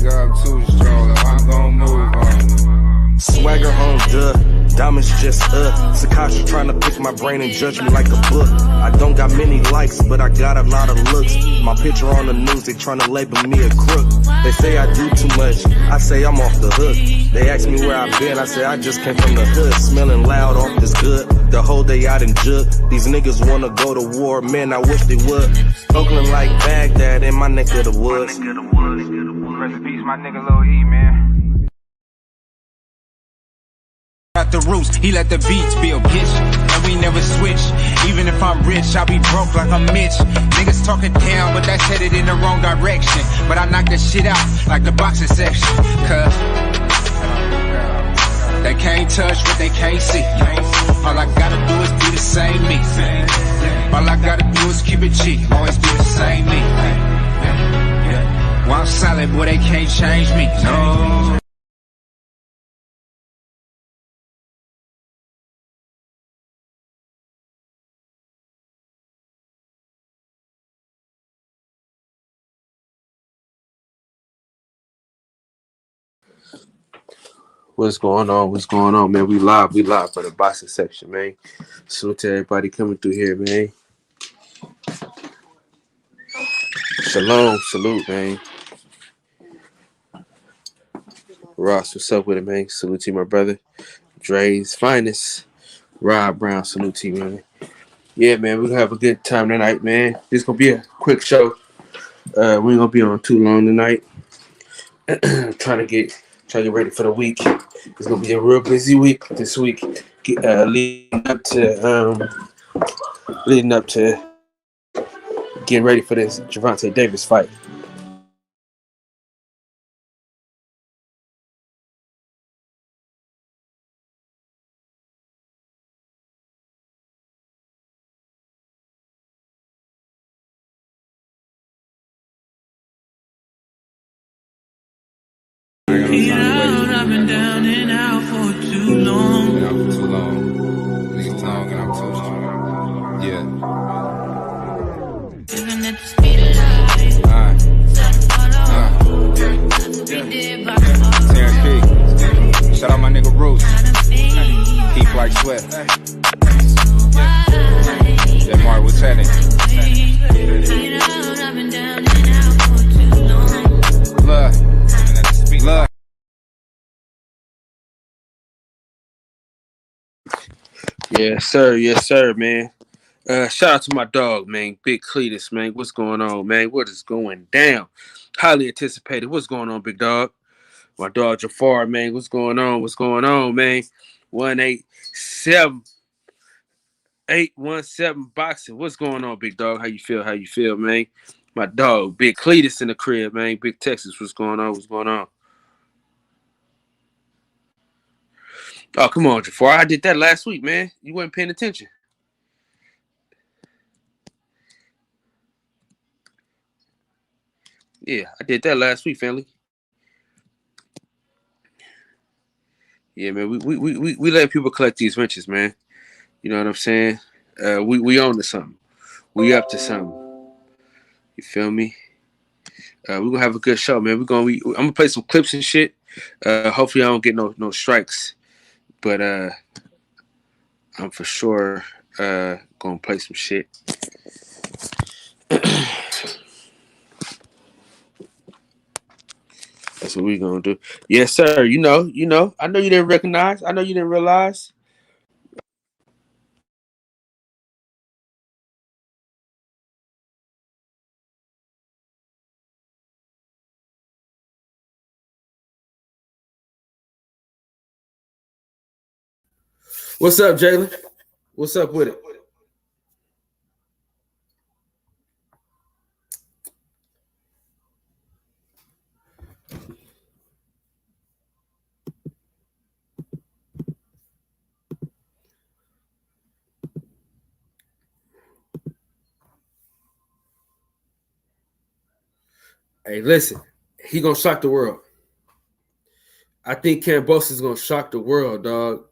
nigga up to the stroller. I'm gon' move on. Swagger on diamonds just Sakasha trying to pick my brain and judge me like a book. I don't got many likes, but I got a lot of looks. My picture on the news, they trying to label me a crook. They say I do too much, I say I'm off the hook. They ask me where I've been, I say I just came from the hood. Smelling loud off this good, the whole day out in jug. These niggas wanna go to war, man, I wish they would. Oakland like Baghdad in my neck of the woods. Rest in peace, my nigga Lil E, man. Out the roots, he let the beats be a bitch, and we never switch. Even if I'm rich, I'll be broke like I'm Mitch. Niggas talking down, but that's headed in the wrong direction. But I knock that shit out like the boxing section, cause they can't touch what they can't see. All I gotta do is be the same me. All I gotta do is keep it cheap, always be the same me. While I'm solid, boy, they can't change me, no. What's going on? What's going on, man? We live for the boxing section, man. Salute to everybody coming through here, man. Shalom, salute, man. Ross, what's up with it, man? Salute to you, my brother. Dre's finest. Rob Brown, salute to you, man. Yeah, man, we're gonna have a good time tonight, man. This gonna be a quick show. We ain't gonna be on too long tonight. Trying to get ready for the week. It's gonna be a real busy week this week. Leading up to getting ready for this Gervonta Davis fight. I've been down and out for too long. Been out for too long. Niggas long and I'm too strong. Yeah. Living at the speed of light. Terrence P. Shout out my nigga Roots. Keep like sweat. Yeah, Mark, what's happening? I've been down and out for too long. Look. Yes, sir, man. Shout out to my dog, man, Big Cletus, man. What's going on, man? What is going down? Highly anticipated. What's going on, big dog? My dog Jafar, man. What's going on? What's going on, man? 817 boxing. What's going on, big dog? How you feel, man? My dog, Big Cletus in the crib, man. Big Texas. What's going on? Oh, come on, Jafar. I did that last week, man. You weren't paying attention. Yeah, I did that last week, family. Yeah, man. We let people collect these wrenches, man. You know what I'm saying? We on to something. We up to something. You feel me? We're gonna have a good show, man. I'm gonna play some clips and shit. Hopefully I don't get no strikes. But I'm for sure gonna play some shit. That's what we gonna do. Yes, sir. You know. I know you didn't recognize. I know you didn't realize. What's up, Jalen? What's up with it? Hey, listen, he gonna shock the world. I think Cambosa is gonna shock the world, dog.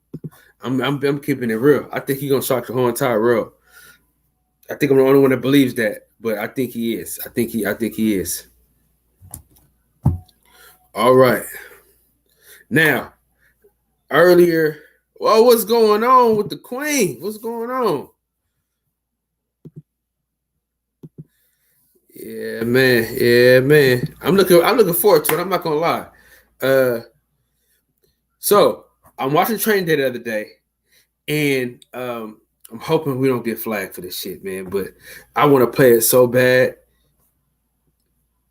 I'm keeping it real. I think he's gonna shock the whole entire world. I think I'm the only one that believes that, but I think he is. I think he is. All right. Now, earlier, well, what's going on with the Queen? What's going on? Yeah, man. Yeah, man. I'm looking forward to it. I'm not gonna lie. Uh, so I'm watching Training Day the other day, and I'm hoping we don't get flagged for this shit, man. But I want to play it so bad.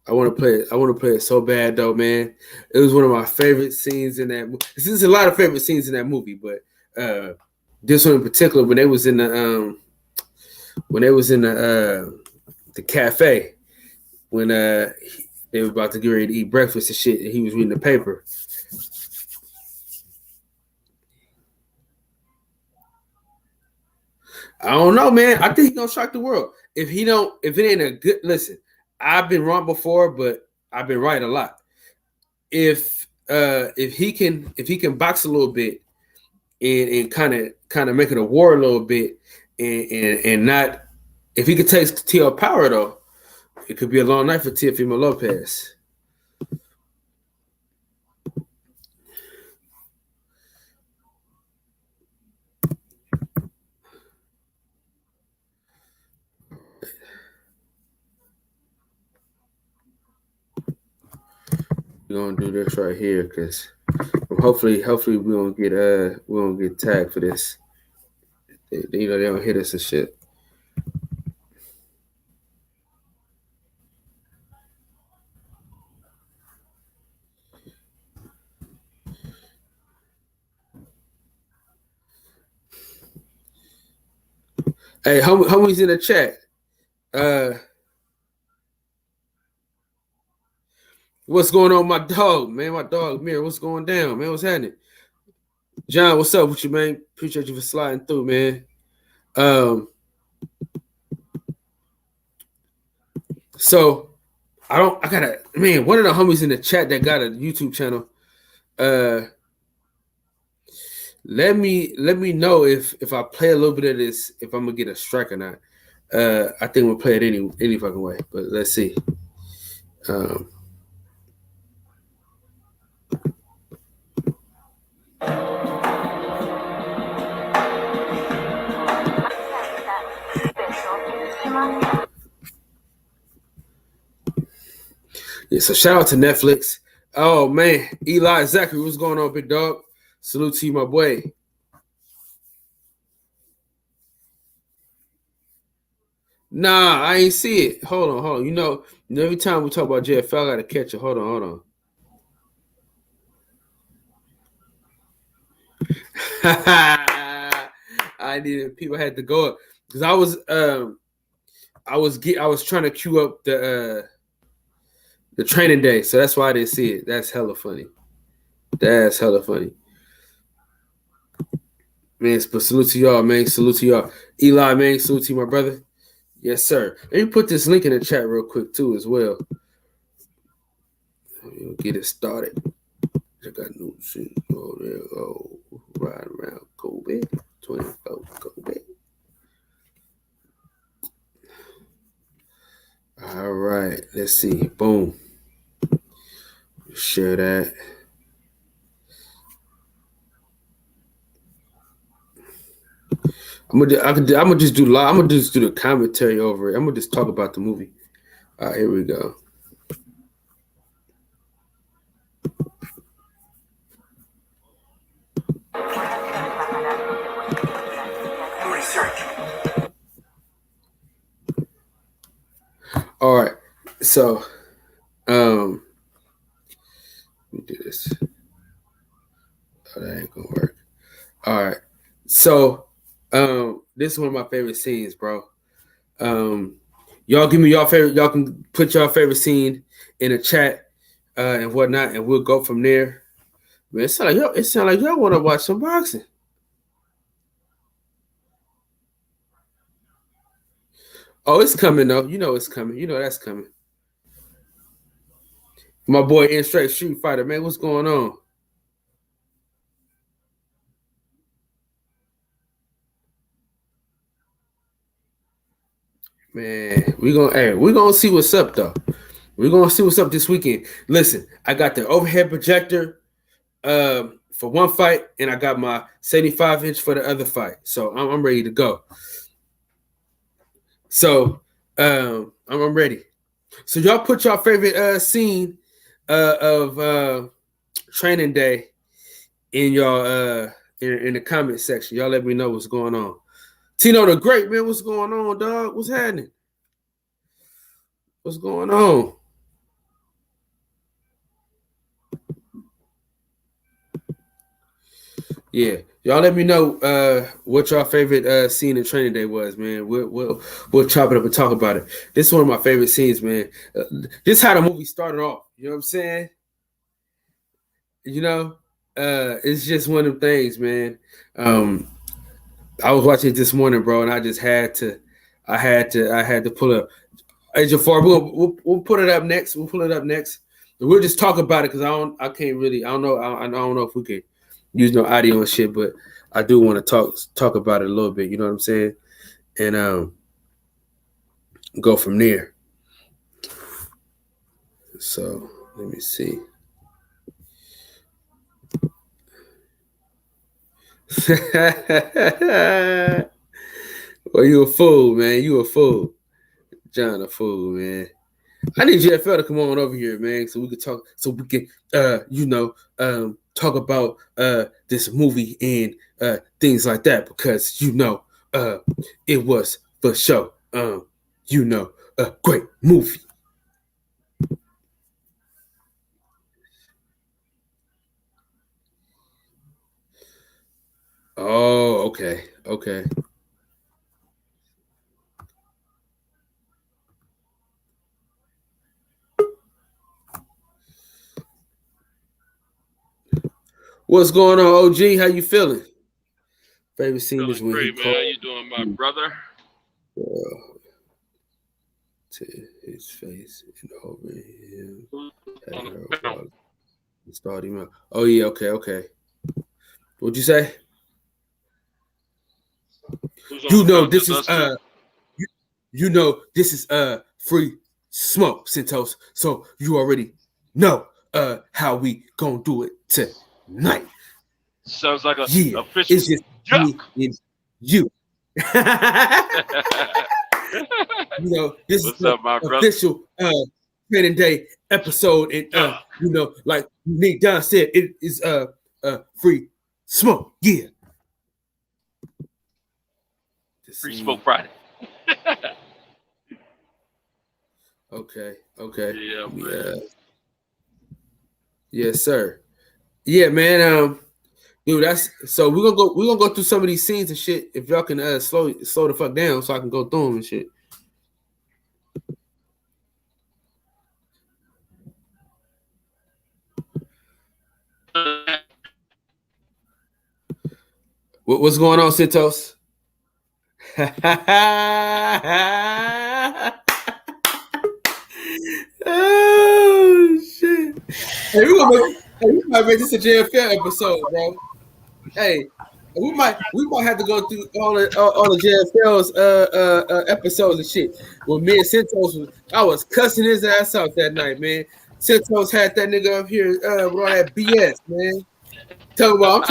I want to play it. I want to play it so bad, though, man. It was one of my favorite scenes in that movie. There's a lot of favorite scenes in that movie, but this one in particular, when they was in the cafe, when they were about to get ready to eat breakfast and shit, and he was reading the paper. I don't know, man. I think he's gonna shock the world. If it ain't a good listen, I've been wrong before, but I've been right a lot. If he can box a little bit and kind of make it a war a little bit and not if he could take TL Power though, it could be a long night for Teofimo Lopez. We're gonna do this right here because hopefully we don't get tagged for this. They don't hit us and shit. Hey, homies in the chat. What's going on, my dog, man? My dog, Mirror. What's going down, man? What's happening? John, what's up with you, man? Appreciate you for sliding through, man. So I gotta, man, one of the homies in the chat that got a YouTube channel, let me know if I play a little bit of this, if I'm gonna get a strike or not. I think we'll play it any fucking way, but let's see. Yeah, so shout out to Netflix. Oh man, Eli Zachary, what's going on, big dog? Salute to you, my boy. Nah, I ain't see it. Hold on. You know, every time we talk about JFL, I gotta catch it. Hold on. I needed people had to go up because I was trying to queue up the Training Day, so that's why I didn't see it. That's hella funny. Man, but salute to y'all, man. Salute to y'all. Eli, man, salute to you, my brother. Yes, sir. Let me put this link in the chat real quick, too, as well. We'll get it started. I got new shit. Oh, there we go. Ride around Kobe. 24 Kobe. All right. Let's see. Boom. Share that. I'm gonna just do live. I'm gonna just do the commentary over it. I'm gonna just talk about the movie. All right, here we go. All right, so let me do this. Oh, that ain't gonna work. All right, so this is one of my favorite scenes, bro. Y'all give me y'all favorite. Y'all can put y'all favorite scene in the chat and whatnot, and we'll go from there. Man, it sound like y'all want to watch some boxing. Oh, it's coming though. You know it's coming. You know that's coming. My boy in straight Street Fighter, man. What's going on? Man, we're gonna see what's up though. We're gonna see what's up this weekend. Listen, I got the overhead projector for one fight, and I got my 75-inch for the other fight. So I'm ready to go. So I'm ready. So y'all put your favorite scene of training day in your in the comment section. Y'all let me know what's going on. Tino the Great, man, what's going on, dog? What's happening? What's going on? Yeah, y'all let me know what your favorite scene in training day was, man. We'll chop it up and talk about it. This is one of my favorite scenes, man. This is how the movie started off. You know what I'm saying? You know, it's just one of them things, man. I was watching it this morning, bro, and I just had to pull up. Hey, Jafar, we'll put it up next. We'll pull it up next. And we'll just talk about it because I don't know if we can use no audio and shit, but I do want to talk about it a little bit. You know what I'm saying? And go from there. So let me see. Well, you a fool, man. You a fool. John a fool, man. I need JFL to come on over here, man, so we can talk, talk about this movie and things like that, because it was for sure, a great movie. Oh, okay. What's going on, OG? How you feeling? Favorite scene is when great, he man. How you doing, my brother? To his face and over him. Start him out. Oh yeah, okay. What'd you say? This is free smoke, Centos. So you already know how we gonna do it tonight. Sounds like official. It's just me and you. This What's is up, my official training day episode, and like Nick Don said, it is free smoke. Yeah. Free Smoke Friday. Okay. Yeah, man. Yes, sir. Yeah, man. Dude, that's so we're gonna go through some of these scenes and shit. If y'all can slow the fuck down so I can go through them and shit. What's going on, Santos? Oh shit! Hey, we might make this a JFL episode, bro. Hey, we might have to go through all the JFL's episodes and shit. When me and Santos I was cussing his ass out that night, man. Santos had that nigga up here with all that BS, man. Tell me, I'm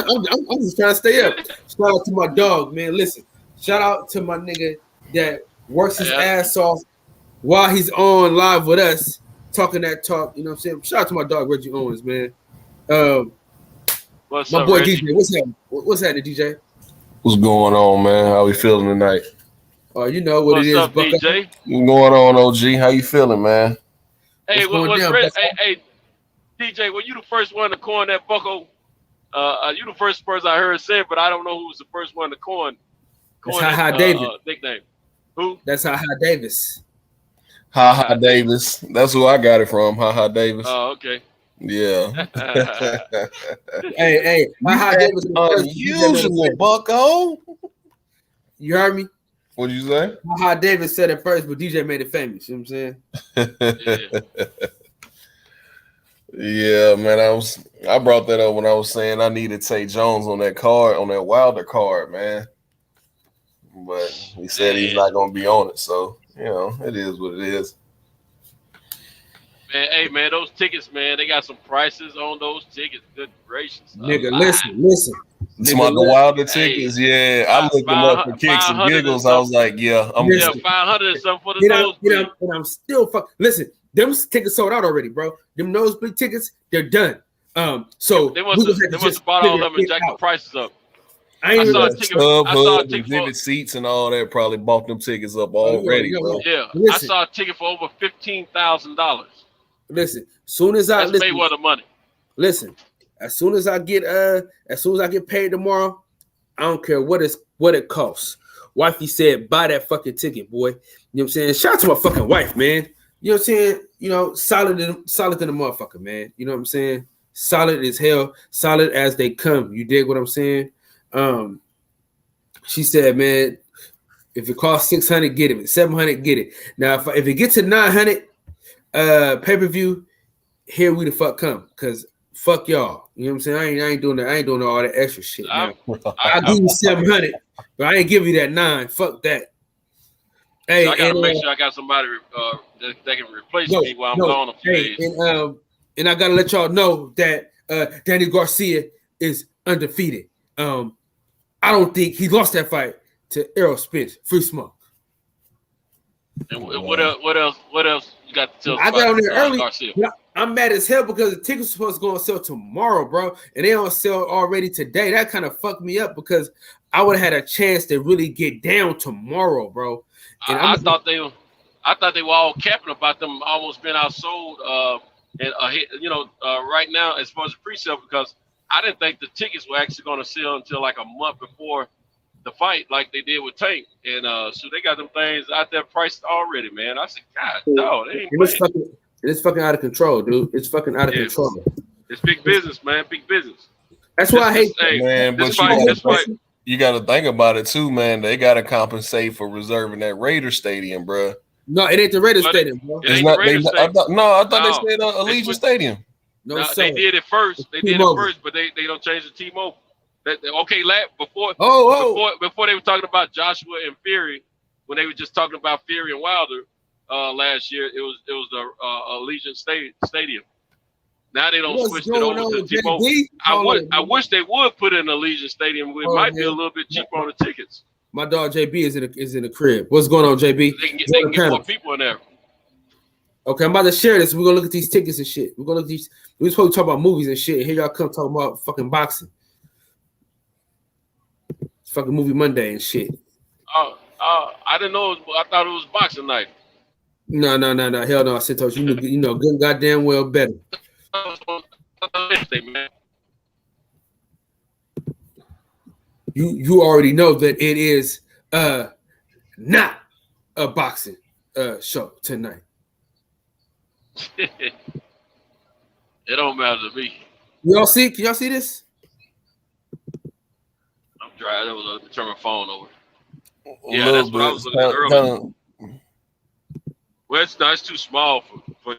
just trying to stay up. Shout out to my dog, man. Listen, shout out to my nigga that works his ass off while he's on live with us, talking that talk. You know what I'm saying? Shout out to my dog Reggie Owens, man. What's my up, boy Reggie? DJ. What's happening, DJ? What's going on, man? How we feeling tonight? You know what What's it is, up, Bucko. DJ? What's going on, OG? How you feeling, man? Hey, what's down, hey, DJ, were you the first one to coin that Bucko? You the first person I heard say it, but I don't know who was the first one to coin that David nickname. Who? That's Ha Davis. Ha Davis. That's who I got it from. Ha Davis. Oh, okay. Yeah. hey, Ha Davis. Unusual, Bucko. You heard me? What'd you say? Ha Davis said it first, but DJ made it famous. You know what I'm saying? Yeah, man. I brought that up when I was saying I needed Tay Jones on that card, on that Wilder card, man. But he said he's not gonna be on it, so it is what it is. Man, hey man, those tickets, man, they got some prices on those tickets. Good gracious, Nigga, listen. Some of the Wilder Hey, tickets, yeah. I looked them up for kicks and 500 giggles. I was like, yeah, I'm Yeah, good. 500 or something for the nosebleed. And I'm still listen. Them tickets sold out already, bro. Them nosebleed tickets, they're done. So They must have bought all of them and jacked the prices up. I saw a ticket. Exhibit seats and all that probably bought them tickets up already, bro. Yeah, listen, I saw a ticket for over $15,000. Listen, soon as I That's Mayweather money. Listen, as soon as I get paid tomorrow, I don't care what it costs. Wifey said, buy that fucking ticket, boy. You know what I'm saying? Shout out to my fucking wife, man. You know what I'm saying? You know, solid than a motherfucker, man. You know what I'm saying? Solid as hell, solid as they come. You dig what I'm saying? She said, man, if it costs $600, get it. If it's $700, get it. Now, if it gets to $900 pay-per-view, here we the fuck come, because fuck y'all. You know what I'm saying? I ain't doing that. I ain't doing all that extra shit. I'll give you $700, but I ain't give you that $900. Fuck that. Hey, so I gotta make sure I got somebody that can replace me while I'm gone a few days. And I gotta let y'all know that Danny Garcia is undefeated. I don't think he lost that fight to Errol Spence. Free smoke. And what else you got to tell I got on there early. Garcia? I'm mad as hell because the tickets are supposed to go on sale tomorrow, bro, and they don't sell already today. That kind of fucked me up because I would have had a chance to really get down tomorrow, bro. And I thought they were all capping about them almost being outsold. Right now as far as the pre-sale, because I didn't think the tickets were actually going to sell until like a month before the fight, like they did with Tank. And so they got them things out there priced already, man. I said, God, dog, they ain't it's fucking out of control, dude. It's fucking out of control. It's big business, man. Big business. That's why I hate man. But you got to think about it too, man. They got to compensate for reserving that Raider Stadium, bro. No, it ain't the Raiders Stadium, bro. I thought they said Allegiant Stadium. No, they did it first. They did it first, but they don't change the T-Mobile. Before they were talking about Joshua and Fury, when they were just talking about Fury and Wilder last year, it was the Allegiant Stadium. Now they don't switch it over to T-Mobile. I wish they would put in Allegiant Stadium. It might be a little bit cheaper on the tickets. My dog JB is in the crib. What's going on, JB? They can get more people in there. Okay, I'm about to share this. We're gonna look at these tickets and shit. We're gonna look at these. We're supposed to talk about movies and shit. Here y'all come talking about fucking boxing. It's fucking movie Monday and shit. I didn't know. I thought it was boxing night. No. Hell no, Santos. You know good goddamn well better. You already know that it is not a boxing show tonight. It don't matter to me. Y'all see? Can y'all see this? I'm driving. That was a turn my phone over. Yeah, that's what I was looking at earlier. Well, it's too small for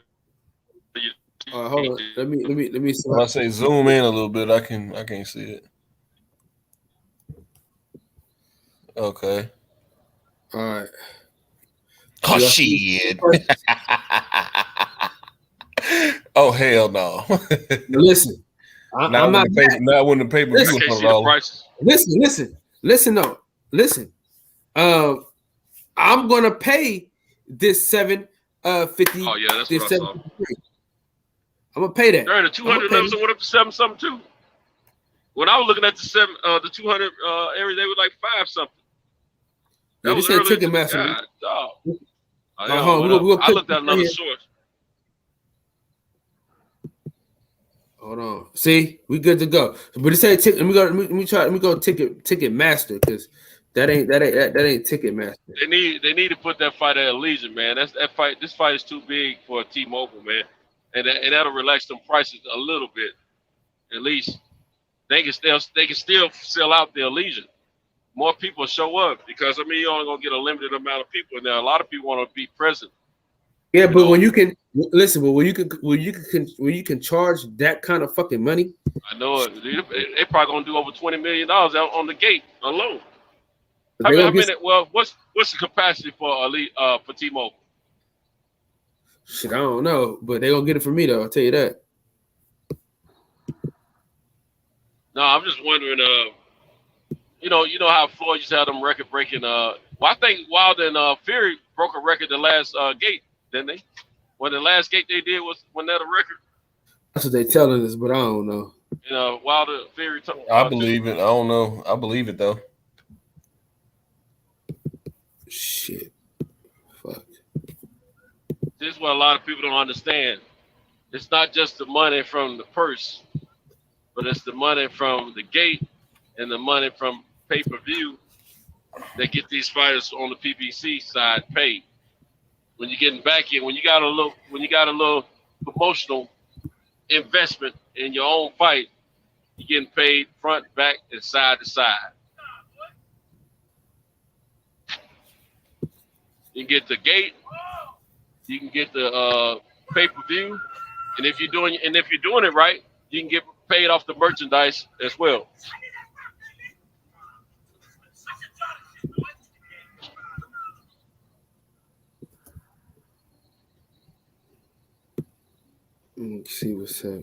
you. Hold on. Let me. When I say zoom in a little bit, I can't see it. Okay. All right. Oh shit. Oh hell no. Listen. Not when the pay-per-view $100. Listen though. Listen. I'm gonna pay this $750. Oh yeah, that's what I saw. I'm gonna pay that. The 200 numbers went up to 7 something too. When I was looking at the 200 area, they were like 5 something. That was early. Ticketmaster. I looked at another source. Hold on. See, we good to go. But it said ticket. Let me go Ticketmaster, because that ain't Ticketmaster. They need to put that fight at Allegiant, man. This fight is too big for T-Mobile, man. And that'll relax them prices a little bit. At least they can still sell out the Allegiant. More people show up because you're only gonna get a limited amount of people in there. A lot of people want to be present. Yeah, but when you can listen, but when you can charge that kind of fucking money, I know it. They probably gonna do over $20 million out on the gate alone. What's the capacity for T-Mobile? Shit, I don't know, but they gonna get it from me though. I'll tell you that. No, I'm just wondering. You know how Floyd used to have them record breaking. Well, I think Wilder and Fury broke a record the last gate, didn't they? When the last gate they did was when that a record. That's what they telling us, but I don't know. You know, Wilder, Fury. I believe it. I don't know. I believe it though. Shit. Fuck. This is what a lot of people don't understand. It's not just the money from the purse, but it's the money from the gate and the money from pay-per-view that get these fighters on the PBC side paid. When you're getting back in, when you got a little promotional investment in your own fight, you're getting paid front, back, and side to side. You can get the gate, you can get the pay-per-view, and if you're doing it right, you can get paid off the merchandise as well. Let's see what's up.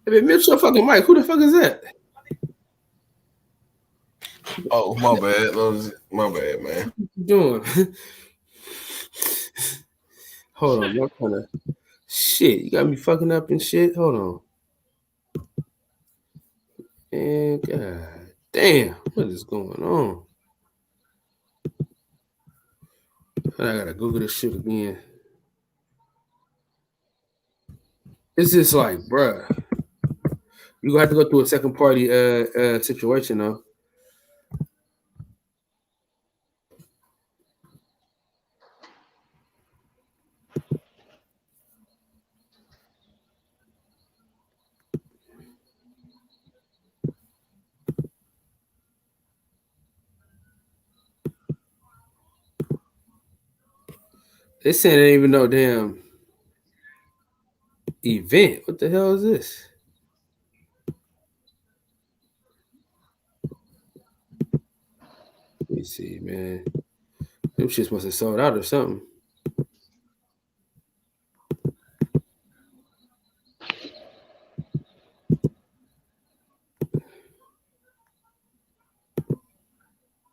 Hey, man, mute your fucking mic. Who the fuck is that? Oh, my bad. My bad, man. What you doing? Hold on. What kind of shit? You got me fucking up and shit? Hold on. Man, god damn. What is going on? I gotta Google this shit again. It's just like, bruh. You gonna have to go through a second party situation though. They saying they ain't even no damn event. What the hell is this? Let me see, man. Them shits must have sold out or something.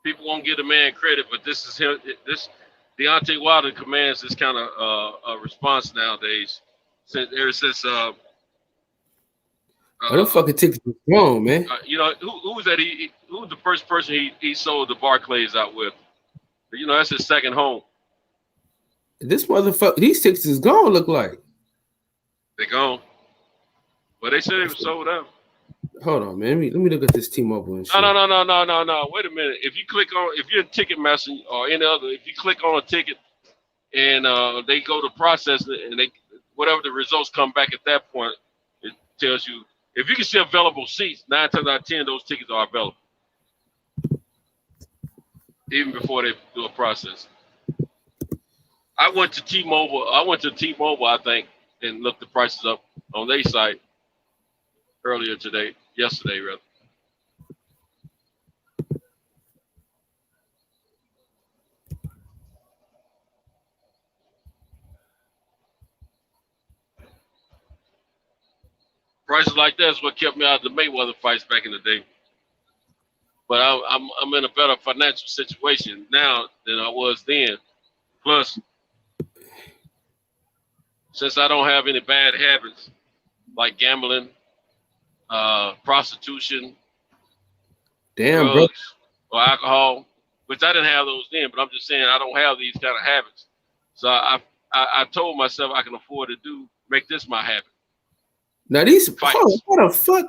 People won't give the man credit, but this is him. This Deontay Wilder commands this kind of a response nowadays. Since the fucking tickets are gone, man. You know who was that? Who was the first person he sold the Barclays out with? You know, that's his second home. This motherfucker, these tickets is gone. Look like they gone. Well, they said they were sold out. Hold on, man. Let me look at this T-Mobile and shit. No. Wait a minute. If you're in Ticketmaster or any other, if you click on a ticket and they go to process it and whatever the results come back at that point, it tells you if you can see available seats. 9 times out of 10, those tickets are available, even before they do a process. I went to T-Mobile, I think, and looked the prices up on their site yesterday rather. Prices like that is what kept me out of the Mayweather fights back in the day. But I'm in a better financial situation now than I was then. Plus, since I don't have any bad habits like gambling, prostitution, drugs, or alcohol, which I didn't have those then, but I'm just saying I don't have these kind of habits. So I told myself I can afford to make this my habit. Now these fights. What the fuck?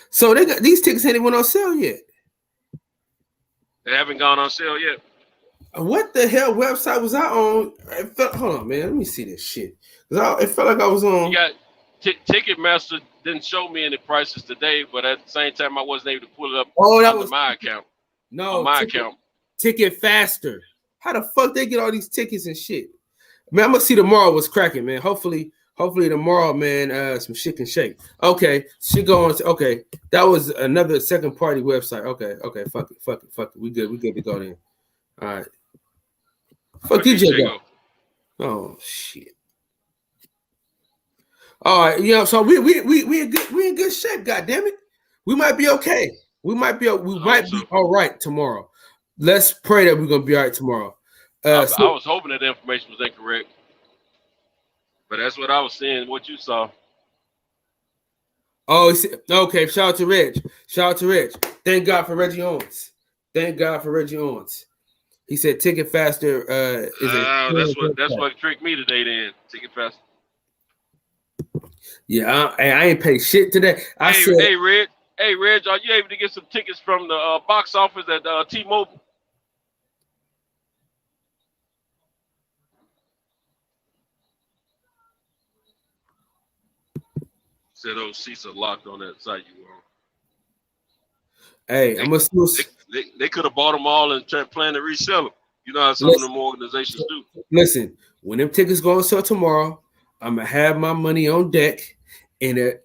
So they got these tickets ain't even on sale yet. They haven't gone on sale yet. What the hell website was I on? Hold on, man. Let me see this shit. It felt like I was on. You got Ticketmaster didn't show me any prices today, but at the same time, I wasn't able to pull it up on my account. No, on my account. Ticket Faster. How the fuck they get all these tickets and shit? Man, I'm gonna see tomorrow what's cracking, man. Hopefully Hopefully tomorrow, man, some shit can shake. Okay, she going. Okay, that was another second party website. Okay, fuck it. We good to go then. All right. Fuck you, Jago. Oh shit. All right, so we in good shape. God damn it, we might be okay. We might be all right tomorrow. Let's pray that we're gonna be all right tomorrow. I was hoping that the information was incorrect, but that's what I was seeing. What you saw. Oh, okay. Shout out to Reg. Thank God for Reggie Owens. He said Ticket Faster that's what tricked me today. Then Ticket Faster. Yeah, I ain't paid shit today. Hey, Reg, are you able to get some tickets from the box office at T-Mobile? Said those seats are locked on that site you were on. Hey, they could have bought them all and plan to resell them. You know how some of them organizations do. Listen, when them tickets go on sale tomorrow, I'm gonna have my money on deck in a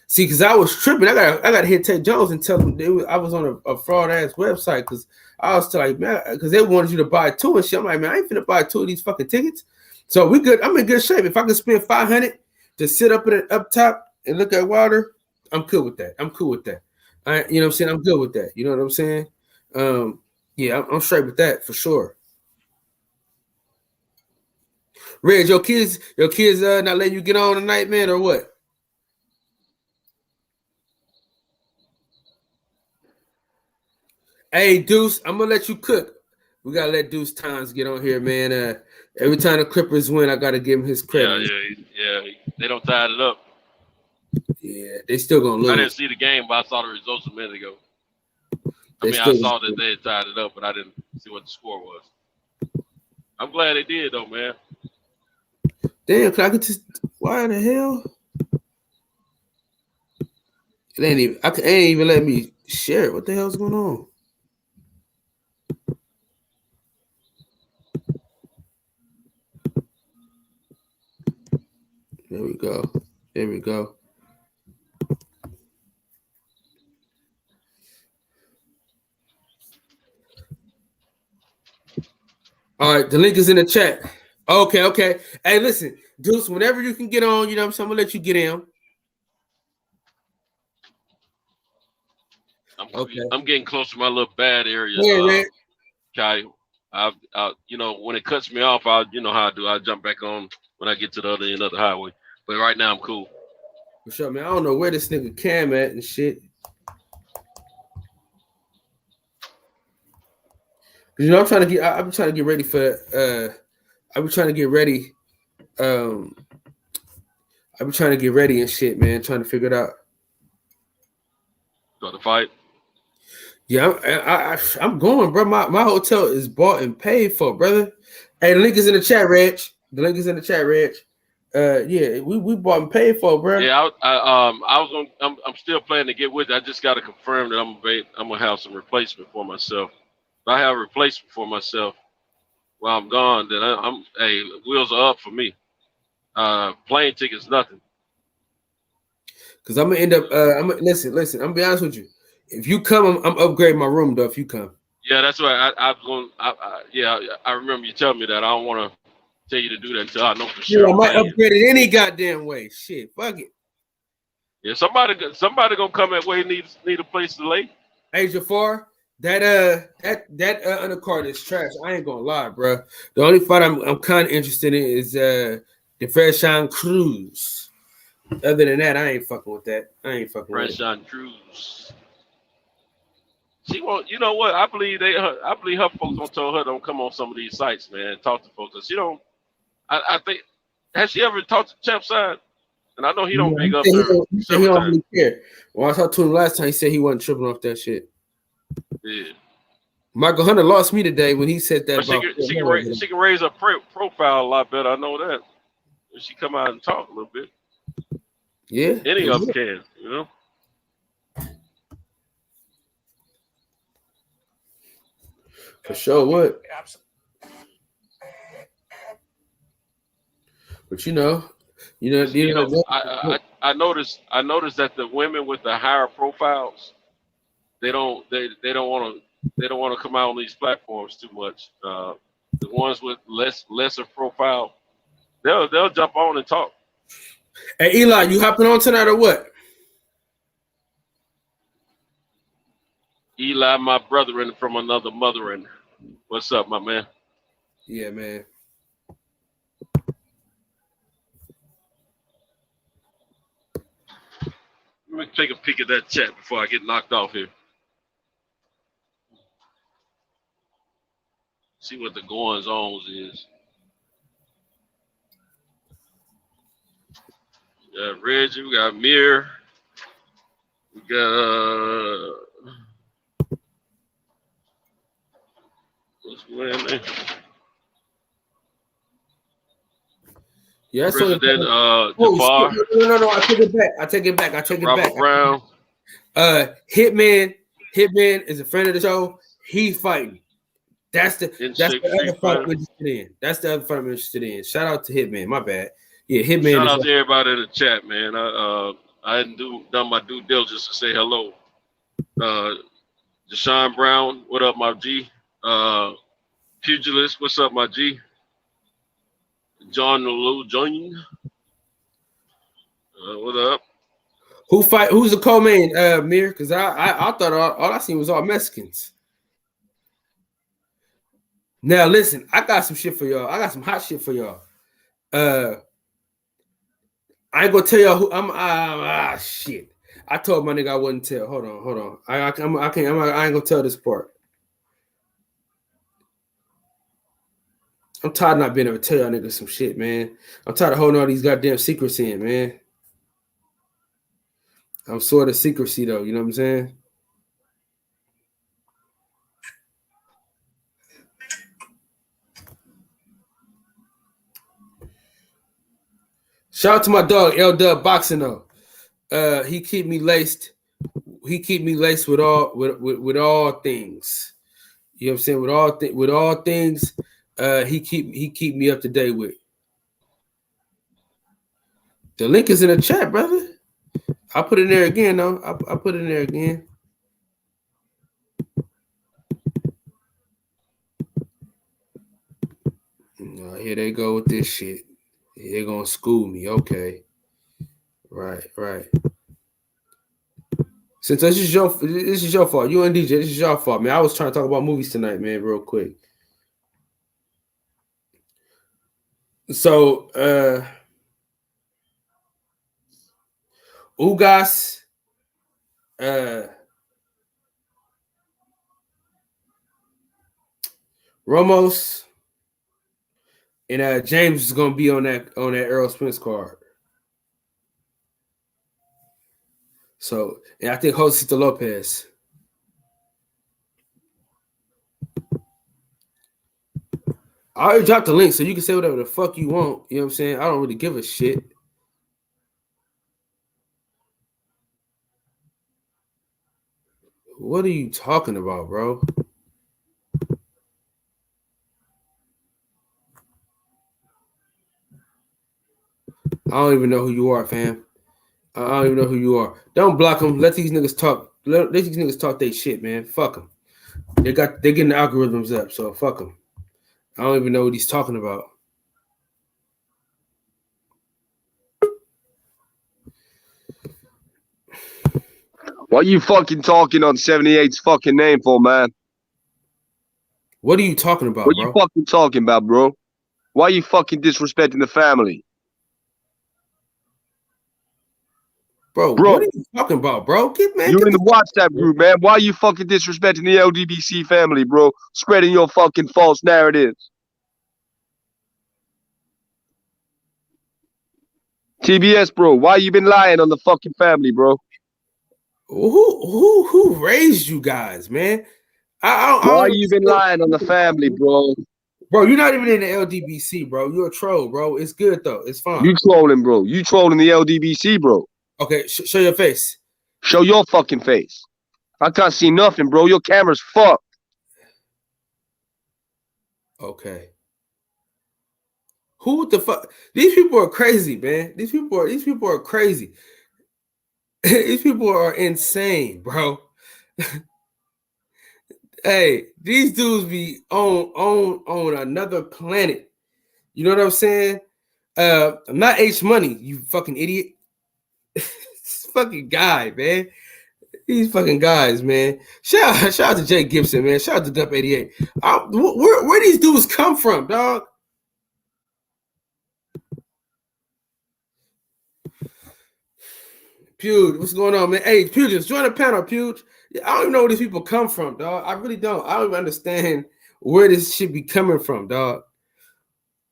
see, because I was tripping. I got to hit Ted Jones and tell him I was on a fraud ass website because I was like, man, because they wanted you to buy 2 and shit. I'm like, man, I ain't finna buy 2 of these fucking tickets. So we good. I'm in good shape. If I can spend $500 to sit up top and look at Wilder, I'm cool with that. You know what I'm saying? I'm good with that. You know what I'm saying? Yeah, I'm straight with that for sure. Reg, your kids not letting you get on tonight, man, or what? Hey, Deuce, I'm gonna let you cook. We gotta let Deuce Times get on here, man. Every time the Clippers win, I gotta give him his credit. Yeah. They don't tie it up. Yeah, they still gonna lose. I didn't see the game, but I saw the results a minute ago. I saw that they had tied it up, but I didn't see what the score was. I'm glad they did, though, man. Damn, can I get this? Why the hell? It ain't even let me share it. What the hell's going on? There we go. All right, the link is in the chat. Okay. Hey, listen, Deuce, whenever you can get on, you know what I'm saying? I'm gonna let you get in. I'm getting close to my little bad area. Kai, when it cuts me off, you know how I do. I jump back on when I get to the other end of the highway. But right now, I'm cool. For sure, man. I don't know where this nigga Cam at and shit. You know, I'm trying to get ready for. I've been trying to get ready. I've been trying to get ready and shit, man. Trying to figure it out. Got to fight. Yeah, I'm going, bro. My hotel is bought and paid for, brother. Hey, the link is in the chat, Reg. Yeah, we bought and paid for, bro. Yeah, I'm still planning to get with it. I just got to confirm that I'm gonna have some replacement for myself. If I have a replacement for myself while I'm gone, then wheels are up for me. Plane tickets, nothing. Cause I'm gonna end up. Listen. I'm gonna be honest with you. If you come, I'm upgrading my room though. If you come. Yeah, that's right. I remember you telling me that. I don't want to tell you to do that until I know for sure. I might upgrade it any goddamn way. Shit, fuck it. Yeah, somebody gonna come at where he need a place to lay. Hey Jafar, that undercard is trash. I ain't gonna lie, bro. The only fight I'm kind of interested in is Deshaun Cruz. Other than that, I ain't fucking with that. Deshaun Cruz. She won't. You know what? I believe her folks don't tell her don't come on some of these sites, man, and talk to folks. Cause she don't. I think has she ever talked to Champ Side? And I know he don't big up her. He don't really care. When I talked to him last time, he said he wasn't tripping off that shit. Yeah. Michael Hunter lost me today when he said that. She can raise her profile a lot better. I know that. When she come out and talk a little bit. Yeah. Any of them can, you know. For sure would. But you know, I noticed that the women with the higher profiles, they don't want to come out on these platforms too much. The ones with lesser profile, they'll jump on and talk. Hey Eli, you hopping on tonight or what? Eli, my brethren from another motherin. What's up, my man? Yeah, man. Let me take a peek at that chat before I get knocked off here. See what the goings on is. We got Reggie, we got Mir, we got what's the name? Yeah, President Jafar. No, I take it back. Robert Brown. Hitman is a friend of the show. He fighting. That's the other fight I'm interested in. That's the other fight I'm interested in. Shout out to Hitman. My bad. Yeah, Hitman. Shout out to everybody in the chat, man. I hadn't done my due diligence to say hello. Deshaun Brown, what up, my G? Pugilist, what's up, my G? John Lou Join. What up? Who's the co-main, Mir? Because I thought all I seen was all Mexicans. Now listen, I got some shit for y'all. I got some hot shit for y'all. I ain't gonna tell y'all who I'm. Shit. I told my nigga I wouldn't tell. Hold on. I ain't gonna tell this part. I'm tired of not being able to tell y'all niggas some shit, man. I'm tired of holding all these goddamn secrets in, man. I'm sort of secrecy though, you know what I'm saying? Shout out to my dog L Dub Boxing though. He keep me laced. He keep me laced with all things. You know what I'm saying? With all things, he keep me up to date with. The link is in the chat, brother. I'll put it in there again, though. I'll put it in there again. Here they go with this shit. They're gonna school me. Okay. Right. Since this is your fault. You and DJ, this is your fault, man. I was trying to talk about movies tonight, man, real quick. So Ugas Ramos and James is gonna be on that Errol Spence card. So, and I think Josecito Lopez. I already dropped the link, so you can say whatever the fuck you want. You know what I'm saying? I don't really give a shit. What are you talking about, bro? I don't even know who you are, fam. I don't even know who you are. Don't block them. Let these niggas talk. Let these niggas talk their shit, man. Fuck them. They're getting the algorithms up, so fuck them. I don't even know what he's talking about. What you fucking talking on 78's fucking name for, man? What are you talking about, bro? What you fucking talking about, bro? Why are you fucking disrespecting the family? Bro, what are you talking about, bro? You're in the WhatsApp group, man. Why are you fucking disrespecting the LDBC family, bro? Spreading your fucking false narratives. TBS, bro. Why you been lying on the fucking family, bro? Who raised you guys, man? Why you been lying on the family, bro? Bro, you're not even in the LDBC, bro. You're a troll, bro. It's good though. It's fine. You trolling, bro. You trolling the LDBC, bro. Okay, show your face. Show your fucking face. I can't see nothing, bro. Your camera's fucked. Okay. Who the fuck? These people are crazy, man. These people are crazy. These people are insane, bro. Hey, these dudes be on another planet. You know what I'm saying? I'm not H Money, you fucking idiot. This fucking guy, man. These fucking guys, man. Shout out to Jay Gibson, man. Shout out to Dump 88. Where these dudes come from, dog? Puge, what's going on, man? Hey, Puge, just join the panel, Puge. I don't even know where these people come from, dog. I really don't. I don't even understand where this shit be coming from, dog.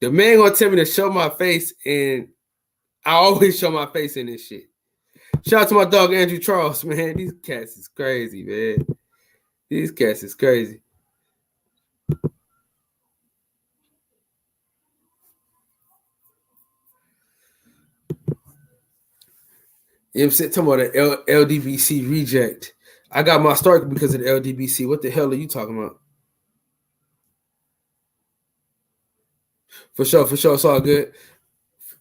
The man gonna tell me to show my face, and I always show my face in this shit. Shout out to my dog Andrew Charles, man. These cats is crazy, man. These cats is crazy. You know what I'm saying? Talking about the LDBC reject. I got my start because of the LDBC. What the hell are you talking about? For sure. It's all good.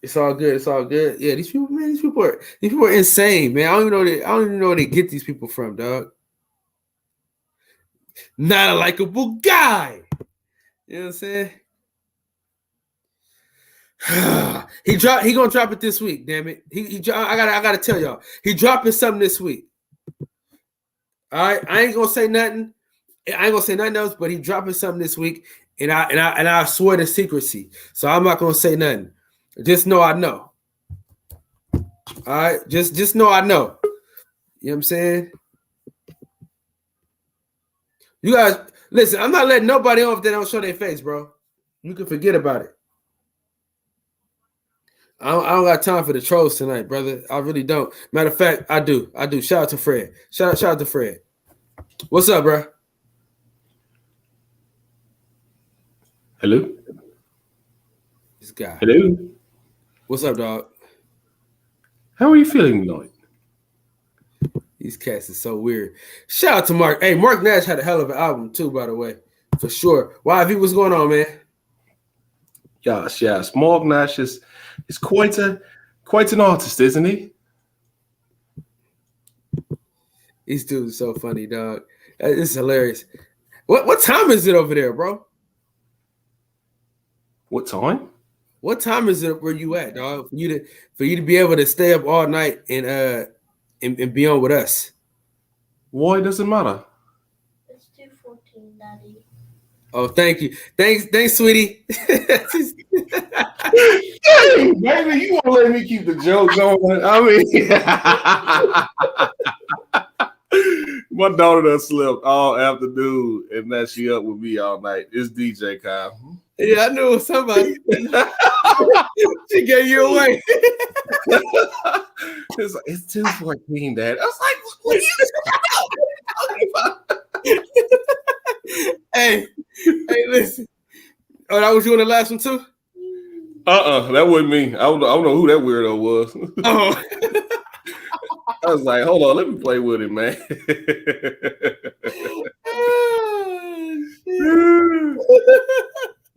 It's all good. Yeah, these people, man, these people are insane, man. I don't even know where they get these people from, dog. Not a likable guy. You know what I'm saying? He gonna drop it this week, damn it. I gotta tell y'all, he dropping something this week. All right, I ain't gonna say nothing. I ain't gonna say nothing else, but he dropping something this week, and I swear to secrecy. So I'm not gonna say nothing. Just know I know. All right, just know I know. You know what I'm saying? You guys, listen, I'm not letting nobody on if they don't show their face, bro. You can forget about it. I don't got time for the trolls tonight, brother. I really don't. Matter of fact, I do. Shout out to Fred. Shout out to Fred. What's up, bro? Hello. This guy. Hello. What's up, dog? How are you feeling tonight? These cats is so weird. Shout out to Mark. Hey, Mark Nash had a hell of an album too, by the way, for sure. YV, what's going on, man? Yes. Mark Nash is quite an artist, isn't he? These dudes are so funny, dog. It's hilarious. What time is it over there, bro? What time? What time is it where you at, dog? For you to be able to stay up all night and be on with us. Why does it matter? It's 2:14, Daddy. Oh, thank you. Thanks, sweetie. Hey, baby, you won't let me keep the joke going. I mean, my daughter done slept all afternoon, and now she up with me all night. It's DJ Kyle. Yeah, I knew it was somebody. She gave you away. It's like, it's 2:14, Dad. I was like, what are you talking about? Hey, listen. Oh, that was you on the last one too? That wasn't me. I don't know who that weirdo was. Oh. I was like, hold on, let me play with it, man.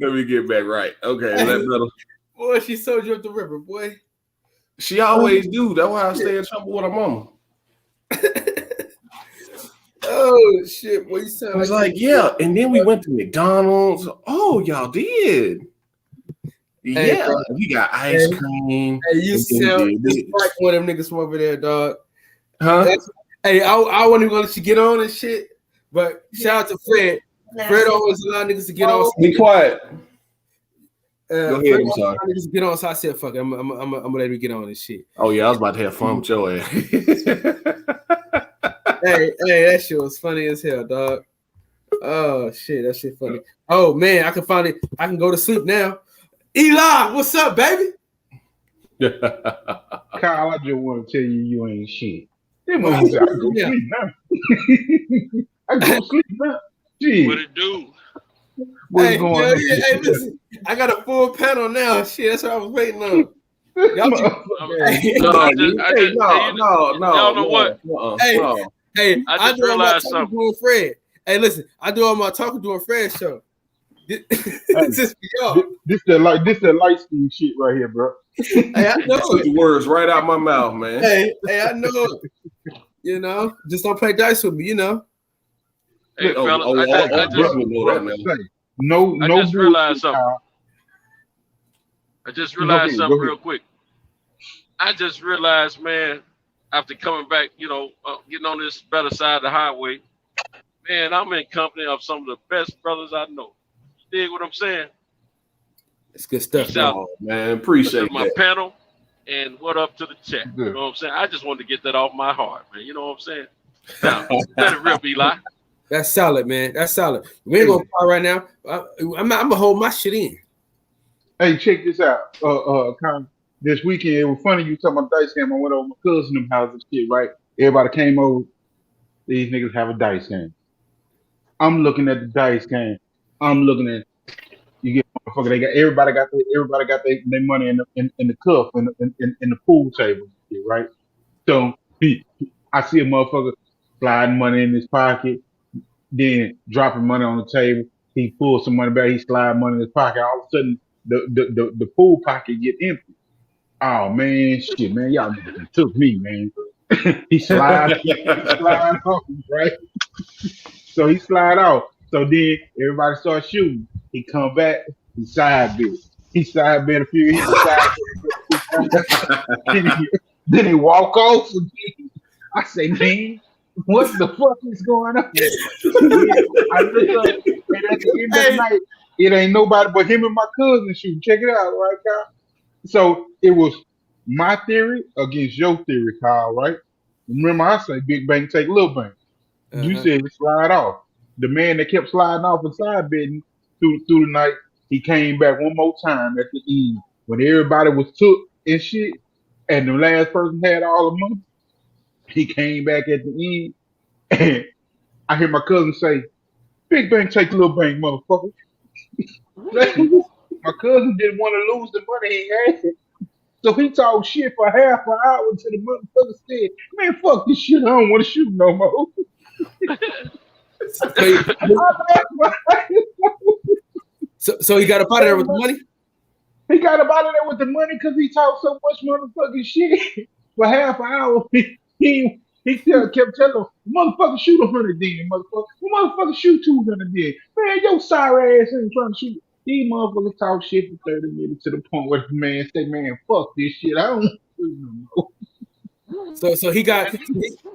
Let me get back right. Okay, is that better? Boy, she sold you up the river, boy. She always do. That's why I stay in trouble with her mama. Oh shit, boy, you sound I was like, yeah, and then we went to McDonald's. Oh, y'all did. Hey, yeah, bro. we got ice cream. Hey, you sound like one of them niggas from over there, dog. Huh? Hey, I wasn't even gonna let you get on and shit, but shout out to Fred. Fred always allow niggas to get on. Be quiet. Go ahead, I'm sorry. Niggas get on, so I said, fuck it, I'm gonna let me get on this shit. Oh, yeah, I was about to have fun with your ass. Hey, that shit was funny as hell, dog. Oh shit, that shit funny. Oh man, I can go to sleep now. Eli, what's up, baby? Kyle, I just want to tell you ain't shit. Them motherfuckers, I can go sleep now. I can go sleep now. Shit. What it do? What's going on? Hey, listen, I got a full panel now. Shit, that's what I was waiting on. Y'all know what? Hey, I just realized something. Doing Fred. Hey, listen, I do all my talking doing Fred show. Hey, this that light skin shit right here, bro. Hey, I know Took the words right out my mouth, man. Hey, I know it. You know, just don't play dice with me. You know. Hey, fellas, I just realized something. I just realized something real quick. I just realized, man, after coming back, you know, getting on this better side of the highway, man, I'm in company of some of the best brothers I know. You dig what I'm saying? It's good stuff, man. Appreciate my that. panel, and what up to the chat. You know what I'm saying? I just wanted to get that off my heart, man. You know what I'm saying? Now, let it rip, Eli. That's solid, man. That's solid. We ain't gonna call right now. I'm gonna hold my shit in. Hey, check this out. This weekend, it was funny you talking about dice game. I went over my cousin's house and shit, right? Everybody came over. These niggas have a dice game. I'm looking at the dice game. I'm looking at you get motherfucker. Everybody got their money in the cup in the pool table, right? So I see a motherfucker sliding money in his pocket, then dropping money on the table. He pulls some money back. He slides money in his pocket. All of a sudden, the pool pocket get empty. Oh man, shit, man, y'all niggas took me, man. he slide off, right? So he slide off. So then everybody starts shooting. He come back. He side bet. He side bet a few. He then he walk off again. I say, man, what the fuck is going on? I look up, and at the end of the night, it ain't nobody but him and my cousin shooting. Check it out, right, Kyle? So it was my theory against your theory, Kyle, right? Remember, I say big bank take little bank. You said slide off. The man that kept sliding off and side betting through the night, he came back one more time at the end when everybody was took and shit, and the last person had all the money. He came back at the end, and I hear my cousin say, "Big bank take little bank, motherfucker." My cousin didn't want to lose the money he had. So he talked shit for half an hour until the motherfucker said, "Man, fuck this shit. I don't want to shoot no more." So he got up out of there with the money? He got up out of there with the money because he talked so much motherfucking shit for half an hour. He kept telling him, "Motherfucker, shoot 100 then, motherfucker. Motherfucker, shoot 200 then. Man, your sorry ass ain't trying to shoot." These motherfuckers talk shit for 30 minutes to the point where the man say, "Man, fuck this shit. I don't shoot no more." So he got.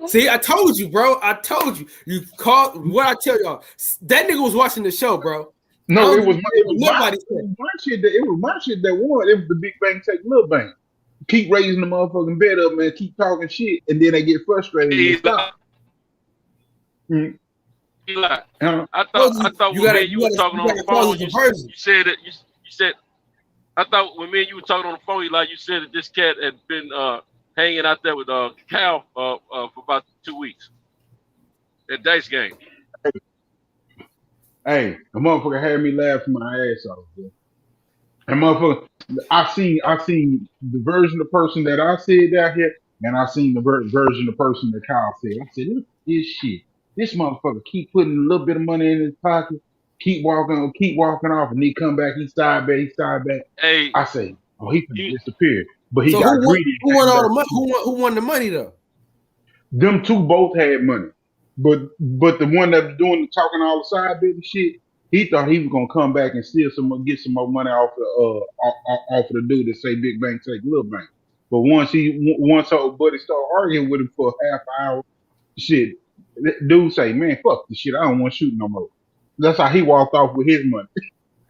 See, I told you, bro. I told you. You called. What I tell y'all? That nigga was watching the show, bro. No, it was my shit that won. It was the big bank take little bank. Keep raising the motherfucking bet up, man. Keep talking shit, and then they get frustrated and stop. Eli, I thought when you were talking on the phone, you said that you said. I thought when me and you were talking on the phone, Eli, you said that this cat had been hanging out there with Cal for about 2 weeks at dice game. Hey, the motherfucker had me laughing my ass off. Bro. And motherfucker, I seen the version of the person that I said down here, and I seen the version of the person that Kyle said. I said, look at this shit. This motherfucker keep putting a little bit of money in his pocket, keep walking off, and he come back, he side back. Hey, I say, oh, he finna disappear. But he got greedy. Who won all the money? Who won the money though? Them two both had money. But the one that was doing the talking all the side bit and shit, he thought he was gonna come back and get some more money off the dude that say big bank take little bank. But once our buddy started arguing with him for a half hour, shit, dude say, "Man, fuck this shit. I don't want to shoot no more." That's how he walked off with his money.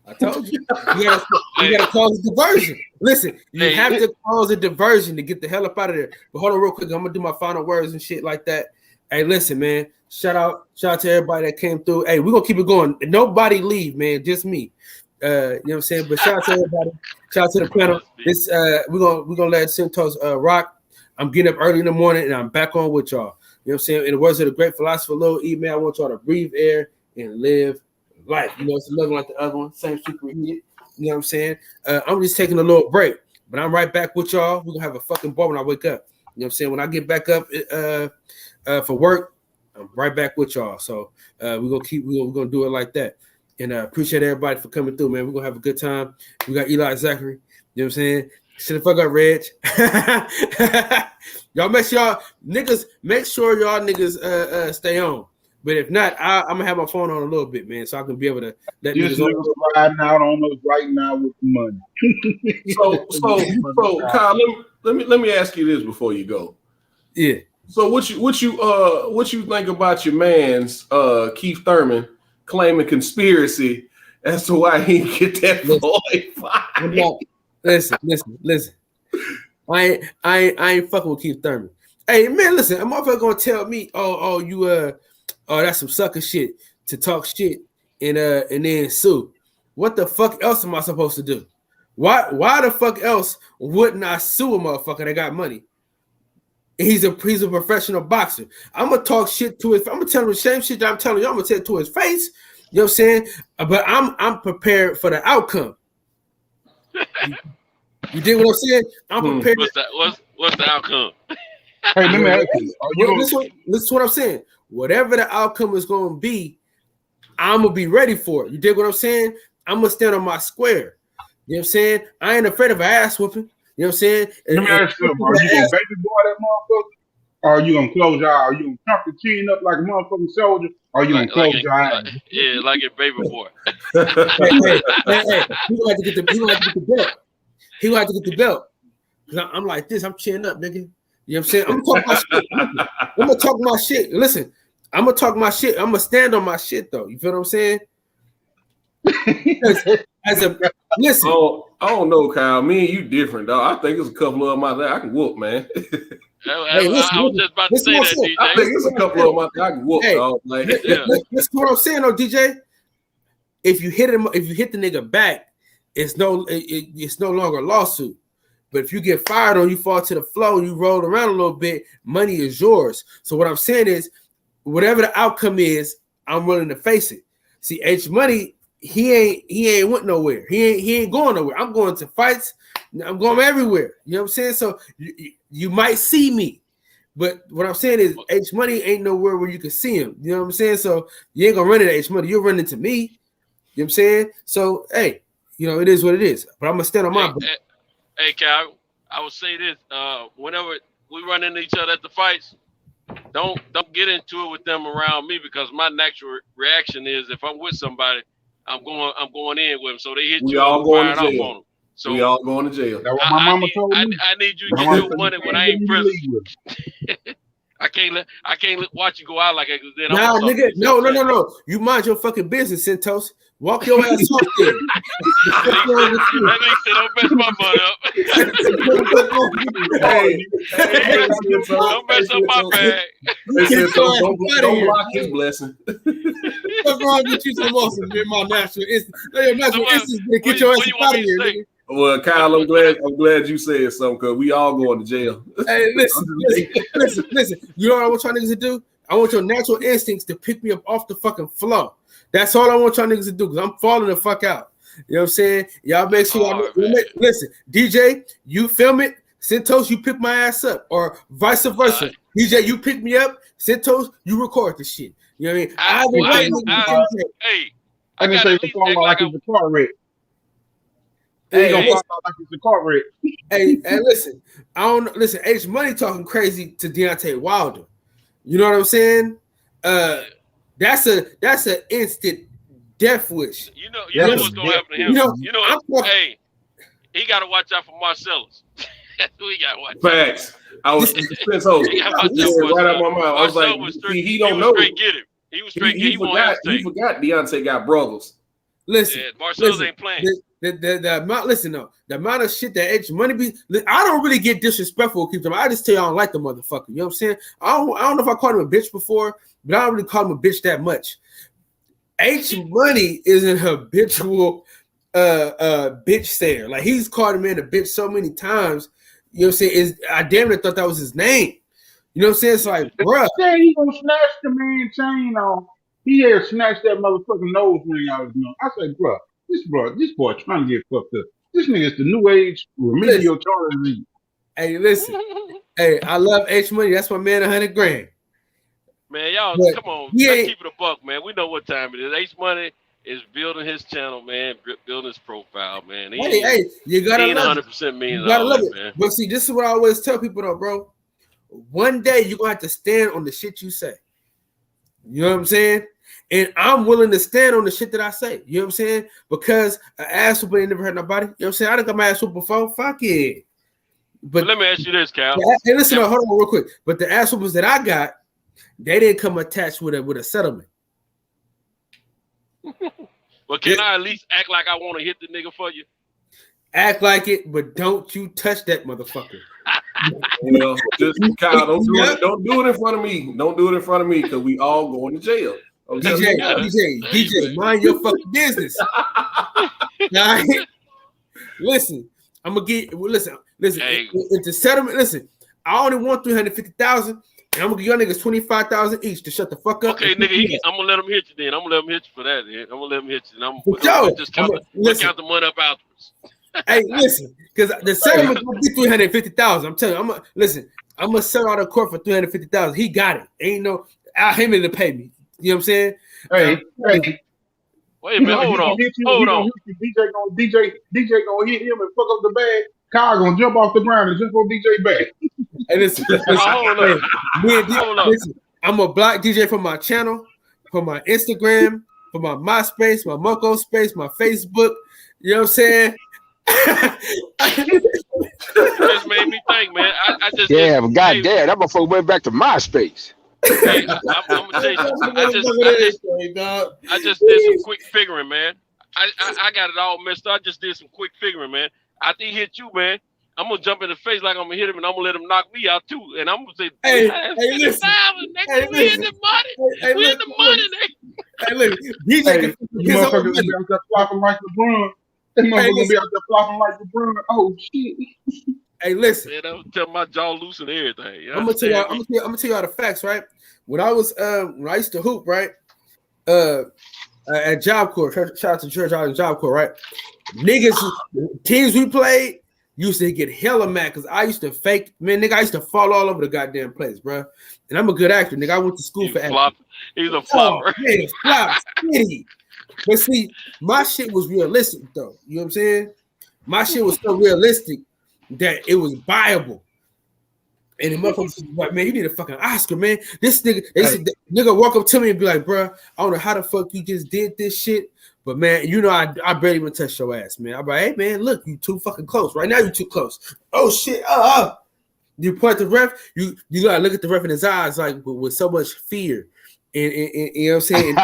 I told you. You gotta cause a diversion. Listen, you have to cause a diversion to get the hell up out of there. But hold on real quick. I'm gonna do my final words and shit like that. Hey, listen, man. Shout out to everybody that came through. Hey, we're gonna keep it going. Nobody leave, man. Just me. You know what I'm saying? But shout out to everybody. Shout out to the panel. This we're gonna let Centos rock. I'm getting up early in the morning and I'm back on with y'all. You know what I'm saying? In the words of the great philosopher Lil E, I want y'all to breathe air and live life. You know, it's another one like the other one, same super hit. You know what I'm saying? I'm just taking a little break, but I'm right back with y'all. We're gonna have a fucking ball when I wake up. You know what I'm saying? When I get back up for work, I'm right back with y'all. So we're gonna do it like that. And appreciate everybody for coming through, man. We're gonna have a good time. We got Eli Zachary. You know what I'm saying? Shut the fuck up, Reg. Y'all make sure y'all niggas stay on. But if not, I'm gonna have my phone on a little bit, man, so I can be able to let niggas riding out on us right now with the money. so Kyle, let me ask you this before you go. Yeah. So what you think about your man's Keith Thurman claiming conspiracy as to why he didn't get that Floyd fight? Listen. I ain't fucking with Keith Thurman. Hey man, listen, a motherfucker gonna tell me, that's some sucker shit to talk shit and then sue. What the fuck else am I supposed to do? Why the fuck else wouldn't I sue a motherfucker that got money? He's a professional boxer. I'm gonna talk shit to his. I'm gonna tell him the same shit that I'm telling you. I'm gonna tell it to his face. You know what I'm saying? But I'm prepared for the outcome. You dig what I'm saying? I'm prepared. What's the outcome? Hey, let me ask you. Listen to what I'm saying. Whatever the outcome is going to be, I'm gonna be ready for it. You dig what I'm saying? I'm gonna stand on my square. You know what I'm saying? I ain't afraid of an ass whooping. You know what I'm saying? Let me ask you, are you gonna baby boy that motherfucker? Or are you gonna close your eye? Are you gonna pump your chin up like a motherfucking soldier? Or are you gonna close your eyes? Yeah, like a baby boy. hey, he gonna have to get the belt. He gonna have to get the belt. Cause I'm like this, I'm chinning up, nigga. You know what I'm saying? I'm gonna talk my shit. Listen, I'm gonna talk my shit. I'm gonna stand on my shit though. You feel what I'm saying? Listen. Oh, I don't know, Kyle. Me and you different, dog. I think it's a couple of them I can whoop, man. I was just about to say that, DJ. I think it's a couple of them I can whoop, dog. Like, that's what I'm saying, though, DJ. If you hit the nigga back, it's no longer a lawsuit. But if you get fired or you fall to the floor and you roll around a little bit, money is yours. So what I'm saying is, whatever the outcome is, I'm willing to face it. See, H Money, he ain't went nowhere. He ain't going nowhere. I'm going to fights. I'm going everywhere. You know what I'm saying? So you might see me, but what I'm saying is H Money ain't nowhere where you can see him. You know what I'm saying? So you ain't gonna run into H Money. You'll run into me. You know what I'm saying? So hey, it is what it is. But I'm gonna stand on my. Hey, Cal, I will say this: whenever we run into each other at the fights, don't get into it with them around me, because my natural reaction is, if I'm with somebody, I'm going in with them. So they hit you, all going to jail. jail. On them. So we all going to jail. That's what my mama told me. I need you to get your money when I ain't prison. I can't watch you go out like that. Then nah, nigga, no. You mind your fucking business, Santos. Walk your ass off there. That nigga said, don't mess my butt up. Don't mess up my bag. Don't block his blessing. What's wrong with you? Some awesome, man. My natural instinct. Your natural instinct to get your ass out of here, nigga. Well, Kyle, I'm glad you said something, because we all going to jail. Hey, listen. You know what I want y'all niggas to do? I want your natural instincts to pick me up off the fucking floor. That's all I want y'all niggas to do, because I'm falling the fuck out. You know what I'm saying? Y'all make sure listen, DJ, you film it. Santos, you pick my ass up, or vice versa. DJ, you pick me up. Santos, you record the shit. You know what I mean? I can say it's like it's a car wreck. Hey, gonna fall out like it's a car wreck. Hey, listen. Listen. H Money talking crazy to Deontay Wilder. You know what I'm saying? That's an instant death wish. You know what's gonna happen to him. Hey, he gotta watch out for Marcellus. That's who he gotta watch. Facts. I was right out my mouth. I was like, he don't know. He was straight. He forgot Deontay got brothers. Listen, Marcellus ain't playing. The amount. Listen, though, the amount of shit that H Money be. I don't really get disrespectful. Keep them. I just tell you I don't like the motherfucker. You know what I'm saying? I don't know if I called him a bitch before, but I don't really call him a bitch that much. H Money is an habitual bitch sayer. Like, he's called him in a bitch so many times. You know what I'm saying? I damn near thought that was his name. You know what I'm saying? It's like, bruh. He gonna snatch the man chain off. He had snatched that motherfucking nose ring out of his nose. I said, bruh, this boy trying to get fucked up. This nigga's the new age remedial Charlie. Hey, listen. Hey, I love H Money. That's my man, $100,000. Man, y'all, come on. Let's keep it a buck, man. We know what time it is. H Money is building his channel, man, building his profile, man. Hey, you gotta love it. 100% mean You gotta all love that, it. man. But see, this is what I always tell people though, bro. One day you're gonna have to stand on the shit you say. You know what I'm saying? And I'm willing to stand on the shit that I say. You know what I'm saying? Because an ass whooping ain't never hurt nobody. You know what I'm saying? I done got my ass whooped before. Fuck it. But let me ask you this, Cal. Hey, listen, hold on real quick. But the ass whoopers that I got, they didn't come attached with a settlement. Well, can I at least act like I want to hit the nigga for you? Act like it, but don't you touch that motherfucker. Just Kyle, don't do it in front of me. Don't do it in front of me because we all going to jail. DJ, mind your fucking business. Listen, I'm gonna get. Listen. Hey. If the settlement, listen, I only want 350,000, and I'm gonna give y'all niggas 25,000 each to shut the fuck up. Okay, nigga, I'm gonna let him hit you then. I'm gonna let him hit you for that. Then I'm gonna let him hit you. And we'll just count the money up afterwards. Hey, listen, because the settlement gonna be 350,000. I'm telling you, I'm gonna sell out of court for 350,000. He got it. Ain't no him to pay me. You know what I'm saying? Hey. Wait a minute, hold on. DJ gonna hit him and fuck up the bag. Kyle gonna jump off the ground and jump on DJ back. Hey, listen, I'm a block DJ from my channel, from my Instagram, from my MySpace, my Mucko Space, my Facebook. You know what I'm saying? Just made me think, man. I just but goddamn, that motherfucker went back to MySpace. Hey, I'm gonna tell you, I just did some quick figuring, man. I got it all messed up. I just did some quick figuring, man. After he hit you, man, I'm gonna jump in the face like I'm gonna hit him, and I'm gonna let him knock me out too. And I'm gonna say, "Hey, listen, we in the money, we in the money, nigga." Hey, look, DJ, you motherfuckers gonna be out there flopping like LeBron. That motherfucker gonna be out there flopping like LeBron. Oh shit. Hey, listen. Man, I'm tell my jaw loose and everything. I'm gonna tell you all the facts, right? When I used to hoop, right? At Job Corps, shout out to Church out in Job Corps, right? Niggas, teams we played used to get hella mad because I used to fake, man, nigga. I used to fall all over the goddamn place, bro. And I'm a good actor, nigga. I went to school for acting. He's a flopper. Man, flop, city. But see, my shit was realistic though. You know what I'm saying? My shit was so realistic that it was viable. And the motherfuckers was like, man, you need a fucking Oscar, man. This nigga, nigga walk up to me and be like, bro, I don't know how the fuck you just did this shit. But man, you know, I barely even touched your ass, man. I'm like, hey man, look, you too fucking close. Right now, you too close. Oh shit. You point the ref, you gotta look at the ref in his eyes like with so much fear. And you know what I'm saying?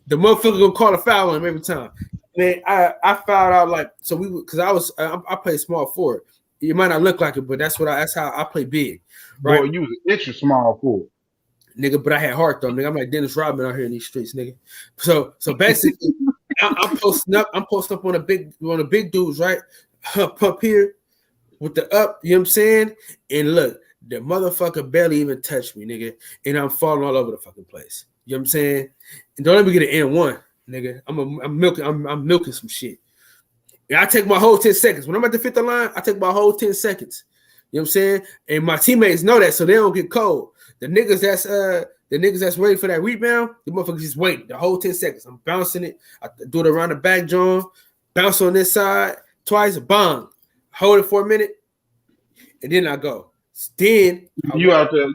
The motherfucker gonna call a foul on him every time. Man, I fouled out like so I played small forward. It might not look like it, but that's how I play big. Right? Boy, you was an extra small forward. Nigga, but I had heart though, nigga. I'm like Dennis Rodman out here in these streets, nigga. So basically, I'm posting up on the big dudes, right? Up here with the up, you know what I'm saying? And look, the motherfucker barely even touched me, nigga. And I'm falling all over the fucking place. You know what I'm saying? And don't let me get an N1, nigga. I'm milking some shit. And I take my whole 10 seconds. When I'm at the 5th line, I take my whole 10 seconds. You know what I'm saying? And my teammates know that, so they don't get cold. The niggas that's waiting for that rebound, the motherfuckers just waiting the whole 10 seconds. I'm bouncing it. I do it around the back, John. Bounce on this side twice, bang. Hold it for a minute, and then I go. Then you out there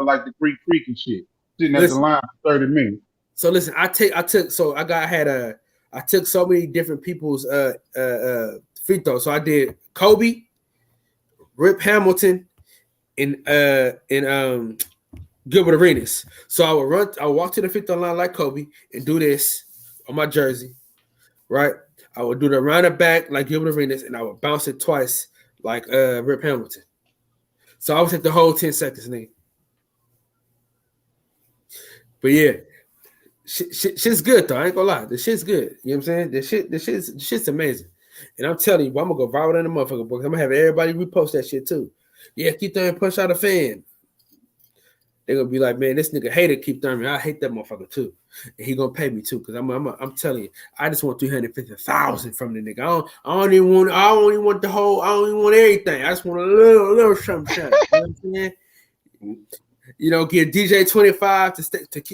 like the Greek Freak and shit, sitting at the line for 30 minutes. So listen, I took so many different people's free throws. So I did Kobe, Rip Hamilton, and Gilbert Arenas. So I would walk to the 5th line like Kobe and do this on my jersey, right? I would do the round the back like Gilbert Arenas, and I would bounce it twice like Rip Hamilton. So I would take the whole 10 seconds, nigga. But yeah, shit's good though. I ain't gonna lie, the shit's good. You know what I'm saying? The shit's amazing. And I'm telling you, I'm gonna go viral in the motherfucker book. I'm gonna have everybody repost that shit too. Yeah, Keith Thurman punch out a fan. They're gonna be like, man, this nigga hated Keith Thurman. I hate that motherfucker too, and he gonna pay me too. Cause I'm telling you, I just want 350,000 from the nigga. I don't even want the whole. I don't even want everything. I just want a little something. You know what I'm saying? Give DJ 25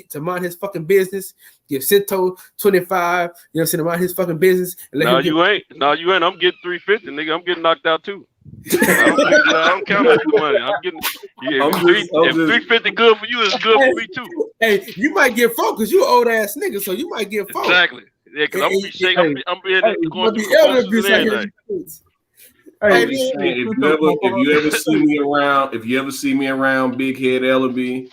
to mind his fucking business. Give Sento 25, to mind his fucking business. And No, you ain't. I'm getting 350, nigga. I'm getting knocked out too. I don't count on the money. I'm getting. Yeah, if 350 good for you, it's good for me too. Hey, you might get fucked because you old ass nigga, so you might get fucked. Exactly. Yeah, because I'm gonna be shaking. I'm being going through the and everything. If you ever see me around Big Head Ellaby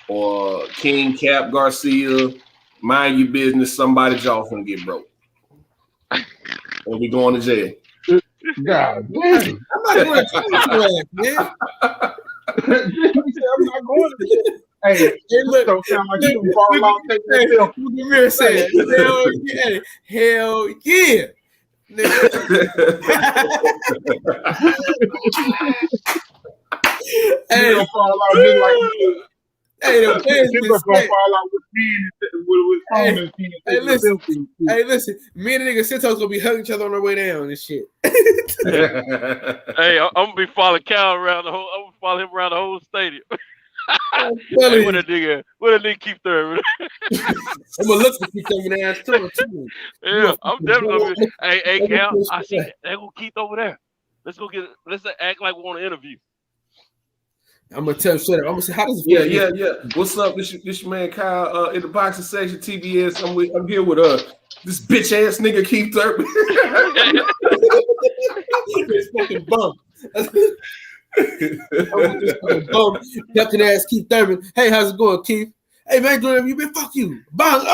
or King Cap Garcia, mind your business. Somebody's jaw gonna get broke. Or we going to jail. God damn. I'm not going to jail, man. I'm not going to jail. Hey, look, don't sound like you don't fall out. Take that selfie. Look at me saying, hell yeah. Hey, don't fall out just like you. Hey, the players gonna fall out with me with phone and hey, listen. Me and the nigga Sento's gonna be hugging each other on our way down and shit. Hey, I'm gonna be following Cal around the whole. I'm gonna follow him around the whole stadium. Hey, what a nigga keep Thurman. I'm gonna look to keep Thurman ass too. Yeah, I'm definitely gonna be. Hey, Cal, I see that. They gonna keep over there. Let's act like we want to interview. I'm gonna tell you straight up. I'm gonna say, how does it feel? Yeah. What's up? This your man Kyle in the boxing section, TBS. I'm here with this bitch ass nigga Keith Thurman. This fucking bum. Ducking ass Keith Thurman. Hey, how's it going, Keith? Hey man, doing you been? Fuck you. Bang.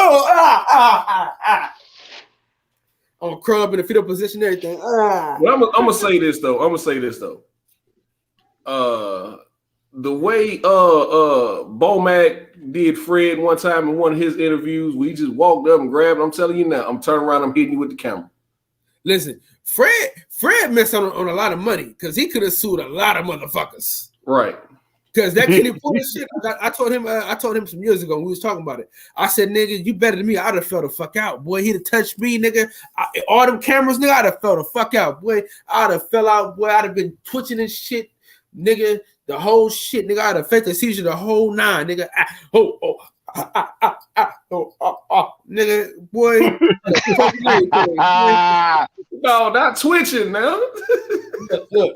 I'm gonna curl up in the fetal position, everything. Well, I'm gonna say this though. The way Bomac did Fred one time in one of his interviews, we just walked up and grabbed him. I'm telling you now, I'm turning around, I'm hitting you with the camera. Listen, Fred missed on a lot of money because he could have sued a lot of motherfuckers. Right. Because that Kenny Porter shit, I told him some years ago when we was talking about it. I said, nigga, you better than me. I'd have fell the fuck out. Boy, he'd have touched me, nigga. All them cameras, nigga, I'd have fell the fuck out. Boy, I'd have fell out. Boy, I'd have been twitching and shit, nigga. The whole shit, nigga. I'd have felt the seizure the whole nine, nigga. Nigga, boy. No, not twitching now. Look.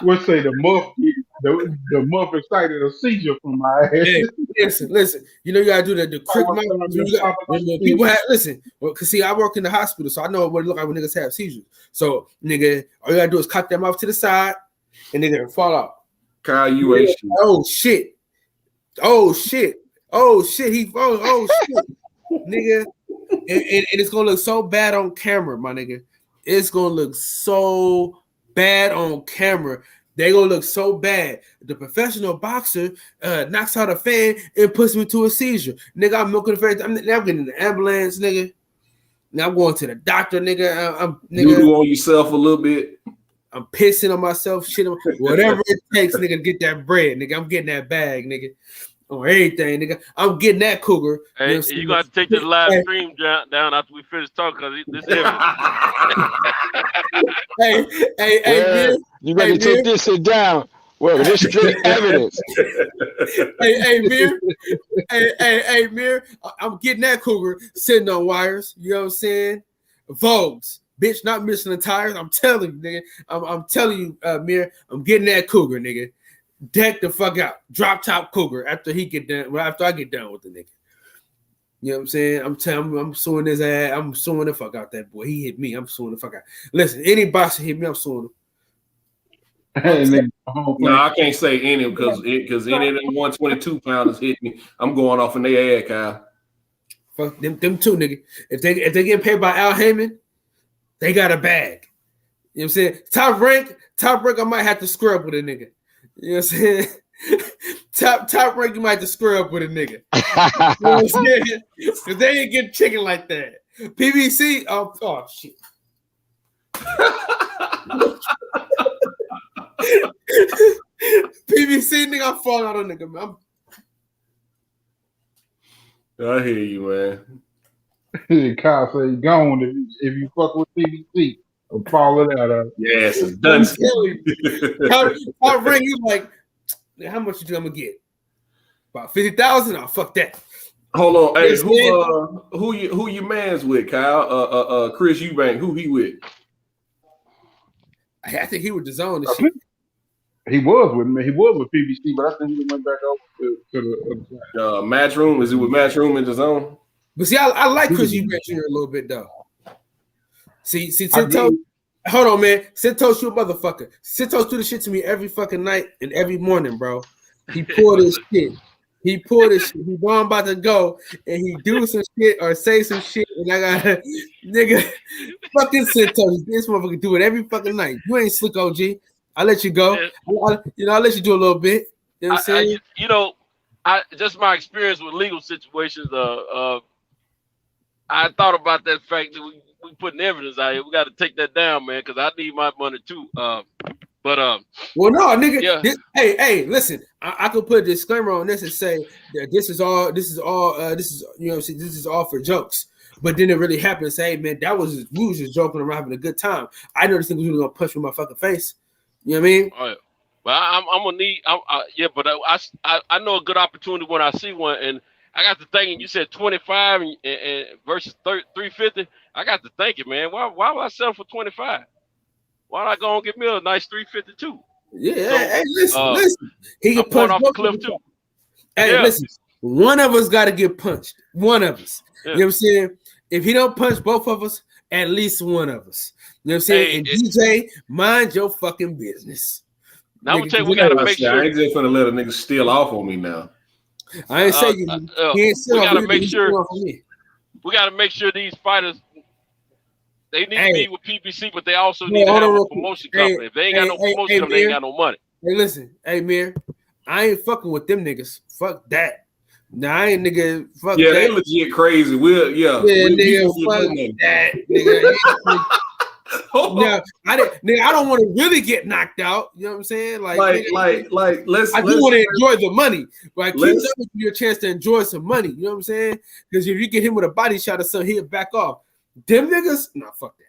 We'll say the muff excited a seizure from my ass. Hey, listen. You know you gotta do the quick when people have listen. Well, cause see, I work in the hospital, so I know what it look like when niggas have seizures. So, nigga, all you gotta do is cock that mouth to the side, and nigga fall out. Kyle, you ain't shit. Oh shit! He falls. Oh shit, nigga, and it's gonna look so bad on camera, my nigga. It's gonna look so bad on camera. They gonna look so bad. The professional boxer knocks out a fan and puts me to a seizure. Nigga, I'm milking the face. I'm getting in the ambulance, nigga. Now I'm going to the doctor, nigga. You do on yourself a little bit. I'm pissing on myself, shit, whatever it takes, nigga, to get that bread, nigga. I'm getting that bag, nigga. On everything, nigga. I'm getting that cougar. Hey, you got to take this live stream down after we finish talking because this is Hey, man. You better take this shit down. Well, this straight evidence. Hey, Mir. Hey, Mir. I'm getting that cougar sitting on wires. You know what I'm saying? Vogues. Bitch, not missing the tires. I'm telling you, nigga. I'm telling you, Mir. I'm getting that cougar, nigga. Deck the fuck out. Drop top cougar after he get done. Well, after I get done with the nigga. You know what I'm saying? I'm suing his ass. I'm suing the fuck out that boy. He hit me. I'm suing the fuck out. Listen, any boxer hit me, I'm suing him. No, I can't say any because any of them 122 pounders hit me. I'm going off in their ass, Kyle. Fuck them two, nigga. If they get paid by Al Heyman, they got a bag. You know what I'm saying? Top rank, I might have to square up with a nigga. You know what I'm saying? Top rank, you might have to square up with a nigga. You know what I'm saying? Because they ain't getting chicken like that. PBC, oh shit. PBC, nigga, I'm falling out on nigga, man. I hear you, man. Kyle say he's gone if you fuck with PBC. I'm falling out of it. Yes, it's done. I'll ring you like, how much you think I'm gonna get? About 50,000? Oh, fuck that. Hold on, hey, Yes, who your man's with, Kyle? Chris Eubank, who he with? I think he was the zone and shit. He was with me. He was with PBC, but I think he went back over to the other side. Matchroom? Is it with Matchroom in the zone? But see, I like Chris Eubank Jr. a little bit though. See, Tinto. Hold on, man. Cinto's you a motherfucker. Cinto's do the shit to me every fucking night and every morning, bro. He pulled his shit. He pulled his shit. He know I'm about to go and he do some shit or say some shit and I got nigga fucking Cinto. This motherfucker do it every fucking night. You ain't slick OG. I'll let you go. I'll let you do a little bit. You know what I'm saying? I just my experience with legal situations. I thought about that fact that we putting evidence out here. We got to take that down, man, because I need my money too. Well, no, nigga. Yeah. Hey, listen. I could put a disclaimer on this and say that this is all for jokes. But then it really happened. Say, hey, man, we was just joking around, having a good time. I know this thing was really gonna punch me in my fucking face. You know what I mean? All right. Well, I'm gonna need. But I know a good opportunity when I see one, and I got to thinking. You said 25 and versus 350. I got to thinking, man. Why would I sell for 25? Why not go and get me a nice 352? Yeah. Hey, listen. He can punch off the cliff too. Hey, listen. One of us got to get punched. One of us. Yeah. You know what I'm saying? If he don't punch both of us, at least one of us. You know what I'm saying? And DJ, mind your fucking business. Now I'm gonna tell you, we gotta make sure. I ain't just gonna let a nigga steal off on me now. I ain't saying he ain't steal off. We gotta make sure these fighters. They need to be with PBC, but they also need to have a promotion company. If they ain't got no promotion company, they ain't got no money. Hey, listen, Mir, I ain't fucking with them niggas. Fuck that. Nah, I ain't nigga. Fuck yeah, that. They legit crazy. Nigga, fuck that. Nigga. No, I don't want to really get knocked out. You know what I'm saying? Like I do want to enjoy the money. Like, keep you a chance to enjoy some money. You know what I'm saying? Because if you get him with a body shot or something, he'll back off. Them niggas, nah, fuck that.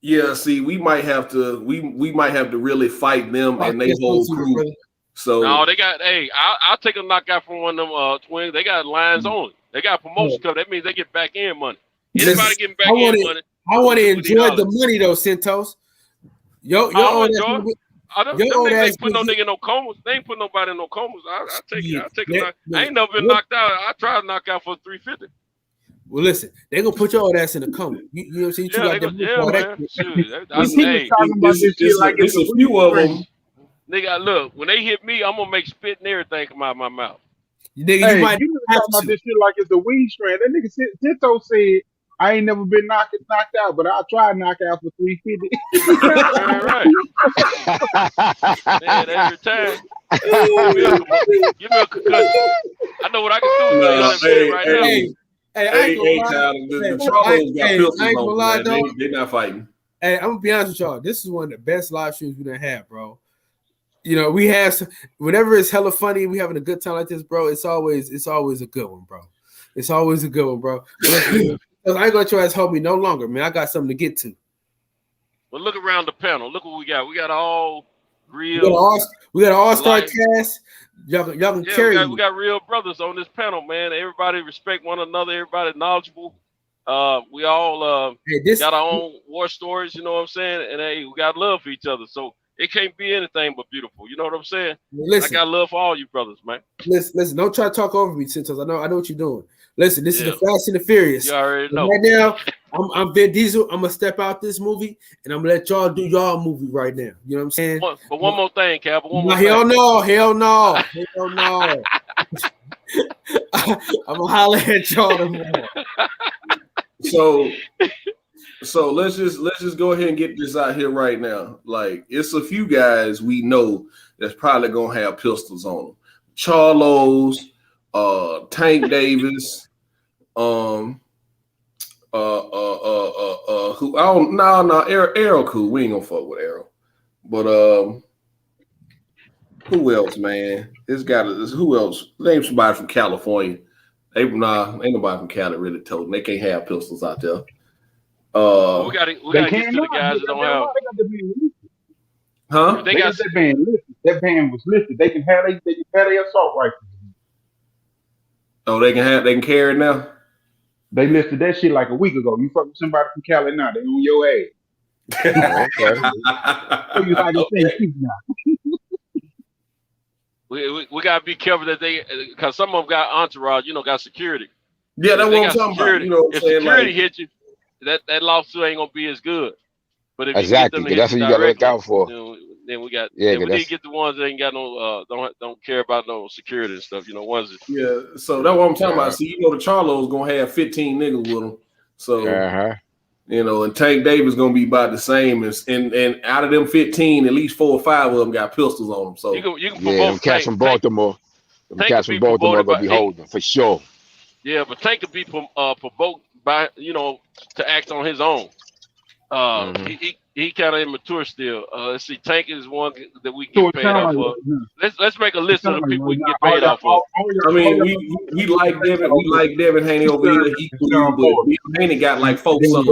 Yeah, see, we might have to really fight them and they whole crew. Brother. So no, they got. Hey, I'll take a knockout from one of them twins. They got lines only. They got promotion company. That means they get back in money. Anybody getting back in money. I want to enjoy the money though, Santos. Them niggas ain't put no nigga in no comas. They ain't put nobody in no comas. I take it. I ain't never been knocked out. I tried to knock out for 350. Well, listen, they gonna put your old ass in the coma. You know what I'm saying? It's a few of them. Nigga, look, when they hit me, I'm gonna make spit and everything come out of my mouth. Nigga, you might talking about this shit like it's a weed strain. That nigga Tito said, I ain't never been knocked out, but I'll try to knock out for 350. Right. Man, every time. Give me a concussion. I know what I can do right now. The Troubles got pistols on, man. They're not fighting. Hey, I'm gonna be honest with y'all. This is one of the best live streams we done had, bro. You know, we have whenever it's hella funny, we having a good time like this, bro. It's always a good one, bro. It's always a good one, bro. I ain't gonna try to hold me no longer, man. I got something to get to. Well, look around the panel. Look what we got. We got all real. We got an all-star cast. Y'all can carry. We got real brothers on this panel, man. Everybody respect one another. Everybody knowledgeable. We all got our own war stories. You know what I'm saying? And hey, we got love for each other. So it can't be anything but beautiful. You know what I'm saying? Listen, I got love for all you brothers, man. Listen. Don't try to talk over me, Santos. I know what you're doing. Listen, this is the Fast and the Furious. You already know. Right now, I'm Vin Diesel. I'm gonna step out this movie, and I'm gonna let y'all do y'all movie right now. You know what I'm saying? But one more thing, Cap. Hell no. I'm gonna holler at y'all tomorrow. So let's just go ahead and get this out here right now. Like, it's a few guys we know that's probably gonna have pistols on them. Charlos, Tank Davis, who I don't Arrow cool. We ain't gonna fuck with Arrow. But who else, man? Who else? Name somebody from California. Ain't nobody from Cali really told them they can't have pistols out there. We gotta get to the guys that don't have. Huh? That ban was listed. They can have their assault rifles. Oh, they can carry it now. They listed that shit like a week ago. You fuck with somebody from Cali now, they on your ass. Okay. So you like to say shit now. We gotta be careful that because some of them got entourage, got security. Yeah, that's what I'm talking security, about. You know what I'm if saying? security hit you, that lawsuit ain't gonna be as good. But if Exactly, you get that's them what to you hit gotta look out for. then we got. Yeah, we need to get the ones that ain't got no don't care about no security and stuff. Ones that. Yeah, so that's what I'm talking about. See, the Charlo's gonna have 15 niggas with him. So and Tank Davis gonna be about the same as and out of them 15, at least 4 or 5 of them got pistols on them. So you can provoke cats from Baltimore. Them cats from Baltimore gonna be holding for sure. Yeah, but Tank could be provoked by to act on his own. He kind of immature still. Let's see, Tank is one that we get paid off for. Let's make a list of the people we can get paid off for. I mean, we like Devin Haney over here. He cool, but Haney got like 4 sons.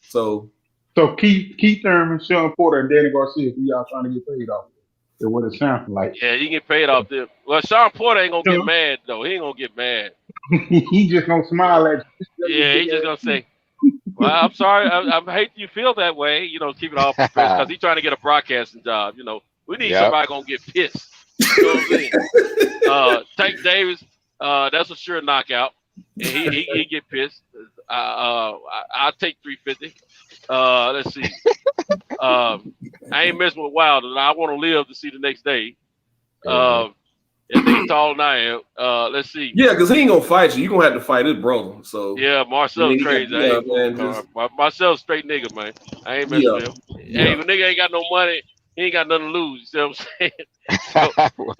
So Keith Thurman, Sean Porter, and Danny Garcia, who y'all trying to get paid off. That's what it sounds like. Yeah, you get paid off them. Well, Sean Porter ain't gonna get mad though. He ain't gonna get mad. He just gonna smile at you. Yeah, he just gonna say, "Well, I'm sorry. I hate you feel that way." Keep it all professional because he's trying to get a broadcasting job. We need somebody gonna get pissed. You know what I'm saying? Tank Davis, that's a sure knockout. And he get pissed. I'll take 350. Let's see. I ain't messing with Wilder. I want to live to see the next day. And he's taller than I am. Let's see. Yeah, because he ain't gonna fight you. You gonna have to fight his brother. So yeah, Marcel's crazy. Marcel's straight nigga, man. I ain't messing with him. Hey, if a nigga ain't got no money, he ain't got nothing to lose. You see what I'm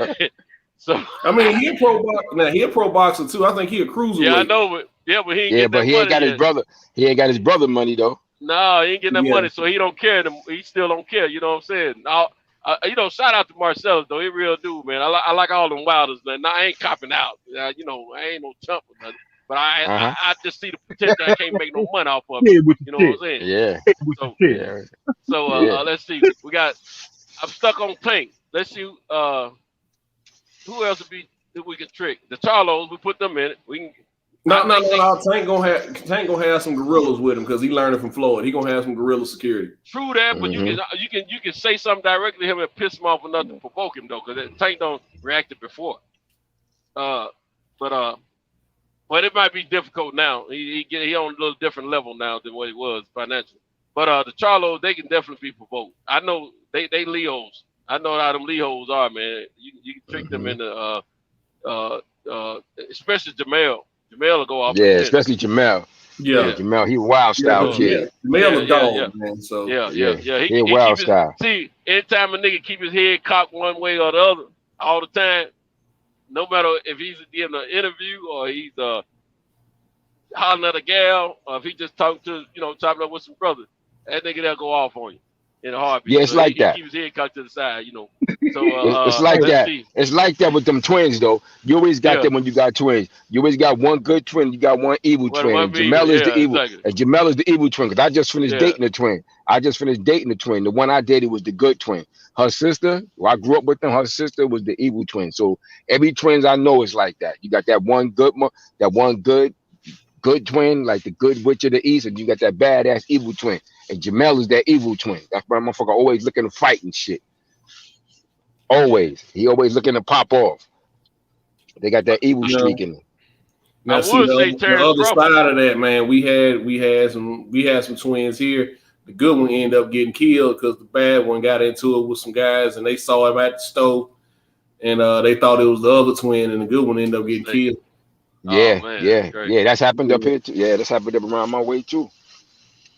saying? So I mean, he a pro boxer. Now he a pro boxer too. I think he a cruiserweight. Yeah, I know, but he ain't but he ain't got his brother. He ain't got his brother money though. No, he ain't getting that money, so he don't care. He still don't care. You know what I'm saying? Shout out to Marcellus though. He real dude, man. I like all them Wilders, man. I ain't copping out. I ain't no chump or nothing. But I just see the potential. I can't make no money off of it. You know what I'm saying? Yeah. So let's see. I'm stuck on Tank. Let's see. Who else would we can trick? The Charlos, we put them in it. We can. No. Tank gonna have some gorillas with him because he learned it from Floyd. He gonna have some gorilla security. True that, but you can say something directly to him and piss him off enough to provoke him though, because Tank don't reacted before. But it might be difficult now. He on a little different level now than what he was financially. But the Charlos, they can definitely be provoked. I know they Leos. I know how them Leos are, man. You can trick them into especially Jamel. Jamel will go off. Yeah, especially Jamel. Yeah, Jamel, he wild style kid. Jamel a dog, man. So he wild style. See, anytime a nigga keep his head cocked one way or the other, all the time, no matter if he's giving an interview or he's hollering at a gal, or if he just chopping up with some brothers, that nigga that'll go off on you in a heartbeat. Yeah, it's like that. He keeps his head cocked to the side, So it's like that. It's like that with them twins, though. You always got them when you got twins. You always got one good twin. You got one evil twin. And Jamel is the evil. Exactly. And Jamel is the evil twin. Because I just finished dating a twin. The one I dated was the good twin. Her sister, I grew up with them. Her sister was the evil twin. So every twins I know is like that. You got that one good twin, like the good witch of the east, and you got that badass evil twin. And Jamel is that evil twin. That's why motherfucker always looking to fight and shit. Always. He always looking to pop off. They got that evil streak in them. Now, see, the other side of that, man, we had some twins here. The good one ended up getting killed because the bad one got into it with some guys, and they saw him at the stove, and they thought it was the other twin, and the good one ended up getting killed. Yeah. That's happened up here too. Yeah, that's happened up around my way too.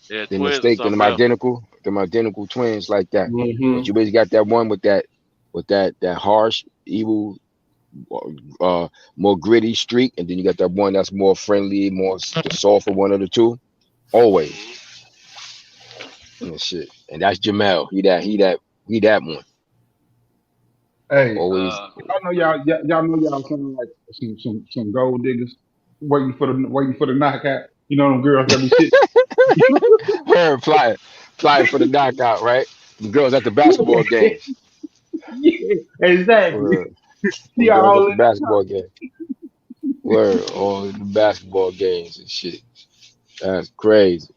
Yeah, the mistake, them identical twins like that. Mm-hmm. But you always got that one with that harsh, evil, more gritty streak, and then you got that one that's more friendly, more the softer one of the two. Always. And shit. And that's Jamel. He that one. Hey, always. I know y'all sound like some gold diggers waiting for the knockout. You know them girls that be shit. Her flying for the knockout, right? The girls at the basketball games. Yeah, exactly. The girls at the basketball game. Word, all the basketball games and shit. That's crazy.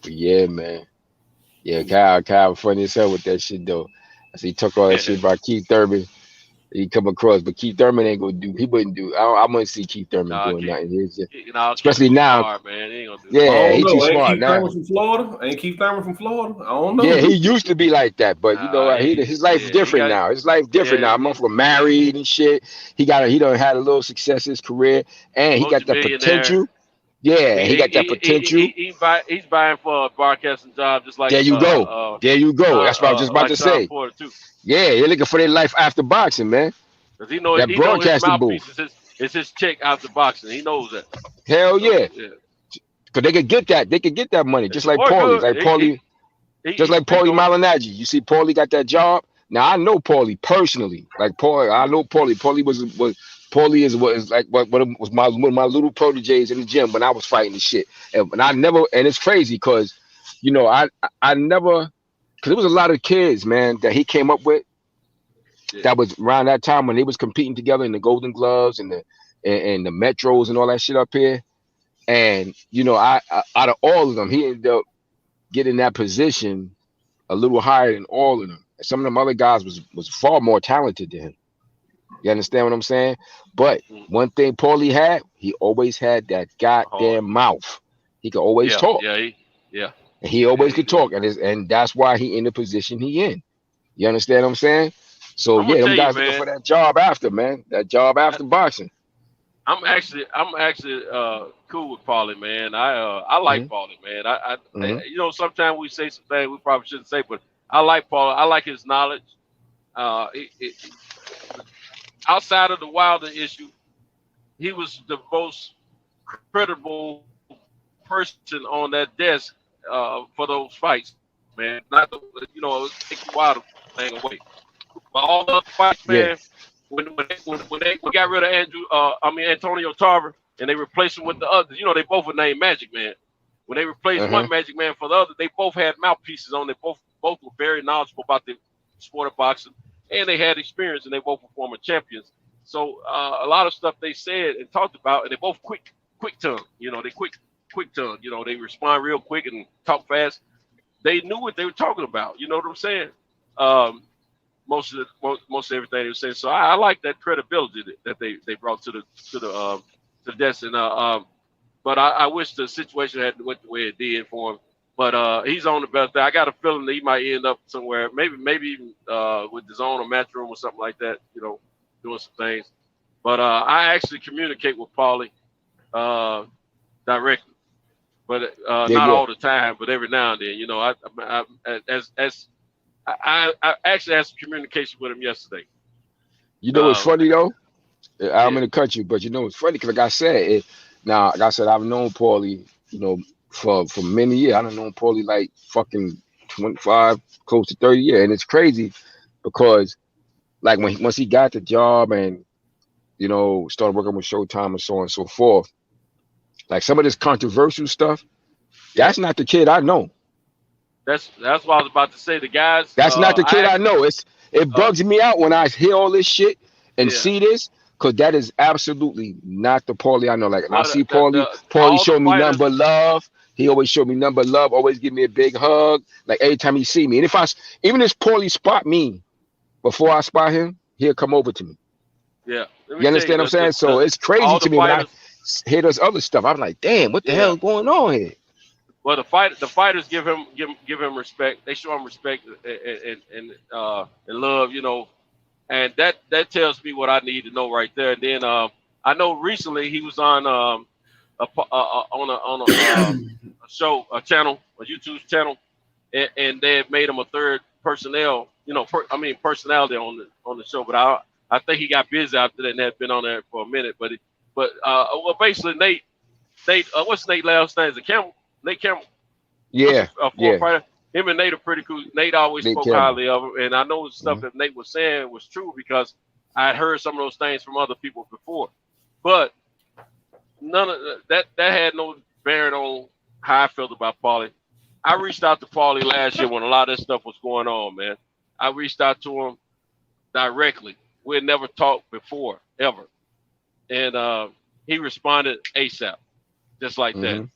But yeah, man. Yeah, Kyle funny as hell with that shit though. I see he took all that shit about Keith Thurman. He come across, but Keith Thurman ain't gonna do. He wouldn't do. I wouldn't see Keith Thurman doing nothing. Especially now. Smart, man. He ain't gonna do yeah, he too ain't smart Keith now. Thurman from Florida? Ain't Keith Thurman from Florida? I don't know. Yeah, he used to be like that, but you know, his life's different now. His life's different now. I'm motherfucker married and shit. He done had a little success in his career, and he got that potential. Yeah, he got that potential. He's buying for a broadcasting job, just like there you go. That's what I was just about to say. Porter too. Yeah, they're looking for their life after boxing, man. Because he knows his mouthpiece is his check after boxing. He knows that. Hell yeah. Because they could get that. They could get that money, just like Paulie. Just like Paulie Malignaggi. You see, Paulie got that job. Now I know Paulie personally. Like Paulie, I know Paulie. Paulie was one of my little proteges in the gym when I was fighting the shit. And it's crazy because, you know, I never, because there was a lot of kids, man, that he came up with. That was around that time when they was competing together in the Golden Gloves and the Metros and all that shit up here. And you know, I out of all of them, he ended up getting that position a little higher than all of them. Some of them other guys was far more talented than him. You understand what I'm saying? But one thing Paulie had, he always had that goddamn mouth. He could always talk. And he always could talk, and that's why he in the position he in. You understand what I'm saying? So yeah, them guys looking for that job after, man. That job after boxing. I'm actually cool with Paulie, man. I like Paulie, man. I you know, sometimes we say some things we probably shouldn't say, but I like Paulie. I like his knowledge. Outside of the Wilder issue, he was the most credible person on that desk for those fights, man. Not the, you know, take the Wilder thing away. But all the other fights, man, when they got rid of Antonio Tarver and they replaced him with the others, you know, they both were named Magic Man. When they replaced one Magic Man for the other, they both had mouthpieces on. They both were very knowledgeable about the sport of boxing, and they had experience, and they both were former champions. So a lot of stuff they said and talked about, and they both quick tongue. You know, they quick tongue. You know, they respond real quick and talk fast. They knew what they were talking about. You know what I'm saying? Most of everything they were saying. So I like that credibility that they brought to the desk. And but I wish the situation had went the way it did for him. But he's on the best. I got a feeling that he might end up somewhere, maybe even with his own or Matchroom or something like that. You know, doing some things. But I actually communicate with Paulie directly, but not all the time. But every now and then, you know, I actually had some communication with him yesterday. You know what's funny though? I'm gonna cut you, but you know it's funny because like I said, I've known Paulie, you know, for many years. I've known Paulie like fucking 25, close to 30 years, and it's crazy because like once he got the job and you know started working with Showtime and so on and so forth, like some of this controversial stuff, that's not the kid I know. That's what I was about to say. The guys. That's not the kid I know. It bugs me out when I hear all this shit and see this, because that is absolutely not the Paulie I know. Like, and I see Paulie show me nothing but love. He always showed me nothing but love. Always give me a big hug. Like every time he see me, and even if Paulie spot me before I spot him, he'll come over to me. Yeah. You understand what I'm saying? So it's crazy to me when I hear this other stuff. I'm like, damn, what the hell is going on here? Well, the fighters give him respect. They show him respect and love, you know, and that tells me what I need to know right there. And then I know recently he was on a show, a YouTube channel, and they had made him a third personnel, you know, personality on the show. But I think he got busy after that and had been on there for a minute. But basically Nate, what's Nate's last name? Is it Campbell? Nate Campbell. Yeah. Fighter. Him and Nate are pretty cool. Nate always spoke highly of him, and I know the stuff that Nate was saying was true because I had heard some of those things from other people before. But none of that had no bearing on how I felt about Paulie. I reached out to Paulie last year when a lot of that stuff was going on, man. I reached out to him directly. We had never talked before, ever. and he responded ASAP, just like that.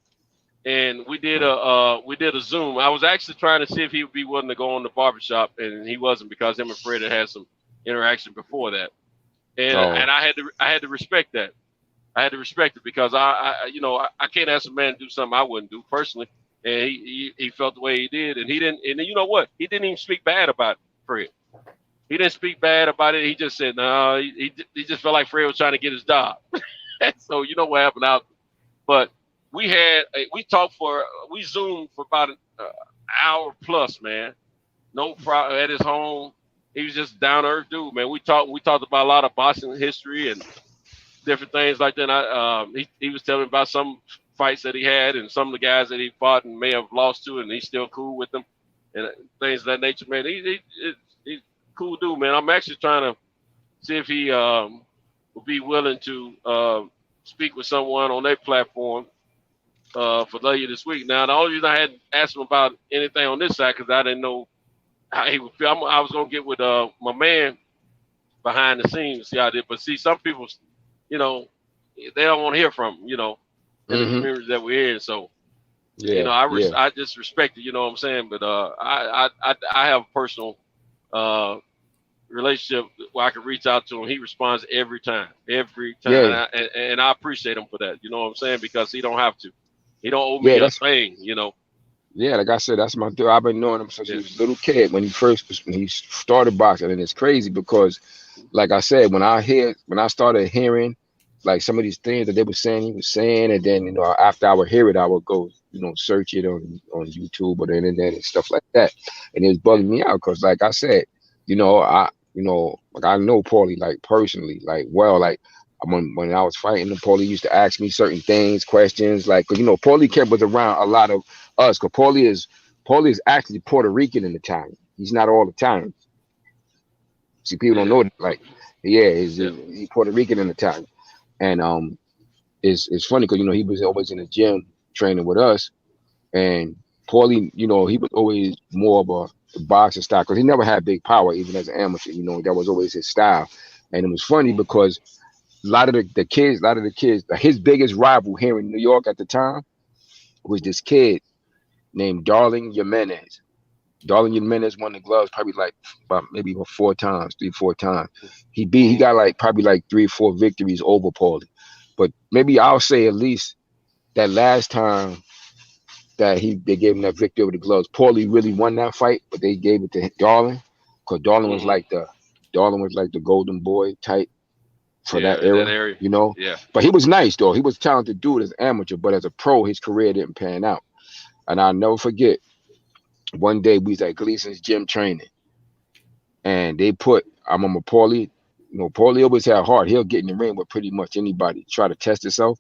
And we did a Zoom. I was actually trying to see if he would be willing to go on the barbershop, and he wasn't, because him and Fred had some interaction before that. And I had to respect that. I had to respect it, because I can't ask a man to do something I wouldn't do personally. And he felt the way he did, and he didn't. And you know what? He didn't even speak bad about Fred. He didn't speak bad about it. He just said no. He just felt like Fred was trying to get his job. So you know what happened out. But we Zoomed for about an hour plus, man. No problem at his home. He was just down to earth dude, man. We talked about a lot of boxing history and different things like that. He was telling me about some fights that he had and some of the guys that he fought and may have lost to, and he's still cool with them and things of that nature, man. He's a cool dude, man. I'm actually trying to see if he would be willing to speak with someone on their platform for later this week. Now, the only reason I hadn't asked him about anything on this side, because I didn't know how he would feel. I was going to get with my man behind the scenes, see how I did. But see, some people, they don't want to hear from him, in the communities that we're in. So, I just respect it, you know what I'm saying? But I have a personal relationship where I can reach out to him. He responds every time. Yeah. And I appreciate him for that, you know what I'm saying? Because he don't have to. He don't owe me a thing, Yeah, like I said, that's my dude. I've been knowing him since he was a little kid when he started boxing. And it's crazy because, like I said, when I started hearing like some of these things that they were saying, he was saying, and then after I would hear it, I would go search it on YouTube or the internet and stuff like that. And it was bugging me out because, like I said, I know Paulie like personally, like when I was fighting him, Paulie used to ask me certain things, questions, like, cause Paulie kept was around a lot of us, cause Paulie is actually Puerto Rican and Italian. He's not all Italian. See, people don't know that. Like, he's Puerto Rican and Italian, and it's funny because he was always in the gym training with us, and Paulie, he was always more of a boxing style because he never had big power even as an amateur. That was always his style, and it was funny because a lot of the kids, his biggest rival here in New York at the time was this kid named Darling Jimenez. Darling Jimenez won the gloves probably like about maybe 3-4 times. He got like probably like 3 or 4 victories over Paulie. But maybe I'll say at least that last time that they gave him that victory over the gloves, Paulie really won that fight, but they gave it to Darling because Darling was like the golden boy type for that era, Yeah. But he was nice though. He was a talented dude as an amateur, but as a pro, his career didn't pan out. And I'll never forget, one day we was at Gleason's gym training, and I remember Paulie, Paulie always had heart. He'll get in the ring with pretty much anybody, try to test himself.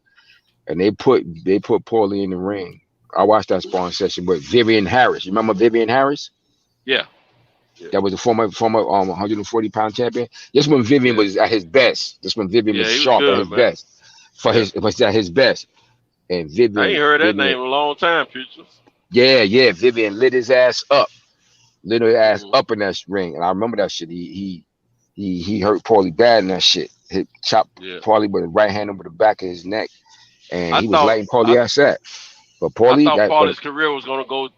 And they put Paulie in the ring. I watched that sparring session with Vivian Harris. You remember Vivian Harris? Yeah. That was a former 140-pound champion. This when Vivian was at his best. This when Vivian was sharp at his best. It was at his best. And Vivian, I ain't heard that name in a long time, Future. Yeah. Vivian lit his ass up. Up in that ring. And I remember that shit. He hurt Paulie bad in that shit. He chopped Paulie with a right hand over the back of his neck. And he was lighting Paulie ass at. But Paulie, I thought Paulie's career was gonna go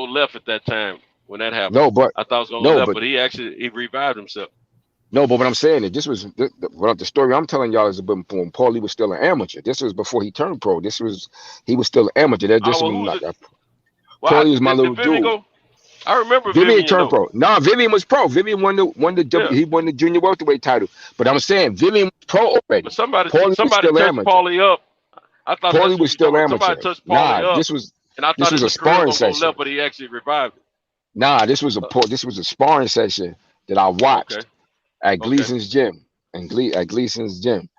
left at that time. When that happened, I thought it was going to go left, but he revived himself. No, but what I'm saying is this was the story I'm telling y'all is when Paulie was still an amateur. This was before he turned pro. He was still an amateur. Paulie was my little dude. I remember Vivian turned pro. No, Vivian was pro. Vivian won he won the junior welterweight title. But I'm saying Vivian was pro already. But somebody touched Paulie up. I thought Paulie was still amateur. Somebody touched Paulie up. This was a sparring session. Left, but he actually revived it. Nah, this was a sparring session that I watched at Gleason's gym, at Gleason's gym,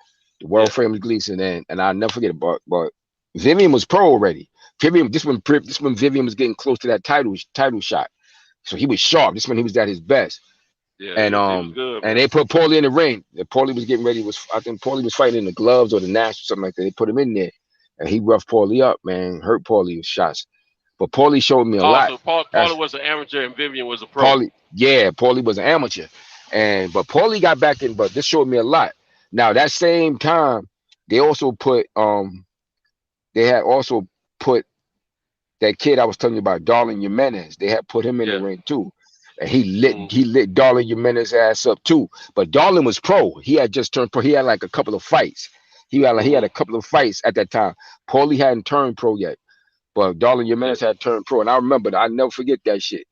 the world famous Gleason, and I'll never forget it. But Vivian was pro already. This when Vivian was getting close to that title shot, so he was sharp. This when he was at his best. Yeah, and good, and they put Paulie in the ring. Paulie was getting ready. I think Paulie was fighting in the gloves or the Nash or something like that. They put him in there, and he roughed Paulie up, man. Hurt Paulie with shots. But Paulie showed me a lot. So Paulie was an amateur and Vivian was a pro. Paulie was an amateur. But Paulie got back in, but this showed me a lot. Now, that same time, they also put they had also put that kid I was telling you about, Darlin Jimenez. They had put him in the ring too. And he lit Darlin Jimenez's ass up too. But Darlin was pro. He had just turned pro. He had like a couple of fights. He had a couple of fights at that time. Paulie hadn't turned pro yet. But Darlin Jimenez had turned pro. And I remember that. I never forget that shit.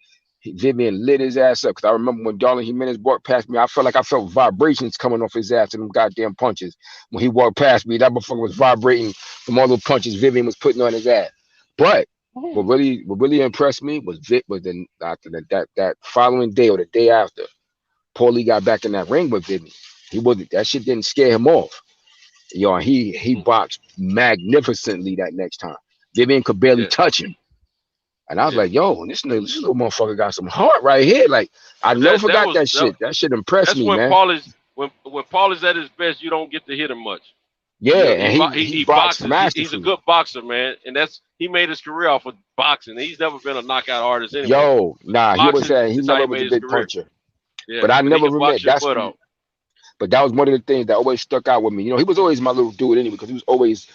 Vivian lit his ass up. Because I remember when Darlin Jimenez walked past me, I felt vibrations coming off his ass and them goddamn punches. When he walked past me, that motherfucker was vibrating from all the punches Vivian was putting on his ass. But what really impressed me was that following day or the day after, Paulie got back in that ring with Vivian. That shit didn't scare him off. Yo, he boxed magnificently that next time. Vivian could barely touch him. And I was like, yo, this little motherfucker got some heart right here. Like, I never forgot that shit. That shit impressed me, man. When Paul is at his best, you don't get to hit him much. Yeah, and he boxes. He's a good boxer, man, and he made his career off of boxing. He's never been a knockout artist anyway. Yo, nah, he never was a big puncher. Yeah, but I never remember But that was one of the things that always stuck out with me. You know, he was always my little dude anyway, because he was always,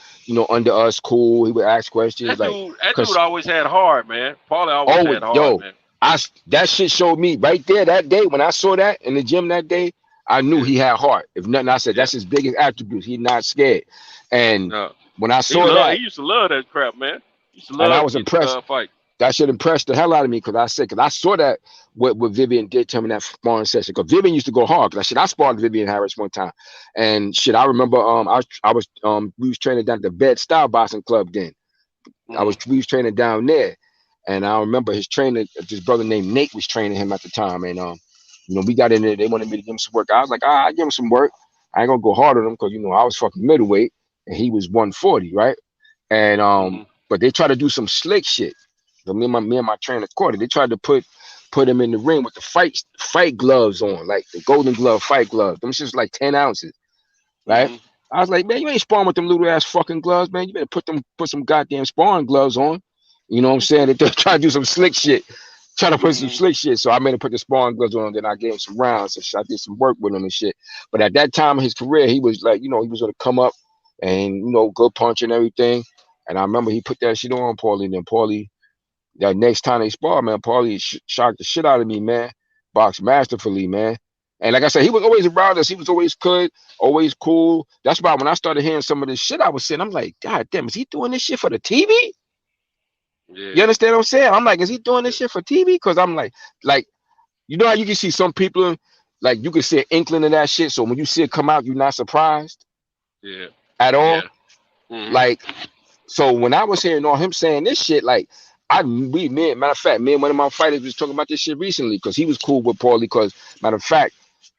under us, cool. He would ask questions. That dude always had hard, man. Paulie always had hard, man. That shit showed me right there that day when I saw that in the gym that day. I knew he had heart. If nothing, I said that's his biggest attribute. He's not scared. And when I saw that, he used to love that crap, man. And I was impressed. Fight. That should impress the hell out of me because I saw that what Vivian did to him in that sparring session. Because Vivian used to go hard. Because I sparred Vivian Harris one time, and I remember we was training down at the Bed-Stuy Boxing Club then. We was training down there, and I remember his trainer, this brother named Nate, was training him at the time, and we got in there. They wanted me to give him some work. I was like, I give him some work. I ain't gonna go hard on him because I was fucking middleweight and he was 140, right? And but they tried to do some slick shit. So me and my trainer caught it. They tried to put him in the ring with the fight gloves on, like the Golden Glove fight gloves. Them shit's like 10 ounces, right? I was like, man, you ain't sparring with them little ass fucking gloves, man. You better put some goddamn sparring gloves on. You know what I'm saying? They're trying to do some slick shit. Trying to put some slick shit. So I made him put the sparring gloves on, then I gave him some rounds. So I did some work with him and shit. But at that time in his career, he was like, he was gonna come up and good punch and everything. And I remember he put that shit on Paulie, and then Paulie, that next time they sparred, man, Paulie shocked the shit out of me, man. Boxed masterfully, man. And like I said, he was always around us. He was always good, always cool. That's why when I started hearing some of this shit I was saying, I'm like, God damn, is he doing this shit for the TV? Yeah. You understand what I'm saying? I'm like, is he doing this shit for TV? Because I'm like, you know how you can see some people, like you can see an inkling of that shit. So when you see it come out, you're not surprised. Yeah. At all. Yeah. Like, so when I was hearing all him saying this shit, like, matter of fact, me and one of my fighters was talking about this shit recently because he was cool with Paulie. Because matter of fact,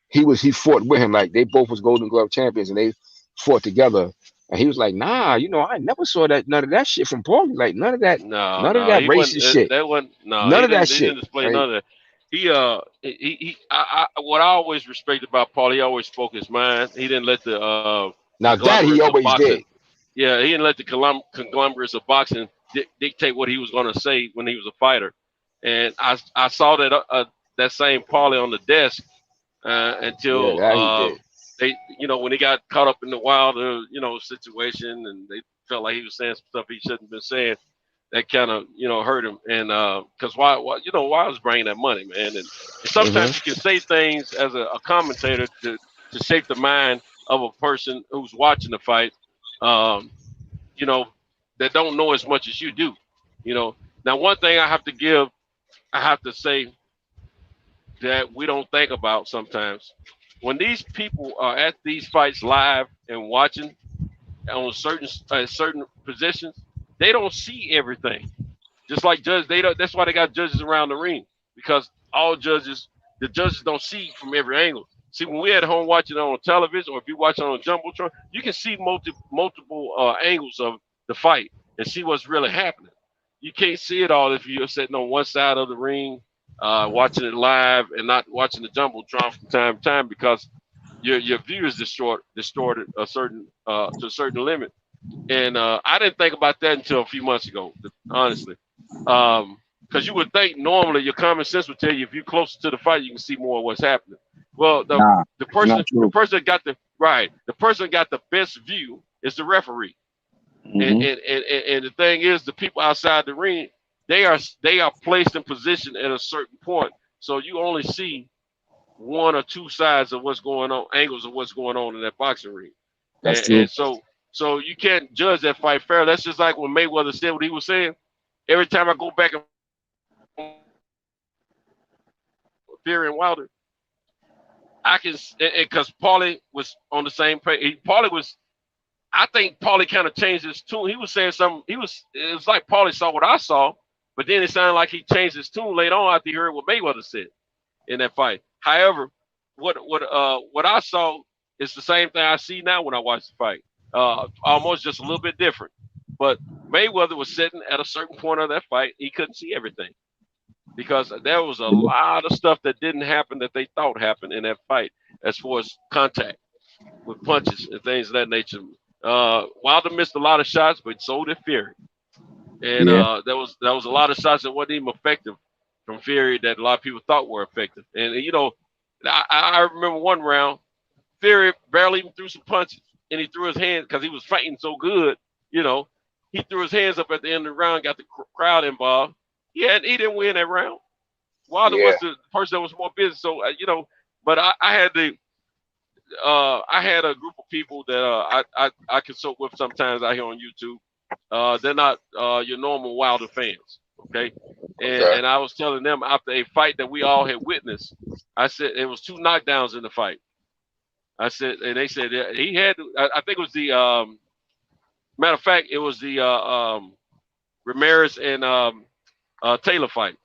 he fought with him. Like they both was Golden Glove champions and they fought together. And he was like, nah, I never saw none of that shit from Paulie. Like none of that, none of that racist shit. None of that shit. He didn't display none of that. What I always respect about Paulie, he always spoke his mind. He didn't let the now that he always did. Yeah, he didn't let the conglomerates of boxing dictate what he was going to say when he was a fighter. And I saw that same Paulie on the desk until they, when he got caught up in the Wilder, situation, and they felt like he was saying some stuff he shouldn't have been saying. That kind of, hurt him. And because Wilder's bringing that money, man. And sometimes you can say things as a commentator to shape the mind of a person who's watching the fight, that don't know as much as you do. Now one thing I have to say that we don't think about sometimes. When these people are at these fights live and watching on certain positions, they don't see everything. Just like judges, that's why they got judges around the ring, because the judges don't see from every angle. See, when we're at home watching it on television, or if you watch it on a jumbotron, you can see multiple angles of the fight and see what's really happening. You can't see it all if you're sitting on one side of the ring, watching it live and not watching the jumbotron from time to time, because your view is distorted to a certain limit. And I didn't think about that until a few months ago, honestly, because you would think normally your common sense would tell you if you're closer to the fight, you can see more of what's happening. Well, the person got the best view It's the referee. Mm-hmm. And the thing is, the people outside the ring, they are placed in position at a certain point. So you only see one or two sides of what's going on, angles of what's going on in that boxing ring. That's true. And so you can't judge that fight fair. That's just like when Mayweather said what he was saying. Every time I go back and Fury and Wilder, I can, because Paulie was on the same page. I think Paulie kind of changed his tune. He was saying something. It was like Paulie saw what I saw, but then it sounded like he changed his tune later on after he heard what Mayweather said in that fight. However, what I saw is the same thing I see now when I watch the fight. Almost just a little bit different. But Mayweather was sitting at a certain point of that fight. He couldn't see everything because there was a lot of stuff that didn't happen that they thought happened in that fight as far as contact with punches and things of that nature. Wilder missed a lot of shots, but so did Fury. And there was a lot of shots that wasn't even effective from Fury that a lot of people thought were effective. And I remember one round, Fury barely even threw some punches, and he threw his hands because he was fighting so good. He threw his hands up at the end of the round, got the crowd involved. He didn't win that round. Wilder was the person that was more busy. So but I had a group of people that I consult with sometimes out here on YouTube. They're not your normal Wilder fans, okay? And I was telling them after a fight that we all had witnessed, I said it was 2 knockdowns in the fight. I said, and they said he had. I think it was the matter of fact, it was the Ramirez and Taylor fight.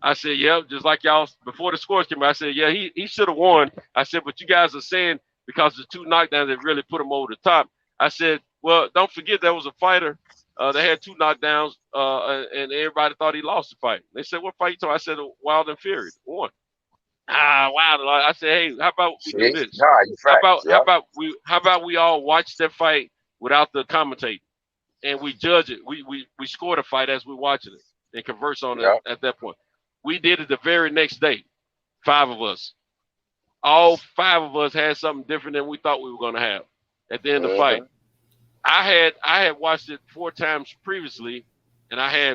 I said, yeah, just like y'all before the scores came out. I said, yeah, he should have won. I said, but you guys are saying because the 2 knockdowns that really put him over the top. I said, well, don't forget there was a fighter that had 2 knockdowns, and everybody thought he lost the fight. They said, what fight you talking? I said, Wilder and Fury won. Wilder. I said, hey, how about we do this? How about we all watch that fight without the commentator, and we judge it. We score the fight as we're watching it and converse on it at that point. We did it the very next day, 5 of us. All 5 of us had something different than we thought we were going to have at the end of the fight. I had watched it 4 times previously, and I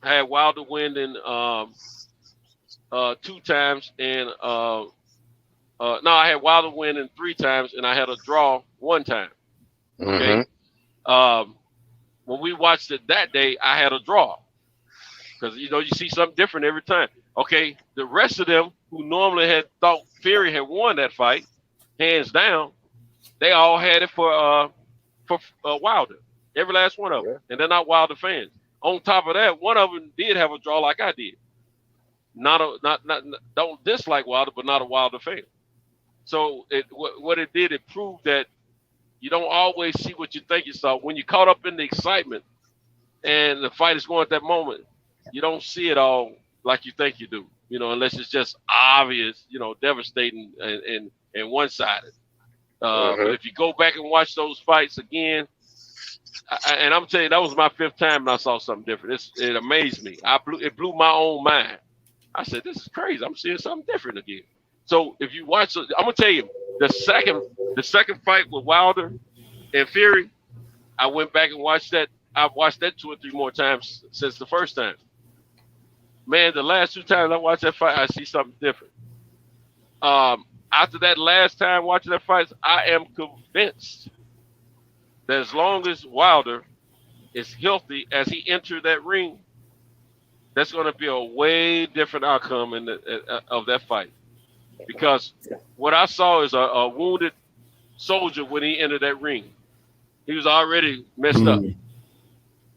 had Wilder winning 2 times, and no, I had Wilder winning 3 times, and I had a draw 1 time. Okay. When we watched it that day, I had a draw because you see something different every time. Okay, the rest of them who normally had thought Fury had won that fight, hands down, they all had it for Wilder, every last one of them, and they're not Wilder fans. On top of that, one of them did have a draw like I did. Don't dislike Wilder, but not a Wilder fan. So what it did, it proved that you don't always see what you think you saw. When you're caught up in the excitement and the fight is going at that moment, you don't see it all like you think you do, unless it's just obvious, devastating and one-sided. But if you go back and watch those fights again, and I'm telling you, that was my 5th time and I saw something different. It amazed me. It blew my own mind. I said, this is crazy. I'm seeing something different again. So if you watch, I'm gonna tell you, the second fight with Wilder and Fury, I went back and watched that. I've watched that 2 or 3 more times since the first time. Man, the last 2 times I watched that fight, I see something different. After that last time watching that fight, I am convinced that as long as Wilder is healthy as he entered that ring, that's going to be a way different outcome of that fight. Because what I saw is a wounded soldier when he entered that ring. He was already messed up.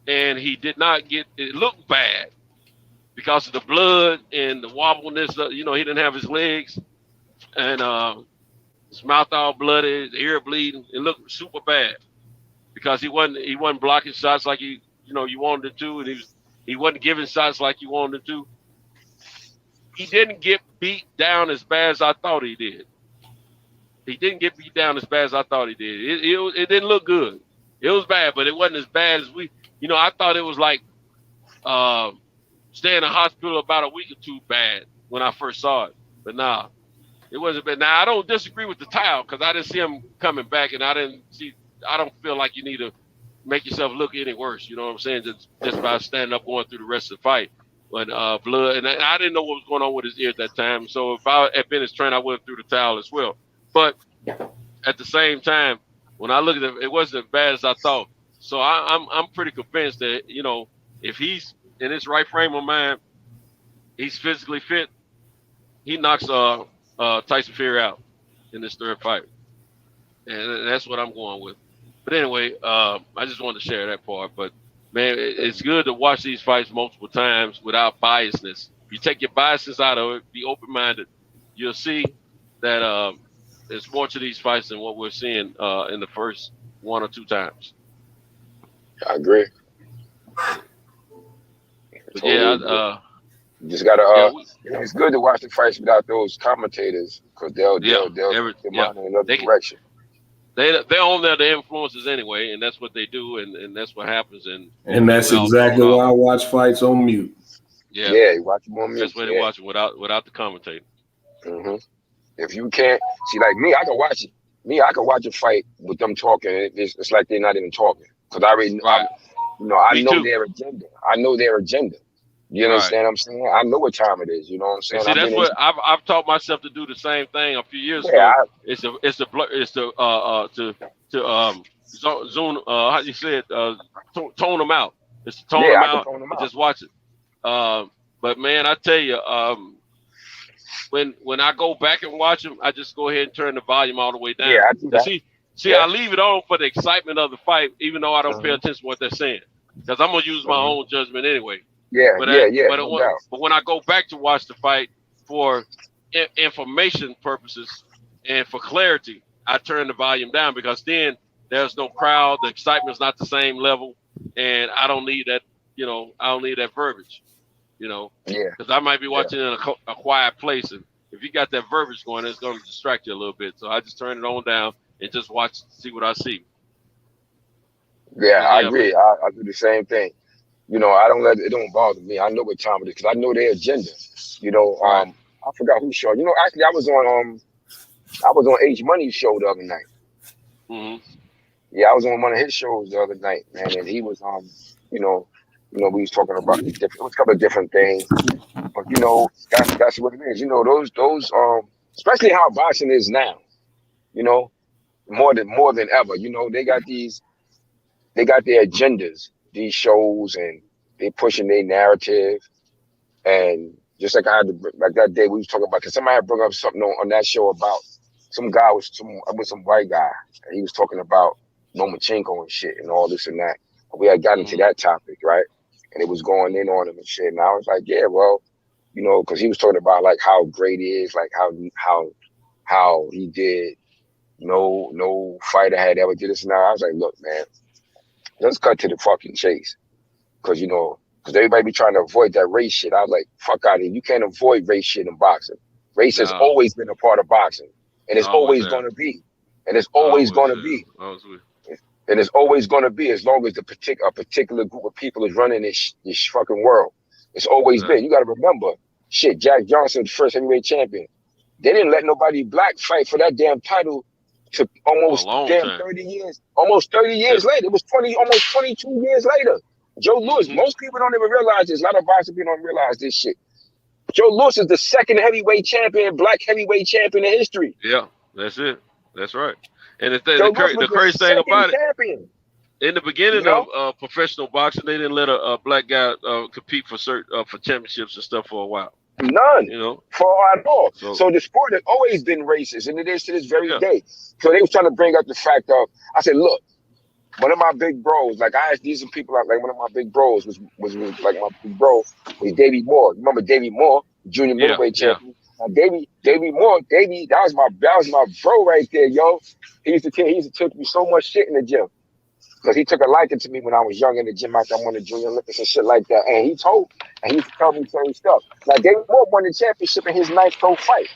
And he did not it looked bad because of the blood and the wobbleness. He didn't have his legs and his mouth all bloody, his ear bleeding. It looked super bad because he wasn't blocking shots like you wanted to, and he wasn't giving shots like you wanted to. He didn't get beat down as bad as I thought he did. He didn't get beat down as bad as I thought he did. It didn't look good. It was bad, but it wasn't as bad as I thought it was like staying in the hospital about a week or 2 bad when I first saw it. But it wasn't bad. Now, I don't disagree with the towel because I didn't see him coming back, and I didn't see I don't feel like you need to make yourself look any worse. You know what I'm saying? Just by standing up, going through the rest of the fight. But Blood, and I didn't know what was going on with his ear at that time. So if I had been his trainer, I would have threw the towel as well. But at the same time, when I look at it, it wasn't as bad as I thought. So I'm pretty convinced that, you know, if he's in his right frame of mind, he's physically fit, he knocks Tyson Fury out in this third fight. And that's what I'm going with. But anyway, I just wanted to share that part. But, man, it's good to watch these fights multiple times without biasness. If you take your biases out of it, be open-minded, you'll see that there's more to these fights than what we're seeing in the first one or two times. I agree. But yeah, you just gotta. It's good to watch the fights without those commentators because they'll mind in another direction. They're on there the influences anyway, and that's what they do, and that's what happens. And that's exactly why I watch fights on mute. Yeah, you watch them on mute. That's why they watch it without the commentator. Mm-hmm. If you can't see, like me, I can watch it. I can watch a fight with them talking. It's like they're not even talking because I already, I know their agenda. I know their agenda. You understand what I'm saying? I know what time it is. You know what I'm saying? See, that's what I've taught myself to do the same thing a few years ago. It's to zone. How you say it? Tone them out. It's to tone them out. And just watch it. But man, I tell you, when I go back and watch them, I just go ahead and turn the volume all the way down. Yeah, I do that. See, I leave it on for the excitement of the fight, even though I don't pay attention to what they're saying, because I'm gonna use my own judgment anyway. But when I go back to watch the fight for information purposes and for clarity, I turn the volume down because then there's no crowd, the excitement's not the same level, and I don't need that. You know, I don't need that verbiage. You know, because I might be watching in a quiet place, and if you got that verbiage going, it's going to distract you a little bit. So I just turn it on down and just watch, see what I see. Yeah, I agree. I do the same thing. You know, I don't let it don't bother me. I know what time it is because I know their agenda. You know, I forgot who show. You know, actually, I was on H Money's show the other night. Mm-hmm. Yeah, I was on one of his shows the other night, man, and he was we was talking about it was a couple of different things, but you know, that's what it is. You know, those especially how boxing is now. You know, more than ever. You know, they got their agendas. These shows and they pushing their narrative, and just like like that day we was talking about, because somebody had brought up something on that show about some guy with some white guy, and he was talking about Lomachenko and shit and all this and that. And we had gotten into that topic, right? And it was going in on him and shit. And I was like, yeah, well, you know, because he was talking about like how great he is, like how he did. No fighter had ever did this and that. I was like, look, man. Let's cut to the fucking chase. Because everybody be trying to avoid that race shit. I was like, fuck out of here. You can't avoid race shit in boxing. Race has always been a part of boxing. And it's always going to be. And it's always going to be. And it's always going to be as long as a particular group of people is running this fucking world. It's always been. You got to remember, shit, Jack Johnson, the first heavyweight champion. They didn't let nobody black fight for that damn title to almost 30 years. Almost 30 years later. It was almost 22 years later. Joe Louis, most people don't even realize this. A lot of boxing people don't realize this shit. Joe Louis is the second heavyweight champion, black heavyweight champion in history. Yeah, that's it. That's right. And the crazy thing about it, in the beginning of professional boxing, they didn't let a black guy compete for championships and stuff for a while. None, for at all. So the sport has always been racist, and it is to this very day. So they was trying to bring up the fact of, I said, look, one of my big bros, like I asked these people, like one of my big bros was like my big bro was Davey Moore. Remember Davey Moore, junior middleweight champion? Davey Moore, that was my bro right there, yo. He used to take me so much shit in the gym. Because he took a liking to me when I was young in the gym after I won the Junior Olympics and shit like that. And he used to tell me certain stuff. Like David Moore won the championship in his 9th pro fight.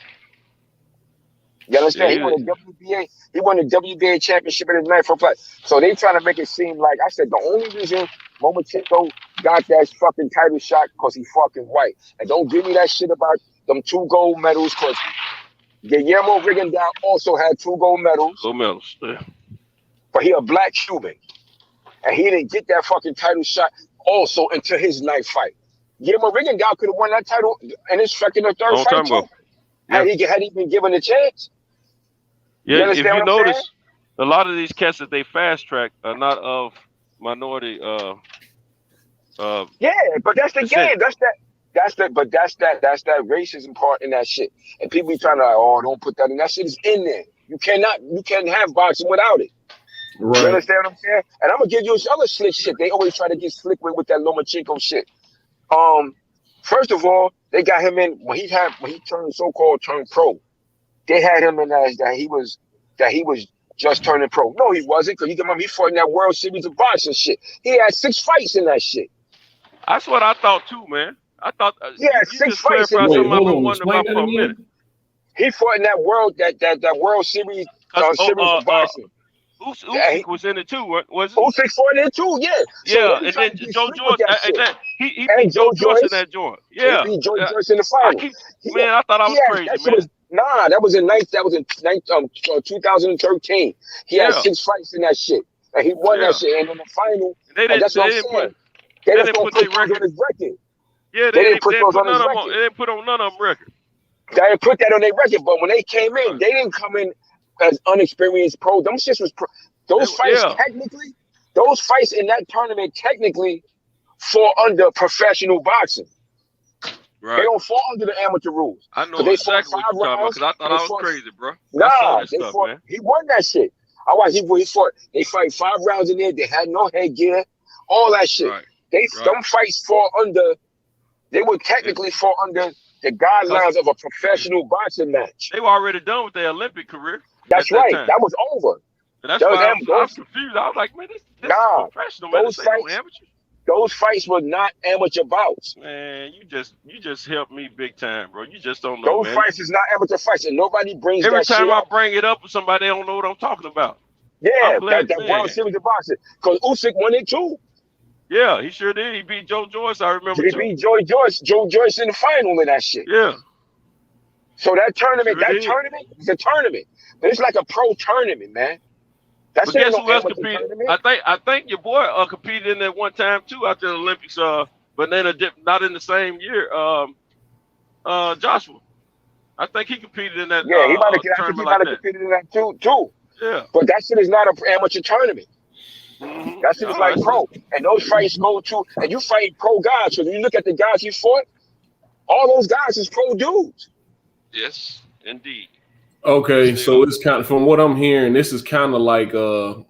You understand? He won the WBA championship in his 9th pro fight. So they trying to make it seem like, I said, the only reason Lomachenko got that fucking title shot because he fucking white. And don't give me that shit about them 2 gold medals, because Guillermo Rigondeaux also had 2 gold medals. Gold medals, yeah. but he a black Cuban, and he didn't get that fucking title shot also until his ninth fight. Guillermo Rigondeaux could have won that title in his second or third fight too. Had he been given a chance. Yeah, if you notice, a lot of these cats that they fast track are not of minority. Yeah, but that's the game. That's that racism part in that shit. And people be trying to don't put that in. That shit is in there. You can't have boxing without it. Right. You understand what I'm saying? And I'm gonna give you this other slick shit. They always try to get slick with that Lomachenko shit. First of all, they got him in when he turned turned pro. They had him in as that he was just turning pro. No, he wasn't, because you remember he fought in that World Series of boxing shit. He had 6 fights in that shit. That's what I thought too, man. I thought he had 6 fights in that. He fought in that World Series of boxing. Usyk was in it too, was it? Usyk fought in it too, yeah. Yeah, and then Joe Joyce, he beat Joe Joyce in that joint. Yeah, he beat Joe Joyce in the final. I thought I was crazy, man. That was in 2013. He had 6 fights in that shit, and he won that shit. And in the final, that's what I'm saying. They didn't put those on his record. Yeah, they didn't put those on his record. They didn't put on none of them record. They didn't put that on their record, but when they came in, they didn't come in as unexperienced pro. Them shits was pro. Those fights technically, those fights in that tournament technically fall under professional boxing. Right. They don't fall under the amateur rules. I know exactly what you're talking about, because I thought I was crazy, bro. He won that shit. I watched he fought. They fight 5 rounds in there. They had no headgear, all that shit. Right. Them fights fall under. They would technically fall under the guidelines of a professional boxing match. They were already done with their Olympic career. That's right. That was over. That's why I was confused. I was like, man, this is professional. Man. Those fights were not amateur bouts. Man, you just helped me big time, bro. You just don't know. Those fights is not amateur fights, and nobody brings every that shit time up. I bring it up with somebody, they don't know what I'm talking about. Yeah, that World Series of boxing. Because Usyk won it too. Yeah, he sure did. He beat Joe Joyce. I remember. He beat Joe Joyce in the final in that shit. Yeah. So that tournament is a tournament, but it's like a pro tournament, man. But guess who else competed? I think your boy competed in that one time too after the Olympics. But then not in the same year. Joshua, I think he competed in that. Yeah, he might have competed in that too. Yeah. But that shit is not an amateur tournament. Mm-hmm. That shit is like pro, and those fights go to, and you fight pro guys. So when you look at the guys he fought, all those guys is pro dudes. Yes, indeed. Okay, so it's kind of, from what I'm hearing, this is kind of like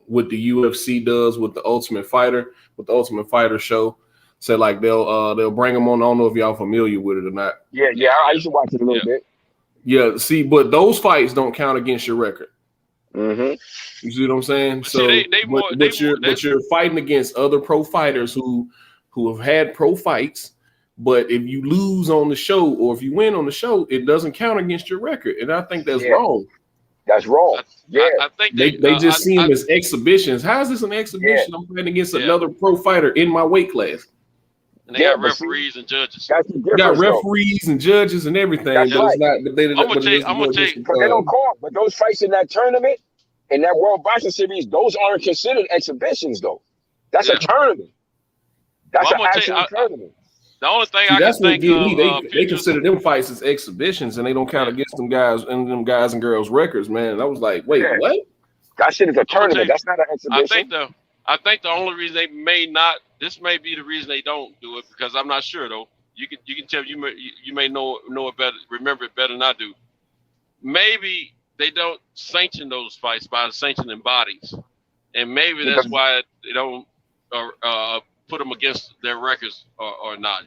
what the UFC does with the Ultimate Fighter, with the Ultimate Fighter show. So like they'll bring them on. I don't know if y'all familiar with it or not. Yeah, I used to watch it a little bit. Yeah, see, but those fights don't count against your record. Mm-hmm. You see what I'm saying? So, but you're fighting against other pro fighters who have had pro fights. But if you lose on the show or if you win on the show, it doesn't count against your record, and I think that's wrong. That's wrong. I think they just see them as exhibitions. How is this an exhibition? I'm fighting against another pro fighter in my weight class. And they got referees and judges. That's the difference. Got referees and judges and everything. That's right. I'm gonna tell you. But they don't call. But those fights in that tournament, in that World Boxing Series, those aren't considered exhibitions, though. That's a tournament. That's an actual tournament. The only thing I can think of, they consider them fights as exhibitions, and they don't count against them guys and girls records, man. And I was like, wait, what? That shit is a tournament. That's not an exhibition. I think the only reason they may not, this may be the reason they don't do it, because I'm not sure though. You can tell you may know it better, remember it better than I do. Maybe they don't sanction those fights by sanctioning bodies, and maybe that's why they don't put them against their records or not,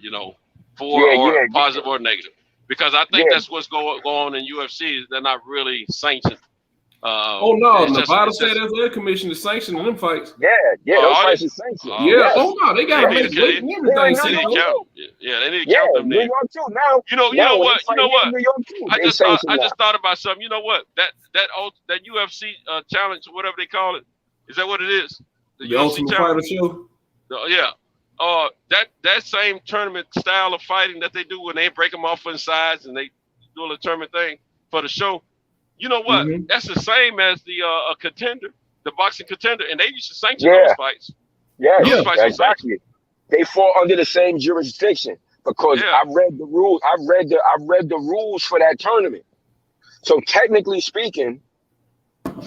or positive or negative. Because I think that's what's going on in UFC. They're not really sanctioned. Nevada said there's a commission is sanctioning them fights. Those fights are sanctioned. They got to make weight and everything. They need to count them. New York too. Now, you know what? New York too. I just thought about something. You know what? That UFC challenge, whatever they call it, is that what it is? The Ultimate Fighter show. That same tournament style of fighting that they do when they break them off on sides and they do a tournament thing for the show. You know what? Mm-hmm. That's the same as the a contender. the boxing contender, and they used to sanction those fights. Yeah, fights exactly. They fall under the same jurisdiction because I read the rules. I read the rules for that tournament. So technically speaking, that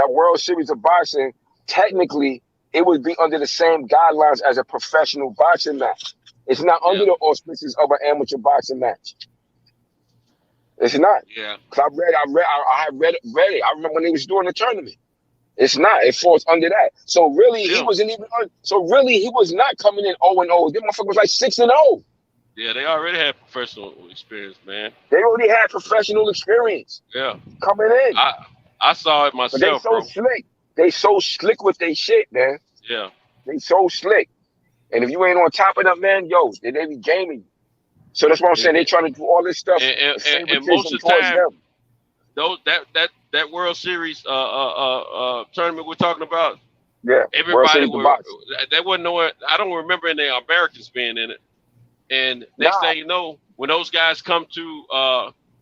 World Series of Boxing, technically it would be under the same guidelines as a professional boxing match. It's not under the auspices of an amateur boxing match. It's not. Yeah. Cause I read it. I remember when they was doing the tournament. It's not. It falls under that. So really, he wasn't even. So really, he was not coming in 0-0. This motherfucker was like 6-0. Yeah, they already had professional experience, man. They already had professional experience. Yeah. Coming in. I saw it myself. But they so slick. They so slick with their shit, man. Yeah. They so slick. And if you ain't on top of them, man, yo, they be gaming you. So that's what I'm saying. They trying to do all this stuff. And most of the time, that World Series tournament we're talking about. Yeah. Everybody they wasn't knowing. I don't remember any Americans being in it. And next thing you know, when those guys come to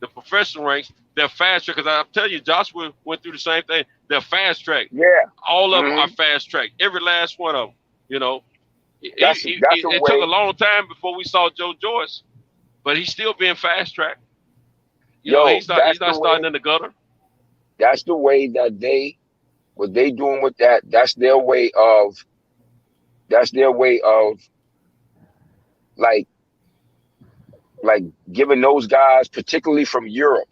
the professional ranks, they're fast track. Because I'm telling you, Joshua went through the same thing. They're fast track. Yeah. All of them are fast track. Every last one of them. You know. It took a long time before we saw Joe Joyce, but he's still being fast track. You know, he's not starting in the gutter. That's the way that what they doing with that. That's their way of like giving those guys, particularly from Europe,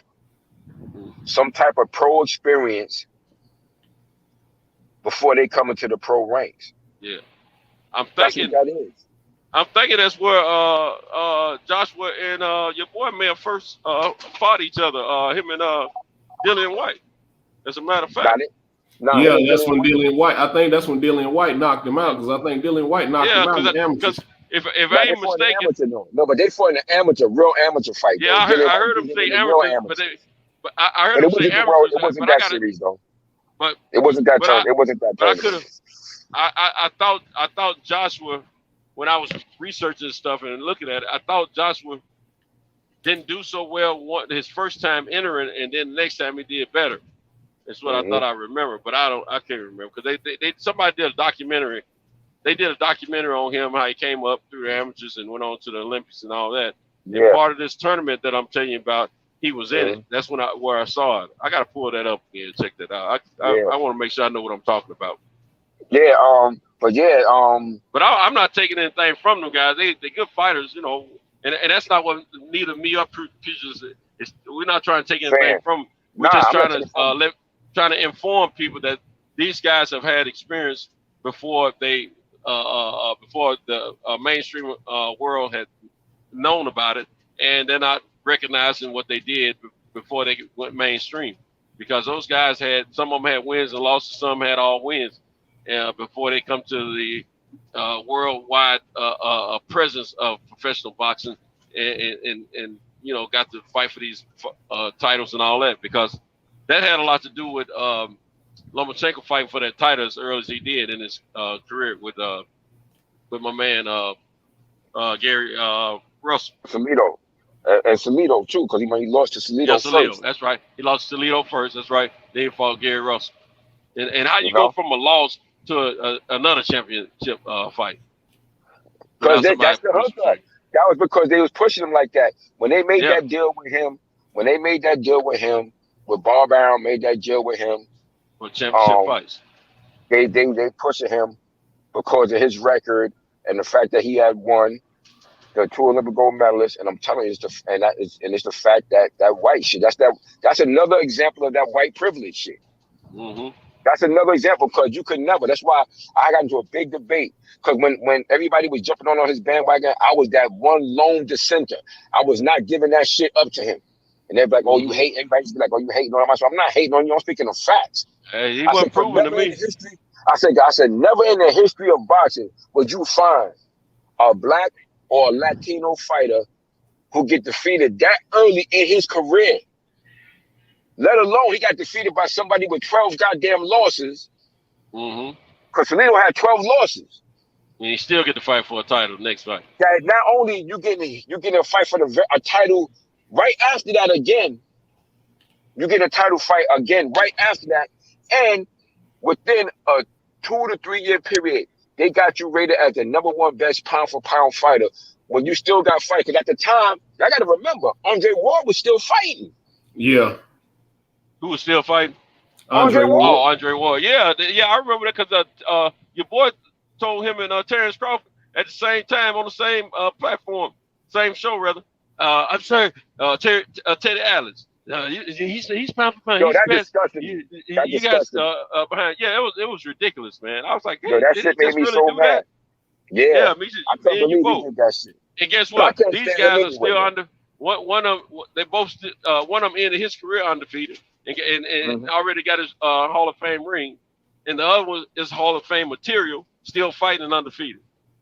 some type of pro experience before they come into the pro ranks. Yeah. I'm thinking that's what that is. I'm thinking that's where Joshua and your boy may have first fought each other. Him and Dillian White. As a matter of fact. Yeah, that's when Dillian White. I think that's when Dillian White knocked him out because I think Dillian White knocked him out in the amateurs. If I ain't mistaken, no, but they fought in an real amateur fight. Yeah, I heard him say amateur, but I heard him say amateur. It wasn't that series though. But it wasn't that turn. It wasn't that turn. But I thought Joshua, when I was researching stuff and looking at it, I thought Joshua didn't do so well his first time entering, and then the next time he did better. That's what I thought I remember, but I can't remember because somebody did a documentary. They did a documentary on him, how he came up through the amateurs and went on to the Olympics and all that. Yeah. And part of this tournament that I'm telling you about, he was in it. That's where I saw it. I got to pull that up again and check that out. I want to make sure I know what I'm talking about. Yeah, but I'm not taking anything from them guys. They good fighters, you know, and that's not what neither me or Peaches is. We're not trying to take anything from them. We're just trying to inform people that these guys have had experience before they before the mainstream world had known about it, and they're not recognizing what they did before they went mainstream, because those guys some of them had wins and losses, some had all wins. Before they come to the worldwide presence of professional boxing and you know, got to fight for these titles and all that, because that had a lot to do with Lomachenko fighting for that title as early as he did in his career with my man Gary Russell. Salido. And Salido too, because he lost to Salido first. That's right. He lost to Salido first. That's right. Then he fought Gary Russell. And how you go from a loss to another championship fight? Because that's the hookup. That was because they was pushing him like that. When they made that deal with him, with Bob Arum made that deal with him for championship fights, they pushing him because of his record and the fact that he had won the 2 Olympic gold medalists. And I'm telling you, it's the fact that white shit. That's another example of that white privilege shit. Mm-hmm. That's another example, because you could never. That's why I got into a big debate. Because when everybody was jumping on his bandwagon, I was that one lone dissenter. I was not giving that shit up to him. And they'd be like, "Oh, you hate." Everybody just be like, "Oh, you hating on him." I'm not hating on you. I'm speaking of facts. Hey, he wasn't proving to me. I said, never in the history of boxing would you find a black or a Latino fighter who get defeated that early in his career. Let alone he got defeated by somebody with 12 goddamn losses. Mm-hmm. Because Salido had 12 losses. And he still get to fight for a title next fight. That not only you getting a fight for a title right after that again, You get a title fight again right after that, and within a 2 to 3 year period, they got you rated as the #1 best pound for pound fighter. When you still got fight, because at the time, I got to remember, Andre Ward was still fighting. Yeah. Who was still fighting? Andre Ward. Oh, Andre Ward. Yeah, I remember that because your boy told him and Terrence Crawford at the same time on the same platform, same show rather. I'm sorry, Teddy Atlas. He's pound for pound. Yo, he's that's best. disgusting. You guys behind. Yeah, it was ridiculous, man. I was like, hey, yo, that shit made me so mad. Yeah, me I can't believe he did that shit. And guess what? These guys are still under. One of them, they both. One of them ended his career undefeated and already got his Hall of Fame ring, and the other one is Hall of Fame material, still fighting and undefeated.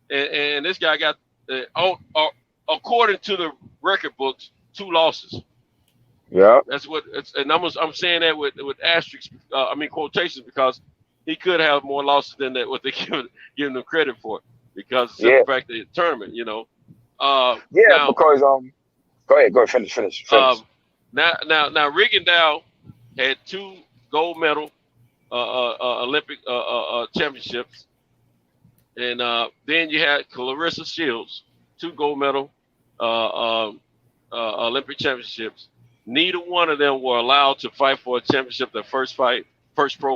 And this guy got, according to the record books, 2 losses. Yeah, that's what. And I'm saying that with asterisks. Quotations, because he could have more losses than that what they giving him credit for, because of the fact that it's tournament, you know. Now, because go ahead, finish. Now Rigondeaux had 2 gold medal Olympic championships, and then you had Clarissa Shields, 2 gold medal Olympic championships. Neither one of them were allowed to fight for a championship, their first pro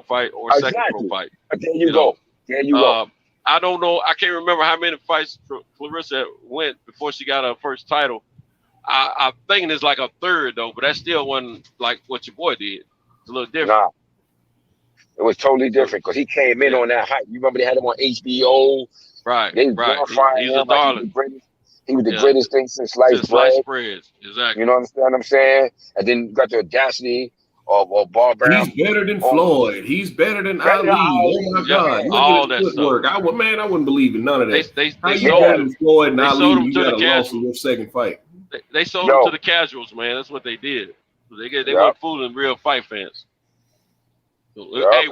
fight, or second pro fight. There you go. I don't know. I can't remember how many fights Clarissa went before she got her first title. I'm thinking it's like a third though, but that still wasn't like what your boy did. It's a little different. Nah, it was totally different because he came in on that hype. You remember they had him on HBO. Right. They was He's a darling. He was the greatest thing since sliced bread. Exactly. You know what I'm saying? And then got the audacity of Bar Brown. He's better than Floyd. He's better than Ali. Oh my God! All that stuff. Work. I wouldn't believe in none of that. They sold him. Floyd and Ali. You got a loss in your second fight. They sold him to the casuals, man. That's what they did. They weren't fooling real fight fans. Hey,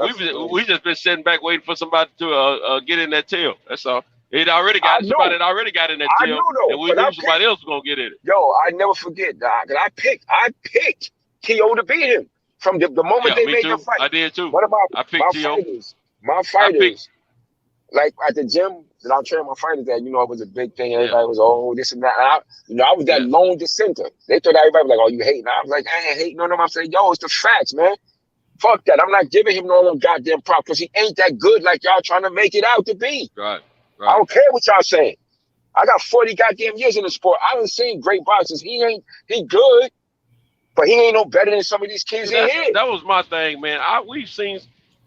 we just been sitting back waiting for somebody to get in that tail. That's all. It already got somebody that already got in that tail, and we knew somebody else was gonna get in it. Yo, I never forget that. I picked T.O. to beat him from the moment they made the fight. I did too. What about I picked T.O. My fighters, like at the gym that I'm training my fighters at, it was a big thing. Everybody was this and that. And I was that lone dissenter. They thought everybody was like, "Oh, you hating?" I was like, "I ain't hating on them." I'm saying, "Yo, it's the facts, man. Fuck that. I'm not giving him no goddamn prop because he ain't that good like y'all trying to make it out to be." Right. I don't care what y'all saying. I got 40 goddamn years in the sport. I done seen great boxers. He good, but he ain't no better than some of these kids in here. That was my thing, man. We've seen.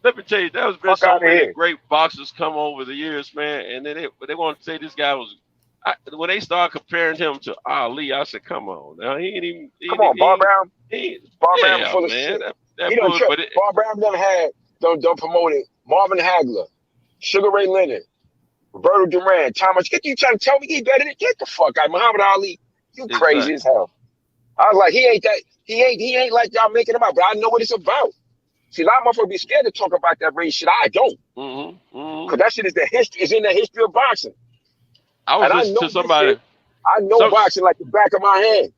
Let me tell you, there's been so many great boxers come over the years, man, and then they want to say this guy was. When they start comparing him to Ali, I said, "Come on, now he ain't even." Bar Brown. Bar Brown full of man, shit. Bar Brown done promoted Marvin Hagler, Sugar Ray Leonard, Roberto Duran, Thomas. You trying to tell me he better than? Get the fuck out, Muhammad Ali. You crazy as hell. I was like, he ain't like y'all making him out, but I know what it's about. See, a lot of motherfuckers be scared to talk about that race shit. I don't. Because that shit is in the history of boxing. I was listening to somebody. I know boxing like the back of my hand.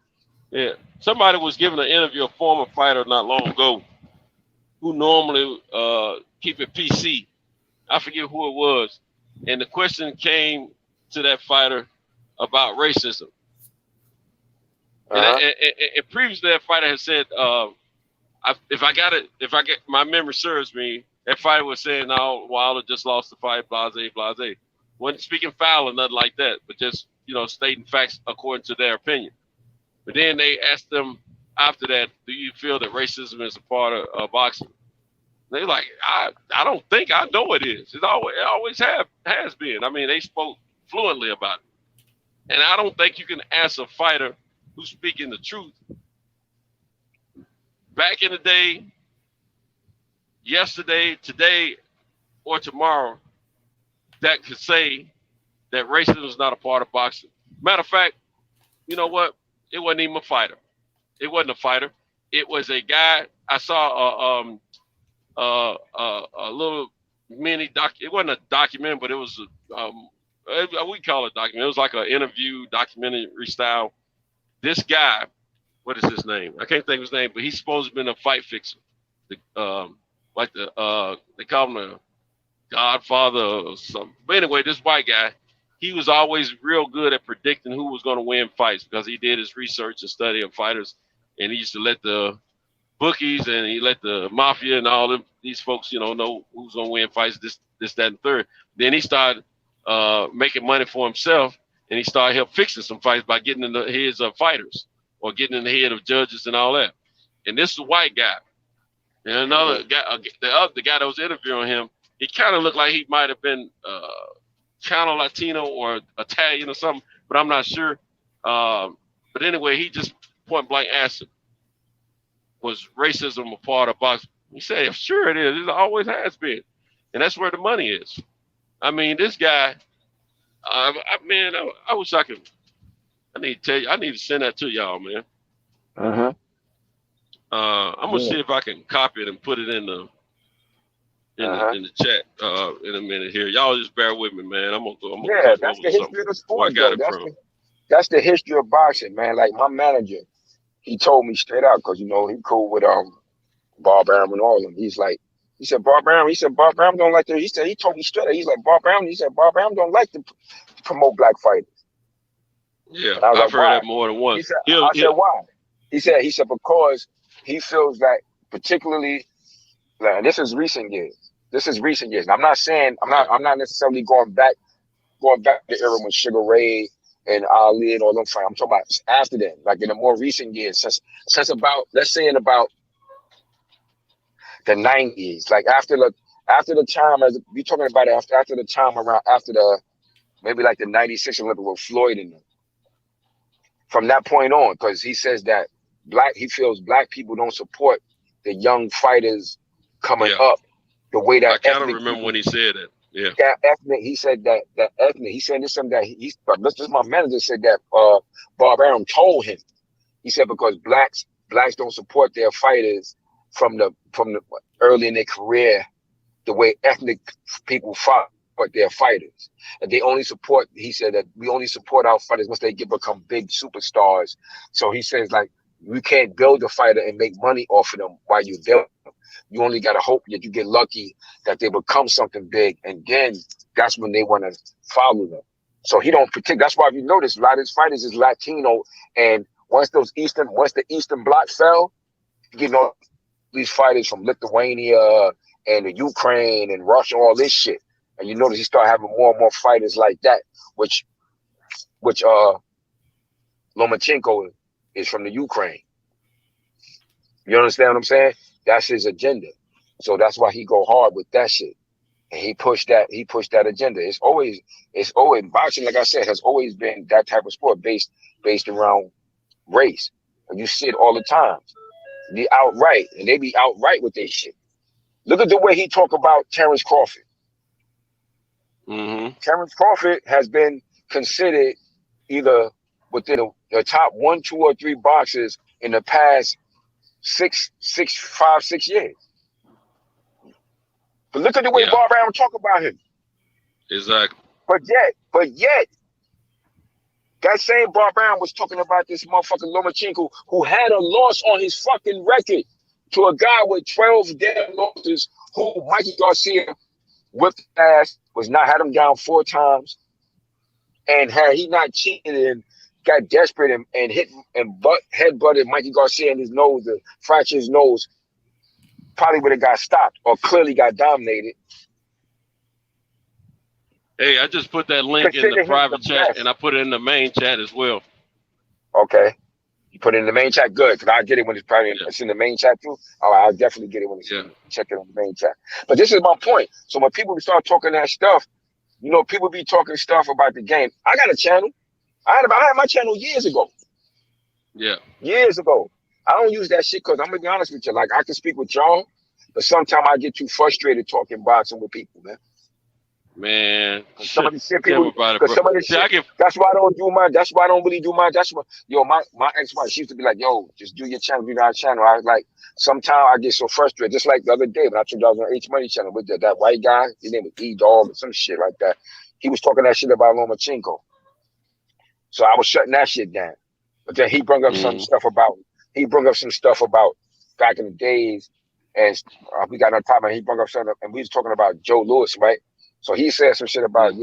Yeah. Somebody was giving an interview, a former fighter not long ago, who normally keep it PC. I forget who it was. And the question came to that fighter about racism. And previously that fighter had said, if I get my memory serves me, that fighter was saying, "No, Wilder just lost the fight, blase, blase." Wasn't speaking foul or nothing like that, but just stating facts according to their opinion. But then they asked them after that, "Do you feel that racism is a part of boxing?" They're like, I don't think I know it is. It always has been. I mean, they spoke fluently about it. And I don't think you can ask a fighter who's speaking the truth. Back in the day, yesterday, today, or tomorrow, that could say that racism is not a part of boxing. Matter of fact, you know what? It wasn't even a fighter. It wasn't a fighter. It was a guy. I saw a little mini doc. It wasn't a document, but it was we call it a document. It was like an interview documentary style. This guy what is his name? I can't think of his name, but he's supposed to have been a fight fixer. They call him the Godfather or something. But anyway, this white guy, he was always real good at predicting who was going to win fights because he did his research and study of fighters, and he used to let the bookies and he let the mafia and all these folks, know who's going to win fights, this, that, and third. Then he started making money for himself, and he started help fixing some fights by getting in the heads of fighters or getting in the head of judges and all that. And this is a white guy. And another guy, the guy that was interviewing him, he kind of looked like he might have been China Latino or Italian or something, but I'm not sure. But anyway, he just point blank asked him, was racism a part of boxing? He said, sure it is. It always has been. And that's where the money is. I mean, this guy, I wish I could. I need to tell you, I need to send that to y'all, man. Uh-huh. I'm gonna see if I can copy it and put it in the chat in a minute here. Y'all just bear with me, man. I'm gonna that's the history of the sport. That's the history of boxing, man. Like my manager, he told me straight out because he cool with Bob Arum and all of them. He said Bob Arum don't like to. He told me straight out. He's like Bob Arum don't like to promote black fighters. Yeah, I've heard that more than once. I said why? He said because he feels that particularly, and this is recent years. And I'm not saying I'm not necessarily going back to the era when Sugar Ray and Ali and all them fight. I'm talking about after that, like in the more recent years, since about, let's say in about the 90s, like after the time, as we talking about it, after the time around after the maybe like the 96 Olympic with Floyd in them. From that point on, because he says that he feels black people don't support the young fighters coming up the way that. I kind of remember when he said it. Yeah. That ethnic, he said that ethnic. He said this something that this is my manager said that Bob Arum told him. He said because blacks don't support their fighters from the early in their career the way ethnic people fought their fighters. And they only support, he said that we only support our fighters once they become big superstars. So he says like we can't build a fighter and make money off of them while you build them. You only gotta hope that you get lucky that they become something big, and then that's when they want to follow them. So he don't protect. That's why if you notice a lot of his fighters is Latino, and once the Eastern Bloc fell, these fighters from Lithuania and the Ukraine and Russia, all this shit. And you notice he started having more and more fighters like that, which Lomachenko is from the Ukraine. You understand what I'm saying? That's his agenda. So that's why he go hard with that shit. And he pushed that agenda. It's always boxing, like I said, has always been that type of sport based around race. And you see it all the time. They be outright with their shit. Look at the way he talk about Terrence Crawford. Mm-hmm. Terrence Crawford has been considered either within the top 1, 2, or 3 boxers in the past 6 years. But look at the way Bob Arum talk about him. Exactly. But yet, that same Bob Arum was talking about this motherfucking Lomachenko who had a loss on his fucking record to a guy with 12 damn losses who Mikey Garcia whipped his ass, had him down 4 times, and had he not cheated and got desperate and hit and headbutted Mikey Garcia in his nose, to fracture his nose, probably would have got stopped or clearly got dominated. Hey, I just put that link in the private chat, and I put it in the main chat as well. Okay. You put it in the main chat? Good, because I'll get it when it's in the main chat too. All right, I'll definitely get it when it's check it on the main chat. But this is my point. So when people start talking that stuff, people be talking stuff about the game. I got a channel. I had my channel years ago. Yeah. Years ago. I don't use that shit because I'm going to be honest with you. Like, I can speak with y'all, but sometimes I get too frustrated talking boxing with people, man. Man, some of the shit people, that's why I don't do mine. That's why I don't really do mine. That's why, my ex-wife, she used to be like, yo, just do your channel, do our channel. I was like, sometimes I get so frustrated. Just like the other day when I told you I was on H Money channel with that white guy, his name was E-Dog or some shit like that. He was talking that shit about Lomachenko. So I was shutting that shit down. But then he brought up some stuff about he brought up some stuff about back in the days, and we got on top, and he brought up something, and we was talking about Joe Louis, right? So he said some shit about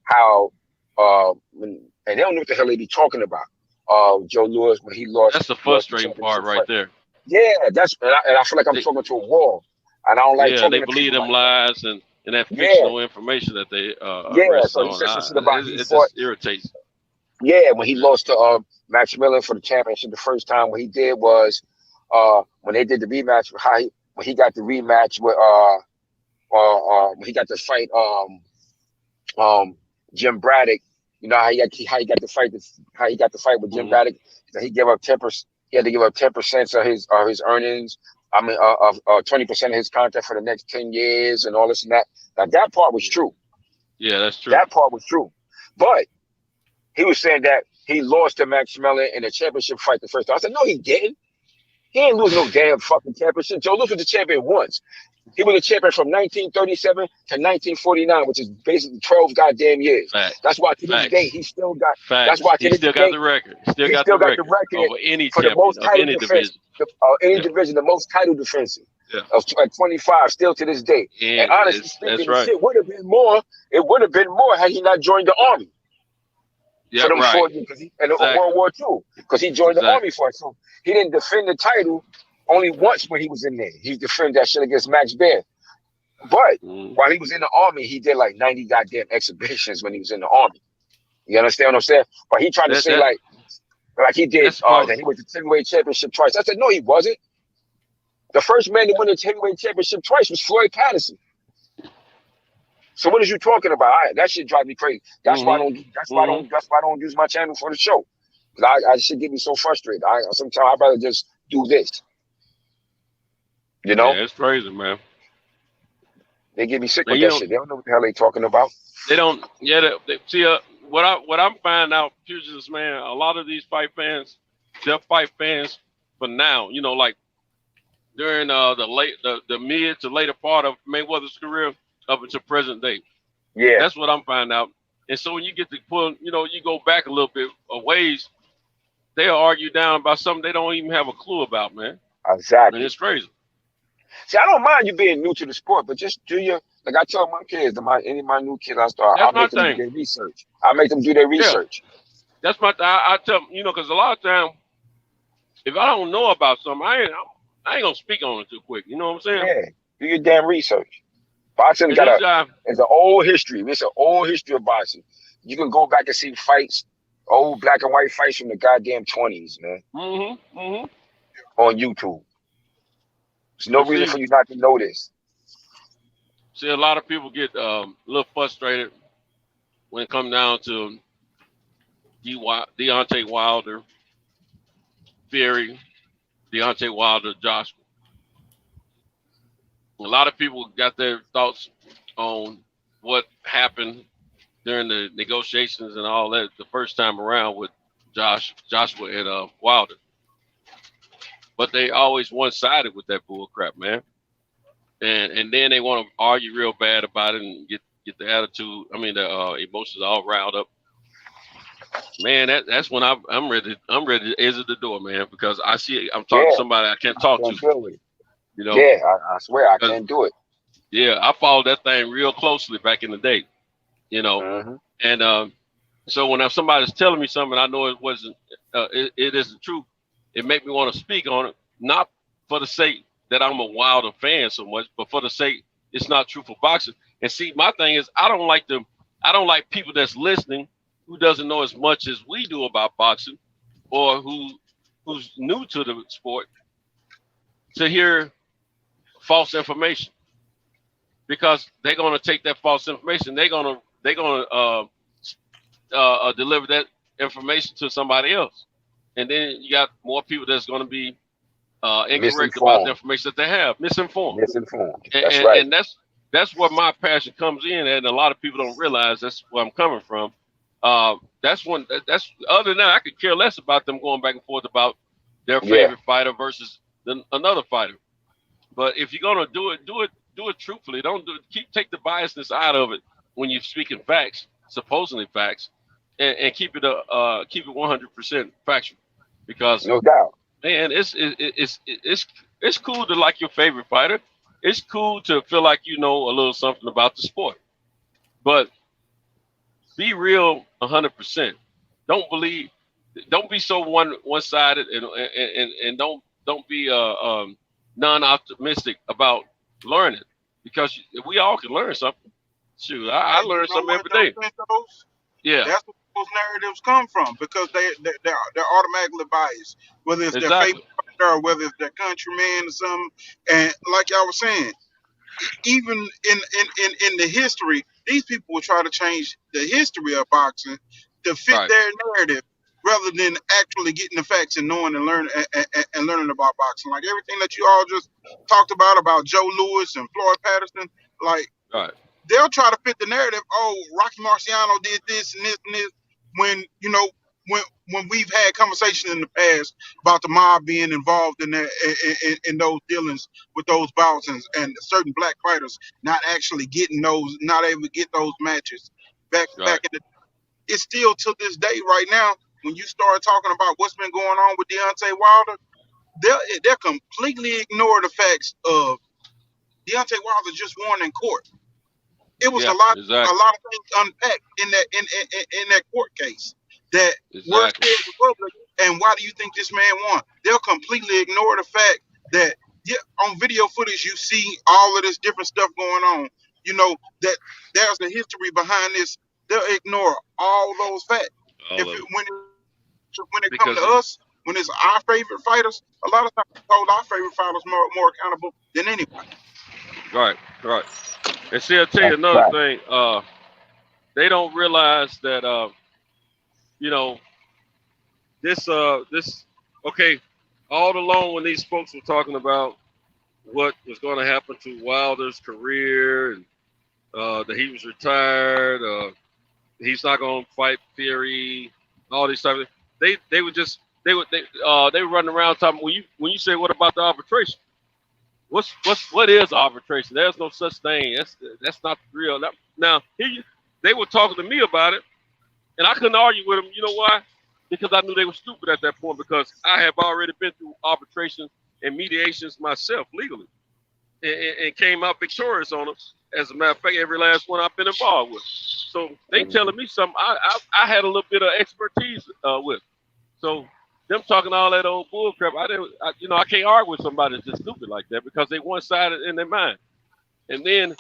how and they don't know what the hell they be talking about. Joe Louis when he lost. That's the frustrating part right there. Yeah, that's and I feel like I'm talking to a wall, and I don't like talking they to believe people them like lies and that fictional information that they so he said some shit about it just irritates. Yeah, when he lost to Max Miller for the championship the first time, what he did was when they did the rematch, when he got the rematch with when he got to fight Jim Braddock, you know how he got to fight with Jim Braddock, that he gave up 10%. He had to give up 10% of his earnings. I mean, 20% of his contract for the next 10 years and all this and that. Now that part was true. Yeah, that's true. That part was true, but he was saying that he lost to Max Miller in the championship fight the first time. I said, no, he didn't. He ain't lose no damn fucking championship. Joe Louis was the champion once. He was a champion from 1937 to 1949, which is basically 12 goddamn years. That's why to this day he still got. That's why he still got the record. He still got the record over any for the most title defense. Any division, the most title defensive of 25, still to this day. And honestly speaking, the shit would have been more. It would have been more had he not joined the army. Yeah, for them 4 years, and World War II, because he joined the army for it. So he didn't defend the title only once when he was in there. He defended that shit against Max Baer. But while he was in the army, he did like 90 goddamn exhibitions when he was in the army. You understand what I'm saying? But he tried to say like he did that he was the heavyweight championship twice. I said, no, he wasn't. The first man to win the heavyweight championship twice was Floyd Patterson. So what is you talking about? That shit drives me crazy. That's why I don't. That's why I don't use my channel for the show. Because I should get me so frustrated. Sometimes I'd rather just do this. You know? Yeah, it's crazy, man. They get me sick with that shit. They don't know what the hell they talking about. They don't. Yeah. See, what I'm finding out, pugilists, man. A lot of these fight fans, they're fight fans for now. You know, like during the mid to later part of Mayweather's career. Up until present day. Yeah. That's what I'm finding out. And so when you get to pull, you go back a little bit of ways, they'll argue down about something they don't even have a clue about, man. Exactly. And it's crazy. See, I don't mind you being new to the sport, but just do like I tell my kids, any of my new kids I'll make them do their research. I'll make them do their research. Yeah. That's my I tell them, because a lot of time, if I don't know about something, I ain't gonna speak on it too quick. You know what I'm saying? Yeah. Do your damn research. Boxing it's an old history. It's an old history of boxing. You can go back and see fights, old black and white fights from the goddamn 20s, man. On YouTube. There's no reason for you not to know this. See, a lot of people get a little frustrated when it comes down to Deontay Wilder, Fury, Deontay Wilder, Joshua. A lot of people got their thoughts on what happened during the negotiations and all that the first time around with Joshua and Wilder. But they always one-sided with that bull crap, man. And then they want to argue real bad about it and get the attitude, the emotions all riled up. Man, that's when I'm ready to exit the door, man, because I'm talking to somebody I can't talk to. Yeah, I swear I can't do it. Yeah, I followed that thing real closely back in the day, and so when somebody's telling me something, I know it wasn't, it isn't true. It make me want to speak on it, not for the sake that I'm a Wilder fan so much, but for the sake it's not true for boxing. And see, my thing is, I don't like people that's listening who doesn't know as much as we do about boxing, or who's new to the sport, to hear false information, because they're going to take that false information. They're going to deliver that information to somebody else, and then you got more people that's going to be incorrect about the information that they have, misinformed. That's right. And that's where my passion comes in, and a lot of people don't realize that's where I'm coming from. That's other than that, I could care less about them going back and forth about their favorite fighter versus another fighter. But if you're gonna do it truthfully. Don't take the biasness out of it when you're speaking facts, supposedly facts, and keep it 100% factual. Because no doubt, Man, it's cool to like your favorite fighter. It's cool to feel like you know a little something about the sport, but be real 100%. Don't believe. Don't be so one sided, and don't be non optimistic about learning, because we all can learn something. Shoot, I learn something every day. Yeah, that's where those narratives come from, because they're automatically biased, whether it's their favorite fighter or whether it's their countryman or something. And like y'all was saying, even in the history, these people will try to change the history of boxing to fit their narrative rather than actually getting the facts and knowing and learning and learning about boxing. Like everything that you all just talked about Joe Louis and Floyd Patterson, like they'll try to fit the narrative. Oh, Rocky Marciano did this and this and this, when you know when we've had conversations in the past about the mob being involved in that in those dealings with those bouts, and certain black fighters not actually getting those, not able to get those matches back in the. It's still to this day right now, when you start talking about what's been going on with Deontay Wilder, they're completely ignore the facts of Deontay Wilder just won in court. It was a lot of things unpacked in that court case that were said to the public. And why do you think this man won? They'll completely ignore the fact that on video footage you see all of this different stuff going on. You know that there's a history behind this. They'll ignore all those facts. When it comes to us, when it's our favorite fighters, a lot of times we hold our favorite fighters more accountable than anybody. Right. And see, I'll tell you another thing. They don't realize that, you know, this, okay, all along when these folks were talking about what was going to happen to Wilder's career, and that he was retired, he's not going to fight Fury, all these types of things, they were running around talking, when you say, what about the arbitration? What is arbitration? There's no such thing. That's not real. Now they were talking to me about it, and I couldn't argue with them. You know why? Because I knew they were stupid at that point, because I have already been through arbitration and mediations myself legally, and came out victorious on them. As a matter of fact, every last one I've been involved with. So they telling me something I had a little bit of expertise with. So them talking all that old bull crap, I can't argue with somebody that's just stupid like that, because they one-sided in their mind. And then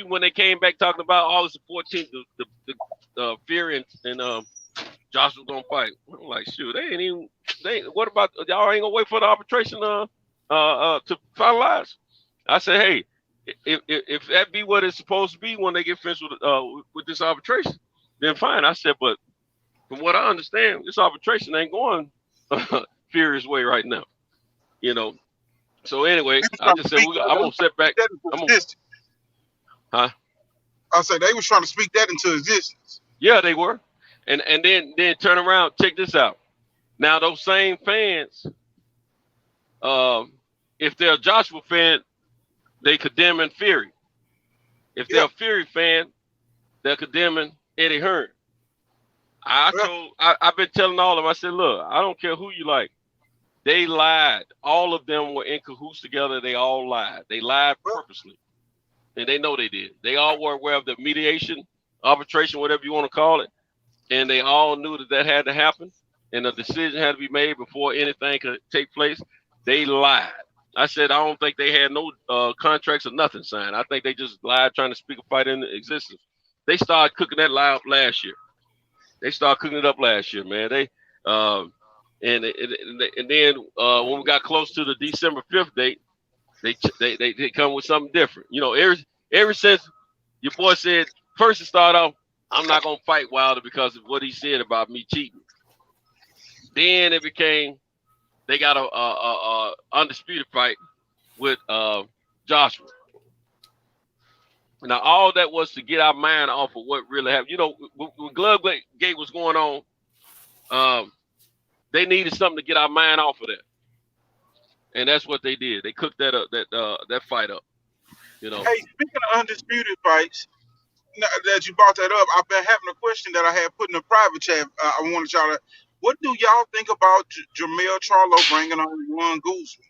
when they came back talking about August the 14th, the Fury and Joshua gonna fight, I'm like, shoot, what about y'all? Ain't gonna wait for the arbitration to finalize? I said, hey, if that be what it's supposed to be when they get finished with this arbitration, then fine. I said, but from what I understand, this arbitration ain't going Fury's way right now. You know. So anyway, I just said I'm gonna sit back. Huh? I said they was trying to speak that into existence. Yeah, they were. And then turn around, check this out. Now those same fans, if they're a Joshua fan, they condemning Fury. If they're a Fury fan, they're condemning Eddie Hearn. I've been telling all of them, I said, look, I don't care who you like. They lied. All of them were in cahoots together. They all lied. They lied purposely. And they know they did. They all were aware of the mediation, arbitration, whatever you want to call it. And they all knew that had to happen. And a decision had to be made before anything could take place. They lied. I said, I don't think they had no contracts or nothing signed. I think they just lied, trying to speak a fight into existence. They started cooking that lie up last year. They started cooking it up last year, man. And then when we got close to the December 5th date, they come with something different. You know, ever since your boy said, first it started off, I'm not gonna fight Wilder because of what he said about me cheating. Then it became, they got a undisputed fight with Joshua. Now, all that was to get our mind off of what really happened. You know, when Glovegate was going on, they needed something to get our mind off of that, and that's what they did. They cooked that fight up. You know. Hey, speaking of undisputed fights, now that you brought that up, I've been having a question that I had put in a private chat. I wanted y'all to What do y'all think about Jamel Charlo bringing on Juan Guzman?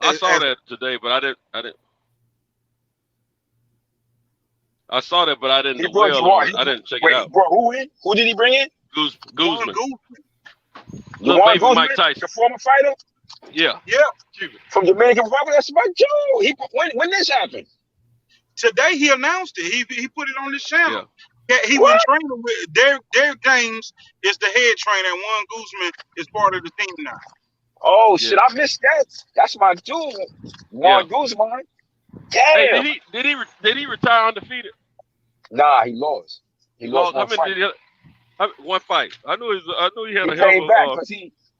I saw that today, but I didn't. I saw that, but I didn't I didn't check it out. He brought who in? Who did he bring in? Guzman. Little baby Guzman, Mike Tyson, the former fighter. Yeah. From Dominican Republic. That's my Joe. When this happened? Today he announced it. He put it on his channel. Yeah. He went training with Derek James is the head trainer, and Juan Guzman is part of the team now. Oh shit! I missed that. That's my dude, Juan Guzman. Damn. Hey, did he retire undefeated? Nah, he lost. He lost one fight. One fight. I knew he had a hell of a back because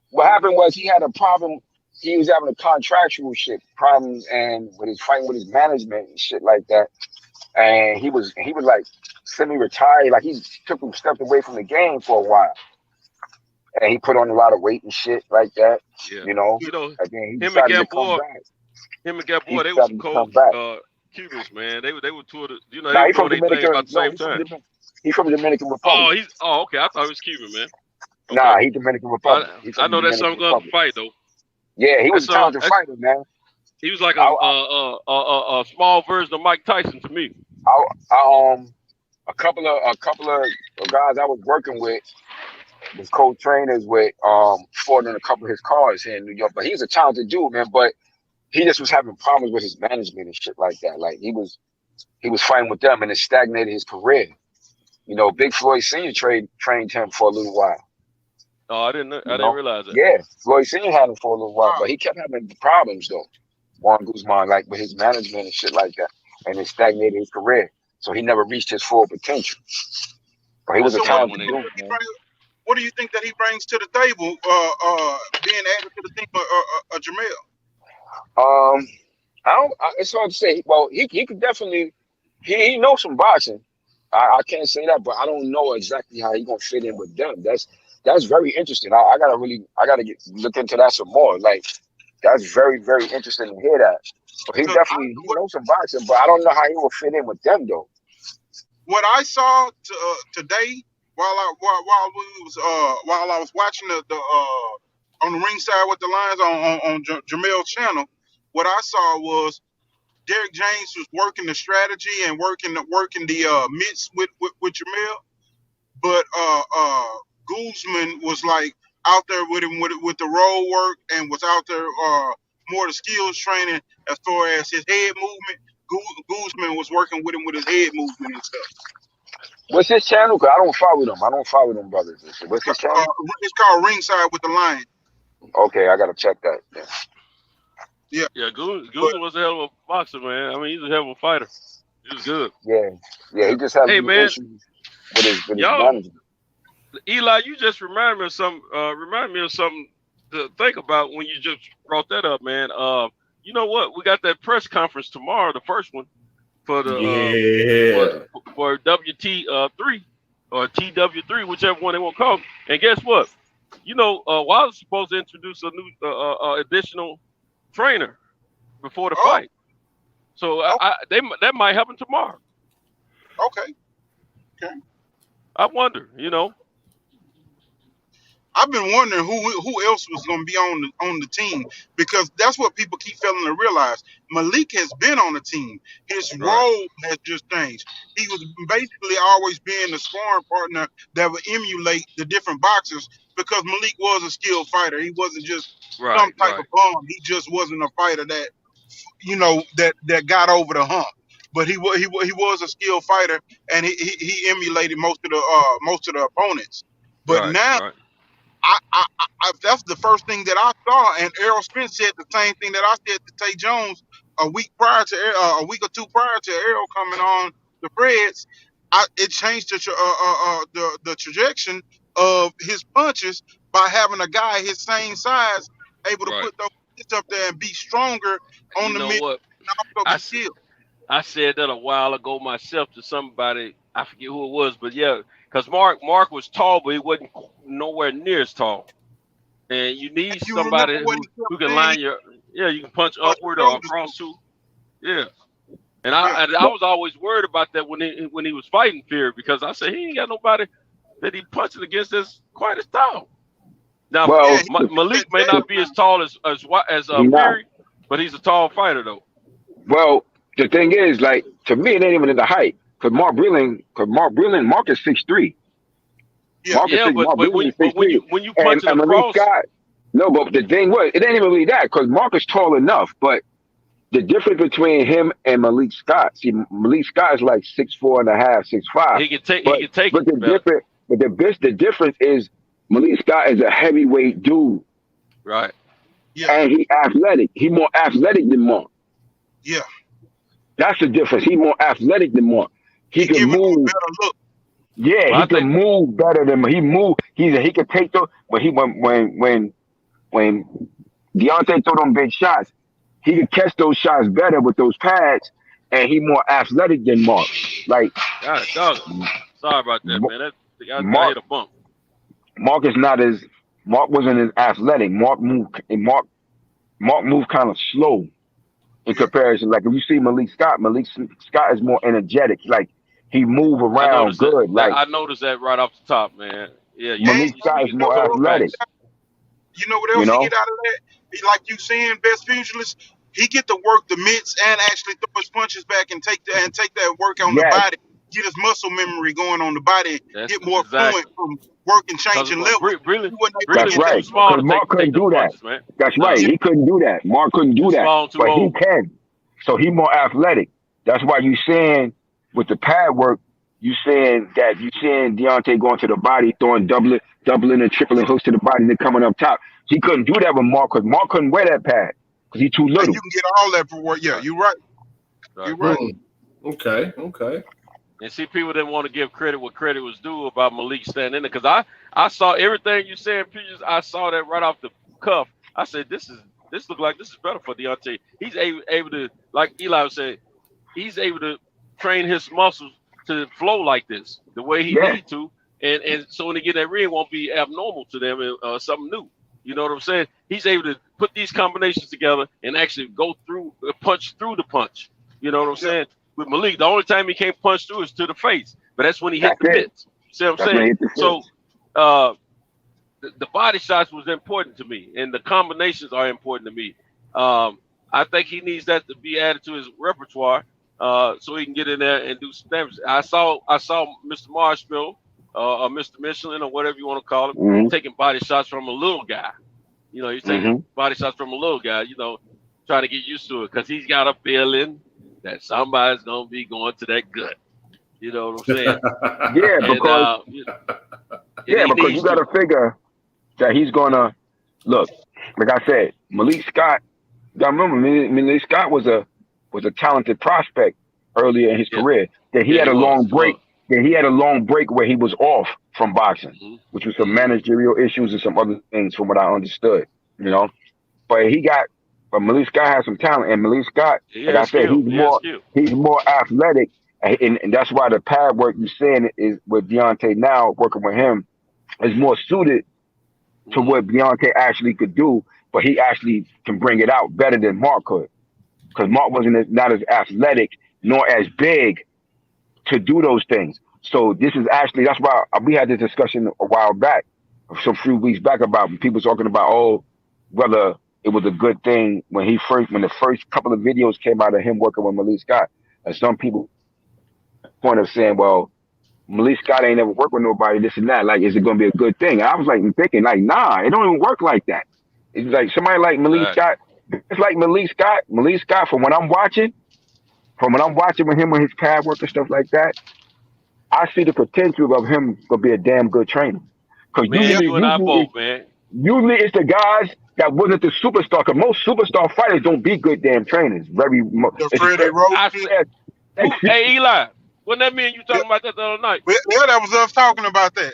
what happened was he had a problem. He was having a contractual shit problems and with his fighting with his management and shit like that. And he was like semi-retired, like he stepped away from the game for a while. And he put on a lot of weight and shit like that. Yeah. You know, and then he decided to come back. Him and Gabor, they were some cold Cubans, man. They were two of the, they were doing their thing about the same time. He's from the Dominican Republic. Okay. I thought he was Cuban, man. Okay. Nah, he's Dominican Republic. I know that's something going to fight though. Yeah, he was a talented fighter, man. He was like a small version of Mike Tyson to me. A couple of guys I was working with was co-trainers with fought in a couple of his cars here in New York. But he's a talented dude, man. But he just was having problems with his management and shit like that. Like he was fighting with them and it stagnated his career. You know, Big Floyd Sr. trained him for a little while. Oh, I didn't realize that. Yeah, Floyd Sr. had him for a little while, but he kept having problems though. Juan Guzman, like with his management and shit like that, and it stagnated his career. So he never reached his full potential. But he was a talented dude, man. What do you think that he brings to the table, being added to the team of Jamel? It's hard to say. Well, he could definitely, he knows some boxing. I can't say that, but I don't know exactly how he gonna fit in with them. That's very interesting. I gotta look into that some more. Like that's very, very interesting to hear that. But he knows some boxing, but I don't know how he will fit in with them though. What I saw today while I was watching the on the ringside with the lines on Jamel's channel, what I saw was Derek James was working the strategy and working the mitts with Jamel, but Guzman was like out there with him with the road work and was out there more the skills training as far as his head movement. Guzman was working with him with his head movement and stuff. What's his channel? Cause I don't follow them brothers. What's his channel? It's called Ringside with the Lion. Okay, I gotta check that. Yeah. Yeah, Guzman was a hell of a boxer, man. I mean, he's a hell of a fighter. He was good. Yeah. He just has issues with his management. Eli, you just remind me of something to think about when you just brought that up, man. You know what? We got that press conference tomorrow, the first one for the for WT3 or TW3, whichever one they want to call it. And guess what? You know, Wilder's supposed to introduce a new additional trainer before the fight, so that might happen tomorrow. Okay. I wonder, you know. I've been wondering who else was going to be on the team, because that's what people keep failing to realize. Malik has been on the team. His role has just changed. He was basically always being the sparring partner that would emulate the different boxers, because Malik was a skilled fighter. He wasn't just some type of bum. He just wasn't a fighter that, you know, that got over the hump. But he was a skilled fighter, and he emulated most of the opponents. But now. I that's the first thing that I saw, and Errol Spence said the same thing that I said to Tay Jones a week or two prior to Errol coming on the Preds. It changed the trajectory of his punches by having a guy his same size able to put those hits up there and be stronger on the mid. What? I said that a while ago myself to somebody. I forget who it was, but yeah. Because Mark was tall, but he wasn't nowhere near as tall. And you need somebody who can line you can punch upward or across too. Yeah. And I was always worried about that when he was fighting Fury, because I said he ain't got nobody that he punches against is quite as tall. Now, well, Malik may not be as tall as Fury, but he's a tall fighter though. Well, the thing is, like, to me, it ain't even in the height. Because Mark is 6'3". Yeah, but when you punch and across, Scott, no, but the thing was, it ain't even really that, because Mark is tall enough, but the difference between him and Malik Scott, see, Malik Scott is like 6'4.5", 6'5". He can take but the difference is Malik Scott is a heavyweight dude. Right. Yeah. And he athletic. He more athletic than Mark. Yeah. That's the difference. He more athletic than Mark. He can move. A better look. Yeah, well, he can move better than he move. He can take the when Deontay throw them big shots, he can catch those shots better with those pads, and he more athletic than Mark. Like, God, sorry about that, man. I hit a bump. Mark wasn't as athletic. Mark moved kind of slow in comparison. Like, if you see Malik Scott is more energetic. Like, he move around good. Like, I noticed that right off the top, man. Yeah, Malik Scott is more athletic. You know what else he get out of that? Like you saying, best pugilist, he get to work the mitts and actually throw his punches back and take that work on the body. Get his muscle memory going on the body. Get more fluent from working, changing levels. That's right. Because Mark couldn't do that. Punches, that's right. He couldn't do that. Mark couldn't do that. But he can. So he more athletic. That's why you saying with the pad work, you saying Deontay going to the body, throwing doubling and tripling hooks to the body, then coming up top. He couldn't do that with Mark, because Mark couldn't wear that pad because he's too little. And you can get all that for work. Yeah, you're right. You're right. Okay. And see, people didn't want to give credit what credit was due about Malik standing in there, because I saw everything you said, Peaches. I saw that right off the cuff. I said, this look like this is better for Deontay. He's able to, like Eli said, he's able to train his muscles to flow like this, the way he need to, and so when they get that ring, it won't be abnormal to them and something new. You know what I'm saying? He's able to put these combinations together and actually go through, punch through the punch. You know what I'm saying? With Malik, the only time he can't punch through is to the face, but that's when he hit the mitts. See what I'm saying? So the body shots was important to me, and the combinations are important to me. I think he needs that to be added to his repertoire, so he can get in there and do some damage. I saw Mr. Marshall or Mr. Michelin or whatever you want to call him, taking body shots from a little guy. You know, he's taking body shots from a little guy, you know, trying to get used to it, because he's got a feeling that somebody's going to be going to that gut. You know what I'm saying? Because you got to figure that he's going to, look, like I said, Malik Scott, I remember Malik Scott was a talented prospect earlier in his career. That he had a long break. That he had a long break where he was off from boxing, which was some managerial issues and some other things from what I understood, you know. But Malik Scott has some talent, and Malik Scott, like I said, he's more athletic, and that's why the pad work you're saying is with Deontay now, working with him, is more suited to what Deontay actually could do, but he actually can bring it out better than Mark could, because Mark wasn't not as athletic nor as big to do those things. So this is actually, that's why we had this discussion a while back, some few weeks back, about people talking about, whether it was a good thing when the first couple of videos came out of him working with Malik Scott. And some people point of saying, well, Malik Scott ain't never worked with nobody, this and that. Like, is it going to be a good thing? And I was like thinking, like, nah, it don't even work like that. It's like somebody like Malik Scott. It's like Malik Scott, from what I'm watching with him with his pad work and stuff like that, I see the potential of him going to be a damn good trainer. Because usually it's the guys that wasn't the superstar, because most superstar fighters don't be good damn trainers. Hey, Eli, wasn't that me and you talking about that the other night? Yeah, that was us talking about that.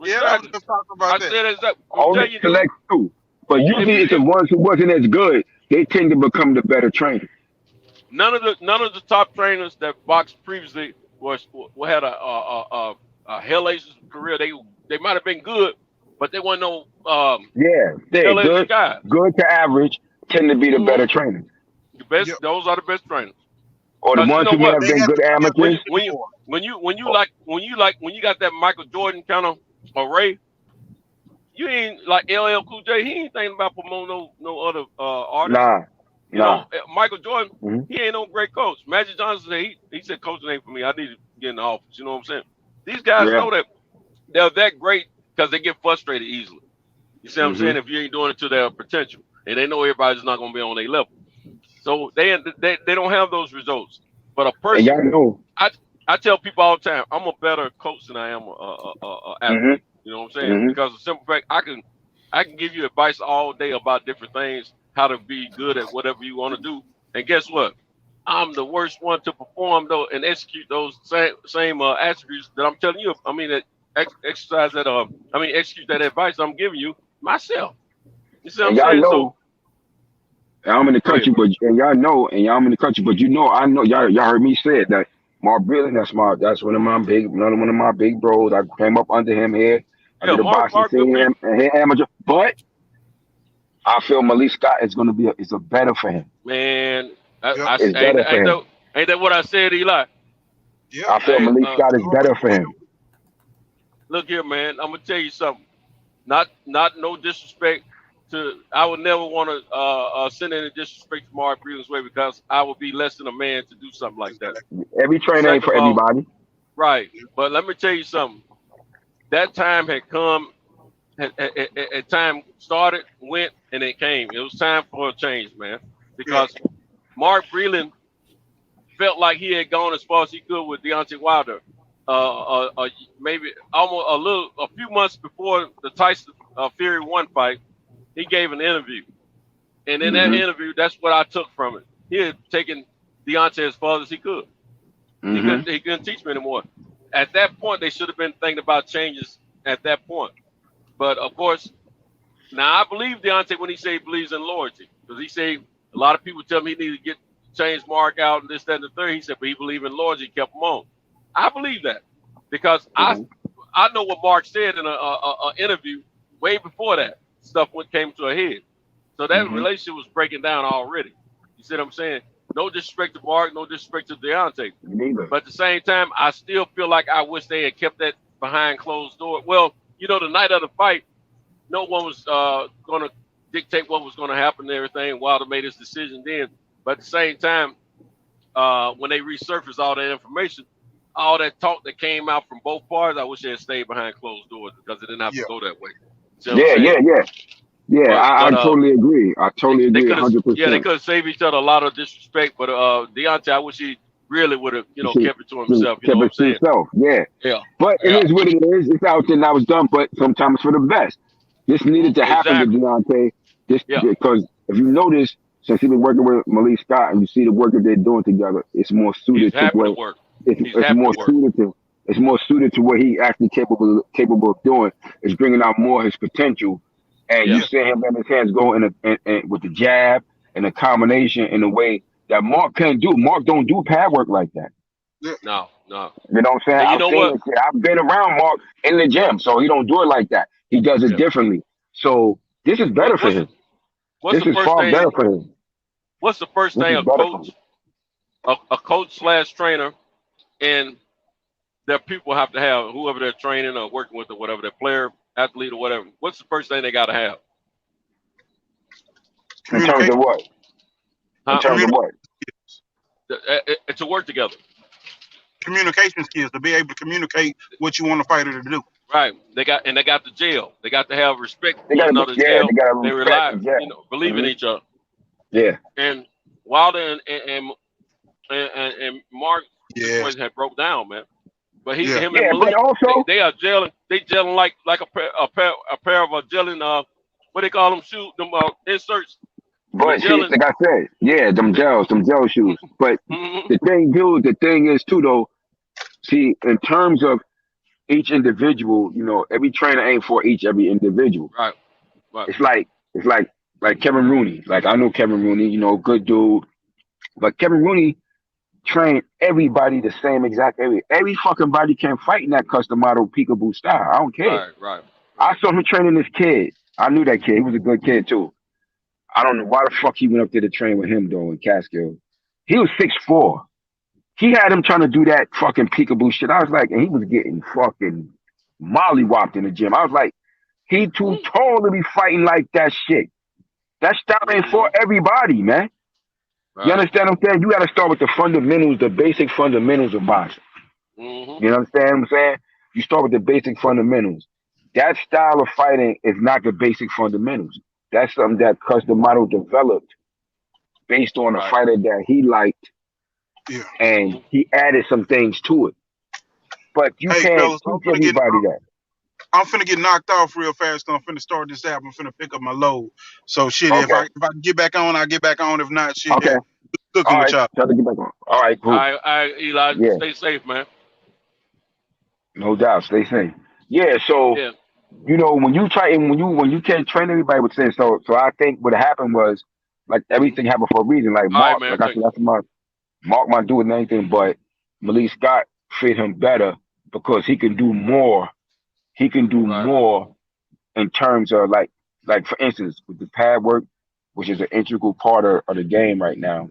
Yeah, that was us talking about that. I said only select two. But usually it's the ones who wasn't as good, they tend to become the better trainers. None of the top trainers that boxed previously had a hellacious career. They might have been good, but they weren't no good guys. Good to average tend to be the better trainers. The best, those are the best trainers. Or the ones who may have been good amateurs. when you got that Michael Jordan kind of array, you ain't like LL Cool J. He ain't thinking about promoting no other artists. Nah. You know, Michael Jordan, Mm-hmm. he ain't no great coach. Magic Johnson said he said coaching ain't for me. I need to get in the office. You know what I'm saying? These guys know that they're that great because they get frustrated easily. You see what I'm saying? If you ain't doing it to their potential, and they know everybody's not going to be on their level, so they don't have those results. But a person, and y'all know, I tell people all the time, I'm a better coach than I am a athlete. You know what I'm saying? Because the simple fact, I can give you advice all day about different things, how to be good at whatever you want to do. And guess what? I'm the worst one to perform though and execute those same attributes that I'm telling you. I mean, exercise that execute that advice I'm giving you myself. You see what I'm saying? Know, and I'm in the country, but y'all know, and y'all in the country, but I know y'all heard me say it that Mark Breland, that's one of my big bros. I came up under him here. I did a boxing scene him and he amateur, but I feel Malik Scott is going to be it's a better for him. Man, it's better for him. Ain't that what I said, Eli? Yeah, I feel Malik Scott is better for him. Look here, man. I'm gonna tell you something. Not no disrespect to. I would never want to send any disrespect to Mark Breland's way because I would be less than a man to do something like that. Every trainer ain't for everybody. Right, but let me tell you something. That time had come. At time started, went, and it came. It was time for a change, man. Because Mark Breland felt like he had gone as far as he could with Deontay Wilder. Maybe almost a few months before the Tyson Fury 1 fight, he gave an interview. And in that interview, that's what I took from it. He had taken Deontay as far as he could. He couldn't teach me anymore. At that point, they should have been thinking about changes at that point. But of course, now I believe Deontay when he say he believes in loyalty. Because he say a lot of people tell me he need to change Mark out and this, that, and the third. He said, but he believed in loyalty, kept him on. I believe that. Because I know what Mark said in a interview way before that stuff came to a head. So that relationship was breaking down already. You see what I'm saying? No disrespect to Mark, no disrespect to Deontay. But at the same time, I still feel like I wish they had kept that behind closed door. Well, you know, the night of the fight, no one was going to dictate what was going to happen and everything. Wilder made his decision then. But at the same time, when they resurfaced all that information, all that talk that came out from both parties, I wish they had stayed behind closed doors because it didn't have to go that way. I totally agree. I totally agree 100%. Yeah, they could have saved each other a lot of disrespect, but Deontay, I wish he really would have, kept it to himself. You know what I'm saying? Yeah. But it is what it is. It's out there now. It's done. But sometimes for the best. This needed to happen to Deontay. Because if you notice, since he's been working with Malik Scott, and you see the work that they're doing together, it's more suited to what it's more suited to what he actually capable of doing. It's bringing out more his potential. And you see him and his hands go in with the jab and the combination in a way that Mark can't do. Mark don't do pad work like that. No. You know what I'm saying? I've been around Mark in the gym, so he don't do it like that. He does it differently. So this is better for him. This is far better for him. What's the first thing a coach / trainer and their people have to have, whoever they're training or working with or whatever, their player, athlete or whatever, what's the first thing they got to have? In terms of what? In terms of what? To work together. Communication skills, to be able to communicate what you want a fighter to do. Right. They got the jail. They got to have respect for one another's jail. They rely, believe in each other. Yeah. And Wilder and Mark had broke down, man. But him and Malik, also, they are gelling. They gelling like a pair of gelling what they call them inserts. But see, like I said, them gel shoes. But the thing is too though. See, in terms of each individual, every trainer ain't for every individual. Right. It's like Kevin Rooney. Like I know Kevin Rooney, good dude, but Kevin Rooney train everybody the same exact area. Every fucking body can fight in that custom model peekaboo style. I don't care. Right. I saw him training this kid. I knew that kid. He was a good kid too. I don't know why the fuck he went up there to train with him though in Catskill. He was 6'4". He had him trying to do that fucking peekaboo shit. I was like, and he was getting fucking mollywopped in the gym. I was like, he too tall to be fighting like that shit. That style ain't for everybody, man. You understand what I'm saying? You got to start with the fundamentals, the basic fundamentals of boxing. You know what I'm saying? You start with the basic fundamentals. That style of fighting is not the basic fundamentals. That's something that Custom Model developed based on a fighter that he liked, and he added some things to it. But you can't fellas, teach everybody that. I'm finna get knocked off real fast. I'm finna start this app. I'm finna pick up my load. So shit, if I can get back on, I'll get back on. If not, shit, okay. Cooking with y'all. Try to get back on. All right, cool. All right, Eli, stay safe, man. No doubt, stay safe. Yeah, so you know when you can't train everybody with saying so I think what happened was like everything happened for a reason. Like Mark, like I said, that's Mark might do it and anything, but Malik Scott fit him better because he can do more. He can do more in terms of like for instance with the pad work, which is an integral part of the game right now.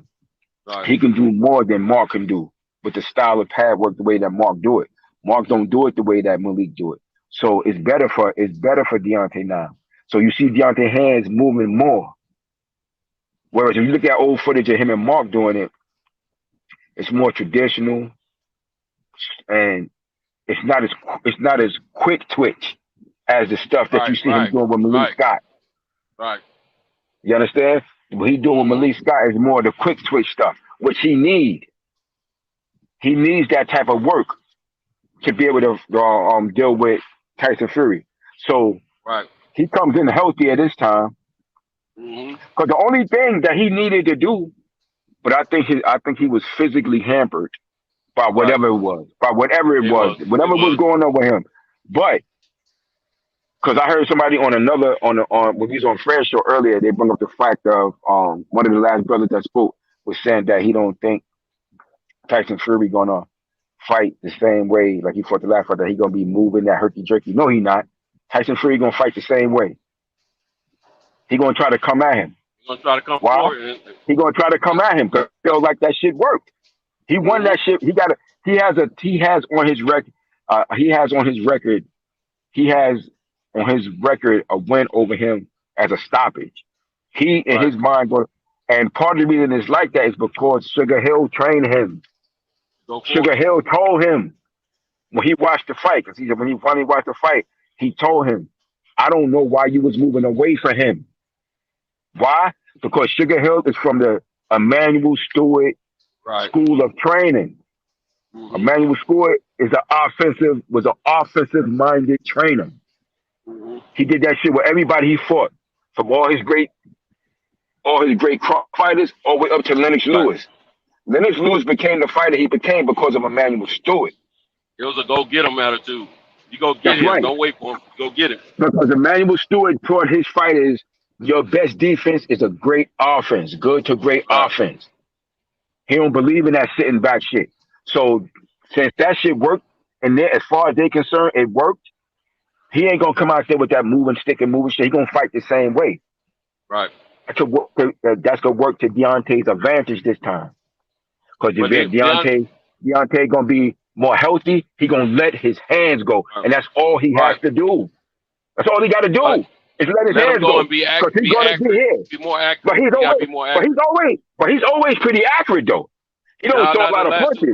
He can do more than Mark can do with the style of pad work the way that Mark do it. Mark don't do it the way that Malik do it. So it's better for Deontay now. So you see Deontay hands moving more. Whereas if you look at old footage of him and Mark doing it, it's more traditional and it's not as quick twitch as the stuff that you see him doing with Malik Scott. Right. You understand? What he doing with Malik Scott is more the quick twitch stuff, which he need. He needs that type of work to be able to deal with Tyson Fury. So he comes in healthier this time. Because the only thing that he needed to do, but I think he was physically hampered by whatever it was, whatever was going on with him. But because I heard somebody on when he was on Fred's show earlier, they brought up the fact of one of the last brothers that spoke was saying that he don't think Tyson Fury gonna fight the same way like he fought the last fight, that he gonna be moving that herky jerky. No, he not. Tyson Fury gonna fight the same way. He gonna try to come at him. He's gonna try to come forward. He gonna try to come at him because he feels like that shit worked. He won that shit. He has on his record a win over him as a stoppage. He in his mind and part of the reason it's like that is because Sugar Hill trained him. Sugar Hill told him when he watched the fight, because when he finally watched the fight, he told him, I don't know why you was moving away from him. Why? Because Sugar Hill is from the Emmanuel Stewart school of training. Emmanuel Stewart was an offensive minded trainer. He did that shit with everybody he fought, from all his great fighters all the way up to Lennox Lewis. Lennox Lewis became the fighter he became because of Emmanuel Stewart. It was a go get him attitude. You go get him. Don't wait for him. Go get him. Because Emmanuel Stewart taught his fighters your best defense is a great offense, good to great offense. He don't believe in that sitting back shit. So since that shit worked, and as far as they're concerned, it worked, he ain't gonna come out there with that moving stick and moving shit. He gonna fight the same way. Right. That's gonna work to Deontay's advantage this time. Because Deontay gonna be more healthy. He gonna let his hands go, and that's all he has to do. That's all he got to do is let his hands go. Because he's gonna be here. Be more accurate. But he's always pretty accurate though. He don't throw a lot of punches.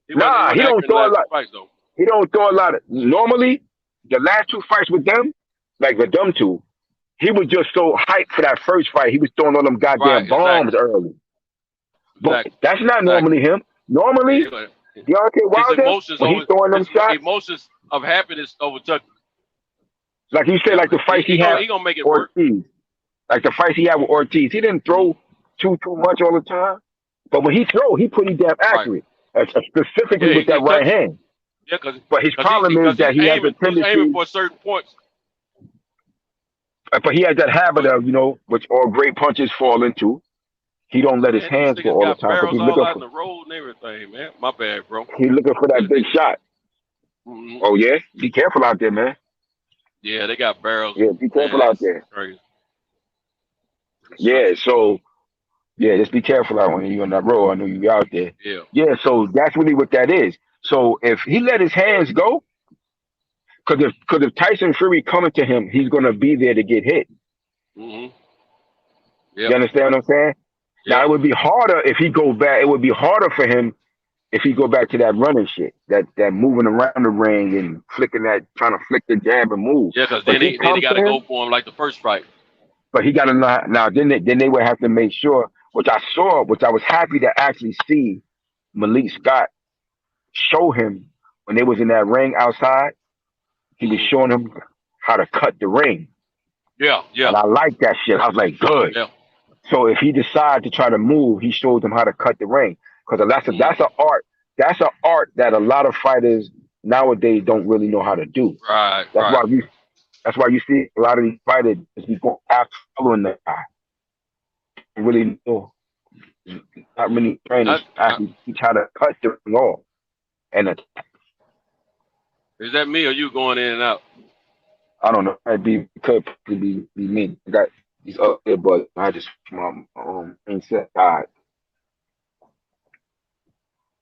He don't throw a lot. He don't throw a lot of. Normally, the last two fights with them, like with them two, he was just so hyped for that first fight. He was throwing all them goddamn bombs early. But that's not normally him. Normally, Deontay Wilder, when he's throwing them shots, emotions of happiness overtook him. Like you said, like the fights he had gonna make it Ortiz. work. Like the fights he had with Ortiz. He didn't throw too much all the time. But when he throw, he pretty damn accurate. Specifically with that right hand. Yeah, but his problem is that he has a tendency. He's aiming for certain points. But he has that habit of, which all great punches fall into. He don't let his hands go all the time. He's looking for the road and everything, man. My bad, bro. He's looking for that big shot. Oh yeah, be careful out there, man. Yeah, they got barrels. Yeah, be careful out there. Crazy. Yeah, so Yeah, just be careful out when you're on that road. I know you out there. Yeah. Yeah, so that's really what that is. So if he let his hands go, because if Tyson Fury coming to him, he's gonna be there to get hit. Mm-hmm. You understand what I'm saying? Now it would be harder if he go back. It would be harder for him if he go back to that running shit, that moving around the ring and flicking that, trying to flick the jab and move. Yeah, because But then he got to go for him like the first fight. But he got to now. Then they would have to make sure, which I saw, which I was happy to actually see Malik Scott show him when they was in that ring outside. He was showing him how to cut the ring. Yeah. And I like that shit. I was like, good. Yeah. So if he decides to try to move, he shows them how to cut the ring, because that's an art. That's an art that a lot of fighters nowadays don't really know how to do. Right. That's why you see a lot of these fighters just be going after following that guy. Really know. Not many trainers actually teach how to cut the ring off. And is that me or you going in and out? I don't know. Could be me. I got these up there, but I just my insect died.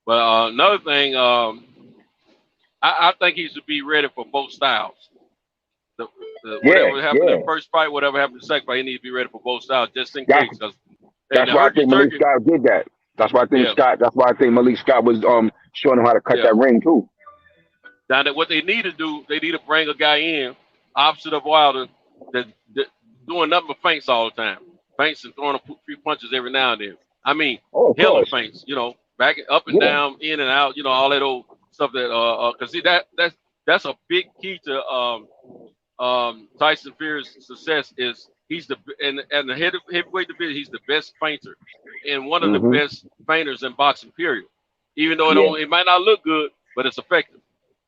But another thing, I think he should be ready for both styles. Whatever happened in the first fight, whatever happened in the second fight, he needs to be ready for both styles just in case. That's why I think Malik Scott did that. That's why I think That's why I think Malik Scott was showing him how to cut that ring too. Now that what they need to do, they need to bring a guy in opposite of Wilder that doing nothing but feints all the time, feints and throwing a few punches every now and then. I mean, hell of feints, back up and down, in and out, all that old stuff that because see that's a big key to Tyson Fury's success is he's the heavyweight division, he's the best feinter and one of the best feinters in boxing, period. Even though it might not look good, but it's effective.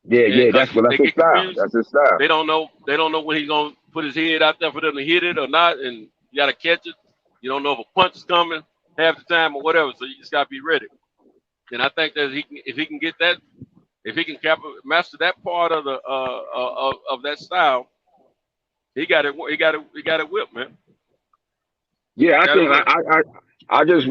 Yeah, that's his style. That's his style. They don't know when he's gonna put his head out there for them to hit it or not, and you gotta catch it. You don't know if a punch is coming half the time or whatever, so you just gotta be ready. And I think that if he can get that, if he can master that part of the of that style, he got it whipped, man. Yeah, I just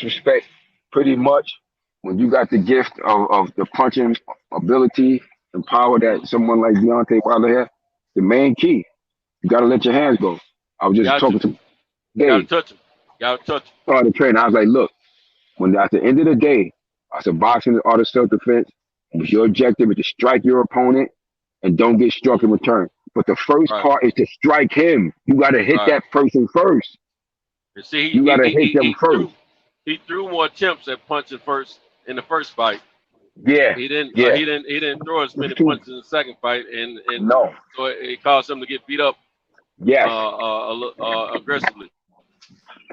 respect pretty much when you got the gift of the punching ability and power that someone like Deontay Wilder has. The main key, you gotta let your hands go. I was just talking to Dave. Gotta touch him. The trainer. I was like, look, when at the end of the day, I said boxing is art of self-defense. If your objective is to strike your opponent and don't get struck in return. But the first part is to strike him. You got to hit that person first. And see, you got to hit them first. He threw more attempts at punching first in the first fight. Yeah. He didn't. He didn't throw as many punches in the second fight, and so it caused him to get beat up. Yes. Aggressively.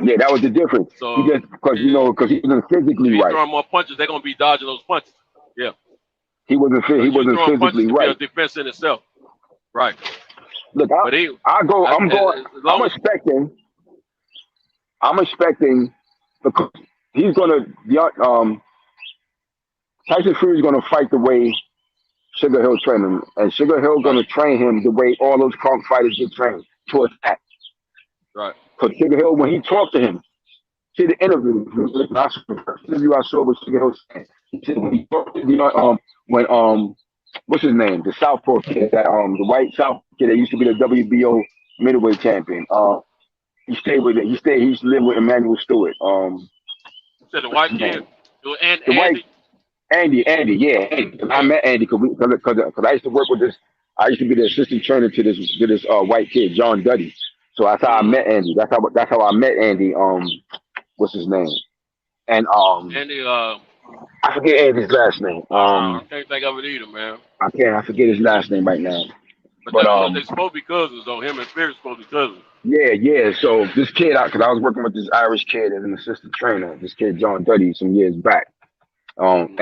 Yeah, that was the difference. So because he wasn't physically right. Throwing more punches, they're gonna be dodging those punches. Yeah. He wasn't physically right. Defense in itself. Right. Look, I'm expecting because he's gonna Tyson Fury's gonna fight the way Sugar Hill trained him, and Sugar Hill gonna train him the way all those crunk fighters get trained, to attack. Right. Because Sugar Hill, when he talked to him, see the interview I saw with Sugar Hill saying, he said when he talked to when what's his name? The Southpaw kid, the white South kid that used to be the WBO middleweight champion. He stayed with it. He used to live with Emmanuel Stewart. Said the white kid. Andy, yeah. Andy. I met Andy because I used to work with this. I used to be the assistant trainer to this white kid, John Duddy. So that's how I met Andy. That's how I met Andy. What's his name? And Andy. I forget Andy's last name. I can't think of it either, man. I forget his last name right now. But they're supposed to be cousins, though. Him and Fury supposed to be cousins. Yeah. So this kid, because I was working with this Irish kid as an assistant trainer, this kid John Duddy, some years back, when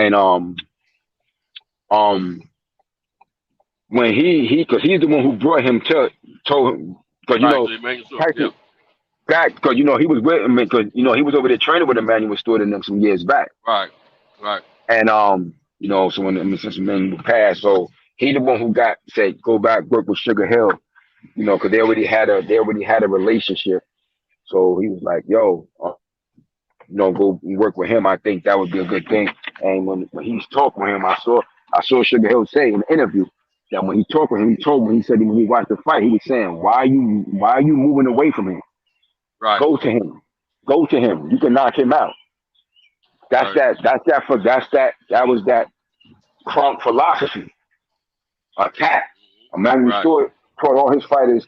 because he's the one who brought him told him, because back because he was with him because he was over there training with Emmanuel Stewart and them some years back. Right. And so when since Emmanuel passed, so he the one who said go back work with Sugar Hill, because they already had a relationship. So he was like, yo, go work with him. I think that would be a good thing. And when he's talking with him, I saw Sugar Hill say in the interview that when he talked with him, he said when he watched the fight, he was saying, why are you moving away from him? Right. Go to him. Go to him. You can knock him out. That was that Crunk philosophy. Attack. Emmanuel Stewart taught all his fighters,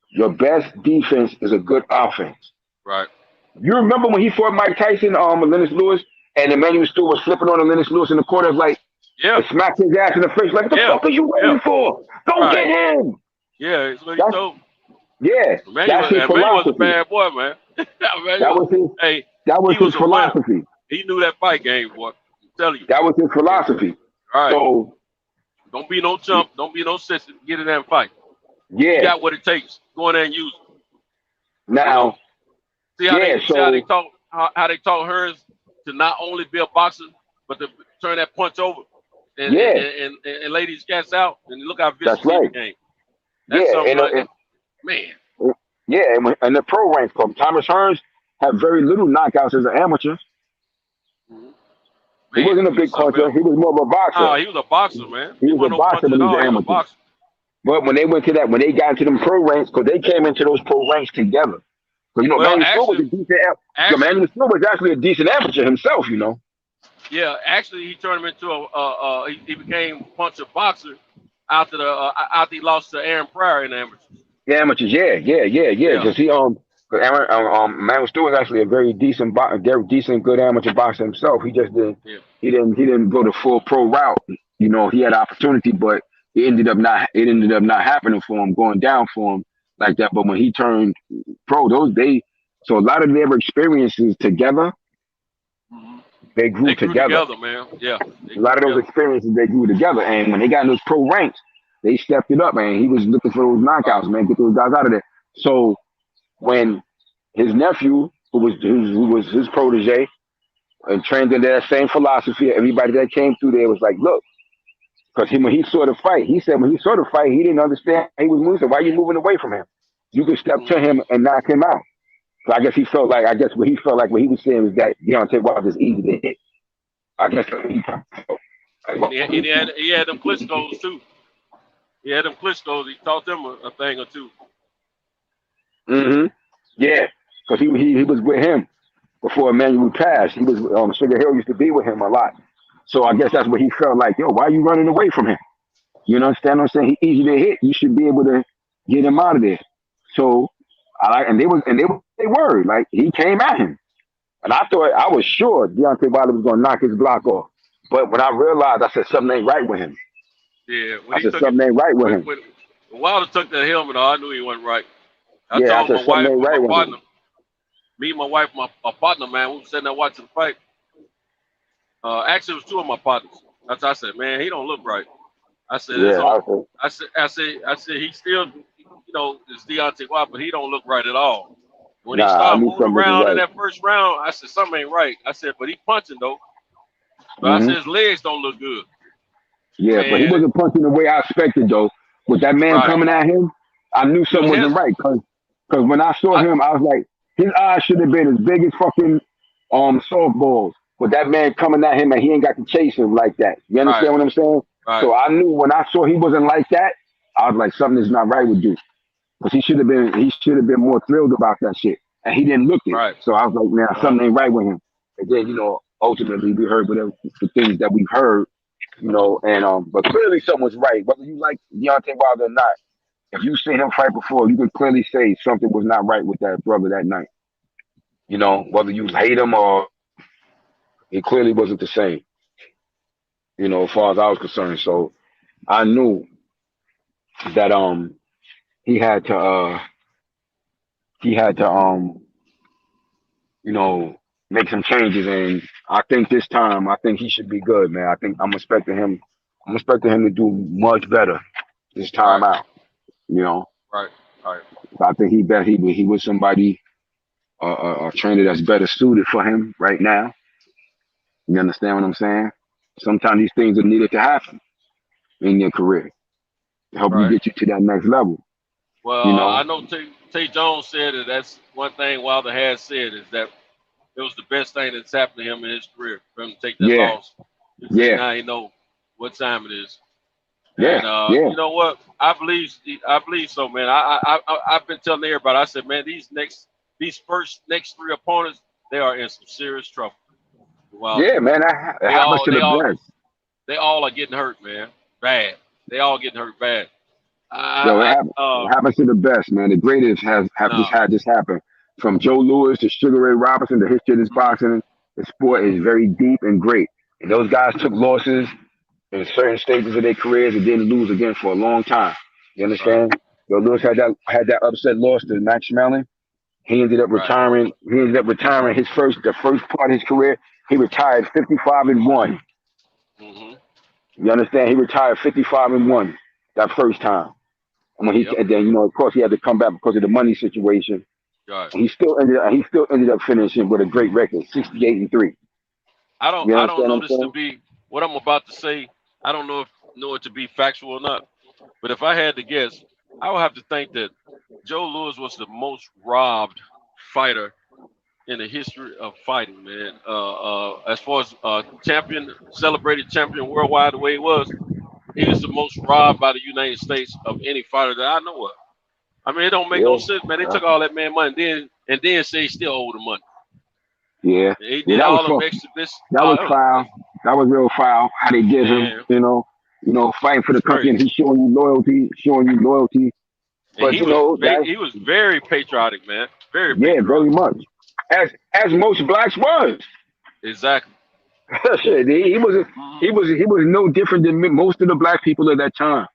your best defense is a good offense. Right. You remember when he fought Mike Tyson, Lennox Lewis, and Emmanuel Stewart was flipping on Lennox Lewis in the corner, like, smacked his ass in the face, like, what the fuck are you waiting for? Go get him. Yeah, that's what he told. Yeah, that's his philosophy. Was a bad boy, man. That was his philosophy. He knew that fight game, boy. I'm telling you. That was his philosophy. All right. So, don't be no chump. Don't be no sissy. Get in that fight. Yeah. You got what it takes. Go in there and use it. Now, see how they talk how they taught hers to not only be a boxer, but to turn that punch over and lay these cats out and look how vicious he became. That's something man. Yeah, and the pro ranks, Thomas Hearns had very little knockouts as an amateur. He wasn't a big puncher. He was more of a boxer. Oh, he was a boxer, man. He was a boxer, but he was an amateur. But when they went to that, when they got into them pro ranks, because they came into those pro ranks together. Because, Emmanuel Stewart was a decent Emmanuel Stewart was actually a decent amateur himself, Yeah, actually, he turned him into he became puncher boxer after he lost to Aaron Pryor in the amateurs. Yeah, amateurs, yeah. Because Emmanuel Stewart was actually a very decent, good amateur boxer himself. He just didn't go the full pro route. He had opportunity, but it ended up not happening for him, going down for him like that. But when he turned pro, so a lot of their experiences together, they grew together, man. Yeah, a lot of those experiences they grew together, and when they got in those pro ranks, they stepped it up, man. He was looking for those knockouts, man, get those guys out of there. So when his nephew, who was his protege, and trained in that same philosophy, everybody that came through there was like, look, because when he saw the fight, he said when he saw the fight, he didn't understand. He was moving. Why are you moving away from him? You can step to him and knock him out. So I guess what he felt like what he was saying was that Deontay Wilder is easy to hit. I guess he had them Klitschko's too. He had them Klitschko's. He taught them a thing or two. Yeah, because he was with him before Emmanuel passed. He was Sugar Hill used to be with him a lot. So I guess that's what he felt like. Yo, why are you running away from him? You understand what I'm saying? He's easy to hit. You should be able to get him out of there. So they were like he came at him, and I was sure Deontay Wilder was gonna knock his block off. But when I realized, I said something ain't right with him. Yeah, something ain't right with him. When Wilder took that helmet off, I knew he wasn't right. I told my wife, me and my wife, my partner, man, we were sitting there watching the fight. Actually, it was two of my partners. I said, man, he don't look right. I said, I said, he still, is Deontay Wilder, but he don't look right at all. When he started moving around in that first round, I said, something ain't right. I said, but he punching though. But I said, his legs don't look good. Yeah, man. But he wasn't punching the way I expected though. With that man coming at him, I knew something wasn't right. Because when I saw him, I was like, his eyes should have been as big as fucking softballs. With that man coming at him and he ain't got to chase him like that. You understand what I'm saying? Right. So I knew when I saw he wasn't like that, I was like, something is not right with you. Because he should have been more thrilled about that shit. And he didn't look it. Right. So I was like, man, something ain't right with him. And then, ultimately we heard whatever the things that we've heard, and but clearly something was right. Whether you like Deontay Wilder or not, if you seen him fight before, you could clearly say something was not right with that brother that night. Whether you hate him or it clearly wasn't the same, as far as I was concerned. So I knew that he had to make some changes, and I think this time he should be good, man. I think I'm expecting him to do much better this time out. Right. I think he was somebody a trainer that's better suited for him right now. You understand what I'm saying? Sometimes these things are needed to happen in your career to help you get you to that next level. Well, I know Tay Jones said that that's one thing Wilder has said is that it was the best thing that's happened to him in his career for him to take that loss. Yeah. Now he know what time it is. Yeah. And you know what? I believe so, man. I've been telling everybody. I said, man, these next three opponents, they are in some serious trouble. Well, yeah, man. That happens to the best. They all are getting hurt, man. Bad. They all getting hurt bad. It happens to the best, man. The greatest have just had this happen. From Joe Louis to Sugar Ray Robinson, the history of this boxing, the sport is very deep and great. And those guys took losses in certain stages of their careers and didn't lose again for a long time. You understand? Joe Louis had that upset loss to Max Schmeling. He ended up retiring. He ended up retiring the first part of his career. He retired 55-1. Mm-hmm. You understand? He retired 55-1 that first time. And when and then of course, he had to come back because of the money situation. Right. He still ended up finishing with a great record, 68-3. I don't know this to be what I'm about to say. I don't know it to be factual or not. But if I had to guess, I would have to think that Joe Louis was the most robbed fighter in the history of fighting, man. As far as celebrated champion worldwide, the way it was, he was the most robbed by the United States of any fighter that I know of. I mean, it don't make no sense, man. They took all that man money and then say he still owed the money. Yeah. He did all them exhibitions. That was foul. That was real foul. How they did him, fighting for the country, and he's showing you loyalty. But he was very patriotic, man. Very patriotic. Very much. As most blacks was. Exactly. he was no different than most of the black people at that time.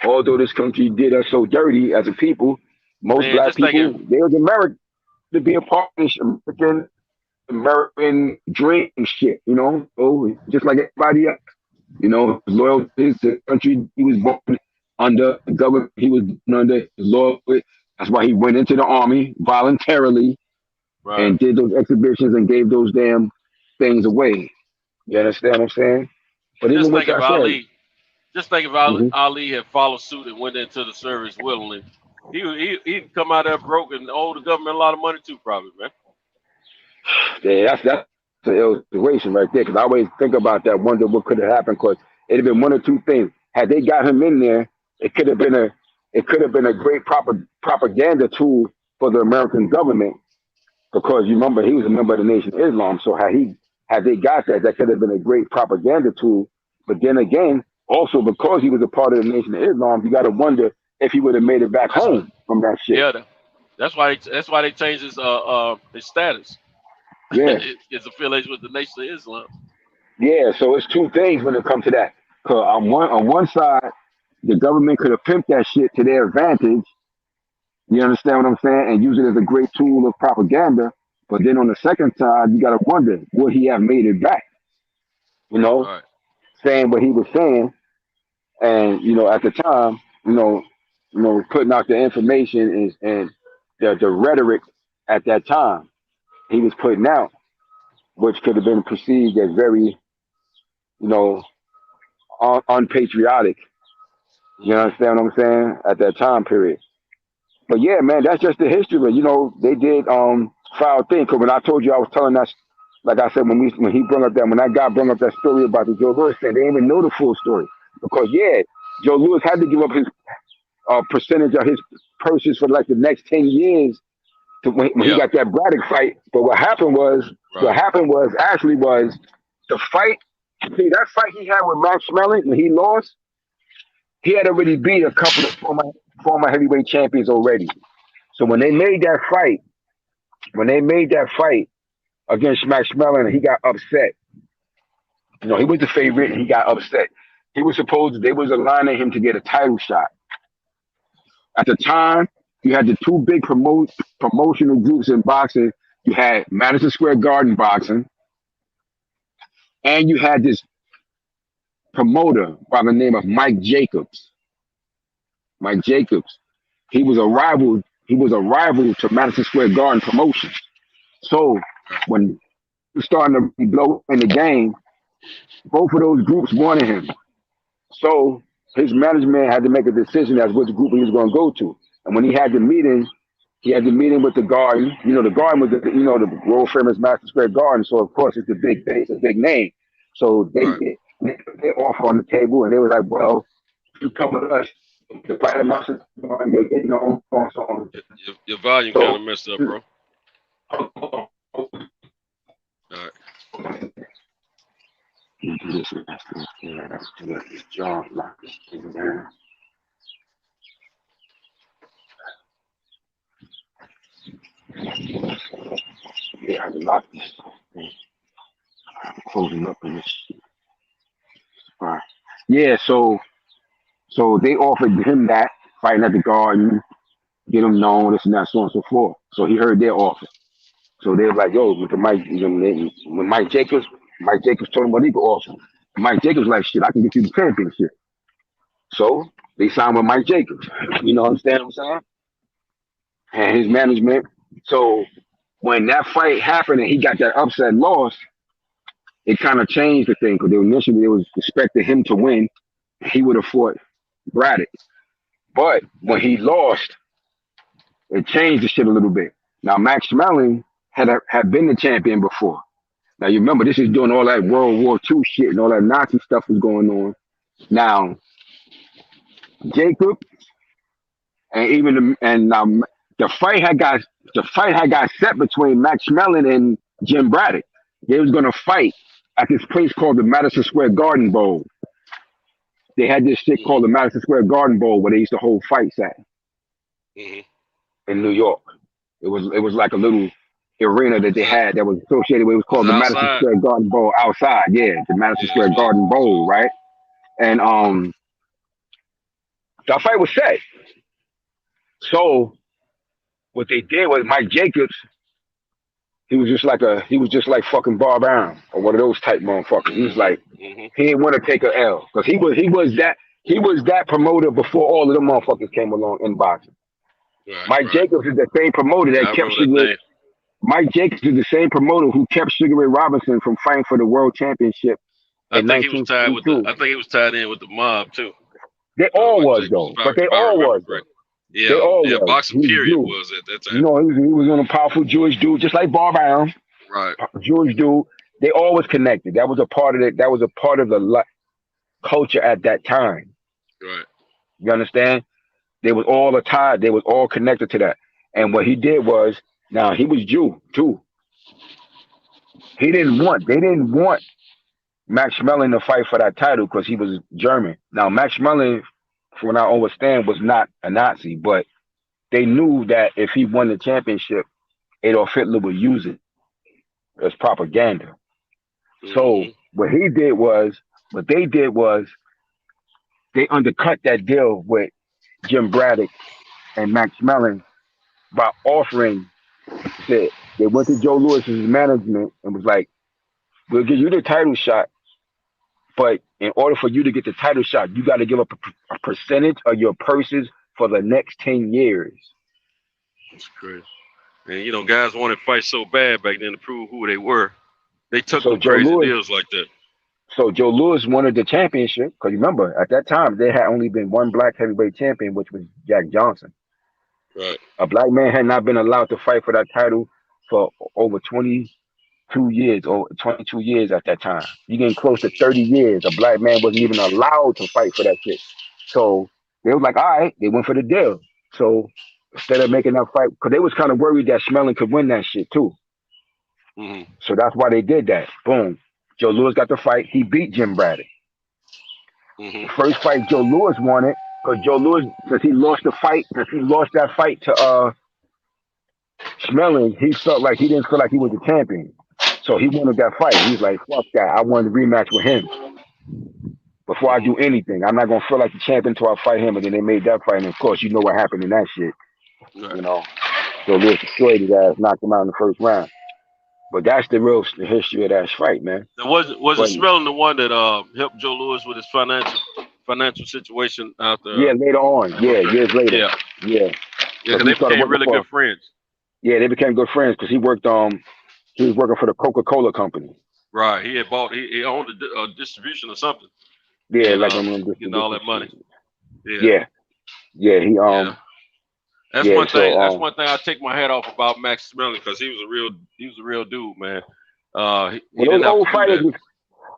Although this country did us so dirty as a people, most black people, they was American to be a part of this American dream shit, just like everybody else. Loyal to the country he was born under, the government he was under, his loyal. That's why he went into the army voluntarily and did those exhibitions and gave those damn things away. You understand what I'm saying? But just think of Ali. Just think if Ali had followed suit and went into the service willingly. He'd come out there broke and owe the government a lot of money too, probably, man. Yeah, that's the ill situation right there. Because I always think about that, wonder what could have happened. Because it'd have been one or two things. Had they got him in there, it could have been a great propaganda tool for the American government. Because you remember he was a member of the Nation of Islam. So had they got that could have been a great propaganda tool. But then again, also because he was a part of the Nation of Islam, you got to wonder if he would have made it back home from that shit. Yeah, that's why they changed his status. Yeah, his affiliation with the Nation of Islam. Yeah, so it's two things when it comes to that. Cause on one side, the government could have pimped that shit to their advantage. You understand what I'm saying? And use it as a great tool of propaganda. But then on the second side, you got to wonder, would he have made it back? Saying what he was saying, and at the time, putting out the information and the rhetoric at that time he was putting out, which could have been perceived as very, unpatriotic. You understand what I'm saying? At that time period. But yeah, man, that's just the history. They did foul thing. Cause when I told you I was telling that, like I said, when he brought up that, when that guy brought up that story about the Joe Louis thing, they didn't even know the full story. Because Joe Louis had to give up his percentage of his purses for like the next 10 years when he got that Braddock fight. But what happened was the fight. See, that fight he had with Max Schmeling when he lost, he had already beat a couple of former heavyweight champions already. So when they made that fight against Max Schmeling, he got upset. He was the favorite and he got upset. They was aligning him to get a title shot. At the time, you had the two big promotional groups in boxing. You had Madison Square Garden boxing, and you had this promoter by the name of Mike Jacobs. Mike Jacobs, he was a rival to Madison Square Garden promotion. So when he was starting to blow in the game, both of those groups wanted him. So his management had to make a decision as which group he was going to go to. And when he had the meeting He had the meeting with the Garden. You know, the Garden was the world famous Madison Square Garden. So of course it's a big thing, it's a big name. So they put their offer on the table, and they were like, "Well, you come with us to fight at Madison Square Garden, make it known on." Your volume kind of messed up, bro. All right. You do this, that's this job, lock this thing down. Yeah, I lock this thing. I'm closing up in this shit. All right. Yeah, so they offered him that fighting at the Garden, get him known, this and that, so on and so forth. So he heard their offer. So they were like, "Yo, with the when Mike Jacobs told him what he could offer. Mike Jacobs like, shit, I can get you the championship." So they signed with Mike Jacobs. You know what I'm saying? And his management. So when that fight happened and he got that upset loss, it kind of changed the thing because initially it was expected him to win. He would have fought Braddock. But when he lost, it changed the shit a little bit. Now Max Schmeling had been the champion before. Now you remember this is doing all that World War II shit and all that Nazi stuff was going on. Now Jacob and the fight had got set between Max Schmeling and Jim Braddock. They was gonna fight at this place called the Madison Square Garden Bowl. They had this shit called the Madison Square Garden Bowl where they used to hold fights at in New York. It was like a little arena that they had that was associated with. It was called the Madison Square Garden Bowl outside. Yeah, the Madison Square Garden Bowl, right? And that fight was set. So what they did was Mike Jacobs, he was just like fucking Bob Arum or one of those type motherfuckers. He was like, he didn't want to take an L because he was that promoter before all of them motherfuckers came along in boxing. Mike Jacobs is the same promoter that kept Mike Jacobs is the same promoter who kept Sugar Ray Robinson from fighting for the world championship. I think he was tied in with the mob too. They all was though, but they all was. Yeah, boxing period was at that time. You know, he was on a powerful Jewish dude, just like Bob Arum. Right. Jewish dude. They all was connected. That was a part of it. That was a part of the culture at that time. Right. You understand? They was all tied. They was all connected to that. And what he did was, now he was Jew too. They didn't want Max Schmeling to fight for that title because he was German. Now Max Schmeling, from what I understand, was not a Nazi, but they knew that if he won the championship, Adolf Hitler would use it as propaganda. So what they did was they undercut that deal with Jim Braddock and Max Schmeling by offering that they went to Joe Louis's management and was like, "We'll give you the title shot, but in order for you to get the title shot, you got to give up a percentage of your purses for the next 10 years. That's crazy. And, you know, guys wanted fights so bad back then to prove who they were. They took some crazy deals like that. So Joe Louis wanted the championship because remember, at that time, there had only been one black heavyweight champion, which was Jack Johnson. Right. A black man had not been allowed to fight for that title for over 22 years at that time. You're getting close to 30 years. A black man wasn't even allowed to fight for that shit. So they was like, all right, they went for the deal. So instead of making that fight, because they was kind of worried that Schmeling could win that shit too. Mm-hmm. So that's why they did that. Boom. Joe Louis got the fight. He beat Jim Braddock. Mm-hmm. The first fight Joe Louis wanted, because Joe Louis, since he lost that fight to Schmeling, he didn't feel like he was the champion. So he wanted that fight. He was like, fuck that. I wanted to rematch with him. Before I do anything, I'm not going to feel like the champion until I fight him. And then they made that fight. And of course, you know what happened in that shit. Right. You know, Joe Louis destroyed his ass, knocked him out in the first round. But that's the history of that fight, man. Now, was it Schmeling the one that helped Joe Louis with his financial situation out there? Yeah, later on. Yeah, years later. Yeah. Yeah, because they became really good friends. Yeah, they became good friends because he was working for the Coca-Cola company. Right. He had bought. He owned a distribution or something. Yeah, and, like getting all that money. Yeah. He That's one thing. That's one thing I take my hat off about Max Smelling because he was a real dude, man. He didn't have to do that.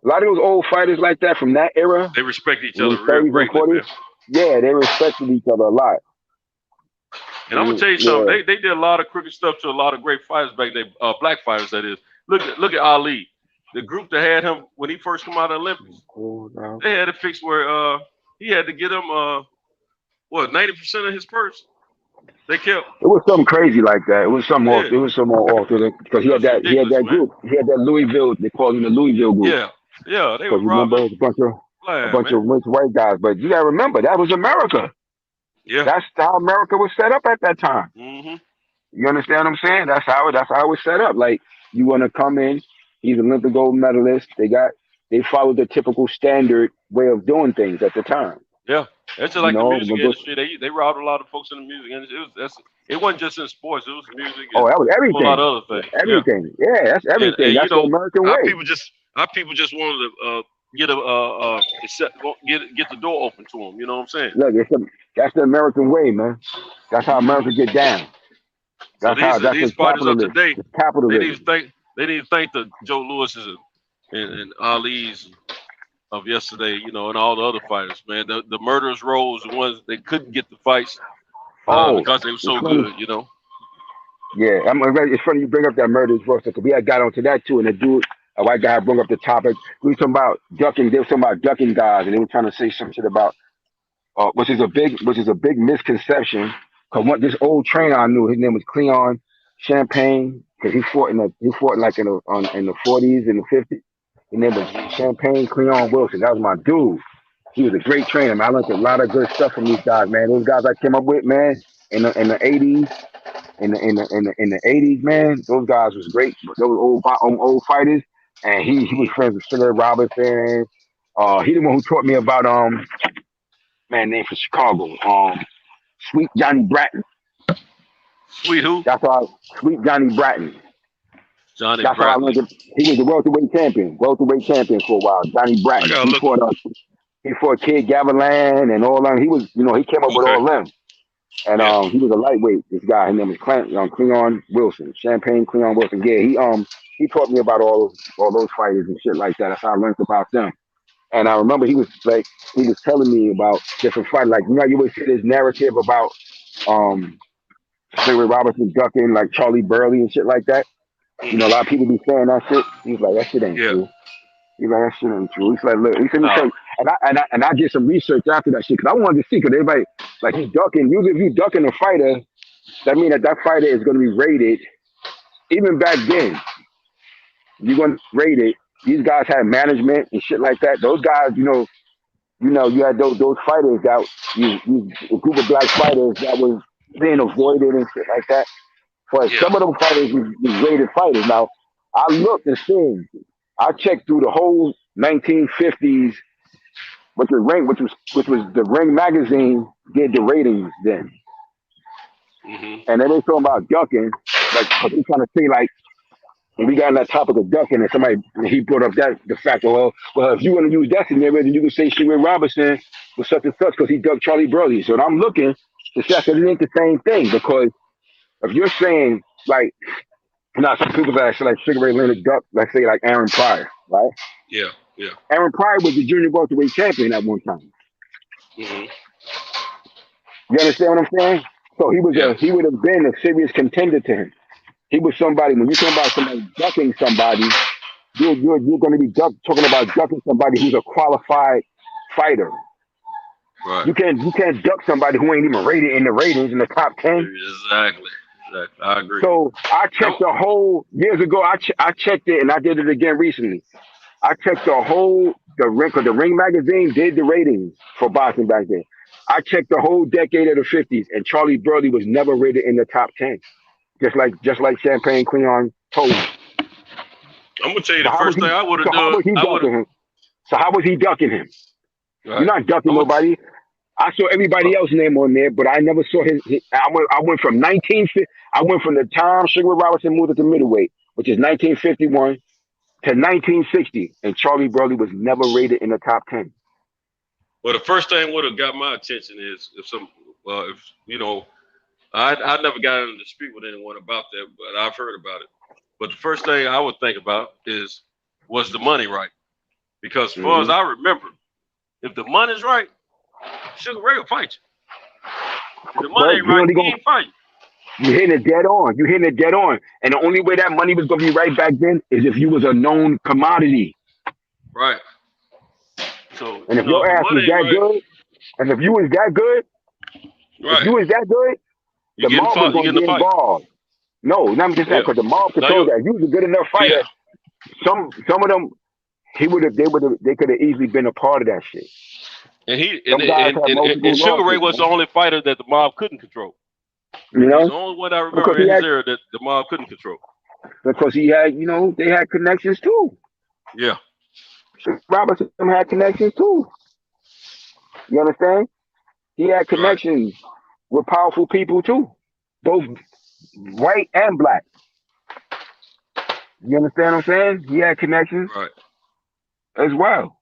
A lot of those old fighters like that from that era, they respect each in other the real 30s greatly, and 40s. man. Yeah, they respected each other a lot. And I'm gonna tell you something. They did a lot of crooked stuff to a lot of great fighters back then. Black fighters, that is. Look at Ali. The group that had him when he first came out of the Olympics, they had it fixed where he had to get him 90% of his purse. They kept. It was something crazy like that. It was something off. It was something off because he had that group. He had that Louisville. They called him the Louisville group. Yeah. They were remember it was a bunch of rich white guys. But you gotta remember that was America. Yeah, that's how America was set up at that time. Mm-hmm. You understand what I'm saying? That's how it was set up. Like you want to come in. He's an Olympic gold medalist. They followed the typical standard way of doing things at the time. Yeah. It's just like the music industry. They robbed a lot of folks in the music industry. It wasn't just in sports. It was music. That was everything. A lot of other things. Everything. Yeah, that's everything. And that's the American way. Our people just wanted to get the door open to them. You know what I'm saying? Look, that's the American way, man. That's how America get down. These fighters of today, capitalism. They need to thank the Joe Lewis's and Ali's of yesterday, and all the other fighters, man. The murderers rose, the ones they couldn't get the fights because they were so good, Yeah, it's funny you bring up that murderers rose because we had got onto that too, and a white guy brought up the topic. We were talking about ducking. They were talking about ducking guys, and they were trying to say some shit about, which is a big misconception. Because this old trainer I knew, his name was Cleon Champagne, because he fought in the 40s and the 50s. His name was Champagne Cleon Wilson. That was my dude. He was a great trainer, man. I learned a lot of good stuff from these guys, man. Those guys I came up with, man, in the 80s, in the 80s, man. Those guys was great. Those old fighters, and he was friends with Sugar Robinson. He the one who taught me about name from Chicago. Sweet Johnny Bratton. Sweet who? Sweet Johnny Bratton. Johnny That's Bratton. how I learned. He was the welterweight champion for a while. Johnny Bratton. He fought Kid Gavilan and all that. He was, he came up with all them. And he was a lightweight. This guy, his name was Cleon Wilson, Champagne Cleon Wilson. Yeah, he taught me about all those fighters and shit like that. That's how I learned about them. And I remember he was telling me about different fighters. Like, you always see this narrative about Sugar Robinson ducking like Charlie Burley and shit like that. A lot of people be saying that shit. He's like, that shit ain't true. He's like, that shit ain't true. He's like, look, and I did some research after that shit because I wanted to see, because everybody, like, he's ducking. Usually if you ducking a fighter, that means that fighter is going to be rated. Even back then, you're going to rate it. These guys had management and shit like that. Those guys, you had those fighters that a group of black fighters that was being avoided and shit like that. But some of them fighters was rated fighters. Now, I looked and seen. I checked through the whole 1950s, which was the Ring magazine did the ratings then. Mm-hmm. And then they talking about ducking, like, cause they trying to say, like, when we got on that topic of ducking, and he brought up the fact that, well, if you want to use that scenario, then you can say Sugar Robinson was such and such because he ducked Charlie Burley. So I'm looking to say that it ain't the same thing, because if you're saying, like, some people that say like Sugar Ray Leonard duck, let's say like Aaron Pryor, right? Yeah. Aaron Pryor was the junior welterweight champion at one time. Mm-hmm. You understand what I'm saying? So he would have been a serious contender to him. He was somebody, when you're talking about somebody ducking somebody, you're going to be talking about ducking somebody who's a qualified fighter. Right. You can't duck somebody who ain't even rated in the ratings in the top 10. Exactly. I agree. So I checked years ago. I checked it, and I did it again recently. I checked the Ring magazine did the ratings for boxing back then. I checked the whole decade of the 50s, and Charlie Burley was never rated in the top 10. Just like Champagne Cleon told me. I'm gonna tell you the first thing I would have done. So how was he ducking him? Right. You're not ducking nobody. I saw everybody else's name on there, but I never saw his. I went from the time Sugar Robinson moved to middleweight, which is 1951, to 1960, and Charlie Burley was never rated in the top 10. Well, the first thing would have got my attention is if I never got in a dispute with anyone about that, but I've heard about it. But the first thing I would think about was the money right? Because as far as I remember, if the money's right, Sugar Ray will fight you. If the money ain't right, he ain't fighting. You hitting it dead on. You hitting it dead on. And the only way that money was gonna be right back then is if you was a known commodity. Right. So and if your ass was that good, and if you was that good, if you was that good, the mob was gonna get involved. No, not just that, because the mob controls that. If you was a good enough fighter, some of them, they could have easily been a part of that shit. And Sugar Ray was the only fighter that the mob couldn't control. You know, he's the only one I remember in his era that the mob couldn't control. Because he had, they had connections too. Yeah. Robinson had connections too. You understand? He had connections with powerful people too, both white and black. You understand what I'm saying? He had connections as well.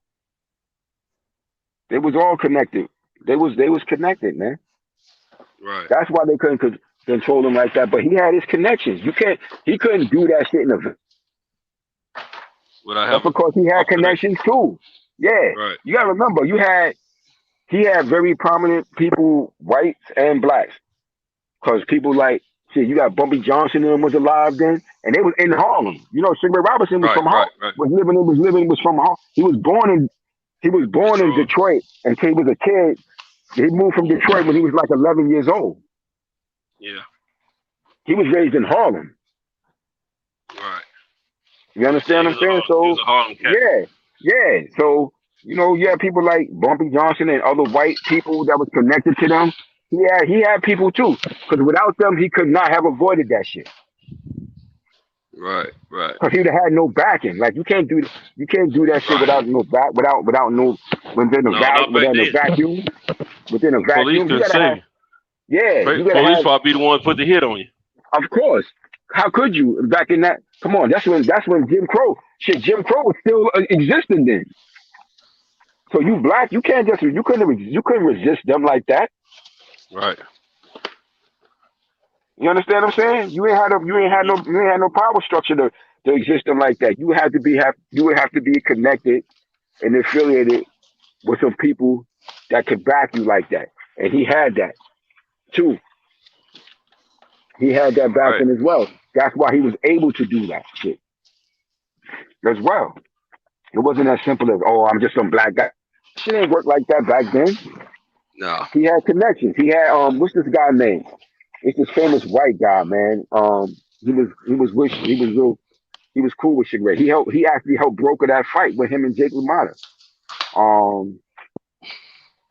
They was all connected. They was connected, man. Right. That's why they couldn't control him like that. But he had his connections. He couldn't do that shit in a. That's because he had connections too. Yeah. Right. You gotta remember, he had very prominent people, whites and blacks. Because people like, shit, you got Bumpy Johnson and them was alive then, and they was in Harlem. You know, Sugar Ray Robinson was from Harlem. Was from Harlem. He was born in Detroit until he was a kid. He moved from Detroit when he was like 11 years old. Yeah. He was raised in Harlem. Right. You understand what I'm saying? So, yeah. So, you had people like Bumpy Johnson and other white people that was connected to them. He had people too. Because without them, he could not have avoided that shit. Right. Because he would have had no backing. Like you can't do that shit without no back, without no within a vacuum. Within a vacuum, you gotta have. Yeah, you gotta police probably be the one to put the hit on you. Of course. How could you back in that? Come on, that's when Jim Crow was still existing then. So you black, you couldn't resist them like that. Right. You understand what I'm saying? You ain't had no power structure to exist them like that. You would have to be connected and affiliated with some people that could back you like that. And he had that too. He had that backing as well. That's why he was able to do that shit as well. It wasn't as simple as, I'm just some black guy. Shit ain't work like that back then. No. He had connections. He had what's this guy name? It's this famous white guy, man. He was cool with Sugar Ray. He actually helped broker that fight with him and Jake LaMotta.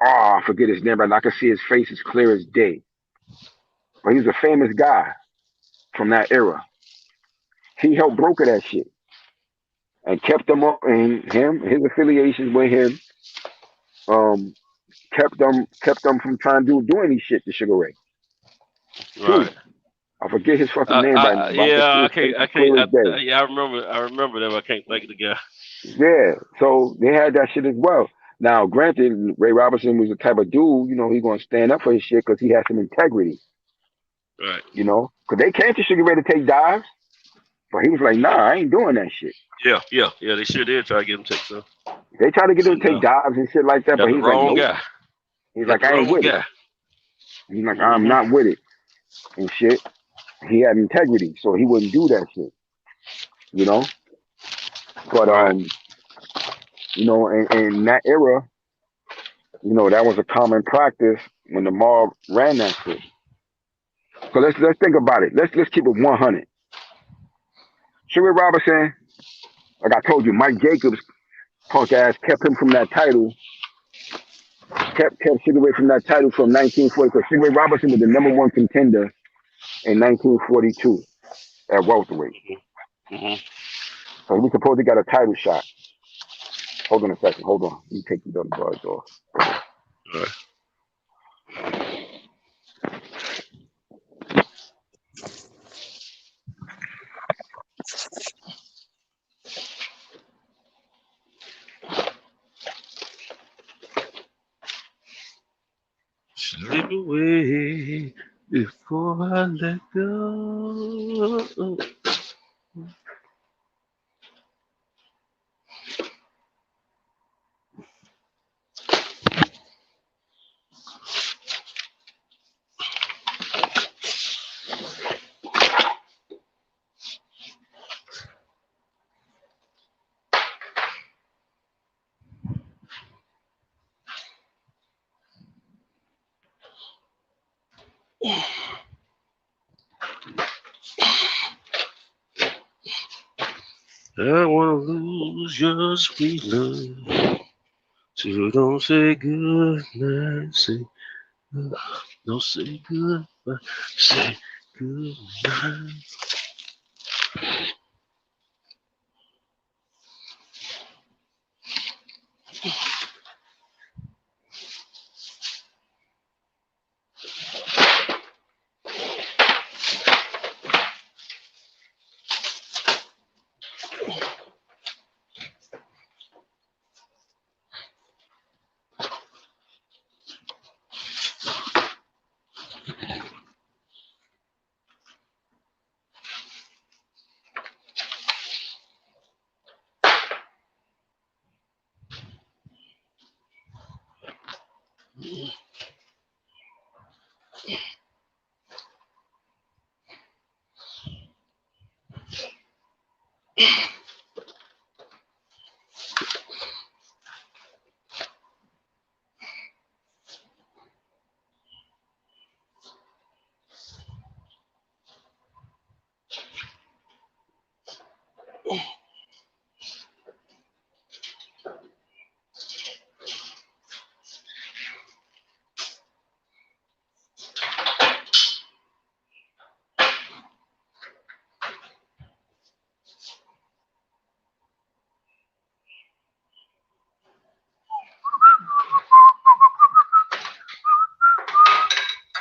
I forget his name, but I can see his face as clear as day. But he's a famous guy from that era. He helped broker that shit and kept them up, and his affiliations with him, kept them from trying to do any shit to Sugar Ray. Right. I forget his fucking name right now. I can't. I remember that. But I can't think of the guy. Yeah. So they had that shit as well. Now, granted, Ray Robinson was the type of dude, he's gonna stand up for his shit because he has some integrity. Right. Because they came to Sugar Ray to take dives, but he was like, "Nah, I ain't doing that shit." Yeah. They sure did try to get him to take some. They tried to get him to take dives and shit like that, but he's like, "Nope." Guy. He's like, "I ain't with it." He's like, "I'm not with it," and shit. He had integrity, so he wouldn't do that shit. But in that era, that was a common practice when the mob ran that shit. So let's think about it. Let's keep it 100. Sugar Ray Robinson, like I told you, Mike Jacobs, punk ass, kept him from that title. Kept Sugar Ray from that title from 1940. Because Sugar Ray Robinson was the #1 contender in 1942 at welterweight. So we supposed he got a title shot. Hold on a second. Hold on. Let me take these other bars off. All right. Slip away. Before I let go. I wanna lose your sweet love. So don't say good night, don't say goodbye, say good night.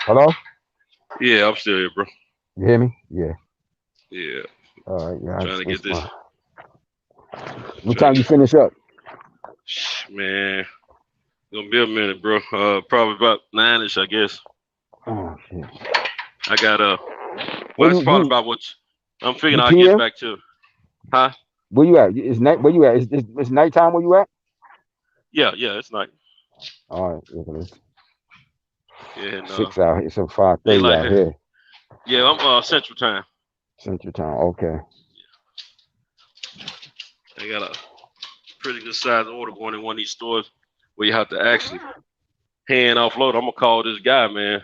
Hello? Yeah, I'm still here, bro. You hear me? Yeah. Yeah. All right. Yeah. Trying to get this. What time you finish up? Man, gonna be a minute, bro. Probably about 9ish, I guess. Oh shit. I got well, that's part about what I'm figuring I'll PM? get back to. Huh? Where you at? It's night. Where you at? It's nighttime. Where you at? Yeah, it's night. All right. Look at this. Yeah, no. 6 out here. It's 5:30 out here. Yeah, I'm Central Time. Central Time. Okay. I got a pretty good size order going in one of these stores where you have to actually hand offload. I'm gonna call this guy, man,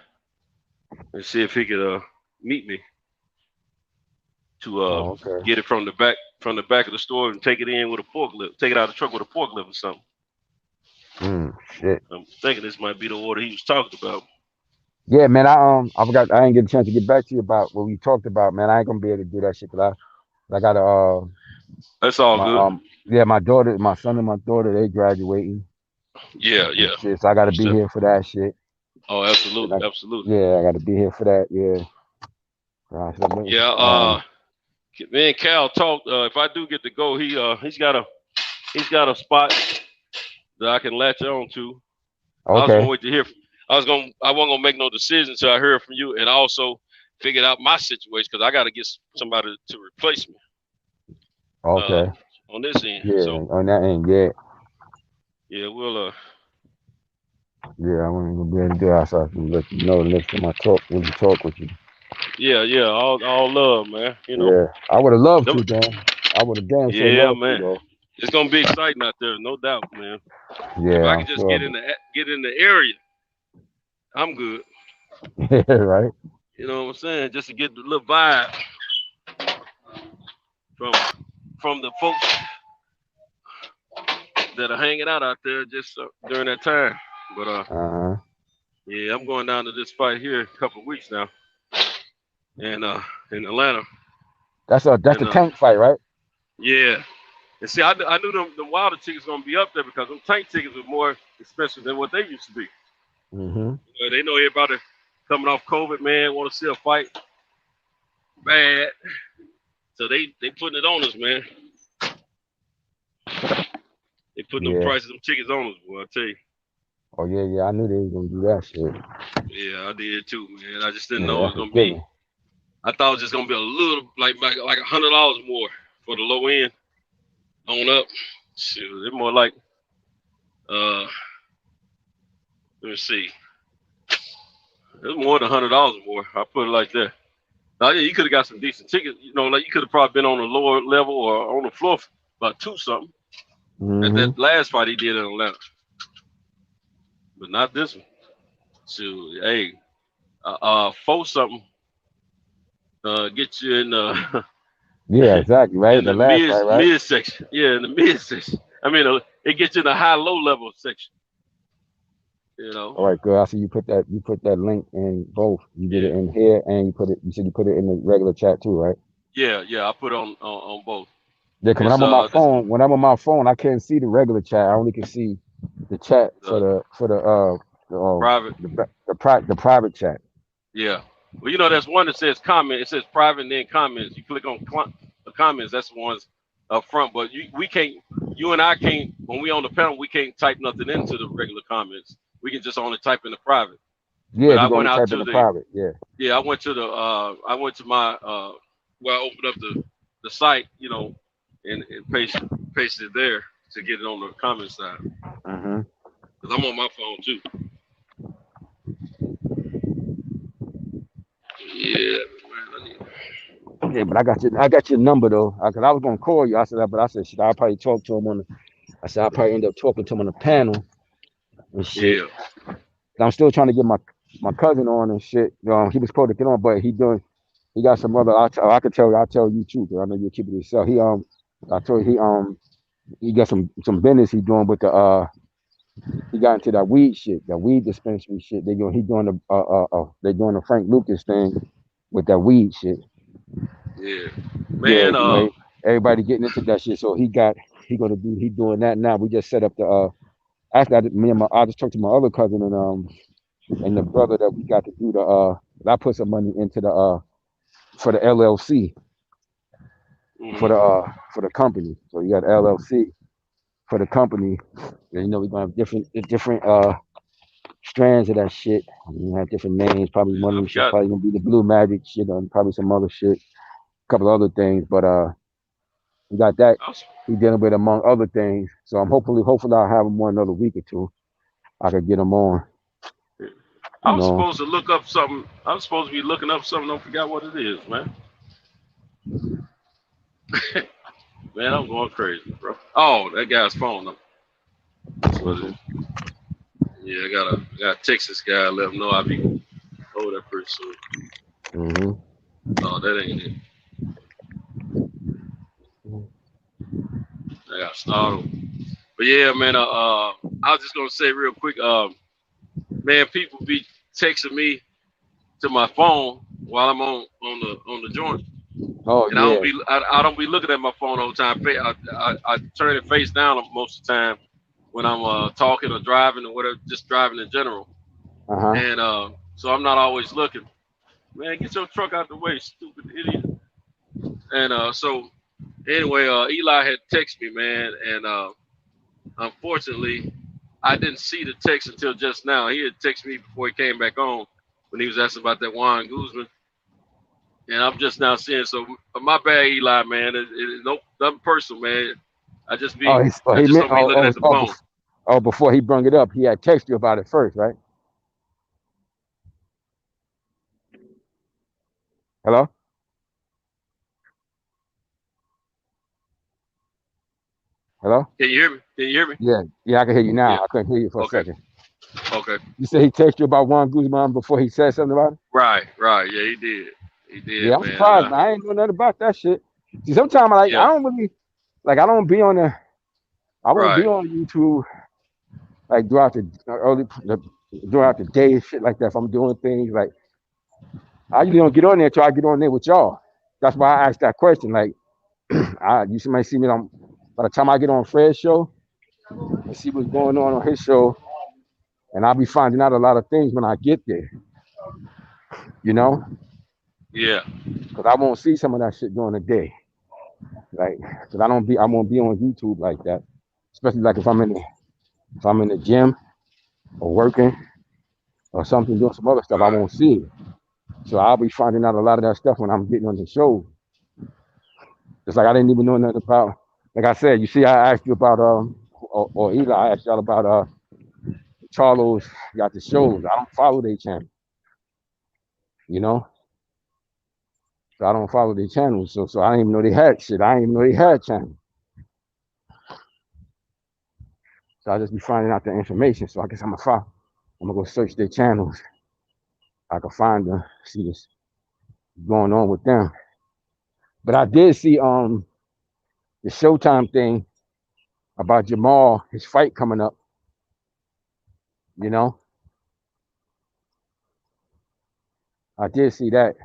and see if he could meet me to get it from the back of the store and take it in with a forklift, take it out of the truck with a forklift or something. Shit. I'm thinking this might be the order he was talking about. Yeah, man. I forgot. I didn't get a chance to get back to you about what we talked about, man. I ain't gonna be able to do that shit because I gotta. That's all good. Yeah, my daughter, my son, and my daughter, they graduating. Yeah. Shit, so I gotta be here for that shit. Oh, absolutely, absolutely. Yeah, I gotta be here for that. Yeah. Me and Cal talked. If I do get to go, he's got a spot that I can latch on to. Okay. I was gonna wait to hear. I wasn't gonna make no decision until I heard from you, and also figured out my situation because I got to get somebody to replace me. Okay. On this end. Yeah. So, on that end. Yeah. Yeah, we'll. Yeah, I wasn't gonna be able to do that, so I can let you know the next time I talk with you. Yeah. All love, man. You know. Yeah, I would have loved to, man. I would have damn sure loved man. to, though. It's gonna be exciting out there, no doubt, man. Yeah, if I can just get in the area, I'm good. Yeah, right. You know what I'm saying? Just to get the little vibe from the folks that are hanging out there just during that time. But yeah, I'm going down to this fight here in a couple of weeks now, and in Atlanta. That's the tank fight, right? Yeah. And see, I knew the Wilder tickets gonna be up there because them tank tickets were more expensive than what they used to be. Mm-hmm. You know, they know everybody coming off COVID, man, want to see a fight bad, so they putting it on us, man. They putting them prices, them tickets on us, boy. I tell you. Oh yeah, I knew they was gonna do that shit. Yeah, I did too, man. I just didn't Yeah, know it was that's a gonna be. given. I thought it was just gonna be a little like $100 more for the low end on up. Shoot, it's more like let me see. It's more than $100 more. I put it like that. Now, yeah, you could have got some decent tickets. You know, like you could have probably been on the lower level or on the floor for about two something at that last fight he did in Atlanta, but not this one. So, hey, 4 something get you in Yeah, exactly. Right, in the the last fight, right? mid section. Yeah, in the mid section. I mean, it gets you in the high low level section. You know. All right, good. I see you put that link in both. You did it in here, and you said you put it in the regular chat too, right? Yeah, I put it on both. Yeah, because when I'm on my phone, I can't see the regular chat. I only can see the chat for the private, the private chat. Yeah. Well, you know, there's one that says comment. It says private and then comments. You click on the comments. That's the ones up front. But we can't. You and I can't. When we on the panel, we can't type nothing into the regular comments. We can just only type in the private. Yeah, but I you went only out type to in the the. private. Yeah. Yeah, I went to the. I went to my. Where I opened up the site, you know, and pasted it there to get it on the comment side. Mm-hmm. Cause I'm on my phone too. Yeah, man, Yeah, but I got your number though. Cause I was gonna call you. I said, shit, I'll probably talk to him I'll probably end up talking to him on the panel and shit. Yeah. I'm still trying to get my cousin on and shit. He was supposed to get on, but he got some other. I'll tell you too, cause I know you'll keep it yourself. I told you he got some business he doing with the he got into that weed shit, that weed dispensary shit. They doing the Frank Lucas thing with that weed shit. Yeah, man. Yeah, everybody getting into that shit. So he doing that now. We just set up the actually I just talked to my other cousin and the brother that we got to do I put some money into the for the LLC for the company. So you got LLC for the company. And, you know, we're gonna have different strands of that shit. We have different names. Probably one of them shit's probably gonna be the Blue Magic shit, and probably some other shit, a couple other things. But we got that he dealing with among other things. So I'm hopefully I'll have him on another week or two. I could get him on. I was supposed to look up something. I was supposed to be looking up something. I forgot what it is, man. Man, I'm going crazy, bro. Oh, that guy's phone number. That's what it is. Yeah, I got a Texas guy. Let him know I'll be over there pretty soon. Mm-hmm. Oh, that ain't it. I got startled. But yeah, man. I was just gonna say real quick. Man, people be texting me to my phone while I'm on the joint. Oh, and yeah. I don't be looking at my phone all the time. I turn it face down most of the time when I'm talking or driving or whatever, just driving in general. Uh-huh. And so I'm not always looking. Man, get your truck out the way, stupid idiot. And so anyway, Eli had texted me, man, and unfortunately, I didn't see the text until just now. He had texted me before he came back on when he was asking about that Juan Guzman. And I'm just now seeing. So my bad, Eli, man. Nothing personal, man. I just be looking at the phone. Before he brung it up, he had texted you about it first, right? Hello? Hello? Can you hear me? Yeah, I can hear you now. Yeah. I couldn't hear you for a second. Okay. You said he texted you about Juan Guzman before he said something about it? Right. Yeah, he did. Yeah, I'm surprised, man. I ain't know nothing about that shit. See, sometimes I don't really I don't be on I won't be on YouTube like throughout the day and shit like that. If I'm doing things like I usually don't get on there until I get on there with y'all. That's why I asked that question. Like you might see me by the time I get on Fred's show and see what's going on his show, and I'll be finding out a lot of things when I get there. You know? Yeah. Because I won't see some of that shit during the day. Like, because I won't be on YouTube like that. Especially like if I'm in the gym or working or something, doing some other stuff, I won't see it. So I'll be finding out a lot of that stuff when I'm getting on the show. It's like I didn't even know nothing about. Like I said, you see, I asked you about or Eli, I asked y'all about Charlos got the shows. I don't follow their channel, you know. So I don't follow their channels. So I didn't even know they had shit. I didn't even know they had channels. So I just be finding out the information. So I guess I'm gonna go search their channels. I can find them, see what's going on with them. But I did see the Showtime thing about Jamal, his fight coming up. You know, I did see that.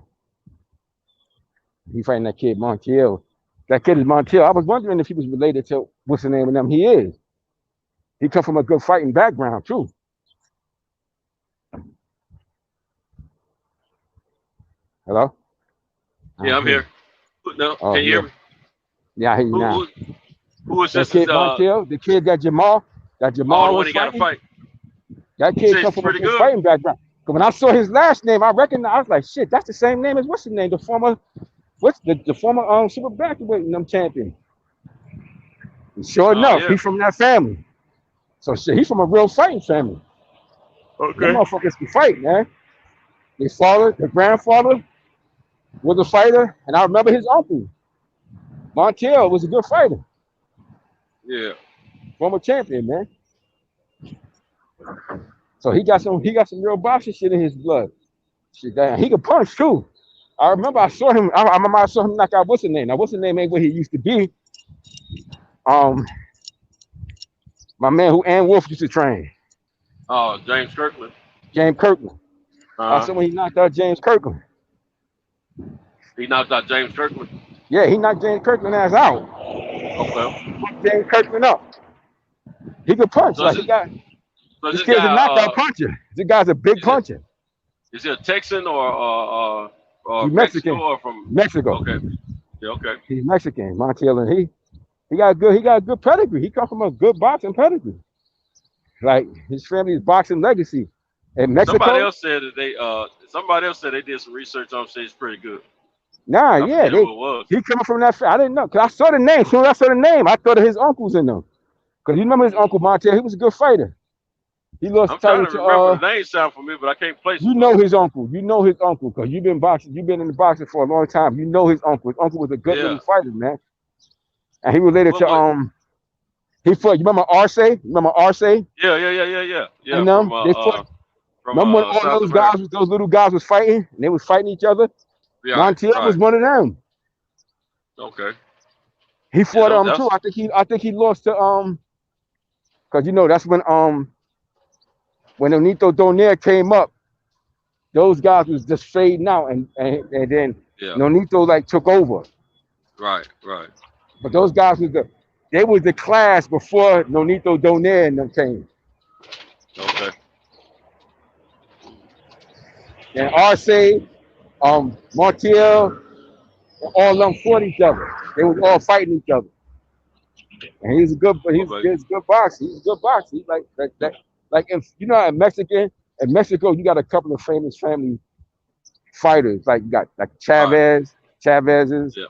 He fighting that kid Montiel. That kid is Montiel. I was wondering if he was related to what's the name of them. He is. He come from a good fighting background too. Hello? Yeah, I'm here. No, can you hear me? Yeah, I hear you now. Who is this? That kid Montiel, the kid that Jamal the one he got to fight. That kid come from a good fighting background. Because when I saw his last name, I recognized. I was like, shit, that's the same name as what's his name, the former super bantamweight champion. And sure enough, he's from that family. So shit, he's from a real fighting family. Okay. Them motherfuckers can fight, man. His father, the grandfather, was a fighter, and I remember his uncle. Montiel was a good fighter. Yeah. Former champion, man. So he got some real boxing shit in his blood. Shit, he could punch too. I remember I saw him. I remember I saw him knock out what's his name. Now what's his name ain't what he used to be. My man who Ann Wolf used to train. Oh, James Kirkland. James Kirkland. I saw when he knocked out James Kirkland. He knocked out James Kirkland? Yeah, he knocked James Kirkland ass out. Okay. James Kirkland up. He could punch. This kid's a knockout puncher. This guy's a big puncher. Is he a Texan or Mexican? Mexico or from Mexico. Okay. Yeah, okay. He's Mexican, Montiel, and he got a good pedigree. He come from a good boxing pedigree. Like his family's boxing legacy. In Mexico. Somebody else said they did some research on him, said he's pretty good. Nah, yeah. He coming from that. I didn't know. Because I saw the name. As soon as I saw the name, I thought of his uncles in them. Because you remember his uncle Montiel, he was a good fighter. He lost I'm trying to remember the name sound for me, but I can't place it. You know his uncle. You know his uncle because you've been boxing. You've been in the boxing for a long time. You know his uncle. His uncle was a good little fighter, man. And he related to he fought. You remember Arce? Remember Arce? Yeah. You know they fought. Remember when all those little guys was fighting and they was fighting each other? Yeah, Montiel was one of them. Okay. He fought too. I think he lost to because you know that's when Nonito Donaire came up, those guys was just fading out and then Nonito like took over. Right. But those guys was the class before Nonito Donaire and them came. Okay. And Arce, Montiel, all of them fought each other. They was all fighting each other. And he's a good boxer. He's a good boxer. He's like that. Like if you know in Mexico, you got a couple of famous family fighters. Like you got like Chavez's. Yeah.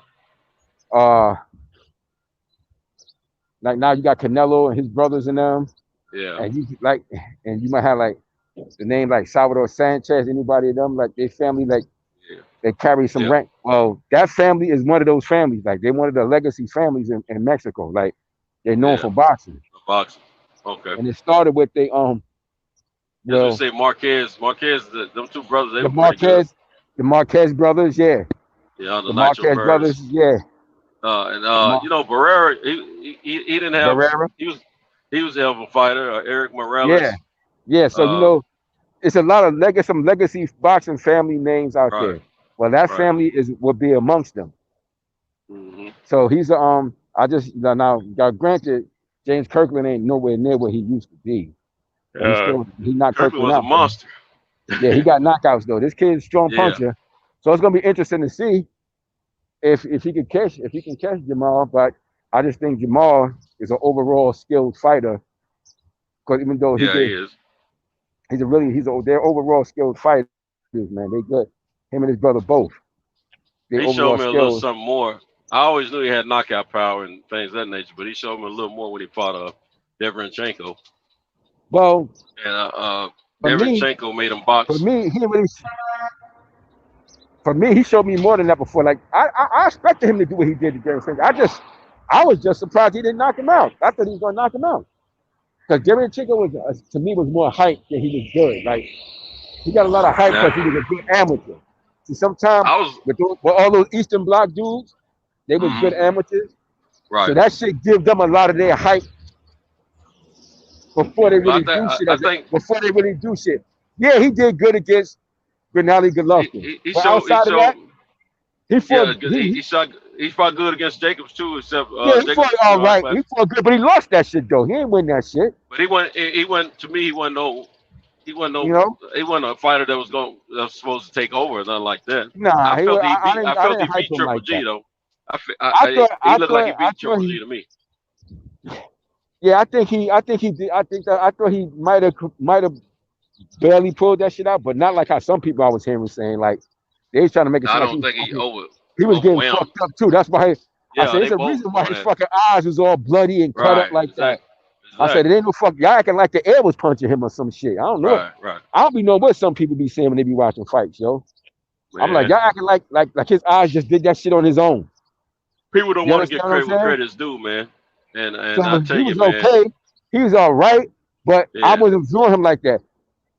Like now you got Canelo and his brothers and them. Yeah. And you might have like the name like Salvador Sanchez, anybody of them, like their family, like they carry some rank. Well, that family is one of those families. Like they're one of the legacy families in Mexico. Like they're known for boxing. Boxing. Okay. And it started with they say Marquez, them two brothers, they the were the Marquez brothers, yeah. Yeah, the Marquez brothers, yeah. You know, Barrera, he didn't have Barrera. He was a hell of a fighter. Eric Morales. Yeah. So you know, it's a lot of some legacy boxing family names out there. Well, that family would be amongst them. Mm-hmm. So he's I just now granted, James Kirkland ain't nowhere near where he used to be. He knocked Kirkland was out, a monster. Yeah, he got knockouts though. This kid's a strong puncher. So it's gonna be interesting to see if he can catch Jamal. But I just think Jamal is an overall skilled fighter. Because even though he is. They're overall skilled fighters, man. They good. Him and his brother both. They He showed overall me a little skills. something more. I always knew he had knockout power and things of that nature, but he showed me a little more when he fought Deverenchenko. Well, and Deverenchenko made him box. For me, he showed me more than that before. Like I expected him to do what he did to Deverenchenko. I was just surprised he didn't knock him out. I thought he was gonna knock him out. Because Deverenchenko was to me was more hype than he was good. Like he got a lot of hype because he was a good amateur. See, sometimes with all those Eastern Bloc dudes, they was good amateurs. Right. So that shit give them a lot of their hype before they really do shit. Before they really do shit. Yeah, he did good against Gennady Golovkin. But outside of that, he fought good against Jacobs too. Except he fought all right. He fought good, but he lost that shit though. He didn't win that shit. But he wasn't a fighter that was supposed to take over or nothing like that. Nah, I felt he beat Triple G though. He looked like he beat Triple G to me. Yeah, I think he did. I thought he might have barely pulled that shit out, but not like how some people I was hearing saying like they was trying to make it. I don't think he was getting fucked up too. That's why I said it's a reason why his fucking eyes was all bloody and cut up like that. I said it ain't no fuck. Y'all acting like the air was punching him or some shit. I don't know. Right. I don't be know what some people be saying when they be watching fights, yo. Man. I'm like y'all acting like his eyes just did that shit on his own. People don't want to get credit where credit's due, man. And so I tell you, man, okay. He was all right, but I wasn't viewing him like that.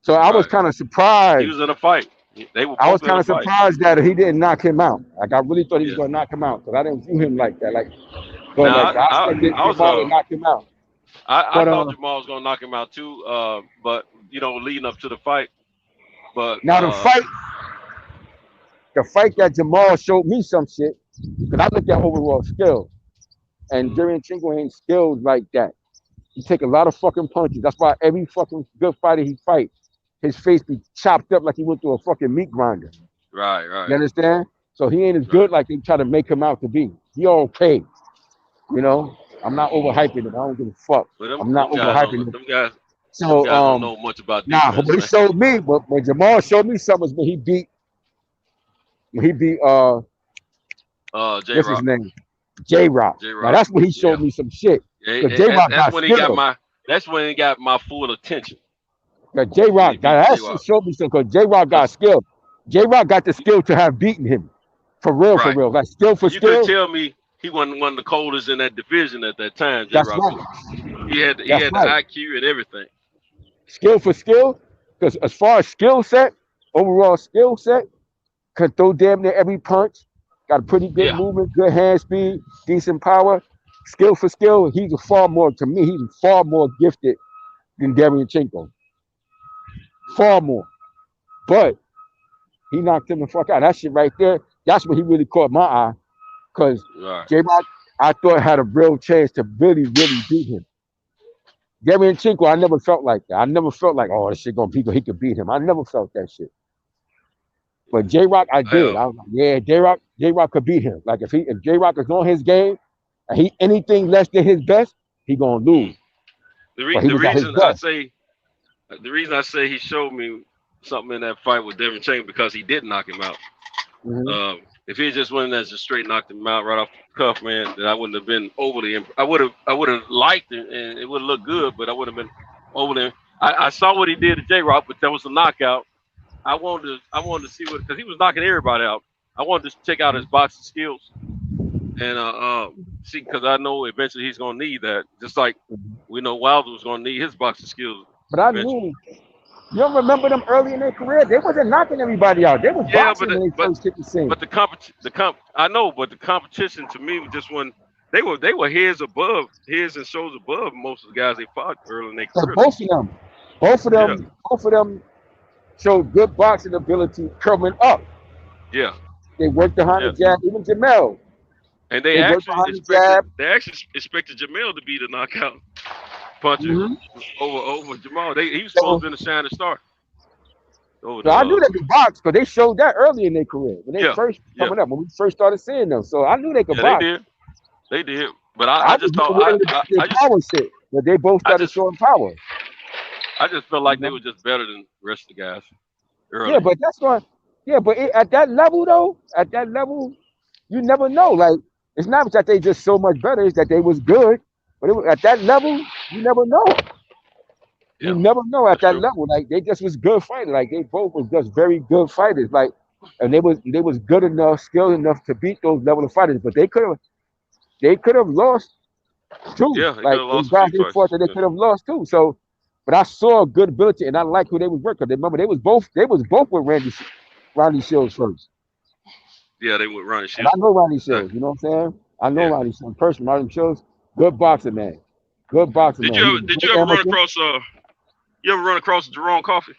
So I was kind of surprised. He was in a fight. I was kind of surprised that he didn't knock him out. Like I really thought he was going to knock him out, because I didn't view him like that. Like, but I expected Jamal to knock him out. I thought Jamal was going to knock him out too. But leading up to the fight. But now the fight that Jamal showed me some shit, because I looked at overall skill, and Deverenchenko ain't skilled like that. He take a lot of fucking punches. That's why every fucking good fighter he fight, his face be chopped up like he went through a fucking meat grinder. Right. You understand? So he ain't as good like they try to make him out to be. He okay. I'm not overhyping him. I don't give a fuck. I'm not overhyping him. Them guys So don't know much about defense. Nah, but he showed me, but when Jamal showed me something was when he beat J-Rock. What's his name? J-Rock. Now that's when he showed me some shit. Yeah, that's when he got my full attention. J-Rock, that shit showed me something, because J-Rock got skill. J-Rock got the skill to have beaten him. For real. Like skill for skill. You could tell me he wasn't one of the coldest in that division at that time. That's J-Rock right. He had the IQ and everything. Skill for skill, because as far as skill set, overall skill set, could throw damn near every punch. Got a pretty good movement, good hand speed, decent power. Skill for skill, he's far more gifted than Deverenchenko. Far more. But he knocked him the fuck out. That shit right there, that's when he really caught my eye. Because J-Rock, I thought had a real chance to really, really beat him. Deverenchenko, I never felt like that. I never felt like, oh, this shit gonna beat him. He could beat him. I never felt that shit. But J-Rock, I did. I was like, yeah, J-Rock could beat him. Like if J-Rock is on his game, and he anything less than his best, he gonna lose. The reason I say he showed me something in that fight with Deverenchenko, because he didn't knock him out. Mm-hmm. If he just went as just straight knocked him out right off the cuff, man, then I wouldn't have been overly. I would have liked it, and it would have looked good, but I would have been overly. I saw what he did to J-Rock, but that was a knockout. I wanted to see what, because he was knocking everybody out. I wanted to check out his boxing skills, and see, because I know eventually he's gonna need that. Just like we know Wilder was gonna need his boxing skills. But I mean, you don't remember them early in their career? They wasn't knocking everybody out. They was boxing when they first hit the scene. But I know, but the competition to me was just when they were heads and shoulders above most of the guys they fought early in their career. Both of them showed good boxing ability coming up. Yeah. They worked behind the jab, even Jamel. And they actually expected Jamel to be the knockout puncher over Jamal. He was supposed to be the shining star. So I knew they could box, because they showed that early in their career when they first coming up, when we first started seeing them. So I knew they could box. They did. But I just thought power shit. But they both started showing power. I just felt like they were just better than the rest of the guys early. Yeah, but that's why. Yeah, but at that level though, you never know. Like it's not that they just so much better; it's that they was good. But at that level, you never know. You never know at that level. Like they just was good fighters. Like they both was just very good fighters. Like, and they was good enough, skilled enough to beat those level of fighters. But they could have lost too. Yeah, they Like could have those lost guys a few they fights. fought that they could have lost too. So, but I saw good ability and I like who they was working. Remember, they was both with Ronnie Shields first. Yeah, they went Ronnie And Shields. I know Ronnie Shields. You know what I'm saying? I know Ronnie Shields personally. Ronnie Shields, good boxer man. Good boxer man. Did you ever run across You ever run across Jerome Coffey?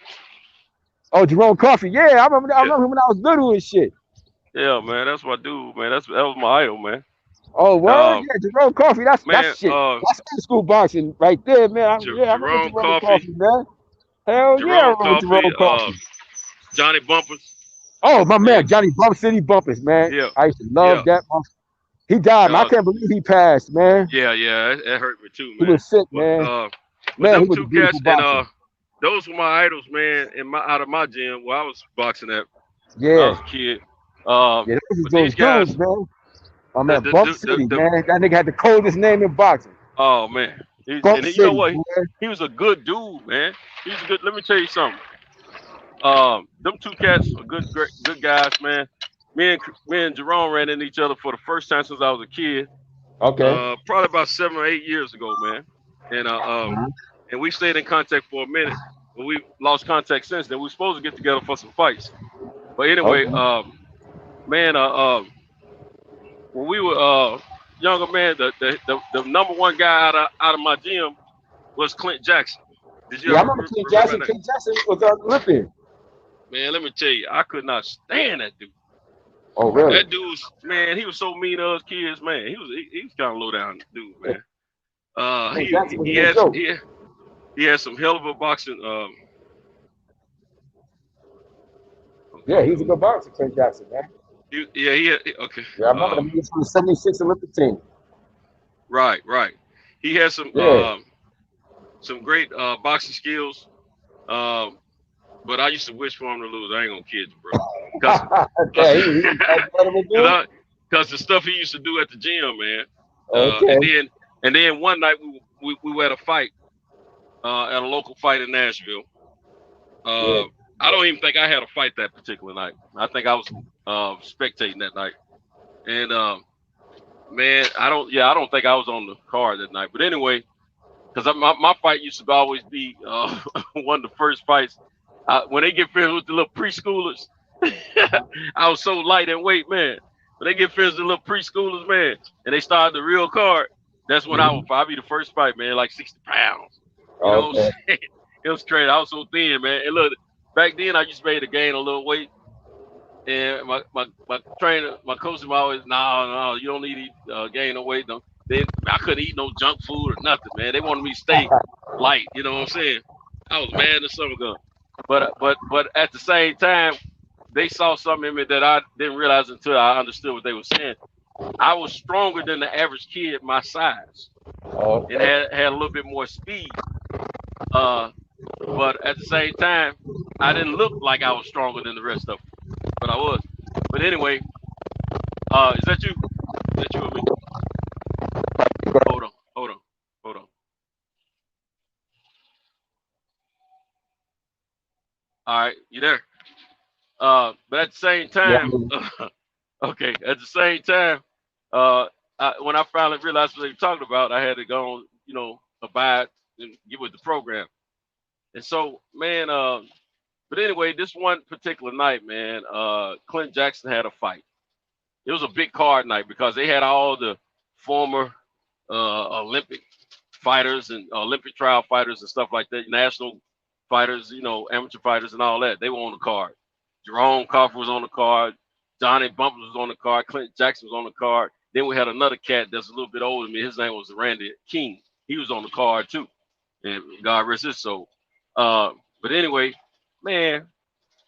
Oh, Jerome Coffey. Yeah, I remember him when I was little and shit. Yeah, man, that's my dude, man. That was my idol, man. Oh, word? Yeah, Jerome Coffey. That's shit. That's old school boxing right there, man. I remember Jerome Coffey, man. Hell yeah, I remember Jerome Coffey. Johnny Bumpers. Oh, my man, Johnny Bump City Bumpers, man. Yeah. I used to love that. He died, man. I can't believe he passed, man. Yeah, it hurt me too, man. He was sick, man. Man, them two cats, and those were my idols, man, out of my gym where I was boxing at when I was a kid. But these guys, dudes, man. Oh, man, Bump City, man. That nigga had the coldest name in boxing. Oh, man. You know what? He was a good dude, man. He's good. Let me tell you something. Them two cats are good guys, man. Me and Jerome ran into each other for the first time since I was a kid. Okay. Probably about 7 or 8 years ago, man. And and we stayed in contact for a minute, but we lost contact since then. We were supposed to get together for some fights. But anyway, man, when we were younger, man, the number one guy out of my gym was Clint Jackson. Did you I ever remember Clint Jackson. Clint Jackson was Olympian. Man, let me tell you, I could not stand that dude. Oh, really? That dude's, man, he was so mean to us kids, man. He was kind of low down dude, man. He had some hell of a boxing. Yeah, he's a good boxer, Clint Jackson, man. Okay. Yeah, I remember him. He was from the '76 Olympic team. Right. He had some great boxing skills. But I used to wish for him to lose. I ain't gonna kid you, bro. Because the stuff he used to do at the gym, man. And then one night we were at a fight, at a local fight in Nashville. I don't even think I had a fight that particular night. I think I was spectating that night. And man, I don't think I was on the card that night. But anyway, because my fight used to always be one of the first fights. When they get finished with the little preschoolers, I was so light in weight, man. When they get finished with the little preschoolers, man, and they start the real card, that's when I'll be the first fight, man, like 60 pounds. You know what I'm saying? It was crazy. I was so thin, man. And look, back then I used to be able to gain a little weight. And my trainer, my coach was always, no, you don't need to gain no weight. I couldn't eat no junk food or nothing, man. They wanted me to stay light. You know what I'm saying? I was mad as summer gun. But at the same time, they saw something in me that I didn't realize until I understood what they were saying. I was stronger than the average kid my size, and had a little bit more speed. But at the same time, I didn't look like I was stronger than the rest of them, but I was. But anyway, is that you? Is that you or me? Hold on. All right, you there? But at the same time, okay. At the same time, when I finally realized what they were talking about, I had to go on, abide and get with the program. And so, man, but anyway, this one particular night, man, Clint Jackson had a fight. It was a big card night because they had all the former Olympic fighters and Olympic trial fighters and stuff like that, national fighters, amateur fighters and all that. They were on the card. Jerome Coffey was on the card. Johnny Bumpers was on the card. Clint Jackson was on the card. Then we had another cat that's a little bit older than me. His name was Randy King. He was on the card too. And God rest his soul. But anyway, man,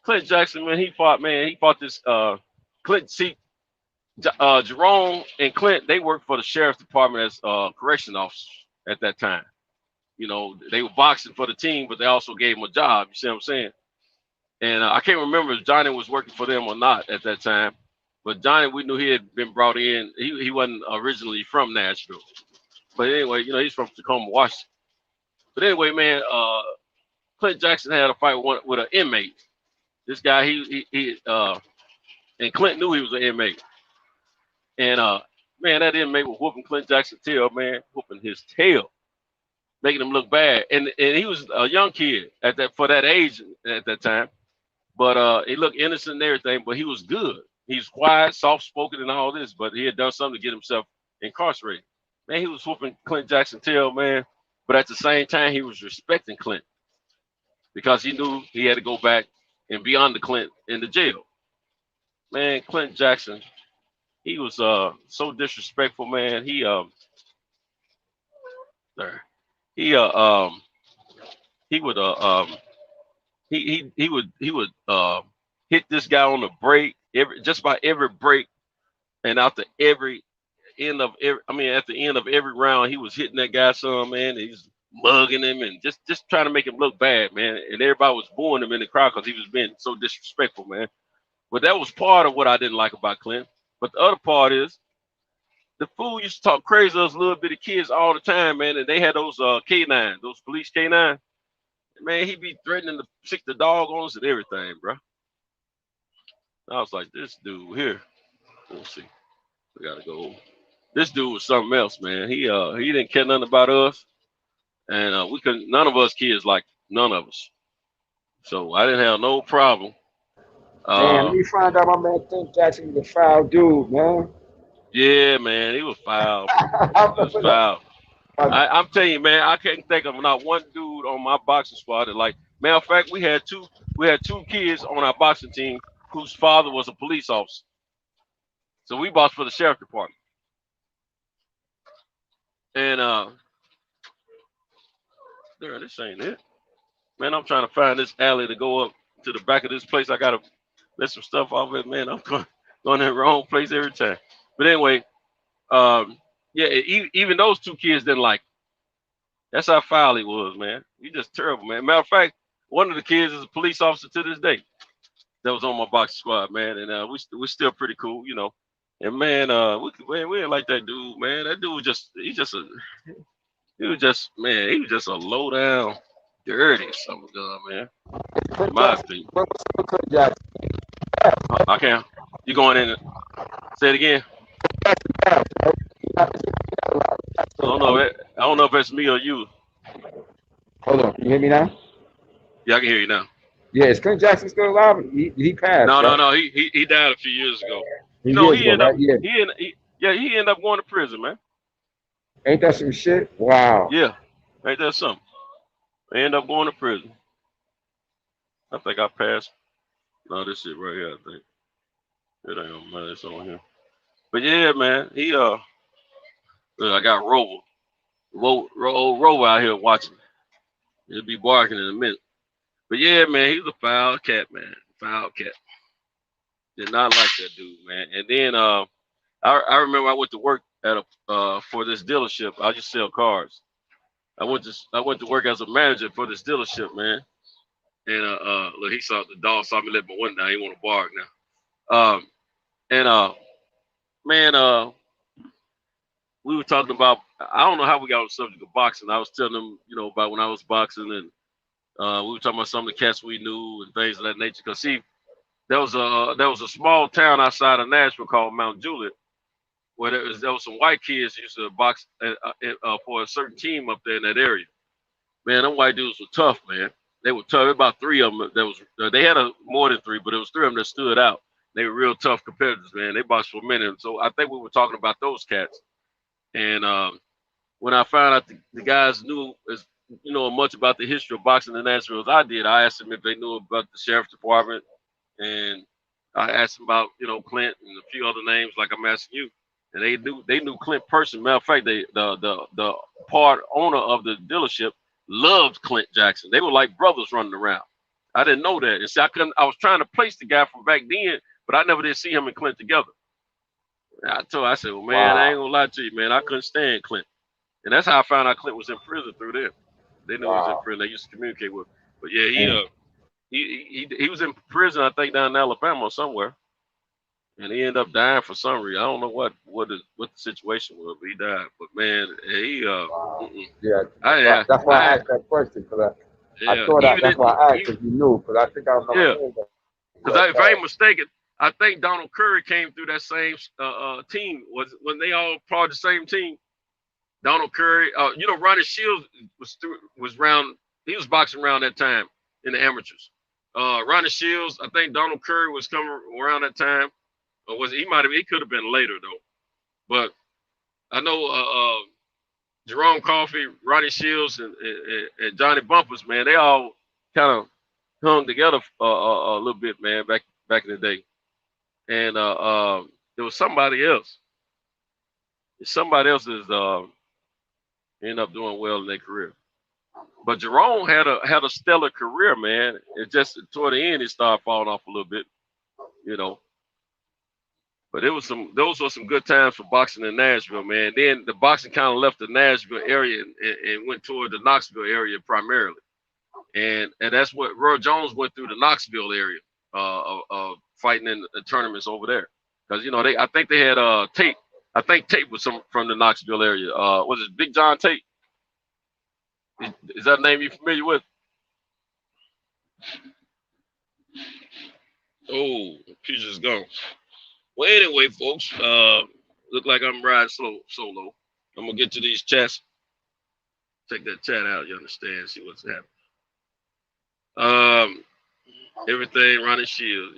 Clint Jackson, man, he fought this Jerome and Clint, they worked for the sheriff's department as correction officers at that time. you know, they were boxing for the team, but they also gave him a job. You see what I'm saying? And I can't remember if Johnny was working for them or not at that time. But Johnny, we knew he had been brought in. He wasn't originally from Nashville. But anyway, you know, he's from Tacoma, Washington. But anyway, man, Clint Jackson had a fight with an inmate. This guy, and Clint knew he was an inmate. And man, that inmate was whooping Clint Jackson's tail, man, whooping his tail, making him look bad. And he was a young kid for that age at that time. But he looked innocent and everything, but he was good. He's quiet, soft-spoken, and all this, but he had done something to get himself incarcerated. Man, he was whooping Clint Jackson's tail, man. But at the same time, he was respecting Clint because he knew he had to go back and be under Clint in the jail. Man, Clint Jackson, he was so disrespectful, man. He would hit this guy on the break just by every break, and at the end of every round, he was hitting that guy some, man. He's mugging him and just trying to make him look bad, man. And everybody was booing him in the crowd because he was being so disrespectful, man. But that was part of what I didn't like about Clint. But the other part is the fool used to talk crazy to us little bitty kids all the time, man. And they had those K9, those police K9. Man, he be threatening to stick the dog on us and everything, bro. I was like, this dude here. Let's see. We gotta go. This dude was something else, man. He didn't care nothing about us, and we couldn't. None of us kids like none of us. So I didn't have no problem. Man, let me find out my man Clint Jackson was a foul dude, man. Yeah, man, he was foul. He was foul. I'm telling you, man, I can't think of not one dude on my boxing squad that like. Matter of fact, we had two kids on our boxing team whose father was a police officer. So we boxed for the sheriff department. And there, this ain't it. Man, I'm trying to find this alley to go up to the back of this place. I gotta let some stuff off it, man. I'm going in the wrong place every time. But anyway, yeah, even those two kids didn't like him. That's how foul he was, man. He just terrible, man. Matter of fact, one of the kids is a police officer to this day. That was on my boxing squad, man, and we're still pretty cool, you know. And man, we ain't like that dude, man. That dude he was just a low down, dirty son of a gun, man. In my opinion. I can't. You going in? Say it again. I don't know if it's me or you. Hold on, can you hear me now? Yeah, I can hear you now. Yeah, is Clint Jackson still alive? He passed. No. He died a few years ago. He ended up going to prison, man. Ain't that some shit? Wow. Yeah, ain't that something? They end up going to prison. I think I passed. No, this shit right here, I think. It ain't man, it's on here. But yeah, man, I got Rover out here watching. He'll be barking in a minute. But yeah, man, he was a foul cat, man. Foul cat. Did not like that dude, man. And then I remember I went to work at for this dealership. I just sell cars. I went to work as a manager for this dealership, man. And look, the dog saw me let my window down. He want to bark now. Man, we were talking about. I don't know how we got on the subject of boxing. I was telling them, you know, about when I was boxing, and we were talking about some of the cats we knew and things of that nature. Cause see, there was a small town outside of Nashville called Mount Juliet, where there was some white kids who used to box for a certain team up there in that area. Man, them white dudes were tough, man. They were tough. About three of them. They had more than three, but it was three of them that stood out. They were real tough competitors, man. They boxed for a minute. So I think we were talking about those cats. And when I found out the guys knew as much about the history of boxing in Nashville as I did, I asked them if they knew about the sheriff's department, and I asked them about Clint and a few other names like I'm asking you. And they knew Clint personally. Matter of fact, the part owner of the dealership loved Clint Jackson. They were like brothers running around. I didn't know that. And see, I was trying to place the guy from back then, but I never did see him and Clint together. I said, well, man, wow. I ain't gonna lie to you, man. I couldn't stand Clint. And that's how I found out Clint was in prison through there. They knew he was in prison. They used to communicate with him. But yeah, he was in prison, I think, down in Alabama or somewhere, and he ended up dying for some reason. I don't know what the situation was, but he died. But man, that's why I asked that question, because I thought that's why I asked, because you knew, because I think I remember hearing that. Because if I ain't mistaken, I think Donald Curry came through that same team. When they all part of the same team. Donald Curry, Ronnie Shields was around. He was boxing around that time in the amateurs. Ronnie Shields, I think Donald Curry was coming around that time. Or was he might have? He could have been later though. But I know Jerome Coffey, Ronnie Shields, and Johnny Bumpers, man, they all kind of hung together a little bit, man, back in the day. And there was somebody else. Somebody else is ended up doing well in their career. But Jerome had a stellar career, man. It just toward the end, it started falling off a little bit, But those were some good times for boxing in Nashville, man. Then the boxing kind of left the Nashville area and went toward the Knoxville area primarily. And that's what Roy Jones went through, the Knoxville area of fighting in the tournaments over there. Because, I think they had Tate. I think Tate was from the Knoxville area. Was it Big John Tate? Is that a name you're familiar with? Oh, Future's gone. Well, anyway, folks, look like I'm riding solo. I'm gonna get to these chats. Take that chat out, you understand? See what's happening. Everything Ronnie Shields,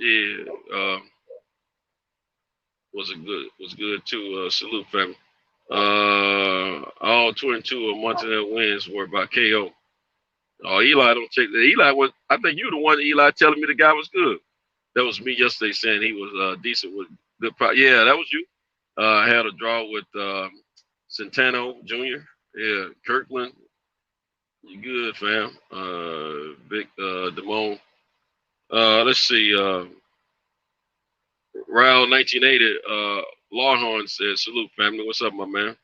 was good too. Salute family. All 22 of Montana wins were by KO. Oh, Eli don't take that. Eli was. I think you the one, Eli, telling me the guy was good. That was me yesterday saying he was decent with good. Yeah, that was you. I had a draw with Centeno Jr. Yeah, Kirkland. You good, fam? Big Damone. Let's see. Raul 1980. Lawhorn said, "Salute, family. What's up, my man?"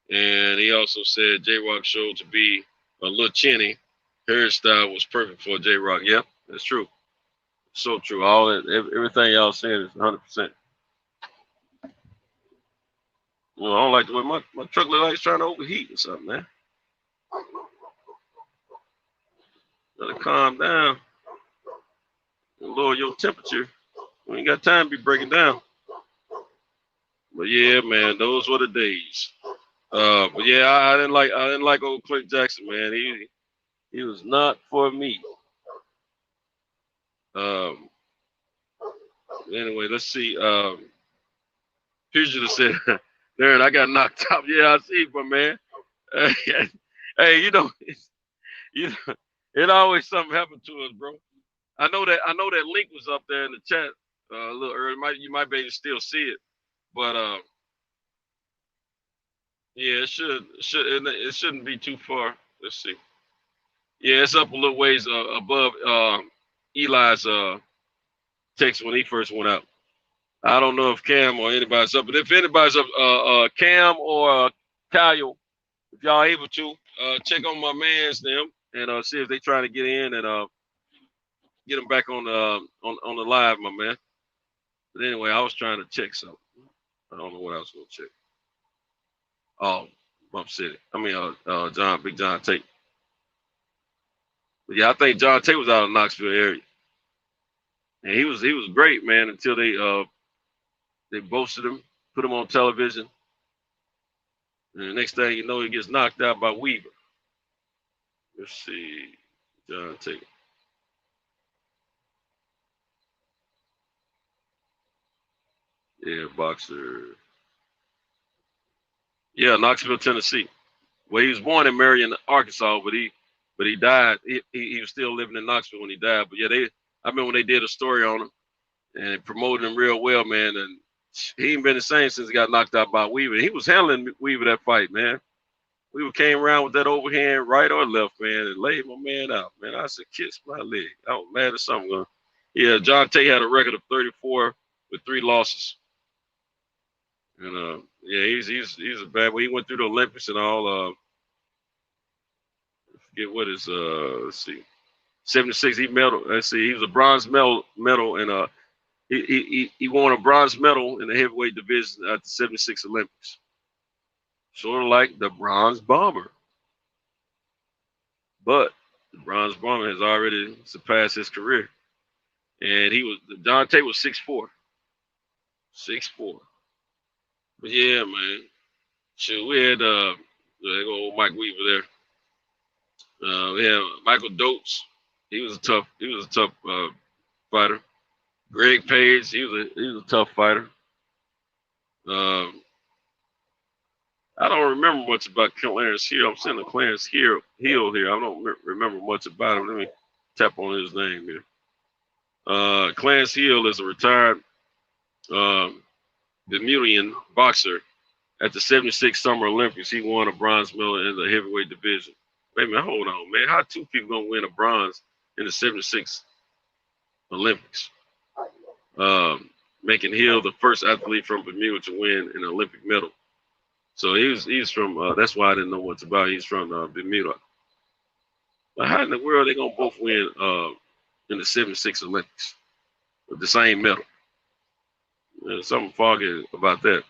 And he also said J-Rock showed to be a little chinny. Hairstyle was perfect for J-Rock. Yep, that's true. So true. All that, everything y'all saying is 100%. Well, I don't like the way my truck looks like it's trying to overheat or something, man. Gotta calm down and lower your temperature. We ain't got time to be breaking down. But yeah, man, those were the days. But yeah, I didn't like old Clint Jackson, man. He was not for me. Anyway, let's see. Fugitive said, Darren, I got knocked out. Yeah, I see, but man. Hey, it always something happened to us, bro. I know that link was up there in the chat a little early. You might be able to still see it, but yeah, it shouldn't be too far. Let's see. Yeah, it's up a little ways above Eli's text when he first went out. I don't know if Cam or anybody's up, but if anybody's up, Cam or Kyle, if y'all able to, check on my man's them and see if they trying to get in and get them back on the live, my man. But anyway, I was trying to check something. I don't know what I was gonna check. Oh, Bump City. I mean, Big John Tate. But yeah, I think John Tate was out of Knoxville area, and he was great, man, until they boasted him, put him on television, and the next thing you know, he gets knocked out by Weaver. Let's see, John Tate. Yeah, boxer. Yeah, Knoxville, Tennessee. Well, he was born in Marion, Arkansas, but he died. He was still living in Knoxville when he died. But yeah, I remember when they did a story on him and promoted him real well, man. And he ain't been the same since he got knocked out by Weaver. He was handling Weaver that fight, man. Weaver came around with that overhand right or left, man, and laid my man out, man. I said, kiss my leg. I was mad at something. Yeah, John Tate had a record of 34 with 3 losses. And yeah, he's a bad boy. He went through the Olympics and all. forget what his let's see, 76. He medal. Let's see, he was a bronze medal and he won a bronze medal in the heavyweight division at the 76 Olympics. Sort of like the bronze bomber. But the bronze bomber has already surpassed his career. And Dante was 6'4". 6'4". But yeah, man. Shoot, we had there go old Mike Weaver there. We had Michael Dotes. He was a tough fighter. Greg Page, he was a tough fighter. I don't remember much about Clarence Hill. I'm sending Clarence Hill here. I don't remember much about him. Let me tap on his name here. Clarence Hill is a retired Bermudian boxer. At the 76 Summer Olympics, he won a bronze medal in the heavyweight division. Wait a minute, hold on, man. How two people gonna win a bronze in the 76 Olympics? Making Hill the first athlete from Bermuda to win an Olympic medal. So he's from. That's why I didn't know much about. He's from Bermuda. But how in the world are they gonna both win in the 76 Olympics with the same medal? There's something foggy about that.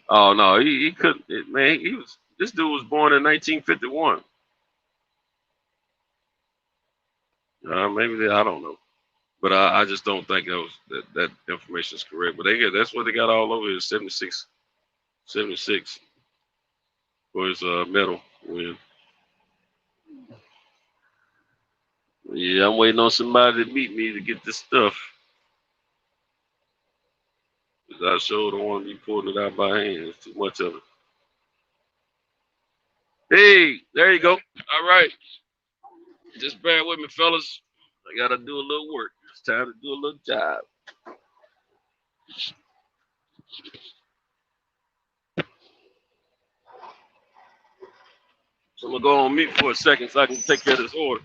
Oh no, he couldn't. Man, this dude was born in 1951. Maybe I don't know, but I just don't think that information is correct. But that's what they got all over is 76 for his medal win. Yeah, I'm waiting on somebody to meet me to get this stuff. I sure don't want to be pulling it out by hand. It's too much of it. Hey, there you go. All right. Just bear with me, fellas. I got to do a little work. It's time to do a little job. So I'm going to go on mute for a second so I can take care of this order.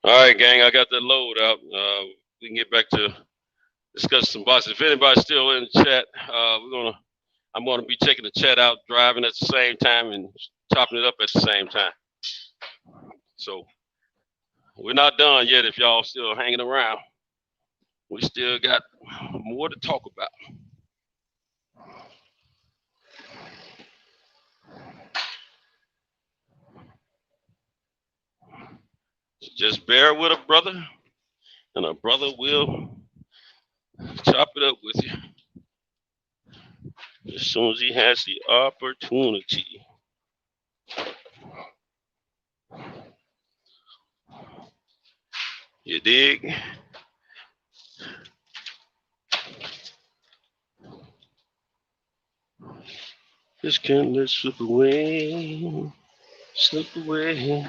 All right, gang. I got that load out. We can get back to discuss some boxing. If anybody's still in the chat, I'm gonna be checking the chat out, driving at the same time and chopping it up at the same time. So we're not done yet. If y'all still hanging around, we still got more to talk about. Just bear with a brother, and a brother will chop it up with you as soon as he has the opportunity. You dig? Just can't let slip away, slip away.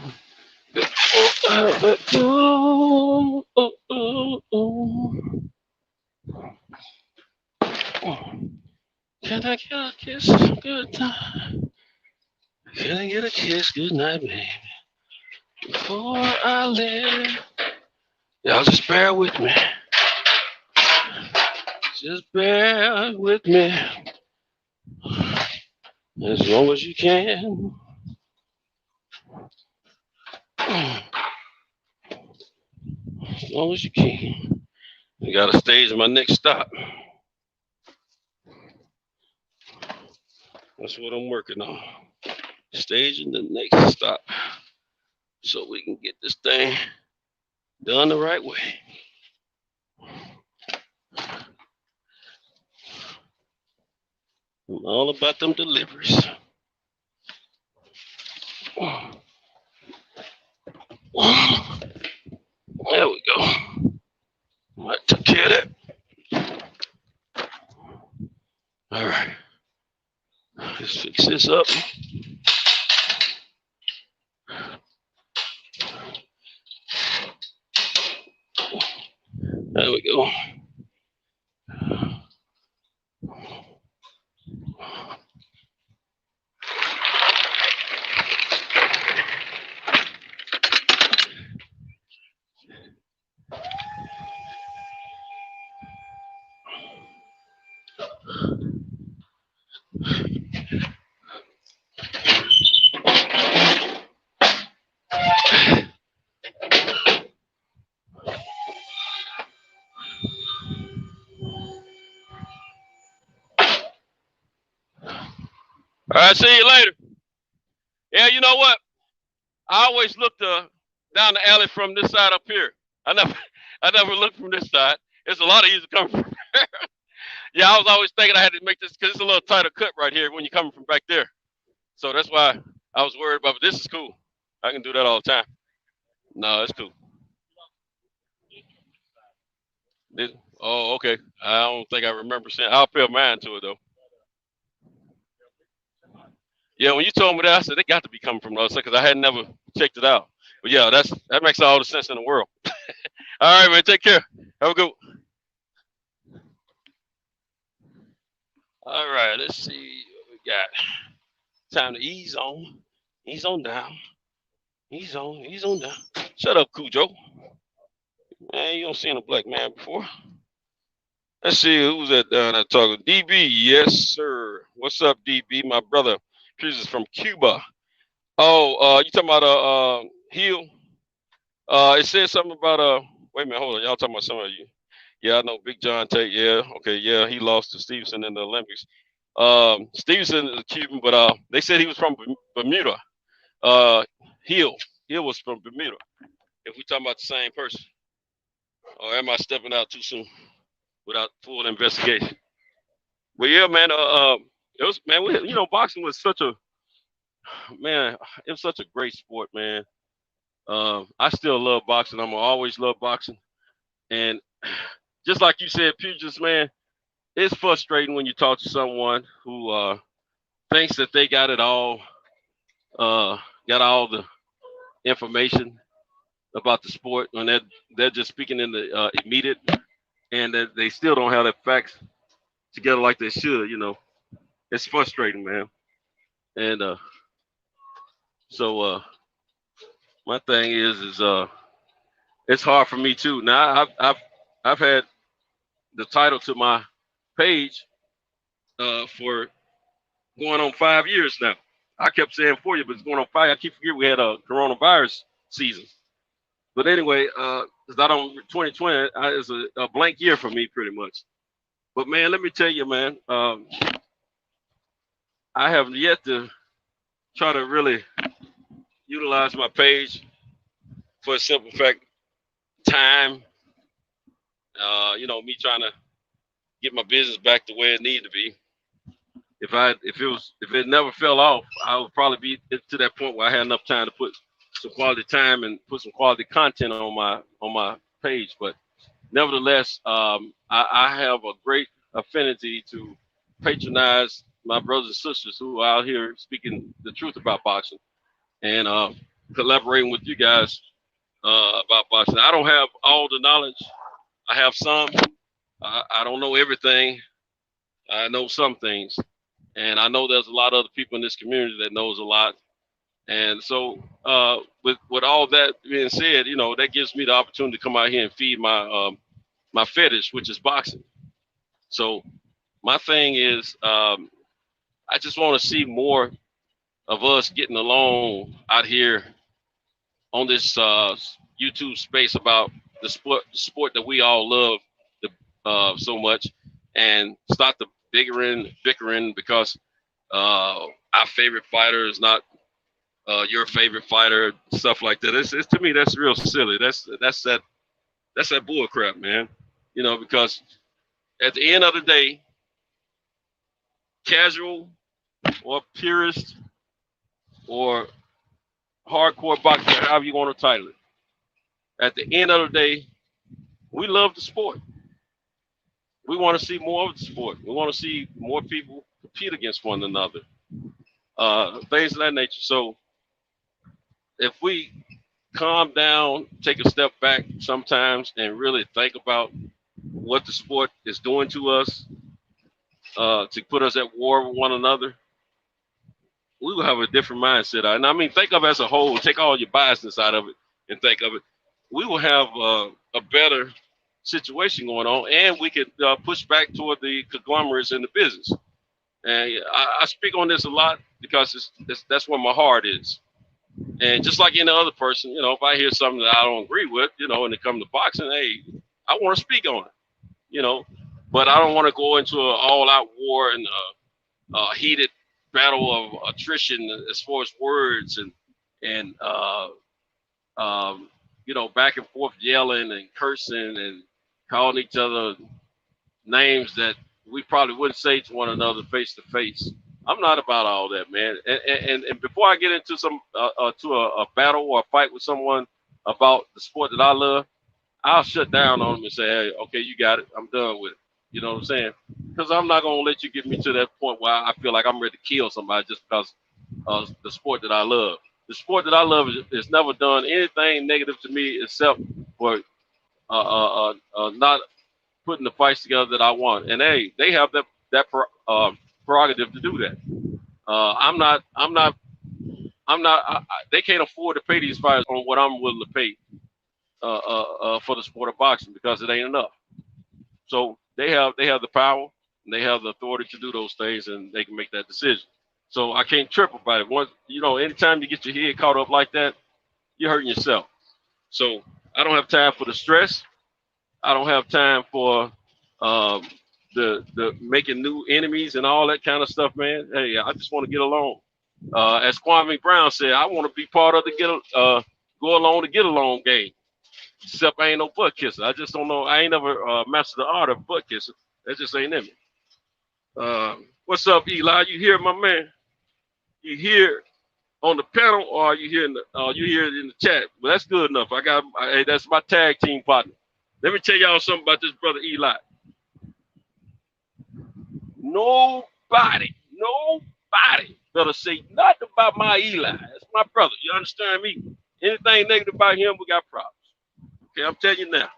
Oh, oh, oh, oh. Can I get a kiss? Good time. Can I get a kiss? Good night, baby. Before I leave. Y'all just bear with me. Just bear with me. As long as you can. As long as you can. I gotta stage my next stop. That's what I'm working on. Staging the next stop. So we can get this thing done the right way. I'm all about them deliveries. There we go. I took care of that. All right. Let's fix this up. There we go. All right, see you later. Yeah, you know what? I always look down the alley from this side up here. I never looked from this side. It's a lot easier coming from here. Yeah, I was always thinking I had to make this because it's a little tighter cut right here when you're coming from back there. So that's why I was worried about. But this is cool. I can do that all the time. No, it's cool. Oh, okay. I don't think I remember saying. I'll pay mine to it though. Yeah, when you told me that, I said they got to be coming from the other side because I had never checked it out. But yeah, that makes all the sense in the world. All right, man. Take care. Have a good one. All right, let's see what we got. Time to ease on down. Ease on down. Shut up, Cujo. Man, you don't seen a black man before. Let's see who's that down there talking. DB, yes, sir. What's up, DB? My brother. This is from Cuba. Oh, you talking about Hill? It says something about wait a minute, hold on. Y'all talking about some of you. Yeah, I know Big John Tate. Yeah, okay, yeah, he lost to Stevenson in the Olympics. Stevenson is Cuban, but they said he was from Bermuda. Hill was from Bermuda. If we talking about the same person, or am I stepping out too soon without full investigation? But yeah, man, it was, man. Boxing was such a man. It was such a great sport, man. I still love boxing. I'm gonna always love boxing, and just like you said, pugilists, man, it's frustrating when you talk to someone who thinks that they got it all, got all the information about the sport, and they're just speaking in the immediate, and that they still don't have the facts together like they should. It's frustrating, man. And so my thing is it's hard for me too. Now I've had the title to my page for going on 5 years now. I kept saying 4 years, but it's going on 5. I keep forgetting we had a coronavirus season. But anyway, because I don't 2020 is a blank year for me pretty much. But man, let me tell you, man, I have yet to try to really utilize my page for a simple fact, time. Me trying to get my business back to where it needed to be. If it never fell off, I would probably be to that point where I had enough time to put some quality time and put some quality content on my page. But nevertheless, I have a great affinity to patronize my brothers and sisters who are out here speaking the truth about boxing and collaborating with you guys about boxing. I don't have all the knowledge. I have some. I don't know everything. I know some things. And I know there's a lot of other people in this community that knows a lot. And so with all that being said, that gives me the opportunity to come out here and feed my my fetish, which is boxing. So my thing is I just want to see more of us getting along out here on this YouTube space about the sport that we all love so much, and start the bickering because our favorite fighter is not your favorite fighter, stuff like that. It's to me that's real silly. That's that bull crap, man. Because at the end of the day, casual or purist or hardcore boxer, however you want to title it, at the end of the day, we love the sport. We want to see more of the sport. We want to see more people compete against one another, things of that nature. So if we calm down, take a step back sometimes and really think about what the sport is doing to us, to put us at war with one another, we will have a different mindset. And I mean, think of it as a whole, take all your biasness out of it and think of it. We will have a better situation going on, and we could push back toward the conglomerates in the business. And I speak on this a lot because that's where my heart is. And just like any other person, if I hear something that I don't agree with, and it comes to boxing, hey, I want to speak on it, but I don't want to go into an all-out war and a heated battle of attrition as far as words and back and forth yelling and cursing and calling each other names that we probably wouldn't say to one another face to face. I'm not about all that, man. And before I get into a battle or a fight with someone about the sport that I love, I'll shut down on them and say, hey, okay, you got it. I'm done with it. You know what I'm saying? Because I'm not going to let you get me to that point where I feel like I'm ready to kill somebody just because of the sport that I love. The sport that I love is never done anything negative to me except for not putting the fights together that I want. And hey, they have that prerogative to do that. They can't afford to pay these fighters on what I'm willing to pay for the sport of boxing because it ain't enough. So they have the power and they have the authority to do those things, and they can make that decision. So I can't trip about it. Once anytime you get your head caught up like that, you're hurting yourself. So I don't have time for the stress. I don't have time for the making new enemies and all that kind of stuff, man. Hey, I just want to get along. As Kwame Brown said, I want to be part of the go along to get along game. Except I ain't no butt kisser. I just don't know. I ain't never mastered the art of butt kissing. That just ain't in me. What's up, Eli? You here, my man? You here on the panel, or are you here in the chat? Well, that's good enough. That's my tag team partner. Let me tell y'all something about this brother Eli. Nobody better say nothing about my Eli. That's my brother. You understand me? Anything negative about him, we got problems. Okay, I'm telling you now.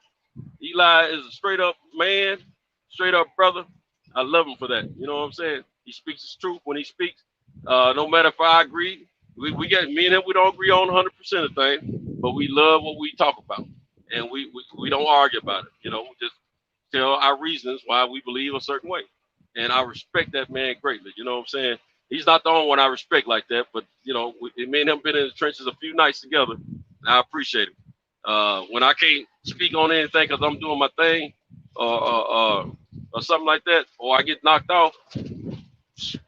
Eli is a straight up man, straight up brother. I love him for that. You know what I'm saying? He speaks his truth when he speaks. No matter if I agree, me and him, we don't agree on 100% of things, but we love what we talk about. and we don't argue about it. You know, just tell our reasons why we believe a certain way, and I respect that man greatly. You know what I'm saying? He's not the only one I respect like that, but you know, me and him been in the trenches a few nights together. And I appreciate it. When I can't speak on anything because I'm doing my thing, or something like that, or I get knocked off,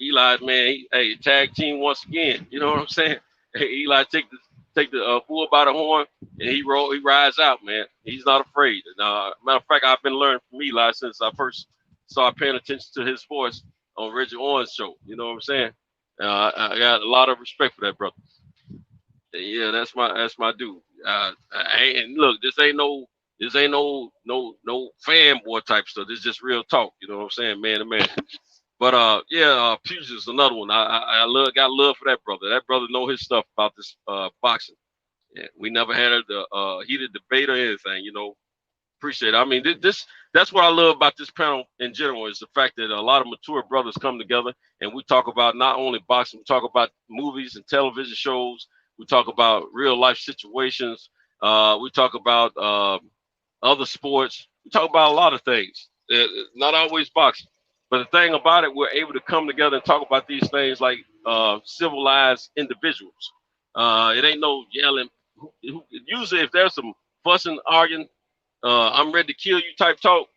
Eli, man, hey, tag team once again. You know what I'm saying? Hey, Eli, take the bull by the horn, and he rides out, man. He's not afraid. And, matter of fact, I've been learning from Eli since I first started paying attention to his voice on Reggie Owen's show. You know what I'm saying? I got a lot of respect for that brother. Yeah, that's my dude. And look, this ain't no fanboy type stuff. This is just real talk. You know what I'm saying, man to man. But Puget is another one. I got love for that brother. That brother know his stuff about this boxing. Yeah, we never had a heated debate or anything. You know, appreciate it. I mean, that's what I love about this panel in general is the fact that a lot of mature brothers come together and we talk about not only boxing, we talk about movies and television shows. We talk about real life situations. We talk about other sports. We talk about a lot of things. Not always boxing. But the thing about it, we're able to come together and talk about these things like civilized individuals. It ain't no yelling. Usually, if there's some fussing, arguing, I'm ready to kill you type talk,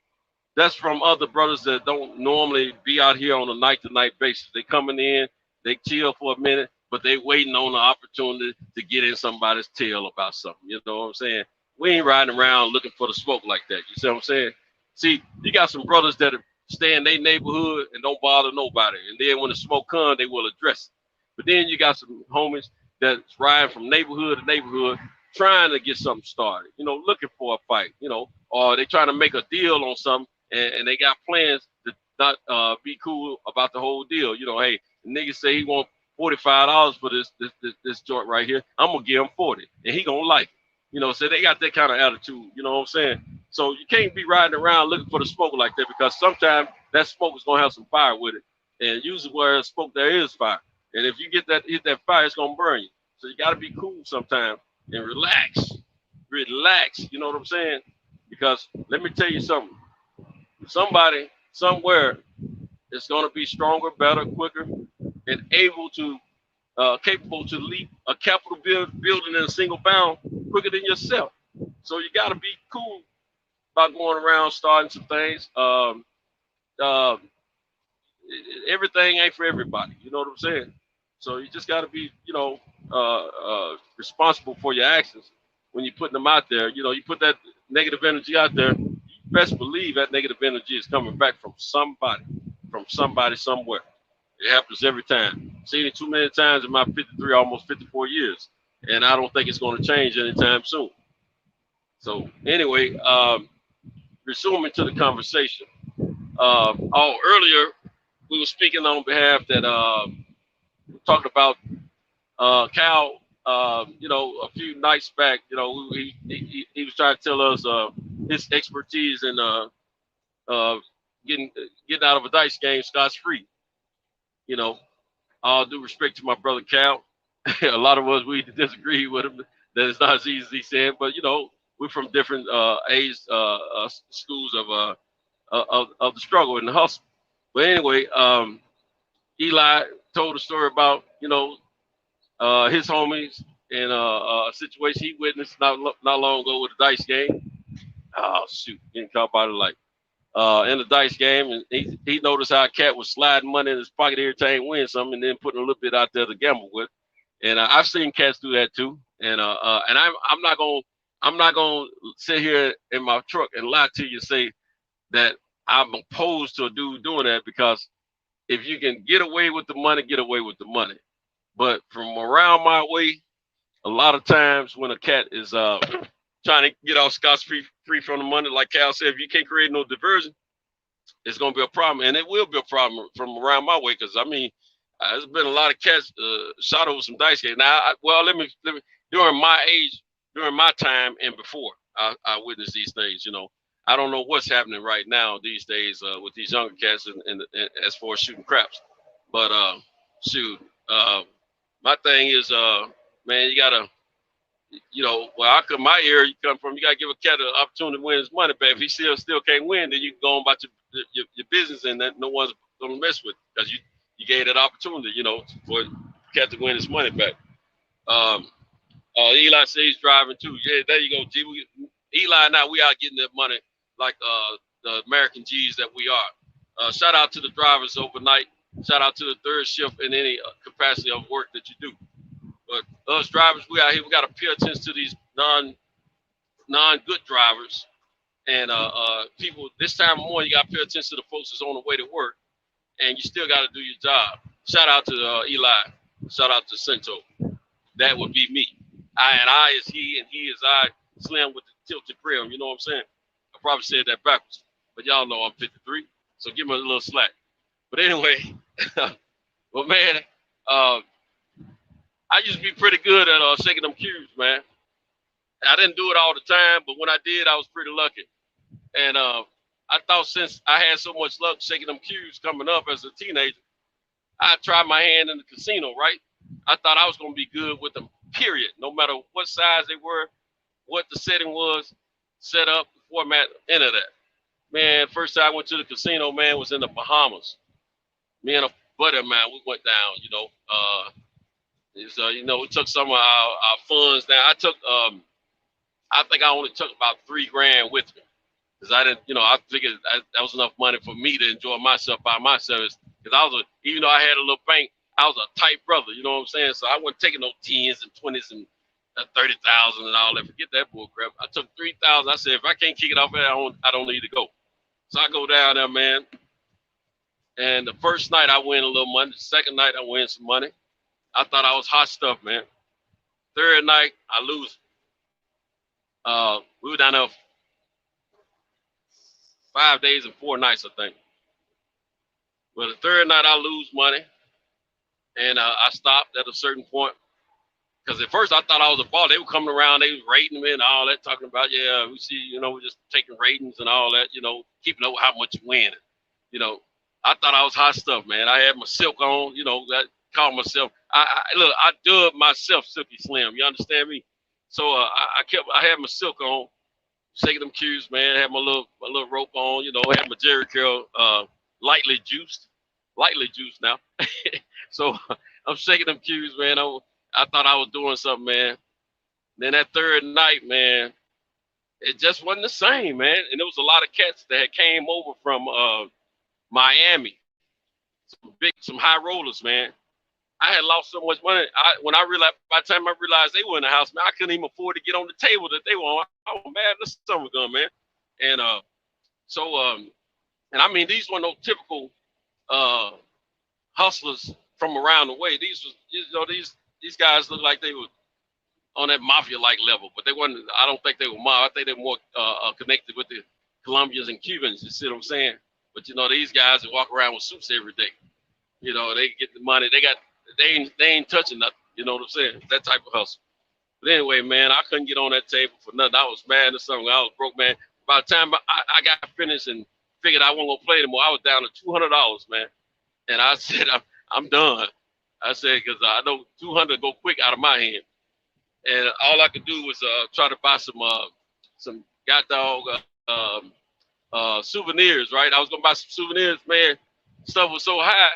that's from other brothers that don't normally be out here on a night-to-night basis. They coming in, they chill for a minute, but they waiting on the opportunity to get in somebody's tail about something. You know what I'm saying? We ain't riding around looking for the smoke like that. You see what I'm saying? See, you got some brothers that stay in their neighborhood and don't bother nobody. And then when the smoke comes, they will address it. But then you got some homies that's riding from neighborhood to neighborhood trying to get something started, you know, looking for a fight, you know, or they trying to make a deal on something and they got plans to not be cool about the whole deal. You know, hey, the nigga say he want $45 for this joint right here. I'm going to give him 40 and he going to like it. You know, so they got that kind of attitude, you know what I'm saying? So you can't be riding around looking for the smoke like that because sometimes that smoke is going to have some fire with it. And usually where there's smoke, there is fire. And if you hit that fire, it's going to burn you. So you got to be cool sometimes and relax, you know what I'm saying? Because let me tell you something. Somebody, somewhere is going to be stronger, better, quicker, and capable to leap a Capitol building in a single bound quicker than yourself. So you got to be cool about going around starting some things. Everything ain't for everybody. You know what I'm saying? So you just got to be, you know, responsible for your actions when you're putting them out there. You know, you put that negative energy out there, you best believe that negative energy is coming back from somebody somewhere. It happens every time. Seen it too many times in my 53, almost 54 years. And I don't think it's going to change anytime soon. So anyway, resuming to the conversation. Earlier, we were speaking on behalf that we talked about Cal, you know, a few nights back, you know, he was trying to tell us his expertise in getting out of a dice game scotch-free. You know, all due respect to my brother Cal, a lot of us, we disagree with him that it's not as easy as he said, but, you know, we're from different age schools of the struggle and the hustle. But anyway, Eli told a story about, you know, his homies in a situation he witnessed not long ago with a dice game. Oh, shoot, getting caught by the light. In the dice game, and he noticed how a cat was sliding money in his pocket every time he wins something, and then putting a little bit out there to gamble with. And I've seen cats do that too. And I'm not gonna sit here in my truck and lie to you and say that I'm opposed to a dude doing that, because if you can get away with the money, get away with the money. But from around my way, a lot of times when a cat is trying to get off scotch-free from the money, like Cal said, if you can't create no diversion, it's going to be a problem. And it will be a problem from around my way, because, I mean, there's been a lot of cats shot over some dice games. Now, let me during my age, during my time and before, I witnessed these things, you know. I don't know what's happening right now these days with these younger cats and as far as shooting craps. But, shoot, my thing is, man, you you know, well, I come my area you come from, you gotta give a cat an opportunity to win his money back. If he still can't win, then you can go on about your business, and that no one's gonna mess with because you gave that opportunity, you know, for cat to win his money back. Eli says he's driving too. Yeah, there you go, G. Eli and I, we are getting that money like the American G's that we are. Shout out to the drivers overnight. Shout out to the third shift in any capacity of work that you do. But us drivers, we out here, we got to pay attention to these non-good drivers. And people, this time of morning, you got to pay attention to the folks that's on the way to work. And you still got to do your job. Shout out to Eli. Shout out to Cento. That would be me. I is he, and he is I. Slim with the tilted brim. You know what I'm saying? I probably said that backwards. But y'all know I'm 53. So give me a little slack. But anyway, well, man, I used to be pretty good at shaking them cubes, man. I didn't do it all the time, but when I did, I was pretty lucky. And I thought since I had so much luck shaking them cubes coming up as a teenager, I tried my hand in the casino, right? I thought I was going to be good with them, period. No matter what size they were, what the setting was, set up, the format, any of that. Man, first time I went to the casino, man, was in the Bahamas. Me and a buddy of mine, we went down, you know. You know, we took some of our funds down. I took, I think I only took about $3 grand with me. Because I didn't, you know, I figured that was enough money for me to enjoy myself by myself. Because I was, even though I had a little bank, I was a tight brother, you know what I'm saying? So I wasn't taking no 10s and 20s and 30,000 and all that. Forget that bull crap. I took 3,000. I said, if I can't kick it off, I don't need to go. So I go down there, man. And the first night I win a little money. The second night I win some money. I thought I was hot stuff, man. Third night I lose. We were down there 5 days and 4 nights, I think. Well, the third night I lose money. And I stopped at a certain point. Because at first I thought I was a ball. They were coming around, they was rating me and all that, talking about, yeah, we see, you know, we're just taking ratings and all that, you know, keeping up how much you win. You know, I thought I was hot stuff, man. I had my silk on, you know, that called myself. Look, I dubbed myself Silky Slim. You understand me? So I had my silk on, shaking them cues, man. Had my little rope on, you know, had my Jerry curl lightly juiced now. So I'm shaking them cues, man. I thought I was doing something, man. Then that third night, man, it just wasn't the same, man. And there was a lot of cats that had came over from Miami, some high rollers, man. I had lost so much money. When I realized, by the time I realized they were in the house, man, I couldn't even afford to get on the table that they were on. I was mad as the summer gun, man. And and I mean, these were no typical hustlers from around the way. These was, you know, these guys looked like they were on that mafia-like level, but they wasn't. I don't think they were mafia. I think they were more connected with the Colombians and Cubans. You see what I'm saying? But you know, these guys that walk around with suits every day. You know, they get the money. They ain't touching nothing. You know what I'm saying? That type of hustle. But anyway, man, I couldn't get on that table for nothing. I was mad or something. I was broke, man. By the time I got finished and figured I wasn't gonna play anymore, I was down to $200, man. And I said, I'm done. I said, because I know 200 go quick out of my hand. And all I could do was try to buy some souvenirs, right? I was gonna buy some souvenirs, man. Stuff was so high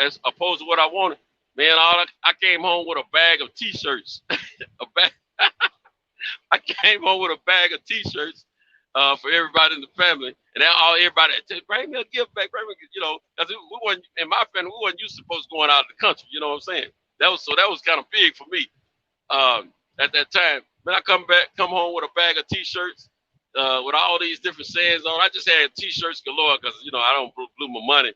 as opposed to what I wanted. Man, I came home with a bag of t-shirts. I came home with a bag of t-shirts for everybody in the family. And everybody said, bring me a gift back, bring me, you know, because we weren't, in my family, we weren't used to supposed to going out of the country, you know what I'm saying? That was kind of big for me at that time. When I come home with a bag of t-shirts with all these different sayings on. I just had t-shirts galore because, you know, I don't blew my money.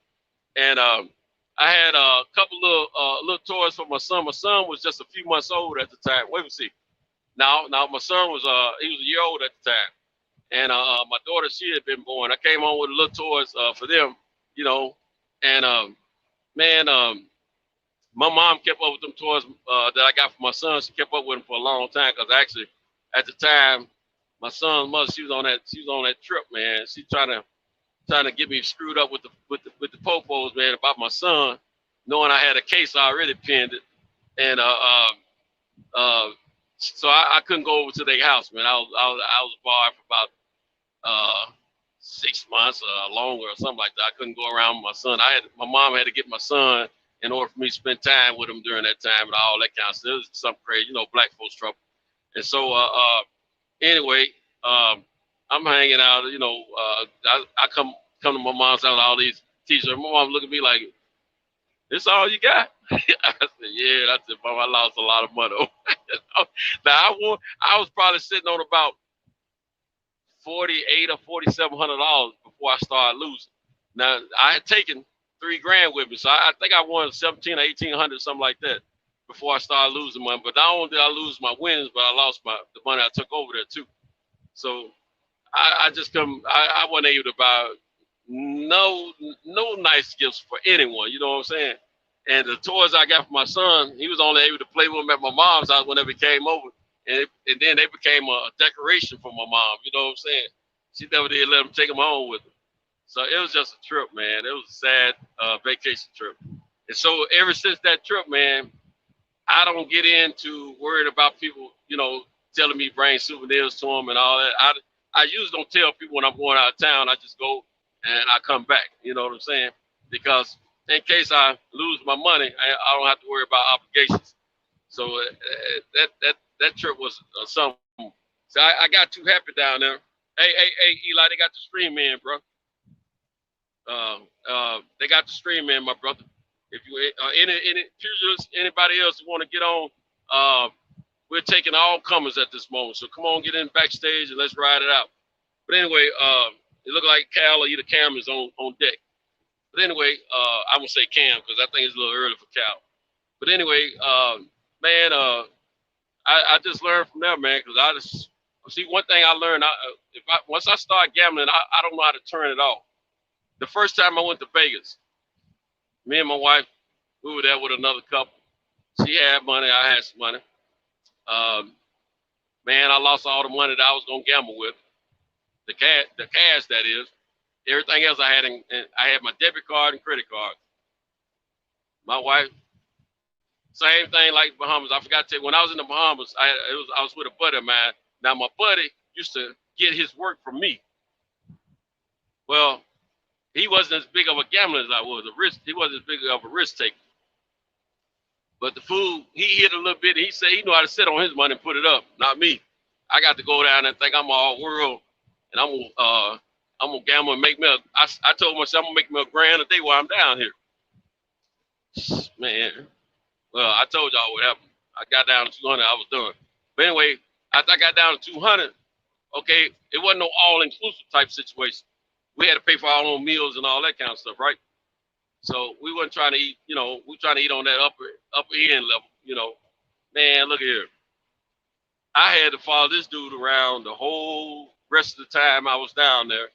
And I had a couple little toys for my son. My son was just a few months old at the time. Wait and see. Now my son was he was a year old at the time. And my daughter, she had been born. I came home with little toys for them, you know. And my mom kept up with them toys that I got for my son. She kept up with them for a long time because actually, at the time, my son's mother, she was on that trip, man. She trying to get me screwed up with the popos, man, about my son, knowing I had a case already pinned it. And So I couldn't go over to their house, man. I was barred for about 6 months or longer or something like that. I couldn't go around with my son. My mom had to get my son in order for me to spend time with him during that time and all that kind of stuff. It was something crazy, black folks trouble. And so anyway, I'm hanging out. I come to my mom's house with all these t-shirts. My mom look at me like, "This all you got?" I said, "Yeah." I said, "Mom, I lost a lot of money." Now I was probably sitting on about $4,800 or $4,700 before I started losing. Now I had taken $3,000 with me, so I think I won 1,700 or 1,800, something like that, before I started losing money. But not only did I lose my wins, but I lost the money I took over there too. So I wasn't able to buy no nice gifts for anyone. You know what I'm saying? And the toys I got for my son, he was only able to play with them at my mom's house whenever he came over. And then they became a decoration for my mom. You know what I'm saying? She never did let him take them home with her. So it was just a trip, man. It was a sad vacation trip. And so ever since that trip, man, I don't get into worried about people, telling me bring souvenirs to them and all that. I usually don't tell people when I'm going out of town. I just go and I come back. You know what I'm saying? Because in case I lose my money, I don't have to worry about obligations. So that trip was something. So I got too happy down there. Hey, Eli, they got the stream in, bro. They got the stream in, my brother. If you any pugilists, anybody else who want to get on, we're taking all comers at this moment. So come on, get in backstage and let's ride it out. But anyway, it looked like Cal or either Cam is on deck. But anyway, I won't say Cam because I think it's a little early for Cal. But anyway, man, I just learned from there, man, because I just see one thing I learned. Once I start gambling, I don't know how to turn it off. The first time I went to Vegas, me and my wife, we were there with another couple. She had money, I had some money. Man, I lost all the money that I was gonna gamble with. The cash that is. Everything else I had I had my debit card and credit card. My wife, same thing like Bahamas. I forgot to tell you, when I was in the Bahamas, I was with a buddy of mine. Now my buddy used to get his work from me. Well, he wasn't as big of a gambler as I was. He wasn't as big of a risk taker. But the fool, he hit a little bit. He said he knew how to sit on his money and put it up, not me. I got to go down and think I'm all world, and I'm gonna gamble and make me I told myself I'm gonna make me $1,000 a day while I'm down here. Man, well, I told y'all what happened. I got down to 200. I was done. But anyway, after I got down to 200, okay, it wasn't no all-inclusive type situation. We had to pay for our own meals and all that kind of stuff, right? So we wasn't trying to eat, we trying to eat on that upper end level, Man, look here. I had to follow this dude around the whole rest of the time I was down there,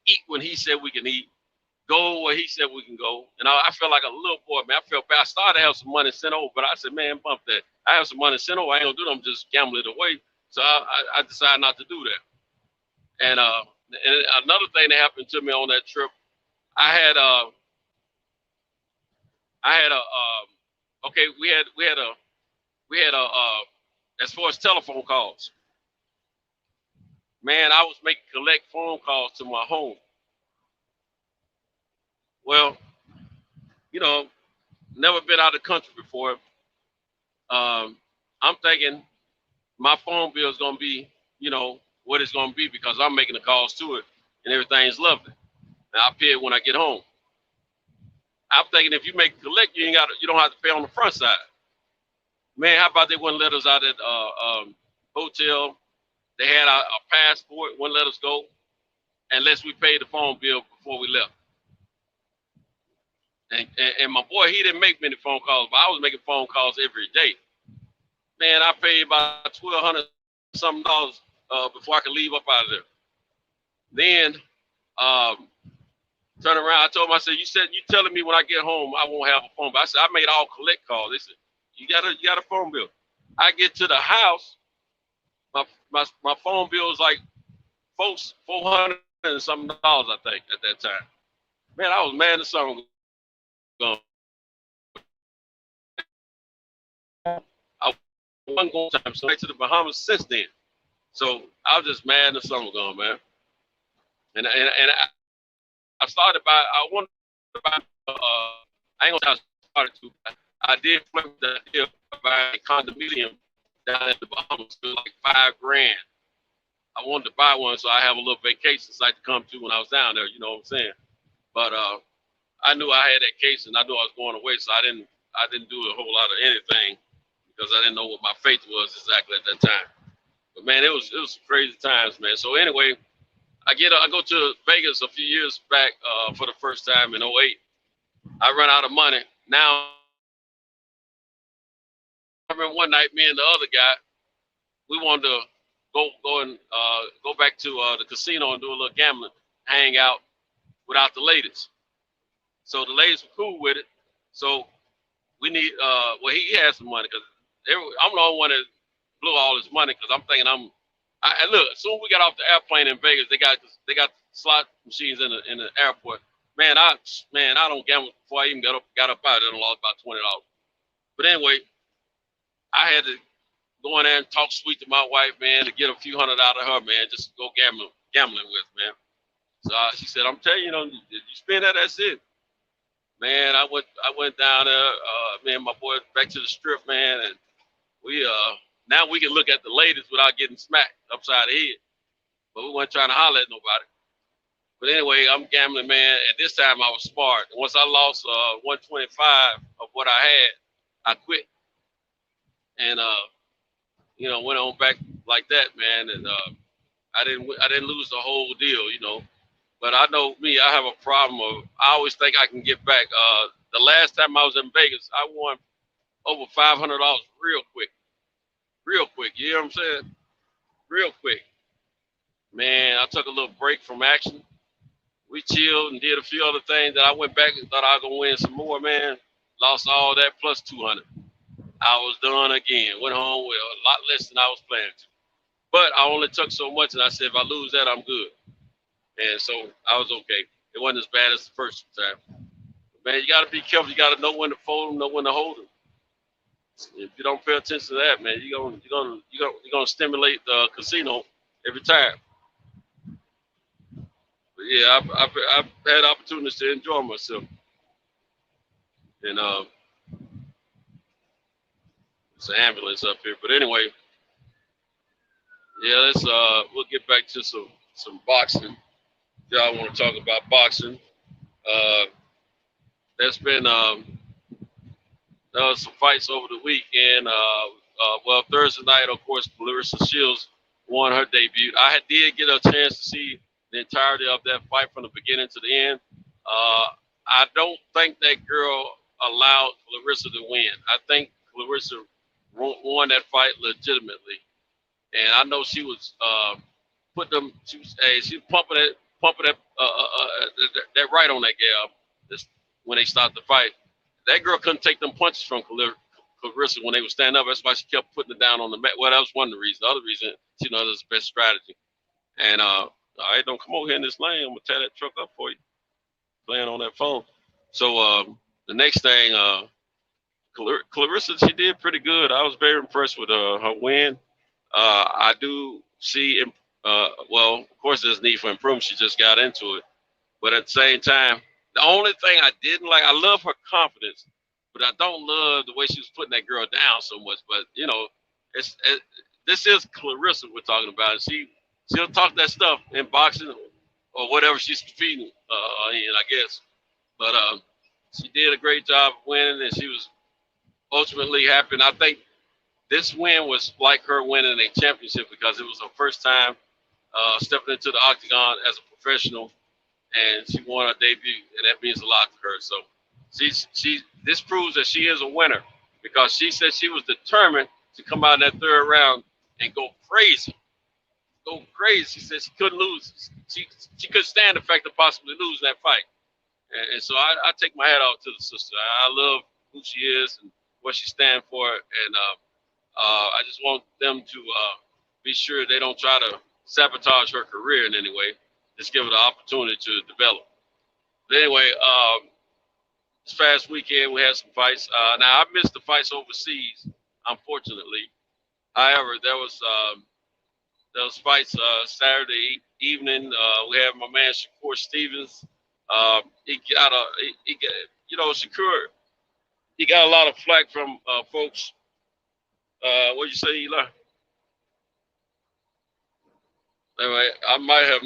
eat when he said we can eat, go where he said we can go. And I felt like a little boy, man. I felt bad. I started to have some money sent over, but I said, man, bump that. I have some money sent over. I ain't gonna do them, just gamble it away. So I decided not to do that. And another thing that happened to me on that trip, we had as far as telephone calls, man, I was making collect phone calls to my home. Well, never been out of the country before. I'm thinking my phone bill is gonna be, what it's gonna be because I'm making the calls to it and everything's lovely. And I'll pay it when I get home. I'm thinking if you make collect, you don't have to pay on the front side. Man, how about they wouldn't let us out at hotel? They had our passport, wouldn't let us go unless we paid the phone bill before we left. And my boy, he didn't make many phone calls, but I was making phone calls every day. Man, I paid about $1,200 something before I could leave up out of there. Then turn around, I told him, I said, you telling me when I get home I won't have a phone bill. I said, I made all collect calls. They said, you got a phone bill. I get to the house, my phone bill is like $400 and something, I think, at that time. Man, I was mad as something. I one going time, so back to the Bahamas since then. So I was just mad the summer gone, man. And I started by I wanted to buy I ain't gonna say I started to. I did flip the idea of buying a condominium down in the Bahamas for like $5,000. I wanted to buy one so I have a little vacation site to come to when I was down there. You know what I'm saying? But I knew I had that case and I knew I was going away, so I didn't do a whole lot of anything because I didn't know what my faith was exactly at that time. But man, it was crazy times, man. So anyway, I go to Vegas a few years back for the first time in 08. I run out of money. Now I remember one night, me and the other guy, we wanted to go back to the casino and do a little gambling, hang out without the ladies. So the ladies were cool with it. So we need he had some money because I'm the only one that blew all his money because I'm thinking and look, as soon as we got off the airplane in Vegas, they got slot machines in the airport. Man, I don't gamble before I even got up out of it. I lost about $20. But anyway, I had to go in there and talk sweet to my wife, man, to get a few hundred out of her, man, just to go gambling with, man. So she said, I'm telling you, if you spend that, that's it. Man, I went down there, me and my boy back to the strip, man, and we now we can look at the ladies without getting smacked upside the head. But we weren't trying to holler at nobody. But anyway, I'm gambling, man. At this time, I was smart. Once I lost 125 of what I had, I quit. And went on back like that, man. And I didn't lose the whole deal, But I know me, I have a problem of I always think I can get back. The last time I was in Vegas, I won over $500 real quick. Real quick, you know what I'm saying? Real quick. Man, I took a little break from action. We chilled and did a few other things. That I went back and thought I was gonna win some more, man. Lost all that plus 200. I was done again. Went home with a lot less than I was planning to. But I only took so much, and I said if I lose that, I'm good. And so I was okay. It wasn't as bad as the first time. But man, you got to be careful. You got to know when to fold them, know when to hold them. If you don't pay attention to that, man, you're gonna stimulate the casino every time. But yeah, I've had opportunities to enjoy myself. And it's an ambulance up here. But anyway, yeah, let's we'll get back to some boxing. Y'all want to talk about boxing? There's been some fights over the weekend. Thursday night, of course, Clarissa Shields won her debut. I did get a chance to see the entirety of that fight from the beginning to the end. I don't think that girl allowed Clarissa to win. I think Clarissa won that fight legitimately, and I know she was she was pumping that right on that gal when they started the fight. That girl couldn't take them punches from Clarissa when they would stand up. That's why she kept putting it down on the mat. Well, that was one of the reasons. The other reason, she knows that's the best strategy. And all right, don't come over here in this lane. I'm gonna tear that truck up for you. Playing on that phone. So the next thing, Clarissa, she did pretty good. I was very impressed with her win. I do see, of course, there's need for improvement. She just got into it, but at the same time, the only thing I didn't like, I love her confidence, but I don't love the way she was putting that girl down so much. But this is Clarissa we're talking about. She'll talk that stuff in boxing or whatever she's competing in, I guess. But she did a great job of winning, and she was ultimately happy. And I think this win was like her winning a championship because it was her first time stepping into the octagon as a professional, and she won her debut, and that means a lot to her. So this proves that she is a winner because she said she was determined to come out in that third round and go crazy. She said she couldn't lose. She couldn't stand the fact of possibly losing that fight. And so I take my hat off to the sister. I love who she is and what she stands for. And I just want them to be sure they don't try to sabotage her career in any way. Just give her the opportunity to develop. But anyway, this past weekend we had some fights. Now I missed the fights overseas, unfortunately. However, there was those fights Saturday evening. We have my man Shakur Stevens. He got Shakur. He got a lot of flack from folks. What'd you say, Eli? Anyway, I might have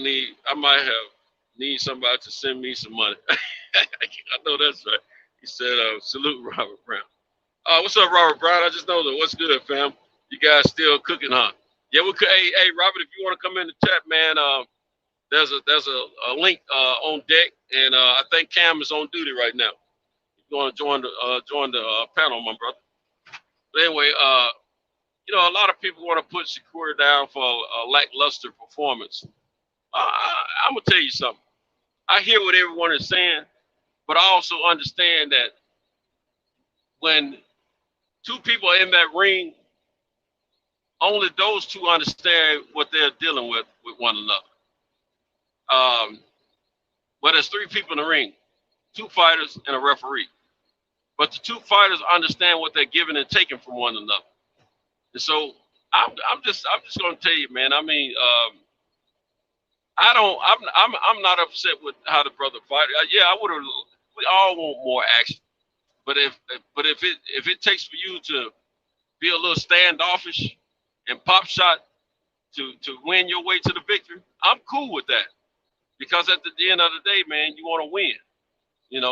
need somebody to send me some money. I know that's right. He said, "Salute Robert Brown." What's up, Robert Brown? I just know that. What's good, fam? You guys still cooking, huh? Yeah, we could. Hey, Robert, if you want to come in the chat, man, there's a link on deck, and I think Cam is on duty right now. You want to join the panel, my brother? But anyway, a lot of people want to put Shakur down for a lackluster performance. I'm gonna tell you something. I hear what everyone is saying, but I also understand that when two people are in that ring, only those two understand what they're dealing with one another. But there's three people in the ring, two fighters and a referee. But the two fighters understand what they're giving and taking from one another. And so I'm just gonna tell you, man. I mean, I'm not upset with how the brother fight. Yeah, I would have. We all want more action, but if it takes for you to be a little standoffish and pop shot to win your way to the victory, I'm cool with that. Because at the end of the day, man, you want to win.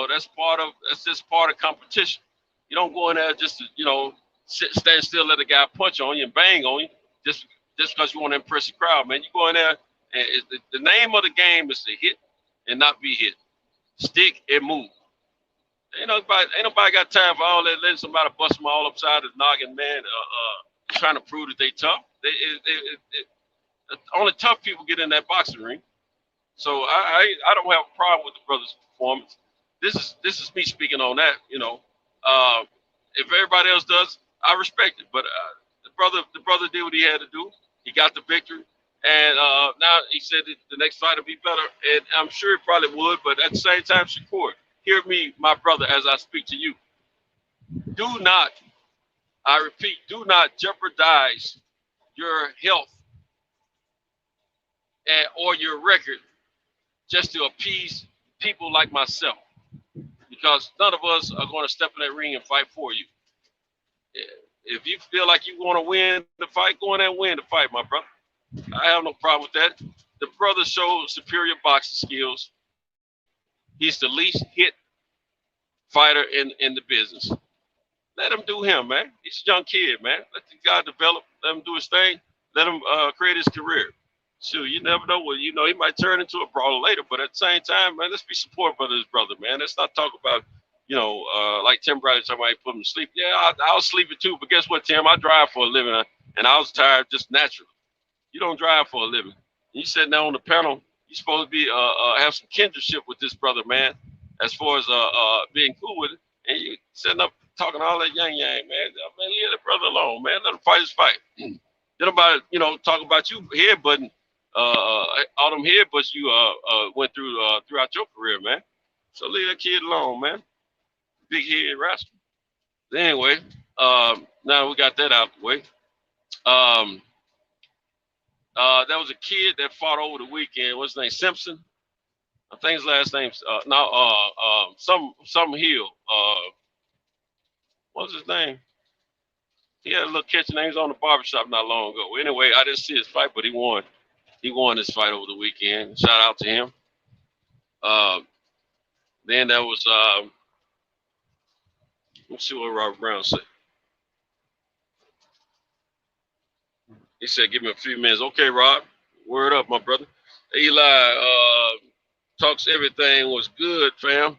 That's just part of competition. You don't go in there just to, stand still, let a guy punch on you and bang on you just because you want to impress the crowd, man. You go in there, and the name of the game is to hit and not be hit. Stick and move. Ain't nobody got time for all that, letting somebody bust them all upside the noggin, man, trying to prove that they tough. Only tough people get in that boxing ring. So I don't have a problem with the brother's performance. This is me speaking on that. If everybody else does, I respect it. But the brother did what he had to do. He got the victory, and now he said that the next fight will be better. And I'm sure it probably would. But at the same time, Shakur, hear me, my brother, as I speak to you. Do not, I repeat, do not jeopardize your health or your record just to appease people like myself, because none of us are going to step in that ring and fight for you. If you feel like you want to win the fight, go in there and win the fight, my brother. I have no problem with that. The brother showed superior boxing skills. He's the least hit fighter in the business. Let him do him, man. He's a young kid, man. Let the guy develop. Let him do his thing. Let him create his career. Sure, you never know. Well, he might turn into a brawler later, but at the same time, man, let's be supportive of his brother, man. Let's not talk about, like Tim Bradley, somebody put him to sleep. Yeah, I was sleeping too, but guess what, Tim? I drive for a living, and I was tired just naturally. You don't drive for a living. You sitting there on the panel, you're supposed to be have some kinship with this brother, man, as far as being cool with it, and you sitting up talking all that yang, man. Man, leave that brother alone, man. Let him fight his fight. Then about talk about you headbutting. All them headbutts you went through throughout your career, man. So leave that kid alone, man. Big head rascal. Anyway, now we got that out of the way. There was a kid that fought over the weekend. What's his name? Simpson. I think his last name's some Hill. What's his name? He had a little catchy name. He was on the barbershop not long ago. Anyway, I didn't see his fight, but he won. He won this fight over the weekend. Shout out to him. Then there was, let's see what Robert Brown said. He said, give me a few minutes. Okay, Rob. Word up, my brother. Eli talks everything was good, fam.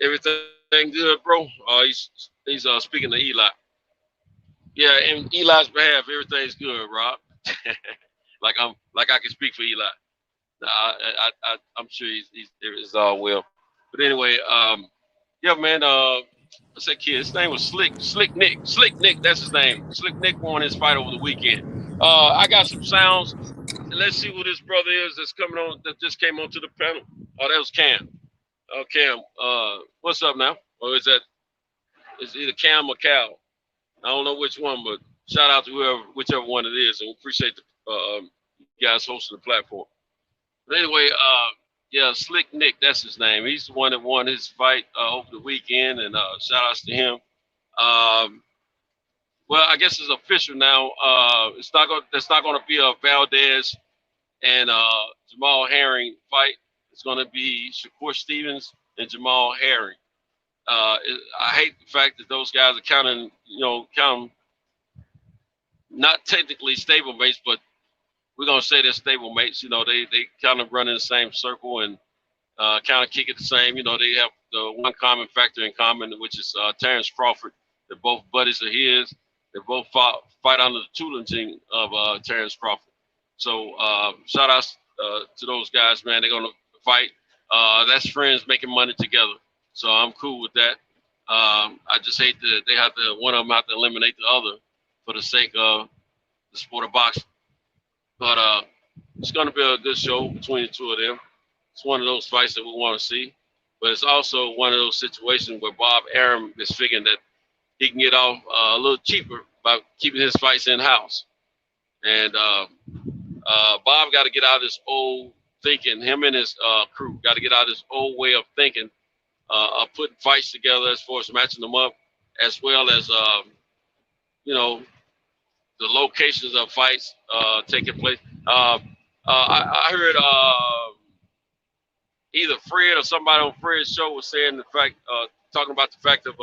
Everything good, bro. He's speaking to Eli. Yeah, in Eli's behalf, everything's good, Rob. like I can speak for Eli. I'm sure it's all well. But anyway, yeah, man. I said, kid, his name was Slick Nick. Slick Nick, that's his name. Slick Nick won his fight over the weekend. I got some sounds. Let's see who this brother is that's coming on. That just came onto the panel. Oh, that was Cam. Oh, Cam. What's up now? Or is that? It's either Cam or Cal. I don't know which one, but shout out to whichever one it is, and we appreciate the you guys hosting the platform. But anyway, yeah, Slick Nick, that's his name. He's the one that won his fight over the weekend, and shout outs to him. Well, I guess it's official now. It's not going to be a Valdez and Jamal Herring fight. It's going to be Shakur Stevens and Jamal Herring. I hate the fact that those guys are kind of not technically stable mates, but we're going to say they're stable mates. They kind of run in the same circle and kind of kick it the same. They have the one common factor in common, which is Terrence Crawford. They're both buddies of his. They both fight under the tutelage of Terrence Crawford. So shout outs to those guys, man. They're going to fight. That's friends making money together. So I'm cool with that. I just hate that one of them have to eliminate the other for the sake of the sport of boxing. But it's going to be a good show between the two of them. It's one of those fights that we want to see. But it's also one of those situations where Bob Arum is figuring that he can get off a little cheaper by keeping his fights in-house. And Bob got to get out of this old thinking. Him and his crew got to get out of this old way of thinking, of putting fights together as far as matching them up, as well as, the locations of fights taking place. I heard either Fred or somebody on Fred's show was saying talking about the fact of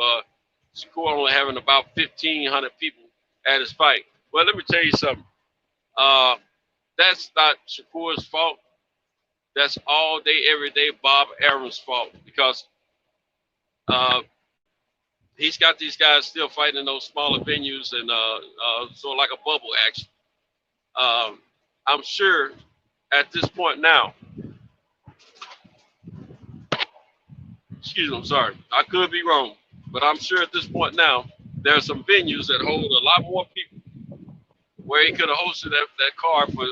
Shakur only having about 1,500 people at his fight. Well, let me tell you something. That's not Shakur's fault. That's all day, every day Bob Arum's fault, because he's got these guys still fighting in those smaller venues and sort of like a bubble action. I'm sure at this point now, excuse me, I'm sorry, I could be wrong, but I'm sure at this point now, there are some venues that hold a lot more people where he could have hosted that card for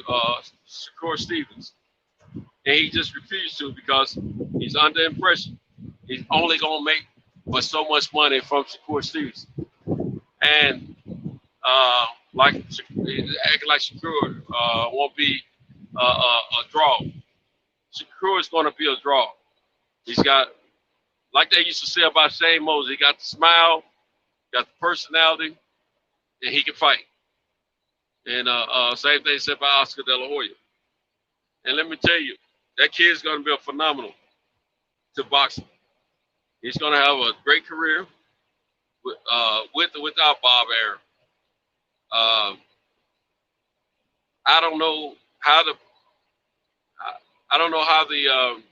Shakur Stevens. And he just refused to because he's under impression he's only going to make but so much money from Shakur Stevens. And acting like Shakur won't be a draw. Shakur is going to be a draw. He's got, like they used to say about Shane Mosley, he got the smile, got the personality, and he can fight. And same thing said by Oscar De La Hoya. And let me tell you, that kid's going to be a phenomenal to boxing. He's going to have a great career with or without Bob Arum. I don't know how the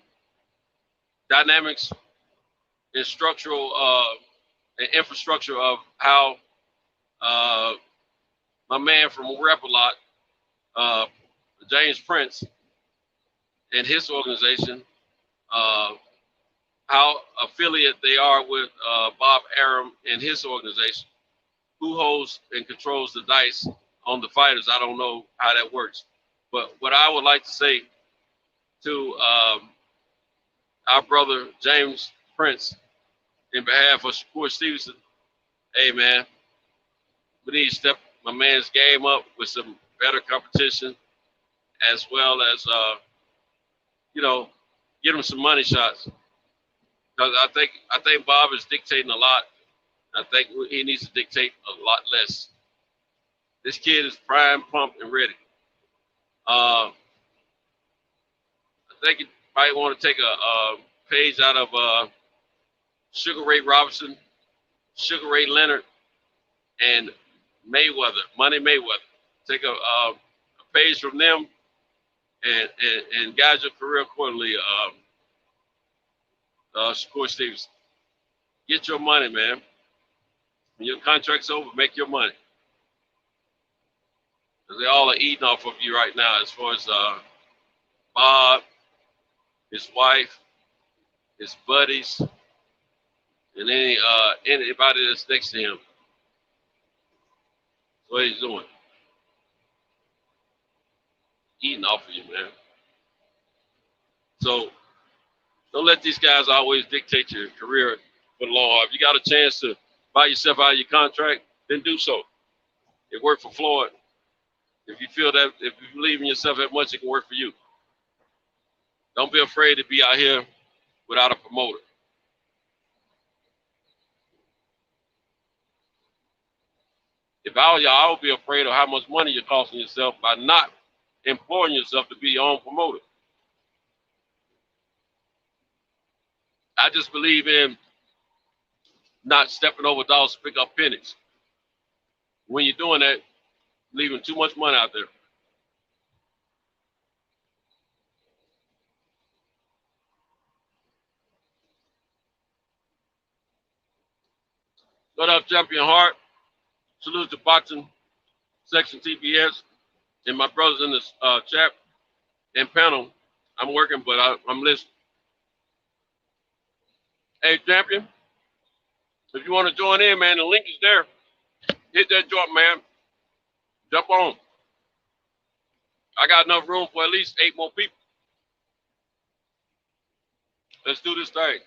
dynamics and structural and infrastructure of how my man from Rep-A-Lot, James Prince, and his organization, how affiliate they are with Bob Arum and his organization. Who holds and controls the dice on the fighters? I don't know how that works. But what I would like to say to our brother James Prince, in behalf of Shakur Stevenson, hey man, we need to step my man's game up with some better competition, as well as get him some money shots. Because I think Bob is dictating a lot. I think he needs to dictate a lot less. This kid is prime, pumped, and ready. I think you might want to take a page out of Sugar Ray Robinson, Sugar Ray Leonard, and Money Mayweather. Take a page from them and guide your career accordingly. Shakur Stevens, get your money, man. When your contract's over, make your money. Because they all are eating off of you right now, as far as Bob, his wife, his buddies, and anybody that's next to him. That's what he's doing. Eating off of you, man. So don't let these guys always dictate your career for the long haul. If you got a chance to buy yourself out of your contract, then do so. It worked for Floyd. If you feel that, if you believe in yourself that much, it can work for you. Don't be afraid to be out here without a promoter. If I were y'all, I would be afraid of how much money you're costing yourself by not employing yourself to be your own promoter. I just believe in not stepping over dollars to pick up pennies. When you're doing that, leaving too much money out there. What up, Champion Hart? Salute to Boxing Section TBS and my brothers in this chat and panel. I'm working, but I'm listening. Hey, Champion, if you want to join in, man, the link is there. Hit that joint, man. Jump on. I got enough room for at least 8 more people. Let's do this thing.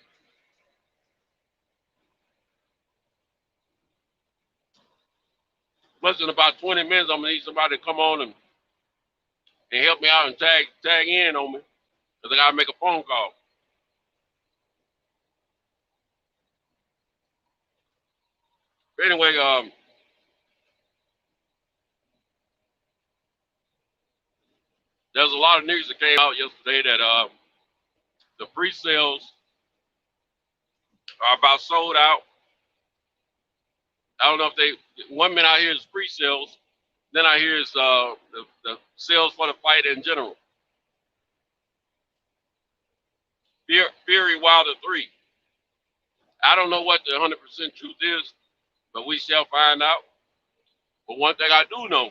Less than about 20 minutes, I'm going to need somebody to come on and help me out and tag in on me, because I got to make a phone call. Anyway, there's a lot of news that came out yesterday that the pre-sales are about sold out. I don't know if one minute I hear is pre-sales, then I hear is the sales for the fight in general. Fury Wilder 3. I don't know what the 100% truth is, but we shall find out. But one thing I do know,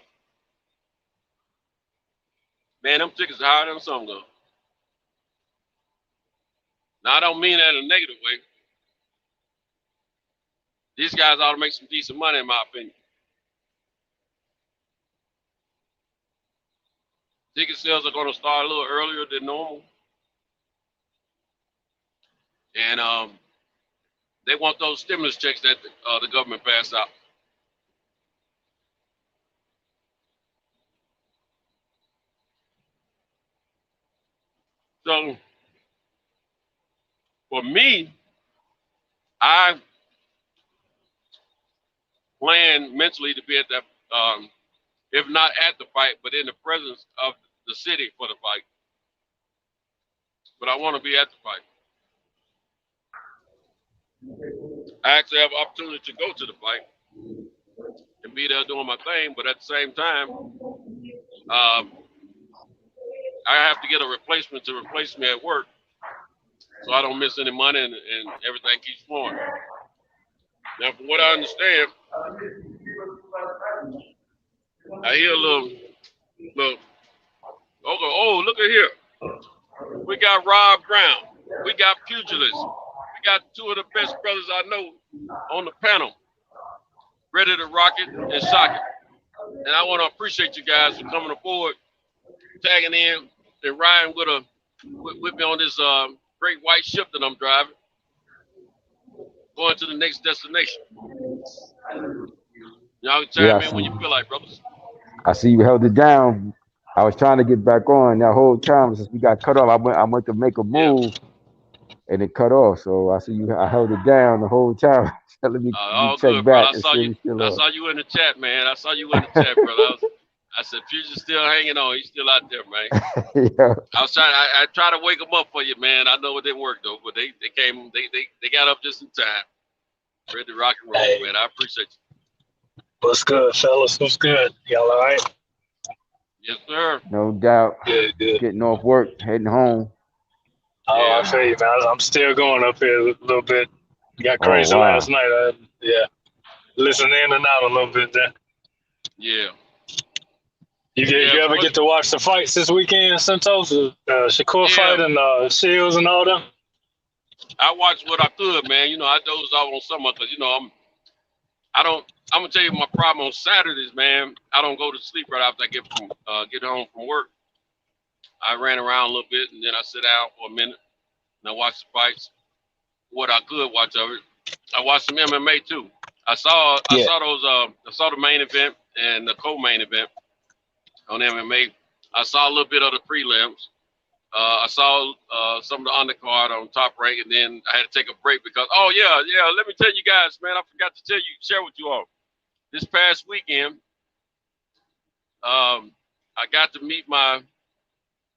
man, them tickets are higher than some go. Now, I don't mean that in a negative way. These guys ought to make some decent money, in my opinion. Ticket sales are going to start a little earlier than normal. And they want those stimulus checks that the government passed out. So, for me, I plan mentally to be at that, if not at the fight, but in the presence of the city for the fight. But I want to be at the fight. I actually have an opportunity to go to the fight and be there doing my thing, but at the same time, I have to get a replacement to replace me at work so I don't miss any money and everything keeps flowing. Now, from what I understand, I hear a little, oh, look at here. We got Rob Brown. We got pugilists. We got 2 of the best brothers I know on the panel, ready to rock it and shock it. And I want to appreciate you guys for coming aboard, tagging in, and riding with me on this great white ship that I'm driving, going to the next destination. Y'all can chime in when you feel like, brothers. I see you held it down. I was trying to get back on that whole time since we got cut off. I went to make a move and it cut off. So I see you. I held it down the whole time. Let me check good, back. I saw you in the chat, man. I saw you in the chat, brother. I said, Future's still hanging on. He's still out there, man. Yeah. I was trying. I tried to wake him up for you, man. I know it didn't work though, but they came. They got up just in time. Ready to rock and roll, man. I appreciate you. What's good, fellas? What's good? Y'all all right? Yes, sir. No doubt. Good. Getting off work, heading home. Oh, I feel you, man. I'm still going up here a little bit. Got crazy last night. Listen in and out a little bit there. Yeah. You ever get to watch the fights this weekend, Santos? Shakur fight and Shields and all them? I watched what I could, man. You know, I dozed off on some because, you know, I'm gonna tell you my problem on Saturdays, man. I don't go to sleep right after I get home from work. I ran around a little bit and then I sit down for a minute and I watch the fights. What I could watch of it. I watched some MMA too. I saw the main event and the co-main event on MMA. I saw a little bit of the prelims. I saw some of the undercard on Top Rank, and then I had to take a break because, let me tell you guys, man, I forgot to share with you all. This past weekend, I got to meet my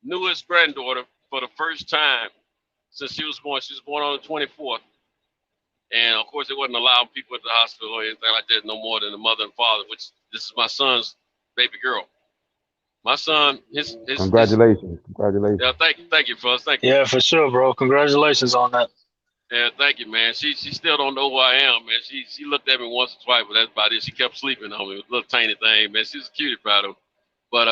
newest granddaughter for the first time since she was born. She was born on the 24th. And, of course, it wasn't allowing people at the hospital or anything like that no more than the mother and father, which this is my son's baby girl. My son, his Congratulations. Congratulations. Yeah, thank you, fellas. Thank you. Yeah, for sure, bro. Congratulations on that. Yeah, thank you, man. She still don't know who I am, man. She looked at me once or twice, but that's about it. She kept sleeping on me. It was a little tiny thing, man. She was a cutie about her. But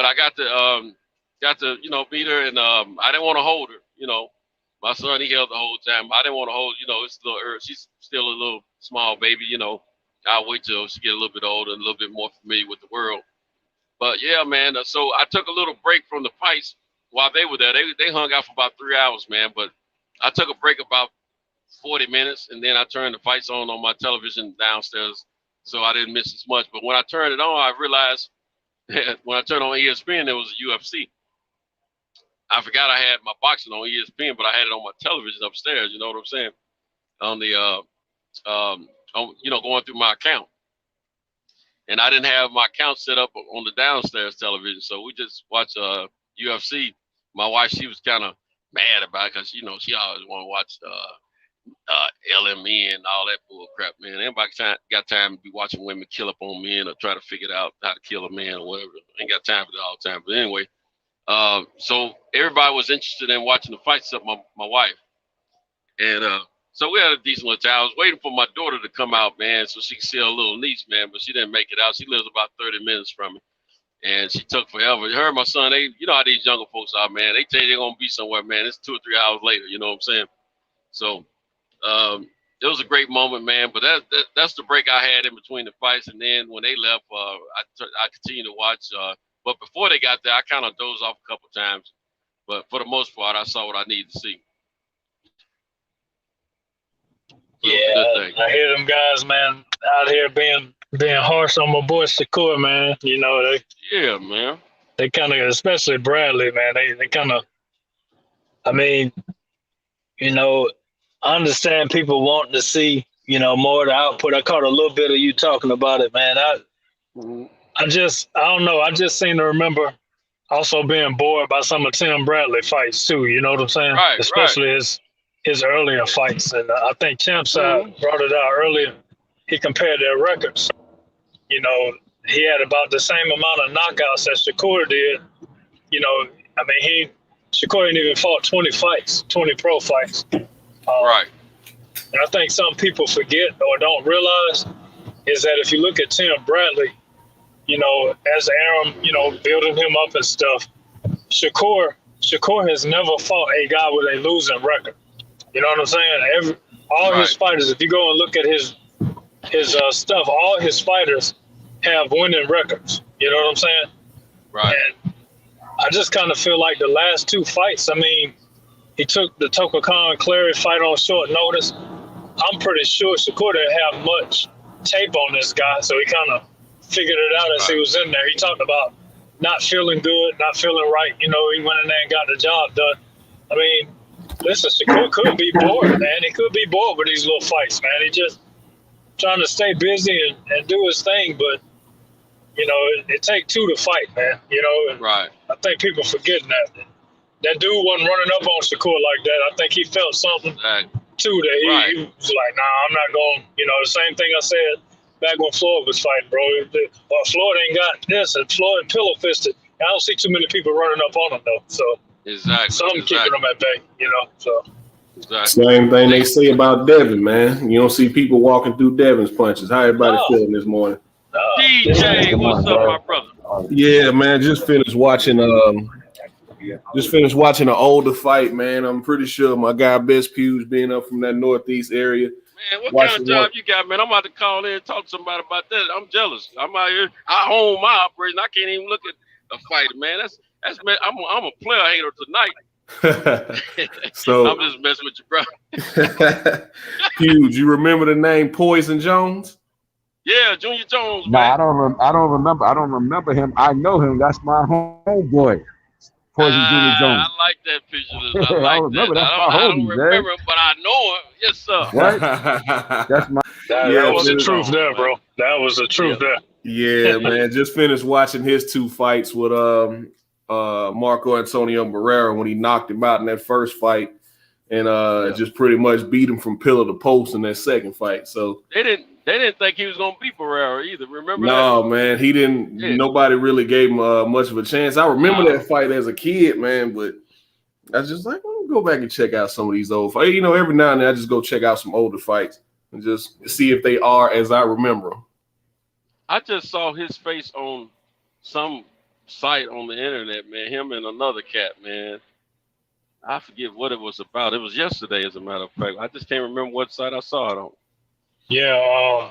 I got to meet her, and I didn't want to hold her, My son, he held the whole time. I didn't want to hold, it's a little early. She's still a little small baby, I'll wait till she get a little bit older and a little bit more familiar with the world. But yeah, man. So I took a little break from the fights while they were there. They hung out for about 3 hours, man. But I took a break about 40 minutes, and then I turned the fights on my television downstairs, so I didn't miss as much. But when I turned it on, I realized when I turned on ESPN, there was a UFC. I forgot I had my boxing on ESPN, but I had it on my television upstairs. You know what I'm saying? On the going through my account. And I didn't have my account set up on the downstairs television, so we just watched UFC. My wife, she was kind of mad about it because she always want to watch LME and all that bull crap, man. Anybody got time to be watching women kill up on men or try to figure out how to kill a man or whatever? Ain't got time for that all the time. But anyway, so everybody was interested in watching the fights except my wife, and so we had a decent little time. I was waiting for my daughter to come out, man, so she could see her little niece, man, but she didn't make it out. She lives about 30 minutes from me, and she took forever. Her and my son, how these younger folks are, man. They tell you they're going to be somewhere, man. It's 2 or 3 hours later, you know what I'm saying? So it was a great moment, man, but that's the break I had in between the fights, and then when they left, I continued to watch. But before they got there, I kind of dozed off a couple times, but for the most part, I saw what I needed to see. Yeah, I hear them guys, man, out here being harsh on my boy Shakur, man. Yeah, man. They kind of, especially Bradley, man. They kind of, I understand people wanting to see, more of the output. I caught a little bit of you talking about it, man. I don't know. I just seem to remember also being bored by some of Tim Bradley fights too. You know what I'm saying? Right, especially his earlier fights, and I think Champside brought it out earlier. He compared their records. He had about the same amount of knockouts that Shakur did. Shakur ain't even fought 20 pro fights. Right. And I think some people forget or don't realize is that if you look at Tim Bradley, as Aram, building him up and stuff, Shakur has never fought a guy with a losing record. You know what I'm saying? All his fighters, if you go and look at his stuff, all his fighters have winning records. You know what I'm saying? Right. And I just kind of feel like the last 2 fights, he took the Toka Khan Clary fight on short notice. I'm pretty sure Shakur didn't have much tape on this guy, so he kind of figured it out as he was in there. He talked about not feeling good, not feeling right. He went in there and got the job done. Listen, Shakur could be bored, man. He could be bored with these little fights, man. He just trying to stay busy and do his thing, but it take 2 to fight, man. Right. I think people forgetting that dude wasn't running up on Shakur like that. I think he felt something too that he was like, nah, I'm not going. The same thing I said back when Floyd was fighting, bro. Floyd ain't got this, and Floyd pillow fisted. I don't see too many people running up on him though. So something keeping them at bay, So same thing they say about Devin, man. You don't see people walking through Devin's punches. How everybody feeling this morning? DJ, what's up, my brother? Yeah, man. Just finished watching an older fight, man. I'm pretty sure my guy Best Pews being up from that northeast area. Man, what kind of job you got, man? I'm about to call in and talk to somebody about that. I'm jealous. I'm out here. I own my operation. I can't even look at a fighter, man. That's man. I'm a player hater tonight. So I'm just messing with you, bro. Pews, you remember the name Poison Jones? Yeah, Junior Jones, No, man. I don't remember. I don't remember him. I know him. That's my homeboy, Poison Junior Jones. I like that picture. I remember. That's my I don't homie, man. remember him, but I know him. Yes, sir. Right? That's my. That was the truth there, bro. That was the truth there. Yeah, man. Just finished watching his 2 fights with Marco Antonio Barrera when he knocked him out in that first fight, and just pretty much beat him from pillar to post in that second fight. So They didn't think he was gonna beat Barrera either. Remember no, that? man, he didn't. Yeah. Nobody really gave him much of a chance. I remember that fight as a kid, man, but I was just like, I'll go back and check out some of these old fights. You know, every now and then I just go check out some older fights and just see if they are as I remember them. I just saw his face on some site on the internet, man. Him and another cat, man. I forget what it was about. It was yesterday, as a matter of fact. I just can't remember what site I saw it on. Yeah,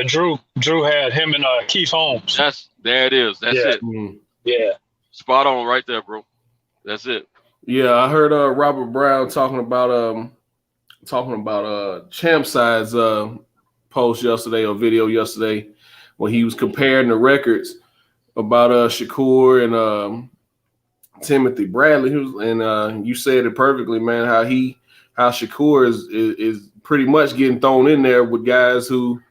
Drew had him and Keith Holmes. There it is. That's it. Yeah. Spot on right there, bro. That's it. Yeah, I heard Robert Brown talking about Champ Side's post yesterday or video yesterday when he was comparing the records about Shakur and Timothy Bradley. And you said it perfectly, man. How Shakur is pretty much getting thrown in there with guys who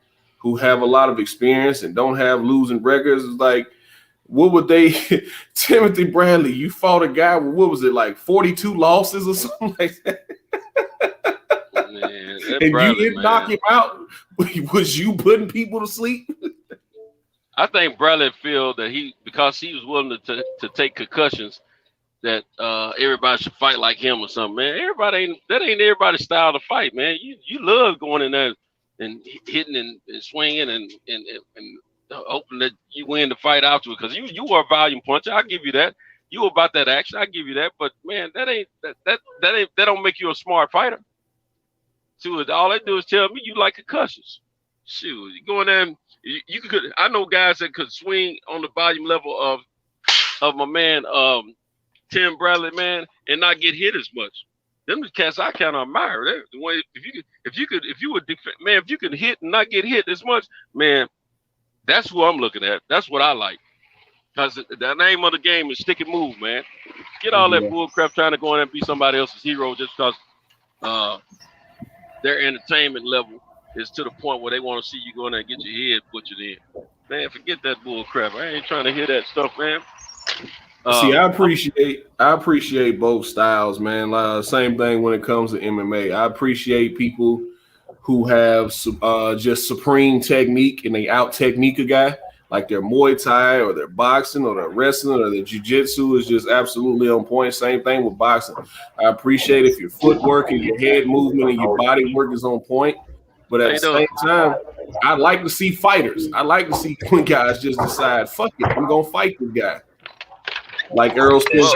have a lot of experience and don't have losing records. It's like, what would they? Timothy Bradley, you fought a guy with, what was it, like 42 losses or something like that? Man, and Bradley, you didn't knock him out? Was you putting people to sleep? I think Bradley feel that because he was willing to take concussions, that everybody should fight like him or something, man. That ain't everybody's style to fight, man. You love going in there and hitting and swinging and hoping that you win the fight afterwards, because you were a volume puncher. I'll give you that. You were about that action. I'll give you that. But man, that don't make you a smart fighter. So all they do is tell me you like concussions. Shoot, you go in there and you could. I know guys that could swing on the volume level of my man Tim Bradley, man, and not get hit as much. Them the cats I kind of admire. The way if you could hit and not get hit as much, man, that's who I'm looking at. That's what I like. Because the name of the game is stick and move, man. Get all that bull crap trying to go in and be somebody else's hero just because their entertainment level is to the point where they want to see you go in there and get your head butchered in. Man, forget that bull crap. I ain't trying to hear that stuff, man. See, I appreciate both styles, man. Same thing when it comes to MMA. I appreciate people who have just supreme technique and they out technique a guy, like their Muay Thai or their boxing or their wrestling or their jiu-jitsu is just absolutely on point. Same thing with boxing. I appreciate if your footwork and your head movement and your body work is on point. But at the same time, I like to see fighters. I like to see when guys just decide, fuck it, I'm gonna fight this guy. Like Errol Spence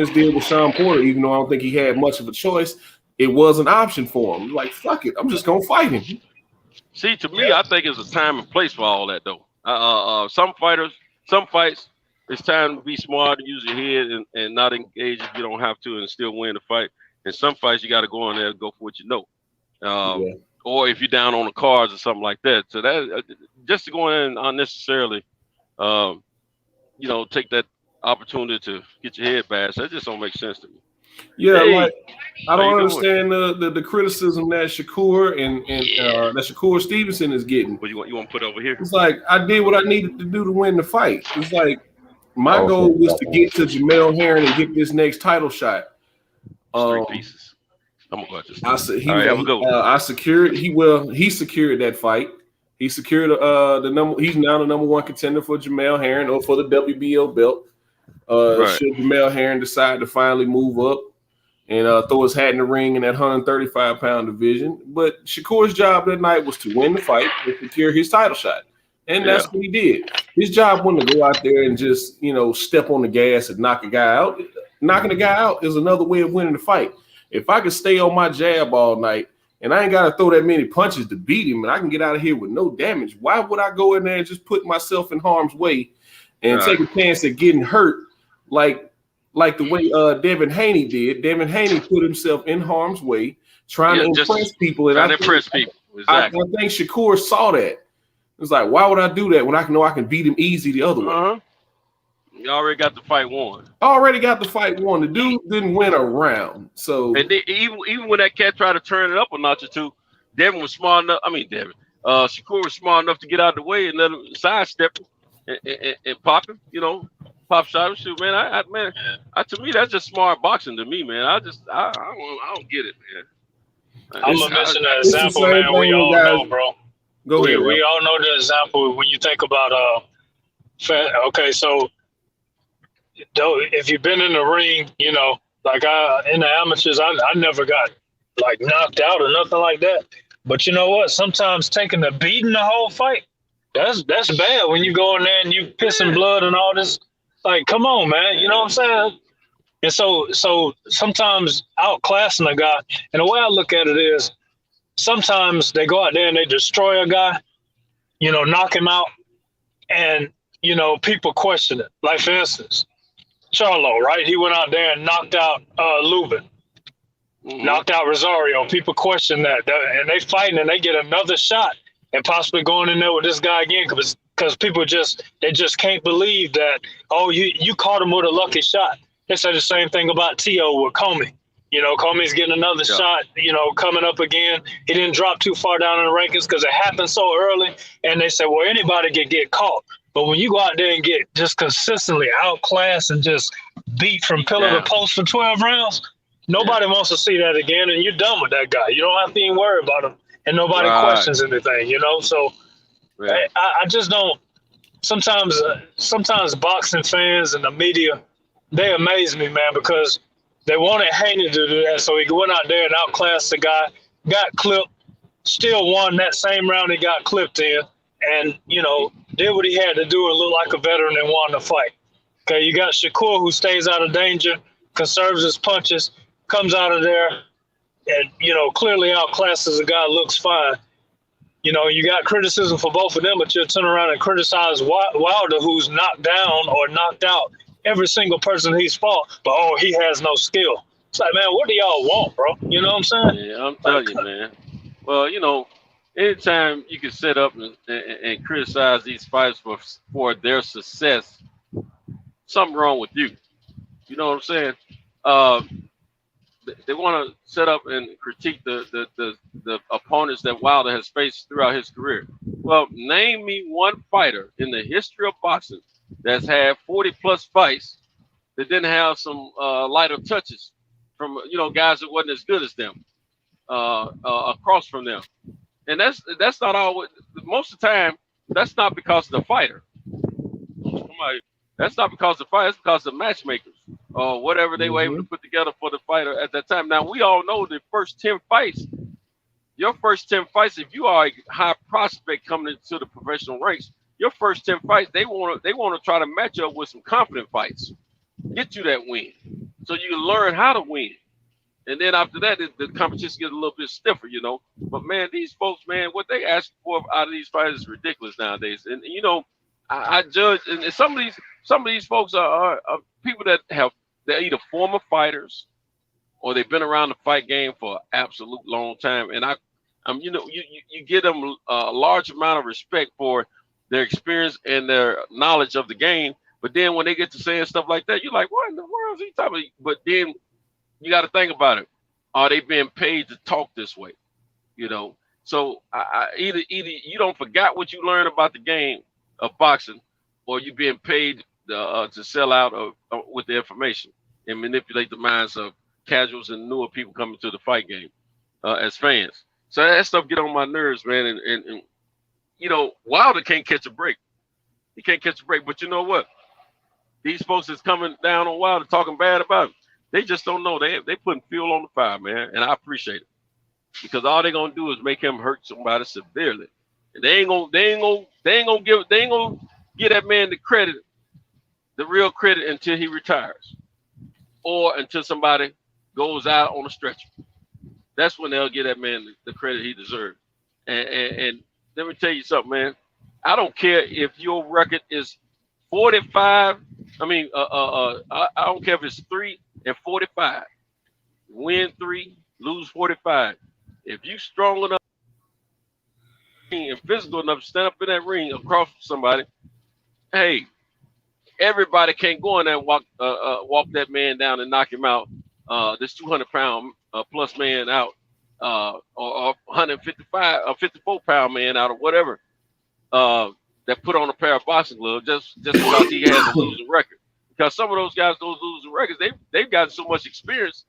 did with Sean Porter, even though I don't think he had much of a choice, it was an option for him. Like, fuck it, I'm just gonna fight him. See, to me, I think it's a time and place for all that, though. Some fights, it's time to be smart and use your head and not engage if you don't have to and still win the fight. And some fights, you got to go in there and go for what you know. Or if you're down on the cards or something like that. So that just to go in unnecessarily, take that opportunity to get your head bashed, that just don't make sense to me. Yeah, like I don't understand the criticism that Shakur and that Shakur Stevenson is getting. What you want to put over here? It's like I did what I needed to do to win the fight. It's like my goal was to get to Jamel Herring and get this next title shot. 3 pieces. I'm gonna go this. I secured. He secured that fight. He secured He's now the number 1 contender for Jamel Herring or for the WBO belt. Should Jamel Herring decide to finally move up and throw his hat in the ring in that 135-pound division. But Shakur's job that night was to win the fight and secure his title shot. And that's what he did. His job wasn't to go out there and just, step on the gas and knock a guy out. Knocking a guy out is another way of winning the fight. If I could stay on my jab all night and I ain't got to throw that many punches to beat him and I can get out of here with no damage, why would I go in there and just put myself in harm's way and take a chance at getting hurt like the way Devin Haney did? Devin Haney put himself in harm's way trying to impress people. And Exactly. I think Shakur saw that. It's like, why would I do that when I know I can beat him easy the other way? You already got the fight won. The dude didn't win a round. So and even when that cat tried to turn it up a notch or two, Devin was smart enough. Shakur was smart enough to get out of the way and let him sidestep and pop him. Pop shot him. Shoot, man. To me, that's just smart boxing. To me, man. I don't get it, man. I'm gonna mention an example, man. We all know, bro. Go ahead. We all know the example when you think about okay, so if you've been in the ring, like in the amateurs, I never got like knocked out or nothing like that. But you know what? Sometimes taking a beating the whole fight, that's bad when you go in there and you pissing blood and all this. Like, come on, man. You know what I'm saying? And so sometimes outclassing a guy, and the way I look at it is sometimes they go out there and they destroy a guy, knock him out, and, people question it. Like, for instance, Charlo, right? He went out there and knocked out Lubin, knocked out Rosario. People question that, and they fighting and they get another shot and possibly going in there with this guy again because people just can't believe that, oh, you caught him with a lucky shot. They say the same thing about T.O. with Comey. Comey's getting another shot, coming up again. He didn't drop too far down in the rankings because it happened so early. And they say, well, anybody can get caught. But when you go out there and get just consistently outclassed and just beat from pillar to post for 12 rounds, nobody wants to see that again. And you're done with that guy. You don't have to even worry about him. And nobody questions anything, So I just don't. Sometimes boxing fans and the media, they amaze me, man, because they wanted Haney to do that. So he went out there and outclassed the guy, got clipped, still won that same round he got clipped in, and, did what he had to do and look like a veteran and won the fight. Okay, you got Shakur, who stays out of danger, conserves his punches, comes out of there, and, clearly outclasses a guy, looks fine. You got criticism for both of them, but you'll turn around and criticize Wilder, who's knocked down or knocked out every single person he's fought, but, he has no skill. It's like, man, what do y'all want, bro? You know what I'm saying? Yeah, I'm telling you, man. Well, anytime you can set up and criticize these fighters for their success, something wrong with you. You know what I'm saying? They want to set up and critique the opponents that Wilder has faced throughout his career. Well, name me one fighter in the history of boxing that's had 40-plus fights that didn't have some lighter touches from guys that wasn't as good as them across from them. And that's not always. Most of the time, that's not because of the fighter. That's not because of the fighter. It's because of the matchmakers or whatever they were able to put together for the fighter at that time. Now, we all know the first 10 fights, your first 10 fights, if you are a high prospect coming into the professional ranks, your first 10 fights, they want to try to match up with some confident fights, get you that win, so you can learn how to win. And then after that, the competition gets a little bit stiffer, But man, these folks, man, what they ask for out of these fighters is ridiculous nowadays. And I judge, and some of these folks are people that they're either former fighters or they've been around the fight game for an absolute long time. And you give them a large amount of respect for their experience and their knowledge of the game. But then when they get to saying stuff like that, you're like, what in the world is he talking about? But then you got to think about it. Are they being paid to talk this way? So either you don't forget what you learned about the game of boxing, or you being paid to sell out with the information and manipulate the minds of casuals and newer people coming to the fight game as fans. So that stuff get on my nerves, man. And Wilder can't catch a break. He can't catch a break. But you know what? These folks that's coming down on Wilder talking bad about him, they just don't know. They putting fuel on the fire, man. And I appreciate it, because all they're gonna do is make him hurt somebody severely. And they ain't gonna give that man the credit, the real credit, until he retires, or until somebody goes out on a stretcher. That's when they'll give that man the credit he deserves. And let me tell you something, man. I don't care if your record is 45. I don't care if it's 3-45. Win 3, lose 45. If you strong enough and physical enough to stand up in that ring across from somebody, hey, everybody can't go in there and walk that man down and knock him out. This 200-pound plus man out, or 155 or 54-pound man out, or whatever. That put on a pair of boxing gloves just because he has a losing record. Because some of those guys, those losing records, they've gotten so much experience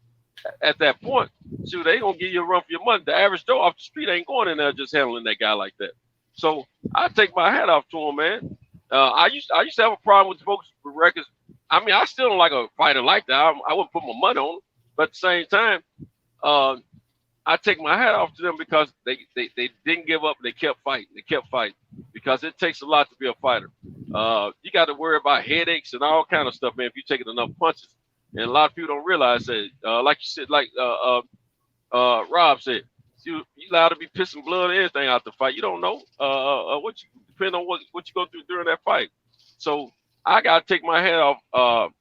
at that point. Shoot, they gonna give you a run for your money. The average Joe off the street ain't going in there just handling that guy like that. So I take my hat off to him, man. I used to have a problem with folks with records. I mean, I still don't like a fighter like that. I wouldn't put my money on him. But at the same time, I take my hat off to them because they didn't give up. They kept fighting. Because it takes a lot to be a fighter. You got to worry about headaches and all kind of stuff, man, if you're taking enough punches. And a lot of people don't realize that, like you said, like Rob said, you allowed to be pissing blood and everything out the fight. You don't know depending on what you go through during that fight. So I got to take my hat off.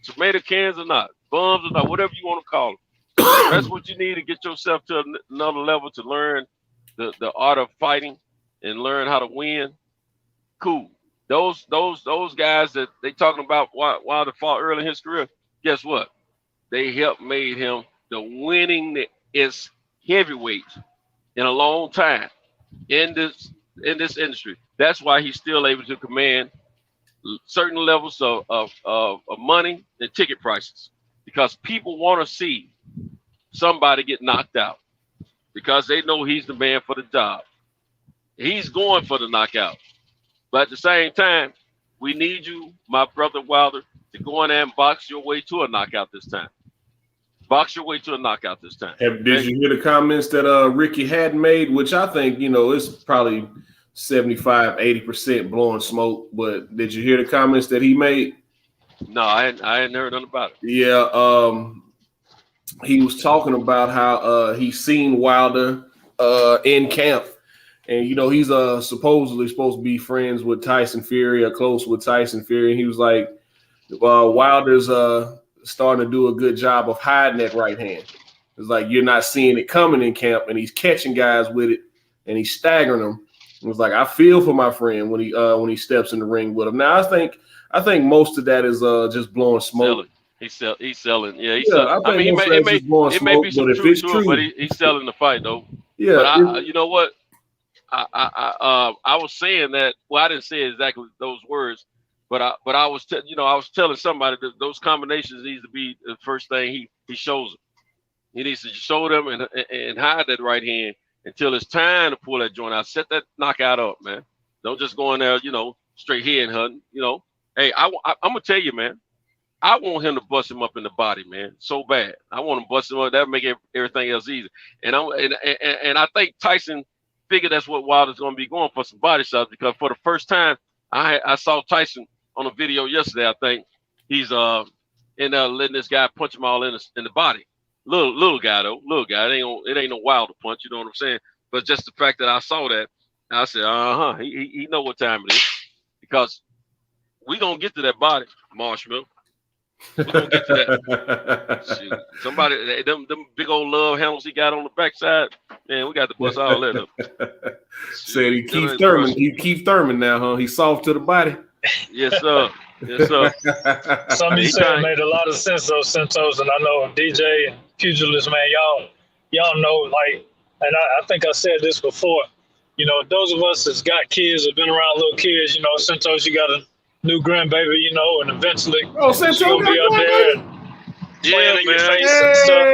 Tomato cans or not, bums or not, whatever you want to call them. That's what you need to get yourself to another level to learn the art of fighting and learn how to win. Cool. Those guys that they talking about why they fought early in his career, guess what? They helped made him the winningest heavyweight in a long time in this industry. That's why he's still able to command certain levels of money and ticket prices, because people want to see somebody get knocked out because they know he's the man for the job. He's going for the knockout. But at the same time, we need you, my brother Wilder, to go in there and box your way to a knockout this time. Box your way to a knockout this time. Did you hear the comments that Ricky had made, which I think, it's probably 75-80% blowing smoke, but did you hear the comments that he made? No, I hadn't heard nothing about it. Yeah, he was talking about how he's seen Wilder in camp. And, he's supposedly supposed to be friends with Tyson Fury or close with Tyson Fury. And he was like, Wilder's starting to do a good job of hiding that right hand. It's like you're not seeing it coming in camp, and he's catching guys with it, and he's staggering them. It was like, I feel for my friend when he steps in the ring with him. Now, I think most of that is just blowing smoke. He's selling. Yeah, he's selling. I mean, it may be some truth to it, but he's selling the fight, though. Yeah. But you know what? I was saying that. Well, I didn't say exactly those words, but I was telling somebody that those combinations needs to be the first thing he shows them. He needs to show them and hide that right hand until it's time to pull that joint out. Set that knockout up, man. Don't just go in there, straight head hunting. Hey, I'm gonna tell you, man. I want him to bust him up in the body, man, so bad. I want him to bust him up. That'll make everything else easy. And I think Tyson figured that's what Wilder's going to be going for, some body shots, because for the first time, I saw Tyson on a video yesterday. I think he's in there letting this guy punch him all in the body. Little guy though, little guy. It ain't no Wilder punch. You know what I'm saying? But just the fact that I saw that, I said, he know what time it is, because we gonna get to that body, Marshmallow. We're gonna get to that. Shoot. Somebody, them big old love handles he got on the backside, man, we got to bust all that up. Said he Keith Thurman. He Keith Thurman now, huh? He's soft to the body. Yes, sir. Yes, sir. Something you said made a lot of sense, though, Santos, and I know DJ and Pugilist, man, y'all know, like, and I think I said this before. Those of us that's got kids, have been around little kids. Santos, you got a new grandbaby, and eventually Santos gonna be up there and playing in your face and stuff.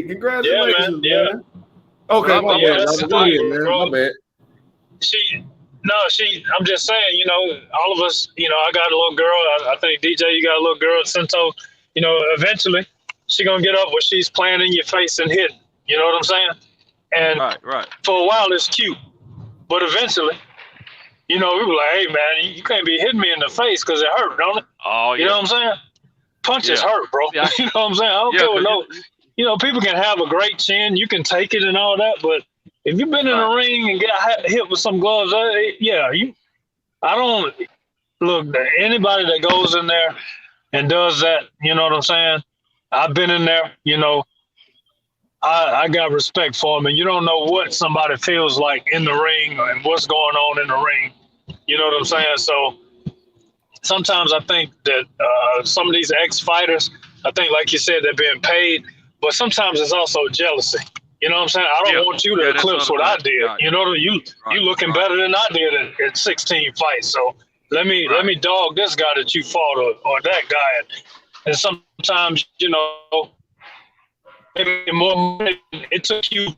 Congratulations, man. Okay, my bad. Go ahead, man. My bad. I'm just saying, all of us, I got a little girl. I think DJ, you got a little girl. Santos, eventually she gonna get up where she's playing in your face and hitting. You know what I'm saying? And right. For a while it's cute, but eventually, we were like, hey, man, you can't be hitting me in the face because it hurt, don't it? Oh, yeah. You know what I'm saying? Punches hurt, bro. Yeah. You know what I'm saying? I don't care what people can have a great chin. You can take it and all that. But if you've been in a ring and got hit with some gloves, anybody that goes in there and does that, you know what I'm saying? I've been in there, I got respect for him, and you don't know what somebody feels like in the ring and what's going on in the ring. You know what I'm saying? So sometimes I think that some of these ex-fighters, I think, like you said, they're being paid, but sometimes it's also jealousy. You know what I'm saying? I don't want you to eclipse what I did. Right. You know, you looking better than I did at 16 fights. So let me dog this guy that you fought or that guy. And sometimes, you know, maybe more money. It took you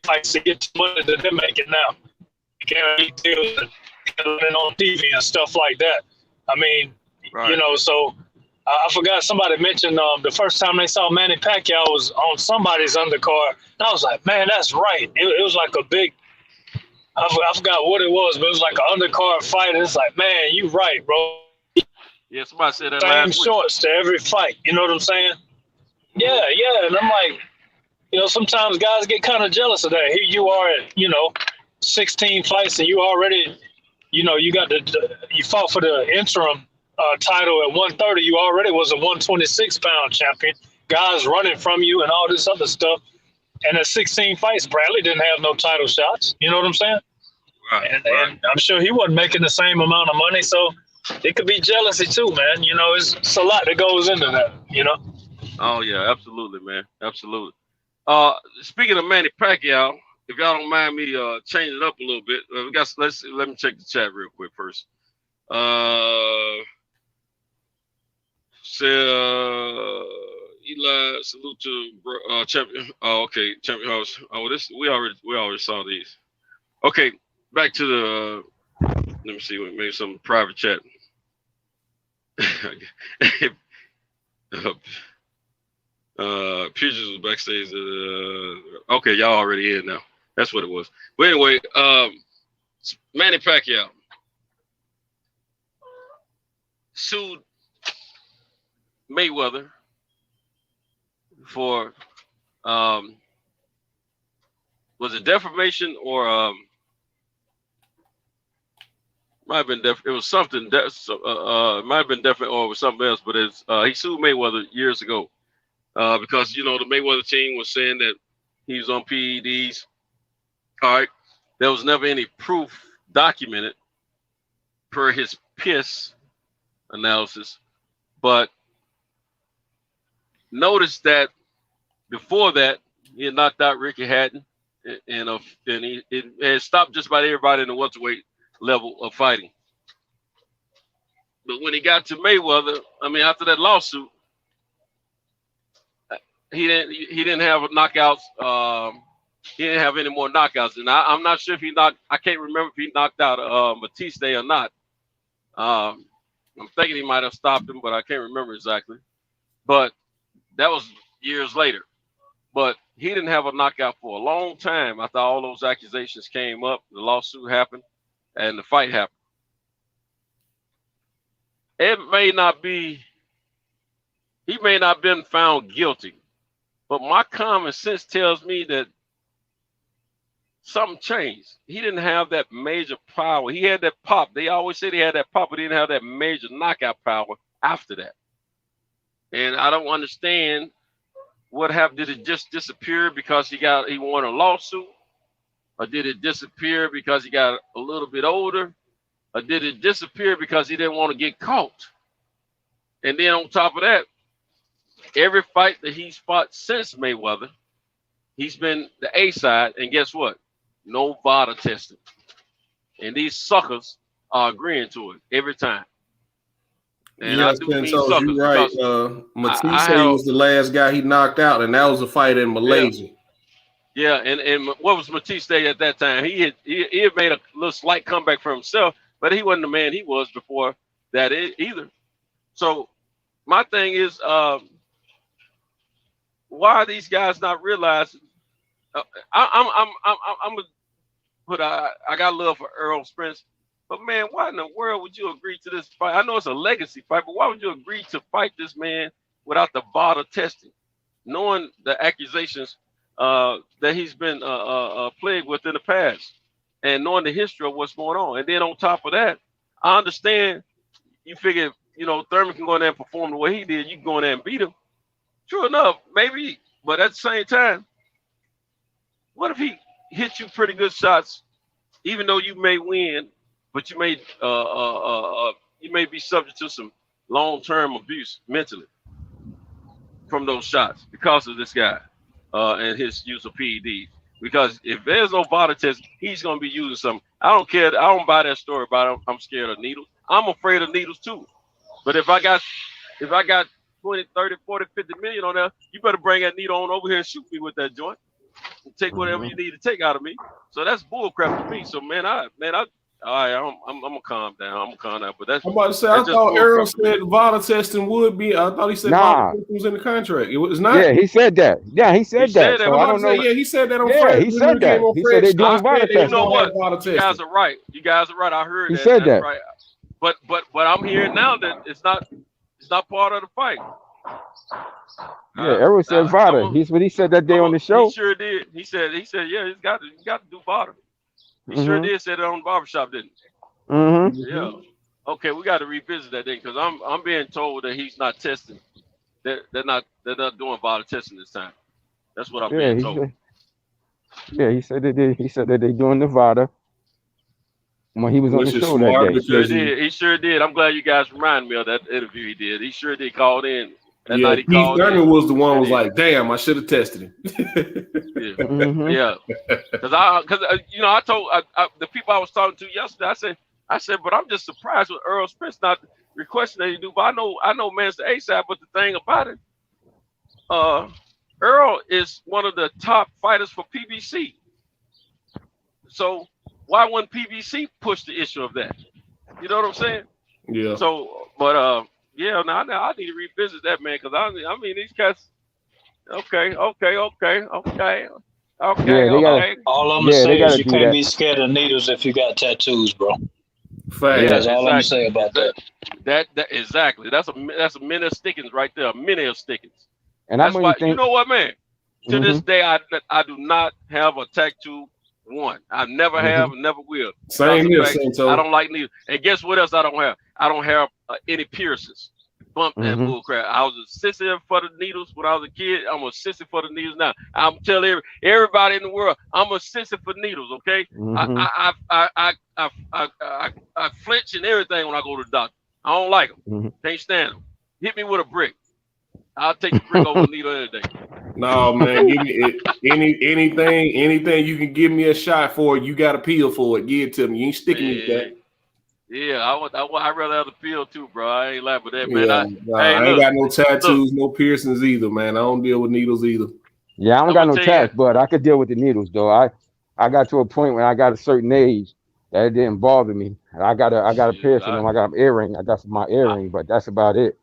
fights to get the money that they're making now. Guarantee deals and on TV and stuff like that. I mean, you know, so I forgot somebody mentioned the first time they saw Manny Pacquiao was on somebody's undercard. And I was like, man, that's right. It was like a big, I forgot what it was, but it was like an undercard fight. And it's like, man, you right, bro. Yeah, somebody said that same last shorts to every fight. You know what I'm saying? Yeah. And I'm like, you know, sometimes guys get kind of jealous of that. Here you are at, you know, 16 fights and you already, you know, you fought for the interim title at 130. You already was a 126-pound champion. Guys running from you and all this other stuff. And at 16 fights, Bradley didn't have no title shots. You know what I'm saying? Right. And I'm sure he wasn't making the same amount of money. So it could be jealousy too, man. You know, it's a lot that goes into that, you know? Oh, yeah, absolutely, man. Absolutely. Speaking of Manny Pacquiao, if y'all don't mind me changing it up a little bit, let me check the chat real quick first. Eli, salute to champion. Oh, okay, champion house. Oh, we already saw these. Okay, back to the. Let me see. Maybe some private chat. Pugils was backstage. Okay, y'all already in now. That's what it was. But anyway, Manny Pacquiao sued Mayweather for was it defamation or might have been it was something that might have been defamation or it was something else, but it's he sued Mayweather years ago because you know the Mayweather team was saying that he was on PEDs. All right, there was never any proof documented per his piss analysis, but notice that before that he had knocked out Ricky Hatton, and he had stopped just about everybody in the welterweight level of fighting. But when he got to Mayweather, I mean, after that lawsuit, he didn't have knockouts. He didn't have any more knockouts, and I'm not sure if he knocked. I can't remember if he knocked out Batista or not. I'm thinking he might have stopped him, but I can't remember exactly. But that was years later. But he didn't have a knockout for a long time after all those accusations came up, the lawsuit happened, and the fight happened. It may not be, he may not have been found guilty, but my common sense tells me that something changed. He didn't have that major power. He had that pop. They always said he had that pop, but he didn't have that major knockout power after that. And I don't understand what happened. Did it just disappear because he won a lawsuit? Or did it disappear because he got a little bit older? Or did it disappear because he didn't want to get caught? And then on top of that, every fight that he's fought since Mayweather, he's been the A side. And guess what? No VADA testing. And these suckers are agreeing to it every time. And yes, Pinto, you're right. Matisse was the last guy he knocked out, and that was a fight in Malaysia. Yeah, and what was Matisse at that time? He had made a little slight comeback for himself, but he wasn't the man he was before that either. So my thing is, why are these guys not realizing? I got love for Earl Spence, but man, why in the world would you agree to this fight? I know it's a legacy fight, but why would you agree to fight this man without the VADA testing, knowing the accusations that he's been plagued with in the past, and knowing the history of what's going on? And then on top of that, I understand you figure, you know, Thurman can go in there and perform the way he did. You can go in there and beat him. True enough, maybe But at the same time, what if he hit you pretty good shots, even though you may win, but you may be subject to some long-term abuse mentally from those shots because of this guy and his use of PEDs. Because if there's no VADA test, he's going to be using some. I don't care. I don't buy that story about I'm scared of needles. I'm afraid of needles too. But if I got 20, 30, 40, 50 million on there, you better bring that needle on over here and shoot me with that joint. And take whatever you need to take out of me. So that's bullcrap to me. So all right, I'm gonna calm down. But that's. I'm about to say. I thought Earl said VADA testing would be. I thought he said VADA testing was in the contract. It was not. Yeah, he said that. Yeah, he said that. So I don't know. Yeah, he said that on. Yeah, he said that. He said they're doing VADA testing. You know what? You guys are right. I heard he that. said that. Right. But I'm hearing now that it's not part of the fight. Yeah, Earl said VADA. He's what he said that day on the show. He sure did. He said, yeah, he's got to do VADA. He sure did say it on the barbershop, didn't he? Yeah. Okay, we got to revisit that thing because I'm being told that he's not testing. They're not doing VADA testing this time. That's what I'm being told. He said that they're doing the VADA. When he was on the show that day. He sure did. I'm glad you guys reminded me of that interview he did. He sure did call in. That night he Keith called Thurman was the one who was like, damn, I should have tested him. Yeah. Because I told the people I was talking to yesterday, I said, but I'm just surprised with Earl Spence not requesting that he do. But I know man's the A-side, but the thing about it, Earl is one of the top fighters for PBC. So why wouldn't PBC push the issue of that? You know what I'm saying? Yeah. So, but yeah, now I need to revisit that, man, because I mean these cats. Okay. All I'm gonna say is you can't be scared of needles if you got tattoos, bro. That's all I'm gonna say about that. That exactly. That's a many of stickings right there. Many of stickings. And that's why you know what, man. To this day, I do not have a tattoo. One, I never have, and never will. Same here, I don't like needles. And guess what else I don't have? I don't have any piercings. Bump that bullcrap. I was a sissy for the needles when I was a kid. I'm a sissy for the needles now. I'm telling everybody in the world, I'm a sissy for needles. Okay, I flinch and everything when I go to the doctor. I don't like them. Can't stand them. Hit me with a brick. I'll take the brick over the needle any day. No, man, give me anything you can give me a shot for. You got a pill for it. Give it to me. You ain't sticking with that. Yeah, I'd rather have the pill too, bro. I ain't laughing at that, man. I ain't got no tattoos, no piercings either, man. I don't deal with needles either. Yeah, I don't got no tats, but I could deal with the needles though. I got to a point when I got a certain age that it didn't bother me. I got a piercing and I got an earring. I got my earring, but that's about it.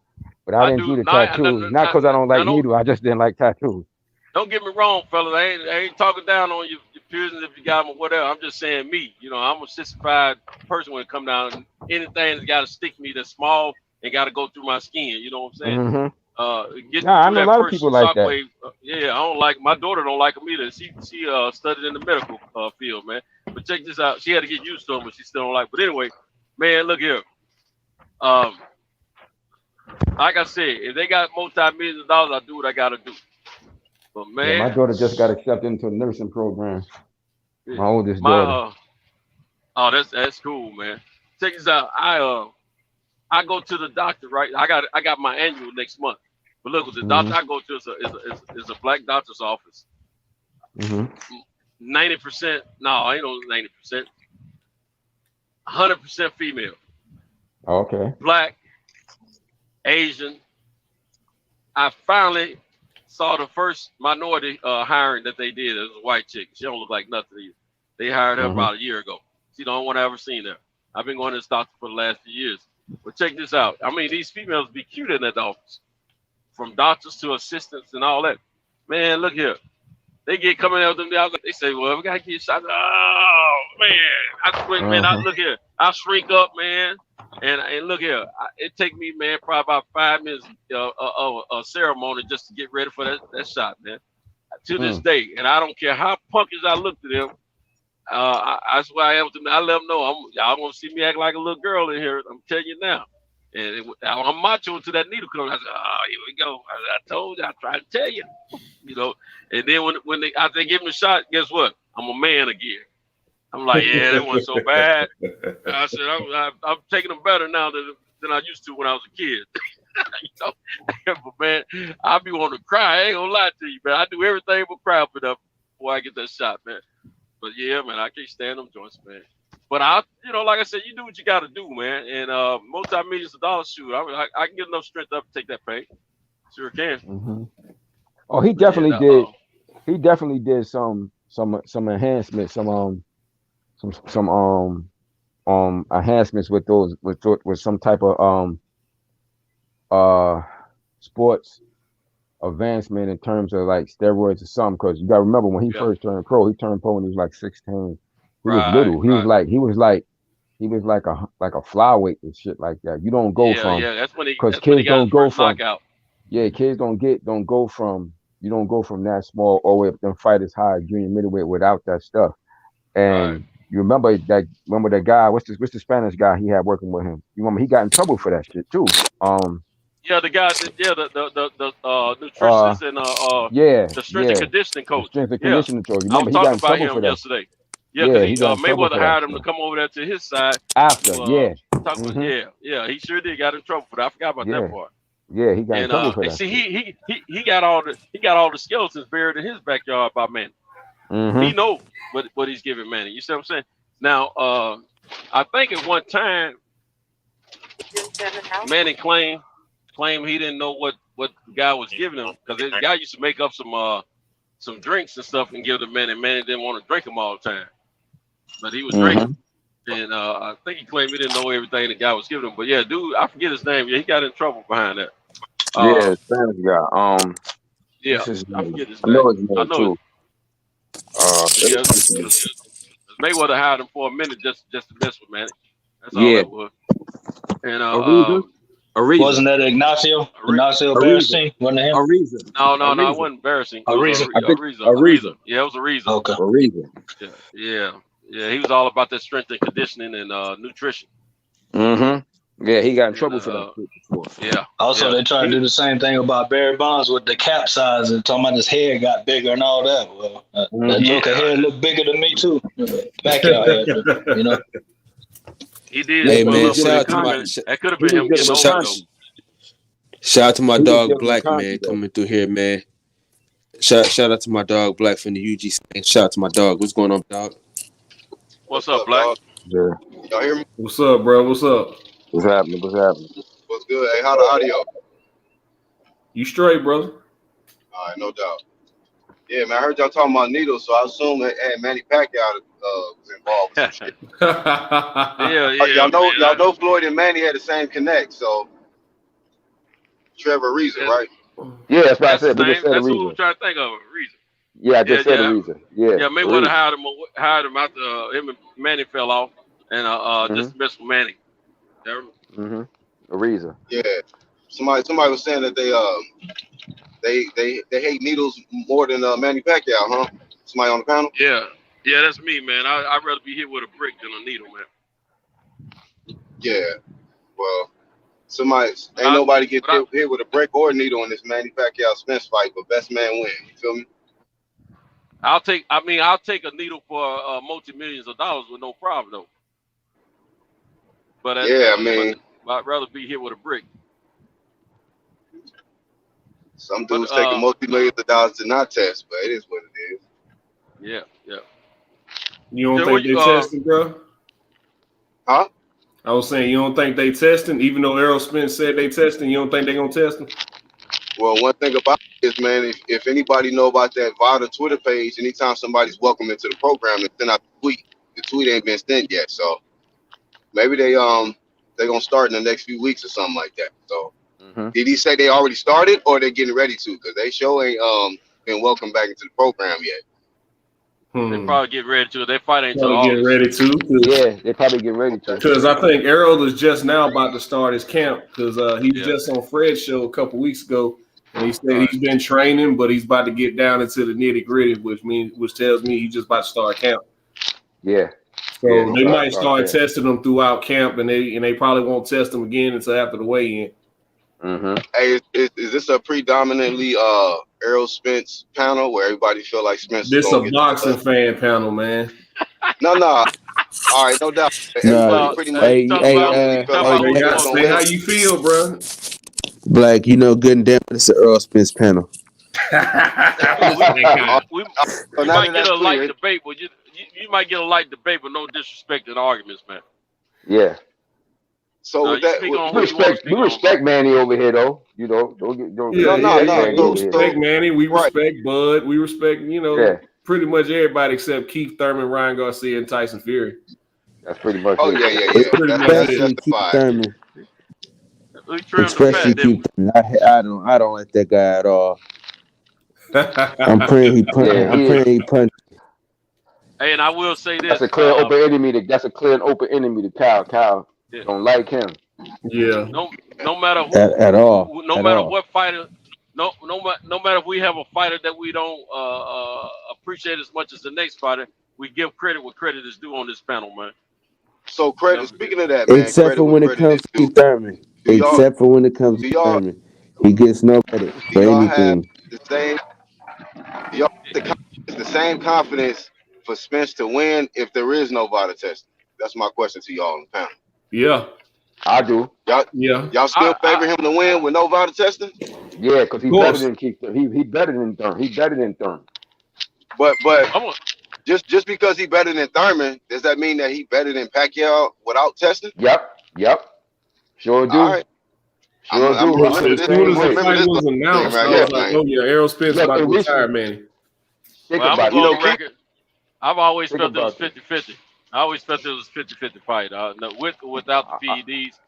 But I didn't do the tattoos, not because I don't like needles. I just didn't like tattoos. Don't get me wrong, fellas. I ain't talking down on your piercings if you got them or whatever. I'm just saying me. You know, I'm a sissified person when it come down. Anything that's got to stick me that's small and got to go through my skin. You know what I'm saying? I know a lot of people like that. I don't like. My daughter don't like them either. She studied in the medical field, man. But check this out. She had to get used to them, but she still don't like. But anyway, man, look here. Like I said, if they got multi-millions of dollars, I do what I got to do. But man, my daughter just got accepted into a nursing program. My oldest daughter. That's cool, man. Check this out. I go to the doctor, right? I got my annual next month. But look, the doctor I go to is a black doctor's office. 90%. No, ain't no 90%. 100% female. Okay. Black, Asian. I finally saw the first minority hiring that they did. It was a white chick. She don't look like nothing either. They hired her about a year ago. She's the only one I ever seen her. I've been going to this doctor for the last few years. But check this out. I mean, these females be cute in that office. From doctors to assistants and all that. Man, look here. They get coming out with them. They say, well, we got to get shot. Oh, man. I shrink, man. Look here. I shrink up, man. And look here. It take me, man, probably about 5 minutes of a ceremony just to get ready for that shot, man. To this day. And I don't care how punkish I look to them. That's why I am to them. I let them know y'all gonna see me act like a little girl in here. I'm telling you now. And I'm macho to that needle comes. I said, "Oh, here we go." I told you, I tried to tell you, you know. And then when after they give him the shot, guess what? I'm a man again. I'm like, yeah, that wasn't so bad. I said, I'm taking them better now than I used to when I was a kid. You know, but man, I be wanting to cry. I ain't gonna lie to you, man. I do everything but cry up before I get that shot, man. But yeah, man, I can't stand them joints, man. But like I said, you do what you got to do, man. And multi-millions of dollars, shoot, I can get enough strength up to take that pain. Sure can. Mm-hmm. Oh, he definitely did. He definitely did some enhancements, some enhancements with those with some type of sports advancement in terms of like steroids or something. Because you got to remember when he first turned pro, he turned pro when he was like 16. He was little. He was like a flyweight and shit like that. You don't go from that's when because kids don't go from knockout. Yeah, kids don't go from that small all the way up them fight as high as junior middleweight without that stuff. And you remember that guy, what's the Spanish guy he had working with him? You remember he got in trouble for that shit too. The guy the nutritionist and the strength and conditioning coach. Strength and conditioning coach. I was talking about him yesterday. Yeah, because Mayweather hired him to come over there to his side. After, he sure did got in trouble for that. I forgot about that part. Yeah, he got in trouble for that. See, he got all the skeletons buried in his backyard by Manny. Mm-hmm. He knows what he's giving Manny. You see what I'm saying? Now, I think at one time, Manny claimed he didn't know what the guy was giving him because the guy used to make up some drinks and stuff and give the Manny. Manny didn't want to drink them all the time, but he was drinking. And I think he claimed he didn't know everything the guy was giving him. But yeah, dude, I forget his name. Yeah, he got in trouble behind that. Spanish guy. I forget his name. I know his name too. Mayweather hired him for a minute just to mess with Manny. That's all it was. And Ariza. Wasn't that Ignacio Berenstein? Wasn't it him? Ariza. No, it wasn't embarrassing. Ariza. Ariza. Yeah, it was Ariza. Okay. Ariza. Yeah. He was all about that strength and conditioning and nutrition. Mm-hmm. Yeah, he got in trouble for that before. Yeah. Also, they tried to do the same thing about Barry Bonds with the cap size and talking about his hair got bigger and all that. Well, that Joker hair looked bigger than me too. Backyard hair, you know. He did. Hey man, shout out to that could have been him getting over. Shout out to my dog Black, man, coming through here, man. Shout out to my dog Black from the UG. Shout out to my dog. What's going on, dog? What's up, Black? Yeah. Y'all hear me? What's up, bro? What's up? What's happening? What's good? Hey, how the audio? You straight, brother? All right, no doubt. Yeah, man, I heard y'all talking about needles, so I assume that Manny Pacquiao was involved with some shit. Y'all know Floyd and Manny had the same connect, so Trevor Reason, right? Yeah, that's what I said. That's who we're trying to think of. Reason. Yeah, I just said the reason. Yeah, Mayweather hired him after him and Manny fell off, and just messed with Manny. The reason. Yeah, somebody was saying that they hate needles more than Manny Pacquiao, huh? Somebody on the panel? Yeah, that's me, man. I'd rather be hit with a brick than a needle, man. Yeah, well, nobody get hit with a brick or a needle in this Manny Pacquiao Spence fight, but best man win. You feel me? I'll take a needle for multi-millions of dollars with no problem though. But I'd rather be hit with a brick. Some dudes taking multi-millions of dollars to not test, but it is what it is. Yeah. You don't think they testing, bro? Huh? I was saying you don't think they testing, even though Errol Spence said they testing. You don't think they gonna test them? Well, one thing about it is, man, if anybody know about that VADA Twitter page, anytime somebody's welcome into the program, they send out the tweet. The tweet ain't been sent yet, so maybe they're gonna start in the next few weeks or something like that. So, did he say they already started or they're getting ready to? Because they sure ain't been welcomed back into the program yet. They probably get ready to. They fight ain't getting ready to. Yeah, they probably get ready to. Because I think Errol is just now about to start his camp because he was just on Fred's show a couple weeks ago, and he said he's been training, but he's about to get down into the nitty gritty, which tells me he's just about to start camp. Yeah. So they might start testing them throughout camp, and they probably won't test them again until after the weigh-in. Mm-hmm. Hey, is this a predominantly Errol Spence panel where everybody feel like Spence? This is a boxing fan panel, man. No. All right, no doubt. No, pretty much. hey, say how you feel, bro. Black, you know good and damn it's an Earl Spence panel. we might get a light debate, but you might get a light debate, but no disrespect in arguments, man. Yeah. So we respect Manny over here, though. You know, don't we respect Manny. We respect Bud. We respect, pretty much everybody except Keith Thurman, Ryan Garcia, and Tyson Fury. That's pretty much it. Yeah. Pretty much Keith Thurman. Especially Keith Thurman. I don't like that guy at all. I'm praying he punched. Hey, and I will say this. That's a clear open enemy. That's a clear and open enemy to Kyle. Kyle don't like him. Yeah. No matter who, at all. No matter what fighter. No matter if we have a fighter that we don't appreciate as much as the next fighter, we give credit what credit is due on this panel, man. So credit. Speaking of that, man, except for when it comes to Keith Thurman. Except for when it comes to Thurman, he gets no credit for anything. The same confidence for Spence to win if there is no VADA testing. That's my question to y'all on the panel. Yeah, I do. Y'all still favor him to win with no VADA testing? Yeah, because he's better than Keith. He better than Thurman. He's better than Thurman. But just because he better than Thurman, does that mean that he better than Pacquiao without testing? Yep. Sure do. All right. Sure do. As soon as the fight was announced, I was like, "Oh yeah, Errol Spence about to retire, man." I'm gonna go on record. I've always felt it was 50-50. I always felt it was a 50-50 fight. With or without the PEDs,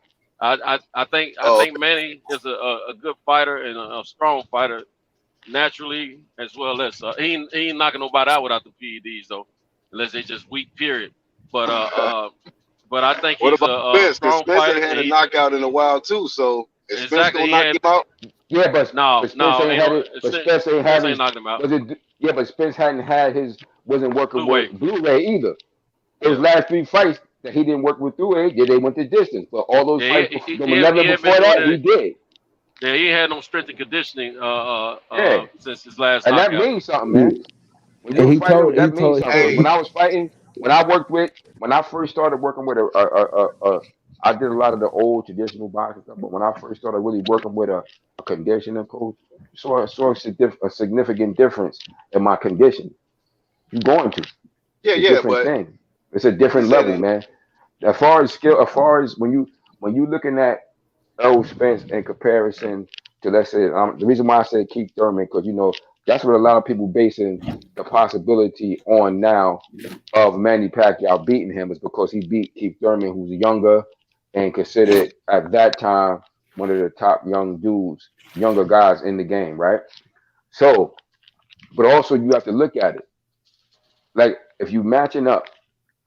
I think Manny is a good fighter and a strong fighter naturally as well as he ain't knocking nobody out without the PEDs though, unless they just weak. Period. But I think he's a strong fighter. Spence had a knockout in a while too, so is Spence gonna knock him out? Yeah, but Spence ain't knocked him out. But Spence wasn't working with Blu-ray either. Those last 3 fights that he didn't work with Blu-ray, they went the distance. But all those fights, the 11 before that, he did. Yeah, he had no strength and conditioning since his last and knockout. That means something, man. When you fighting, that means something. When I was fighting, when I first started working with I did a lot of the old traditional boxing stuff, but when I first started really working with a conditioning coach, saw a significant difference in my condition. You're going to. Thing. It's a different level, man. As far as skill, when you looking at Errol Spence in comparison to, let's say, the reason why I said Keith Thurman, because that's what a lot of people basing the possibility on now of Manny Pacquiao beating him is because he beat Keith Thurman, who's younger and considered at that time one of the top younger guys in the game, right? So, but also you have to look at it. Like if you matching up,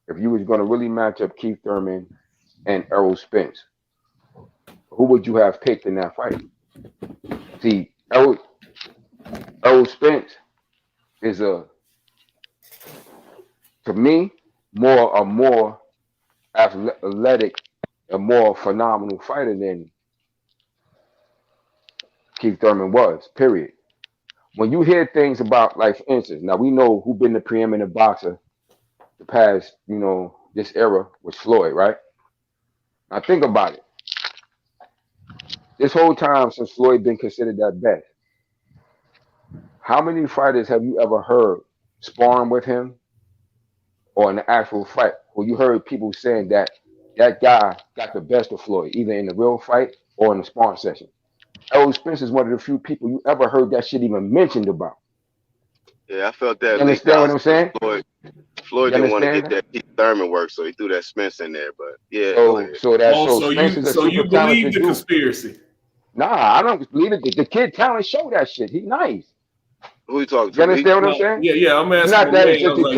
if you was going to really match up Keith Thurman and Errol Spence, who would you have picked in that fight? See, Errol Spence is to me, a more athletic, a more phenomenal fighter than Keith Thurman was, period. When you hear things about, like, for instance, now we know who been the preeminent boxer the past, this era was Floyd, right? Now think about it. This whole time since Floyd been considered that best, how many fighters have you ever heard sparring with him or in the actual fight where you heard people saying that guy got the best of Floyd, either in the real fight or in the sparring session? Errol Spence is one of the few people you ever heard that shit even mentioned about. Yeah, I felt that. You understand what I'm saying? Floyd didn't want to get that Keith Thurman work, so he threw that Spence in there. But yeah. So you believe the conspiracy? Nah, I don't believe it. The kid talent show that shit. He nice. Who you talking to? You understand what I'm saying? Yeah, I'm asking. Not that it's just the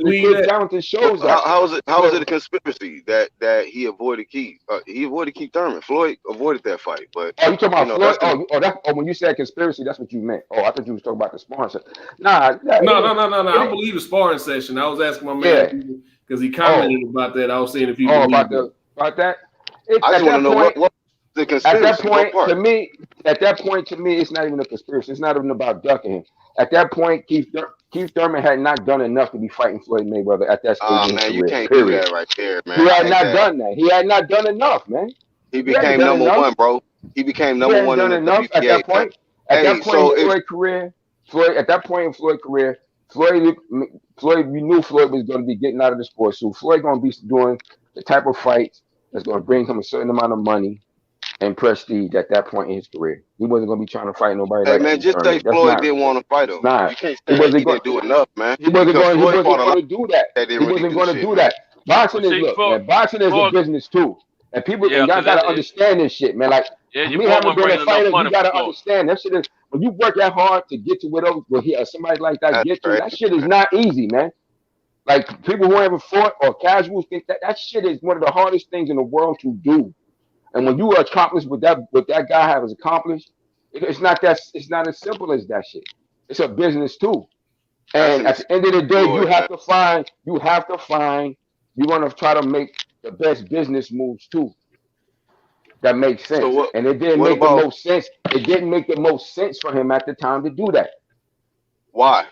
kid talented shows that. How is it a conspiracy that he avoided Keith? He avoided Keith Thurman. Floyd avoided that fight, but you talking about Floyd? When you said conspiracy, that's what you meant. Oh, I thought you was talking about the sparring session. No. I believe the sparring session. I was asking my man because he commented about that. I was saying if he about that. I just want to know what the conspiracy. At that point, to me, it's not even a conspiracy. It's not even about ducking him. At that point, Keith Thurman had not done enough to be fighting Floyd Mayweather at that stage in his career. You can't do that right there, man. He had not done that. He had not done enough, man. He became number one, bro. He became number one in the enough WBA. at that point. At that point in Floyd's career, we knew Floyd was going to be getting out of the sport. So Floyd going to be doing the type of fights that's going to bring him a certain amount of money and prestige at that point in his career. He wasn't going to be trying to fight nobody. Hey, man, just say Floyd didn't want to fight him. You can't say he didn't do enough, man. He wasn't going to do that. He wasn't going to do that. Boxing is a business too. And people, y'all got to understand this shit, man. Like, me having been a fighter, you got to understand that shit is, when you work that hard to get to whatever somebody like that gets to, that shit is not easy, man. Like, people who haven't fought or casuals think that shit is one of the hardest things in the world to do. And when you accomplish what that guy has accomplished, it's not as simple as that shit. It's a business too. And at the end of the day, you have to find, you're going to try to make the best business moves too. That makes sense. And it didn't make the most sense. It didn't make the most sense for him at the time to do that. Why?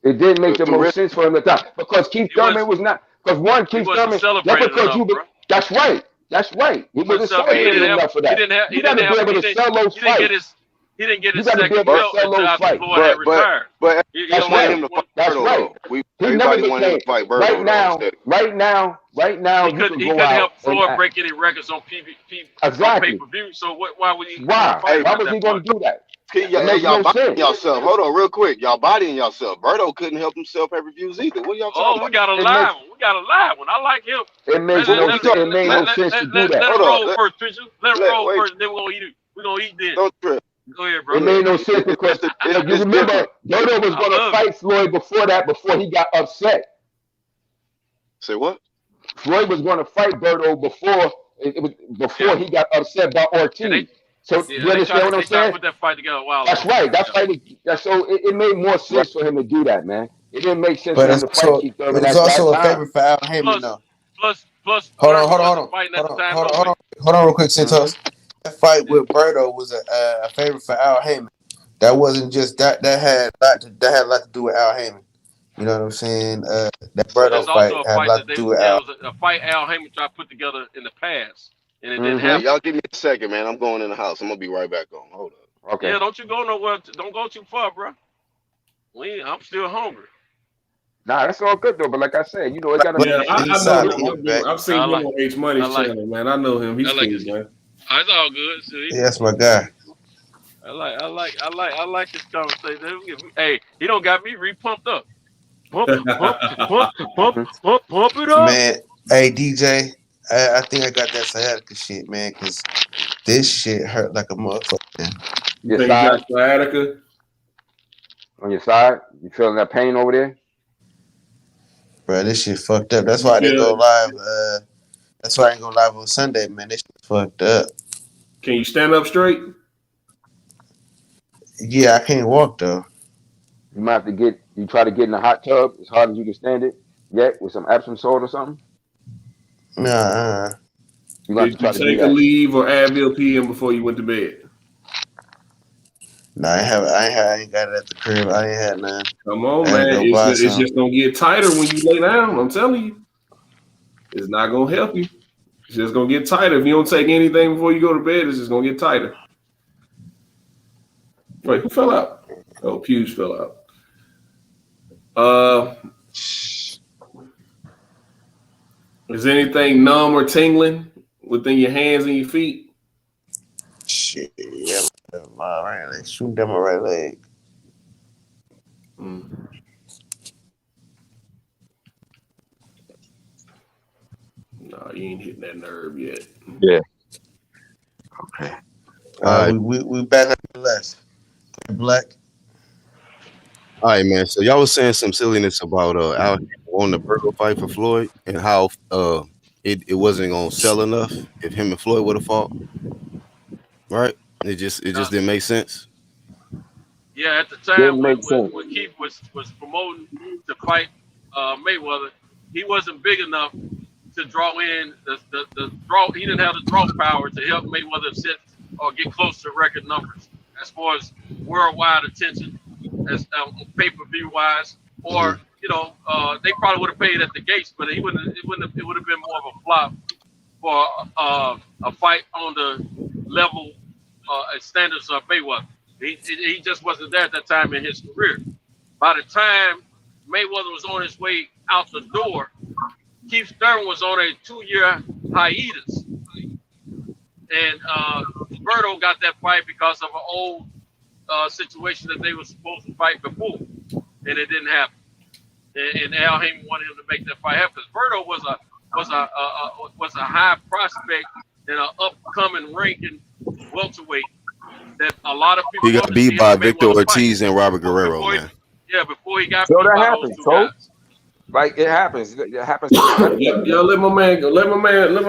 It didn't make the most sense for him at the time. Because Keith Thurman was not, Keith Thurman, that's right. That's right. He wasn't celebrating enough for that. You got to be able to sell those fights. He didn't get his second belt until after Floyd had retired. But that's right. That's right. Everybody wanted him to fight Berto. Right now, he couldn't help Floyd break any records on pay-per-view. So why would he? Why was he going to do that? Y'all bodying yourself. Hold on, real quick. Y'all bodying yourself. Berto couldn't help himself pay-per-views either. What are y'all talking about? We got a live one. I like him. It made no sense to do that. Let him roll first, Trisha. Let him roll first, and then we're going to eat it. We're going to eat then. Don't trip. Go ahead, bro. It made no sense because you remember, Berto was going to fight Floyd before he got upset. Say what? Floyd was going to fight Berto before he got upset by Ortiz. So you understand what I'm saying? Put that fight together a while That's right. So it made more sense for him to do that, man. It didn't make sense for him to fight Keith Thurman. It was also a favorite for Al Heyman, though. Plus. Hold on, real quick, Santos. That fight with Berto was a favorite for Al Heyman. That wasn't just that had a lot to do with Al Heyman. You know what I'm saying? That Berto fight had a lot to do with Al. It was a fight Al Heyman tried to put together in the past, and it didn't happen. Y'all give me a second, man. I'm going in the house. I'm gonna be right back on. Hold up. Okay. Yeah, don't you go nowhere. Don't go too far, bro. I'm still hungry. Nah, that's all good though. But like I said, it got to. Yeah, I know. I've seen him on H Money's channel, man. I know him. He's cool, man. It's all good. See? Yeah, that's my guy. I like this conversation. Hey, he don't got me re-pumped up. Pump it up, man. Hey, DJ, I think I got that sciatica shit, man, because this shit hurt like a motherfucker. Your side, sciatica on your side, you feeling that pain over there? Bro, this shit fucked up. That's why I didn't go live. That's why I didn't go live on Sunday, man. This shit fucked up. Can you stand up straight? Yeah, I can't walk though. You might have to try to get in the hot tub as hard as you can stand it. With some Epsom salt or something. Nah. Did you take a leave or Advil PM before you went to bed? No, I ain't got it at the crib. I ain't had none. Come on, man. It's just gonna get tighter when you lay down. I'm telling you. It's not gonna help you. It's just gonna get tighter. If you don't take anything before you go to bed, it's just gonna get tighter. Wait, who fell out? Oh, Pews fell out. Is anything numb or tingling within your hands and your feet? Shit, yeah, my right leg. Shoot down my right leg. No, you ain't hitting that nerve yet. Yeah. Okay. We back on the left. Black. All right, man. So y'all was saying some silliness about Al wanting the Berto fight for Floyd and how it wasn't gonna sell enough if him and Floyd would have fought. Right? It just didn't make sense. Yeah, at the time when Keith was promoting to fight Mayweather, he wasn't big enough to draw in the draw. He didn't have the draw power to help Mayweather set or get close to record numbers as far as worldwide attention, as pay-per-view wise, or they probably would have paid at the gates, but it would have been more of a flop for a fight on the level standards of Mayweather. He just wasn't there at that time in his career. By the time Mayweather was on his way out the door, Keith Thurman was on a 2-year hiatus. And Berto got that fight because of an old situation that they were supposed to fight before, and it didn't happen. And Al Haymon wanted him to make that fight happen because Berto was a high prospect and an upcoming ranking welterweight that a lot of people. He got beat by Victor Ortiz and Robert Guerrero, man. Before he got so beat that by happens, those two guys. Like it happens. It happens. Yo, let my man go. Let my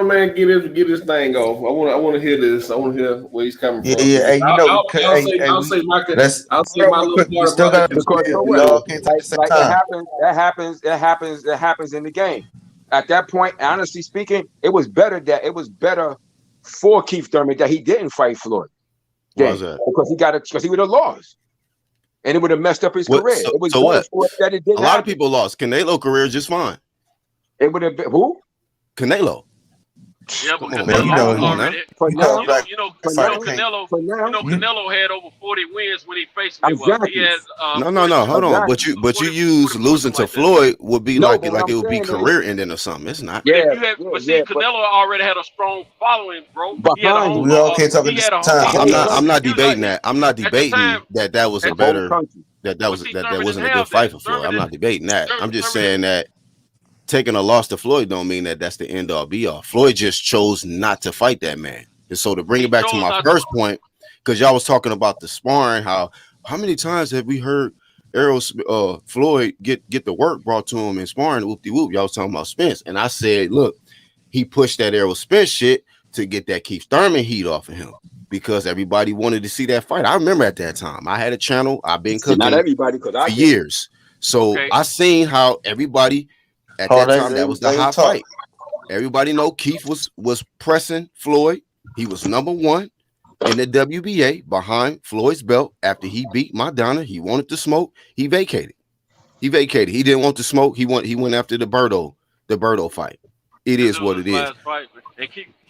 man get his thing off. I want to hear this. I want to hear where he's coming from. Yeah. Hey, I'll say my little part about it. That happens in the game. At that point, honestly speaking, it was better for Keith Thurman that he didn't fight Floyd. Why was that? Because he would have lost. And it would have messed up his career. It was so what? That it didn't a lot of people lost. Canelo career just fine. It would have been who? Canelo. Yeah, but Canelo had over 40 wins when he faced Mayweather. He had no. Hold on. But you use losing to Floyd would be like it would be career ending or something. It's not. Canelo already had a strong following, bro. We all can't talk at the time. I'm not debating that. I'm not debating that was a better that wasn't a good fight for Floyd. I'm not debating that. I'm just saying that taking a loss to Floyd don't mean that that's the end all be all. Floyd just chose not to fight that man. And so to bring it back to my first point, because y'all was talking about the sparring, how many times have we heard Floyd get the work brought to him in sparring? Whoop-de-whoop. Y'all was talking about Spence. And I said, look, he pushed that Errol Spence shit to get that Keith Thurman heat off of him because everybody wanted to see that fight. I remember at that time. I had a channel. I've been cooking for years. So I seen how everybody at that time, that was the hot fight. Everybody know Keith was pressing Floyd. He was number one in the WBA behind Floyd's belt. After he beat Maidana, he wanted to smoke. He vacated. He didn't want to smoke. He went after the Berto fight. It is what it is.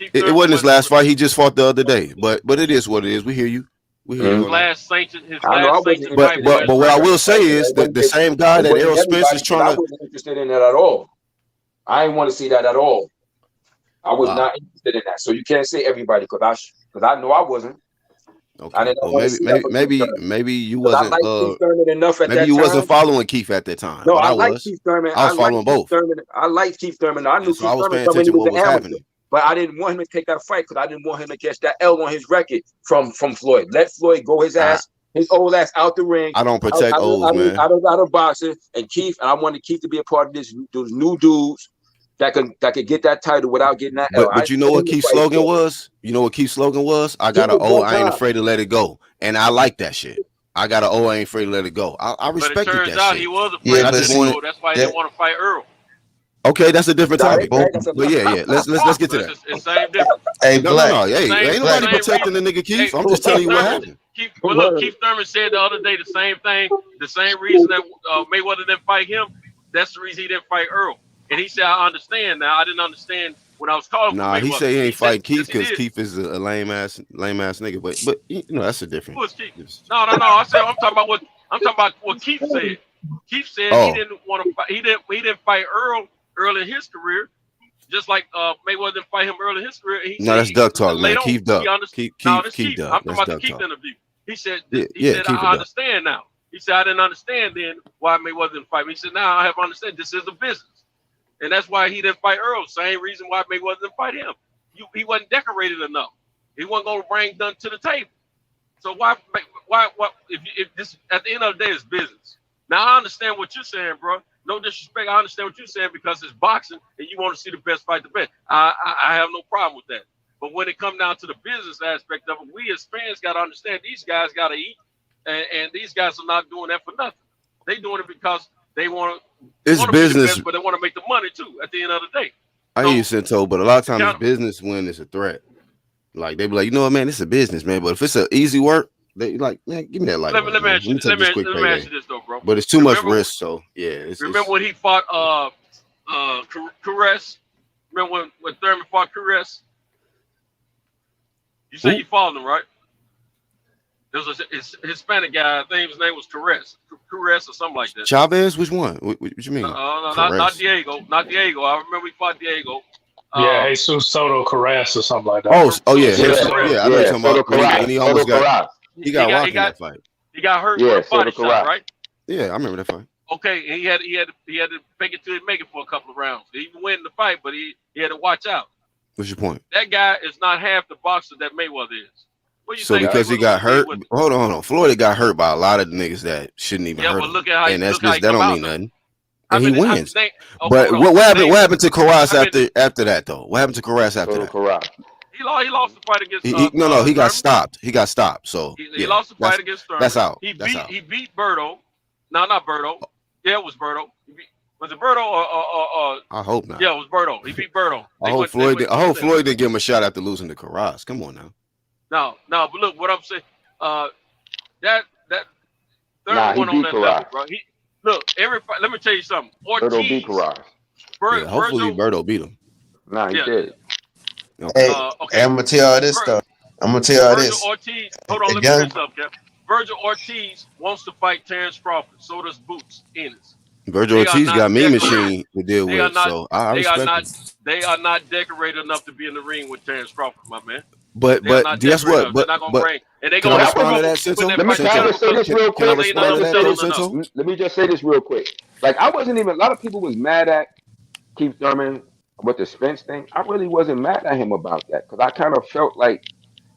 It wasn't his last fight. He just fought the other day. But it is what it is. We hear you. His last sanction. But what I will say is that the same guy that Errol Spence is trying to. I wasn't interested in that at all. I didn't want to see that at all. I was not interested in that. So you can't say everybody because I know I wasn't. Okay. I didn't maybe you wasn't. Maybe you wasn't following Keith at that time. No, I like Keith Thurman. I was following both. I liked Keith Thurman. I knew Keith Thurman paying attention to what was happening. But I didn't want him to take that fight because I didn't want him to catch that L on his record from Floyd. Let Floyd go his old ass out the ring. I don't protect old man. Out of boxing. And I wanted Keith to be a part of those new dudes that could get that title without getting that L. But you know what Keith's slogan was? You know what Keith's slogan was? I got an O, I ain't afraid to let it go. And I like that shit. I got an O, I ain't afraid to let it go. I respected that shit. But it turns out he was afraid to let it go. That's why he didn't want to fight Earl. Okay, that's a different topic. But yeah. Let's get to that. It's same difference. Hey, no. Hey, ain't nobody protecting the nigga Keith. I'm just telling you what happened. Keith Thurman said the other day the same thing. The same reason that Mayweather didn't fight him. That's the reason he didn't fight Earl. And he said, I understand now. I didn't understand when I was calling. Nah, he said he ain't fight Keith because Keith is a lame ass nigga. But you know that's a different. Who is Keith? No. I said I'm talking about what Keith said. Keith said he didn't want to fight. He didn't fight Earl early in his career, just like Mayweather didn't fight him early in his career. That's duck talk, man. Keith duck. Keith duck. I'm talking about the Keith interview. He said, I understand now. He said, I didn't understand then why Mayweather didn't fight me. He said, now I have understood this is a business. And that's why he didn't fight Earl. Same reason why Mayweather didn't fight him. He wasn't decorated enough. He wasn't going to bring none to the table. So why if this at the end of the day it's business. Now I understand what you're saying, bro. No disrespect. I understand what you're saying because it's boxing and you want to see the best fight the best. I have no problem with that. But when it comes down to the business aspect of it, we as fans got to understand these guys got to eat. And these guys are not doing that for nothing. They doing it because they want to It's business, but they want to make the money too. At the end of the day, I hear you, Sento, but a lot of times it's business when it's a threat. Like they be like, you know what, man, this is a business, man. But if it's an easy work, they like, man, give me that light. Let me ask you this though, bro. But it's too much risk, so yeah. Remember when he fought Caress? Remember when Thurman fought Caress? You say you followed him, right? There was a Hispanic guy. I think his name was Caress or something like that. Chavez, which one? What you mean? No, not Diego. Not Diego. I remember he fought Diego. Yeah, Jesus Soto Carras or something like that. Oh yeah. I know you're talking about. And he almost got rocked in that fight. He got hurt with a body shot, right? Yeah, I remember that fight. Okay, and he had to make it for a couple of rounds. He even win the fight, but he had to watch out. What's your point? That guy is not half the boxer that Mayweather is. What you so think because he got hurt, hold on. Floyd got hurt by a lot of niggas that shouldn't even hurt him. Look at how and that's just that don't mean nothing. And he wins. But what happened to Carras after that though? What happened to Carras after that? He lost the fight against he got stopped. He got stopped. So he lost the fight against Thurman. That's out. He beat Berto. No, not Berto. Yeah, it was Berto. Was it Berto or I hope not. Yeah, it was Berto. He beat Berto. I hope Floyd didn't give him a shot after losing to Carras. Come on now. No, but look what I'm saying. That Thurman went on that level, bro. Let me tell you something. Ortiz beat Carras. Hopefully Berto beat him. Nah, he did. Okay. Hey, I'm gonna tell y'all this stuff. Virgil Ortiz, hold on, let me finish up, Kev. Virgil Ortiz wants to fight Terrence Crawford. So does Boots Ennis. Virgil Ortiz got Mean Machine to deal with, so I respect they are not decorated enough to be in the ring with Terrence Crawford, my man. But guess what? They're not gonna bring. And they gonna respond to that, Sento? Let me say this real quick. Let me just say this real quick. Like I wasn't even. A lot of people was mad at Keith Thurman with the Spence thing. I really wasn't mad at him about that because I kind of felt like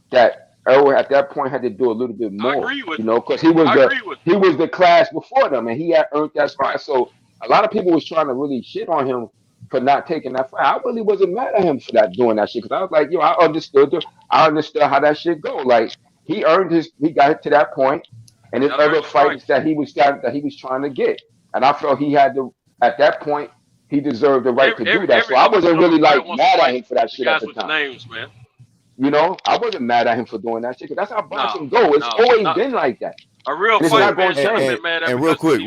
that Earl at that point had to do a little bit more, because he was the class before them and he had earned that spot. Right. So a lot of people was trying to really shit on him for not taking that fight. I really wasn't mad at him for doing that shit because I was like, I understood how that shit go. Like he got to that point, and his other fights that he was trying to get, and I felt he had to at that point. He deserved the right to do that. So I wasn't really mad at him for that shit at the time. Names, man. I wasn't mad at him for doing that shit because that's how boxing go. It's always been like that. A real fight man should have been mad at him. And real quick,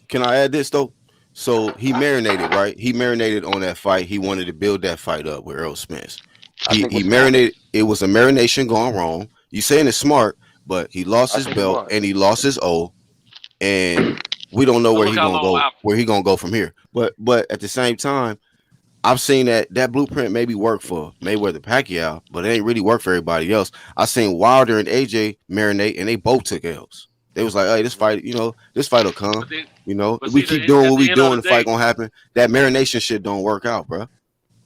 can I add this though? So he marinated, right? He marinated on that fight. He wanted to build that fight up with Earl Spence. He marinated. It was a marination gone wrong. You saying it's smart, but he lost his belt and he lost his O, and we don't know where he gonna go. Where he gonna go from here? But at the same time, I've seen that blueprint maybe work for Mayweather Pacquiao, but it ain't really work for everybody else. I seen Wilder and AJ marinate, and they both took L's. They was like, "Hey, this fight will come." We keep doing what we doing. The fight gonna happen. That marination shit don't work out, bro.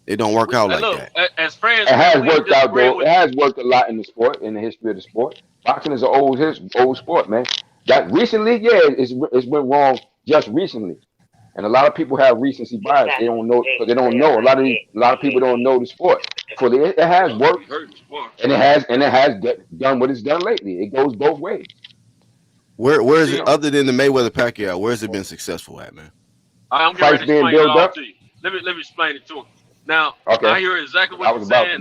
It don't work out like that. As friends, it has worked out though. It has worked a lot in the sport, in the history of the sport. Boxing is an old sport, man. That recently, it's went wrong just recently, and a lot of people have recency bias. They don't know because they don't know. A lot of people don't know the sport. So it has worked, and it has done what it's done lately. It goes both ways. Where is it other than the Mayweather Pacquiao? Where has it been successful at, man? I'm getting ready to explain it all to you. Let me explain it to him. Now, I hear exactly what you're saying.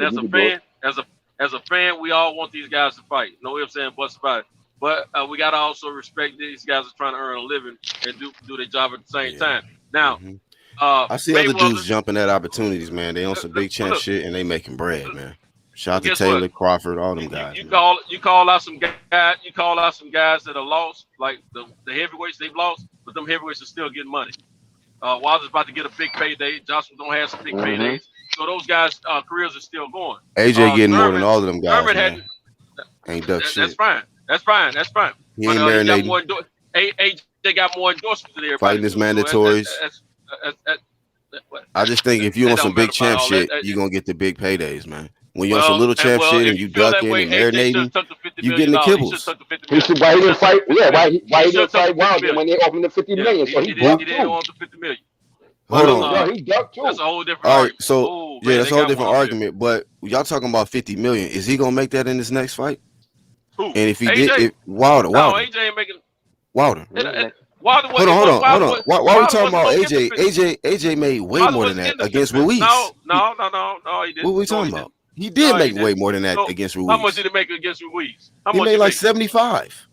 As a fan, we all want these guys to fight. No ifs, ands, buts about it. But we gotta also respect these guys are trying to earn a living and do their job at the same time. Now, I see other dudes jumping at opportunities, man. They on some big champ shit and they making bread, man. Shout out to Taylor, Crawford, all them guys. You call out some guys. You call out some guys that are lost, like the heavyweights they've lost, but them heavyweights are still getting money. Wilder's about to get a big payday. Joshua don't have some big paydays, so those guys' careers are still going. AJ getting more than all of them guys. Man. Ain't duck shit. That's fine. He ain't marinating. AJ got more endorsements than everybody. Fighting his mandatories. I just think if you on some big champ shit, you're gonna get the big paydays, man. When you're on some little champ shit and you ducking and marinating, you getting the kibbles. Why he didn't fight? Yeah, why he didn't fight Wilder when they offered him $50 million? So he ducked too. He didn't want the $50 million. Hold on. He ducked too. That's a whole different. All right, so that's a whole different argument. But y'all talking about $50 million? Is he gonna make that in his next fight? Who? And if he did, Wilder. No, AJ ain't making. Wilder. Wilder Hold on. Why are we talking about AJ? AJ? AJ made way more than that against Ruiz. No, he didn't. What are we talking about? He did make way more than that against Ruiz. How much did he make against Ruiz? He made like 75.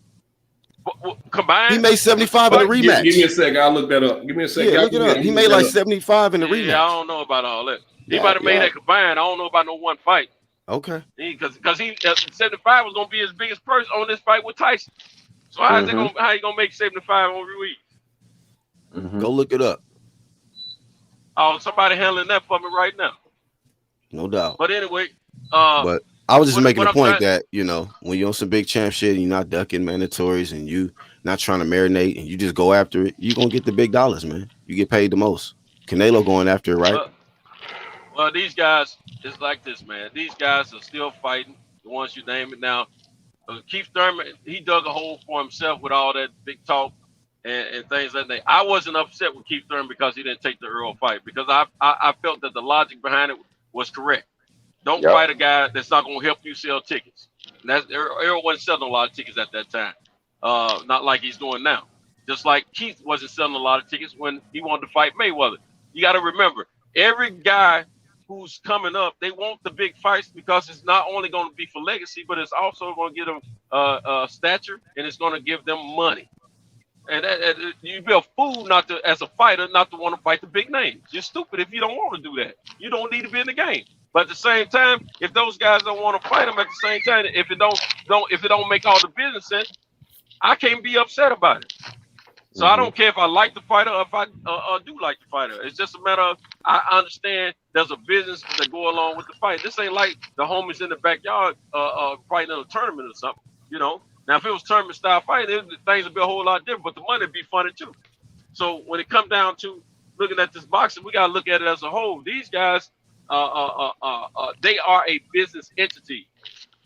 Combined? He made 75 in the rematch. Give me a second. I'll look that up. Give me a second. Yeah, look it up. He made like 75 in the rematch. Yeah, I don't know about all that. He might have made that combined. I don't know about no one fight. Okay. Because 75 was gonna be his biggest purse on this fight with Tyson. So how you gonna make 75 on Ruiz? Go look it up. Oh, somebody handling that for me right now. No doubt. But anyway, but I was just making a point that, you know, when you're on some big champ shit and you're not ducking mandatories and you not trying to marinate and you just go after it, you're gonna get the big dollars, man. You get paid the most. Canelo going after it, right? Well, these guys, it's like this, man. These guys are still fighting. The ones you name it now. Keith Thurman, he dug a hole for himself with all that big talk and things like that. I wasn't upset with Keith Thurman because he didn't take the Earl fight because I felt that the logic behind it was correct. Don't fight a guy that's not going to help you sell tickets. And that's Earl wasn't selling a lot of tickets at that time, not like he's doing now. Just like Keith wasn't selling a lot of tickets when he wanted to fight Mayweather. You got to remember, every guy who's coming up, they want the big fights because it's not only going to be for legacy, but it's also going to give them stature and it's going to give them money. And you'd be a fool not to, as a fighter, not to want to fight the big names. You're stupid if you don't want to do that. You don't need to be in the game. But at the same time, if those guys don't want to fight them, at the same time, if it don't make all the business sense, I can't be upset about it. So I don't care if I like the fighter or if I do like the fighter. It's just a matter of I understand there's a business that go along with the fight. This ain't like the homies in the backyard fighting in a tournament or something, you know. Now, if it was tournament style fighting, things would be a whole lot different, but the money would be funny too. So when it comes down to looking at this boxing, we got to look at it as a whole. These guys, they are a business entity.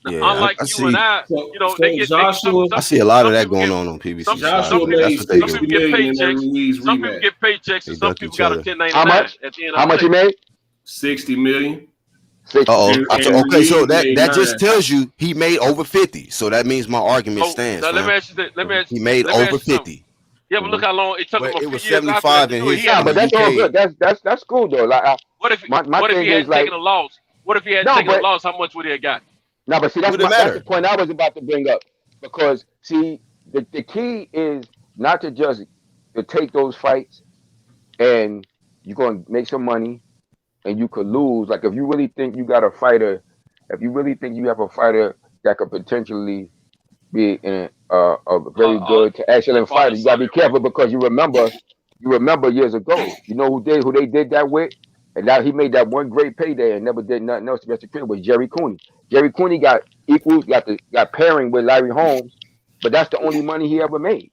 Yeah, unlike you and I, you know, they get Joshua. I see a lot of that going on PBC. Some people get paychecks. Some people get paychecks, and some people got a 1099. How much? At the end How much he made? 60 million. Okay, so that just tells you he made over 50. So that means my argument stands. Now, let me ask you that. He made over 50. Yeah, but look how long it took him. It was 75 in his. Yeah, but that's all good. That's cool though. Like, what if he had taken a loss? What if he had taken a loss? How much would he have got? No, but see, that's the point I was about to bring up. Because see, the key is not to just to take those fights and you're going to make some money and you could lose. Like if you really think you got a fighter, if you really think you have a fighter that could potentially be in a very good to excellent fighter, you gotta be careful because you remember years ago, you know who they did that with, and now he made that one great payday and never did nothing else. The rest of the career was Jerry Cooney. Jerry Cooney got pairing with Larry Holmes, but that's the only money he ever made.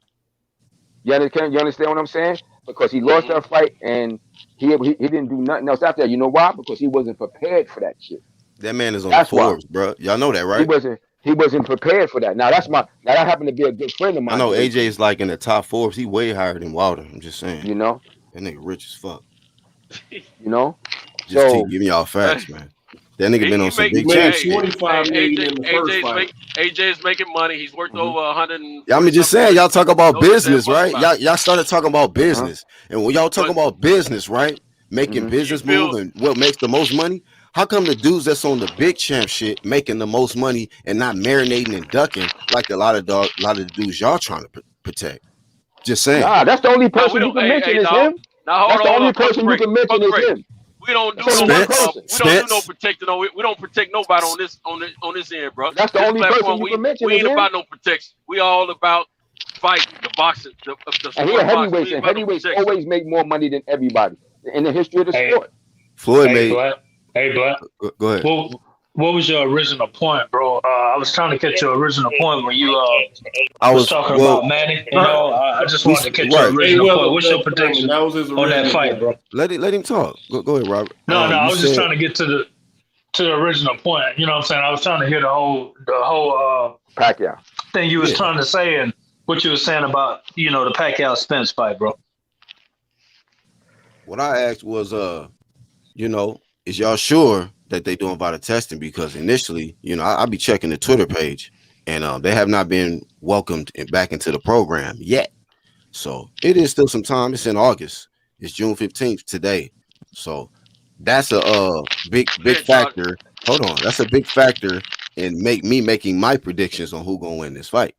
You understand what I'm saying? Because he lost that fight and he didn't do nothing else after that. You know why? Because he wasn't prepared for that shit. That man is on the Forbes, bro. Y'all know that, right? He wasn't prepared for that. Now that happened to be a good friend of mine. I know AJ is like in the top Forbes. He way higher than Wilder. I'm just saying. You know, that nigga rich as fuck. You know, just keep giving y'all facts, man. That nigga been on some big champ shit. AJ's making money. He's worth over 100. I'm just saying, y'all talk about business, right? Y'all started talking about business, and when y'all talk about business, right? Making business move and what makes the most money. How come the dudes that's on the big champ shit making the most money and not marinating and ducking like a lot of the dudes y'all trying to protect? Just saying. Nah, that's the only person you can mention is him. That's the only person you can mention is him. We don't do no protecting. We don't protect nobody on this end, bro. That's the only person you can mention. We ain't about no protection. We all about fighting, the boxing, the and here heavyweights always make more money than everybody in the history of the sport. Floyd made. Black. Go ahead. What was your original point, bro? I was trying to catch your original point when you was talking about Manny. You know, I just wanted to catch your original point. What's your prediction on that fight, bro? Let him talk. Go ahead, Robert. No, I was just trying to get to the original point. You know what I'm saying? I was trying to hear the whole Pacquiao thing you was trying to say and what you were saying about, you know, the Pacquiao Spence fight, bro. What I asked was, you know, is y'all sure that they doing VADA testing? Because initially, you know, I'll be checking the Twitter page, and they have not been welcomed back into the program yet. So it is still some time. It's in August. It's June 15th today. So that's a big factor. Hold on, that's a big factor in making my predictions on who gonna win this fight.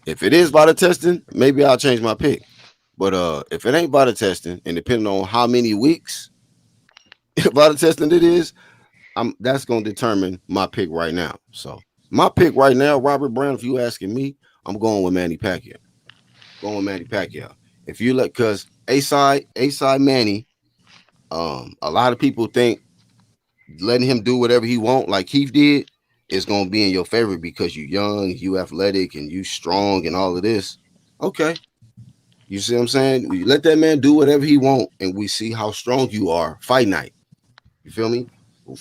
If it is VADA testing, maybe I'll change my pick. But if it ain't VADA testing, and depending on how many weeks VADA testing it is, that's gonna determine my pick right now. So my pick right now, Robert Brown. If you asking me, I'm going with Manny Pacquiao. Going with Manny Pacquiao. If you look, cause A-side Manny, a lot of people think letting him do whatever he want, like Keith did, is gonna be in your favor because you young, you athletic, and you strong, and all of this. Okay, you see what I'm saying? You let that man do whatever he want, and we see how strong you are. Fight night. You feel me?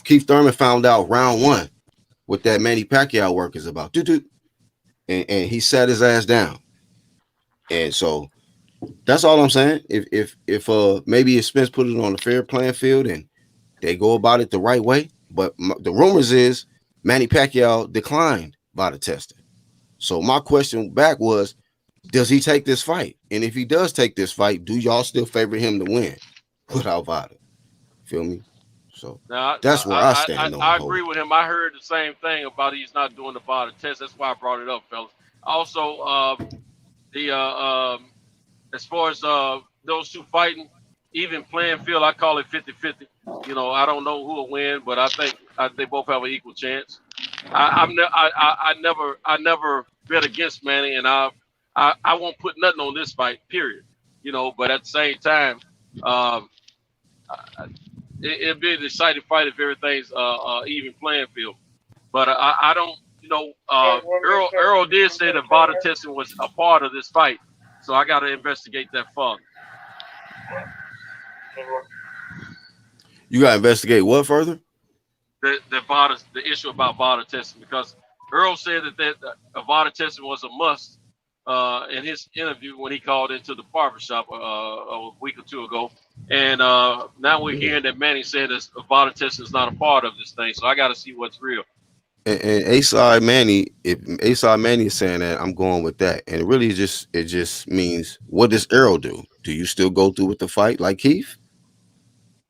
Keith Thurman found out round 1 what that Manny Pacquiao work is about. And he sat his ass down. And so that's all I'm saying. If maybe Spence put it on a fair playing field and they go about it the right way, but the rumors is Manny Pacquiao declined VADA testing. So my question back was, does he take this fight? And if he does take this fight, do y'all still favor him to win without VADA? Feel me? So now, that's where I stand. I agree with him. I heard the same thing about he's not doing the VADA test. That's why I brought it up, fellas. Also, as far as those two fighting, even playing field, I call it 50-50. You know, I don't know who will win, but I think they both have an equal chance. I never bet against Manny, and I won't put nothing on this fight, period. You know, but at the same time, it'd be an exciting fight if everything's even playing field. But I don't, you know, Earl did say that VADA testing was a part of this fight, so I got to investigate that further. You got to investigate what further? The issue about VADA testing, because Earl said that VADA testing was a must in his interview when he called into the barbershop a week or two ago. And now we're hearing that Manny said that VADA testing is not a part of this thing. So I got to see what's real. And A-side Manny, if A-side Manny is saying that, I'm going with that. And it really just means, what does Earl do? Do you still go through with the fight like Keith?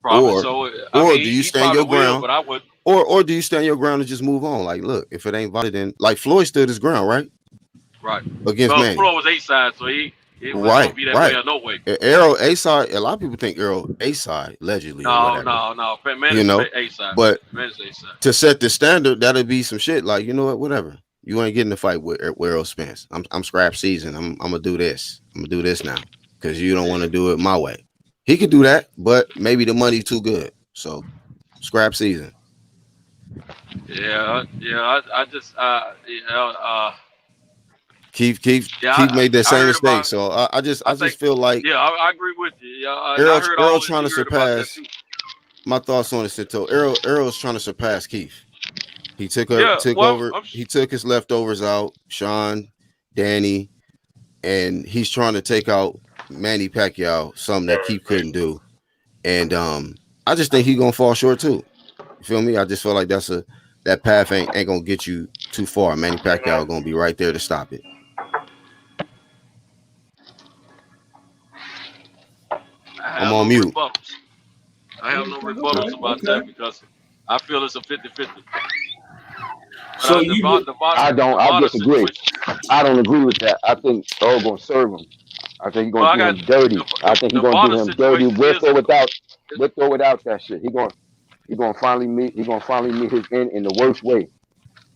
Probably so. Or do you stand your ground? But I would. Or do you stand your ground and just move on? Like, look, if it ain't VADA, then like Floyd stood his ground, right? Right. Against Manny. Floyd was A-side, so he was gonna be that way or no way. Earl A-side. A lot of people think Earl A-side allegedly. No. Manny's A-side. But Manny's A-side. To set the standard, that'll be some shit. Like, you know what? Whatever. You ain't getting the fight with Earl Spence. I'm scrap season. I'm gonna do this. I'm gonna do this now because you don't want to do it my way. He could do that, but maybe the money's too good. So scrap season. Yeah. I just Keith made that same mistake. So I just feel like I agree with you. Earl trying to surpass. My thoughts on it, Sito. Earl's trying to surpass Keith. He took over. He took his leftovers out, Sean, Danny, and he's trying to take out Manny Pacquiao, something that Keith couldn't do. And I just think he's gonna fall short too. You feel me? I just feel like that path ain't gonna get you too far. Manny Pacquiao gonna be right there to stop it. I'm on mute. I have no rebuttals about that because I feel it's a 50-50. So I disagree. I don't agree with that. I think Earl gonna serve him. I think he's gonna do him dirty. I think he's gonna do him dirty with or without that shit. He gonna finally meet his end in the worst way.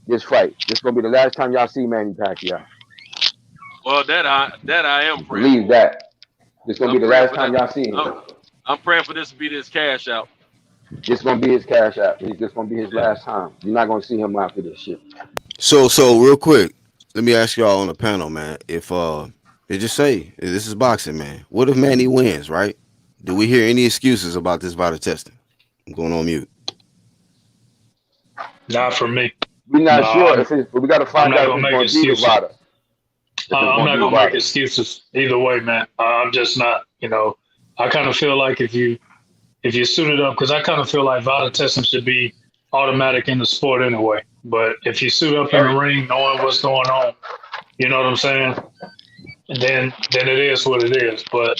This fight. This gonna be the last time y'all see Manny Pacquiao. Well, that I am praying. Believe that. This gonna be the last time y'all see him. I'm praying for this to be his cash out. This gonna be his cash out. This gonna be his last time. You're not gonna see him after this shit. So real quick, let me ask y'all on the panel, man. If they just say this is boxing, man. What if Manny wins, right? Do we hear any excuses about this VADA testing? I'm going on mute. Not for me. We're not sure. But we got to find out who's going to be the VADA. I'm not going to make excuses either way, man. I'm just not, I kind of feel like if you suit it up, because I kind of feel like VADA testing should be automatic in the sport anyway. But if you suit up in the ring, knowing what's going on, you know what I'm saying? then it is what it is. But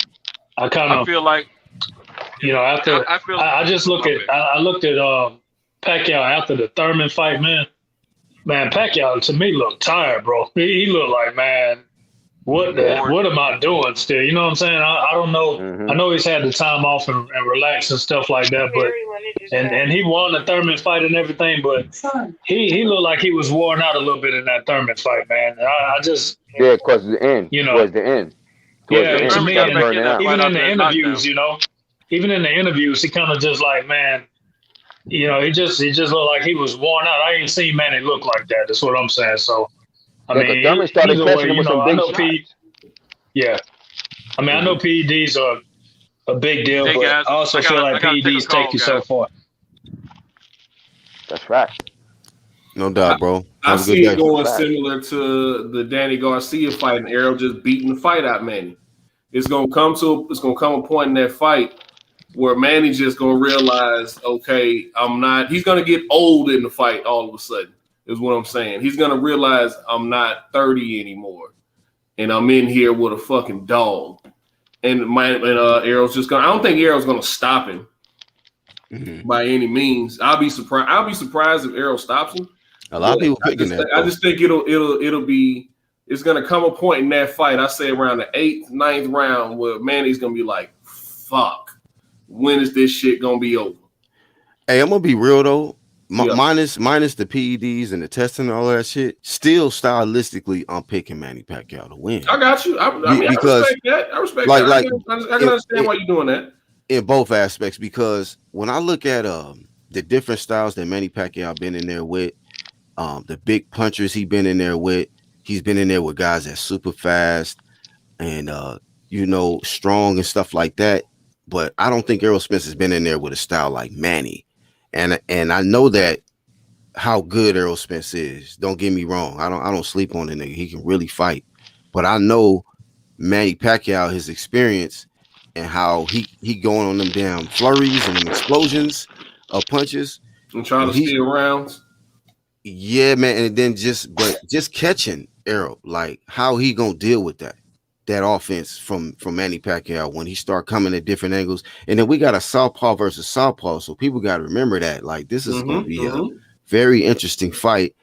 I kind of I feel like, after I just look at I looked at Pacquiao after the Thurman fight, man. Man, Pacquiao to me looked tired, bro. He looked like, man, what am I doing still? You know what I'm saying? I don't know. Mm-hmm. I know he's had the time off and relax and stuff like that, but and he won the Thurman fight and everything, but he looked like he was worn out a little bit in that Thurman fight, man. I just because the end, towards the end. To me, even in the interviews, even in the interviews, he kind of just like, man, he just looked like he was worn out. I ain't seen Manny look like that. That's what I'm saying. So, I mean, Thurman started catching him with some big shots. I mean, I know PEDs are a big deal, but guys, I also feel like PEDs take you so far. That's right. No doubt, bro. I see it going similar to the Danny Garcia fight and Errol just beating the fight out Manny. It's gonna come a point in that fight where Manny just gonna realize, okay, he's gonna get old in the fight all of a sudden, is what I'm saying. He's gonna realize I'm not 30 anymore, and I'm in here with a fucking dog. And Errol's just gonna. I don't think Errol's gonna stop him by any means. I'll be surprised if Errol stops him. A lot of people picking that. I just think it'll be. It's gonna come a point in that fight. I say around the 8th, 9th round where Manny's gonna be like, "Fuck, when is this shit gonna be over?" Hey, I'm gonna be real though. Minus the PEDs and the testing and all that shit. Still, stylistically, I'm picking Manny Pacquiao to win. I got you. I respect that. I respect that. I can understand why you're doing that in both aspects. Because when I look at the different styles that Manny Pacquiao been in there with, the big punchers he been in there with. He's been in there with guys that's super fast and strong and stuff like that. But I don't think Errol Spence has been in there with a style like Manny. And I know that how good Errol Spence is. Don't get me wrong. I don't sleep on the nigga. He can really fight. But I know Manny Pacquiao, his experience and how he going on them damn flurries and them explosions of punches. And trying to steal rounds. Yeah, man. And then just catching Errol, like how he gonna deal with that offense from Manny Pacquiao when he start coming at different angles. And then we got a southpaw versus southpaw, so people got to remember that. Like this is gonna be a very interesting fight.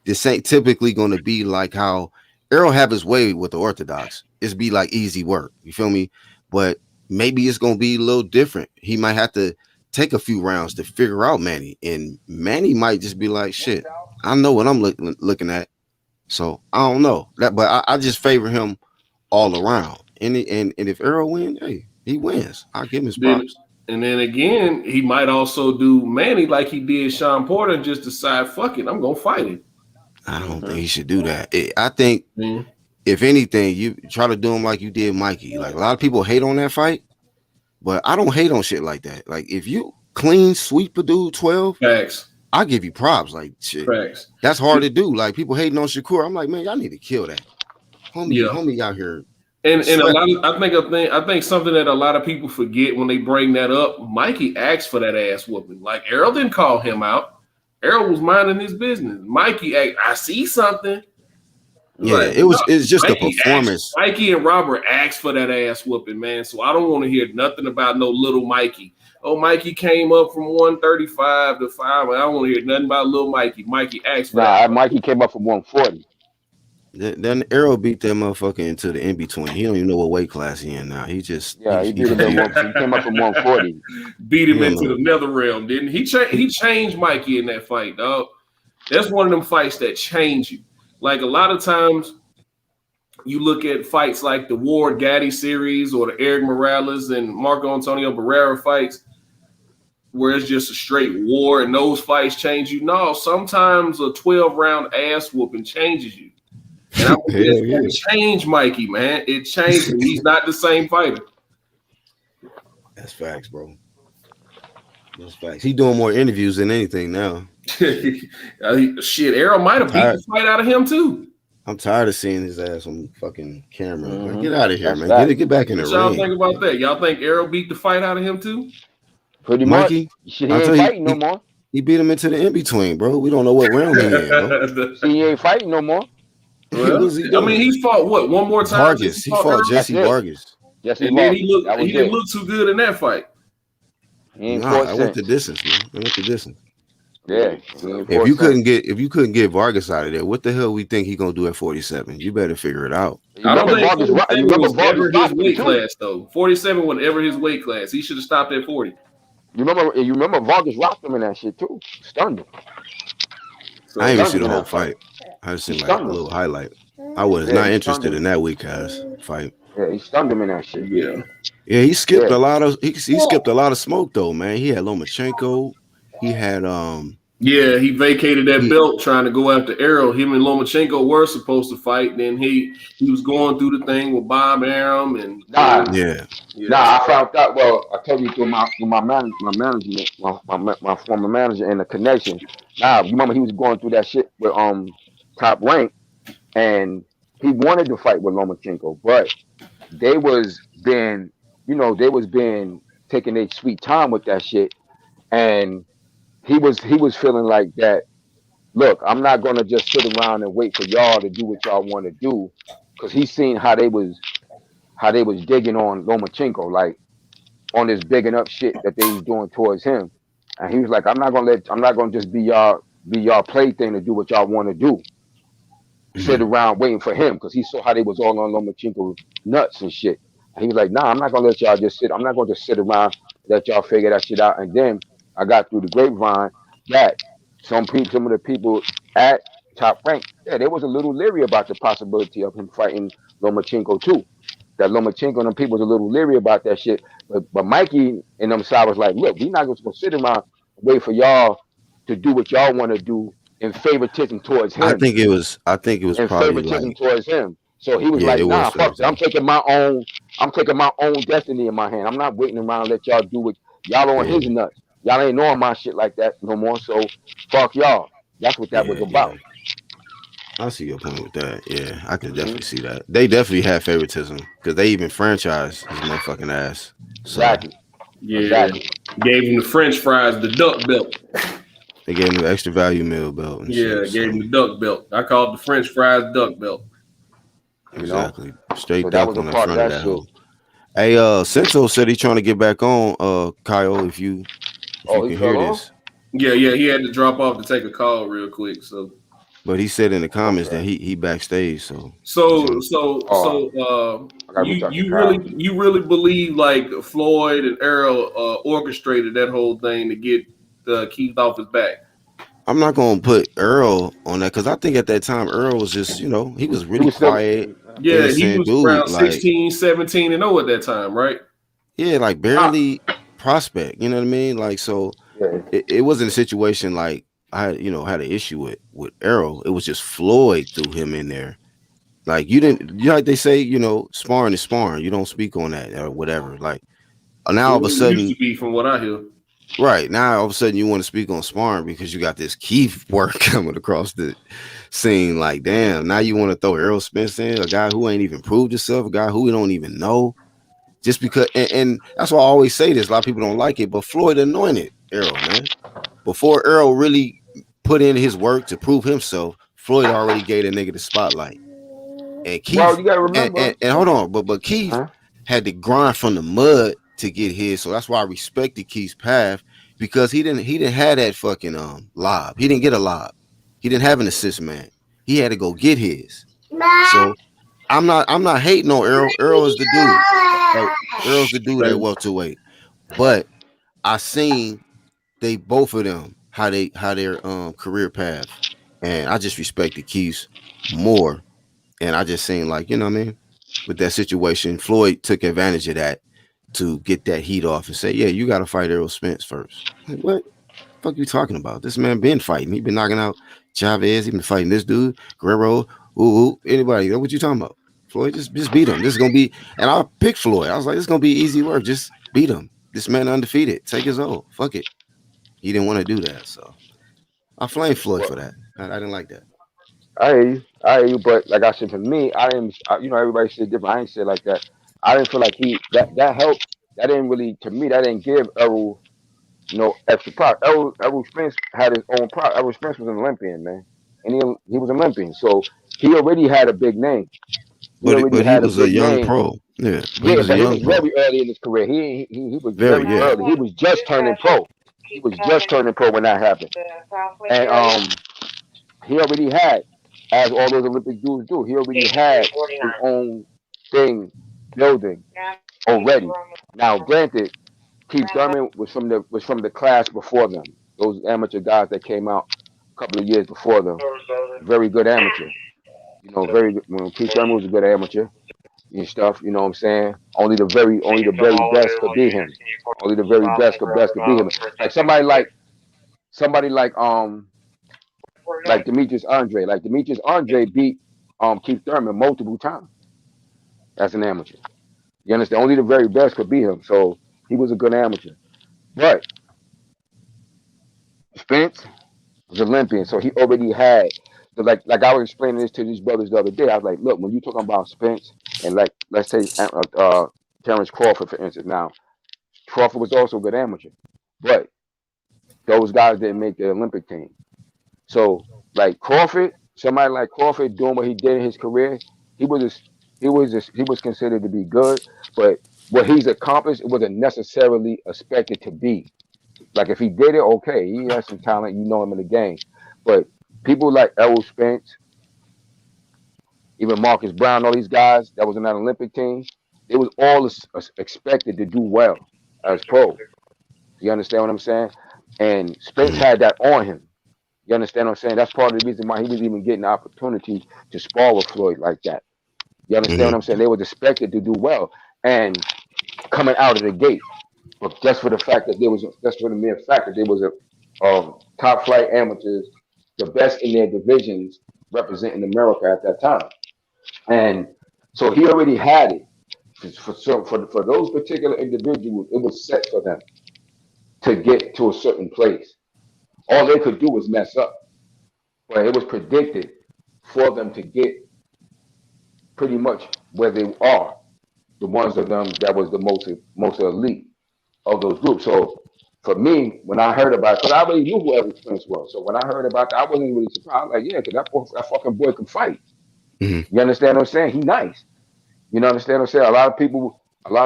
This ain't typically gonna be like how Errol have his way with the orthodox. It's be like easy work. You feel me? But maybe it's gonna be a little different. He might have to take a few rounds to figure out Manny, and Manny might just be like, shit, I know what I'm looking at. So I don't know that, but I just favor him all around. And if Errol wins, hey, he wins. I'll give him his props. And then again, he might also do Manny like he did Sean Porter and just decide, fuck it, I'm gonna fight him. I don't think he should do that. I think if anything, you try to do him like you did Mikey. Like a lot of people hate on that fight, but I don't hate on shit like that. Like if you clean sweep a dude 12, facts. I give you props. Like shit, facts. That's hard to do. Like people hating on Shakur. I'm like, man, y'all need to kill that. Homie out here. And a lot of, I think something that a lot of people forget when they bring that up, Mikey asked for that ass whooping. Like Errol didn't call him out. Errol was minding his business. Mikey, I see something. Yeah, like, it's just a performance. Mikey and Robert asked for that ass whooping, man. So I don't want to hear nothing about no little Mikey. Oh, Mikey came up from 135 to 5. I don't want to hear nothing about little Mikey. Mikey asked for that. Mikey came up from 140. Then Errol beat that motherfucker into the in between. He don't even know what weight class he in now. He just he beat him. He came up from 140. Beat him into the nether realm, didn't he? He changed Mikey in that fight, dog. That's one of them fights that change you. Like a lot of times, you look at fights like the Ward Gaddy series or the Eric Morales and Marco Antonio Barrera fights, where it's just a straight war, and those fights change you. No, sometimes a 12-round ass whooping changes you. And it changed Mikey, man. It changed him. He's not the same fighter. That's facts, bro. That's facts. He's doing more interviews than anything now. Shit, Errol might have beat the fight out of him too. I'm tired of seeing his ass on fucking camera. Like, get out of here, man. Get back in the ring. Y'all think about that? Y'all think Errol beat the fight out of him too? Pretty Mikey, much. He ain't fighting no more. He beat him into the in-between, bro. We don't know what round he in, bro. He ain't fighting no more. Well, What's he doing? I mean, he's fought what one more time? Vargas. He fought Jesse Vargas. Jesse and Vargas. then he didn't look too good in that fight. Nah, I went the distance, man. I went the distance. Yeah. If you couldn't get Vargas out of there, what the hell we think he gonna do at 47? You better figure it out. I don't think 47 was ever his weight class though. 47 was ever his weight class. He should have stopped at 40. You remember Vargas rocked him in that shit too. Stunned him. So I didn't even see the whole fight. I just seen like a little highlight. I was not interested in that weak ass fight. Yeah, he stunned him in that shit. Yeah. Yeah, he skipped a lot of he skipped a lot of smoke though, man. He had Lomachenko. He had Yeah, he vacated that belt trying to go after Errol. Him and Lomachenko were supposed to fight. Then he was going through the thing with Bob Arum and Nah, I found out. Well, I told you through my management, my former manager and the connection. Nah, you remember he was going through that shit with Top Rank, and he wanted to fight with Lomachenko, but they was being taking their sweet time with that shit, and he was feeling like that. Look, I'm not gonna just sit around and wait for y'all to do what y'all want to do, because he's seen how they was digging on Lomachenko, like on this bigging up shit that they was doing towards him, and he was like, I'm not gonna just be y'all plaything to do what y'all want to do. Sit around waiting for him, because he saw how they was all on Lomachenko nuts and shit. And he was like, nah, I'm not gonna let y'all just sit. I'm not gonna just sit around, let y'all figure that shit out. And then I got through the grapevine that some of the people at Top Rank, yeah, they was a little leery about the possibility of him fighting Lomachenko too. That Lomachenko and them people was a little leery about that shit. But Mikey and them side was like, look, we're not gonna sit around and wait for y'all to do what y'all want to do in favoritism towards him. I think it was in probably favoritism like, towards him. So he was like, nah, fuck that. I'm taking my own destiny in my hand. I'm not waiting around to let y'all do what y'all on his nuts. Y'all ain't knowing my shit like that no more. So fuck y'all. That's what that was about. I see your point with that. Yeah, I can definitely see that. They definitely had favoritism because they even franchised his motherfucking ass. So, exactly. Yeah. Exactly. Gave him the French fries, the duck belt. They gave him the extra value meal belt. And shit, gave him the duck belt. I call it the French fries duck belt. Exactly. Straight duck on the front of that hole. Hey, Cento said he's trying to get back on, Kyle, if you can hear this. Yeah, he had to drop off to take a call real quick. So, but he said in the comments that he backstage. So you really believe like Floyd and Errol orchestrated that whole thing to get Keith off his back? I'm not gonna put Earl on that because I think at that time Earl was just, he was really quiet. Yeah, he was around 16, 17 and 0 at that time, right? Yeah, like barely prospect. You know what I mean? Like, so it wasn't a situation like I had an issue with Earl. It was just Floyd threw him in there. Like like they say, sparring is sparring. You don't speak on that or whatever. Like now all of a sudden, used to be from what I hear. Right now, all of a sudden, you want to speak on sparring because you got this Keith work coming across the scene. Like, damn, now you want to throw Errol Spence in, a guy who ain't even proved himself, a guy who we don't even know, just because. And that's why I always say this. A lot of people don't like it, but Floyd anointed Errol, man. Before Errol really put in his work to prove himself, Floyd already gave a nigga the spotlight. And Keith, well, you gotta remember. And hold on, but Keith had to grind from the mud to get his, so that's why I respected Keith's path, because he didn't have that fucking lob. He didn't get a lob. He didn't have an assist man. He had to go get his. So I'm not hating on Errol. Errol is the dude. Like, Errol's the dude at welterweight. But I seen both of them how their career path, and I just respected Keith's more. And I just seen like, you know what I mean, with that situation, Floyd took advantage of that to get that heat off and say, yeah, you got to fight Errol Spence first. Like, what the fuck you talking about? This man been fighting. He been knocking out Chavez. He been fighting this dude, Guerrero, anybody. What you talking about? Floyd, just beat him. This is going to be, and I picked Floyd. I was like, this is going to be easy work. Just beat him. This man undefeated. Take his oath. Fuck it. He didn't want to do that. So I flamed Floyd for that. I didn't like that. I hear you, but like I said, for me, I didn't, everybody said different. I ain't say it like that. I didn't feel like that helped. That didn't really, to me, that didn't give Errol extra prop. Errol Spence had his own prop. Errol Spence was an Olympian, man, and he was an Olympian. So he already had a big name. But he was a young pro. Yeah, but he was a young pro. Very early in his career. He was very early. He was just turning pro. He was just turning pro when that happened. And he already had, as all those Olympic dudes do, he already had his own thing building already. Now, granted, Keith Thurman was from the class before them. Those amateur guys that came out a couple of years before them. Very good amateur. You know, very good. When Keith Thurman was a good amateur and stuff. You know what I'm saying? Only the very best could be him. Only the very best could be him. Like somebody like Demetrius Andre. Like Demetrius Andre beat Keith Thurman multiple times as an amateur. You understand? Only the very best could be him. So he was a good amateur. But Spence was Olympian, so he already had. So like I was explaining this to these brothers the other day. I was like, look, when you talking about Spence and like let's say Terrence Crawford, for instance. Now Crawford was also a good amateur, but those guys didn't make the Olympic team. So like Crawford, somebody like Crawford doing what he did in his career, he was considered to be good, but what he's accomplished, it wasn't necessarily expected to be. Like if he did it, okay, he has some talent, you know him in the game. But people like Errol Spence, even Marcus Brown, all these guys that was in that Olympic team, it was all expected to do well as pro. You understand what I'm saying? And Spence had that on him. You understand what I'm saying? That's part of the reason why he was even getting the opportunity to spar with Floyd like that. You understand what I'm saying? They was expected to do well and coming out of the gate. But just for the fact that just for the mere fact that there was a top flight amateurs, the best in their divisions representing America at that time. And so he already had it. For those particular individuals, it was set for them to get to a certain place. All they could do was mess up. But it was predicted for them to get pretty much where they are. The ones of them that was the most elite of those groups. So for me, when I heard about it, because I already knew who Errol Spence was. So when I heard about that, I wasn't really surprised. Like, yeah, because that fucking boy can fight. You understand what I'm saying? He nice. You know understand what I'm saying? A lot of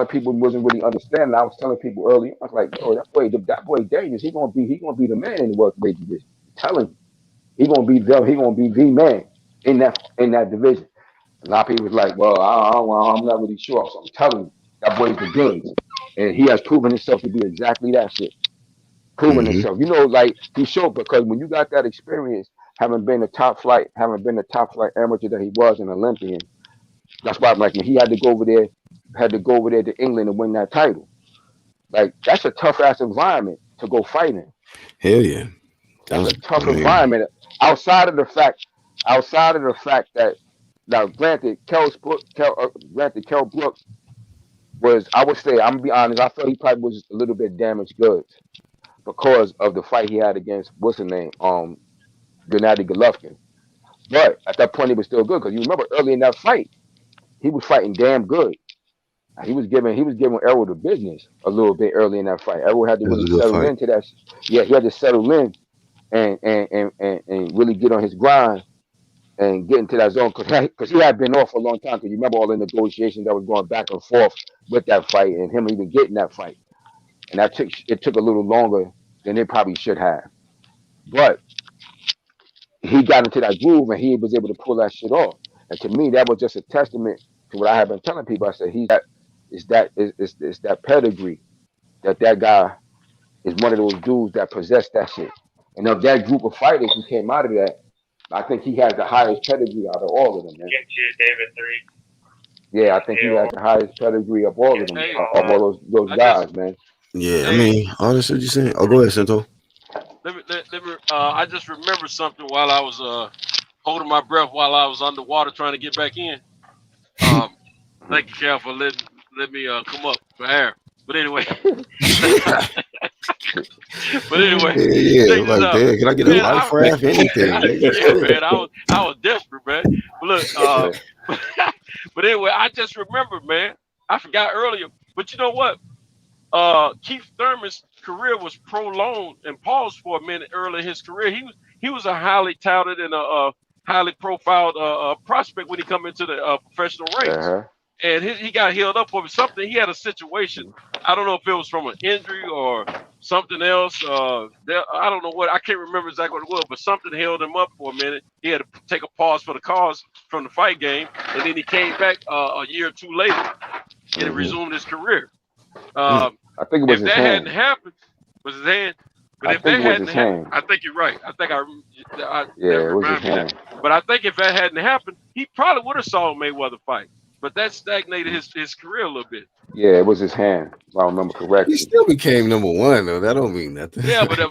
people wasn't really understanding. I was telling people earlier, I was like, yo, that boy dangerous. He gonna be the man in the welterweight division. I'm telling you, he gonna be the man in that division. A lot of people was like, well, I'm not really sure. So I'm telling you, that boy's the game. And he has proven himself to be exactly that shit. Proven himself. You know, like he showed, because when you got that experience, having been a top flight amateur that he was, an Olympian, that's why like when he had to go over there to England and win that title. Like that's a tough ass environment to go fight in. Hell yeah. That's a tough environment. Outside of the fact that now granted Kell Brooks was, I would say, I'm gonna be honest, I felt he probably was a little bit damaged goods because of the fight he had against what's his name, Gennady Golovkin. But at that point he was still good, because you remember early in that fight, he was fighting damn good. He was giving Errol the business a little bit early in that fight. Errol had to really settle into that. Yeah, he had to settle in and really get on his grind and get into that zone, because he had been off for a long time. Because you remember all the negotiations that was going back and forth with that fight and him even getting that fight, and it took a little longer than it probably should have. But he got into that groove and he was able to pull that shit off. And to me, that was just a testament to what I have been telling people. I said it's that pedigree, that guy is one of those dudes that possessed that shit. And of that group of fighters who came out of that, I think he has the highest pedigree out of all of them, man. Yeah, I think he has the highest pedigree of all of them, of all those guys, man. Yeah, I mean, honestly, what you saying? Oh, go ahead, Sento. Let me. I just remember something while I was holding my breath while I was underwater trying to get back in. Thank you, Cal, for letting me come up for air. But anyway. Yeah, like, damn, can I get a life raft? Anything? Yeah, man, I was desperate, man. But look, but anyway, I just remembered, man. I forgot earlier, but you know what? Keith Thurman's career was prolonged and paused for a minute early in his career. He was a highly touted and a highly profiled prospect when he come into the professional ranks. And he got healed up over something. He had a situation. I don't know if it was from an injury or something else. I don't know what. I can't remember exactly what it was, but something held him up for a minute. He had to take a pause for the cause from the fight game, and then he came back a year or two later and resumed his career. I think it was if his that hand. hadn't happened, was his hand. But if that hadn't happened, I think you're right. I think it was his hand. But I think if that hadn't happened, he probably would have saw Mayweather fight. But that stagnated his career a little bit. Yeah, it was his hand, if I remember correctly. He still became number one, though. That don't mean nothing. Yeah, but 2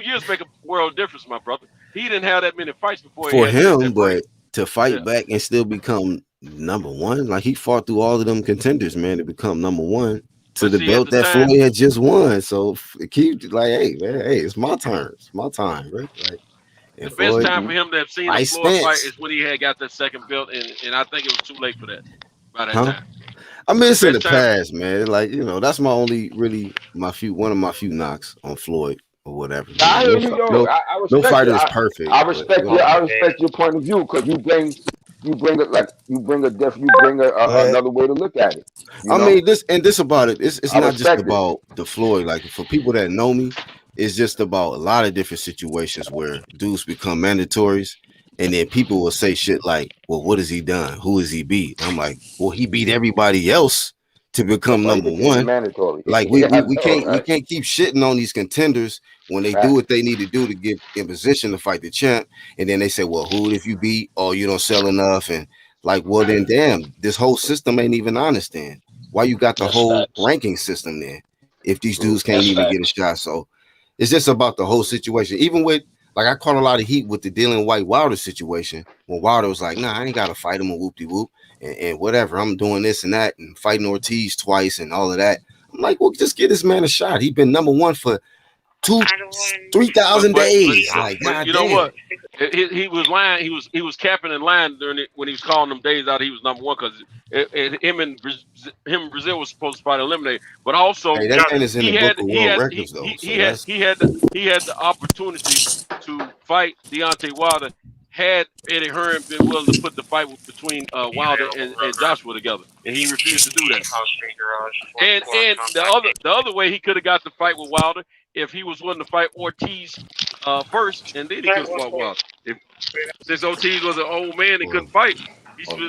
years make a world difference, my brother. He didn't have that many fights before. For him, but to fight back and still become number one, like he fought through all of them contenders, man, to become number one to the belt that Floyd had just won. So keep like, hey, man, hey, it's my turn. It's my time, right? Like, the best time for him to have seen a Floyd fight is when he had got that second belt, and I think it was too late for that by that time. I mean, it's in the past, man. Like, that's my only one of my few knocks on Floyd or whatever. I hear you, yo. I respect no fighter you. is perfect. I respect your point of view because you bring another way to look at it. I mean, this about it. It's not just about the Floyd. Like, for people that know me, it's just about a lot of different situations where dudes become mandatories. And then people will say shit like, well, what has he done? Who has he beat? I'm like, well, he beat everybody else to become number one. Mandatory. Like we can't keep shitting on these contenders when they do what they need to do to get in position to fight the champ. And then they say, well, who if you beat? Oh, you don't sell enough. And like, well, then damn, this whole system ain't even honest then. Why you got the whole ranking system then if these dudes can't even get a shot? So it's just about the whole situation. Even with, like, I caught a lot of heat with the Dylan White Wilder situation when Wilder was like, nah, I ain't got to fight him a whoop-de-whoop and whatever. I'm doing this and that and fighting Ortiz twice and all of that. I'm like, well, just give this man a shot. He's been number one for 3,000 days. Like, you know what? He was lying. He was capping and lying when he was calling them days out. He was number one because him and Brazil was supposed to fight eliminate. But also, he had the opportunity to fight Deontay Wilder had Eddie Hearn been willing to put the fight between Wilder and Joshua together, and he refused to do that. And the other way he could have got the fight with Wilder if he was willing to fight Ortiz first, and then he could have fought Wilder. Since Ortiz was an old man and couldn't fight.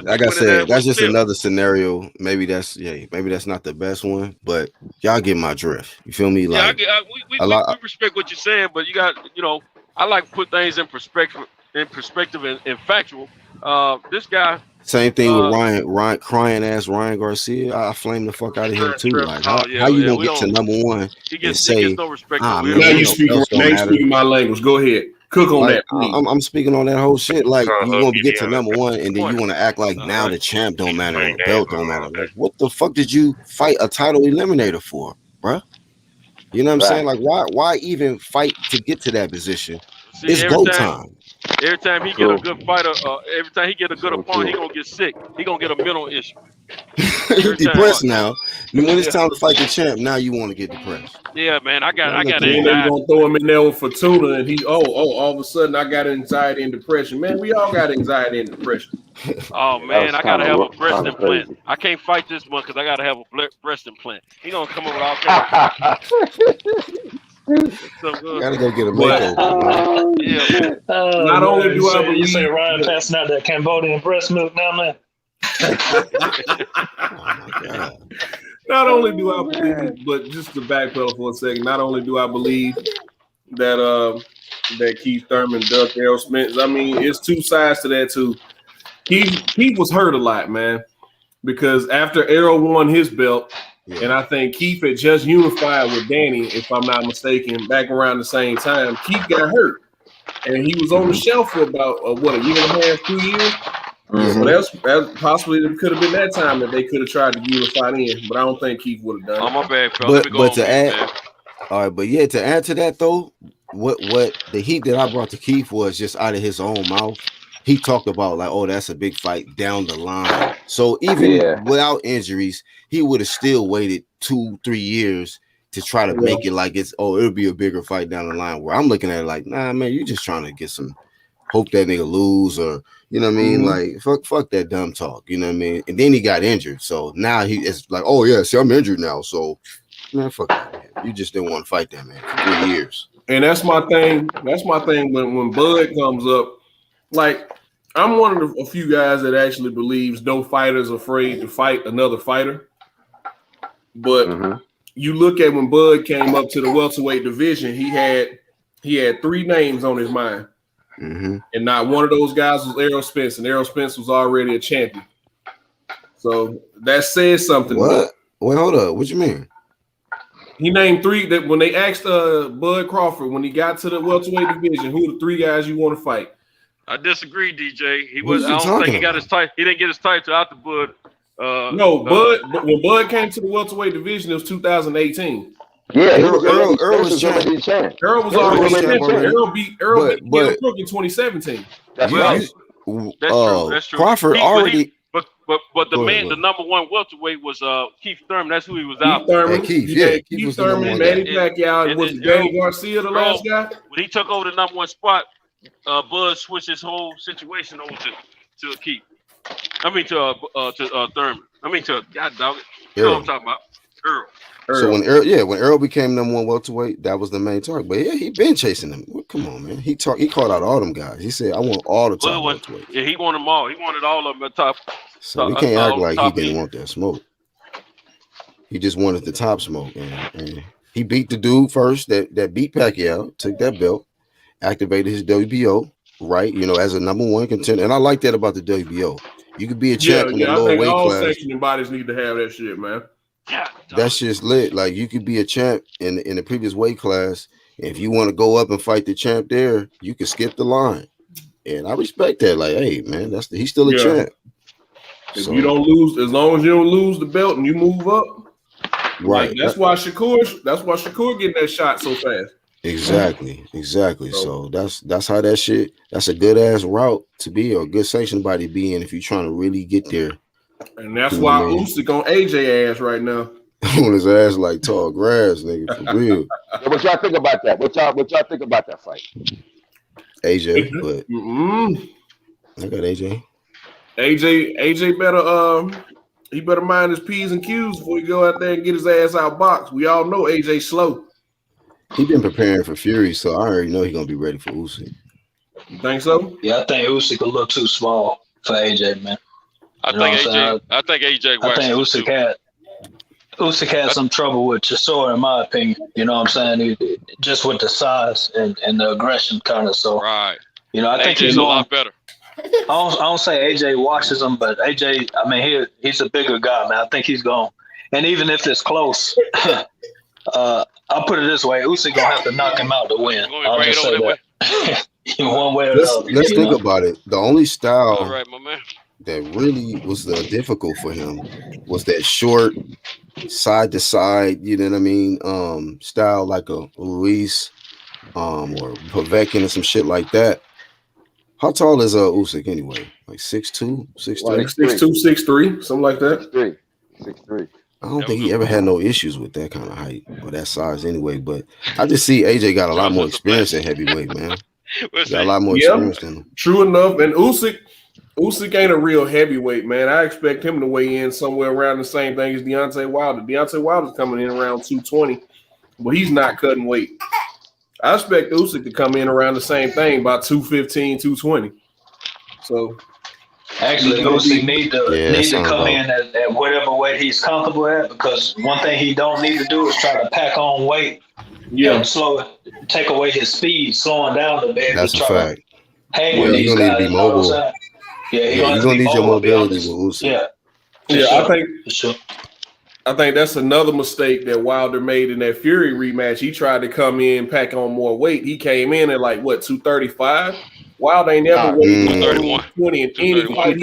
Like I said, that's just another scenario. Maybe that's not the best one, but y'all get my drift. You feel me? Like, we respect what you're saying, but you got, I like to put things in perspective and factual. This guy. Same thing with Ryan crying ass Ryan Garcia. I flame the fuck out of him too. Like, how you gonna get to number one and say, no respect now you speaking my language. Go ahead. Cook on that. I'm speaking on that whole shit. Like, you want to get to number one, and then you want to act like now the champ don't matter, or the belt don't matter. Like, what the fuck did you fight a title eliminator for, bruh? You know what I'm saying? Like, why even fight to get to that position? It's go time. Every time he get a good fighter, every time he get a good opponent, he gonna get sick. He gonna get a mental issue. He's depressed now. When it's time to fight the champ, now you want to get depressed. Yeah, man, I got anxiety. They're gonna throw him in there with Fortuna, and he all of a sudden I got anxiety and depression. Man, we all got anxiety and depression. Oh man, I gotta have a breast implant. I can't fight this one because I gotta have a breast implant. He gonna come up with all kinds. Gotta go get a makeover. Not only do I believe you say Ryan passing out that Cambodian breast milk now, man. Not only do I believe, but just to backpedal for a second, not only do I believe that Keith Thurman ducked Errol Spence. I mean, it's two sides to that too. Keith was hurt a lot, man, because after Errol won his belt. Yeah. And I think Keith had just unified with Danny, if I'm not mistaken, back around the same time. Keith got hurt, and he was on the shelf for about a year and a half, 2 years. So that's possibly it could have been that time that they could have tried to unify in, but I don't think Keith would have done it. Oh, my bad, fellas. But to add, all right, but yeah, to add to that though, what the heat that I brought to Keith was just out of his own mouth. He talked about like, oh, that's a big fight down the line. So even without injuries, he would have still waited 2-3 years to try to make it like it'll be a bigger fight down the line. Where I'm looking at it like, nah, man, you're just trying to get some hope that nigga lose, or you know what I mean? Like fuck that dumb talk. You know what I mean? And then he got injured, so now he is like, oh yeah, see, I'm injured now, so man, fuck out of here. You just didn't want to fight that man for 3 years. And that's my thing. That's my thing when Bud comes up. Like, I'm one of a few guys that actually believes no fighter's afraid to fight another fighter. But you look at when Bud came up to the welterweight division, he had 3 names on his mind. And not one of those guys was Errol Spence, and Errol Spence was already a champion. So that says something. What? Wait, hold up. What you mean? He named 3 that when they asked Bud Crawford when he got to the welterweight division, who are the 3 guys you want to fight? I disagree, DJ. He was. I don't think he got his title. He didn't get his title out the Bud. Bud. When Bud came to the welterweight division, it was 2018. Yeah, Earl was champ. Earl was already champion. Earl beat Crook in 2017. That's right. That's true. Crawford already. But the man, the number 1 welterweight was Keith Thurman. That's who he was out. Keith Thurman, Manny Pacquiao, and was Danny Garcia the last guy? When he took over the number 1 spot, Bud switched his whole situation over to Keith. I mean to Thurman. I mean to God dog it. You know what I'm talking about? Earl. So when Earl became number 1 welterweight, that was the main target. But yeah, he been chasing them. Well, come on, man. He called out all them guys. He said, "I want all the top welterweights." Yeah, he wanted them all. He wanted all of them at top. So we can't act like he didn't want that smoke. He just wanted the top smoke, and he beat the dude first that beat Pacquiao, took that belt, activated his WBO, right? You know, as a number 1 contender. And I like that about the WBO. You could be a champ in the lower weight all class. sanctioning bodies need to have that shit, man. That's just lit. Like, you could be a champ in the previous weight class. If you want to go up and fight the champ there, you can skip the line. And I respect that. Like, hey, man, he's still a champ. If you don't lose, as long as you don't lose the belt and you move up, right? Like, that's why Shakur getting that shot so fast. Exactly. So that's how that shit. That's a good ass route to be, or a good sanction body to be in if you're trying to really get there. And that's why Usyk on AJ ass right now. On his ass like tall grass, nigga, for real. What y'all think about that? What y'all think about that fight? AJ, but I got AJ. AJ better he better mind his P's and Q's before he go out there and get his ass out box. We all know AJ slow. He been preparing for Fury, so I already know he's gonna be ready for Usyk. You think so? Yeah, I think Usyk a little too small for AJ, man. I think AJ. Usyk had some trouble with Chisora, in my opinion. You know what I'm saying? Just with the size and the aggression, kind of. So, right. You know, I think he's a lot better. I don't say AJ washes him, but AJ, I mean, he's a bigger guy, man. I think he's gone. And even if it's close, I'll put it this way: Usyk gonna have to knock him out to win. I'll just say that. One way or the other. Let's think about it. The only style all right, my man, that really was difficult for him was that short side to side, you know what I mean? Style like a Ruiz or Povetkin or some shit like that. How tall is Usyk anyway? Like 6'2", 6'3"? Like 6'2", 6'3", something like that. 6'3". I don't think he ever had no issues with that kind of height or that size anyway. But I just see AJ got a lot more experience at heavyweight, man. Got a lot more experience than him. True enough. And Usyk ain't a real heavyweight, man. I expect him to weigh in somewhere around the same thing as Deontay Wilder. Deontay Wilder's coming in around 220, but he's not cutting weight. I expect Usyk to come in around the same thing, about 215, 220. So actually, Usyk need to come in at whatever weight he's comfortable at, because one thing he don't need to do is try to pack on weight. Yeah, and take away his speed, slowing down a bit. That's a fact. Hang with these you're gonna need to be mobile. You're gonna need your mobility with Usyk. I think that's another mistake that Wilder made in that Fury rematch. He tried to come in, pack on more weight. He came in at like 235. Wilder ain't never weighed 220 in any fight.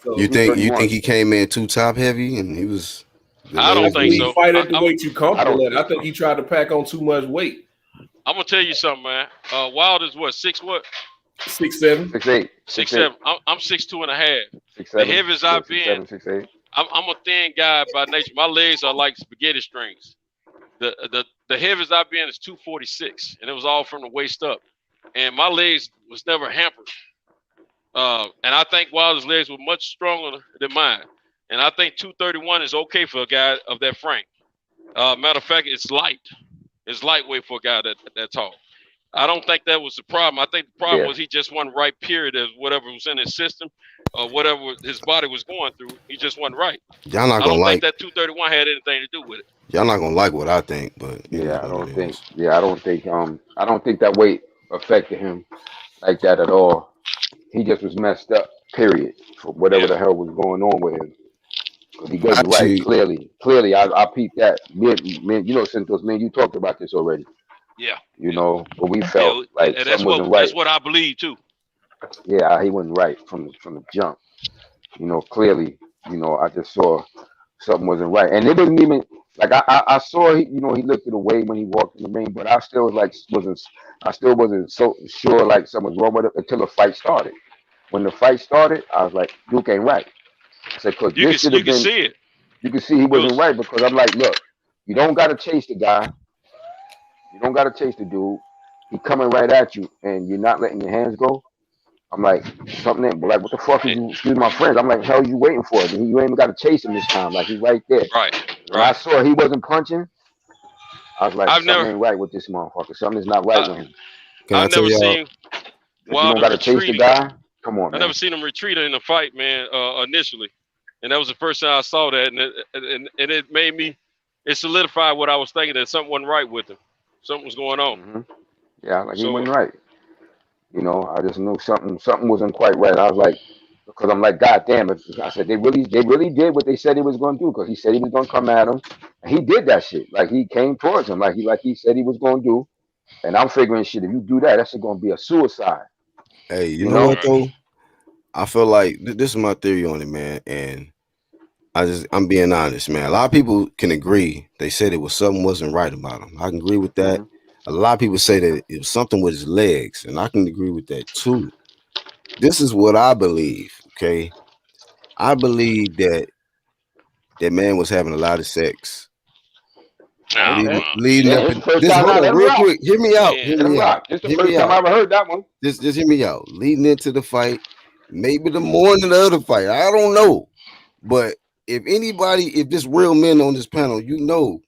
So. You think he came in too top heavy and he was? I don't think so. Fight at the weight you comfortable at. I think he tried to pack on too much weight. I'm gonna tell you something, man. Wilder's what? 6'7". 6'8". 6'7". I'm 6'2.5". The heaviest I've been. 6'8". I'm a thin guy by nature. My legs are like spaghetti strings. The heaviest I've been is 246, and it was all from the waist up. and my legs was never hampered. And I think Wilder's legs were much stronger than mine. And I think 231 is okay for a guy of that frame. Matter of fact, it's light. It's lightweight for a guy that tall. I don't think that was the problem. I think the problem was he just wasn't right, period, as whatever was in his system or whatever his body was going through. He just wasn't right. Y'all not I don't gonna think that 231 had anything to do with it. Y'all not gonna like what I think, but yeah, I don't think that weight affected him like that at all. He just was messed up, period, for whatever the hell was going on with him. Because he wasn't right, clearly. I peeped that. Man, you know, Santos, man, you talked about this already. Yeah. You know, but we felt like something wasn't right. That's what I believe too. Yeah, he wasn't right from the jump. You know, clearly, you know, I just saw something wasn't right. And it wasn't even like I saw he lifted away when he walked in the ring, but I still wasn't so sure like something was wrong with it until the fight started. When the fight started, I was like, Duke ain't right. I said, because this should have been. See it. You can see he wasn't right because I'm like, look, you don't gotta chase the guy. You don't gotta chase the dude. He coming right at you, and you're not letting your hands go. I'm like, something ain't, like, what the fuck is you? Excuse my friends. I'm like, hell, you waiting for it? You ain't even got to chase him this time. Like, he's right there. Right. When I saw he wasn't punching, I was like, something ain't right with this motherfucker. Something's not right with him. I've never seen Wilder got to chase the guy. Come on, man. I never seen him retreat in a fight, man. Initially, and that was the first time I saw that, and it made me. It solidified what I was thinking, that something wasn't right with him. Something was going on. Mm-hmm. Yeah, like he wasn't right. You know, I just knew something wasn't quite right. I was like, because I'm like, God damn it. I said, they really did what they said he was going to do, because he said he was going to come at him. And he did that shit. Like, he came towards him like he said he was going to do. And I'm figuring, shit, if you do that, that's going to be a suicide. Hey, you know what, though? I feel like this is my theory on it, man. And I'm being honest, man. A lot of people can agree. They said it was something wasn't right about him. I can agree with that. Mm-hmm. A lot of people say that it was something with his legs, and I can agree with that too. This is what I believe, okay? I believe that man was having a lot of sex. Leading up in this, hold on, real quick. Hear me out. This is the first time I ever heard that one. Just hear me out. Leading into the fight, maybe the morning of the other fight. I don't know. But if this real men on this panel, you know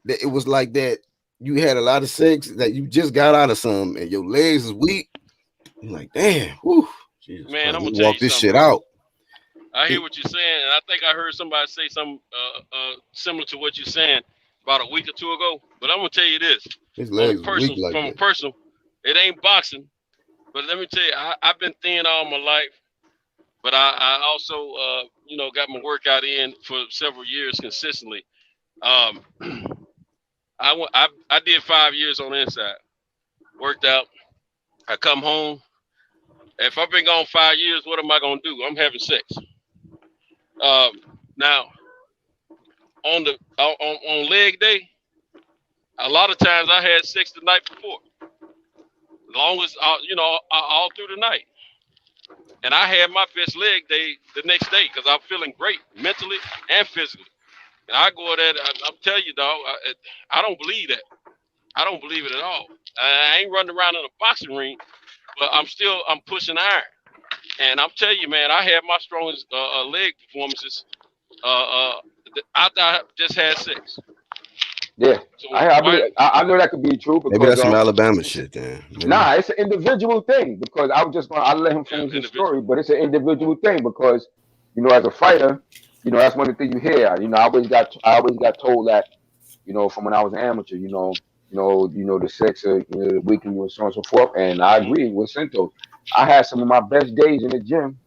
that it was like that. You had a lot of sex, that you just got out of some, and your legs is weak. You're like, damn, whew, Jesus, man, I'm gonna walk this shit out. I hear what you're saying, and I think I heard somebody say something similar to what you're saying about a week or two ago. But I'm gonna tell you this: from a personal, it ain't boxing. But let me tell you, I've been thin all my life, but I also got my workout in for several years consistently. I did 5 years on the inside. Worked out. I come home. If I've been gone 5 years, what am I gonna do? I'm having sex. Now on leg day, a lot of times I had sex the night before. As long as all through the night. And I had my best leg day the next day because I'm feeling great mentally and physically. And I go at that. I'm telling you, dog. I don't believe that. I don't believe it at all. I ain't running around in a boxing ring, but I'm pushing iron. And I'm telling you, man, I had my strongest leg performances after I just had sex. Yeah, so I know that could be true. Because, maybe that's some Alabama shit, then. Maybe. Nah, it's an individual thing, because I'll let him finish his story, but it's an individual thing because, as a fighter, that's one of the things you hear. I always got told that, from when I was an amateur, the sex, the weekend, so on and so forth. And I agree with Santos. I had some of my best days in the gym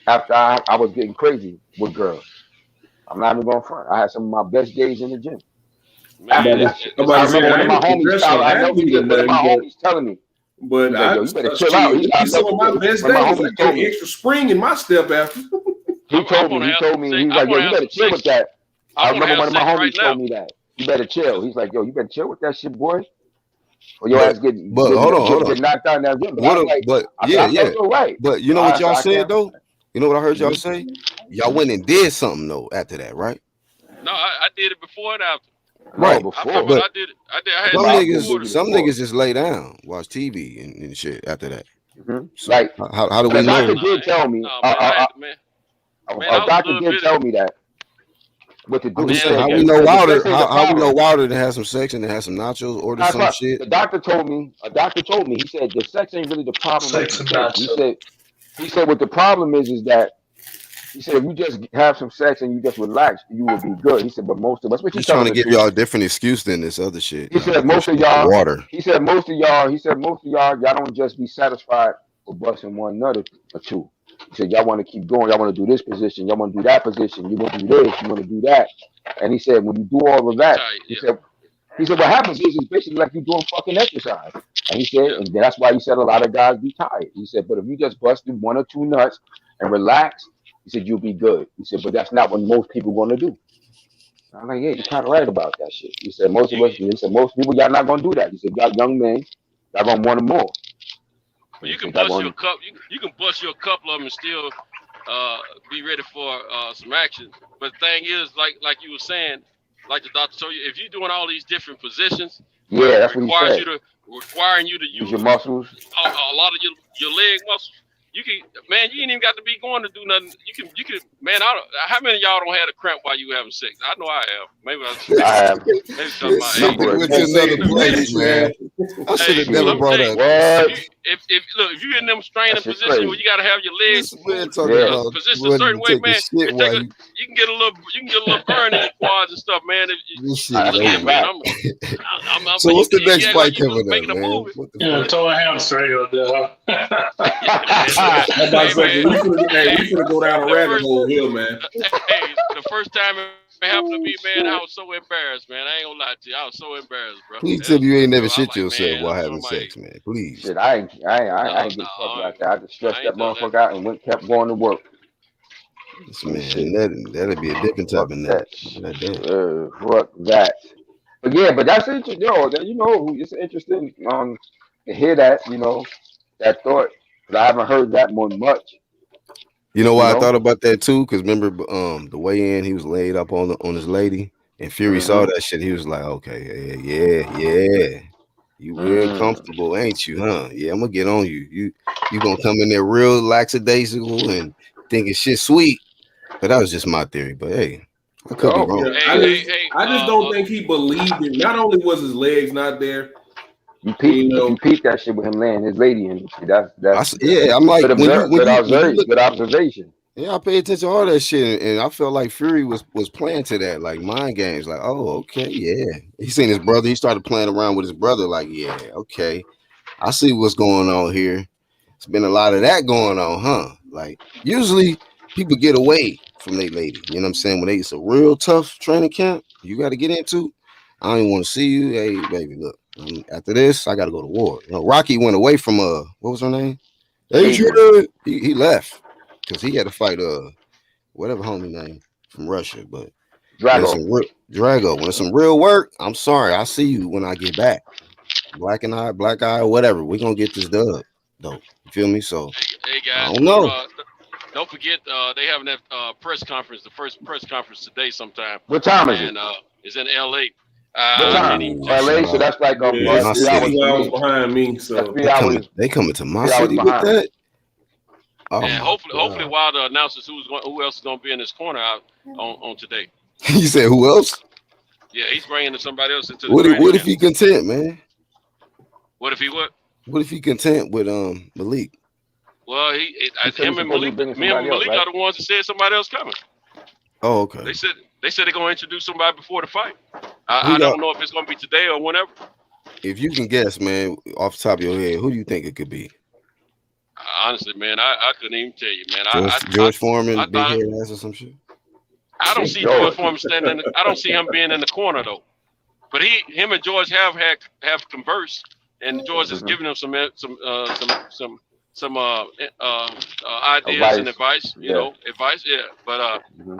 after I was getting crazy with girls. I'm not even going front. I had some of my best days in the gym. After that, I remember one of my homies telling me, but you better chill out. Some of my best days, I got extra spring in my step after. He told me, he's like, yo, you better chill with that. I remember one of my homies told me that. You better chill. He's like, yo, you better chill with that shit, boy. Or your ass get knocked out in that gym. But you know what y'all said though? You know what I heard y'all say? Y'all went and did something though after that, right? No, I did it before and after. Right. Before. But I had some niggas just lay down, watch TV and shit after that. Mm-hmm. So like, how do we the know? doctor did tell me. A doctor did tell me that what to do. I'm just saying, how we know Wilder? How we know Wilder to have some sex and to have some nachos, order some shit? The doctor told me. A doctor told me. He said the sex ain't really the problem. Sex and nachos. He said what the problem is that. He said, if you just have some sex and you just relax, you will be good. He said, but most of us, which He's trying to give y'all a different excuse than this other shit. He said, most of y'all, water. He said, most of y'all, y'all don't just be satisfied with busting one nut or two. He said, y'all want to keep going. Y'all want to do this position. Y'all want to do that position. You want to do this. You want to do that. And he said, when you do all of that, he said, what happens is it's basically like you're doing fucking exercise. And he said, and that's why he said a lot of guys be tired. He said, but if you just busted one or two nuts and relax, he said, you'll be good. He said, but that's not what most people are going to do. I'm like, yeah, you're kind of right about that shit. He said, most people, y'all not going to do that. He said, y'all young men, y'all going to want more. But you can bust your cup. You can bust your couple of them and still be ready for some action. But the thing is, like you were saying, like the doctor told you, if you're doing all these different positions, that's what he said. Requiring you to use your muscles, a lot of your leg muscles. You can, man. You ain't even got to be going to do nothing. You can, man. How many of y'all don't have a cramp while you having sex? I know I have. Maybe I have. Maybe talking about went to another place, man. I should have never brought up. If you in them straining positions where you got to have your legs positioned a certain way, man, you can get a little burn in your quads and stuff, man. So what's the next fight coming up, man? Throw a hamstring up there. I'm about to say, we finna go down a rabbit hole here, man. Hey, the first time it happened to me, man, I was so embarrassed, man. I ain't gonna lie to you. I was so embarrassed, bro. Please tell me you ain't never shit yourself while having sex, man. Please. Shit, I ain't get fucked like that. I just stretched that motherfucker out and kept going to work. Man, that'd be a different type of nut. Fuck that. But yeah, but that's interesting. It's interesting to hear that, that thought. But I haven't heard that one much. You know why I thought about that too? Because remember, the way in, he was laid up on his lady, and Fury saw that shit. He was like, "Okay, yeah, you real comfortable, ain't you? Huh? Yeah, I'm gonna get on you. You gonna come in there real lackadaisical and thinking shit sweet." But that was just my theory. But hey, I could be wrong. I just don't think he believed it. Not only was his legs not there. You peep that shit with him laying his lady in. That's I'm like, good observation. Yeah, I pay attention to all that shit, and I felt like Fury was playing to that, like mind games. Like, oh, okay, yeah. He seen his brother. He started playing around with his brother. Like, yeah, okay, I see what's going on here. It's been a lot of that going on, huh? Like, usually people get away from their lady. You know what I'm saying? When it's a real tough training camp, you got to get into. I don't even want to see you. Hey, baby, look. After this, I got to go to war. Rocky went away from what was her name? He left because he had to fight whatever homie name from Russia. But Drago. When it's some real work, I'm sorry. I'll see you when I get back. Black eye, whatever. We're gonna get this dub, though. You feel me? So hey guys, I don't know. Don't forget they having that press conference, the first press conference today sometime. What time is it? It's in LA. LA, so that's like 3 hours behind me. So they coming to my city with that. And hopefully Wilder announces who else is going to be in his corner out on today. You said who else? Yeah, he's bringing somebody else into the What if he content, man? What if he what? What if he content with Malik? Well, him and Malik are the ones that said somebody else coming. Oh, okay. They said they're going to introduce somebody before the fight. I don't know if it's going to be today or whenever. If you can guess, man, off the top of your head, who do you think it could be? Honestly, man, I couldn't even tell you, man. George Foreman, big head ass or some shit. I don't see George Foreman standing. I don't see him being in the corner though. But him and George have conversed, and George has given him some ideas and advice. Advice. Yeah, but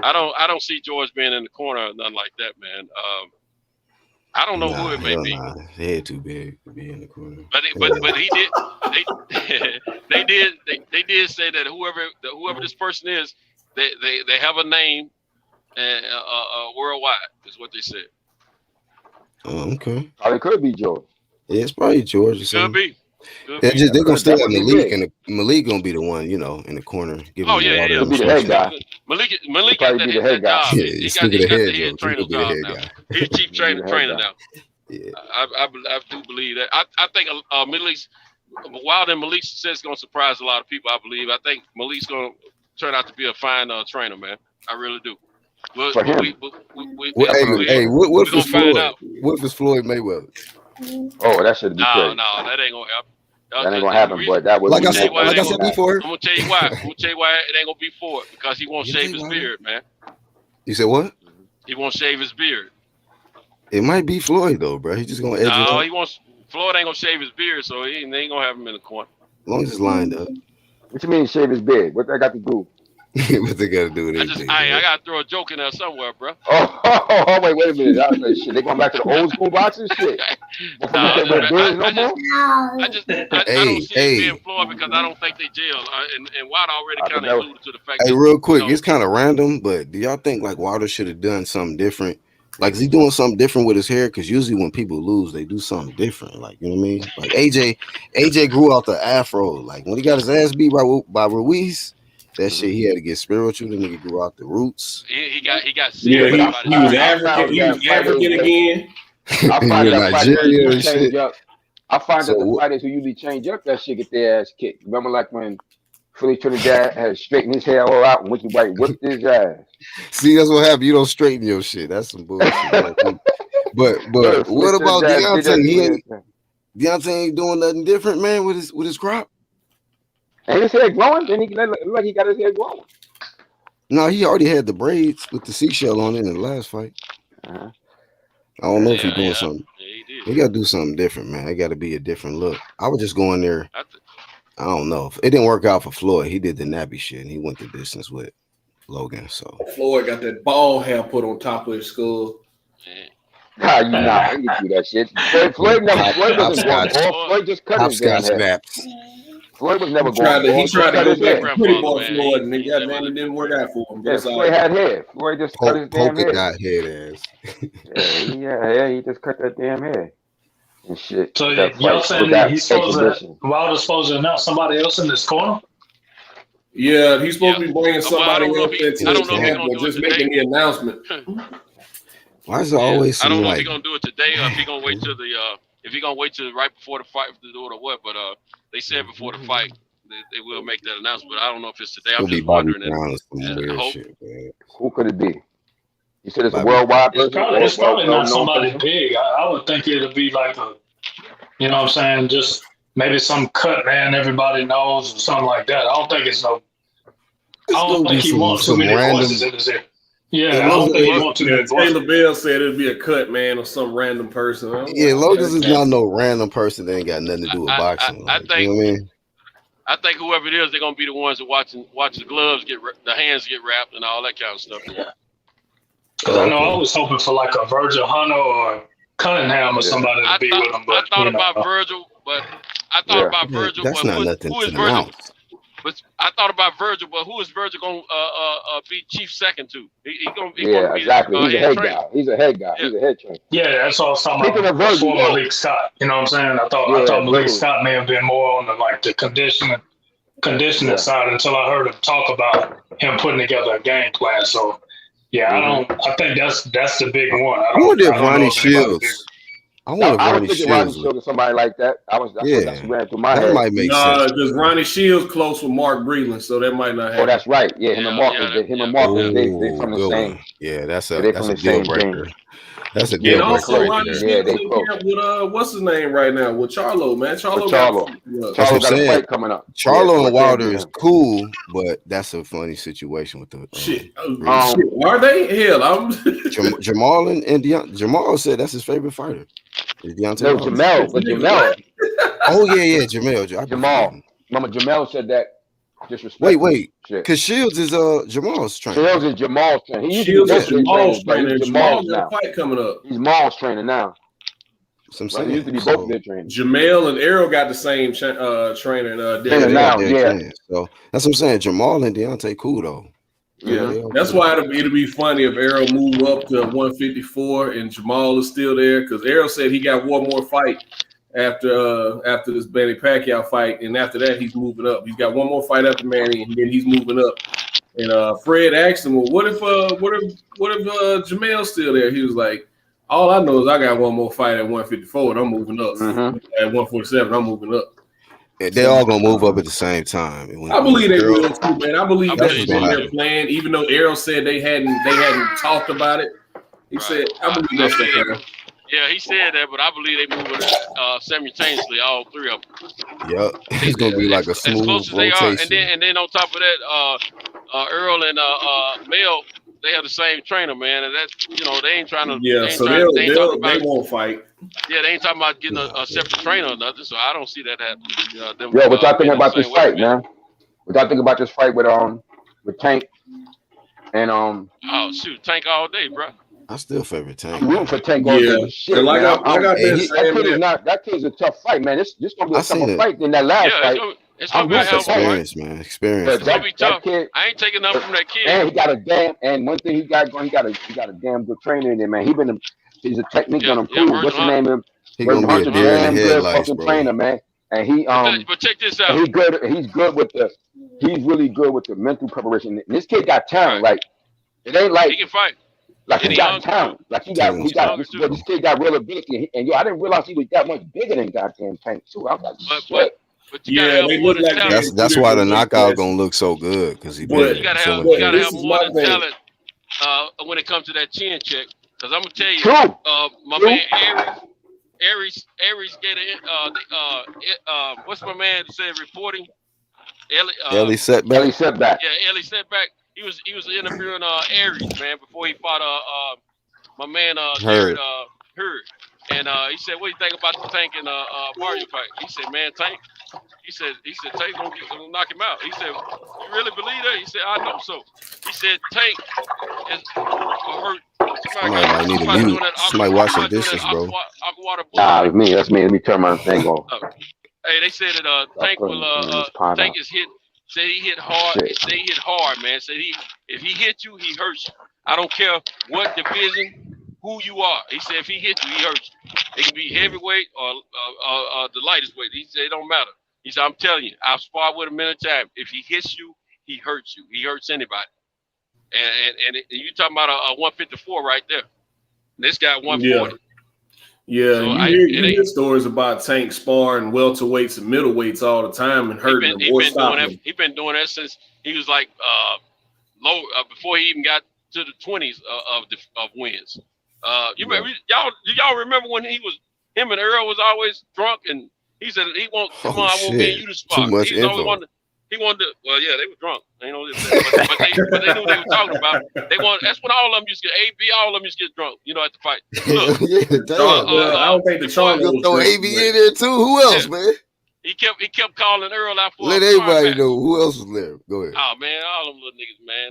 I don't see George being in the corner or nothing like that, man. I don't know who it may be. His head too big to be in the corner. But he did. They did say that whoever this person is, they have a name and worldwide is what they said. Oh, okay. Probably could be George. Yeah, it's probably George or something. Could be. They're gonna stay at Malik, and Malik gonna be the one, in the corner giving him the water. He'll be the head guy. Malik got that head job. Yeah, he got the head trainer job now. Guy. He's chief trainer now. Yeah, I do believe that. I think Malik's Wilder and Malik's success is gonna surprise a lot of people. I believe. I think Malik's gonna turn out to be a fine trainer, man. I really do. What if it's Floyd Mayweather? Oh, that should be crazy. No, that ain't gonna happen. That ain't gonna happen, but that was like I said before. I'm gonna tell you why. It ain't gonna be for it because he won't shave his beard, man. You said what? He won't shave his beard. It might be Floyd though, bro. He's just gonna edge it up. He wants Floyd ain't gonna shave his beard, so they ain't gonna have him in the corner. As long as it's lined up. What you mean shave his beard? What that got to do? What they got to do with anything? I gotta throw a joke in there somewhere, bro. Oh, wait a minute. I was like, shit, they going back to the old school boxing shit. I don't see it being Floyd because I don't think they jail. And Wilder already kind of alluded to the fact. Hey, real quick, it's kind of random, but do y'all think like Wilder should have done something different? Like, is he doing something different with his hair? Because usually when people lose, they do something different. Like, you know what I mean? Like AJ grew out the afro. Like when he got his ass beat by Ruiz. That shit, he had to get spiritual. The nigga grew out the roots. He got serious. Yeah, he was African. He was African again. I find that the fighters who usually change up that shit get their ass kicked. Remember, like when Philly Trinidad had straightened his hair all out and Wiki White whipped his ass. See, that's what happened. You don't straighten your shit. That's some bullshit. but what about Deontay? Deontay ain't doing nothing different, man, with his crop. And his hair growing? Then he look like he got his hair growing. No, he already had the braids with the seashell on it in the last fight. I don't know if he's doing something. Yeah, he got to do something different, man. It got to be a different look. I would just go in there. I don't know. It didn't work out for Floyd. He did the nappy shit, and he went the distance with Logan. So Floyd got that bald hair put on top of his skull. Nah, you can do that shit. Floyd doesn't want bald. Floyd just cut his damn hair. Floyd was never going. He tried to go back to pretty boy Floyd, and it didn't work out for him. Yeah, Floyd had hair. Floyd just cut his damn hair. Got head ass. Yeah, he just cut that damn hair and shit. So y'all saying that Wilder's supposed to announce somebody else in this corner? Yeah, he's supposed to be bringing somebody else into this camp, just making the announcement. Why is it always? I don't know if he's gonna do it today or if he's gonna wait till right before the fight to do it or what. But they said before the fight they will make that announcement. But I don't know if it's today. I'm just wondering. Who could it be? You said it's a worldwide. It's probably not somebody big. I would think it'll be like a, you know what I'm saying, just maybe some cut man everybody knows or something like that. I don't think it's no. I don't think he wants too many voices in his ear. Yeah, I don't think he wants to. Taylor Bell said it'd be a cut man or some random person. Lotus is not no random person that ain't got nothing to do with boxing. I think. You know what I mean? I think whoever it is, they're gonna be the ones that watch the gloves the hands get wrapped and all that kind of stuff. Yeah. I know I was hoping for like a Virgil Hunter or Cunningham or somebody to be with him. But I thought about Virgil, but that's not nothing who is to Virgil? announce. But I thought about Virgil, but who is Virgil gonna be chief second to? He gonna be exactly. He's a head guy. He's a head guy. He's a head trainer. Yeah, that's all I was talking about before Malik Scott. You know what I'm saying? I thought Malik Scott may have been more on the conditioning side until I heard him talk about him putting together a game plan. So I think that's the big one. I wonder if Ronnie Shields. I want Ronnie Shields or somebody like that. That's ran through my head. That might make sense. Because Ronnie Shields close with Mark Breland, so that might not happen. Oh, that's right. Yeah, him and Marcus, they from the same. Yeah, that's a deal breaker. That's a deal breaker. And also, Ronnie Shields with what's his name right now? With Charlo, man. Charlo got a fight coming up. Charlo and Wilder is cool, but that's a funny situation with the shit. Are they? Hell, Jamal and Deontay. Jamal said that's his favorite fighter. No, Jamel. Oh yeah, Jamel. Jamal. Mama Jamel said that. Wait. Because Shields is Jamal's trainer. Shields is Jamal's trainer. Shields is Jamal's trainer. Jamal's got a fight coming up. He's Maul's trainer now. Some saying. He used to be both their trainers. Jamel and Errol got the same trainer. Now, So that's what I'm saying. Jamal and Deontay cool though. Yeah, that's why it'll be funny if Errol move up to 154 and Jamal is still there, because Errol said he got one more fight after this Manny Pacquiao fight, and after that he's moving up. He's got one more fight after Manny, and then he's moving up. And Fred asked him, "Well, what if Jamal's still there?" He was like, "All I know is I got one more fight at 154, and I'm moving up. At 147, I'm moving up." They all gonna move up at the same time. I believe they will too, man. I believe that's what they're playing. Even though Errol said they hadn't talked about it, he said, "I believe that's what they're." Yeah, he said that, but I believe they moving simultaneously, all three of them. Yep, it's gonna be like a smooth as close as they rotation. are, and then on top of that, Earl and Mel, they have the same trainer, man, and that they ain't trying to. Yeah, so they won't fight. Yeah, they ain't talking about getting a separate trainer or nothing, so I don't see that happening. What y'all think about this fight, man? What y'all think about this fight with Tank and Oh shoot, Tank all day, bro. I still favorite Tank. I'm rooting for Tank all day. Shit, that kid's a tough fight, man. This gonna be a tougher fight than that last fight. It's gonna be a hell of a experience, man. Experience. It's gonna be tough. Kid, I ain't taking nothing from that kid. And he got one thing he got going. He got a damn good trainer in there, man. He's a technique gonna improve. What's the name of him? He gonna be a deer in the headlights, bro. Trainer, man. And he but check this out. He's really good with the mental preparation. And this kid got talent. Like it ain't like he can fight. Like he got talent. Like he got this kid got real ability. And I didn't realize he was that much bigger than goddamn Tank too. I was like, shit. But they look like that's why the knockout gonna look so good, because he did. You gotta have more than talent when it comes to that chin check. Because I'm gonna tell you, my man Aries get it. What's my man said reporting? Ellie Setback. Yeah, Ellie Setback. He was interviewing Aries, man, before he fought my man Hurd. And he said, "What do you think about the Tank and Mario fight?" He said, "Man, Tank." He said Tank gonna knock him out. He said, "You really believe that?" He said, "I know so." He said, "Tank is hurt." Somebody might need a mute. Somebody washing dishes, bro. Nah, it's me. That's me. Let me turn my thing off. Hey, they said that Tank is hit. Said he hit hard. Said he hit hard, man. Said if he hit you, he hurts you. I don't care what division, who you are. He said if he hits you, he hurts you. It can be heavyweight or the lightest weight. He said it don't matter. He said, I'm telling you, I've sparred with him many times. If he hits you, he hurts you. He hurts anybody. And you talking about a 154 right there. This guy 140. Yeah, so you hear stories about Tank sparring welterweights and middleweights all the time and hurting them. He's been doing that since he was like low before he even got to the 20s of wins. Y'all remember when him and Earl was always drunk and he said he won't come on, I won't get you to spar. He wanted to, well, yeah, they were drunk. They know this, but they knew what they were talking about. That's when all of them used to get all of them used to get drunk, at the fight. Look, I don't think the Charlie will throw AB in there too. Who else, man? He kept calling Earl out for. Let everybody know who else was there. Go ahead. Oh man, all them little niggas, man.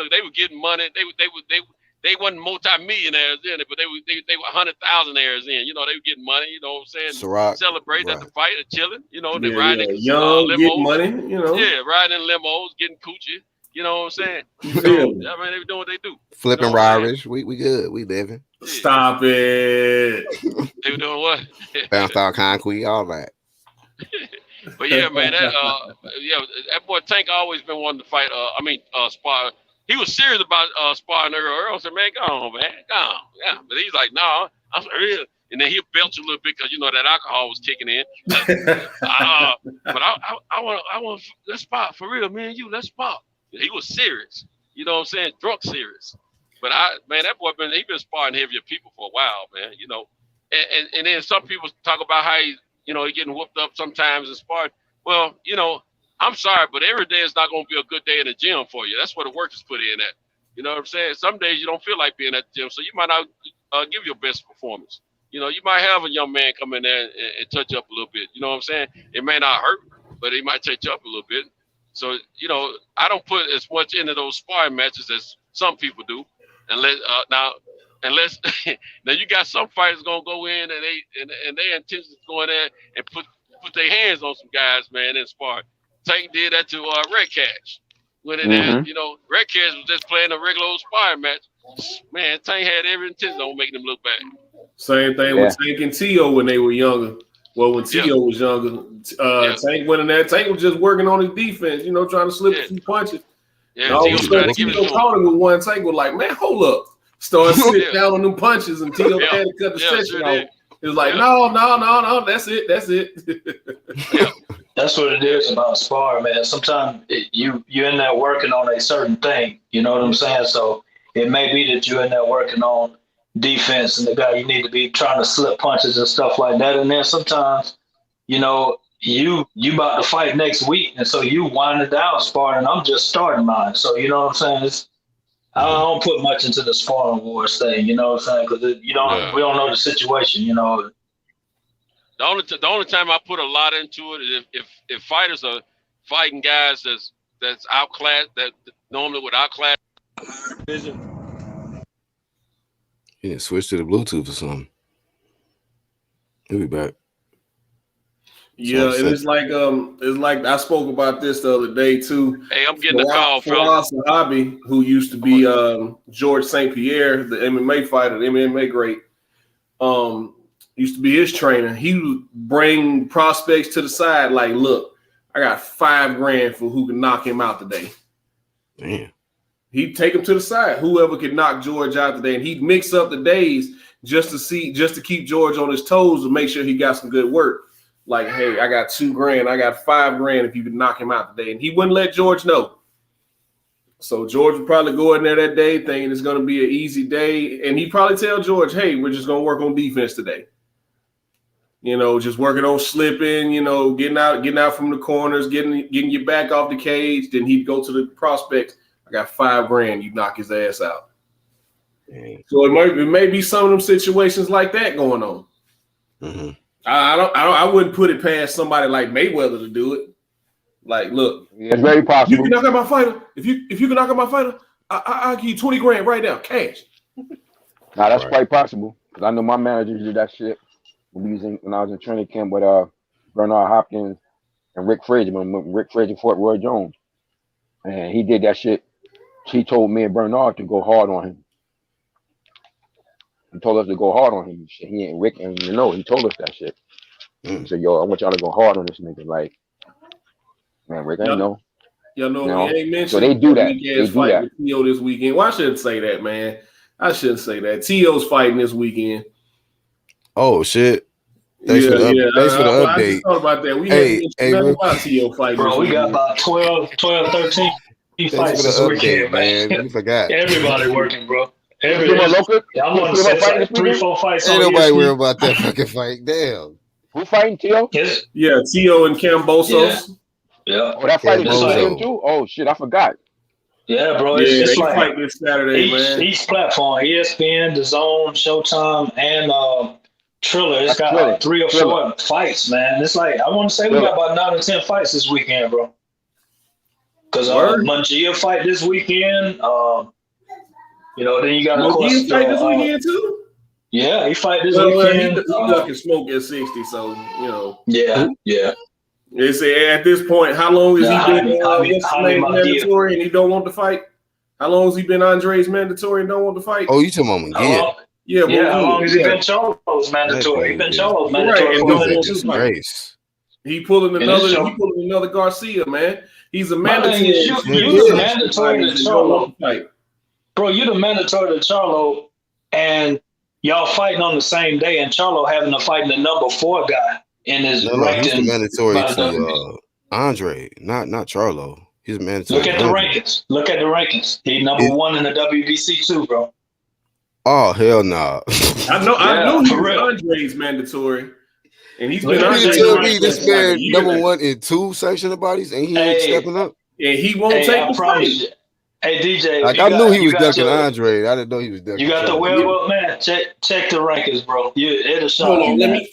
They were getting money. They wasn't multi-millionaires in it, but they were 100,000aires in. They were getting money. You know what I'm saying? Celebrating at the fight, and chilling. They riding young, limos, getting money. Yeah, riding in limos, getting coochie. You know what I'm saying? They were doing what they do. Flipping rivalries. We good. We living. Stop it. They were doing what? Bounced out concrete, all that. But yeah, man, that boy Tank always been wanting to fight. Spar. He was serious about sparring Earl. Earl said, "Man, go on, man, go on." Yeah, but he's like, "No, I'm real." And then he belched a little bit because that alcohol was kicking in. But I want let's spar for real, man. Let's spar. He was serious. You know what I'm saying? Drunk serious. But that boy he been sparring heavier people for a while, man. And then some people talk about how he getting whooped up sometimes and sparring. Well, I'm sorry, but every day is not going to be a good day in the gym for you. That's where the work is put in at. You know what I'm saying? Some days you don't feel like being at the gym, so you might not give your best performance. You might have a young man come in there and touch up a little bit. You know what I'm saying? It may not hurt, but he might touch up a little bit. So, I don't put as much into those sparring matches as some people do. Unless now you got some fighters going to go in and their intentions go in there and put their hands on some guys, man, and spar. Tank did that to Red Cash. Went in there, you know, Red Cats was just playing a regular old sparring match. Man, Tank had every intention on making them look bad. Same thing with Tank and T.O. when they were younger. Well, when T.O. was younger, Tank went in there. Tank was just working on his defense, you know, trying to slip a few punches. Yeah, T.O. was trying to give it to him. Caught him with one. Tank was like, man, hold up. Started sitting down on them punches, and T.O. had to cut the session out. It was like, no, that's it. That's what it is about sparring, man. Sometimes you're in there working on a certain thing. You know what I'm saying? So it may be that you're in there working on defense, and the guy you need to be trying to slip punches and stuff like that. And then sometimes, you know, you about to fight next week, and so you winding down sparring. I'm just starting mine. So you know what I'm saying? I don't put much into the sparring wars thing. You know what I'm saying? Because we don't know the situation. You know. The only time I put a lot into it is if fighters are fighting guys that's outclassed, that normally would outclass vision. Yeah, switch to the Bluetooth or something. He'll be back. Yeah, and it's like I spoke about this the other day too. Hey, I'm getting a call from Sahabi, who used to be George St. Pierre, the MMA fighter, the MMA great. Used to be his trainer. He would bring prospects to the side, like, look, I got $5,000 for who can knock him out today. Damn. He'd take him to the side, whoever could knock George out today, and he'd mix up the days just to keep George on his toes to make sure he got some good work. Like, hey, I got $2,000, I got $5,000 if you could knock him out today, and he wouldn't let George know. So George would probably go in there that day thinking it's going to be an easy day, and he'd probably tell George, hey, we're just going to work on defense today. You know, just working on slipping, you know, getting out from the corners, getting your back off the cage. Then he'd go to the prospects. I got $5,000. You knock his ass out. Dang. So it may be some of them situations like that going on. Mm-hmm. I wouldn't put it past somebody like Mayweather to do it. Like, look, it's very possible. You can knock out my fighter. If you can knock out my fighter, I'll give you $20,000 right now, cash. Nah, that's quite possible because I know my manager did that shit. When I was in training camp with Bernard Hopkins and Rick Frazier, when Rick Frazier fought Roy Jones, and he did that shit. He told me and Bernard to go hard on him. He told us to go hard on him. He ain't Rick, and he told us that shit. He said, "Yo, I want y'all to go hard on this nigga." Like, man, Rick, I know. Y'all know we ain't mentioned. So they do that. They fight with T.O. this weekend. Well, I shouldn't say that, man. I shouldn't say that. T.O.'s fighting this weekend. Oh shit! Thanks for the update. I just thought about that. We ain't nothing about T.O. fighting. Bro, we got about 12, 13 fights this weekend, man. You forgot. Everybody working, bro. I'm on the 3-4 fights. Ain't nobody worried about that fucking fight. Damn. Who fighting T.O.? Yeah, T.O. and Cambosos. Yeah. Oh, that fight is this too? Oh shit, I forgot. Yeah, bro. It's like fight this Saturday, man. Each platform, ESPN, DAZN, Showtime, and Triller. It's got 3 or 4 fights, man. It's like I want to say we got about 9 or 10 fights this weekend, bro. Because Mungia fight this weekend. You know, then you got of course fight this weekend too. Yeah, he fight this weekend. He ducking smoke at 60, so you know. Yeah. They say at this point, how long has he been mandatory and he don't want to fight? How long has he been Andre's mandatory and don't want to fight? Oh, you talking about Mungia? Yeah, how long has he been Cholo's mandatory? He been Cholo's mandatory for He pulling another Garcia, man. He's a mandatory. You're mandatory to Cholo. Bro, you're the mandatory to Charlo, and y'all fighting on the same day, and Charlo having to fight the number 4 guy in his he's the mandatory to Andre, not Charlo. He's mandatory. Look at the rankings. Look at the rankings. He's number 1 in the WBC too, bro. Oh hell no! I know he was Andre's mandatory, and he's been Andre's. You tell me this man number 1 in 2 sanctioned bodies, and he ain't stepping up, and he won't take the fight. Hey DJ, like I knew he was ducking Andre. I didn't know he was ducking. You got the web up, man. Check the rankings, bro. It'll show. Hold on, let me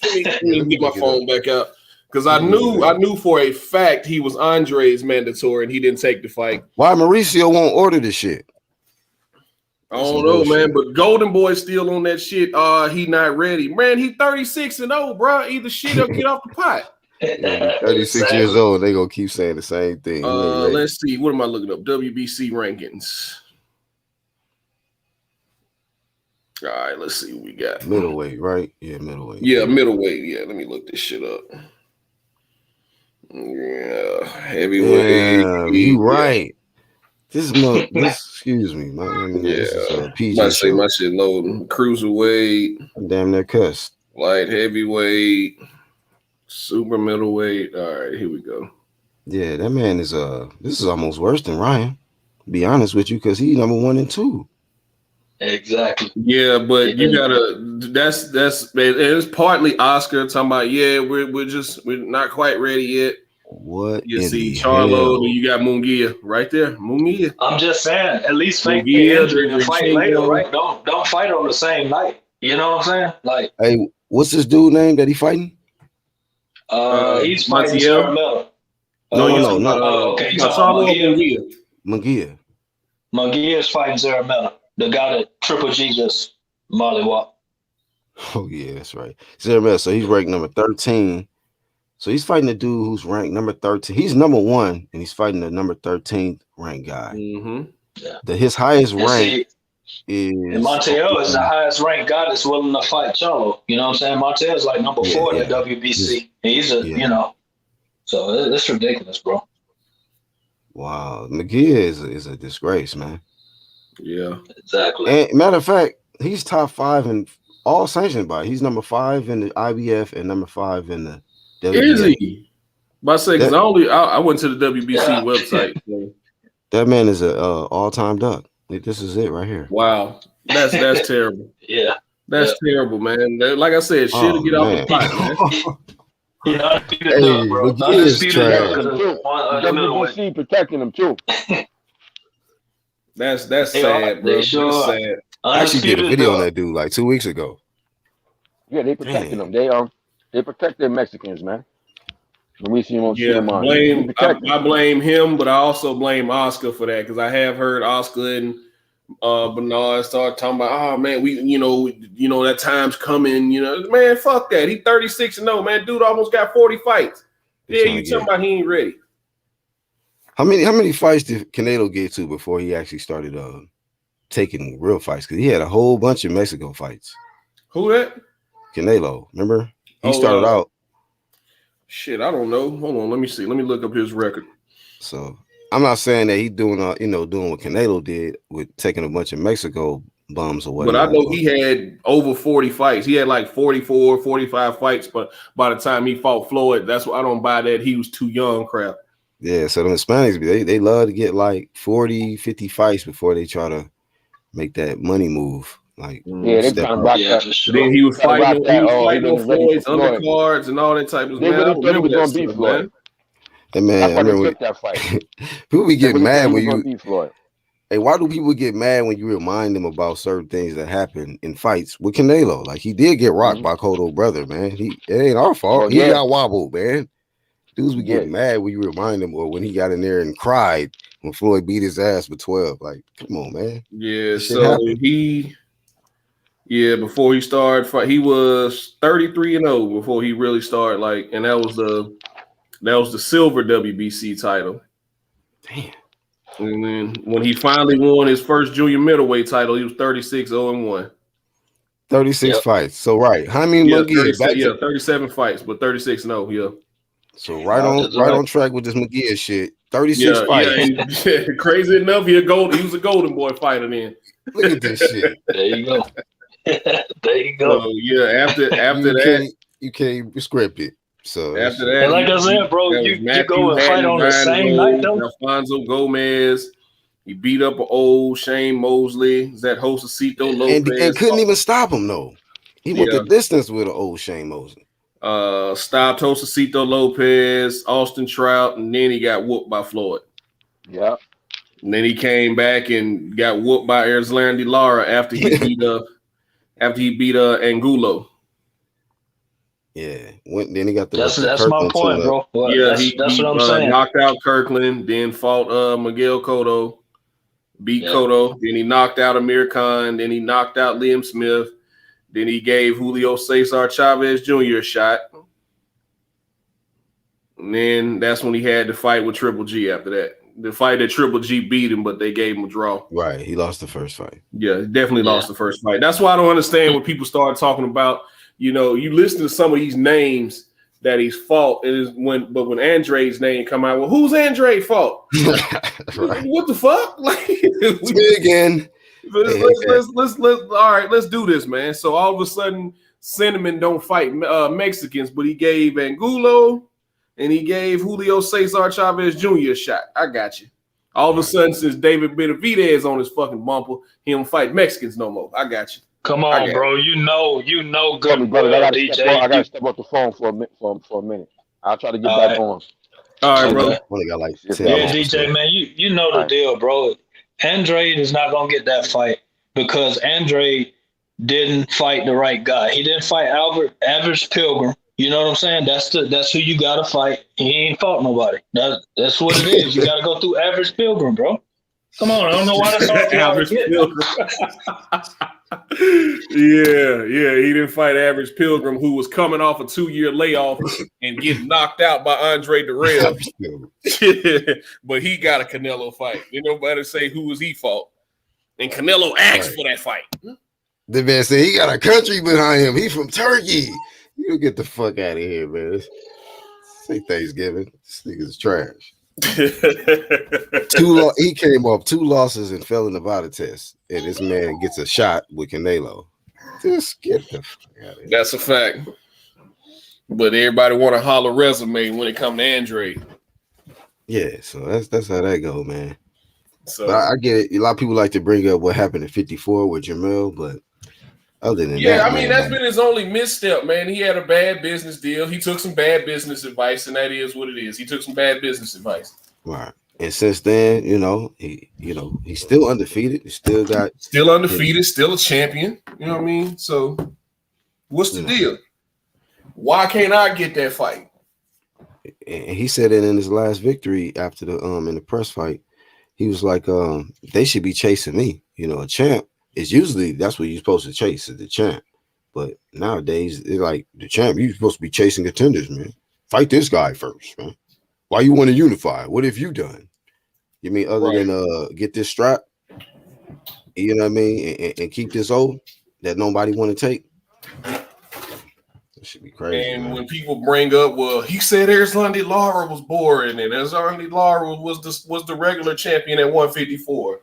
get my phone back out because I knew for a fact he was Andre's mandatory and he didn't take the fight. Why Mauricio won't order this shit? I don't know, man. But Golden Boy's still on that shit. He not ready, man. He 36-0, bro. Either shit or get off the pot. Yeah, 36 years old. They gonna keep saying the same thing. Let's see. What am I looking up? WBC rankings. All right, let's see what we got. Middleweight, right? Yeah, middleweight. Yeah, middleweight. Yeah, let me look this shit up. Yeah, heavyweight. Damn, you right. This excuse me. This is a PG I say show. my shit loading. Cruiserweight. Damn near cussed. Light heavyweight. Super middleweight. All right, here we go. Yeah, that man is this is almost worse than Ryan. To be honest with you, because he's number 1 and 2. Exactly. Yeah, but you gotta. That's it's partly Oscar talking about. Yeah, we're not quite ready yet. What you see, Charlo? Then you got Munguia right there. Munguia. I'm just saying, at least fake the injury and fight later, right? Don't fight on the same night. You know what I'm saying? Like, hey, what's this dude name that he fighting? He's fighting Ceremento. No, not. Okay, Munguia. Munguia. Munguia is fighting Ceremento. The guy that Triple G just mollywop. Oh yeah, that's right. Ceremento. So he's ranked number 13. So he's fighting the dude who's ranked number 13. He's number 1, and he's fighting the number 13th ranked guy. Mm-hmm. Yeah. His highest rank is. And Montiel is the highest ranked guy that's willing to fight Charlo. You know what I'm saying? Montiel is like number 4 in the WBC. He's you know, so it's ridiculous, bro. Wow, McGee is a disgrace, man. Yeah, exactly. And matter of fact, he's top 5 in all sanctioned bodies. He's number 5 in the IBF and number 5 in the WBA. Is he? But I say because I went to the WBC website. So. That man is a all-time duck. This is it right here. Wow, that's terrible. Yeah, that's terrible, man. Like I said, shit get off the pot, man. You know, McGee is trash. WBC protecting him too. That's sad, bro. That's sad. I actually did a video on that dude like 2 weeks ago. Yeah, they protecting them. They protect their Mexicans, man. When we see them on I blame him, but I also blame Oscar for that because I have heard Oscar and Bernard start talking about, oh man, we you know that time's coming. You know, man, fuck that. He 36-0, man. Dude almost got 40 fights. Yeah, you talking about he ain't ready. How many fights did Canelo get to before he actually started taking real fights? Because he had a whole bunch of Mexico fights. Who that? Canelo, remember? He started out. Shit, I don't know. Hold on, let me see. Let me look up his record. So I'm not saying that he's doing doing what Canelo did with taking a bunch of Mexico bums or whatever. But I know he had over 40 fights. He had like 44, 45 fights. But by the time he fought Floyd, that's why I don't buy that he was too young crap. Yeah, so the Hispanics, they love to get like 40, 50 fights before they try to make that money move. Like, yeah, they kind of rock that. Sure. Then he was fighting on Floyd's undercards and all that type of stuff. They really thought he was going to beat Floyd. And man, I remember that fight. People be getting mad when you. Hey, why do people get mad when you remind them about certain things that happen in fights with Canelo? Like, he did get rocked by Cotto brother, man. It ain't our fault. He got wobbled, man. Dudes be getting mad when you remind them, or when he got in there and cried when Floyd beat his ass for 12. Like, come on, man. Yeah, so before he started, he was 33-0 before he really started. Like, and that was the silver WBC title. Damn. And then when he finally won his first junior middleweight title, he was 36-0-1. 36 fights. So right, how many? 37 fights, but 36-0. Yeah. So right on track with this McGee shit. 36 fights. Yeah, crazy enough, he was a Golden Boy fighter then. Look at this shit. There you go. There you go. So, yeah, after that, you can't script it. So after that, and like I said, bro, you go and fight on the same night though. Alfonso Gomez, he beat up an old Shane Mosley. Is that Josecito Lopez? And couldn't even stop him though. He went the distance with an old Shane Mosley. Stopped Josecito Lopez, Austin Trout, and then he got whooped by Floyd. Yeah. And then he came back and got whooped by Erislandy Lara after he beat Angulo. Yeah. Then he got the That's my point, bro. Well, yeah, that's what I'm saying. Knocked out Kirkland, then fought Miguel Cotto, beat Cotto, then he knocked out Amir Khan, then he knocked out Liam Smith. Then he gave Julio Cesar Chavez Jr. a shot. And then that's when he had to fight with Triple G after that. The fight that Triple G beat him, but they gave him a draw. Right. He lost the first fight. Yeah, definitely lost the first fight. That's why I don't understand when people start talking about, you listen to some of these names that he's fought. But when Andre's name come out, well, who's Andre fought? Right. What the fuck? Like it's me again. Let's all right, let's do this, man. So all of a sudden, Cinnamon don't fight Mexicans, but he gave Angulo and he gave Julio Cesar Chavez Jr. a shot. I got you. All of a sudden, since David Benavidez on his fucking bumper, he don't fight Mexicans no more. I got you. Come on, bro. You know good, brother. I gotta DJ. Step off the phone for a minute. I'll try to get back on. All right, bro. Yeah, DJ, man, you know the deal, bro. Andre is not gonna get that fight because Andre didn't fight the right guy. He didn't fight Average Pilgrim. You know what I'm saying? That's who you gotta fight. He ain't fought nobody. That's what it is. You gotta go through Average Pilgrim, bro. Come on, I don't know why that's all Average Pilgrim. Yeah, he didn't fight Average Pilgrim, who was coming off a 2-year layoff and getting knocked out by Andre Darrell. But he got a Canelo fight. You know, nobody say who was he fought. And Canelo asked for that fight. The man said he got a country behind him. He's from Turkey. You get the fuck out of here, man. Say Thanksgiving. This nigga's trash. He came off 2 losses and fell in the VADA test, and this man gets a shot with Canelo. Just get the fuck out of here. That's a fact. But everybody want to holler resume when it comes to Andre. Yeah, so that's how that go, man. So I get it. A lot of people like to bring up what happened at 54 with Jamel, but other than that, I mean, that's been his only misstep, man. He had a bad business deal. He took some bad business advice, and that is what it is. He took some bad business advice. Right. And since then, he's still undefeated. He's still undefeated, still a champion. You know what I mean? So what's the deal? Why can't I get that fight? And he said it in his last victory after the in the press fight. He was like, they should be chasing me. A champ. It's usually that's what you're supposed to chase is the champ. But nowadays, it's like the champ, you're supposed to be chasing contenders, man. Fight this guy first, man. Why you want to unify? What have you done? You mean other than get this strap? You know what I mean? And keep this old that nobody want to take? That should be crazy. And when people bring up, well, he said Erislandy Lara was boring, and Erislandy Lara was the regular champion at 154.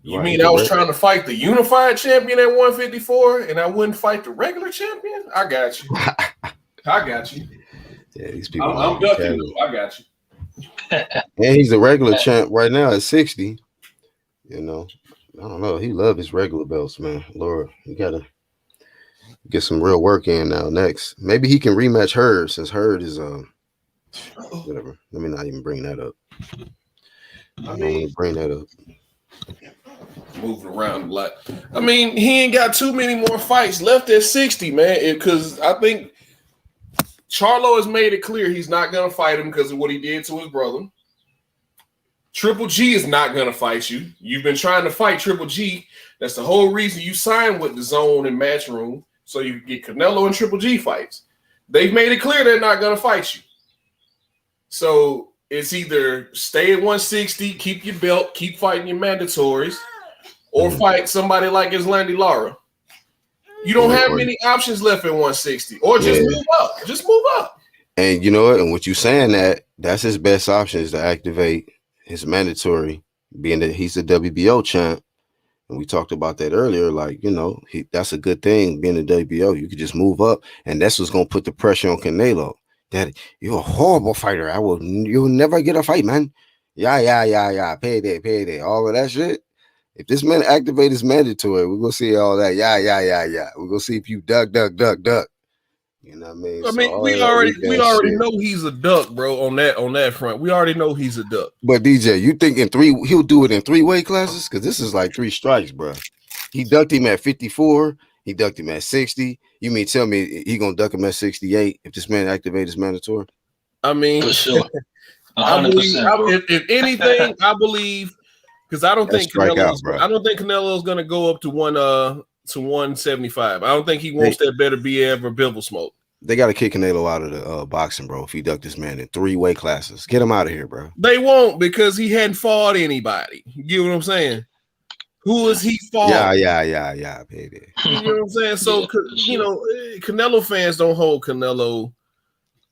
You mean I was trying to fight the unified champion at 154 and I wouldn't fight the regular champion? I got you. Yeah, these people. I'm ducking though. I got you. And he's a regular champ right now at 60. I don't know. He loves his regular belts, man. Lord, you gotta get some real work in now. Next, maybe he can rematch Hurd since Hurd is whatever. Let me not even bring that up. I don't want to bring that up. Moving around a lot. I mean, he ain't got too many more fights left at 60, man. Because I think Charlo has made it clear he's not going to fight him because of what he did to his brother. Triple G is not going to fight you. You've been trying to fight Triple G. That's the whole reason you signed with the Zone and Matchroom, so you can get Canelo and Triple G fights. They've made it clear they're not going to fight you. So it's either stay at 160, keep your belt, keep fighting your mandatories, or fight somebody like Erislandy Lara. You don't have many options left at 160, or just move up. Just move up. And you know what? And what you're saying that's his best option is to activate his mandatory, being that he's a WBO champ. And we talked about that earlier. Like, that's a good thing being a WBO. You could just move up, and that's what's gonna put the pressure on Canelo. That you're a horrible fighter. You'll never get a fight, man. Yeah. Payday. All of that shit. If this man activate his mandatory, we're gonna see all that. Yeah. We're gonna see if you duck. You know what I mean? I mean, we already know he's a duck, bro. On that front, we already know he's a duck. But DJ, you think he'll do it in 3 weight classes? Because this is like 3 strikes, bro. He ducked him at 54. He ducked him at 60. You mean tell me he gonna duck him at 68 if this man activates his mandatory? I mean, for sure. 100%. If anything, I believe. Because I don't think Canelo's going to go up to 175. I don't think he wants that better BF or Bivol smoke. They got to kick Canelo out of the boxing, bro. If he ducked this man in 3 weight classes, get him out of here, bro. They won't because he hadn't fought anybody. You get what I'm saying? Who is he fought? Yeah, baby. You know what I'm saying? So you know, Canelo fans don't hold Canelo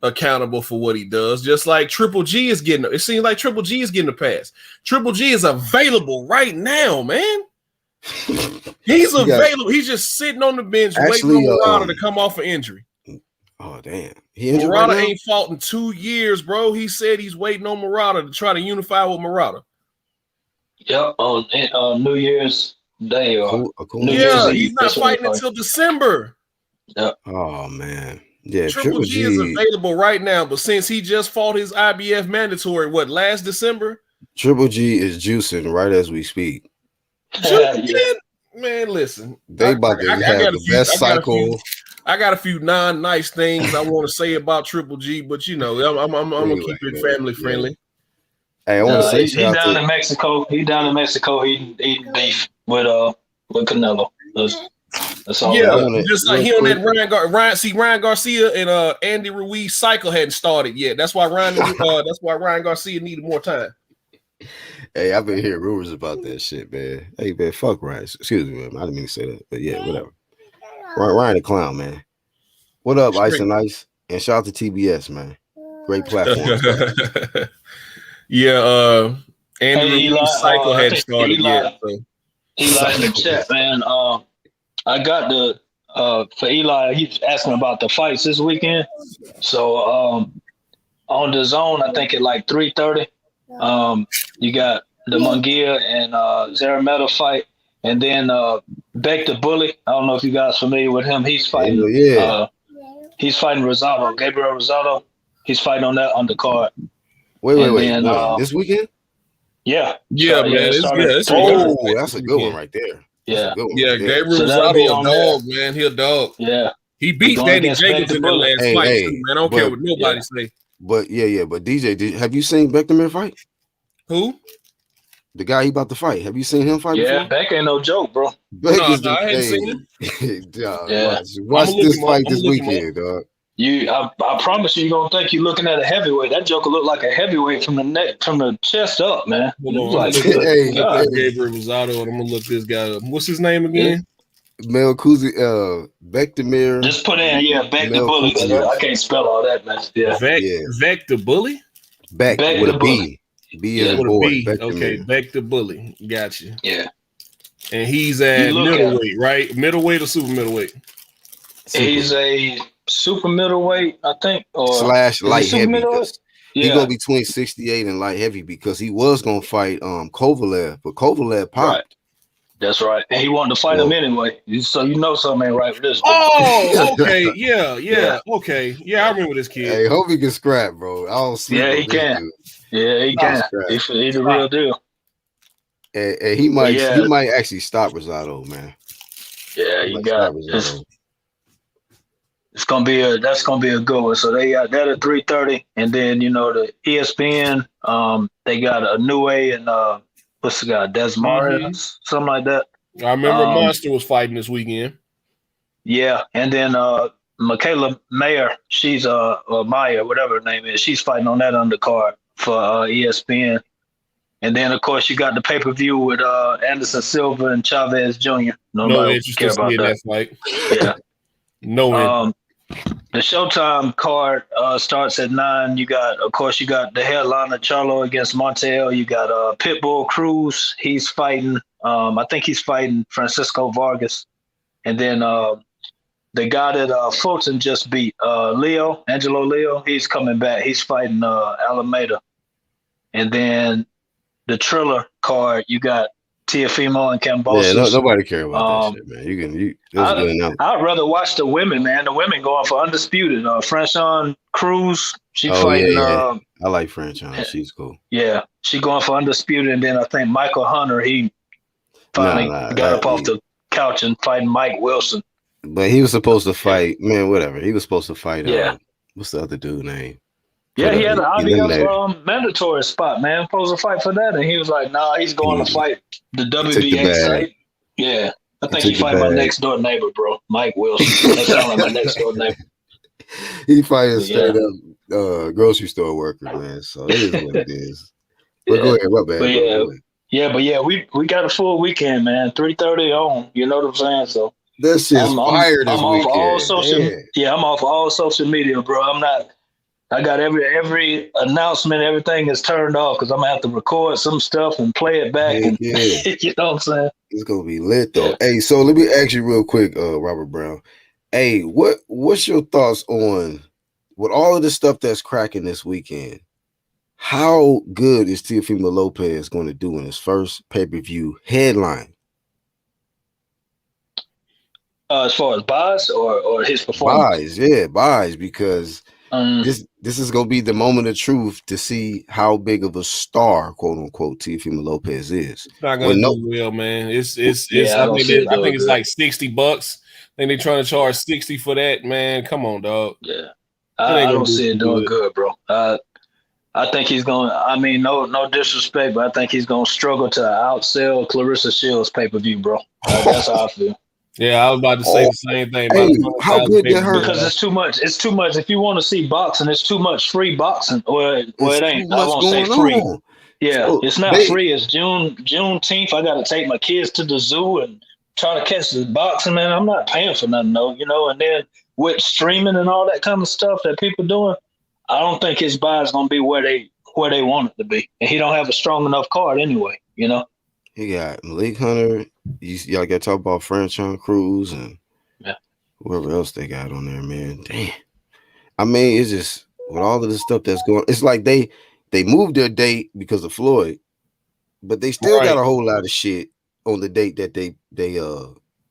accountable for what he does. Just like Triple G is getting. It seems like Triple G is getting a pass. Triple G is available right now, man. He's available. He's just sitting on the bench waiting on Murata to come off an injury. Oh, damn. Murata ain't fought in 2 years, bro. He said he's waiting on Murata to try to unify with Murata. Yep, on New Year's Day. He's not fighting until December. Yep. Oh, man. Yeah, Triple G is available right now, but since he just fought his IBF mandatory, last December? Triple G is juicing right as we speak. Man, listen. They about to have the best cycle. I got a few non-nice things I want to say about Triple G, but you know, I'm gonna keep it family friendly. Hey, I want to say he's down in Mexico. He's down in Mexico eating beef with Canelo. That's all. Yeah, just like he on that Ryan Garcia and Andy Ruiz cycle hadn't started yet. That's why Ryan Garcia needed more time. Hey, I've been hearing rumors about that shit, man. Hey, man, fuck Ryan. Excuse me, man. I didn't mean to say that, but yeah, whatever. Ryan the clown, man. What up, Ice and Ice? And shout out to TBS, man. Great platform. Andy Ruiz cycle hadn't started yet. So. Eli in the chat, man. I got for Eli, he's asking about the fights this weekend. So on the zone, I think at like 3:30, you got the Munguia and Zarameta fight, and then Beck the Bully. I don't know if you guys familiar with him. He's fighting. He's fighting Rosado, Gabriel Rosado. He's fighting on that undercard. Wait. This weekend? Yeah, man. That's a good one right there. Yeah. Gabriel Rosado a dog, man. He a dog. Yeah. He beat Danny Jacobs in the last fight, man. I don't care what nobody say. But but DJ, have you seen Bektemir fight? Who? The guy he about to fight. Have you seen him fight before? Beck ain't no joke, bro. Beck I ain't seen him. Watch this fight this weekend, dog. I promise you're gonna think you're looking at a heavyweight. That joker looked like a heavyweight from the neck, from the chest up, man. Gabriel Rosado, and I'm gonna look this guy up. What's his name again? Bektemir. Just put in, Beck the Bully. I can't spell all that, man. Beck the Bully? Beck with a B. B is a boy. Okay, Beck the Bully. Gotcha. Yeah. And he's at middleweight, right? Middleweight or super middleweight? He's a super middleweight, I think, or / light heavy. He go between 68 and light heavy because he was gonna fight Kovalev, but Kovalev popped. Right. That's right, and he wanted to fight him anyway. So you know something ain't right with this. Oh, okay, yeah, okay, I remember this kid. Hey, hope he can scrap, bro. I don't see. Yeah, he can. Yeah, he can. He's the real deal. And he might actually stop Rosado, man. Yeah, you got it. That's gonna be a good one. So they got that at 3:30, and then the ESPN. They got a New and what's the guy, Desmarais, something like that. I remember Monster was fighting this weekend. Yeah, and then Michaela Mayer, she's Maya, whatever her name is, she's fighting on that undercard for ESPN. And then of course you got the pay-per-view with Anderson Silva and Chavez Jr. Nobody care about that fight. Yeah. No. The Showtime card starts at 9. You got the headliner Charlo against Montiel. You got Pitbull Cruz. He's fighting. I think he's fighting Francisco Vargas. And then the guy that Fulton just beat, Angelo Leo. He's coming back. He's fighting Alameda. And then the Triller card, you got Teofimo and Cambosos. Yeah, nobody care about that shit, man. I'd rather watch the women, man. The women going for undisputed. Franchon Cruz, she fighting. Yeah. I like Franchon. She's cool. Yeah, she going for undisputed, and then I think Michael Hunter, he finally got up off the couch and fighting Mike Wilson. But he was supposed to fight, man. Whatever. He was supposed to fight. What's the other dude name? Yeah, he had an IBF mandatory spot, man. Supposed to fight for that, and he was like, "Nah, he's going to fight the WBA site." Yeah, I think he fight my next door neighbor, bro, Mike Wilson. That sounds like my next door neighbor. He fighting straight up grocery store worker, man. So it is what it is. But go ahead, my bad, bro. We got a full weekend, man. 3:30 on. You know what I'm saying? So that shit's fire this I'm off all weekend. I'm off all social media, bro. I'm not. I got every announcement, everything is turned off because I'm gonna have to record some stuff and play it back. And you know what I'm saying? It's gonna be lit though. Hey, so let me ask you real quick, Robert Brown. Hey, what's your thoughts on with all of the stuff that's cracking this weekend? How good is Teofimo Lopez going to do in his first pay-per-view headline? As far as buys or his performance? Buys, because this is gonna be the moment of truth to see how big of a star, quote unquote, Teofimo Lopez is. It's not gonna do well, man. I think it's like $60. I think they're trying to charge 60 for that, man. Come on, dog. Yeah, I don't see it doing good, bro. I think he's going. I mean, no disrespect, but I think he's going to struggle to outsell Clarissa Shields pay-per-view, bro. That's how I feel. Yeah, I was about to say the same thing. How good did her? Because it's too much. It's too much. If you want to see boxing, it's too much free boxing. Well, it ain't. I won't say free. Yeah, so it's not free. It's Juneteenth. I got to take my kids to the zoo and try to catch the boxing, man. I'm not paying for nothing, though. You know, and then with streaming and all that kind of stuff that people doing, I don't think his buy is gonna be where they want it to be, and he don't have a strong enough card anyway. You know, he got Malik Hunter. Y'all got to talk about Franchon Cruz and whoever else they got on there, man. Damn, I mean, it's just with all of the stuff that's going. It's like they moved their date because of Floyd, but they still got a whole lot of shit on the date that they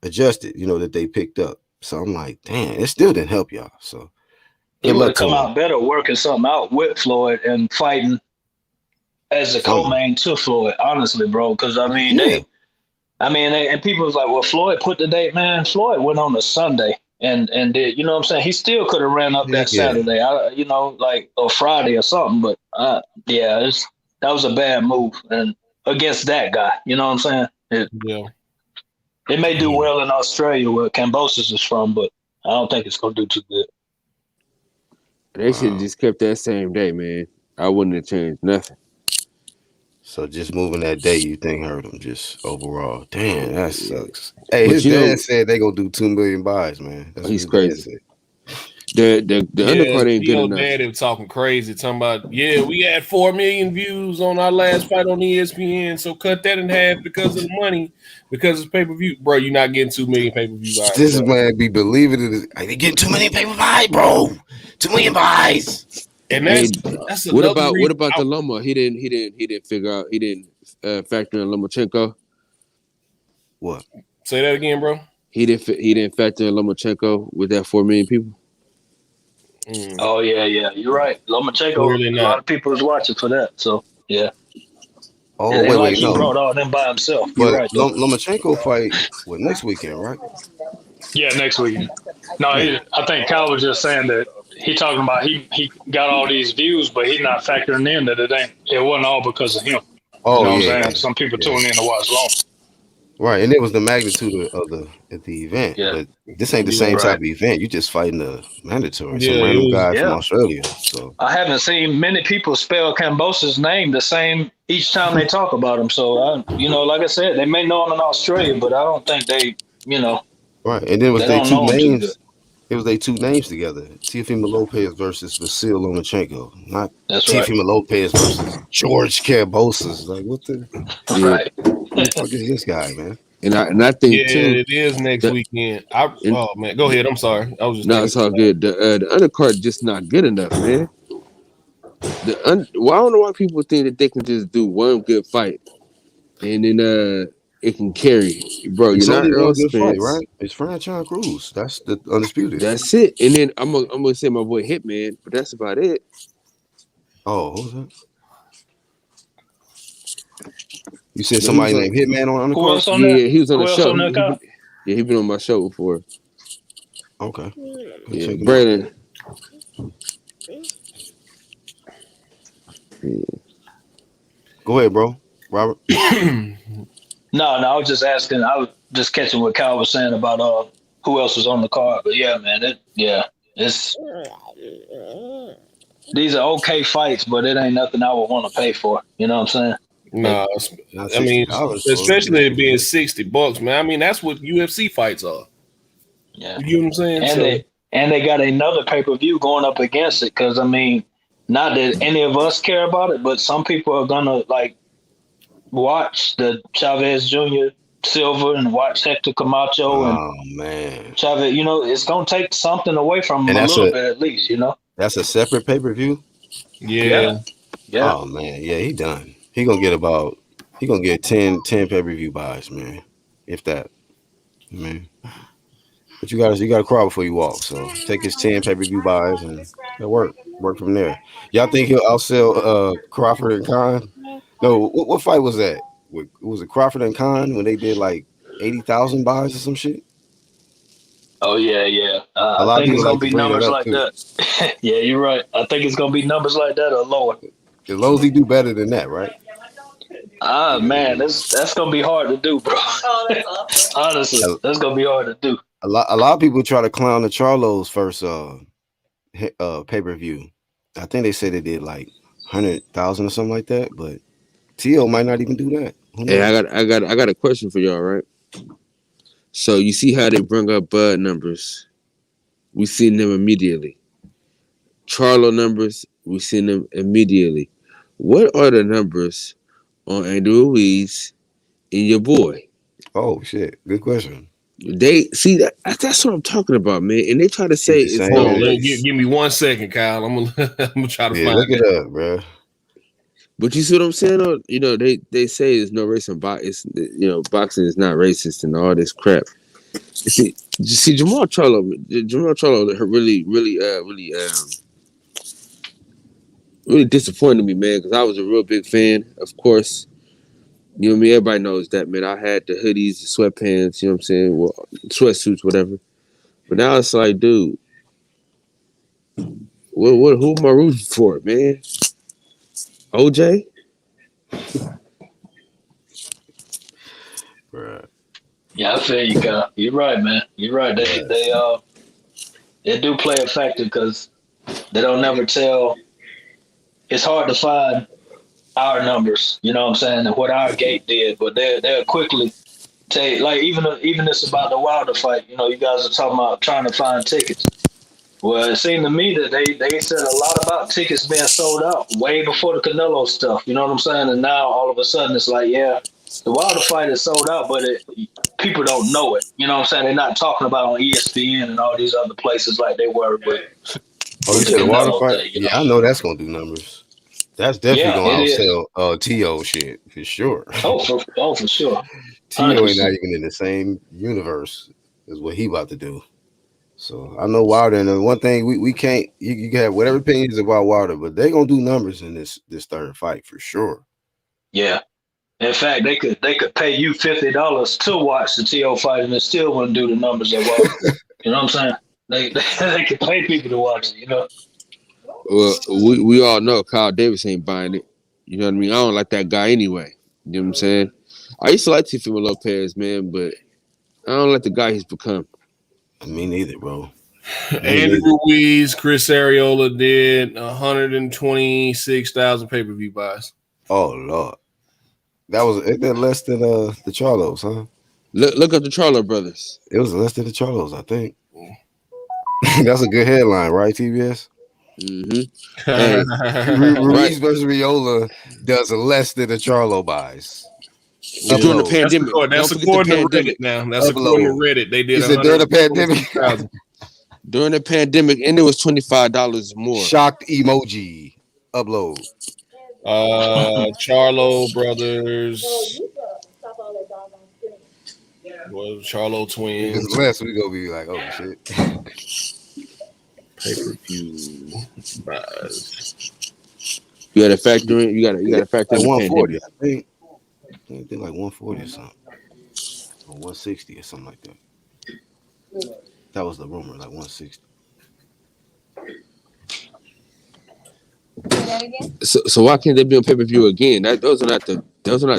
adjusted. You know, that they picked up. So I'm like, damn, it still didn't help y'all. So. It would have come out better working something out with Floyd and fighting as a co-main to Floyd, honestly, bro. Because and people was like, well, Floyd put the date, man. Floyd went on a Sunday and did, you know what I'm saying? He still could have ran up that Saturday, or Friday or something. But that was a bad move and against that guy. You know what I'm saying? It may do well in Australia where Kambosos is from, but I don't think it's gonna do too good. They should have just kept that same day, man. I wouldn't have changed nothing. So just moving that day, you think hurt him just overall? Damn, that sucks. Hey, his dad said they gonna do 2 million buys, man. That's he's crazy. The undercard ain't good enough. Dad was talking crazy, talking about we had 4 million views on our last fight on ESPN, so cut that in half because of the money, because it's pay-per-view, bro. You're not getting 2 million pay-per-view buys. This man be believing it. They getting 2 million pay-per-view buys, bro. 2 million buys. And that's what about the Loma? He didn't figure out. He didn't factor in Lomachenko. What? Say that again, bro. He didn't factor in Lomachenko with that 4 million people. Oh yeah, you're right. Lomachenko, a lot of people is watching for that. So yeah. Oh wait, he brought all them by himself. You're right. Lomachenko fight next weekend, right? Yeah, next weekend. No, I think Kyle was just saying that he talking about he got all these views, but he's not factoring in that it wasn't all because of him. Oh, you know what I'm saying? Some people tune in to watch Loma. Right, and it was the magnitude of the event. Yeah. But this ain't the same type of event. You just fighting the mandatory. Some random guy from Australia. So I haven't seen many people spell Kambosos' name the same each time they talk about him. So like I said, they may know him in Australia, but I don't think they, Right, and then it was they two names. It was they two names together: Teofimo Lopez versus Vasil Lomachenko. Not Teofimo Lopez versus George Kambosos. Like what the? Right. Who the fuck is this guy, man? And I think too, it is next weekend. Oh man, go ahead. I'm sorry. I was just it's all good. The undercard just not good enough, man. I don't know why people think that they can just do one good fight and then it can carry, bro. It's you're not Earl Spence, fight, right? It's Franchon Cruz. That's the undisputed. That's it. And then I'm gonna say my boy Hitman, but that's about it. Oh, who's that? You said somebody named Hitman on Undercard? Yeah, he was on the show. He been on my show before. Okay. Yeah, Brandon. Go ahead, bro. Robert. No, I was just asking. I was just catching what Kyle was saying about who else was on the card. But yeah, man, These are okay fights, but it ain't nothing I would want to pay for. You know what I'm saying? No, I mean, especially it being $60, man. I mean, that's what UFC fights are. Yeah, you know what I'm saying. And they got another pay-per-view going up against it because I mean, not that any of us care about it, but some people are gonna like watch the Chavez Jr. Silva and watch Hector Camacho and man, Chavez. You know, it's gonna take something away from him a little bit at least. You know, that's a separate pay-per-view. Yeah. Oh man, yeah, he done. He gonna get 10 pay-per-view buys, man. If that, man. But you gotta crawl before you walk. So take his 10 pay-per-view buys and it'll work from there. Y'all think he'll outsell Crawford and Khan? No, what fight was that? Was it Crawford and Khan when they did like 80,000 buys or some shit? Oh yeah. A lot I of think it's people gonna like to be bring numbers that up like too. that. Yeah, you're right. I think it's gonna be numbers like that or lower. As long as he do better than that, right? Man, that's gonna be hard to do, bro. Honestly, that's gonna be hard to do. A lot of people try to clown the Charlo's first pay-per-view. I think they said they did like 100,000 or something like that, but T.O. might not even do that. Hey, I got a question for y'all, right? So you see how they bring up Bud numbers? We seen them immediately. Charlo numbers, we seen them immediately. What are the numbers on Andrew Ruiz and your boy? Oh shit, good question. They see that's what I'm talking about, man. And they try to say it's no. Give me 1 second, Kyle. I'm gonna try to find look it up, bro. But you see what I'm saying? You know, they say there's no race in boxing. You know, boxing is not racist and all this crap. See Jamal Charlo really disappointed me, man, because I was a real big fan. Of course, you know what I mean? Everybody knows that, man. I had the hoodies, the sweatpants, you know what I'm saying? Well, sweatsuits, whatever. But now it's like, dude, who am I rooting for, man? OJ? Right. Yeah, I feel you, Kyle. You're right, man. You're right. They do play a factor because they don't never tell. It's hard to find our numbers, you know what I'm saying, and what our gate did, but they'll quickly take, like, even this about the Wilder fight, you know, you guys are talking about trying to find tickets. Well, it seemed to me that they said a lot about tickets being sold out way before the Canelo stuff, you know what I'm saying, and now all of a sudden it's like, yeah, the Wilder fight is sold out, but people don't know it, you know what I'm saying, they're not talking about it on ESPN and all these other places like they were, but you said the Wilder fight? Yeah, I know that's gonna do numbers. That's definitely gonna outsell T.O. shit for sure. Oh, for sure. T.O. ain't not even in the same universe as what he about to do. So I know Wilder, and the one thing we can't, you can have whatever opinions about Wilder, but they gonna do numbers in this third fight for sure. Yeah. In fact, they could pay you $50 to watch the T.O. fight, and it still wouldn't do the numbers at Wilder. You know what I'm saying? They could pay people to watch it, you know. Well, we all know Kyle Davis ain't buying it. You know what I mean? I don't like that guy anyway. You know what I'm saying? I used to like Teofimo Lopez, man, but I don't like the guy he's become. Me neither, bro. Andrew Ruiz, Chris Arreola did 126,000 pay-per-view buys. Oh Lord, that was less than the Charlos, huh? Look up the Charlo brothers. It was less than the Charlos, I think. That's a good headline, right, TBS? Mm-hmm. Hey, Ruiz versus Riola does less than the Charlo buys. During the pandemic. That's according to Reddit now. That's according to Reddit. They did it during the pandemic. During the pandemic, and it was $25 more. Shocked emoji. Upload. Charlo brothers. Well, Charlo twins. If it's less, we gonna be like, oh shit. Pay-per-view buys. You gotta factor in. You gotta factor in 140. I think they did like 140 or something, or 160 or something like that. That was the rumor, like 160. So why can't they be on pay-per-view again? Those are not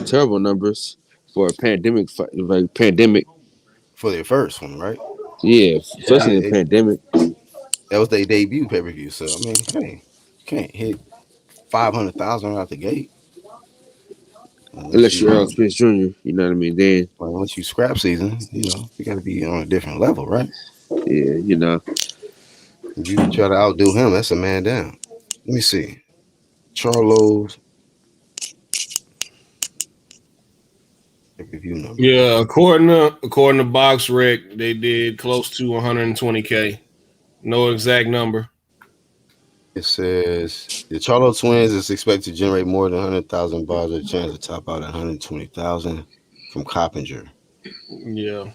terrible numbers for a pandemic fight, like pandemic. For their first one, right? Yeah, especially in the pandemic. That was their debut pay-per-view. So I mean, hey, you can't hit 500,000 out the gate. Unless you're Earl Spence Jr., you know what I mean? Then once you scrap season, you got to be on a different level, right? Yeah, If you try to outdo him, that's a man down. Let me see. Charlo's pay-per-view number. Yeah, according to Box Rec, they did close to 120K. No exact number. It says the Charlo Twins is expected to generate more than 100,000 bars with a chance to top out at 120,000 from Coppinger. Yeah,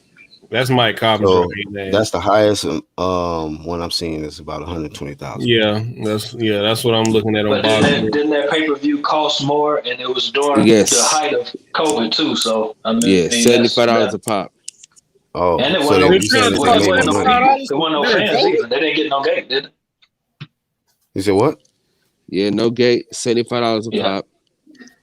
that's Mike Coppinger. So that's the highest one I'm seeing is about 120,000. Yeah, that's what I'm looking at on But didn't that pay-per-view cost more, and it was during the height of COVID too? So I mean, $75 a pop. Oh, and it so wasn't no fans either. They didn't get no gate, did it? You said what? Yeah, no gate, $75 a pop.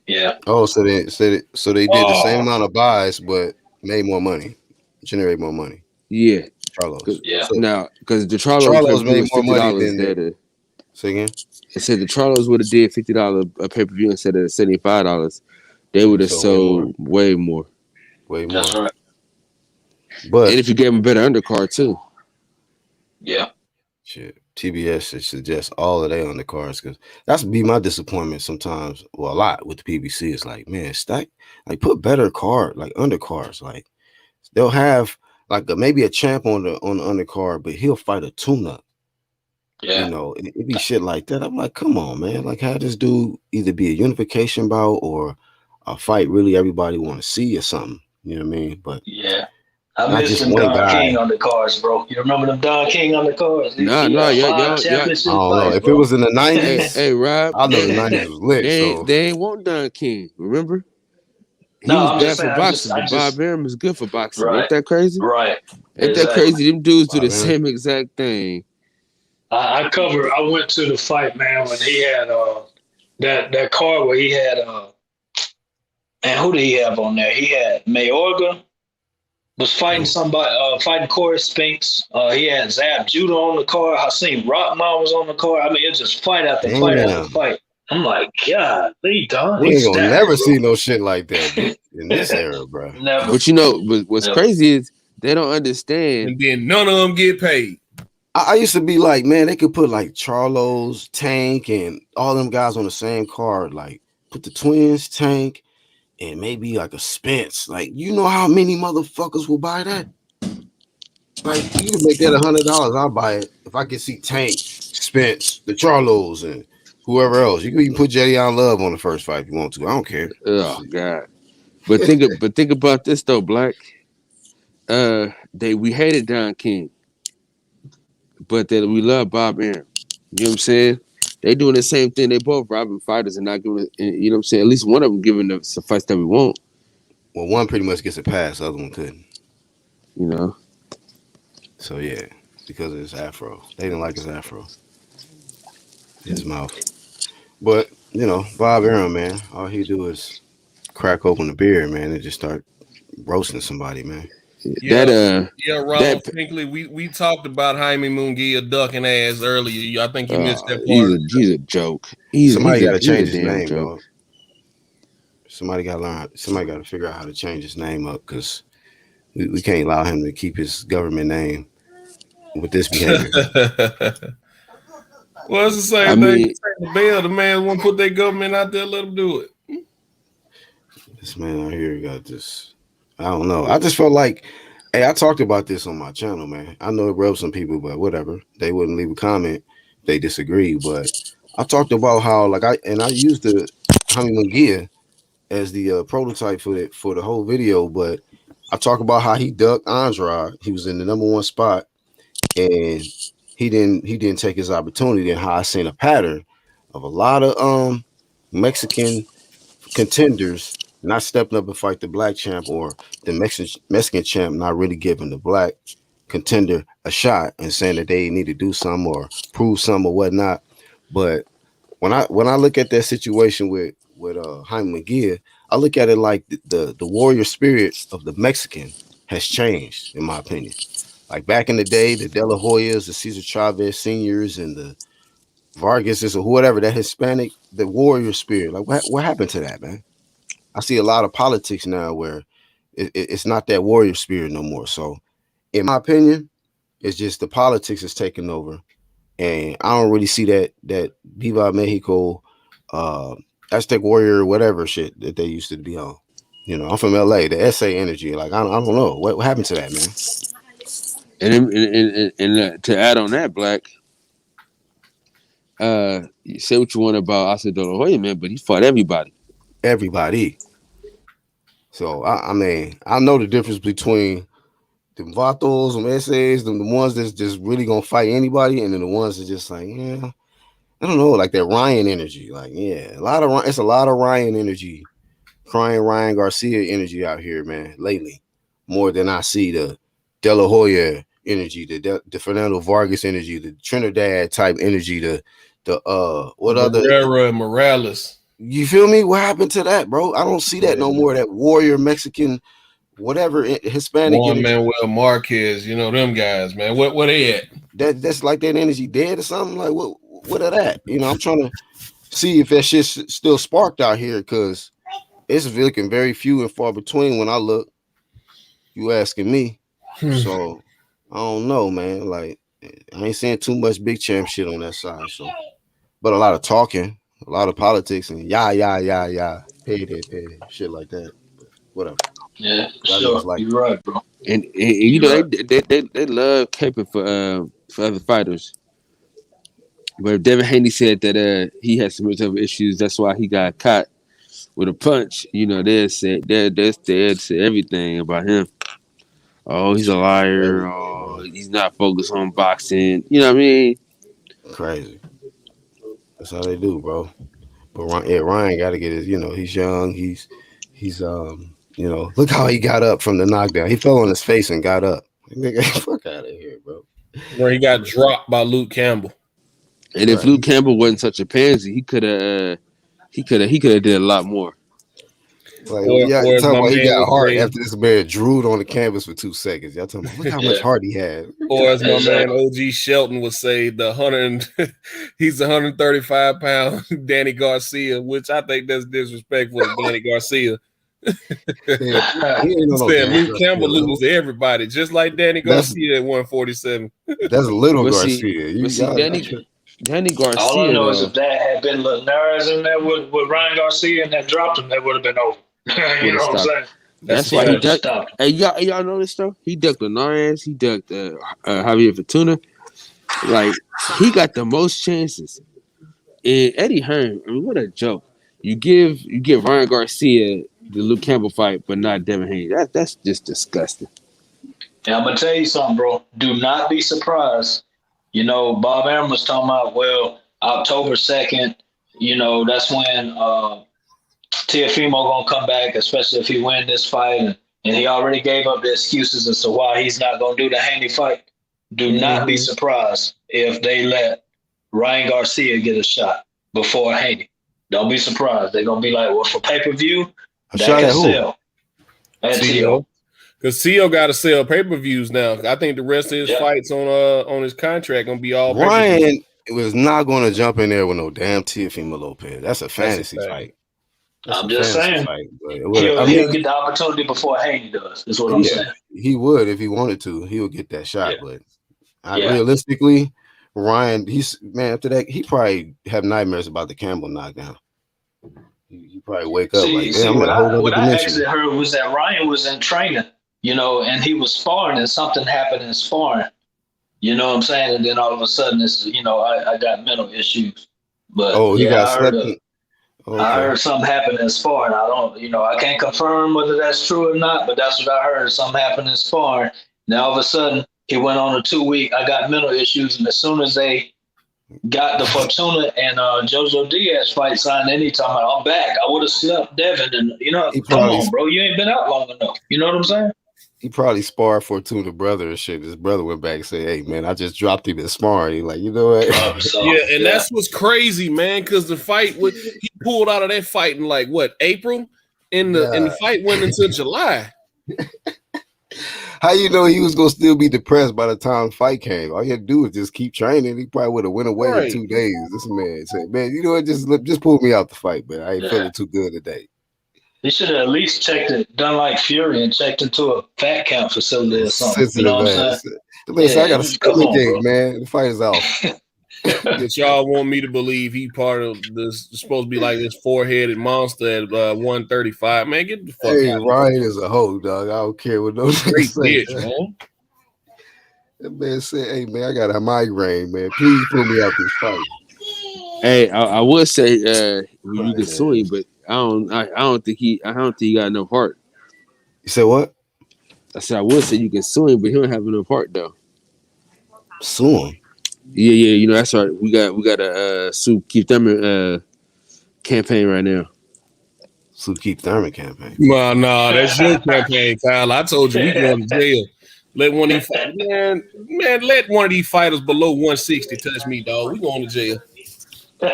Yeah. Oh, so they did the same amount of buys, but made more money, generate more money. Yeah, Charlos. Yeah. So now, because the Charlos made more money than say again. It said the Charlos would have did $50 a pay-per-view instead of $75. They would have sold way more. Way more. That's right. But and if you gave them a better undercard too. Yeah. Shit. TBS should suggest all of their undercards because that's be my disappointment sometimes. Well, a lot with the PBC is like, man, stack like put better card like undercards. Like they'll have like maybe a champ on the undercard, but he'll fight a tune-up. Yeah, it'd be shit like that. I'm like, come on, man. Like, have this dude either be a unification bout or a fight really everybody want to see or something. You know what I mean? But yeah. I miss them Don King on the cards, bro. You remember them Don King on the cards? No, I don't know. If it was in the 90s, hey, Rob, I know the 90s was lit. They ain't want Don King, remember? He No, was bad for boxing, but Bob Arum was good for boxing. Right. Ain't that crazy? Right. Ain't that crazy? Them dudes do the same exact thing. I went to the fight, man, when he had that card where he had and who did he have on there? He had Mayorga was fighting somebody, fighting Corey Spinks. He had Zab Judah on the card. Hasim Rockman was on the card. I mean, it's just fight after fight after fight. I'm like, God, Lee Don. We ain't gonna never see no shit like that in this era, bro. Never. But what's crazy is they don't understand. And then none of them get paid. I used to be like, man, they could put like Charlos, Tank, and all them guys on the same card. Like, put the Twins, Tank, and maybe like a Spence. Like, you know how many motherfuckers will buy that? Like, you can make that $100. I'll buy it if I can see Tank, Spence, the Charlos, and whoever else. You can even put Jetty on Love on the first fight if you want to. I don't care. Oh God! But think about this though, Black. We hated Don King, but that we love Bob Arum. You know what I'm saying? They doing the same thing. They both robbing fighters and not giving. You know what I'm saying? At least one of them giving the suffice that we want. Well, one pretty much gets a pass, the other one couldn't. You know. So yeah, because of his afro, they didn't like his afro, his mouth. But Bob Arum, man, all he do is crack open the beer, man, and just start roasting somebody, man. Ronald Pinkley, we talked about Jaime Munguia ducking ass earlier. I think you missed that part. He's a joke. Somebody got to change his name, dog. Somebody got to learn. Somebody got to figure out how to change his name up because we can't allow him to keep his government name with this behavior. Well, it's the same thing. The man won't put their government out there, let them do it. This man out here got this. I don't know. I just felt like, hey, I talked about this on my channel, man. I know it rubs some people, but whatever. They wouldn't leave a comment. They disagree. But I talked about how, I used the Jaime Munguia as the prototype for the whole video. But I talk about how he ducked Andrade. He was in the number one spot, and he didn't take his opportunity. And how I seen a pattern of a lot of Mexican contenders not stepping up and fight the black champ, or the Mexican champ not really giving the black contender a shot and saying that they need to do something or prove something or whatnot. But when I look at that situation with Jaime Munguia, I look at it like the warrior spirit of the Mexican has changed, in my opinion. Like back in the day, the De La Hoyas, the Cesar Chavez Seniors, and the Vargases or whatever, that Hispanic, the warrior spirit. Like what happened to that, man? I see a lot of politics now where it's not that warrior spirit no more. So, in my opinion, it's just the politics is taking over, and I don't really see that Viva Mexico, Aztec warrior, whatever shit that they used to be on. You know, I'm from LA. The SA energy, like I don't know what happened to that, man. And to add on that, Black, you say what you want about Oscar De La Hoya, man, but he fought everybody. Everybody. So I mean, I know the difference between the vatos, them essays, the ones that's just really gonna fight anybody, and then the ones that just like, yeah, I don't know, like that Ryan energy. Like, yeah, it's a lot of Ryan energy, crying Ryan Garcia energy out here, man, lately. More than I see the De La Hoya energy, the Fernando Vargas energy, the Trinidad type energy, the what other Herrera and Morales. You feel me? What happened to that, bro? I don't see that no more. That warrior Mexican, whatever Hispanic Juan Manuel Marquez, you know them guys, man. What they at? That's like that energy dead or something. Like what are that? You know, I'm trying to see if that shit's still sparked out here because it's looking very few and far between when I look. You asking me? So I don't know, man. Like I ain't seeing too much big champ shit on that side. So, but a lot of talking. A lot of politics and payday, shit like that. But whatever. Yeah, sure. Like, you're right, bro. And you know they love caping for other fighters. But Devin Haney said that he had some mental issues. That's why he got caught with a punch. You know, they said everything about him. Oh, he's a liar. Oh, he's not focused on boxing. You know what I mean? Crazy. That's how they do, bro. But Ryan got to get his. You know, he's young. He's you know, look how he got up from the knockdown. He fell on his face and got up. Nigga, fuck out of here, bro. Where he got dropped by Luke Campbell. And if Luke Campbell wasn't such a pansy, he could have did a lot more. Like, talking about he got heart after this man drooed on the canvas for 2 seconds. Y'all talking about look how much heart he had. Or as my man OG Shelton would say, he's 135 pound Danny Garcia, which I think that's disrespectful to Danny Garcia. Luke Campbell lose to everybody, just like Danny Garcia at 147. That's little Garcia. Danny Garcia. All I know is if that had been Linares in there with Ryan Garcia and that dropped him, that would have been over. You know what I'm saying? That's why he ducked. Hey, y'all know this stuff? He ducked Linares. He ducked Javier Fortuna. Like he got the most chances. And Eddie Hearn, I mean, what a joke! You give Ryan Garcia the Luke Campbell fight, but not Devin Haney. That's just disgusting. And I'm gonna tell you something, bro. Do not be surprised. You know, Bob Arum was talking about, well, October 2nd, you know, that's when Teofimo gonna come back, especially if he win this fight. And he already gave up the excuses as to why he's not gonna do the Haney fight. Do not be surprised if they let Ryan Garcia get a shot before Haney. Don't be surprised. They're gonna be like, well, for pay-per-view, that can sell. At Tio. Because Tio got to sell pay-per-views now. I think the rest of his fights on his contract gonna be all Ryan was not going to jump in there with no damn Teofimo Lopez. That's a fantasy fight. I'm just saying. He'll get the opportunity before Haney does. Is what I'm saying. He would if he wanted to. He would get that shot, but realistically, Ryan, after that, he probably have nightmares about the Campbell knockdown. You probably wake up what I actually heard was that Ryan was in training, you know, and he was sparring and something happened in sparring. You know what I'm saying? And then all of a sudden, I got mental issues. But I heard something happened in sparring. I can't confirm whether that's true or not, but that's what I heard. Something happened in sparring. Now all of a sudden, he went on a 2-week. I got mental issues, and as soon as they got the Fortuna and Jojo Diaz fight signed, then he talking about I'm back. I would have slept Devin, and come on, bro, you ain't been out long enough. You know what I'm saying? He probably sparred Fortuna brother and shit. His brother went back and said, "Hey man, I just dropped him in sparring." He like, you know what? That's what's crazy, man. Because the fight he pulled out of that fight in like what April, and the fight went until July. How you know he was gonna still be depressed by the time the fight came? All you had to do was just keep training. He probably would have went away in 2 days. This man said, "Man, you know what? Just pull me out the fight, but I ain't feeling too good today." He should have at least checked it, done like Fury and checked into a fat count facility or something. You know what I'm saying? Listen, I got a stomach ache, man. The fight is off. That y'all want me to believe he part of this supposed to be like this four-headed monster at 135. Man, get the fuck out. Hey, Ryan is a hoe, dog. I don't care what those great say. bitch, man. That man said, "Hey, man, I got a migraine, man. Please pull me out this fight." Hey, I would say you can sue him, but I don't think he got enough heart. You said what? I said I would say you can sue him, but he don't have enough heart though. Sue him? Yeah. You know that's right. We got a sue Keith Thurman campaign right now. Sue Keith Thurman campaign. No, that's your campaign, Kyle. I told you we going to jail. Let one of these let one of these fighters below 160 touch me, dog. We going to jail. We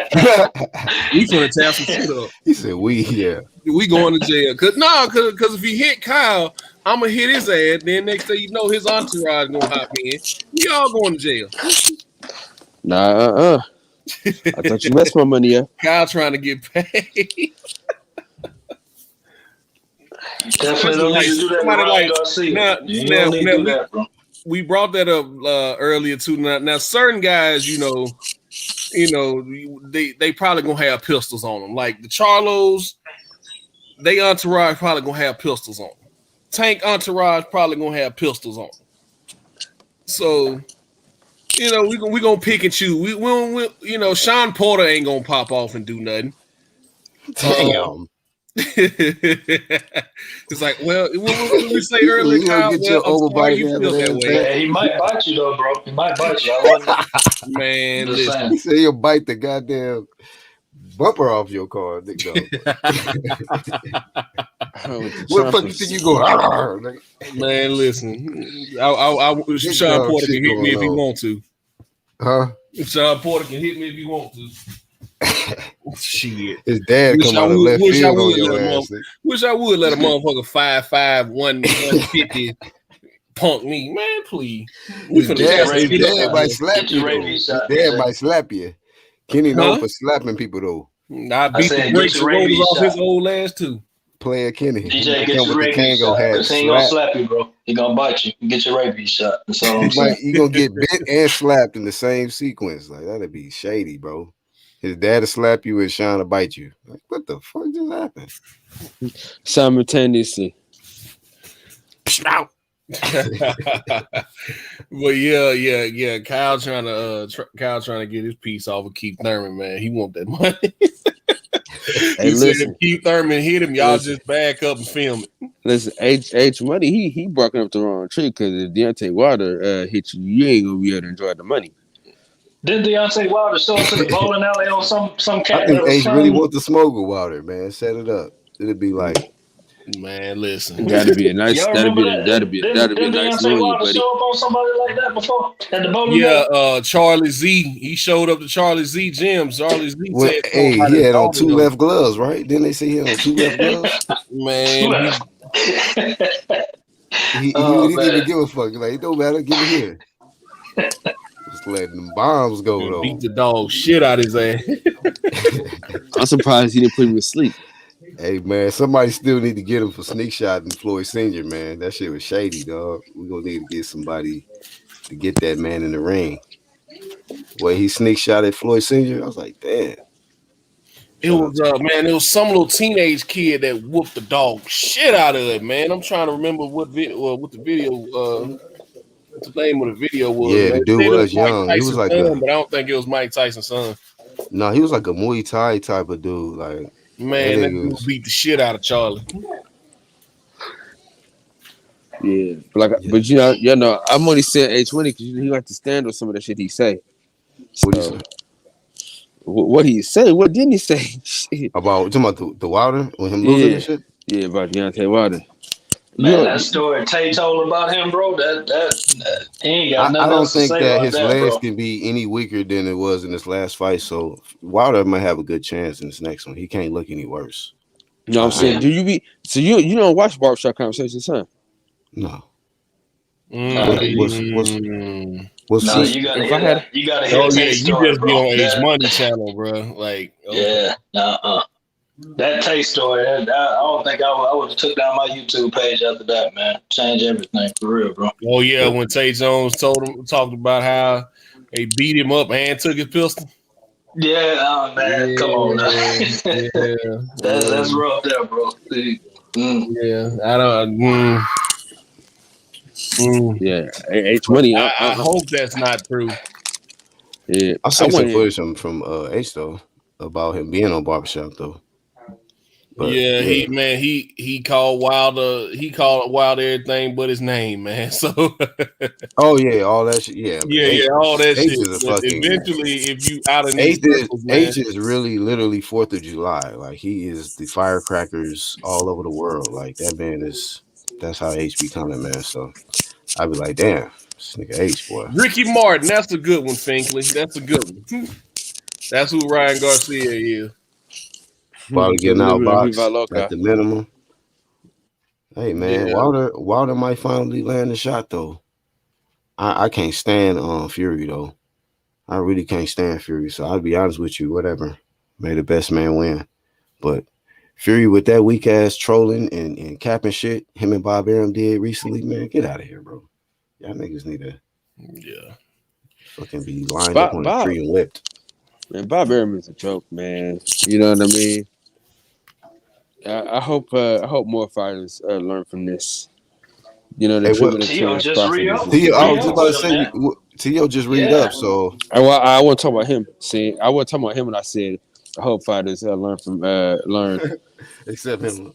finna tear some shit up. He said we going to jail. Cause if he hit Kyle, I'm gonna hit his ass. Then next thing you know, his entourage gonna hop in. We all going to jail. Nah, I thought you messed my money up. Kyle trying to get paid. Definitely don't need to do that. Bro. We brought that up earlier too. Now certain guys, you know, they probably gonna have pistols on them. Like the Charlos, they entourage probably gonna have pistols on them. Tank entourage probably gonna have pistols on them. So, you know, we gonna pick and choose. We Sean Porter ain't gonna pop off and do nothing. Damn. It's like, well, what we say earlier, Kyle, get your overbite you feel that way. Yeah, he might bite you though, bro. He might bite you. Man, listen. He said he'll bite the goddamn bumper off your car, Nick. What the fuck you think you going? Man, listen. Sean Porter can hit me if he want to. Huh? Sean Porter can hit me if he want to. Shit. His dad come out of left field on your ass. Wish I would let a motherfucker 5'5", 150 punk me. Man, please. His dad might slap you. His dad might slap you. Kenny known for slapping people though. I beat the brakes and rollers off his old ass too. Player Kenny. DJ, get your rabies shot. Because he ain't gonna slap you, bro. He gonna bite you. Get your rabies shot. That's all I'm saying. You gonna get bit and slapped in the same sequence. Like that'd be shady, bro. His dad will slap you and Sean to bite you. Like, what the fuck just happened? Simultaneously. Well, yeah. Kyle trying to get his piece off of Keith Thurman, man. He want that money. He said if Keith Thurman hit him, y'all just back up and film it. Listen, H money, he barking up the wrong tree because if Deontay Wilder hit you ain't gonna be able to enjoy the money. Didn't Deontay Wilder show up to the bowling alley on some cat? I think H really want to smoke with Wilder, man. Set it up. It'd be like, man, listen. That'd be a nice. That'd be a nice Deontay Wilder show up on somebody like that before at the bowling alley? Charlie Z. He showed up to Charlie Z gym. Charlie Z said, "Hey, he had on 2 left gloves, right? Didn't they say he had on 2 left gloves?" Man, he didn't even give a fuck. Like, it don't matter. Give it here. Just letting them bombs go though. Beat the dog shit out his ass. I'm surprised he didn't put him to sleep. Hey man, somebody still need to get him for sneak shot and Floyd Senior, man. That shit was shady, dog. We gonna need to get somebody to get that man in the ring. Where he sneak shot at Floyd Senior, I was like, damn. It was some little teenage kid that whooped the dog shit out of it, man. I'm trying to remember what the name of the video was. Yeah, the dude was young. He was like but I don't think it was Mike Tyson's son. No, he was like a Muay Thai type of dude. Like, man, that dude beat the shit out of Charlie. Yeah, but you know, I'm only saying H20 because he like to stand with some of the shit he say. What did he say? What did he say? What didn't he say? About the Wilder when him losing and shit? Yeah, about Deontay Wilder. Man, that story Tay told about him, bro. That he ain't got nothing else to say. I don't think that his legs bro. can be any weaker than it was in his last fight. So Wilder might have a good chance in this next one. He can't look any worse. You know what I'm saying? You don't watch Barbershop Conversations, huh? No. What's no, you gotta hear that. You gotta hear Tate's story, you just be bro. on H Money channel, bro. Like, okay. Yeah, that Tate story. I don't think I would have took down my YouTube page after that, man. Change everything for real, bro. Oh yeah, when Tate Jones talked about how they beat him up and took his pistol. Yeah, man, come on now. That's rough there, bro. Yeah, I don't. Yeah, H Money. I hope that's not true. Yeah, I saw some footage from H though about him being on Barbershop though. But, he called Wilder. He called Wilder everything but his name, man. So. Oh yeah, all that shit. Yeah, all that H shit. is a fucking. Eventually, if you out of H is really literally 4th of July. Like he is the firecrackers all over the world. Like that man is. That's how H be coming, man. So I'd be like, damn, this nigga H boy. Ricky Martin. That's a good one, Finkley. That's a good one. That's who Ryan Garcia is. Probably getting outboxed at the minimum. Hey man, Wilder might finally land a shot though. I can't stand Fury though. I really can't stand Fury. So I'll be honest with you, whatever. May the best man win. But Fury with that weak ass trolling and capping shit him and Bob Arum did recently, man, get out of here, bro. Y'all niggas need to fucking be lined up on the tree and whipped. Man, Bob Arum is a joke, man. You know what I mean? I hope more fighters learn from this. You know, the treatment of trans Tio, I was just about to say, Tio just read up, so I want to talk about him. See, I want to talk about him when I said I hope fighters learn. Except him.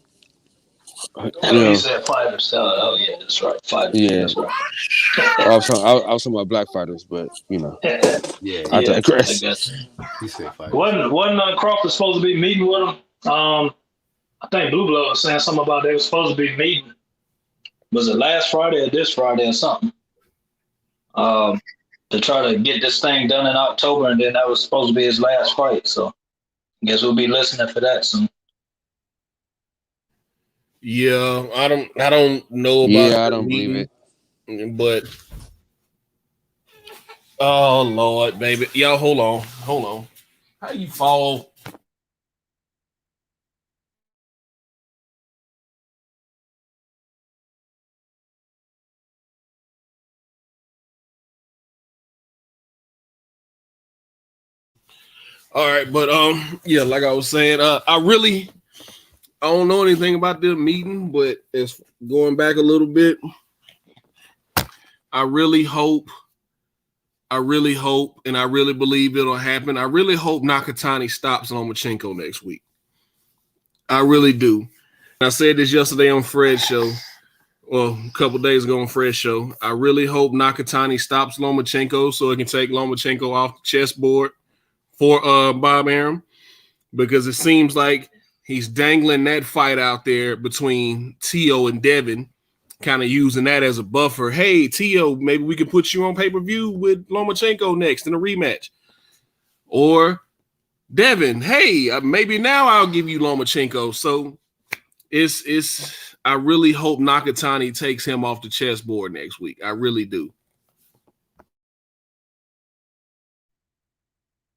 You said fighters. Oh yeah, that's right. Fighters. Yeah, that's right. I was talking about black fighters, but you know, I digress. He said fighters. Wasn't Crawford supposed to be meeting with him? I think Blue Blood was saying something about they were supposed to be meeting. Was it last Friday or this Friday or something? To try to get this thing done in October, and then that was supposed to be his last fight. So I guess we'll be listening for that soon. Yeah, I don't know about. Yeah, I don't believe it. But oh Lord, baby, y'all, hold on. How you fall? All right, but like I was saying, I don't know anything about the meeting, but it's going back a little bit. I really hope, and I really believe it'll happen. I really hope Nakatani stops Lomachenko next week. I really do. I said this yesterday on Fred's show. Well, a couple days ago on Fred's show. I really hope Nakatani stops Lomachenko so it can take Lomachenko off the chessboard for Bob Arum, because it seems like he's dangling that fight out there between Tio and Devin, kind of using that as a buffer. Hey, Tio, maybe we can put you on pay-per-view with Lomachenko next in a rematch. Or Devin, hey, maybe now I'll give you Lomachenko. So I really hope Nakatani takes him off the chessboard next week. I really do.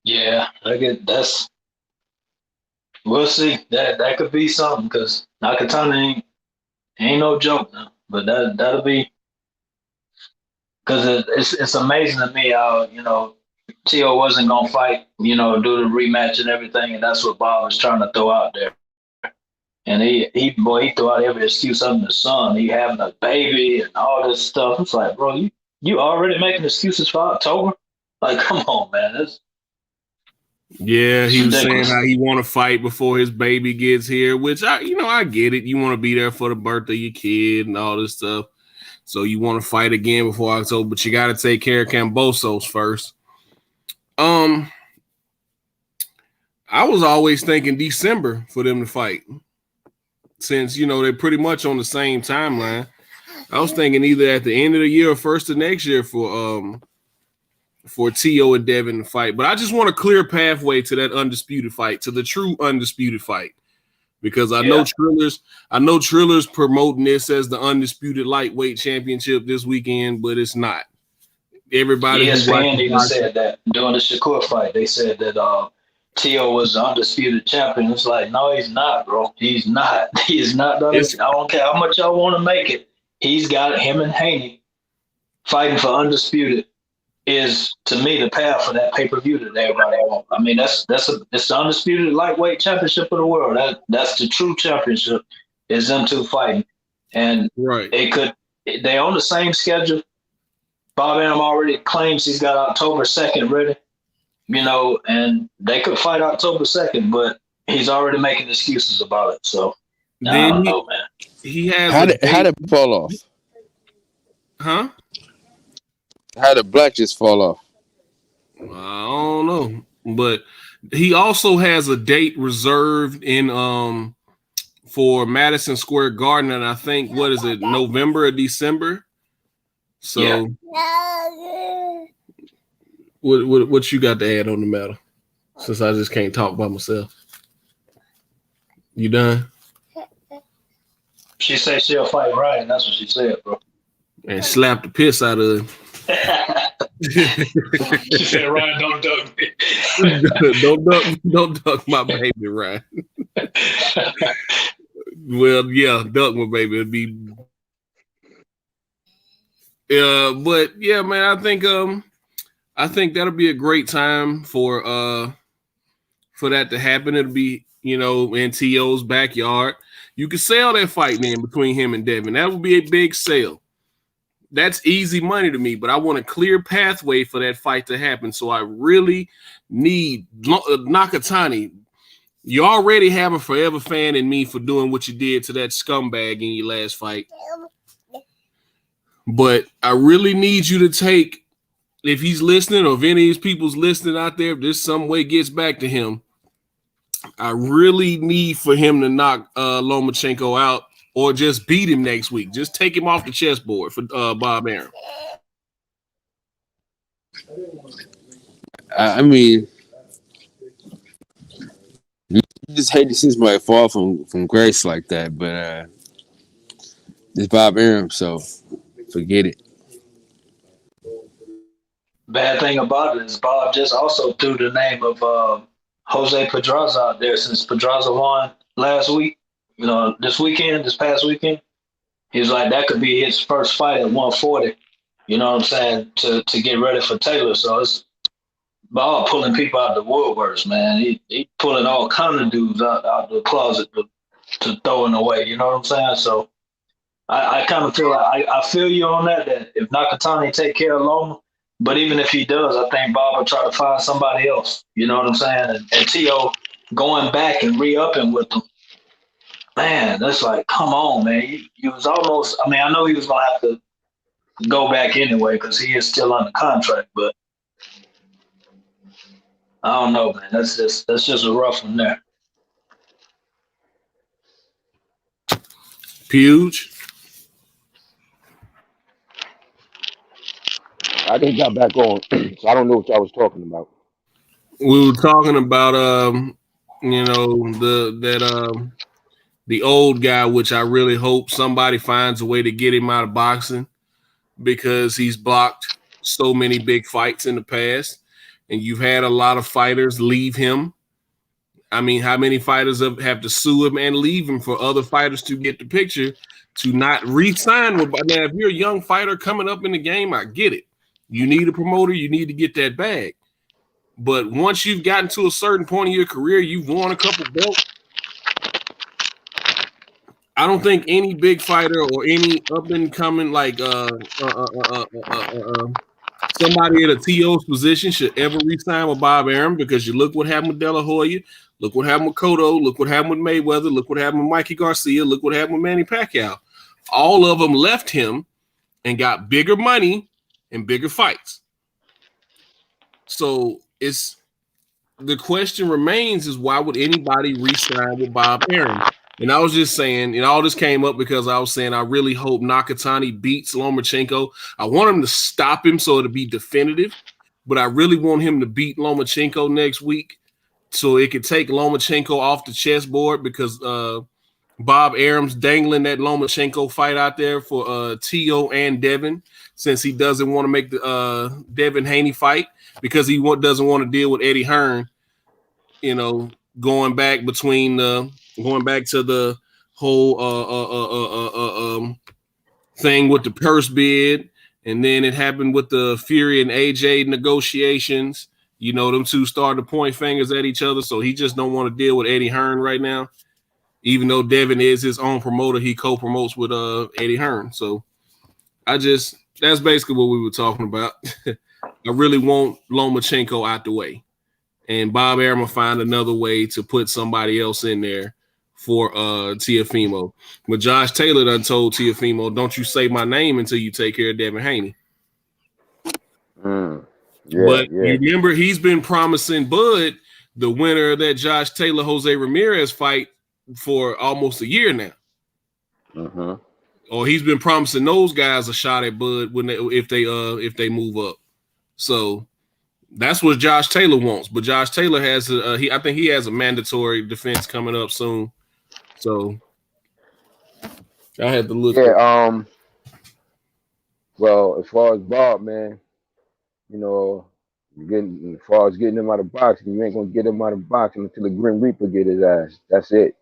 Yeah, we'll see. That could be something, because Nakatani ain't no joke now. But that'll be, because it's amazing to me how, Tio wasn't gonna fight, do the rematch and everything, and that's what Bob was trying to throw out there. And he threw out every excuse under the sun. He having a baby and all this stuff. It's like, bro, you already making excuses for October? Like, come on, man. Yeah, he was saying how he want to fight before his baby gets here, which I get it. You want to be there for the birth of your kid and all this stuff. So you want to fight again before October, but you got to take care of Cambosos first. I was always thinking December for them to fight, since, they're pretty much on the same timeline. I was thinking either at the end of the year or first of next year for Tio and Devin to fight. But I just want a clear pathway to that undisputed fight, to the true undisputed fight. because I know Triller's promoting this as the undisputed lightweight championship this weekend, but it's not. Everybody ESPN even said that during the Shakur fight. They said that Tio was the undisputed champion. It's like, no, he's not, bro. He's not. He is not. I don't care how much y'all want to make it. He's got it. Him and Haney fighting for undisputed is, to me, the path for that pay-per-view that everybody wants. I mean, it's the undisputed lightweight championship of the world. That's the true championship. Is them two fighting, and they on the same schedule. Bob Arum already claims he's got October 2nd ready, and they could fight October 2nd, but he's already making excuses about it. So I don't know, man. He has how did it fall off? Huh? How did Black just fall off? I don't know, but he also has a date reserved in for Madison Square Garden, and I think November or December. So, what you got to add on the matter? Since I just can't talk by myself. You done? She said she'll fight Ryan. That's what she said, bro. And slap the piss out of him. She said, Ryan, don't duck me. don't duck my baby, Ryan. Well, yeah, duck my baby. It'd be. But yeah, man, I think that'll be a great time for that to happen. It'll be, in T.O.'s backyard. You could sell that fight then between him and Devin. That would be a big sale. That's easy money to me, but I want a clear pathway for that fight to happen. So I really need Nakatani. You already have a forever fan in me for doing what you did to that scumbag in your last fight. But I really need you to take, if he's listening or if any of these people's listening out there, if this some way gets back to him, I really need for him to knock Lomachenko out or just beat him next week. Just take him off the chessboard for Bob Arum. I mean, you just hate to see somebody fall from grace like that, but it's Bob Arum, so forget it. Bad thing about it is Bob just also threw the name of Jose Pedraza out there since Pedraza won last week. This past weekend. He was like, that could be his first fight at 140. You know what I'm saying? To get ready for Taylor. So it's Bob pulling people out the woodworks, man. He pulling all kind of dudes out the closet to throwing away. You know what I'm saying? So I kind of feel like I feel you on that if Nakatani take care of Loma, but even if he does, I think Bob will try to find somebody else. You know what I'm saying? And T.O. going back and re-upping with them. Man, that's like, come on, man. He was almost, I know he was going to have to go back anyway because he is still under contract, but I don't know, man. That's just a rough one there. Puge? I just got back on, so I don't know what y'all was talking about. We were talking about, the old guy, which I really hope somebody finds a way to get him out of boxing because he's blocked so many big fights in the past. And you've had a lot of fighters leave him. I mean, how many fighters have to sue him and leave him for other fighters to get the picture to not re-sign with? Now, if you're a young fighter coming up in the game, I get it. You need a promoter. You need to get that bag. But once you've gotten to a certain point in your career, you've won a couple belts. I don't think any big fighter or any up and coming like somebody in a TO's position should ever re-sign with Bob Arum because you look what happened with De La Hoya, look what happened with Cotto, look what happened with Mayweather, look what happened with Mikey Garcia, look what happened with Manny Pacquiao. All of them left him and got bigger money and bigger fights. So the question remains is why would anybody re-sign with Bob Arum? And I was just saying, all this came up because I was saying I really hope Nakatani beats Lomachenko. I want him to stop him so it'll be definitive, but I really want him to beat Lomachenko next week so it could take Lomachenko off the chessboard because Bob Arum's dangling that Lomachenko fight out there for T.O. and Devin, since he doesn't want to make the Devin Haney fight because he doesn't want to deal with Eddie Hearn, you know, going back to the whole thing with the purse bid, and then it happened with the Fury and AJ negotiations. You know, them two started to point fingers at each other, so he just don't want to deal with Eddie Hearn right now. Even though Devin is his own promoter, he co-promotes with Eddie Hearn. So that's basically what we were talking about. I really want Lomachenko out the way. And Bob Arum will find another way to put somebody else in there for Teofimo. But Josh Taylor done told Teofimo, don't you say my name until you take care of Devin Haney. You remember, he's been promising Bud the winner of that Josh Taylor Jose Ramirez fight for almost a year now. Or he's been promising those guys a shot at Bud if they move up. So that's what Josh Taylor wants. But Josh Taylor has I think he has a mandatory defense coming up soon. So I had to look. Well, as far as Bob, man, you know, as far as getting him out of boxing, you ain't gonna get him out of boxing until the Grim Reaper get his ass. That's it.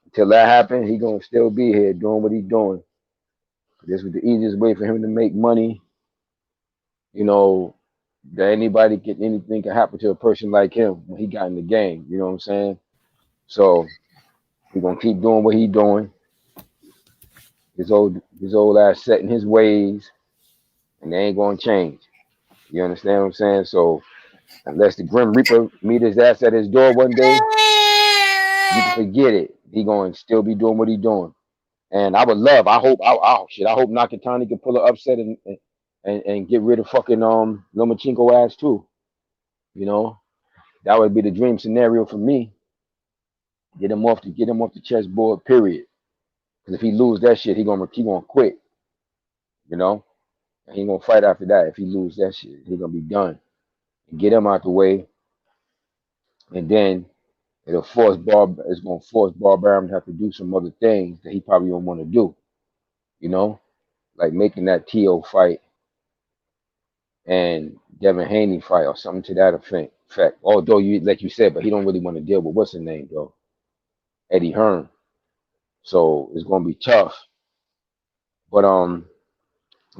Until that happens, he gonna still be here doing what he's doing. This was the easiest way for him to make money. You know, that anything can happen to a person like him when he got in the game. You know what I'm saying? So he's gonna keep doing what he's doing. His old ass set in his ways, and they ain't gonna change. You understand what I'm saying? So unless the Grim Reaper meet his ass at his door one day, you can forget it. He gonna still be doing what he's doing. And I hope Nakatani can pull an upset and get rid of fucking Lomachenko ass too. You know, that would be the dream scenario for me. Get him off the chessboard, period. Because if he lose that shit, he gonna quit. You know, and he gonna fight after that. If he lose that shit, he gonna be done. And get him out the way, and then it's gonna force Bob Arum to have to do some other things that he probably don't want to do. You know, like making that T.O. fight and Devin Haney fight or something to that effect. Although like you said, but he don't really want to deal with what's his name though, Eddie Hearn. So it's gonna be tough. But you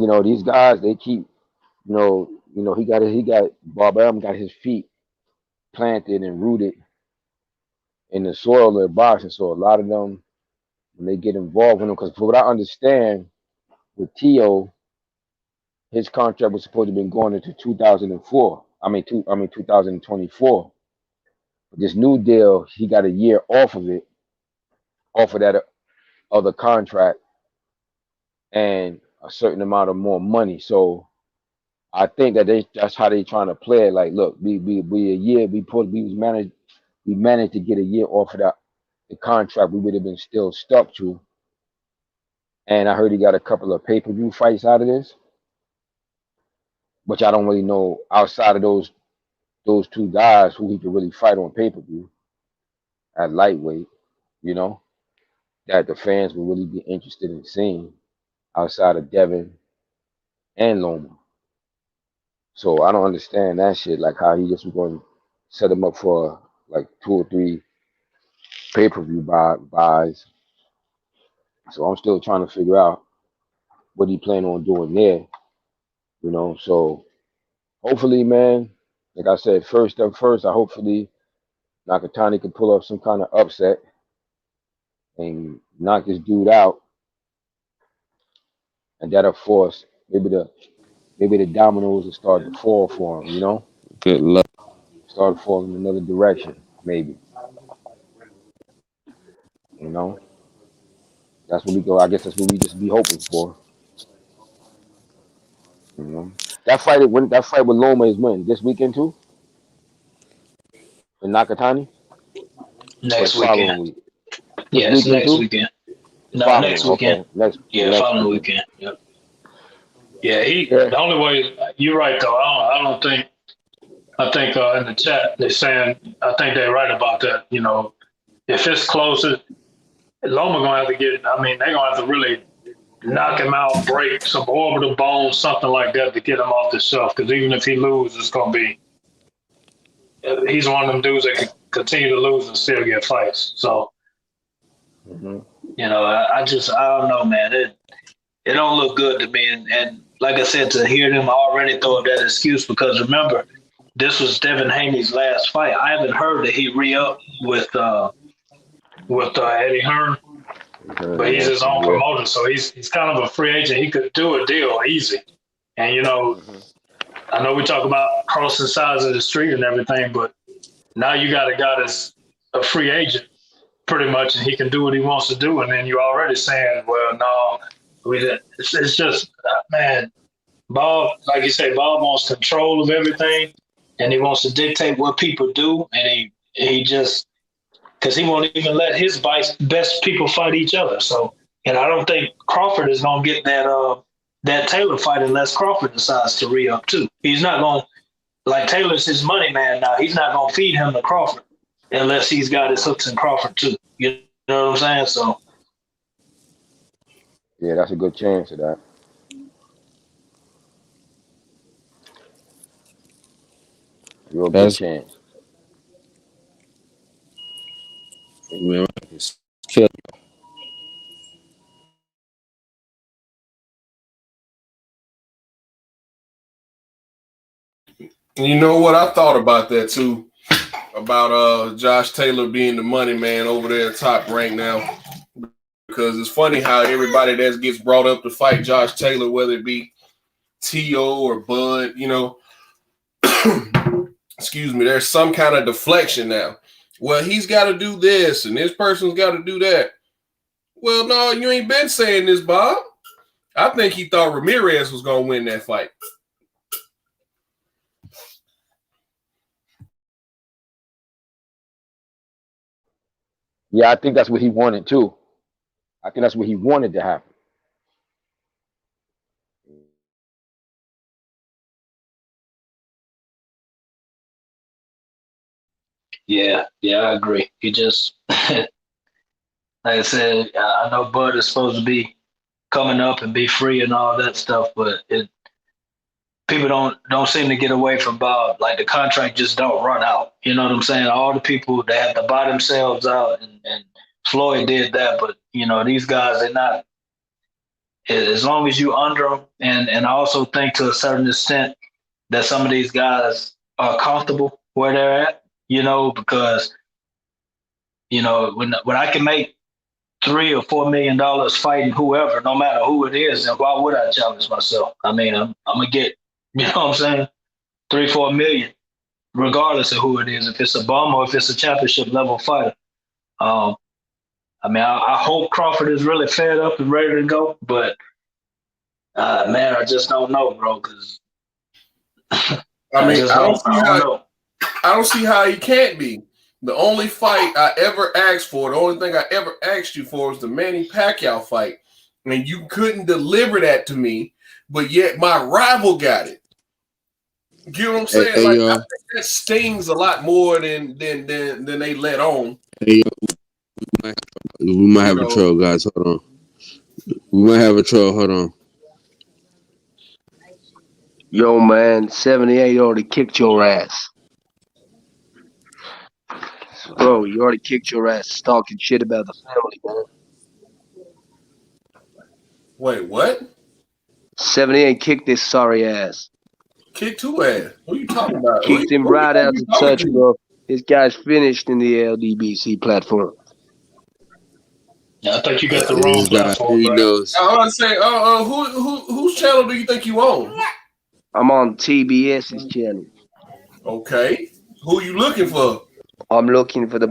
know, these guys, they keep, you know, he got Bob Arum got his feet planted and rooted in the soil of boxing. So a lot of them, when they get involved in them, because for what I understand with T.O., his contract was supposed to have been going into 2024. 2024. But this new deal, he got a year off of it, off of that other contract, and a certain amount of more money. So I think that's how they trying to play it. Like, look, we a year, we managed to get a year off of the contract we would have been still stuck to. And I heard he got a couple of pay-per-view fights out of this, which I don't really know outside of those two guys who he could really fight on pay-per-view at lightweight, you know, that the fans will really be interested in seeing outside of Devin and Loma. So I don't understand that shit, like how he just was going to set him up for like 2 or 3 pay-per-view buys. So I'm still trying to figure out what he plan on doing there, you know. So hopefully, man, like I said, first, hopefully Nakatani can pull up some kind of upset and knock this dude out, and that'll force maybe the dominoes will start to fall for him, you know. Good luck. Start falling in another direction, maybe. You know, that's what we go. I guess that's what we just be hoping for. You know, that fight with Loma is when this weekend too, in Nakatani. Next weekend. Week? Yes, next weekend. No, next weekend. Okay. Following weekend. Yep. Yeah, the only way you're right though. I don't think I think in the chat they're saying I think they're right about that. You know, if it's closer, Loma gonna have to get. I mean, they're gonna have to really knock him out, break some orbital bones, something like that, to get him off the shelf. Because even if he loses, it's gonna be. He's one of them dudes that can continue to lose and still get fights. So, you know, I don't know, man. It don't look good to me. And like I said, to hear them already throw up that excuse, because remember, this was Devin Haney's last fight. I haven't heard that he re-upped with Eddie Hearn, but he's his own promoter, so he's kind of a free agent. He could do a deal easy. And, you know, I know we talk about crossing sides of the street and everything, but now you got a guy that's a free agent pretty much, and he can do what he wants to do. And then you're already saying, well, no, it's just, man, Bob, like you say, Bob wants control of everything, and he wants to dictate what people do, and he just, because he won't even let his best people fight each other. So, and I don't think Crawford is going to get that Taylor fight unless Crawford decides to re-up too. He's not going, like, Taylor's his money man now. He's not going to feed him to Crawford unless he's got his hooks in Crawford too. You know what I'm saying? So, yeah, that's a good chance of that. Real good chance. Man, it's kill. You know what? I thought about that too, about Josh Taylor being the money man over there at Top Rank now, because it's funny how everybody that gets brought up to fight Josh Taylor, whether it be T.O. or Bud, you know, excuse me, there's some kind of deflection now. Well, he's got to do this and this person's got to do that. Well, no, you ain't been saying this, Bob. I think he thought Ramirez was going to win that fight. Yeah, I think that's what he wanted too. I think that's what he wanted to happen. Yeah, I agree. He just, like I said, I know Bud is supposed to be coming up and be free and all that stuff, but people don't seem to get away from Bob. Like, the contract just don't run out. You know what I'm saying? All the people, they have to buy themselves out, and Floyd did that. But, you know, these guys, they're not, as long as you under them, and I also think to a certain extent that some of these guys are comfortable where they're at, you know, because, you know, when I can make $3 or $4 million fighting whoever, no matter who it is, then why would I challenge myself? I mean, I'm gonna get, you know what I'm saying, 3-4 million, regardless of who it is, if it's a bum or if it's a championship level fighter. I mean, I hope Crawford is really fed up and ready to go, but man, I just don't know, bro. Because I don't see how he can't be. The only fight I ever asked for, the only thing I ever asked you for was the Manny Pacquiao fight. And you couldn't deliver that to me, but yet my rival got it. You know what I'm saying? I think that stings a lot more than they let on. Hey, we might have a troll, guys. Hold on. We might have a troll. Hold on. Yo, man, 78 already kicked your ass. Bro, you already kicked your ass talking shit about the family, man. Wait, what? 78 kicked this sorry ass. Kicked who ass? What are you talking about? Kicked him right out the touch, bro. This guy's finished in the LDBC platform. Yeah, I think you got the wrong platform, bro. I want to say, whose channel do you think you own? I'm on TBS's channel. Okay. Who you looking for? I'm looking for the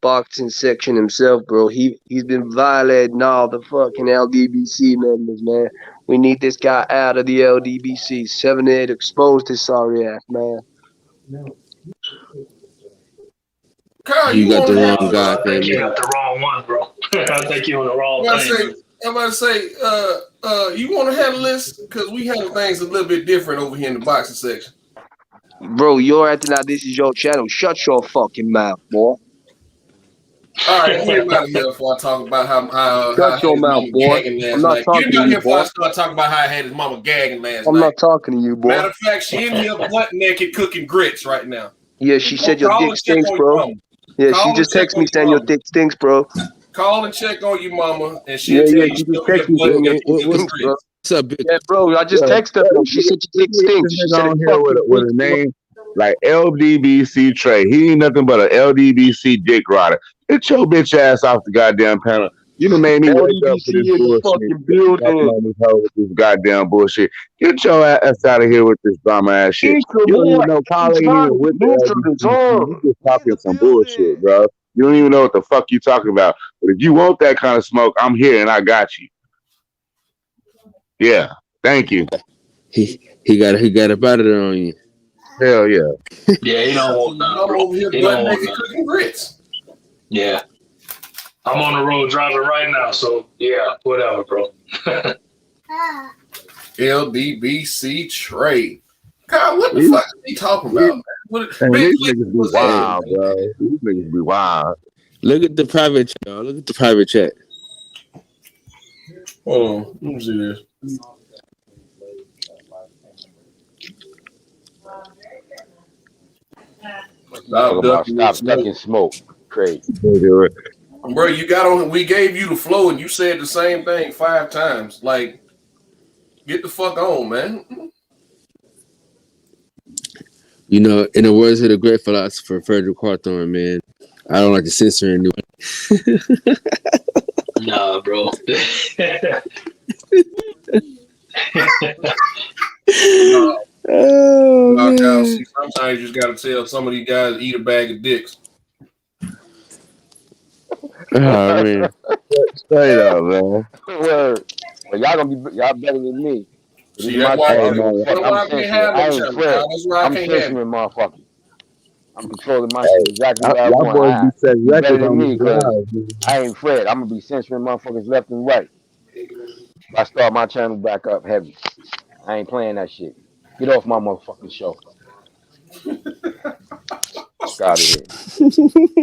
boxing section himself, bro. He's been violating all the fucking LDBC members, man. We need this guy out of the LDBC. 78 exposed his sorry ass, man. Kyle, you got the wrong guy. I think you got the wrong one, bro. I think you're on the wrong thing. I'm about to say, you want to handle this? Because we handle things a little bit different over here in the boxing section. Bro, you're acting like this is your channel. Shut your fucking mouth, boy. All right, get him out of here before I talk about how I Shut had your his mouth, mama boy. gagging I'm last not night. Get talking him to out of you, here before boy. I start talking about how I had his mama gagging last I'm night. not talking to you, boy. Matter of fact, she in here butt naked cooking grits right now. Yeah, she said your Call dick and check stinks, on your bro. mama. Yeah, Call she and just check texted on me your saying your mama. dick stinks, bro. Call and check on your mama, and she'll Yeah, tell you she she just over here texted me butt saying your naked dick cooking stinks, bro. grits. What's up, big? Yeah, bro, I just texted her. She said your dick stinks. She said it with fucking a stinks. name like LDBC Trey. He ain't nothing but an LDBC dick rider. Get your bitch ass off the goddamn panel. You done made me wake up for LDBC this in the bullshit. fucking Fucking building. on this hoe with this goddamn bullshit. Get your ass out of here with this drama ass shit. Intro, You don't even boy. know Kyle ain't Intro. even with the Intro the LDBC. You song. just talking some bullshit, bro. You don't even know what the fuck you talking about. But if you want that kind of smoke, I'm here and I got you. Yeah. Thank you. He got a batter on you. Hell yeah. Yeah, he don't want none, I'm bro. over here He butt don't want naked none. cooking grits. Yeah. I'm on the road driving right now, so yeah, whatever, bro. LDBC Trey. God, what the fuck are he talking about, man? Man, Big these Click niggas be was wild, bro. These niggas be wild. Look at the private chat, y'all. Look at the private chat. Hold on. Let me see this. Stop ducking smoke. Crazy. Bro, you got on. We gave you the flow, and you said the same thing 5 times. Like, get the fuck on, man. You know, in the words of the great philosopher Frederick Hawthorne, man, I don't like to censor anyone. Nah, bro. See, sometimes you just gotta tell some of these guys to eat a bag of dicks. Oh man, straight up, man. Word. Well, y'all better than me. This See, is my that's why I channel. can't censoring. have I no ain't channel. Fred. That's why I I'm can't have it. censoring motherfuckers. I'm controlling my shit exactly what I Y'all want. boys be setting You better records than on me these because lives, man. I ain't Fred. I'm gonna be censoring motherfuckers left and right. If I start my channel back up heavy, I ain't playing that shit. Get off my motherfucking show. Fuck out of here.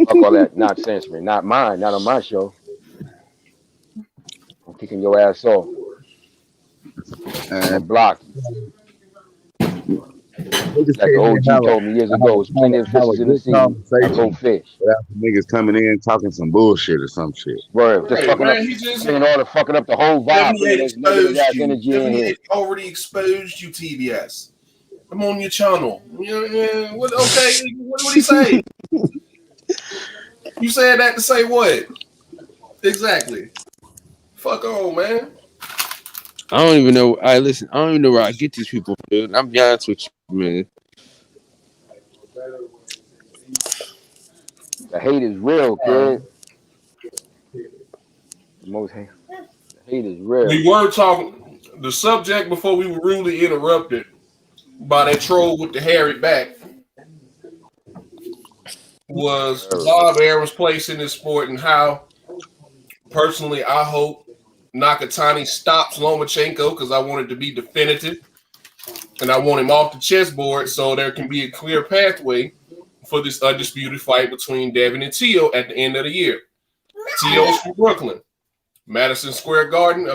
Fuck all that not censoring. Not mine. Not on my show. I'm kicking your ass off. I'm gonna block you. Niggas Like the came in OG told me years ago, there's plenty of have a fishes in the good sea. Now go conversation fish. without the niggas coming in talking some bullshit or some shit. Word, just Right, fucking up, man. He just bringing all the fucking up the whole vibe, bringing 78 this negative exposed ass you. energy in here. 78 already exposed you, TBS. I'm on your channel. Yeah, what? Okay, what he say? You said that to say what? Exactly. Fuck on, man. I don't even know. Listen, I don't even know where I get these people, dude. I'm be honest with you, man. The hate is real, kid. The hate is real. We were talking the subject before we were rudely interrupted by that troll with the hairy back was Bob Arum's place in this sport and how personally I hope Nakatani stops Lomachenko because I want it to be definitive and I want him off the chessboard so there can be a clear pathway for this undisputed fight between Devin and Tio at the end of the year. Tio's from Brooklyn. Madison Square Garden.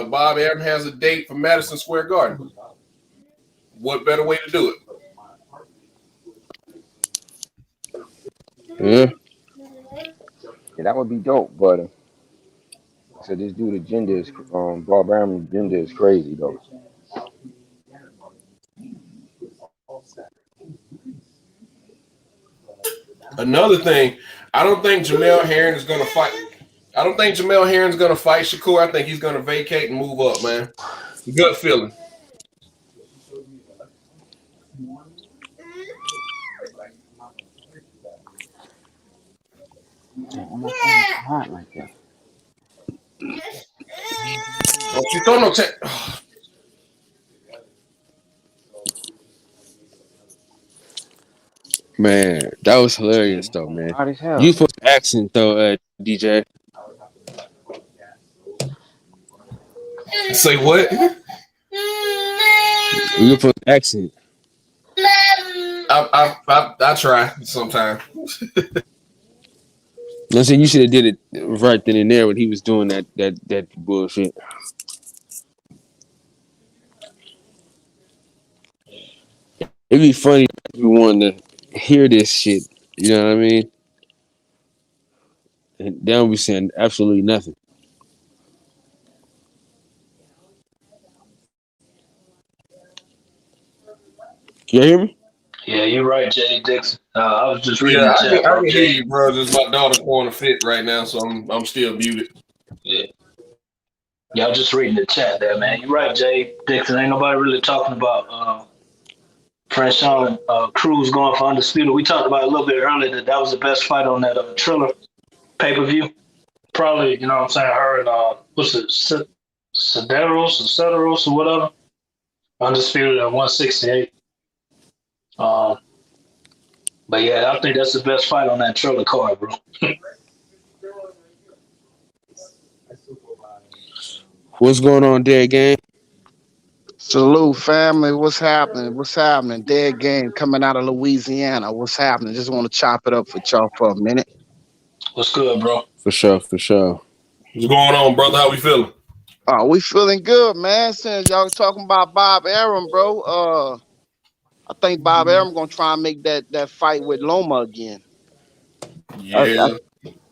Bob Arum has a date for Madison Square Garden. What better way to do it? Yeah. Yeah, that would be dope, but I said this dude agenda is Bob Arum agenda is crazy though. Another thing, I don't think Jamel Herring is going to fight. I don't think Jamel Herring's going to fight Shakur. I think he's going to vacate and move up, man. Gut feeling. Hot like that. Don't you throw no Man, that was hilarious though, man. Hot as hell. You put accent though, DJ. Say what? You put accent. I try sometimes. I'm saying you should have did it right then and there when he was doing that bullshit. It'd be funny if we wanted to hear this shit. You know what I mean? And they don't be saying absolutely nothing. Can you hear me? Yeah, you're right, Jay Dixon. I was just reading the chat. I can hear you, bro. Just my daughter's going to fit right now, so I'm still muted. Yeah. Yeah, I was just reading the chat there, man. You're right, Jay Dixon. Ain't nobody really talking about Franchon Cruz going for Undisputed. We talked about it a little bit earlier that was the best fight on that Triller pay-per-view. Probably, you know what I'm saying, her and, what's it, Cederos or whatever. Undisputed at 168. But yeah, I think that's the best fight on that Triller card, bro. What's going on, Dead Game? Salute, family. What's happening? What's happening? Dead Game coming out of Louisiana. What's happening? Just want to chop it up with y'all for a minute. What's good, bro? For sure, for sure. What's going on, brother? How we feeling? We feeling good, man. Since y'all talking about Bob Arum, bro. I think Bob Arum gonna try and make that fight with Loma again. Yeah.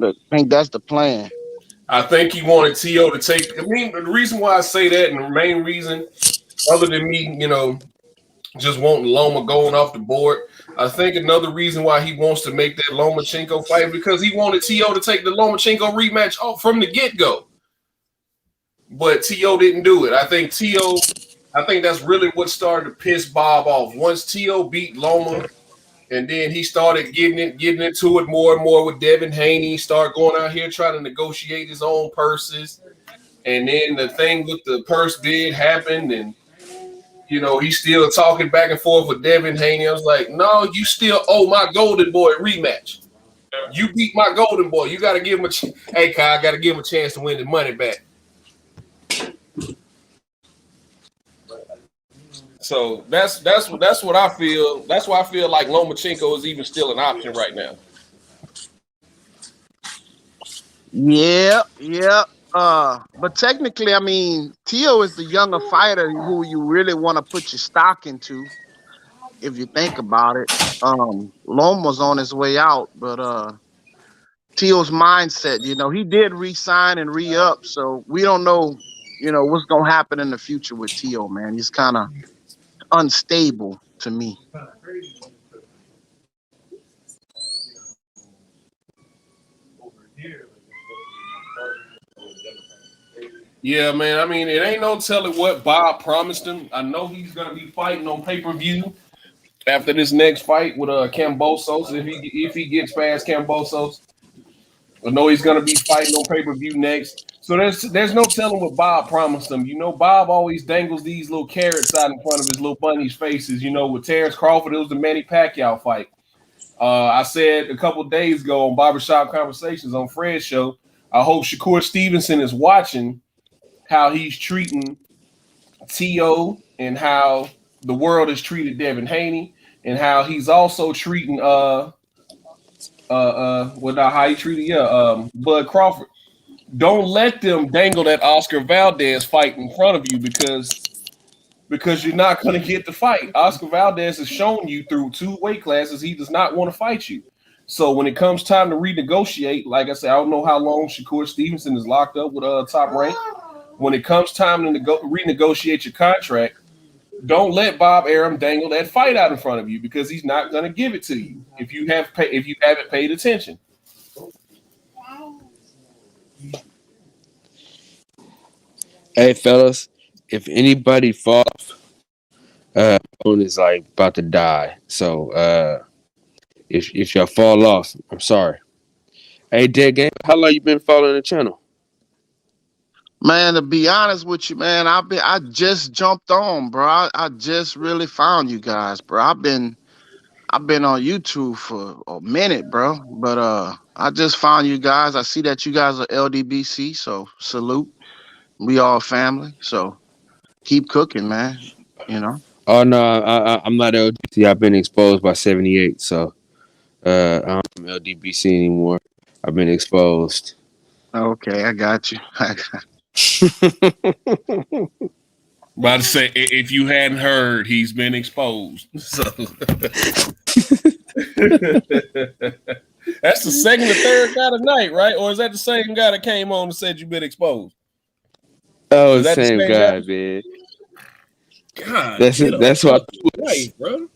I think that's the plan. I think he wanted T.O. to take. I mean, the reason why I say that, and the main reason, other than me, just wanting Loma going off the board, I think another reason why he wants to make that Lomachenko fight because he wanted T.O. to take the Lomachenko rematch off from the get-go. But T.O. didn't do it. I think that's really what started to piss Bob off. Once T.O. beat Loma, and then he started getting into it more and more with Devin Haney, started going out here trying to negotiate his own purses. And then the thing with the purse bid happened, and he's still talking back and forth with Devin Haney. I was like, no, you still owe my Golden Boy rematch. You beat my Golden Boy. You got to give him hey, Kai, I got to give him a chance to win the money back. So that's what I feel. That's why I feel like Lomachenko is even still an option right now. Yeah. But technically, I mean, T.O. is the younger fighter who you really want to put your stock into, if you think about it. Loma's on his way out, but T.O.'s mindset, he did re-sign and re-up, so we don't know, what's gonna happen in the future with T.O., man. He's kind of unstable to me. Yeah, man. I mean, it ain't no telling what Bob promised him. I know he's gonna be fighting on pay-per-view after this next fight with Kambosos. If he gets past Kambosos, I know he's gonna be fighting on pay-per-view next. So there's no telling what Bob promised him. Bob always dangles these little carrots out in front of his little bunnies' faces. With Terrence Crawford, it was the Manny Pacquiao fight. I said a couple days ago on Barbershop Conversations on Fred's show, I hope Shakur Stevenson is watching how he's treating T.O. and how the world has treated Devin Haney and how he's also treating how he treated Bud Crawford. Don't let them dangle that Oscar Valdez fight in front of you because you're not going to get the fight. Oscar Valdez has shown you through 2 weight classes he does not want to fight you. So when it comes time to renegotiate, like I said, I don't know how long Shakur Stevenson is locked up with Top Rank. When it comes time to renegotiate your contract, don't let Bob Arum dangle that fight out in front of you because he's not going to give it to you if you haven't paid attention. Hey, fellas, if anybody falls, phone is like about to die. So if y'all fall off, I'm sorry. Hey, Dead Game, how long you been following the channel? Man, to be honest with you, man, I just jumped on, bro. I just really found you guys, bro. I've been on YouTube for a minute, bro. But I just found you guys. I see that you guys are LDBC, so salute. We all family, so keep cooking, man. Oh no, I'm not LDBC. I've been exposed by 78, so I'm LDBC anymore. I've been exposed. Okay, I got you. About to say, if you hadn't heard, he's been exposed. So that's the second or third guy tonight, right? Or is that the same guy that came on and said you've been exposed? Oh, the same guy, man. God, that's what. Life, bro.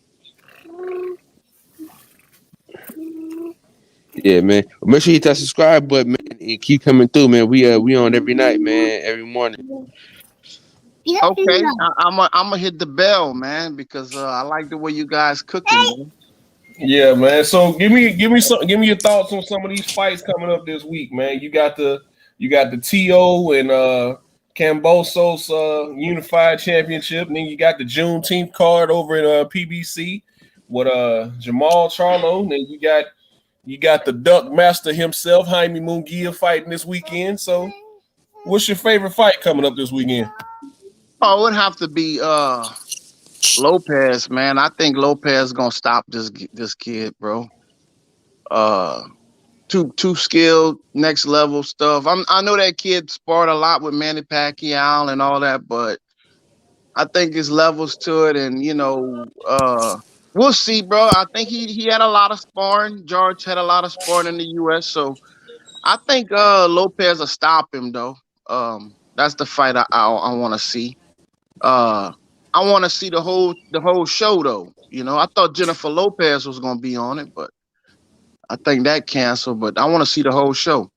Yeah, man. Make sure you hit that subscribe button, man, and keep coming through, man. We on every night, man, every morning. Okay, I'm gonna hit the bell, man, because I like the way you guys cooking, man. Yeah, man. So give me your thoughts on some of these fights coming up this week, man. You got the TO and Cambosos Unified Championship, and then you got the Juneteenth card over at PBC with Jamal Charlo, and then you got the Duck Master himself, Jaime Munguia, fighting this weekend. So what's your favorite fight coming up this weekend? Oh, it would have to be Lopez, man. I think Lopez is gonna stop this kid, bro. Too skilled, next level stuff. I know that kid sparred a lot with Manny Pacquiao and all that, but I think there's levels to it, and we'll see, bro. I think he had a lot of sparring. George had a lot of sparring in the U.S., so I think Lopez will stop him, though. That's the fight I want to see. I want to see the whole show, though. I thought Jennifer Lopez was gonna be on it, but I think that canceled. But I want to see the whole show.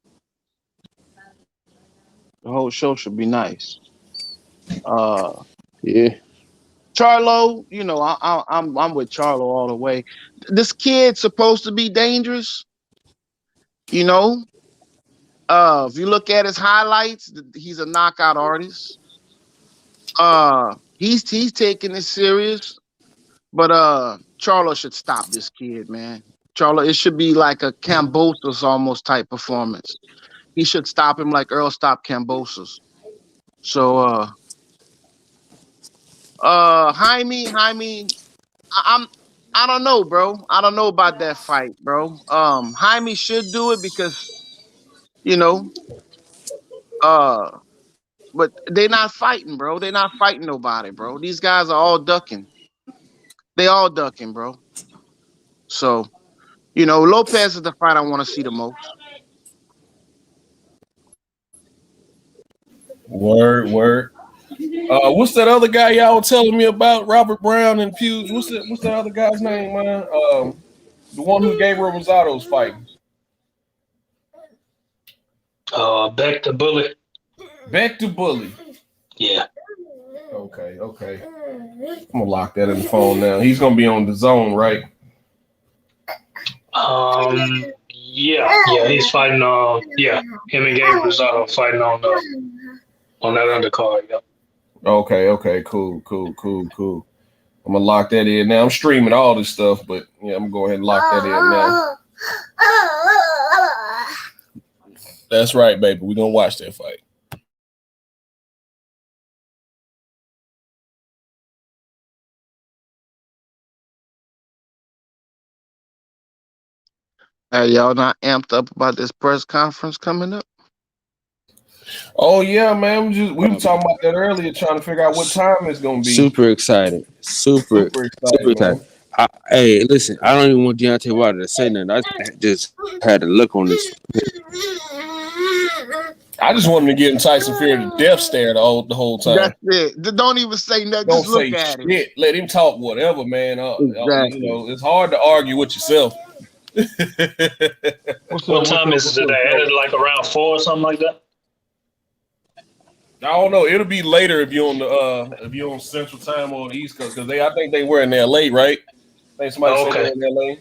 The whole show should be nice. Yeah. Charlo, I'm with Charlo all the way. This kid's supposed to be dangerous. If you look at his highlights, he's a knockout artist. He's taking it serious, but Charlo should stop this kid, man. Charlo, it should be like a Cambosos almost type performance. He should stop him like Earl stopped Cambosos. So Jaime, I don't know, bro. I don't know about that fight, bro. Jaime should do it because, but they're not fighting, bro. They're not fighting nobody, bro. These guys are all ducking. They all ducking, bro. So, Lopez is the fight I want to see the most. Word. What's that other guy y'all were telling me about? Robert Brown and Hughes. What's that other guy's name, man? The one who gave Rosado's fighting. Back to Bully. Back to Bully. Yeah. Okay. I'm gonna lock that in the phone now. He's gonna be on the zone, right? Yeah, he's fighting. Him and Gabe Rosado fighting on that undercard. Yep. Okay, cool. I'm gonna lock that in now. I'm streaming all this stuff, but yeah, I'm gonna go ahead and lock that in now. That's right, baby. We're gonna watch that fight. Hey, y'all not amped up about this press conference coming up? Oh yeah, man. We were talking about that earlier, trying to figure out what time it's gonna be. Super excited. Super excited. Hey, listen, I don't even want Deontay Wilder to say nothing. I just had to look on this. I just want him to give Tyson Fury the death stare the whole time. That's it. Don't even say nothing. Don't just look say at shit. him. Let him talk whatever, man. Exactly. It's hard to argue with yourself. What time is it today? Is it like around 4 or something like that? I don't know. It'll be later if you're on Central Time or the East Coast, because I think they were in LA, right? I think somebody said they were in LA.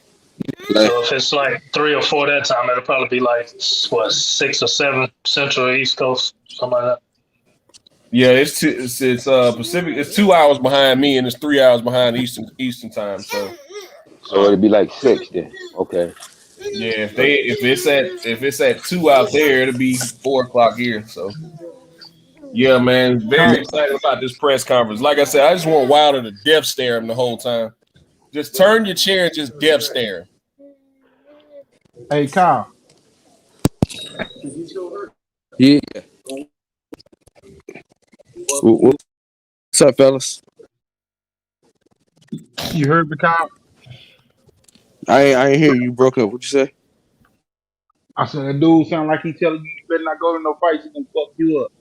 So if it's like 3 or 4 that time, it'll probably be like 6 or 7 Central or East Coast, something like that. Yeah, it's Pacific. It's 2 hours behind me, and it's 3 hours behind Eastern Time. So it'd be like 6 then. Okay. Yeah, if it's at 2 out there, it'll be 4 o'clock here. So Yeah, man. Very excited about this press conference. Like I said, I just want Wilder to death stare him the whole time. Just turn your chair and just death stare. Hey, Kyle. Yeah. What's up, fellas? You heard me, Kyle? I ain't hear you. Broke up. What you say? I said that dude sound like he telling you better not go to no fights. He gonna fuck you up.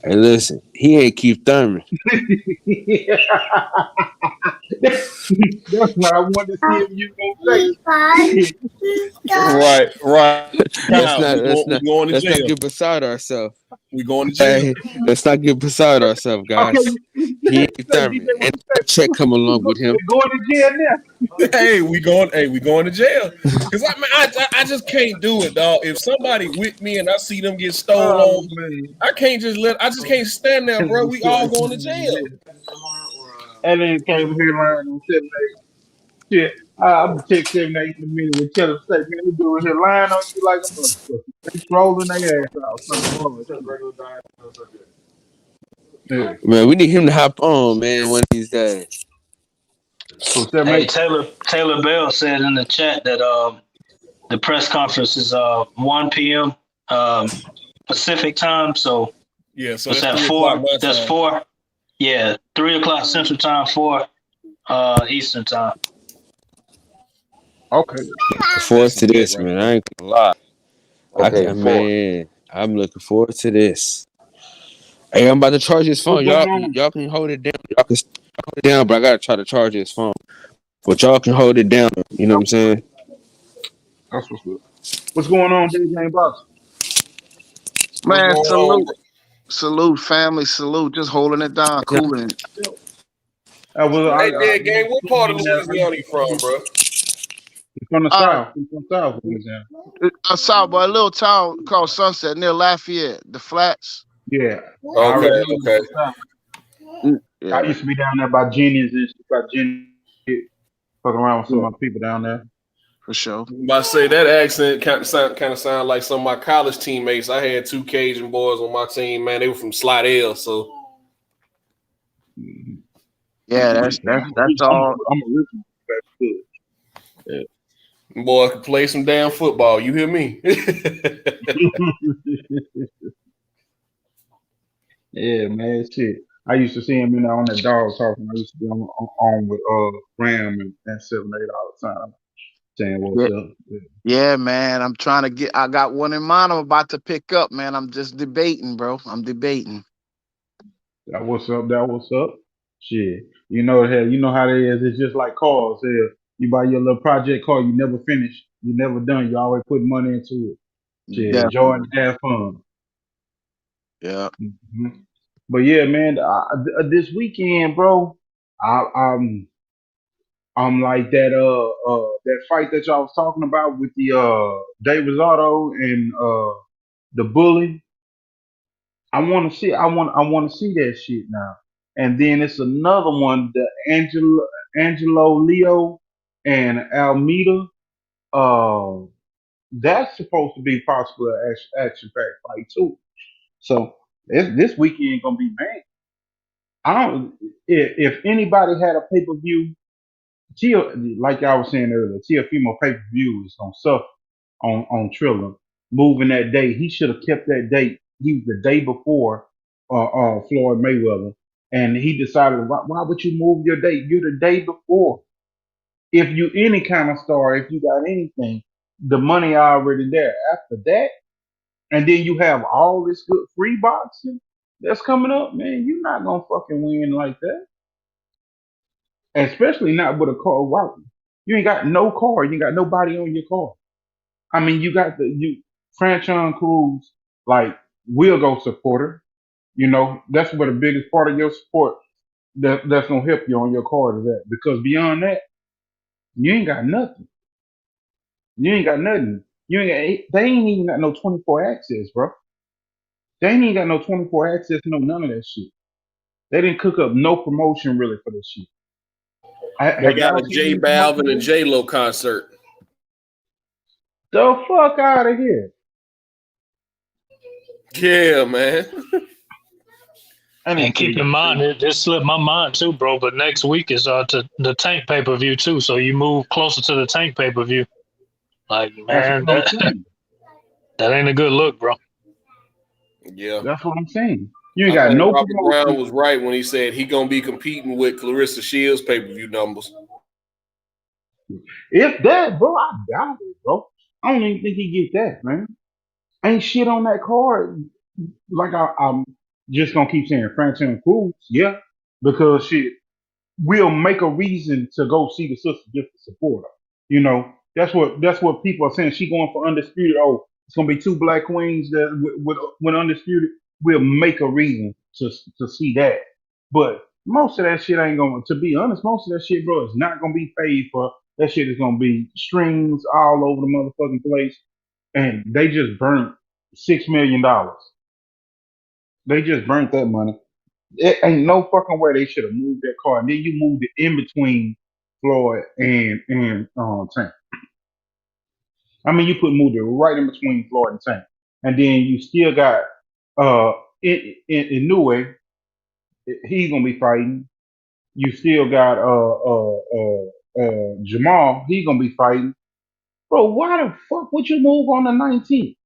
Hey, listen. He ain't Keith Thurman. That's what I wanted to see if you gonna say. Right. Let's going to jail. not get beside ourselves. We going to jail. Hey, let's not get beside ourselves, guys. Okay, He ain't Keith Thurman. And check come along with him. We're going to jail now. Hey, we going to jail. Because I just can't do it, dog. If somebody with me and I see them get stolen, I just can't stand there, bro. We all going to jail. And then came here lying on 7-8. Shit, I'm gonna text 7-8 in a minute and tell him, say, man, we doing here lying on you like a motherfucker. They trolling their ass out. Yeah. Man, we need him to hop on, man, one of these days. Hey, Taylor Bell said in the chat that the press conference is 1 p.m. Pacific time. So yeah, so what's that's that? 4. That's 4. Yeah, 3 o'clock Central Time, 4 Eastern Time. Okay. Looking forward to this, man. I ain't gonna lie. Okay, man, I'm looking forward to this. Hey, I'm about to charge his phone. Y'all can hold it down. Y'all can hold it down, but I gotta try to charge his phone. But y'all can hold it down. You know what I'm saying? That's what's good. What's going on, DJ Box? Man, salute, family, salute. Just holding it down, cooling. Hey, Dead Gang, what part of Louisiana you from, bro? From the South. From South Louisiana. South, but a little town called Sunset near Lafayette, the Flats. Yeah. Okay. Yeah. I used to be down there by Jenny's and shit, by Jenny. Fucking around with some of my people down there. For sure. I'm about to say that accent kind of sound like some of my college teammates. I had 2 Cajun boys on my team, man. They were from Slidell, so. Yeah, that's all. I'm original. Yeah. Boy, can play some damn football. You hear me? Yeah, man, shit. I used to see him, on that dog talking. I used to be on with Graham and 7-8 all the time, saying what's up. Yeah, man. I'm trying to get. I got one in mind. I'm about to pick up, man. I'm just debating, bro. I'm debating. That what's up. Shit, you know how it is. It's just like cars. You buy your little project car, you never finish, you never done. You always put money into it. Shit, enjoy and have fun. Yeah. Mm-hmm. But yeah, man, this weekend, bro, I'm like that fight that y'all was talking about with the Dave Rosado and the Bully. I want to see that shit now. And then it's another one, the Angelo Leo and Almeida. That's supposed to be possibly an action packed fight too. So this weekend gonna be man. I don't. If anybody had a pay per view, like I was saying earlier, Teofimo pay per view is gonna suffer on Triller moving that date. He should have kept that date. He was the day before Floyd Mayweather, and he decided, why would you move your date? You're the day before. If you any kind of star, if you got anything, the money already there. After that, and then you have all this good free boxing that's coming up, man. You're not gonna fucking win like that, especially not with a car. Wow, you ain't got no car. You ain't got nobody on your car. I mean, you got Franchon Cruz, like, will go supporter. That's where the biggest part of your support that's gonna help you on your card is at. Because beyond that, you ain't got nothing. You ain't got nothing. They ain't even got no 24 access, bro. They ain't even got no 24 access, none of that shit. They didn't cook up no promotion really for this shit. They got a J Balvin and J Lo concert. The fuck out of here. Yeah, man. And keep in mind, it just slipped my mind too, bro. But next week is to the Tank pay-per-view too, so you move closer to the Tank pay-per-view. Like, man, that ain't a good look, bro. Yeah, that's what I'm saying. You ain't I got think no Robert promotion. Brown was right when he said he gonna be competing with Clarissa Shields pay-per-view numbers. If that, bro, I doubt it, bro. I don't even think he get that, man. Ain't shit on that card. Like I'm just gonna keep saying Francine Cruz, yeah, because shit, we'll make a reason to go see the sister just to support her. You know, that's what people are saying. She going for undisputed. Oh, it's gonna be two black queens that with undisputed. We'll make a reason to see that. But most of that shit ain't going. To be honest, most of that shit, bro, is not gonna be paid for. That shit is gonna be strings all over the motherfucking place, and they just burnt $6 million. They just burnt that money. It ain't no fucking way they should have moved that car. And then you moved it in between Floyd and Tank. I mean, moved it right in between Floyd and Tank. And then you still got in Inoue, he's gonna be fighting. You still got Jamal, he's gonna be fighting. Bro, why the fuck would you move on the 19th?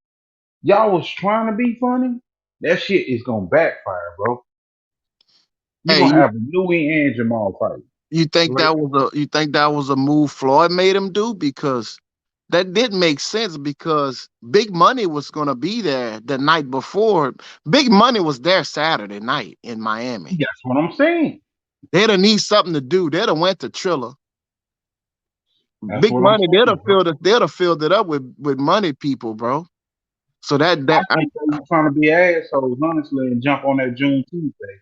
Y'all was trying to be funny. That shit is gonna backfire, bro. You're gonna have Louis and Jamal fight. You think that was a move Floyd made him do? Because that didn't make sense, because Big Money was gonna be there the night before. Big Money was there Saturday night in Miami. That's what I'm saying. They'd have need something to do. They'd have went to Triller. Big Money, they'd have filled it up with money people, bro. So that I think they were trying to be assholes, honestly, and jump on that June Tuesday.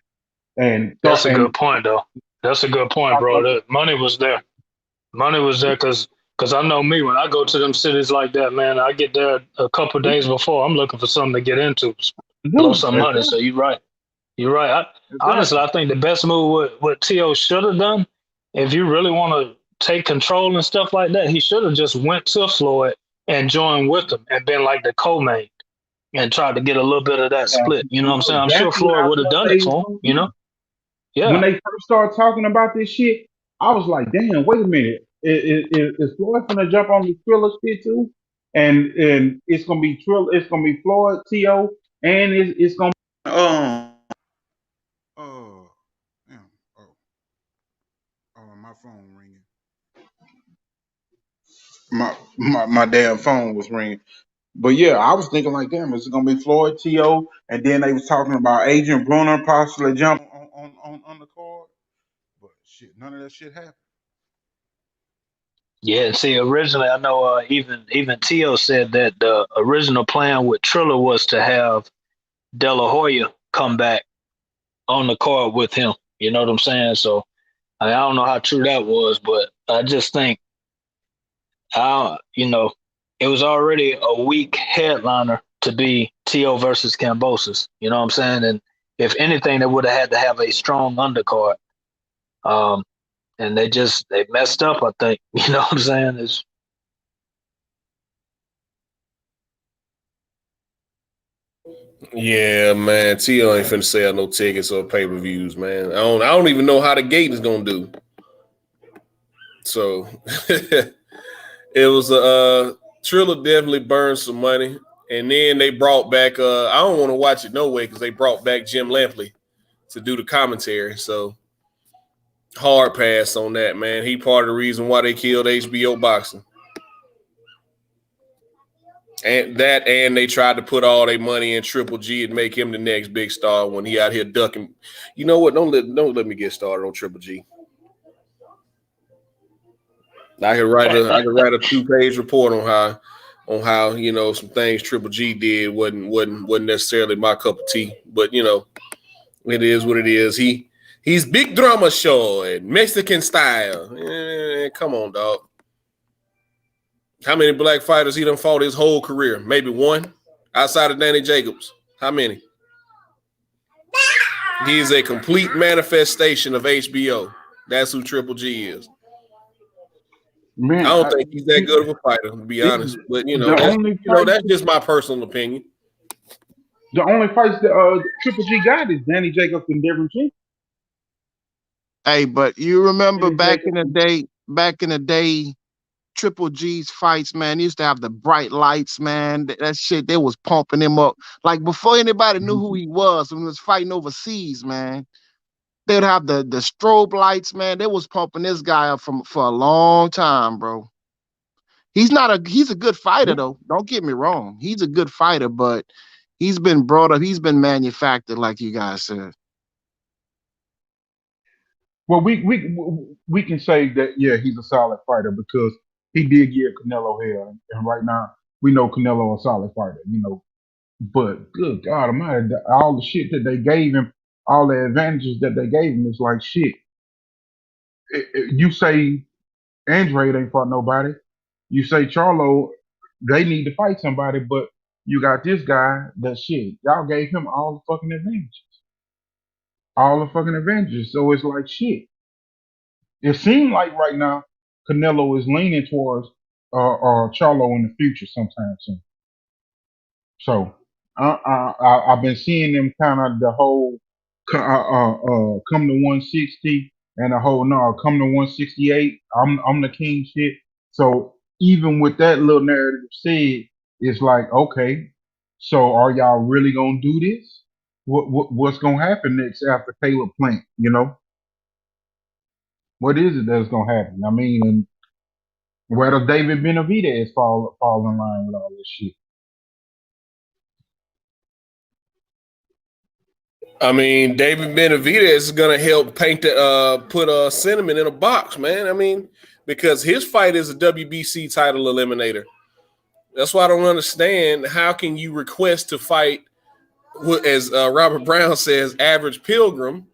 And that's a good point, though. That's a good point, bro. The money was there. Money was there because I know me, when I go to them cities like that, man, I get there a couple days before. I'm looking for something to get into, blow some money. So you're right. You're right. Honestly, I think the best move what T.O. should have done, if you really want to take control and stuff like that, he should have just went to Floyd and joined with him and been like the co-main and tried to get a little bit of that split. You know what I'm saying? I'm sure Floyd would have done it for him, you know? Yeah. When they first started talking about this shit, I was like, damn, wait a minute. Is Floyd gonna jump on the Thriller shit too? And it's gonna be Floyd, T.O., and it's gonna be my phone ringing. My damn phone was ringing. But yeah, I was thinking like, damn, is it gonna be Floyd, T.O., and then they was talking about Agent Bruner possibly jump on the card. But shit, none of that shit happened. Yeah, see, originally I know even T.O. said that the original plan with Triller was to have De La Hoya come back on the card with him. You know what I'm saying? So I don't know how true that was, but I just think, it was already a weak headliner to be T.O. versus Kambosos. You know what I'm saying? And if anything, they would have had to have a strong undercard. And they messed up, I think. You know what I'm saying? Yeah, man. T.O. ain't finna sell no tickets or pay-per-views, man. I don't even know how the gate is gonna do. So it was Triller definitely burned some money. And then they brought back I don't want to watch it no way because they brought back Jim Lampley to do the commentary. So hard pass on that, man. He part of the reason why they killed HBO boxing. And they tried to put all their money in Triple G and make him the next big star when he out here ducking. You know what? Don't let me get started on Triple G. I could write a 2-page report on how some things Triple G did wasn't necessarily my cup of tea, but it is what it is. He's big drama show and Mexican style. Come on, dog. How many black fighters he done fought his whole career? Maybe one, outside of Danny Jacobs. How many? He is a complete manifestation of HBO. That's who Triple G is. Man, I don't think he's that good of a fighter, to be honest. But that's just my personal opinion. The only fights that Triple G got is Danny Jacobs and Devin King. Hey, but you remember back in the day, Triple G's fights, man, he used to have the bright lights, man. That shit, they was pumping him up. Like before anybody knew who he was when he was fighting overseas, man. They'd have the strobe lights, man. They was pumping this guy up for a long time, bro. He's a good fighter, though. Don't get me wrong. He's a good fighter, but he's been brought up, he's been manufactured, like you guys said. Well, we can say that he's a solid fighter because he did give Canelo hell, and right now we know Canelo a solid fighter, But good God Almighty, all the shit that they gave him, all the advantages that they gave him is like shit. You say Andre ain't fought nobody. You say Charlo, they need to fight somebody, but you got this guy that shit. Y'all gave him all the fucking advantages. All the fucking advantages. So it's like shit. It seems like right now Canelo is leaning towards Charlo in the future sometime soon. So I've been seeing them kind of the whole come to 160 and the whole no come to 168. I'm the king shit. So even with that little narrative said, it's like okay, so are y'all really gonna do this? What's gonna happen next after Caleb Plant? What is it that's gonna happen? I mean, and where does David Benavidez fall in line with all this shit? I mean, David Benavidez is gonna help put Cinnamon in a box, man. I mean, because his fight is a WBC title eliminator. That's why I don't understand how can you request to fight, as Robert Brown says, average pilgrim.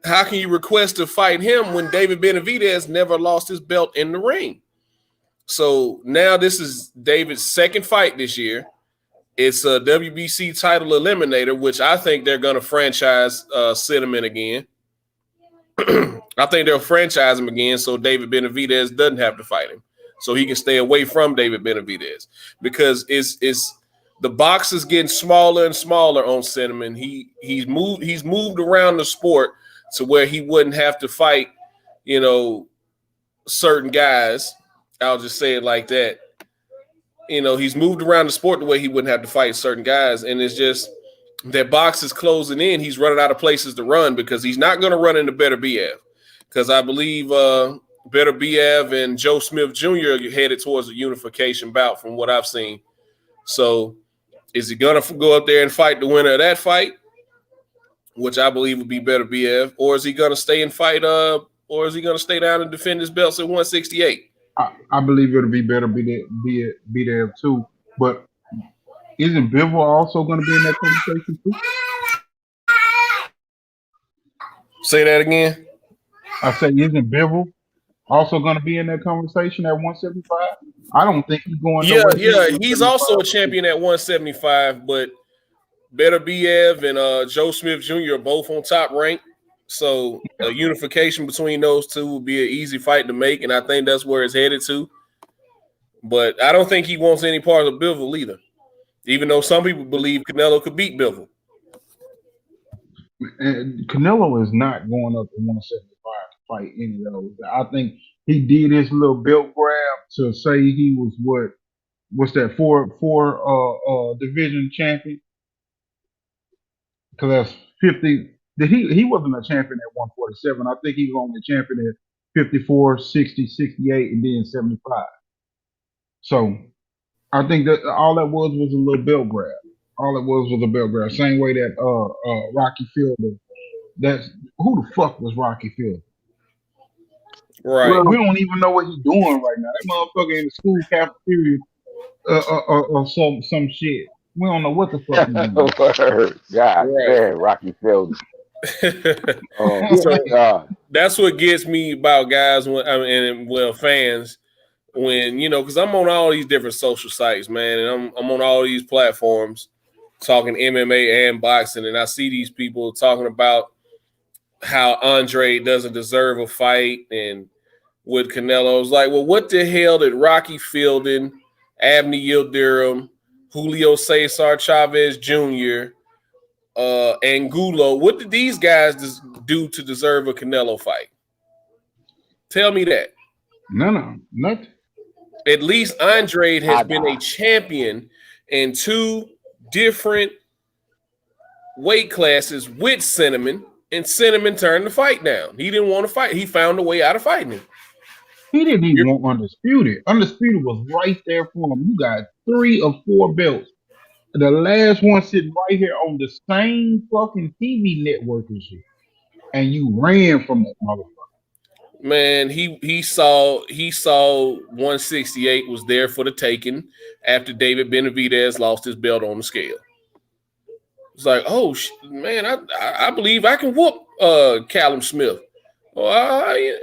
How can you request to fight him when David Benavidez never lost his belt in the ring? So now this is David's second fight this year. It's a WBC title eliminator, which I think they're going to franchise Cinnamon again. I think they'll franchise him again so David Benavidez doesn't have to fight him. So he can stay away from David Benavidez. Because it's the box is getting smaller and smaller on Cinnamon. He's moved around the sport to where he wouldn't have to fight, certain guys. I'll just say it like that. He's moved around the sport the way he wouldn't have to fight certain guys. And it's just that box is closing in. He's running out of places to run because he's not going to run into Better Biev. Because I believe Better Biev and Joe Smith Jr. are headed towards a unification bout from what I've seen. So is he going to go up there and fight the winner of that fight, which I believe would be Better Biev, or is he going to stay and fight or is he going to stay down and defend his belts at 168? I believe it'll be Better Biev too. But isn't Bivol also going to be in that conversation too? Say that again. I say, isn't Bivol also going to be in that conversation at 175? I don't think he's going. Yeah, he's also a champion at 175, but Better Biev and Joe Smith Jr. are both on top rank. So a unification between those two will be an easy fight to make, and I think that's where it's headed to. But I don't think he wants any part of Bivol either, even though some people believe Canelo could beat Bivol. And Canelo is not going up to 175 to fight any of those. I think he did his little belt grab to say he was what's that four division champion? Because that's 50. He wasn't a champion at 147. I think he was only a champion at 54, 60, 68, and then 75. So I think that all that was a little belt grab. All it was a belt grab. Same way that Rocky Fielder. That's who the fuck was Rocky Fielder? Right. Well, we don't even know what he's doing right now. That motherfucker in the school cafeteria or some shit. We don't know what the fuck he's doing. God damn, Rocky Fielder. That's what gets me about guys fans when because I'm on all these different social sites, man, and I'm on all these platforms talking MMA and boxing, and I see these people talking about how Andre doesn't deserve a fight and with Canelo. I was like, well, what the hell did Rocky Fielding, Abney Yildirim, Julio Cesar Chavez Jr., Angulo. What did these guys do to deserve a Canelo fight? Tell me that. No, nothing. At least Andrade has been a champion in 2 different weight classes with Cinnamon, and Cinnamon turned the fight down. He didn't want to fight. He found a way out of fighting him. He didn't even want Undisputed. Undisputed was right there for him. You got 3 or 4 belts. The last one sitting right here on the same fucking TV network as you. And you ran from that motherfucker. Man, he saw 168 was there for the taking after David Benavidez lost his belt on the scale. It's like, oh man, I believe I can whoop Callum Smith. Wait,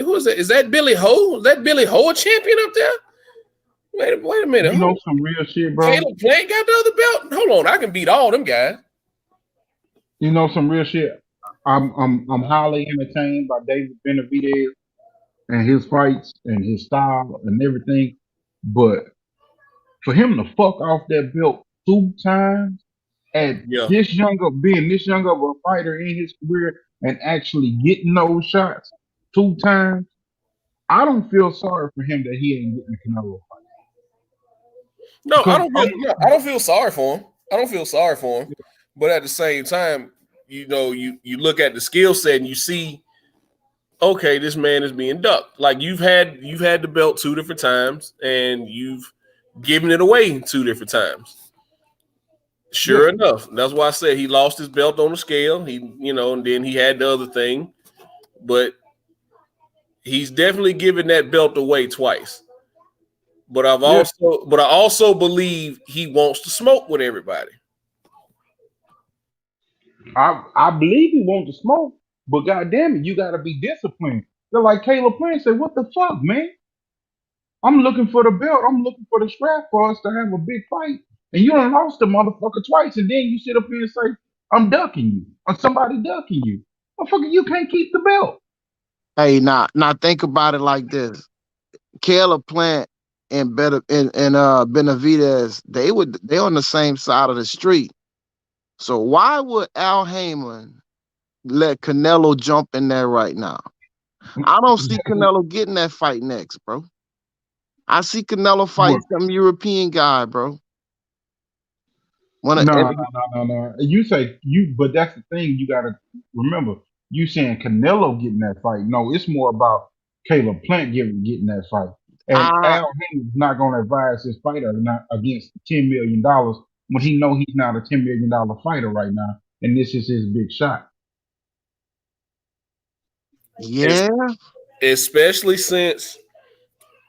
who is that? Is that Billy Ho? Is that Billy Ho a champion up there? Wait a minute. You know some real shit, bro. Caleb Plant got the other belt. Hold on, I can beat all them guys. You know some real shit. I'm highly entertained by David Benavidez and his fights and his style and everything. But for him to fuck off that belt 2 times at this young of a fighter in his career and actually getting those shots 2 times, I don't feel sorry for him that he ain't getting the Canelo fight. No, I don't feel sorry for him. I don't feel sorry for him. But at the same time, you look at the skill set and you see, okay, this man is being ducked. Like you've had the belt 2 different times and you've given it away 2 different times. Sure enough, that's why I said he lost his belt on the scale. And then he had the other thing, but he's definitely given that belt away twice. But I also believe he wants to smoke with everybody. I believe he wants to smoke, but goddamn it, you gotta be disciplined. They're like Caleb Plant said, "What the fuck, man? I'm looking for the belt. I'm looking for the strap for us to have a big fight, and you done lost the motherfucker twice, and then you sit up here and say I'm ducking you or somebody ducking you. Motherfucker, you can't keep the belt." Hey, now think about it like this: Caleb Plant and Benavidez, they on the same side of the street. So why would Al Heyman let Canelo jump in there right now? I don't see Canelo getting that fight next, bro. I see Canelo fighting some European guy, bro. No. You say but that's the thing you gotta remember. You saying Canelo getting that fight? No, it's more about Caleb Plant getting that fight. And Al Heyman's not gonna advise his fighter not against $10 million when he know he's not a $10 million fighter right now, and this is his big shot. Yeah, especially since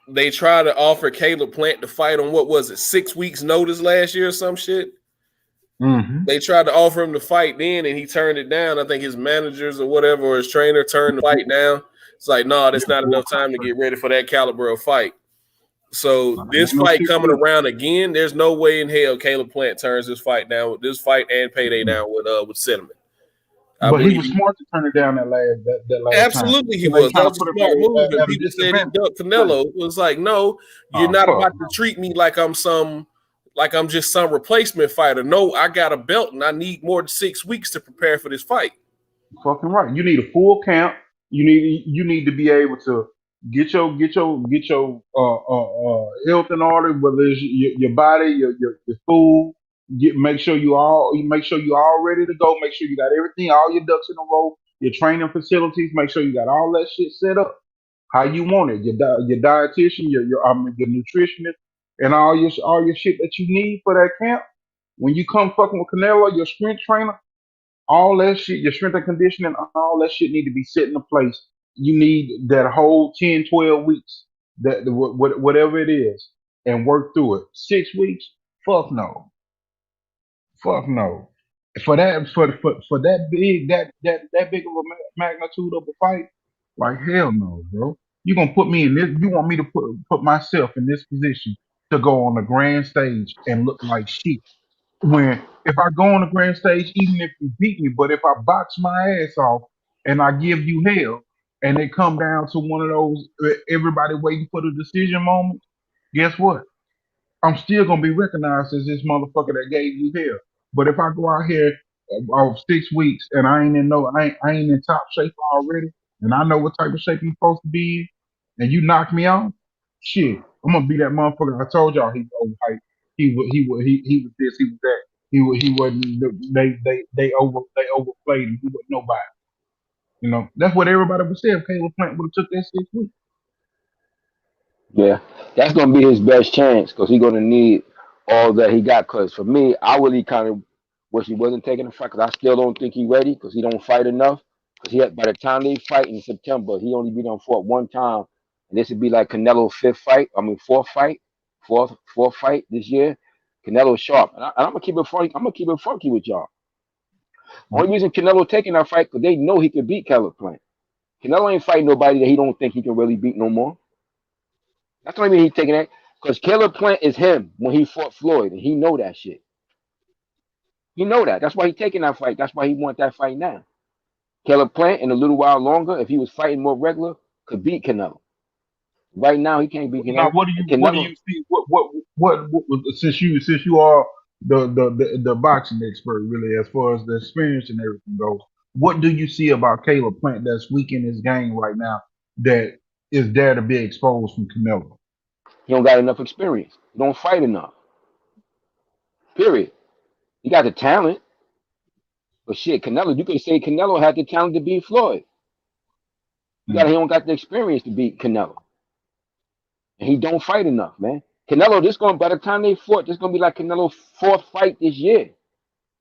they tried to offer Caleb Plant to fight on 6 weeks notice last year or some shit. Mm-hmm. They tried to offer him to fight then, and he turned it down. I think his managers or whatever, or his trainer turned the fight down. It's like, no, that's not enough time to get ready for that caliber of fight. So this fight coming around again, there's no way in hell Caleb Plant turns this fight down with this fight and payday down with Cinnamon. But he was smart to turn it down that last Absolutely time. He was. That was a smart move. And people said he ducked Canelo. It was like, no, you're not about to treat me like I'm just some replacement fighter. No, I got a belt and I need more than 6 weeks to prepare for this fight. Fucking right. You need a full count. You need to be able to get your health in order, whether it's your body, your food. Make sure you all ready to go. Make sure you got everything, all your ducks in a row. Your training facilities. Make sure you got all that shit set up how you want it. Your dietitian, your nutritionist, and all your shit that you need for that camp. When you come fucking with Canelo, your strength trainer, all that shit, your strength and conditioning, all that shit need to be set into place. You need that whole 10, 12 weeks, whatever it is, and work through it. 6 weeks? Fuck no. Fuck no. For that big of a magnitude of a fight, like hell no, bro. You gonna put me in this? You want me to put myself in this position to go on the grand stage and look like shit? When if I go on the grand stage, even if you beat me, but if I box my ass off and I give you hell, and it come down to one of those everybody waiting for the decision moment, guess what? I'm still gonna be recognized as this motherfucker that gave you hell. But if I go out here of 6 weeks and I ain't in top shape already, and I know what type of shape I'm supposed to be in, and you knock me off, shit, I'm gonna be that motherfucker. I told y'all he was overhyped. He was this, he was that. He wasn't. They overplayed him. He wasn't nobody. You know that's what everybody would say if Caleb Plant would have took that 6 weeks. Yeah, that's gonna be his best chance because he's gonna need all that he got. Because for me, I really kind of wish he wasn't taking a fight because I still don't think he's ready because he don't fight enough. Because by the time they fight in September, he only been on fought one time, and this would be like Canelo's fifth fight. I mean, fourth fight this year. Canelo's sharp, and I'm gonna keep it funky. I'm gonna keep it funky with y'all. Only reason Canelo taking that fight because they know he could beat Caleb Plant. Canelo ain't fighting nobody that he don't think he can really beat no more. That's the only reason he's taking that. Because Caleb Plant is him when he fought Floyd, and he know that shit. He know that. That's why he taking that fight. That's why he want that fight now. Caleb Plant in a little while longer, if he was fighting more regular, could beat Canelo. Right now, he can't beat Now, Canelo. what do you see? Since you are the boxing expert, really, as far as the experience and everything goes, what do you see about Caleb Plant that's weak in his game right now that is there to be exposed from Canelo? He don't got enough experience. He don't fight enough. Period. He got the talent, but shit, Canelo. You could say Canelo had the talent to beat Floyd. He don't got the experience to beat Canelo. And he don't fight enough, man. Canelo, by the time they fought, this gonna be like Canelo's fourth fight this year.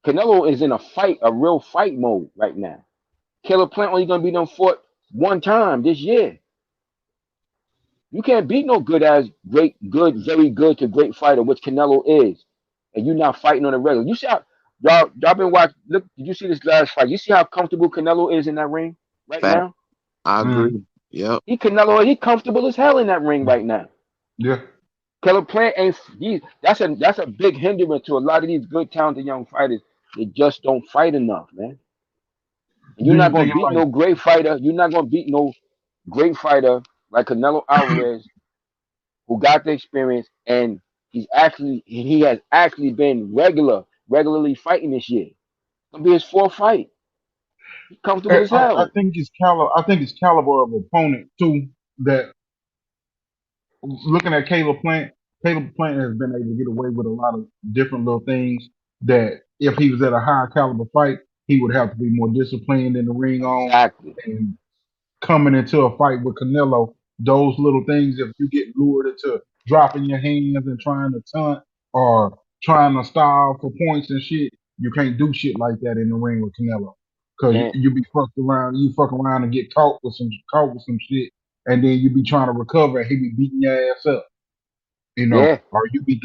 Canelo is in a real fight mode right now. Caleb Plant only gonna be done fought one time this year. You can't beat no very good to great fighter, which Canelo is, and you're not fighting on a regular. You see how y'all been watching? Look, did you see this last fight? You see how comfortable Canelo is in that ring right Fact. now? I agree. Yep. He comfortable as hell in that ring right now. Yeah. Caleb Plant that's a big hindrance to a lot of these good talented young fighters. They just don't fight enough, man. And you're not gonna beat no great fighter. You're not gonna beat no great fighter like Canelo Alvarez, who got the experience and he has actually been regularly fighting this year. It's gonna be his fourth fight. He's comfortable as I hell. think it's caliber of opponent too. That looking at Caleb Plant has been able to get away with a lot of different little things that if he was at a higher caliber fight, he would have to be more disciplined in the ring on. Exactly. And coming into a fight with Canelo, those little things, if you get lured into dropping your hands and trying to taunt or trying to style for points and shit, you can't do shit like that in the ring with Canelo. Cause you be you fuck around and get caught with some shit, and then you be trying to recover and he be beating your ass up. You know, or you be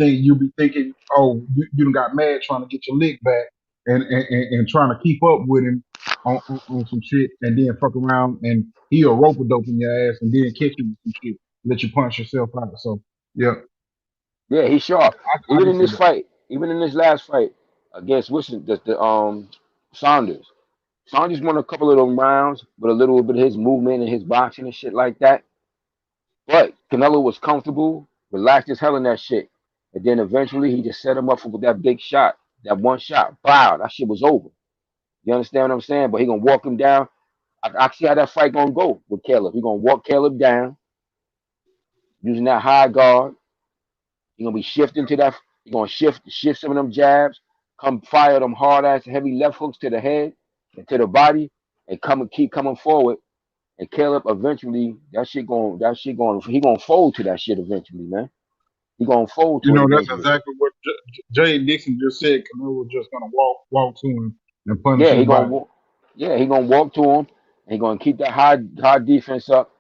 thinking, oh, you done got mad trying to get your lick back and trying to keep up with him on some shit, and then fuck around and he'll rope a dope in your ass and then catch you with some shit, let you punch yourself out. So yeah, he's sharp. I Even can in see this that. fight, even in this last fight against Saunders. Saunders won a couple of them rounds with a little bit of his movement and his boxing and shit like that. But Canelo was comfortable, relaxed as hell in that shit. And then eventually he just set him up for that big shot, that one shot. Wow, that shit was over. You understand what I'm saying? But he gonna walk him down. I see how that fight gonna go with Caleb. He gonna walk Caleb down using that high guard. He gonna be shifting to that. He gonna shift some of them jabs, come fire them hard ass heavy left hooks to the head and to the body, and keep coming forward. And Caleb eventually, he gonna fold to that shit eventually, man. He gonna fold You to it know, that's eventually. exactly what Jay Dixon just said. Canelo was just gonna walk to him and punish Yeah, his he body. gonna walk to him and he gonna keep that high defense up,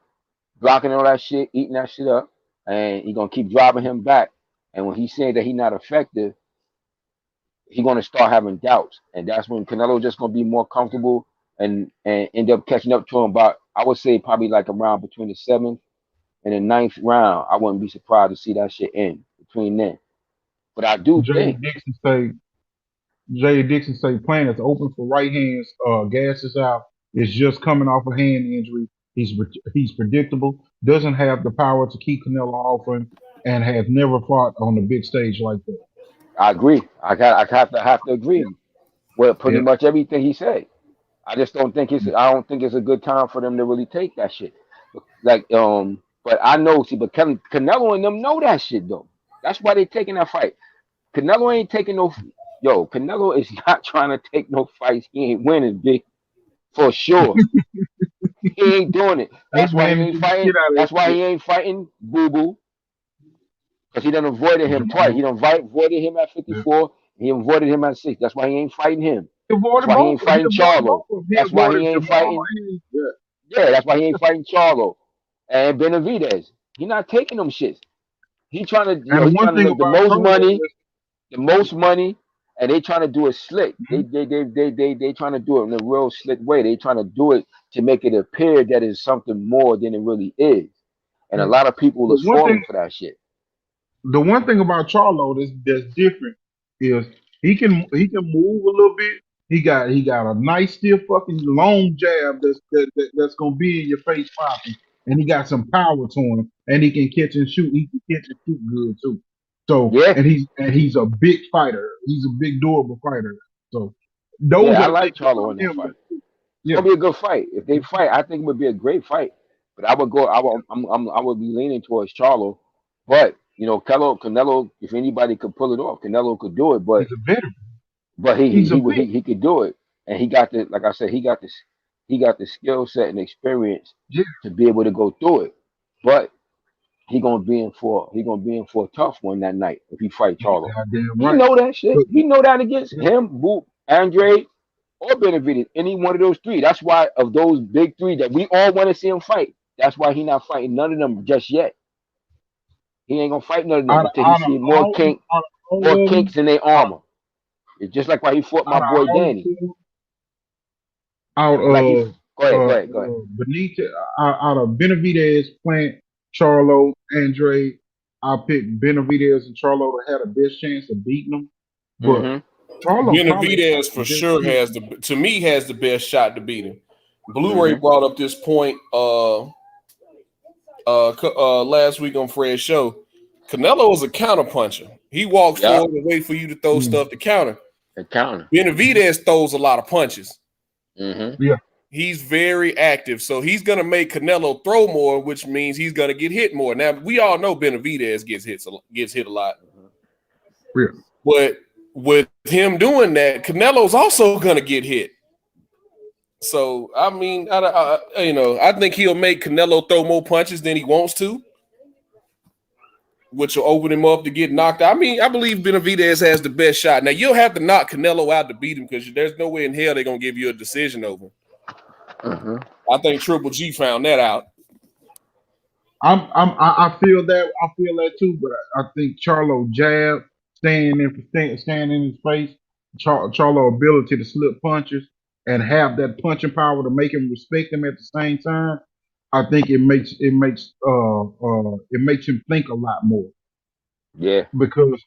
blocking all that shit, eating that shit up, and he gonna keep driving him back. And when he's saying that he's not effective, he's gonna start having doubts, and that's when Canelo just gonna be more comfortable and end up catching up to him. About I would say probably like around between the seventh and the ninth round. I wouldn't be surprised to see that shit end between then. But I do Jay think Dixon say plan is open for right hands. Gas is out. It's just coming off a hand injury. He's predictable. Doesn't have the power to keep Canelo off him. and has never fought on a big stage like that. I agree. I have to agree with pretty Yeah. much everything he said. I just don't think I don't think it's a good time for them to really take that shit. Like but I know but Canelo and them know that shit though. That's why they taking that fight. Canelo ain't taking no Canelo is not trying to take no fights. He ain't winning, big. For sure. He ain't doing it. They That's why he ain't managing the fighting. shit out of that That's why shit. he ain't fighting Boo Boo. Because he done avoided him twice. He done avoided him at 54. He avoided him at 6. That's why he ain't fighting him. He That's avoided why he both. ain't He fighting avoided both Charlo. of them. He That's why he avoided ain't Jamal. fighting. Yeah, that's why he ain't fighting Charlo and Benavidez. He not taking them shits. He trying to, And the he's one trying to thing make about Charlo is the most money, and they trying to do it slick. They trying to do it in a real slick way. They trying to do it to make it appear that it's something more than it really is. And a lot of people the is one thing falling for that shit. the one thing about Charlo that's different is he can move a little bit. He got a nice stiff fucking long jab that's gonna be in your face popping, and he got some power to him, and he can catch and shoot. He can catch and shoot good too. So Yeah, and he's a big fighter. He's a big durable fighter. So those I are the like things Charlo in about that him. fight. It's Yeah, gonna be a good fight. If they fight, I think it would be a great fight. But I would go. I would be leaning towards Charlo. But Canelo, if anybody could pull it off, Canelo could do it. he's a veteran. But He's a vet. he could do it, and he got the like I said, he got the skill set and experience Yeah, to be able to go through it. But he gonna be in for a tough one that night if he fight Charlo. goddamn He right. know that shit. But He know that against yeah, him, Boop, Andre, or Benavidez, any one of those three. That's why of those big three that we all want to see him fight. That's why he not fighting none of them just yet. He ain't gonna fight none of them out of until he out of see all out of more all of them, kinks in their armor. It's just like why he fought my out of boy all Danny. four, out Like he of go ahead, go ahead. Benitez, out of Benavidez, Plant, Charlo, Andre, I picked Benavidez and Charlo to have the best chance of beating them. But Charlo probably Benavidez for the best sure chance. has the best shot to beat him. Blu-ray brought up this point last week on Fred's show. Canelo is a counter puncher. He walks forward and wait for you to throw stuff to counter. Benavidez throws a lot of punches. Yeah. He's very active, so he's gonna make Canelo throw more, which means he's gonna get hit more. Now we all know Benavidez gets hit a lot, Yeah. but with him doing that, Canelo's also gonna get hit. So I mean, I think he'll make Canelo throw more punches than he wants to, which will open him up to get knocked out. I mean, I believe Benavidez has the best shot. Now you'll have to knock Canelo out to beat him because there's no way in hell they're gonna give you a decision over him. I think Triple G found that out. I feel that too, but I think Charlo jab, staying in his face, Charlo ability to slip punches and have that punching power to make him respect him at the same time. I think it makes him think a lot more. Yeah. Because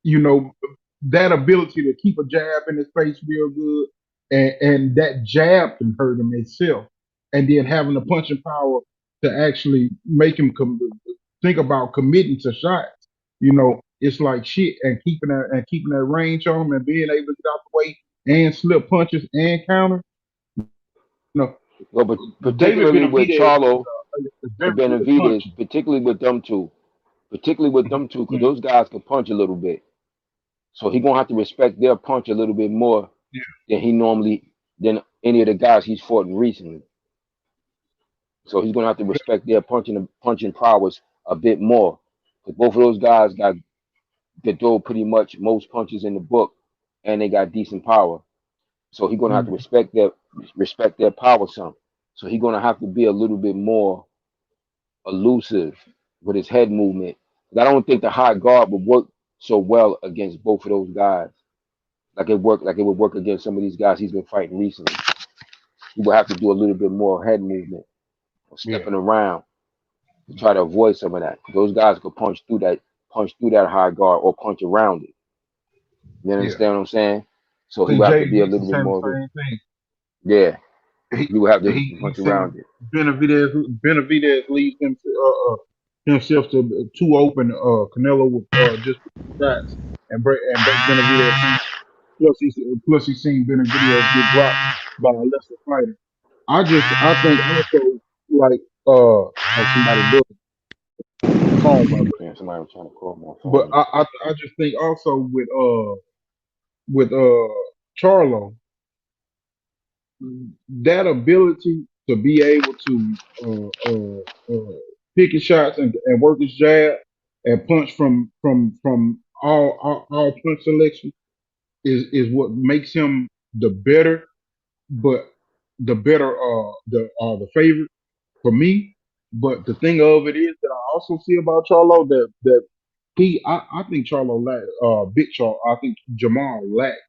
that ability to keep a jab in his face real good, and that jab can hurt him itself, and then having the punching power to actually make him think about committing to shots. It's like shit, and keeping that range on him, and being able to get out the way and slip punches and counter. Well, but David particularly with Benavidez Charlo is and very good at Benavidez, punching. particularly with them two, because those guys can punch a little bit. So he's gonna have to respect their punch a little bit more than any of the guys he's fought recently. So he's gonna have to respect their punching prowess a bit more. Because both of those guys they throw pretty much most punches in the book, and they got decent power. So he's gonna have to respect their power some. So he's gonna have to be a little bit more elusive with his head movement. I don't think the high guard would work so well against both of those guys. Like it would work against some of these guys he's been fighting recently. He would have to do a little bit more head movement or stepping around to try to avoid some of that. Those guys could punch through that high guard or punch around it. You understand what I'm saying? So he would have to be a little bit more. Same thing. Yeah, he would have to He punch said around it. Benavidez leads him to himself to too open. Canelo with just shots and break Benavidez hand. Plus he seen Benavidez get dropped by a lesser fighter. I think also like somebody doing phone by the way. Yeah, somebody was trying to call my But phone. I just think also with Charlo, that ability to be able to pick his shots and work his jab and punch from all punch selection is what makes him the better, but the favorite for me. But the thing of it is that I also see about Charlo that I think Charlo lack Big Charlo. I think Jamal lacked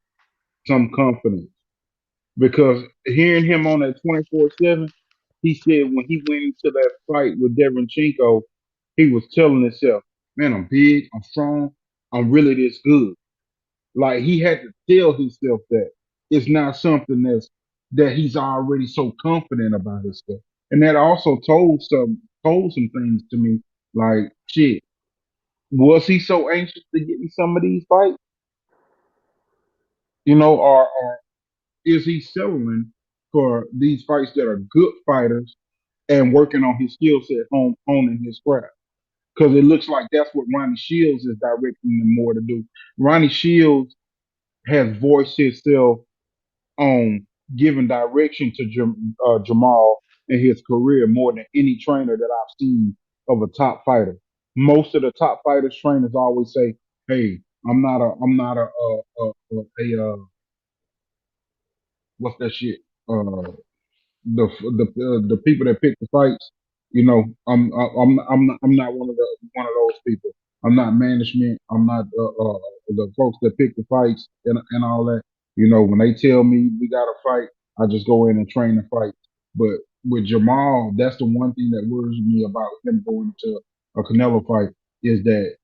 some confidence because hearing him on that 24/7, he said when he went into that fight with Devenchenko, he was telling himself, "Man, I'm big, I'm strong, I'm really this good." Like he had to tell himself that it's not something that he's already so confident about himself, and that also told some things to me. Like shit, was he so anxious to get me some of these fights? Or is he settling for these fights that are good fighters and working on his skill set, honing his craft? Because it looks like that's what Ronnie Shields is directing him more to do. Ronnie Shields has voiced himself on giving direction to Jamal in his career more than any trainer that I've seen of a top fighter. Most of the top fighters trainers always say, "Hey, I'm not what's that shit? The people that pick the fights, I'm not one of those people. I'm not management. I'm not the folks that pick the fights and all that. When they tell me we got to fight, I just go in and train the fight. But with Jamal, that's the one thing that worries me about him going to a Canelo fight is that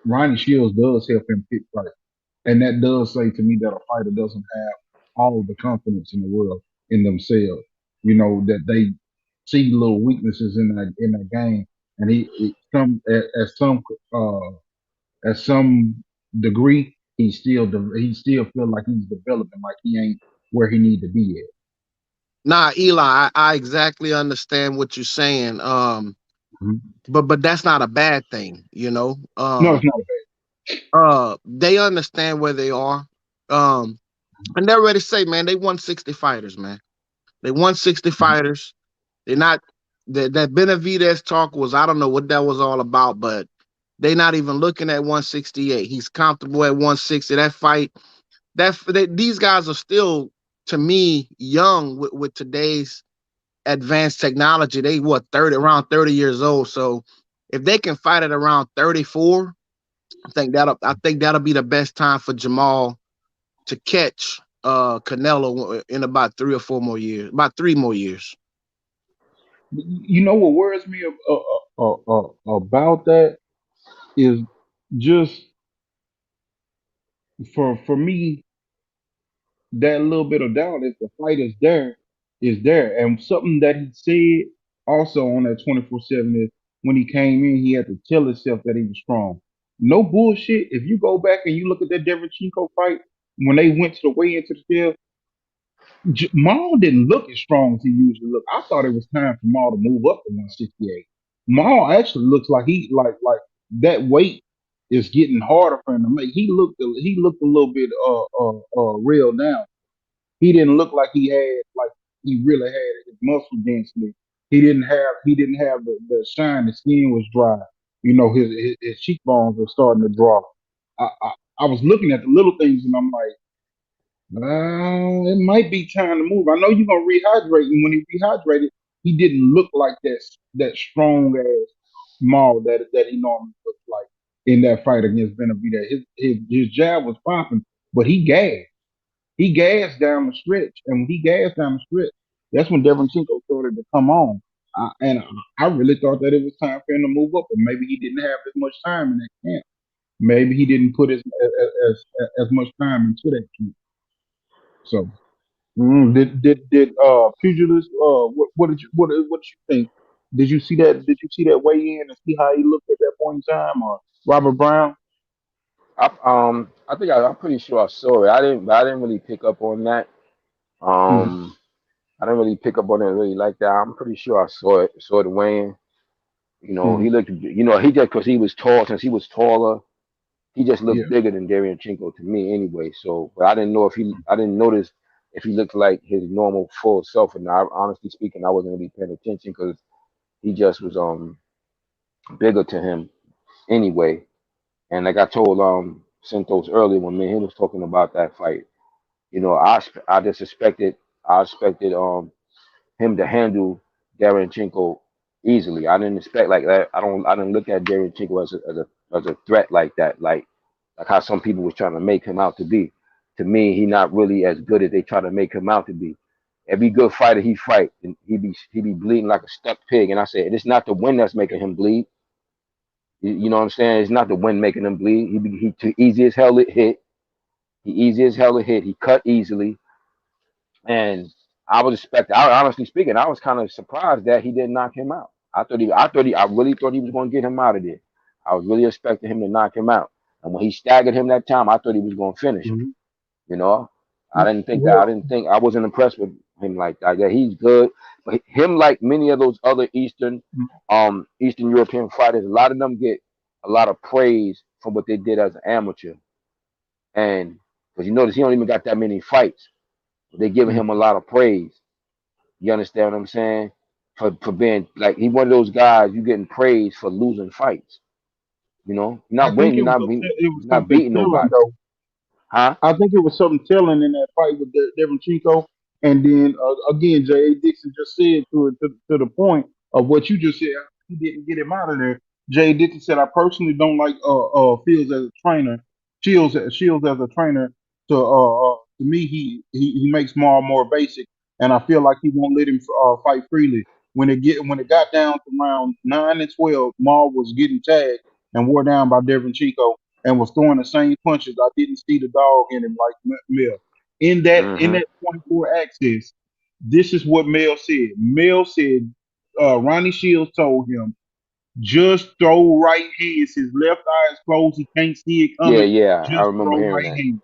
Ronnie Shields does help him pick fights. And that does say to me that a fighter doesn't have all of the confidence in the world in themselves. That they see little weaknesses in that game, and uh, at some degree he still feel like he's developing, like he ain't where he need to be at. Nah, Eli, I exactly understand what you're saying. But that's not a bad thing, No, it's not they understand where they are. And they're ready to say, man, they won 60 fighters, man. They won 60 fighters. They're not that Benavidez talk was, I don't know what that was all about, but they're not even looking at 168. He's comfortable at 160. That fight, these guys are still, to me, young with today's advanced technology. They around 30 years old. So if they can fight at around 34, I think that'll be the best time for Jamal to catch Canelo in about 3 more years. What worries me about that is just for me that little bit of doubt if the fight is there. And something that he said also on that 24/7 is when he came in, he had to tell himself that he was strong. No bullshit. If you go back and you look at that Devenchenko fight, when they went to the way into the field, Maul didn't look as strong as he usually looked. I thought it was time for Maul to move up to 168. Maul actually looks like he like that weight is getting harder for him to make. He looked a little bit real down. He didn't look like he really had his muscle density. He didn't have the shine. The skin was dry. His cheekbones were starting to drop. I was looking at the little things and I'm like, it might be time to move. I know you're gonna rehydrate, and when he rehydrated, he didn't look like that strong ass Maul that he normally looks like in that fight against Benavidez. His jab was popping, but he gassed. He gassed down the stretch, and when he gassed down the stretch, that's when Devenchenko started to come on. And I really thought that it was time for him to move up, but maybe he didn't have as much time in that camp. Maybe he didn't put as much time into that camp. So, did pugilist? What did you think? Did you see that? Did you see that weigh in and see how he looked at that point in time? Or Robert Brown? I'm pretty sure I saw it. I didn't really pick up on that. Mm-hmm. I didn't really pick up on it really like that. I'm pretty sure I saw the weighing. Mm-hmm. He looked, he just because he was tall, since he was taller, he just Yeah. looked bigger than Chinko to me anyway. So, but I didn't know I didn't notice if he looked like his normal full self. And honestly speaking, I wasn't really paying attention because he just was bigger to him anyway. And like I told Santos earlier when me and him was talking about that fight, I just expected him to handle Chinko easily. I didn't expect like that. I didn't look at Chinko as a threat like that, like how some people was trying to make him out to be. To me, he not really as good as they try to make him out to be. Every good fighter he fight, and he be bleeding like a stuck pig. And I said, it's not the win that's making him bleed. You know what I'm saying? It's not the win making him bleed. He too easy as hell to hit. He easy as hell to hit. He cut easily. And honestly speaking, I was kind of surprised that he didn't knock him out. I really thought he was going to get him out of there. I was really expecting him to knock him out. And when he staggered him that time, I thought he was going to finish him. Mm-hmm. You know, I didn't think that. Well, I wasn't impressed with him like that. Yeah, he's good, but him like many of those other Eastern European fighters, a lot of them get a lot of praise for what they did as an amateur. And because you notice he don't even got that many fights. They giving him a lot of praise. You understand what I'm saying? For being like he one of those guys you getting praised for losing fights. You're I not think winning, it was it was you're not something beating telling nobody. though. Huh? I think it was something telling in that fight with Devin Chico. And then again, J.A. Dixon just said to the point of what you just said. He didn't get him out of there. J.A. Dixon said, "I personally don't like Fields as a trainer. Shields as a trainer. To me, he makes more basic, and I feel like he won't let him fight freely. When it got down to round 9 and 12, Maul was getting tagged and wore down by Devin Chico and was throwing the same punches. I didn't see the dog in him like Mel. In Mm-hmm. that 24 axis, this is what Mel said. Mel said Ronnie Shields told him, just throw right hands. His left eye is closed. He can't see it coming. Yeah. I Just remember throw hearing right that. hands.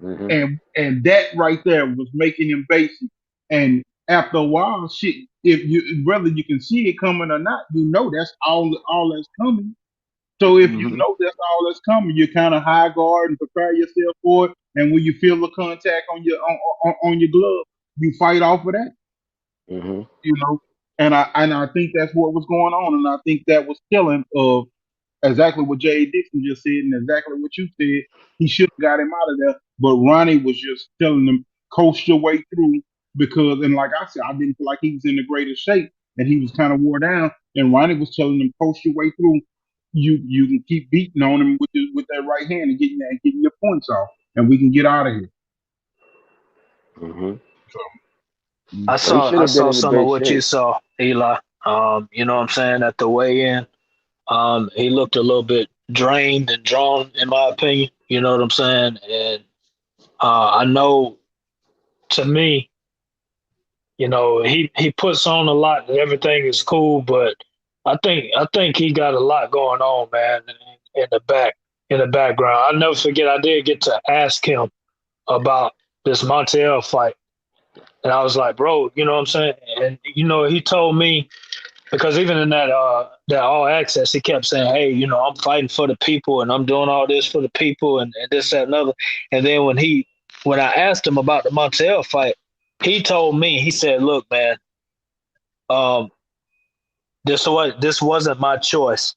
Mm-hmm. And that right there was making him basic. And after a while, shit, whether you can see it coming or not, that's all that's coming. So if you Mm-hmm. know that's all that's coming, you kind of high guard and prepare yourself for it. And when you feel the contact on your glove, you fight off of that. Mm-hmm. And I think that's what was going on, and I think that was telling of exactly what Jay Dixon just said, and exactly what you said. He should have got him out of there, but Ronnie was just telling him coast your way through and like I said, I didn't feel like he was in the greatest shape, and he was kind of wore down. And Ronnie was telling him coast your way through. You can keep beating on him with that right hand and getting your points off, and we can get out of here. Mm-hmm. So, I But he should saw have been in some of great what you shape. saw, Eli. You know what I'm saying, at the weigh-in. He looked a little bit drained and drawn, in my opinion. You know what I'm saying? And I know, to me, he puts on a lot and everything is cool, but I think he got a lot going on, man, in the background. I'll never forget. I did get to ask him about this Montiel fight, and I was like, bro, you know what I'm saying? And he told me, because even in that all access, he kept saying, hey, I'm fighting for the people and I'm doing all this for the people and this, that, and other. And then when I asked him about the Montiel fight, he told me, he said, look, man, this wasn't my choice.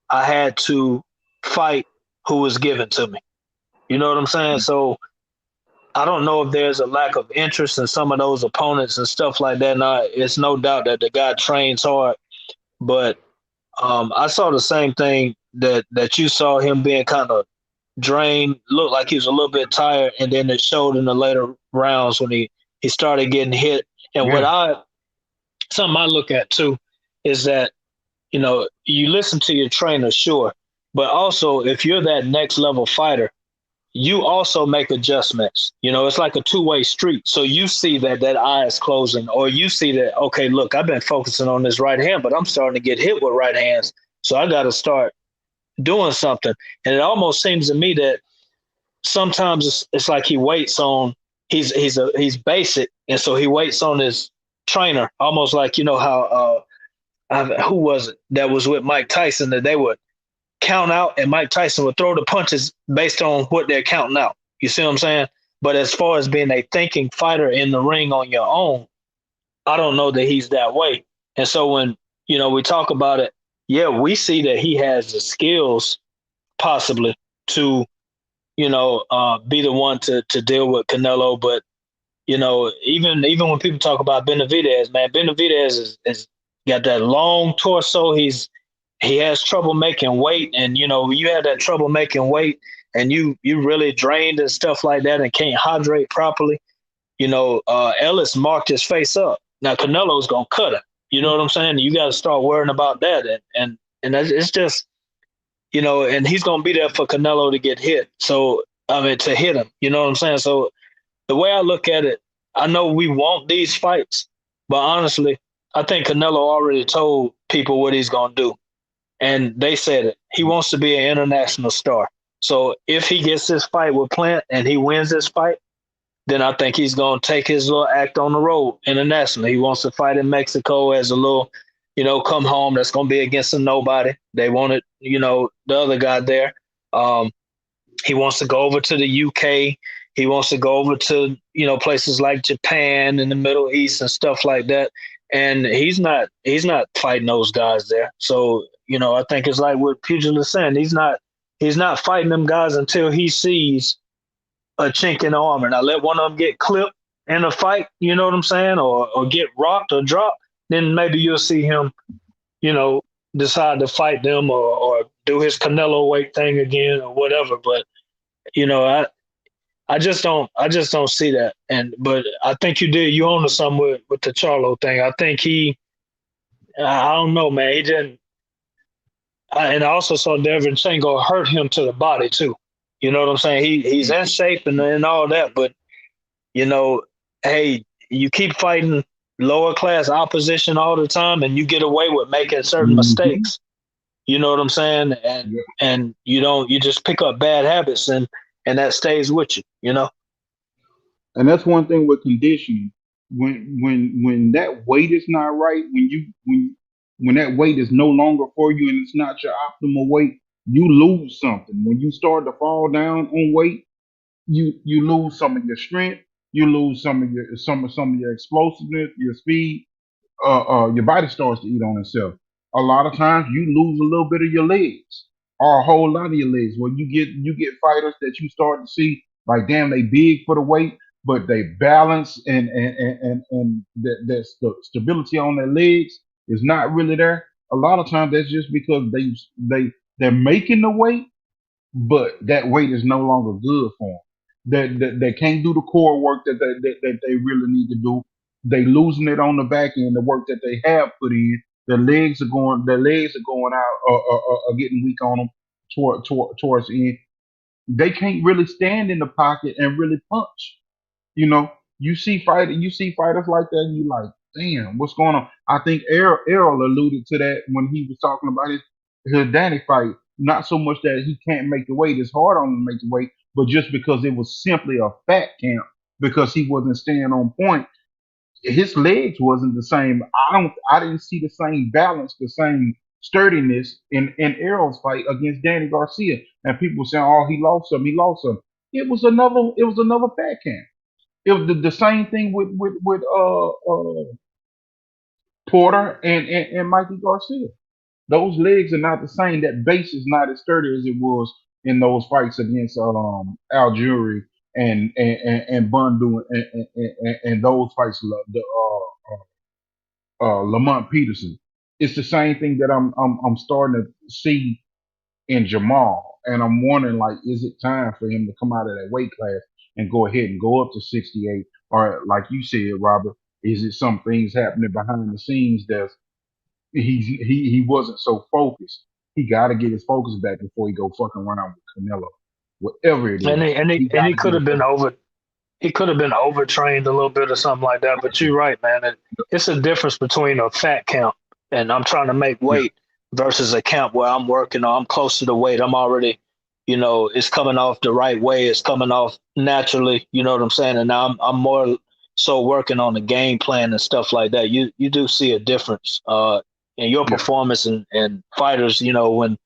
I had to fight who was given to me. You know what I'm saying? So I don't know if there's a lack of interest in some of those opponents and stuff like that. Now, it's no doubt that the guy trains hard, but I saw the same thing that you saw, him being kind of drained, looked like he was a little bit tired, and then it showed in the later rounds when he started getting hit. And something I look at too is that, you listen to your trainer, sure, but also if you're that next level fighter, you also make adjustments. You know, it's like a two-way street. So you see that eye is closing, or you see that, okay, look, I've been focusing on this right hand, but I'm starting to get hit with right hands. So I got to start doing something. And it almost seems to me that sometimes it's like he waits on, he's basic. And so he waits on his trainer, almost like, you know, how, who was it that was with Mike Tyson, that they would count out and Mike Tyson would throw the punches based on what they're counting out. You see what I'm saying? But as far as being a thinking fighter in the ring on your own, I don't know that he's that way. And so when, you know, we talk about it, yeah, we see that he has the skills possibly to, you know, be the one to deal with Canelo. But, you know, even when people talk about Benavidez, man, Benavidez is got that long torso. He has trouble making weight, and you know, you had that trouble making weight, and you really drained and stuff like that, and can't hydrate properly. You know, Ellis marked his face up. Now Canelo's gonna cut him. You know what I'm saying? You got to start worrying about that, and it's just, you know, and he's gonna be there for Canelo to get hit. So I mean, to hit him. You know what I'm saying? So the way I look at it, I know we want these fights, but honestly, I think Canelo already told people what he's gonna do. And they said it. He wants to be an international star. So if he gets this fight with Plant and he wins this fight, then I think he's going to take his little act on the road internationally. He wants to fight in Mexico as a little, you know, come home. That's going to be against a nobody. They wanted, you know, the other guy there. He wants to go over to the UK. He wants to go over to, you know, places like Japan and the Middle East and stuff like that. And he's not fighting those guys there. So, you know, I think it's like what Pugil is saying. He's not fighting them guys until he sees a chink in the armor. Now let one of them get clipped in a fight, you know what I'm saying, or get rocked or dropped, then maybe you'll see him, you know, decide to fight them or do his Canelo weight thing again or whatever. But, you know, I just don't see that. But I think you own to something with the Charlo thing. I think I don't know, man. He didn't. And I also saw Devin Chengo hurt him to the body too. You know what I'm saying? He's in shape and all that, but you know, hey, you keep fighting lower class opposition all the time, and you get away with making certain mistakes. You know what I'm saying? And you just pick up bad habits, and that stays with you. You know. And that's one thing with conditioning. When that weight is not right, when that weight is no longer for you and it's not your optimal weight, you lose something. When you start to fall down on weight, you lose some of your strength, you lose some of your explosiveness, your speed. Your body starts to eat on itself. A lot of times you lose a little bit of your legs, or a whole lot of your legs. When you get fighters that you start to see like, damn, they big for the weight, but they balance and the stability on their legs is not really there. A lot of times that's just because they're making the weight, but that weight is no longer good for them. They can't do the core work that they really need to do. They losing it on the back end, the work that they have put in. Their legs are going out, or getting weak on them towards the end. They can't really stand in the pocket and really punch. You know, you see fighters like that, and you like, damn, what's going on? I think Errol alluded to that when he was talking about his Danny fight. Not so much that he can't make the weight; it's hard on him to make the weight, but just because it was simply a fat camp because he wasn't staying on point. His legs wasn't the same. I didn't see the same balance, the same sturdiness in Errol's fight against Danny Garcia. And people saying, "Oh, he lost some. He lost some." It was another fat camp. It was the same thing with Porter and Mikey Garcia. Those legs are not the same. That base is not as sturdy as it was in those fights against Algieri and Bundu and those fights. Lamont Peterson. It's the same thing that I'm starting to see in Jamal, and I'm wondering, like, is it time for him to come out of that weight class and go ahead and go up to 68, or like you said, Robert, is it some things happening behind the scenes that he wasn't so focused? He got to get his focus back before he go fucking around with Canelo. whatever it is. And he could have been overtrained a little bit or something like that. But you're right, man. It's a difference between a fat camp and I'm trying to make weight versus a camp where I'm working on, I'm close to the weight. I'm already, it's coming off the right way. It's coming off naturally. You know what I'm saying? And now I'm more so working on the game plan and stuff like that. You do see a difference in your performance and fighters, when,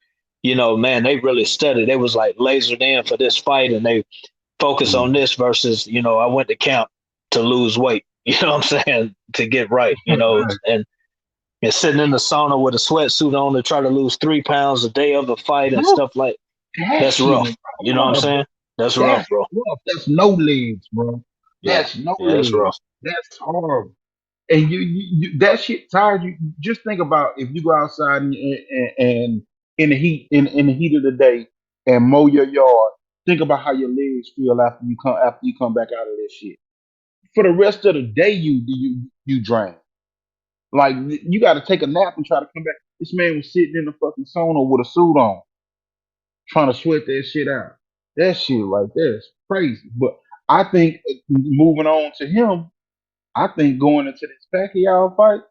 man, they really studied. They was like lasered in for this fight and they focus on this versus, I went to camp to lose weight, you know what I'm saying, to get right, and sitting in the sauna with a sweatsuit on to try to lose 3 pounds a day of a fight and stuff like that's rough. You know what I'm saying? That's rough, bro. That's no legs, bro. That's no legs. That's rough. That's horrible. And you that shit tires you. Just think about if you go outside and in the heat in the heat of the day and mow your yard. Think about how your legs feel after you come back out of this shit. For the rest of the day, you drain. Like you got to take a nap and try to come back. This man was sitting in the fucking sauna with a suit on, trying to sweat that shit out. That shit right there is crazy. But I think moving on to him, I think going into this Pacquiao fight,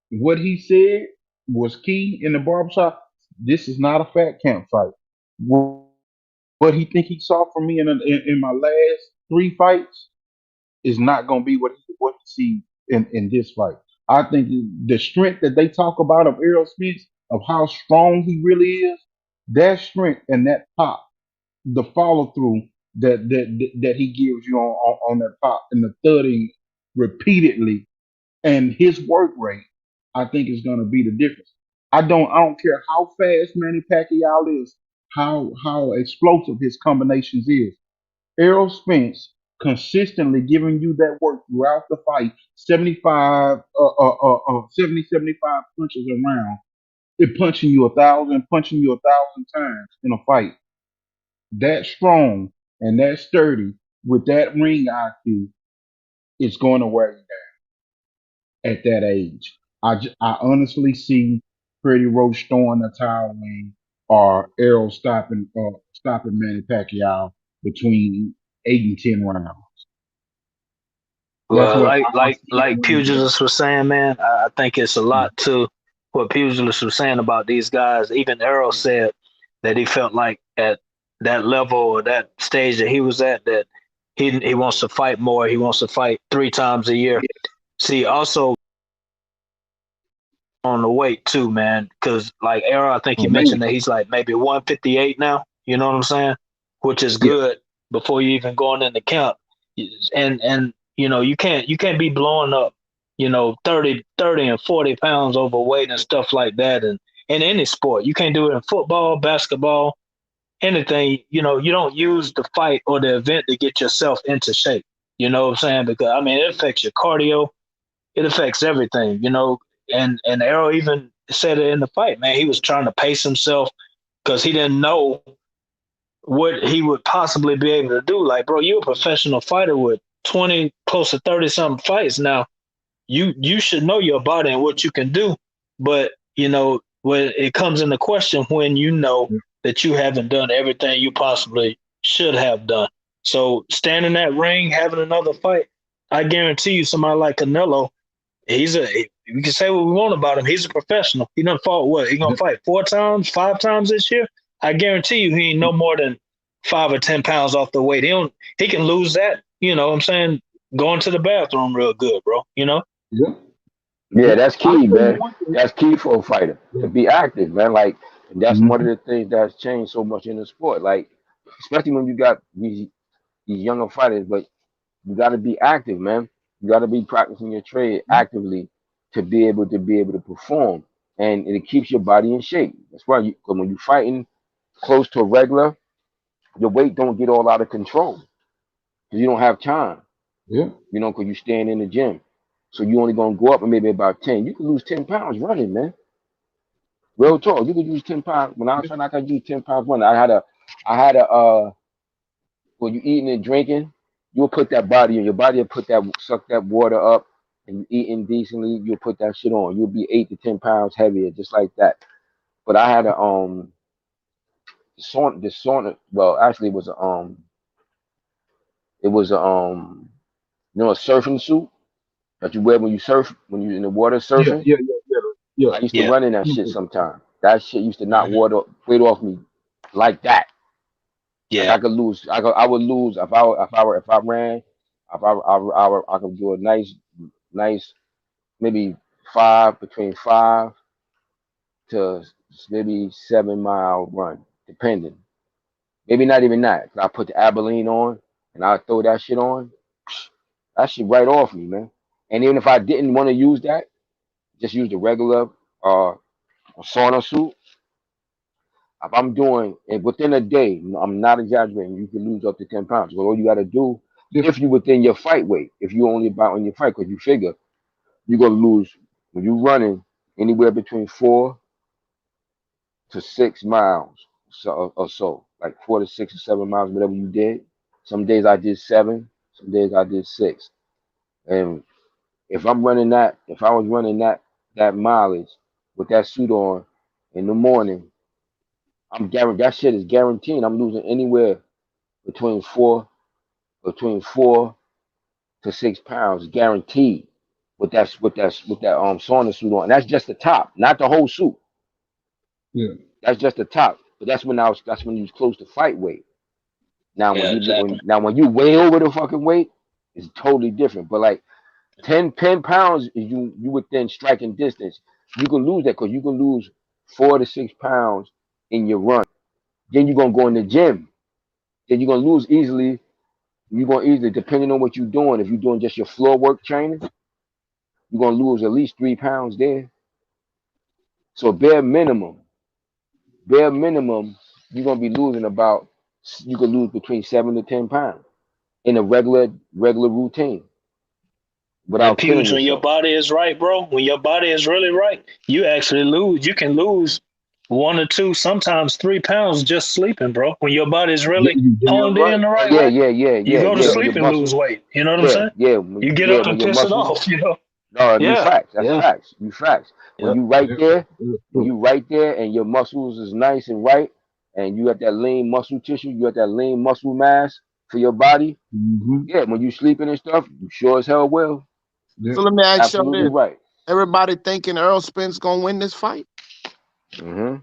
what he said was key in the barbershop. This is not a fat camp fight. What he think he saw from me in my last 3 fights is not going to be what he see in this fight. I think the strength that they talk about of Errol Spence, of how strong he really is, that strength and that pop, the follow through that he gives you on that pop and the thudding repeatedly and his work rate, I think is going to be the difference. I don't care how fast Manny Pacquiao is, how explosive his combinations is. Errol Spence consistently giving you that work throughout the fight, 75 punches around, it punching you 1,000, punching you 1,000 times in a fight. That strong and that sturdy with that ring IQ, it's going to wear you down at that age. I honestly see Freddie Roach throwing the towel in or Errol stopping Manny Pacquiao between 8 and 10 rounds. Well, like Pugilist was saying, man, I think it's a lot to what Pugilist was saying about these guys. Even Errol said that he felt like at that level or that stage that he was at, that he wants to fight more. He wants to fight 3 times a year. See, also on the weight too, man, because like Errol, I think he mentioned that he's like maybe 158 now. You know what I'm saying? Which is good before you even going in the count. And you can't be blowing up, 30 and 40 pounds overweight and stuff like that. And in any sport, you can't do it in football, basketball, anything. You don't use the fight or the event to get yourself into shape. You know what I'm saying? Because it affects your cardio. It affects everything, and Errol even said it in the fight, man. He was trying to pace himself because he didn't know what he would possibly be able to do. Like, bro, you're a professional fighter with 20, close to 30 something fights now. You should know your body and what you can do. But, when it comes into question when you know that you haven't done everything you possibly should have done. So standing in that ring, having another fight, I guarantee you somebody like Canelo, we can say what we want about him. He's a professional. He done fought what? He gonna fight 4 times, 5 times this year? I guarantee you he ain't no more than 5 or 10 pounds off the weight. He can lose that, what I'm saying, going to the bathroom real good, bro. Yeah. Yeah, that's key, man. That's key for a fighter to be active, man. Like that's one of the things that's changed so much in the sport. Like, especially when you got these younger fighters, but you got to be active, man. You got to be practicing your trade actively to be able to perform, and it keeps your body in shape. That's why when you're fighting close to a regular, the weight don't get all out of control because you don't have time. Yeah. Because you're staying in the gym. So you only gonna go up maybe about 10. You can lose 10 pounds running, man. Real talk. You could lose 10 pounds. When I was trying, I could lose 10 pounds running. I had a when you eating and drinking, you'll put that body in. Your body will suck that water up, and you eating decently, you'll put that shit on. You'll be 8 to 10 pounds heavier, just like that. But I had sauna. Well, actually, it was a a surfing suit that you wear when you surf, when you're in the water Yeah, surfing. yeah, yeah, yeah, yeah. I used to Yeah. run in that shit sometimes. That shit used to knock weight off me like that. Like Yeah. I could lose. I would lose if I ran. I could do a nice maybe between 5 to maybe 7 mile run, depending. Maybe not even that. I put the Abilene on and I throw that shit on. That shit right off me, man. And even if I didn't want to use that, just use the regular sauna suit. If I'm doing it within a day, I'm not exaggerating. You can lose up to 10 pounds. But all you got to do, if you within your fight weight, if you only about on your fight, because you figure you're gonna lose when you running anywhere between 4 to 6 miles, or so, like 4 to 6 or 7 miles, whatever you did. Some days I did 7, some days I did 6. And if I was running that mileage with that suit on in the morning, I'm guaranteed that shit is guaranteed. I'm losing anywhere between 4 to 6 pounds, guaranteed. With that sauna suit on. And that's just the top, not the whole suit. Yeah. That's just the top. But that's when you was close to fight weight. Now Yeah, exactly. when you way over the fucking weight, it's totally different. But like 10 pounds is you within striking distance. You can lose that because you can lose 4 to 6 pounds in your run. Then you're gonna go in the gym. Then you're gonna lose easily. You're gonna easily, depending on what you're doing. If you're doing just your floor work training, you're gonna lose at least 3 pounds there. So bare minimum, you're gonna be losing about, you can lose between 7 to 10 pounds in a regular routine And without killing Pewds, when your yourself. body is right, bro, when your body is really right, you actually lose. You can lose 1 or 2, sometimes 3 pounds just sleeping, bro. When your body is Yeah, really you damn honed right. in the Oh right yeah, way, yeah, yeah, you yeah, go to yeah. Yeah, When your sleep and muscles, lose weight. You know what I'm yeah, saying? yeah, You get yeah, up when and your piss it muscles, off, you know? no, you Yeah, facts. That's yeah, facts. You facts. When yep. you right yeah, there, yeah, when yeah. you right there, and your muscles is nice and right, and you got that lean muscle tissue, you got that lean muscle mass for your body. Mm-hmm. Yeah, when you sleeping and stuff, you sure as hell will. Yeah. So let me ask y'all Absolutely this: right. everybody thinking Earl Spence gonna win this fight? Hmm.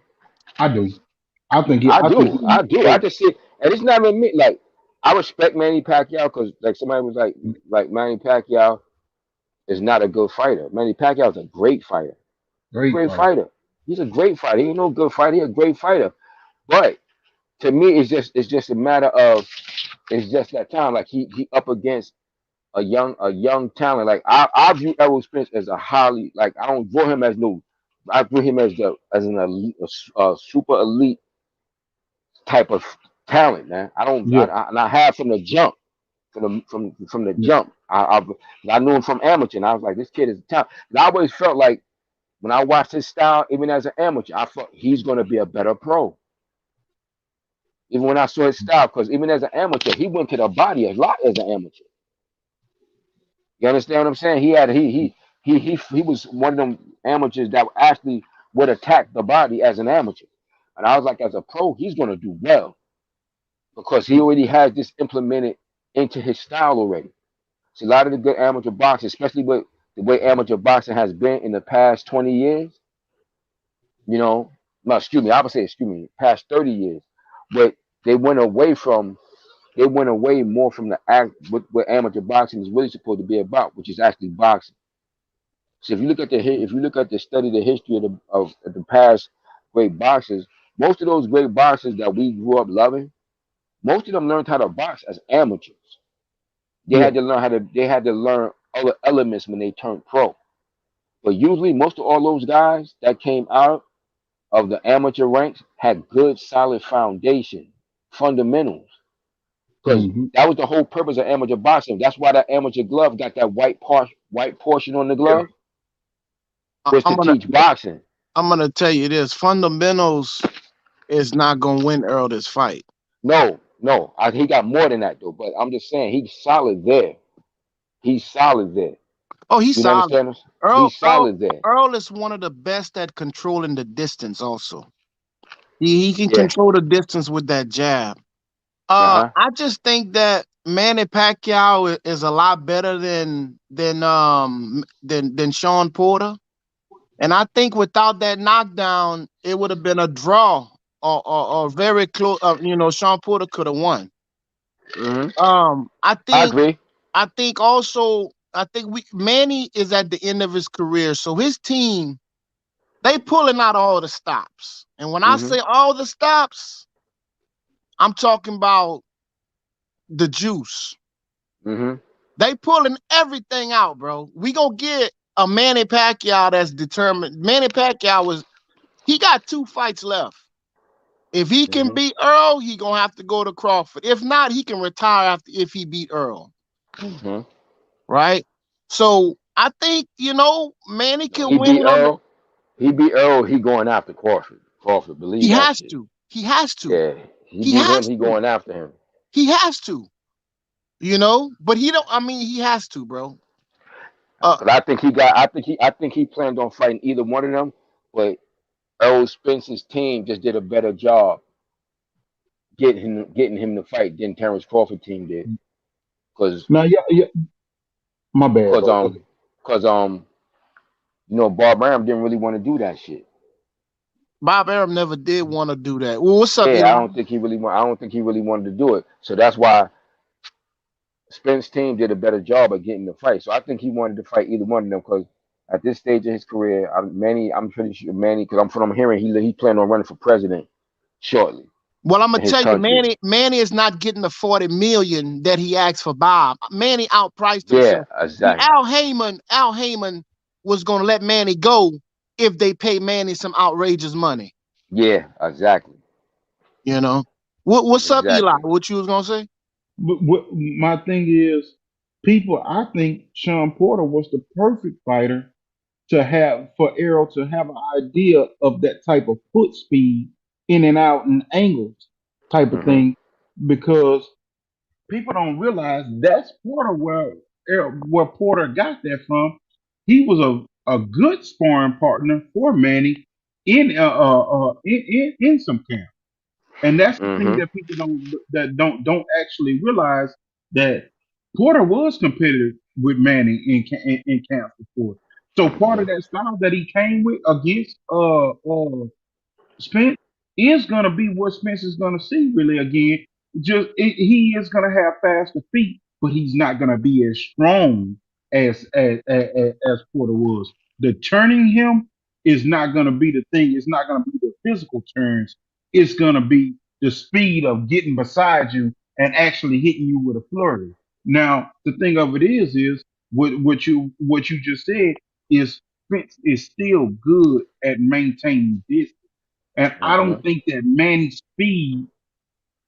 I do. I think it. I I think do. he. I do. I just see, and it's not even me. Like I respect Manny Pacquiao because, like, somebody was like Manny Pacquiao is not a good fighter. Manny Pacquiao is a great fighter. Great Great fighter. fighter. He's a great fighter. He ain't no good fighter. He's a great fighter. But to me, it's just a matter of, it's just that time. Like he up against a young talent. Like I view Errol Spence as a highly, like, I don't view him as no. I view him as an elite, a super elite type of talent, man. I don't. Yeah, And I have from the jump. From the yeah, jump. I knew him from amateur, and I was like, this kid is a talent. And I always felt like, when I watched his style, even as an amateur, I thought he's going to be a better pro. Even when I saw his style, because even as an amateur, he went to the body a lot as an amateur. You understand what I'm saying? He was one of them amateurs that actually would attack the body as an amateur. And I was like, as a pro, he's going to do well because he already has this implemented into his style already. See, a lot of the good amateur boxers, especially with the way amateur boxing has been in the past 20 years, no, excuse me, I would say, past 30 years, but they went away from, more from the act, what amateur boxing is really supposed to be about, which is actually boxing. So if you look at the study, the history of the past great boxers, most of those great boxers that we grew up loving, most of them learned how to box as amateurs. They yeah. had to learn other elements when they turned pro. But usually, most of all those guys that came out of the amateur ranks had good, solid foundation, fundamentals. Because Mm-hmm. that was the whole purpose of amateur boxing. That's why that amateur glove got that white portion on the Yeah, glove, was I'm to gonna teach boxing. tell you this: fundamentals is not gonna win Earl this fight. No, no, he got more than that though. But I'm just saying, he's solid there. He's solid there. Oh, he's You solid. understand? Earl, He's Earl, solid there. Earl is one of the best at controlling the distance. Also, He can control the distance with that jab. I just think that Manny Pacquiao is a lot better than Sean Porter, and I think without that knockdown, it would have been a draw or very close. Sean Porter could have won. I agree. I think also Manny is at the end of his career, so his team they pulling out all the stops, and when I say all the stops, I'm talking about the juice. They pulling everything out, bro. We gonna get a Manny Pacquiao that's determined. Manny Pacquiao he got 2 fights left. If he can beat Earl, he gonna have to go to Crawford. If not, he can retire if he beat Earl. Right? So I think Manny can win one. He beat Earl. He going after Crawford. Crawford, believe he that has shit. to. He has to. Yeah, he beat him. He going after him. He has to. But he don't. I mean, he has to, bro. But I think he planned on fighting either one of them. But Earl Spence's team just did a better job getting him to fight than Terrence Crawford team did. Because my bad. Because Bob Arum didn't really want to do that shit. Bob Arum never did want to do that. Well, what's up? Yeah, I don't think he really wanted to do it. So that's why Spence's team did a better job of getting the fight. So I think he wanted to fight either one of them because at this stage of his career, I'm pretty sure Manny, because I'm hearing he planned on running for president shortly. Well, I'm gonna tell you, Manny is not getting the $40 million that he asked for Bob. Manny outpriced himself. Yeah, exactly. Al Heyman was gonna let Manny go if they pay Manny some outrageous money. Yeah, exactly. What's up, Eli? What you was gonna say? My thing is, I think Sean Porter was the perfect fighter for Errol to have an idea of that type of foot speed in and out and angles type of thing, because people don't realize that's Porter where Porter got that from. He was a good sparring partner for Manny in some camp. And that's the thing that people don't actually realize, that Porter was competitive with Manny in camp before. So part of that style that he came with against Spence is gonna be what Spence is gonna see really again. He is gonna have faster feet, but he's not gonna be as strong as Porter was. The turning him is not gonna be the thing. It's not gonna be the physical turns. It's gonna be the speed of getting beside you and actually hitting you with a flurry. Now, the thing of it is what you just said is Spence is still good at maintaining distance. And I don't think that Manny's speed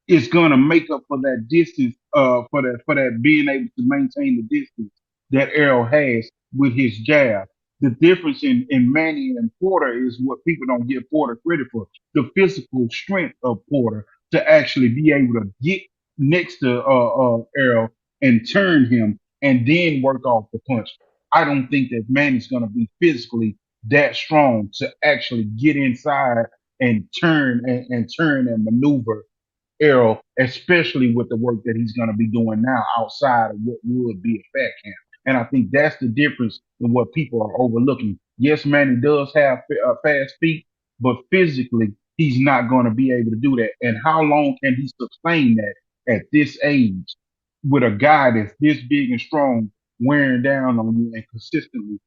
is gonna make up for that distance, for that being able to maintain the distance that Errol has with his jab. The difference in Manny and Porter is what people don't give Porter credit for: the physical strength of Porter to actually be able to get next to Errol and turn him and then work off the punch. I don't think that Manny's gonna be physically that strong to actually get inside and turn and maneuver Errol, especially with the work that he's going to be doing now outside of what would be a fat camp. And I think that's the difference in what people are overlooking. Yes, Manny does have fast feet, but physically he's not going to be able to do that. And how long can he sustain that at this age with a guy that's this big and strong wearing down on you and consistently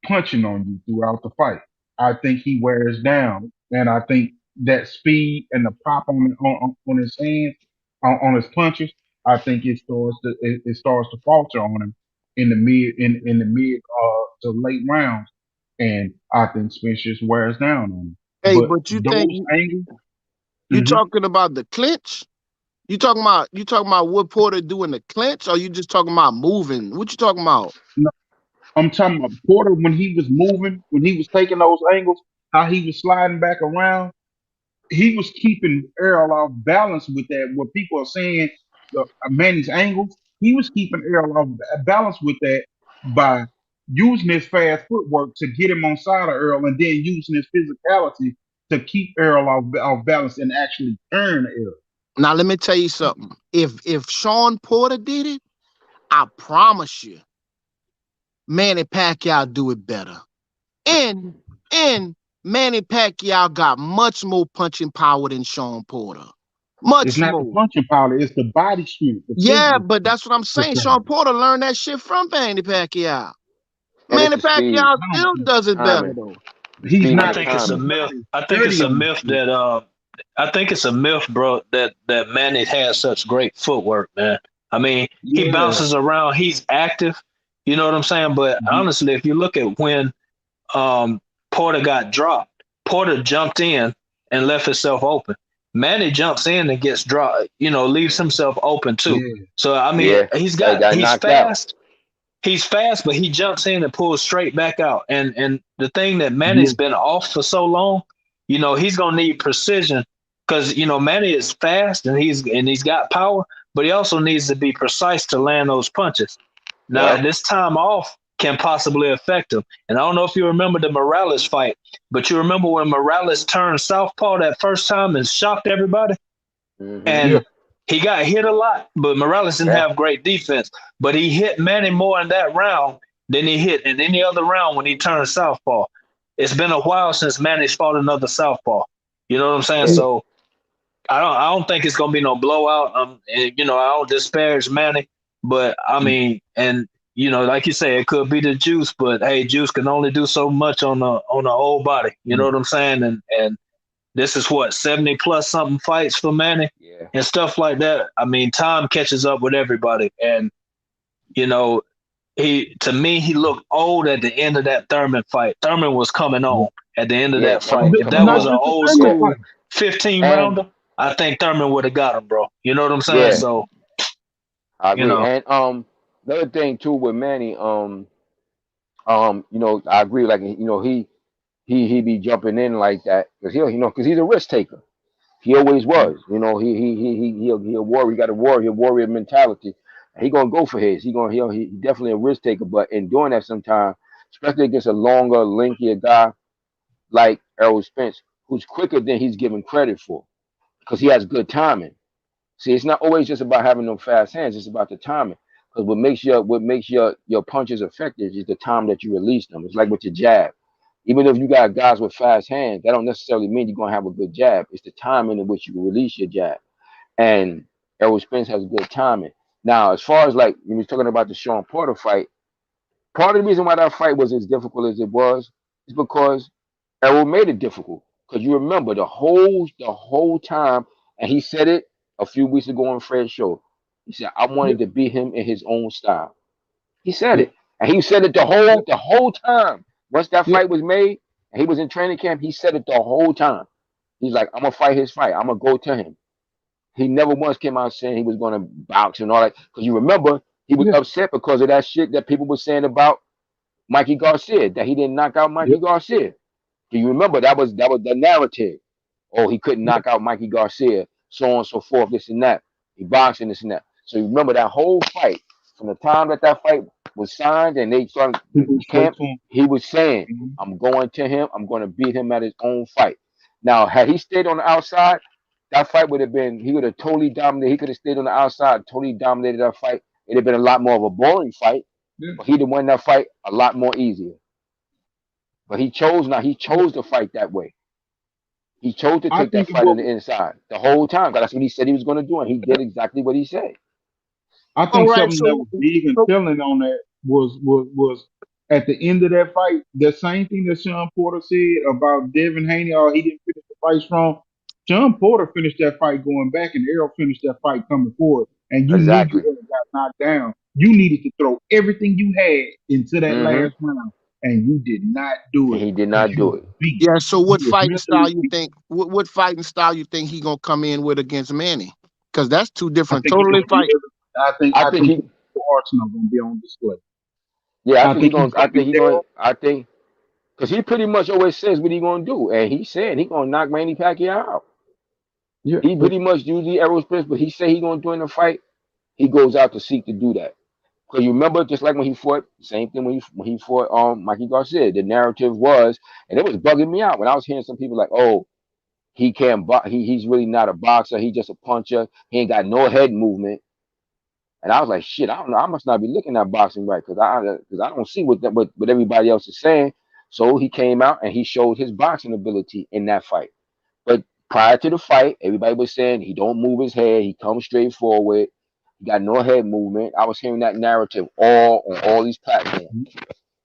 punching on you throughout the fight? I think he wears down, and I think that speed and the pop on his hands, on his punches, I think it starts to falter on him in the mid to late rounds, and I think Spence just wears down on him. Hey, but you think you talking about the clinch? You talking about what Porter do in the clinch, or you just talking about moving? What you talking about? No, I'm talking about Porter when he was moving, when he was taking those angles, how he was sliding back around. He was keeping Errol off balance with that. What people are saying, Manny's angles, he was keeping Errol off balance with that by using his fast footwork to get him on side of Earl, and then using his physicality to keep Errol off balance and actually turn Errol. Now let me tell you something. If Sean Porter did it, I promise you, Manny Pacquiao do it better. And Manny Pacquiao got much more punching power than Sean Porter. It's not the punching power, it's the body strength. Yeah, but that's what I'm saying. Sean Porter learned that shit from Manny Pacquiao. Manny Pacquiao still does it better though. I think it's a myth. I think it's a myth that I think it's a myth, bro, that Manny has such great footwork, man. I mean, he bounces around, he's active, you know what I'm saying? But honestly, if you look at when Porter got dropped, Porter jumped in and left himself open. Manny jumps in and gets dropped, leaves himself open too. Yeah. So I mean, he's fast. He's fast, but he jumps in and pulls straight back out. And the thing that Manny's been off for so long, he's gonna need precision because Manny is fast and he's got power, but he also needs to be precise to land those punches. Now, this time off can possibly affect him. And I don't know if you remember the Morales fight, but you remember when Morales turned southpaw that first time and shocked everybody? And he got hit a lot, but Morales didn't have great defense. But he hit Manny more in that round than he hit in any other round when he turned southpaw. It's been a while since Manny's fought another southpaw. You know what I'm saying? So I don't think it's gonna be no blowout. I don't disparage Manny, but I mean, and like you say, it could be the juice, but hey, juice can only do so much on the old body. You know what I'm saying? And this is what 70 plus something fights for Manny and stuff like that. I mean, time catches up with everybody, and he looked old at the end of that Thurman fight. Thurman was coming on at the end of that fight. If that was an old school 15 rounder, I think Thurman would have got him, bro. You know what I'm saying? So I agree. And another thing too with Manny, I agree. Like he be jumping in like that because because he's a risk taker. He always was. He'll worry. He got a warrior mentality. He gonna go for his. He definitely a risk taker. But in doing that, sometimes, especially against a longer, linkier guy like Errol Spence, who's quicker than he's given credit for, because he has good timing. See, it's not always just about having them fast hands. It's about the timing. Because what makes your punches effective is the time that you release them. It's like with your jab. Even if you got guys with fast hands, that don't necessarily mean you're gonna have a good jab. It's the timing in which you release your jab. And Errol Spence has good timing. Now, as far as like when we're talking about the Sean Porter fight, part of the reason why that fight was as difficult as it was is because Errol made it difficult. Because you remember the whole time, and he said it a few weeks ago on Fred's show. He said, I wanted to beat him in his own style. He said it. And he said it the whole time. Once that fight was made and he was in training camp, he said it the whole time. He's like, I'm gonna fight his fight. I'm gonna go to him. He never once came out saying he was gonna box and all that. Because you remember, he was upset because of that shit that people were saying about Mikey Garcia, that he didn't knock out Mikey Garcia. Do you remember that was the narrative? Oh, he couldn't knock out Mikey Garcia, so on and so forth, this and that. He boxed and this and that. So you remember that whole fight, from the time that fight was signed and they started camp, he was saying, I'm going to him, I'm going to beat him at his own fight. Now, had he stayed on the outside, that fight would have been, he would have totally dominated. He could have stayed on the outside, totally dominated that fight. It'd have been a lot more of a boring fight, but he'd have won that fight a lot more easier. But he chose to fight that way. He chose to take that fight on the inside the whole time. That's what he said he was going to do, and he did exactly what he said. I think something that was big and telling on that was at the end of that fight, the same thing that Sean Porter said about Devin Haney, or he didn't finish the fight strong. Sean Porter finished that fight going back, and Errol finished that fight coming forward. And you knew you got knocked down. You needed to throw everything you had into that last round, and you did not do it. He did not do it. Yeah. So what fighting style you think? What fighting style you think he gonna come in with against Manny? Because that's two different, totally fight. I think Arsenal gonna be on display. Yeah, I think because he pretty much always says what he gonna do, and he said he gonna knock Manny Pacquiao out. Yeah, he pretty much usually Errol Spence, but he say he gonna do in the fight. He goes out to seek to do that. Because you remember, just like when he fought, same thing when he fought Mikey Garcia. The narrative was, and it was bugging me out when I was hearing some people like, oh, he can't he's really not a boxer. He's just a puncher. He ain't got no head movement. And I was like, shit, I don't know. I must not be looking at boxing right because I don't see what everybody else is saying. So he came out and he showed his boxing ability in that fight. But prior to the fight, everybody was saying he don't move his head. He comes straight forward. He got no head movement. I was hearing that narrative on all these platforms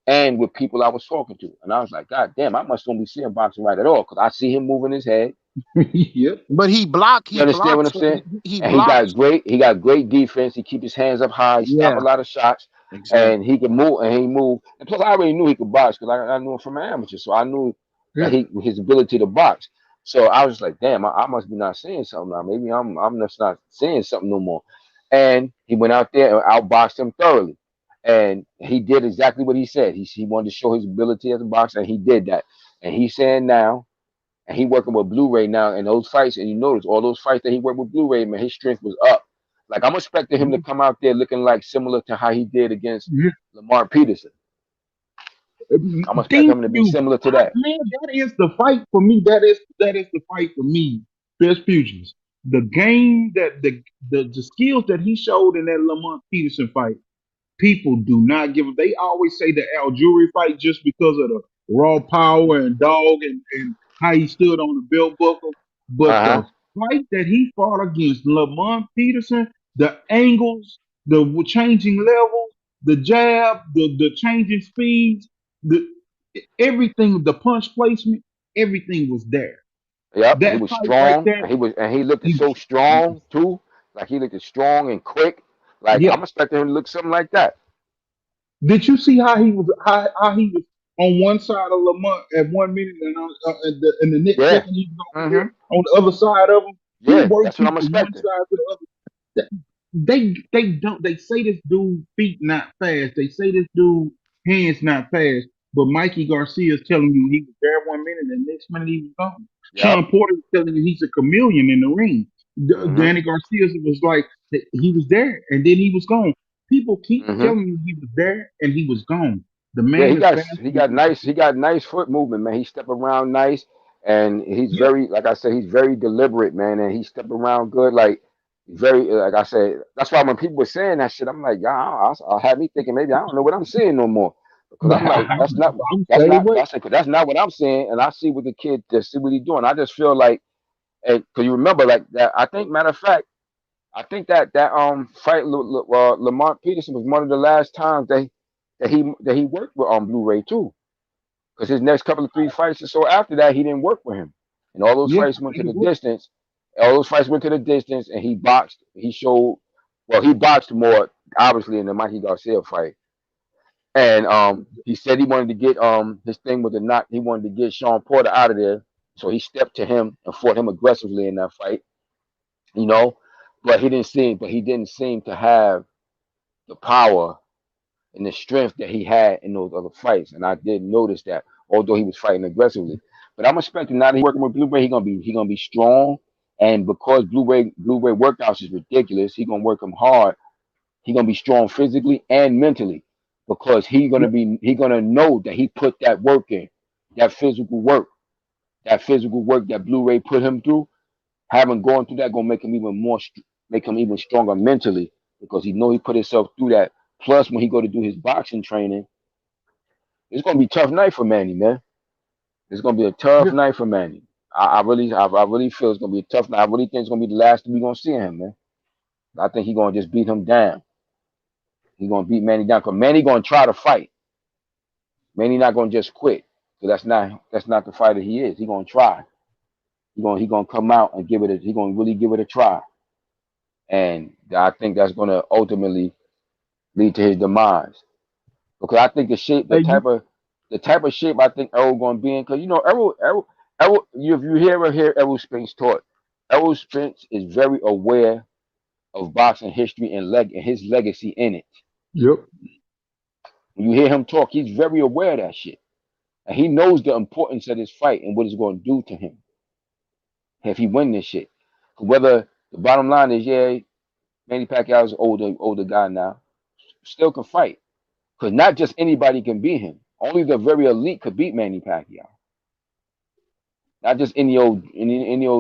and with people I was talking to. And I was like, God damn, I must don't be seeing boxing right at all because I see him moving his head. Yep. But he blocked. You understand what I'm saying? And he got great defense. He keep his hands up high. He stop a lot of shots, and he can move. And he move. And plus, I already knew he could box because I knew him from amateur, so I knew that his ability to box. So I was like, damn, I must be not seeing something now. Maybe I'm just not seeing something no more. And he went out there and outboxed him thoroughly, and he did exactly what he said. He wanted to show his ability as a boxer, and he did that. And he's saying now. And he working with Blu-ray now in those fights, and you notice all those fights that he worked with Blu-ray, man, his strength was up. Like I'm expecting him to come out there looking like similar to how he did against Lamar Peterson. I'm expecting him to be similar to that. Man, that is the fight for me. That is the fight for me. Best pugilist. The game that the skills that he showed in that Lamont Peterson fight, people do not give. They always say the Algieri fight just because of the raw power and dog and how he stood on the belt buckle. But the fight that he fought against Lamont Peterson, the angles, the changing levels, the jab, the changing speeds, the everything, the punch placement, everything was there. Yep, he was strong. He looked so strong too. Like he looked strong and quick. Like I'm expecting him to look something like that. Did you see how he was on one side of Lamont at 1 minute and the next second he was on the other side of him? Yeah, that's what I'm expecting. One side to the other. They say this dude feet not fast. They say this dude hands not fast. But Mikey Garcia is telling you he was there 1 minute and the next minute he was gone. Sean Porter is telling you he's a chameleon in the ring. Danny Garcia was like he was there and then he was gone. People keep telling you he was there and he was gone. The man he got nice foot movement, man. He step around nice and he's very, like I said, he's very deliberate, man, and he step around good, like very, like I said. That's why when people were saying that shit, I'm like, y'all, I had me thinking maybe I don't know what I'm seeing no more because I'm like, that's not what I'm saying, and I see what the kid see what he's doing. I just feel like, because you remember like that. I think, matter of fact. I think that fight Lamont Peterson was one of the last times that he worked with on Blu-ray too, because his next couple of 3 fights or so after that he didn't work with him, and all those fights went to the distance. All those fights went to the distance, and he boxed. He boxed more obviously in the Mikey Garcia fight, and he said he wanted to get his thing with the knock. He wanted to get Sean Porter out of there, so he stepped to him and fought him aggressively in that fight. You know. But he didn't seem to have the power and the strength that he had in those other fights. And I did notice that, although he was fighting aggressively. But I'm expecting now that he's working with Blu-ray, he's gonna be strong. And because Blu-ray workouts is ridiculous, he's gonna work him hard. He's gonna be strong physically and mentally because he's gonna know that he put that work in, that physical work that Blu-ray put him through. Having gone through that gonna make him even stronger mentally because he put himself through that. Plus, when he go to do his boxing training, it's gonna be a tough night for Manny, man. It's gonna be a tough night for Manny. I really feel it's gonna be a tough night. I really think it's gonna be the last we're gonna see him, man. I think he's gonna just beat him down. He's gonna beat Manny down because Manny gonna try to fight. Manny not gonna just quit. So that's not the fighter he is. He gonna try. He gonna come out and he gonna really give it a try. And I think that's gonna ultimately lead to his demise. Because I think the type of shape I think Errol gonna be in, because Errol, if you ever hear Errol Spence talk, Errol Spence is very aware of boxing history and his legacy in it. Yep. When you hear him talk, he's very aware of that shit. And he knows the importance of this fight and what it's gonna do to him if he win this shit. Whether the bottom line is, Manny Pacquiao is an older guy now, still can fight. Because not just anybody can beat him. Only the very elite could beat Manny Pacquiao. Not just any old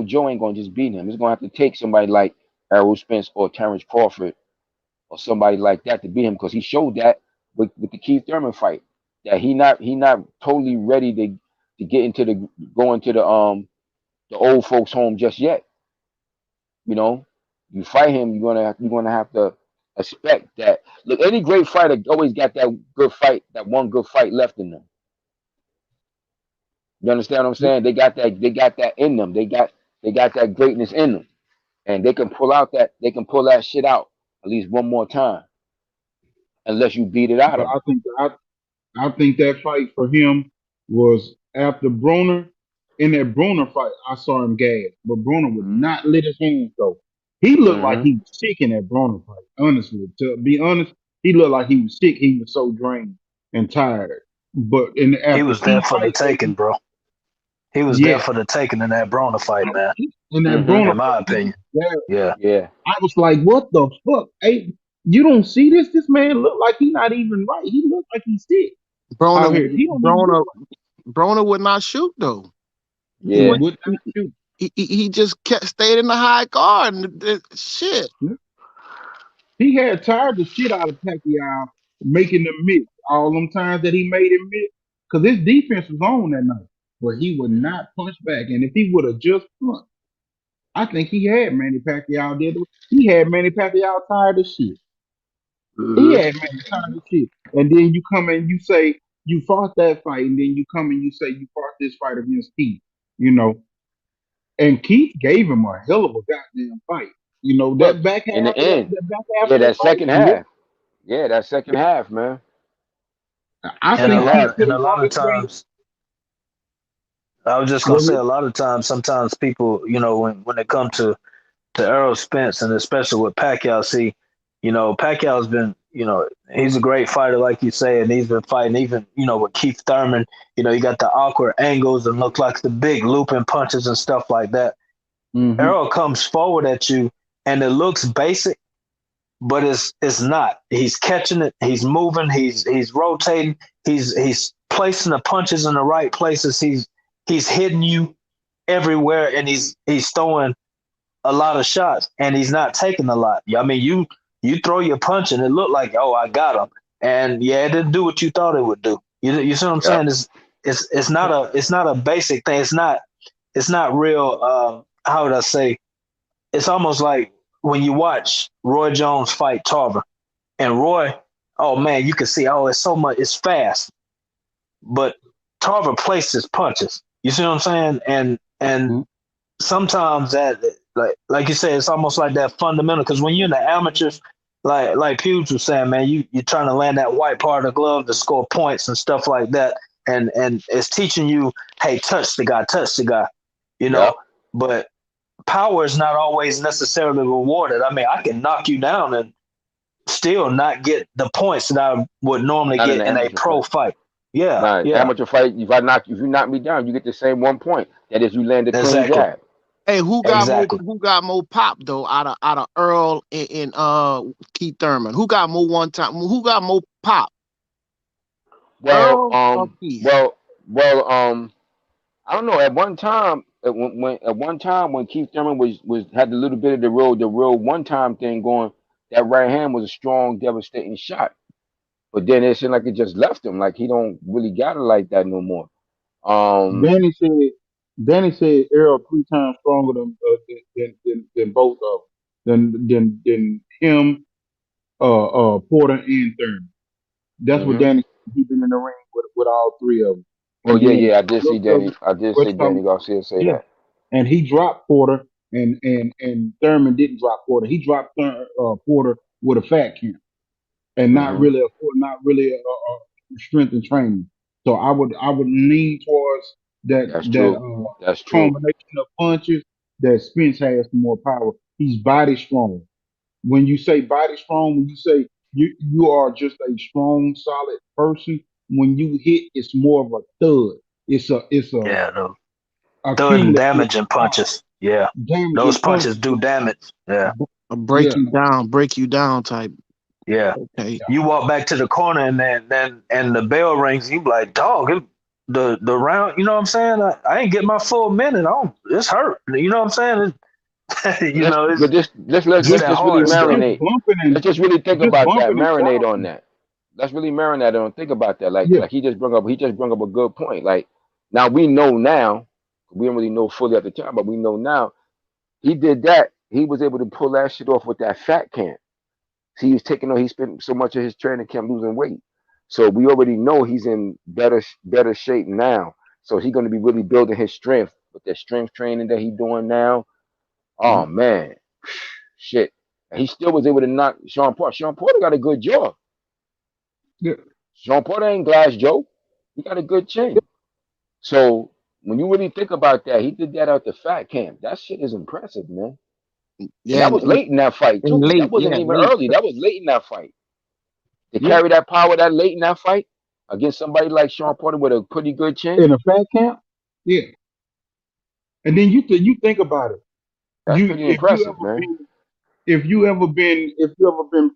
Joe ain't gonna just beat him. It's gonna have to take somebody like Errol Spence or Terrence Crawford or somebody like that to beat him, because he showed that with the Keith Thurman fight that he not totally ready to get into go into the old folks home just yet. You know, you fight him, you're gonna have to expect that. Look, any great fighter always got that one good fight left in them. You understand what I'm saying? They got that in them. They got that greatness in them, and they can pull that shit out at least one more time, unless you beat it out But of them. I think that fight for him was after Broner. In that Broner fight, I saw him gas, but Broner would not let his hands go. He looked like he was sick in that Broner fight. Honestly, to be honest, he looked like he was sick. He was so drained and tired. But He after was there Keith for the fight, taking, bro. He was there yeah, for the taking in that Broner fight, man. in that Broner In my fight, he opinion. was Yeah. Yeah. I was like, what the fuck? Hey, you don't see this? This man look like he not even right. He look like he's sick out here. He don't even look Broner would not shoot though. Yeah. He just stayed in the high guard and shit. He had tired the shit out of Pacquiao making them miss all them times that he made him miss, because his defense was on that night, but he would not punch back. And if he would have just punched, I think he had Manny Pacquiao did. He had Manny Pacquiao tired of shit. He had Manny tired of shit. And then you come and you say you fought that fight, and then you come and you say you fought this fight against Keith, you know. And Keith gave him a hell of a goddamn fight. You know, that back half In the end, that back half yeah, of that that fight. second half. Yeah, that second half, man. I And think Keith could a have lot won of this fight. times, I was just gonna say, a lot of times, sometimes people, when it comes to Errol Spence, and especially with Pacquiao, see, Pacquiao's been, he's a great fighter, like you say, and he's been fighting even, with Keith Thurman. You got the awkward angles and look like the big looping punches and stuff like that. Errol comes forward at you, and it looks basic, but it's not. He's catching it. He's moving. He's rotating. He's placing the punches in the right places. He's hitting you everywhere, and he's throwing a lot of shots, and he's not taking a lot. I mean, you throw your punch, and it looked like, oh, I got him, and yeah, it didn't do what you thought it would do. You see what I'm saying? It's not a basic thing. It's not real. How would I say? It's almost like when you watch Roy Jones fight Tarver, and Roy, oh man, you can see, it's so much, it's fast, but Tarver places punches. You see what I'm saying? And sometimes that, like you said, it's almost like that fundamental, because when you're in the amateurs, like Hughes was saying, man, you're trying to land that white part of the glove to score points and stuff like that, and it's teaching you, hey, touch the guy, but power is not always necessarily rewarded. I mean, I can knock you down and still not get the points that I would normally Not get in a pro fight. Yeah, Right. yeah. Amateur fight, if you knock me down, you get the same 1 point. That is, you land a clean Exactly. jab. Hey, who got more pop though out of Earl and Keith Thurman? Who got more one time? Who got more pop? Well, Earl or Keith? I don't know. At one time when Keith Thurman was had a little bit of the real one time thing going, that right hand was a strong, devastating shot. But then it seemed like it just left him. Like he don't really got it like that no more. Danny said Earl 3 times stronger than both of them, than him, Porter and Thurman. That's what Danny said. He been in the ring with all 3 of them. Oh And yeah, then yeah. I did see Danny. Garcia say yeah, that. and he dropped Porter, and Thurman didn't drop Porter. He dropped Porter with a fat count, and not really a strength and training. So I would lean towards That's true. That's true. combination of punches that Spence has more power. He's body strong. When you say body strong, when you say you are just a strong, solid person, when you hit, it's more of a thud. It's a Thud and damaging punches. Yeah, those punches do damage. Yeah, break you down type. Yeah. Okay. You walk back to the corner, and then the bell rings. You be like, dog, the round. You know what I'm saying? I ain't get my full minute. It's hurt. You know what I'm saying? But let's it's that just really hard stuff. marinate. Let's just really think about that. Marinate on that. Let's really marinate on. Think about that. Like he just brought up. He just brought up a good point. Like now we know now. We didn't really know fully at the time, but we know now. He did that. He was able to pull that shit off with that fat camp. See, he spent so much of his training camp losing weight. So we already know he's in better shape now. So he's going to be really building his strength with that strength training that he's doing now. Oh man, shit. And he still was able to knock Sean Porter. Sean Porter got a good jaw. Yeah. Sean Porter ain't Glass Joe. He got a good chin. So when you really think about that, he did that out the fat camp. That shit is impressive, man. Yeah, And that was late in that fight too. That wasn't even early. That was late in that fight. To carry that power that late in that fight against somebody like Sean Porter with a pretty good chin. In a fat camp, yeah. And then you think about it. That's pretty impressive, man. If you ever been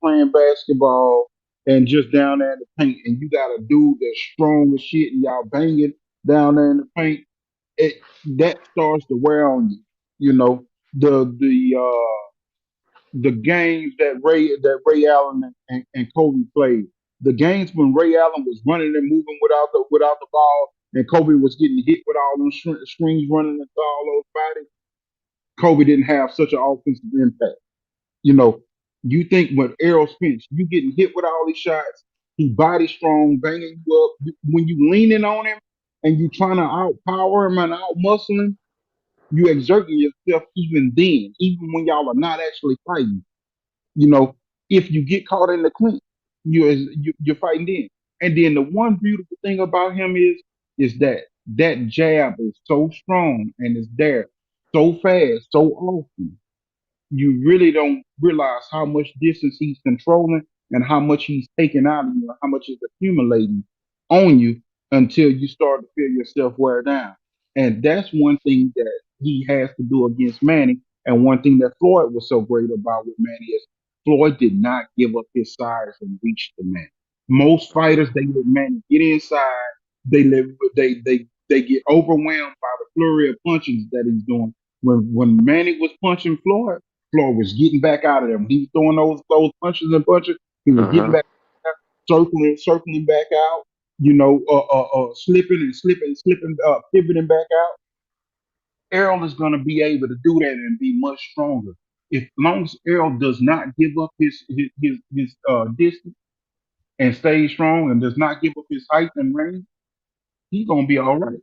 playing basketball and just down there in the paint, and you got a dude that's strong as shit, and y'all banging down there in the paint, that starts to wear on you. You know the games that Ray Allen and Kobe played. The games when Ray Allen was running and moving without the ball, and Kobe was getting hit with all them screens running into all those bodies. Kobe didn't have such an offensive impact. You know, you think when Errol Spence, you getting hit with all these shots, he body strong, banging you up. When you leaning on him and you trying to outpower him and outmuscle him, you exerting yourself even then, even when y'all are not actually fighting. You know, if you get caught in the clinch, you're fighting then. And then the one beautiful thing about him is that jab is so strong and is there so fast, so often you really don't realize how much distance he's controlling and how much he's taking out of you, how much is accumulating on you until you start to feel yourself wear down. And that's one thing that he has to do against Manny. And one thing that Floyd was so great about with Manny is Floyd did not give up his size and reach the man. Most fighters, they let Manny get inside. They get overwhelmed by the flurry of punches that he's doing. When Manny was punching Floyd was getting back out of there. When he was throwing those punches, he was getting back, circling back out. You know, slipping, pivoting back out. Errol is going to be able to do that and be much stronger. If long as Errol does not give up his distance and stays strong and does not give up his height and range, he's going to be all right.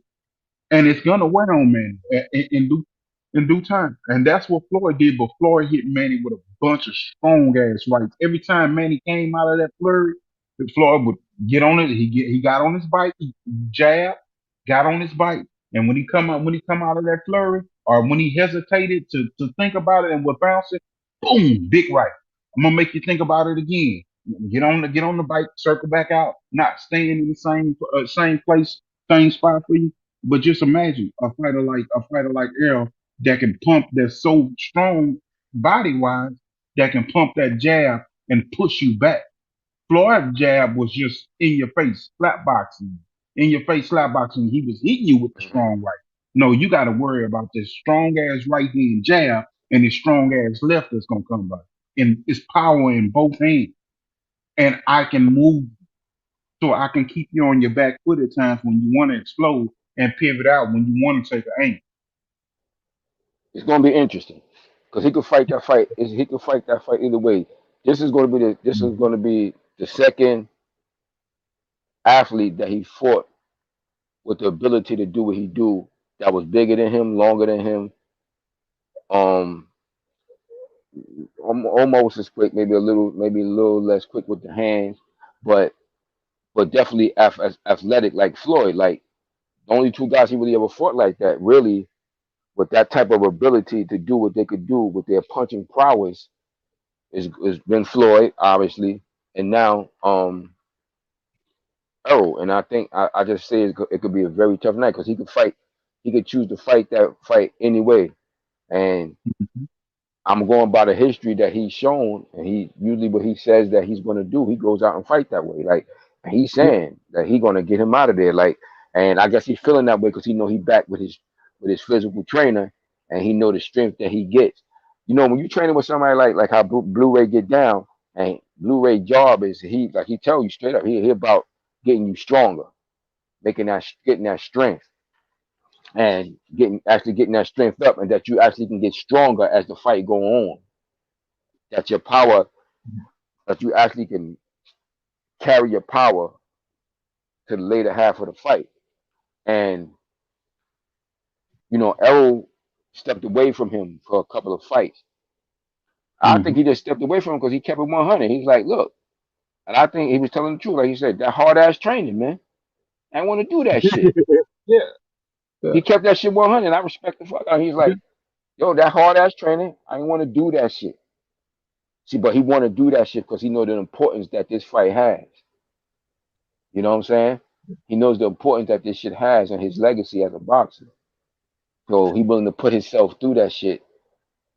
And it's gonna wear on Manny in due time. And that's what Floyd did, but Floyd hit Manny with a bunch of strong ass rights. Every time Manny came out of that flurry, Floyd would get on it. He got on his bike, he jabbed, got on his bike. And when he come out of that flurry, or when he hesitated to think about it and would bounce it, boom, big right. I'm gonna make you think about it again. Get on the bike, circle back out, not staying in the same place, same spot for you. But just imagine a fighter like Errol that can pump, that's so strong body wise, that can pump that jab and push you back. Floyd's jab was just in your face, slap boxing. In your face slap boxing. He was hitting you with the strong right. No, you got to worry about this strong ass right hand jab and this strong ass left that's gonna come by. And it's power in both hands. And I can move so I can keep you on your back foot at times when you want to explode and pivot out when you want to take an aim. It's gonna be interesting because he could fight that fight. He could fight that fight either way. This is going to be the second athlete that he fought with the ability to do what he do. That was bigger than him, longer than him. Almost as quick, maybe a little less quick with the hands, but definitely as athletic like Floyd. Like the only two guys he really ever fought like that, really, with that type of ability to do what they could do with their punching prowess, is been Floyd, obviously, and now Errol. And I think I just say it could be a very tough night because he could fight. He could choose to fight that fight anyway, and I'm going by the history that he's shown, and he usually what he says that he's going to do, he goes out and fight that way. Like, and he's saying that he's going to get him out of there. Like, And I guess he's feeling that way because he know he back with his physical trainer, and he know the strength that he gets. You know, when you training with somebody like how Blu-ray get down, and Blu-ray job is he tell you straight up, he about getting you stronger, getting that strength, and getting that strength up, and that you actually can get stronger as the fight go on. That your power, that you actually can carry your power to the later half of the fight. And you know, Errol stepped away from him for a couple of fights. I think he just stepped away from him because he kept it 100. He's like, look, and I think he was telling the truth. Like he said, that hard ass training, man. I want to do that shit. Yeah. He kept that shit 100. I respect the fuck out. He's like, yo, that hard ass training, I didn't want to do that shit. See, but he want to do that shit because he know the importance that this fight has. You know what I'm saying? He knows the importance that this shit has and his legacy as a boxer. So he willing to put himself through that shit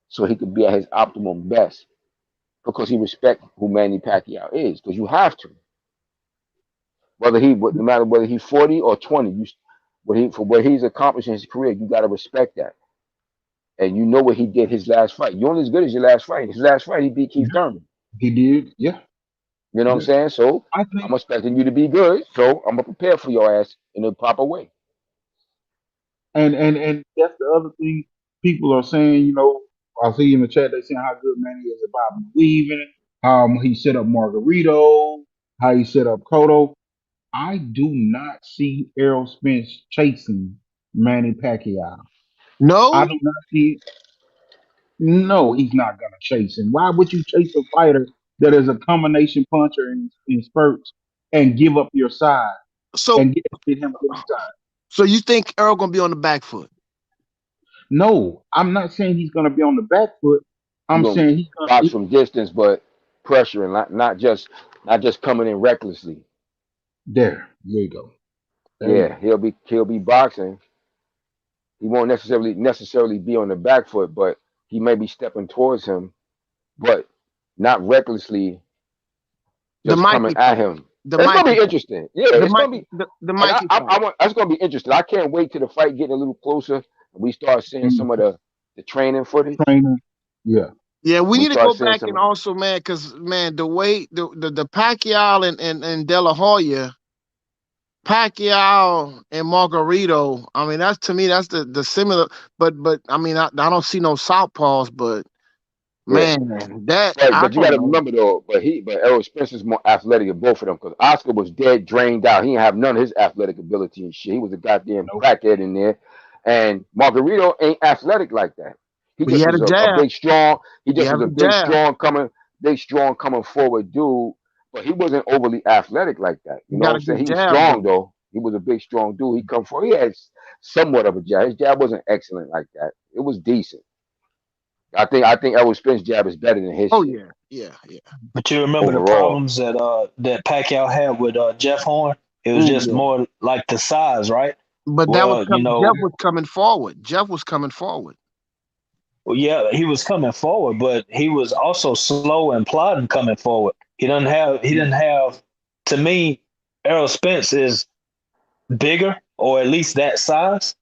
so he could be at his optimum best because he respect who Manny Pacquiao is. Because you have to. No matter whether he's 40 or 20, for what he's accomplished in his career, you got to respect that. And you know what he did his last fight. You're only as good as your last fight. His last fight, he beat Keith Thurman. He did, yeah. You know what I'm saying? So I'm expecting you to be good. So I'm gonna prepare for your ass in the proper way. And that's the other thing people are saying. You know, I see in the chat they saying how good Manny is about weaving, how he set up Margarito, how he set up Cotto. I do not see Errol Spence chasing Manny Pacquiao. No, I do not see it. No, he's not gonna chase him. Why would you chase a fighter that is a combination puncher in spurts and give up your side and get him inside? So you think Errol gonna be on the back foot? No, I'm not saying he's gonna be on the back foot. I'm saying he's gonna box from distance, but pressuring, not just coming in recklessly. There you go. He'll be boxing. He won't necessarily be on the back foot, but he may be stepping towards him, but not recklessly just coming at him. It's gonna be interesting. Yeah, it's gonna be that's gonna be interesting. I can't wait till the fight getting a little closer and we start seeing some of the training footage. Yeah, we need to go back and also, man, because man, the way the Pacquiao and De La Hoya, Pacquiao and Margarito, I mean, that's to me, that's the similar, but I mean, I don't see no southpaws, but man, that but you got to remember though, but Errol Spence is more athletic than both of them because Oscar was dead, drained out. He didn't have none of his athletic ability and shit. He was a goddamn crackhead in there, and Margarito ain't athletic like that. He just was a big strong. He just was a big strong coming forward dude, but he wasn't overly athletic like that. You know what I'm saying? He was strong though. He was a big strong dude. He come forward. He had somewhat of a jab. His jab wasn't excellent like that. It was decent. I think Errol Spence's jab is better than his. Oh yeah. But you remember the problems that Pacquiao had with Jeff Horn? It was just more like the size, right? But that was Jeff was coming forward. Well, yeah, he was coming forward, but he was also slow and plodding coming forward. He didn't have. To me, Errol Spence is bigger, or at least that size.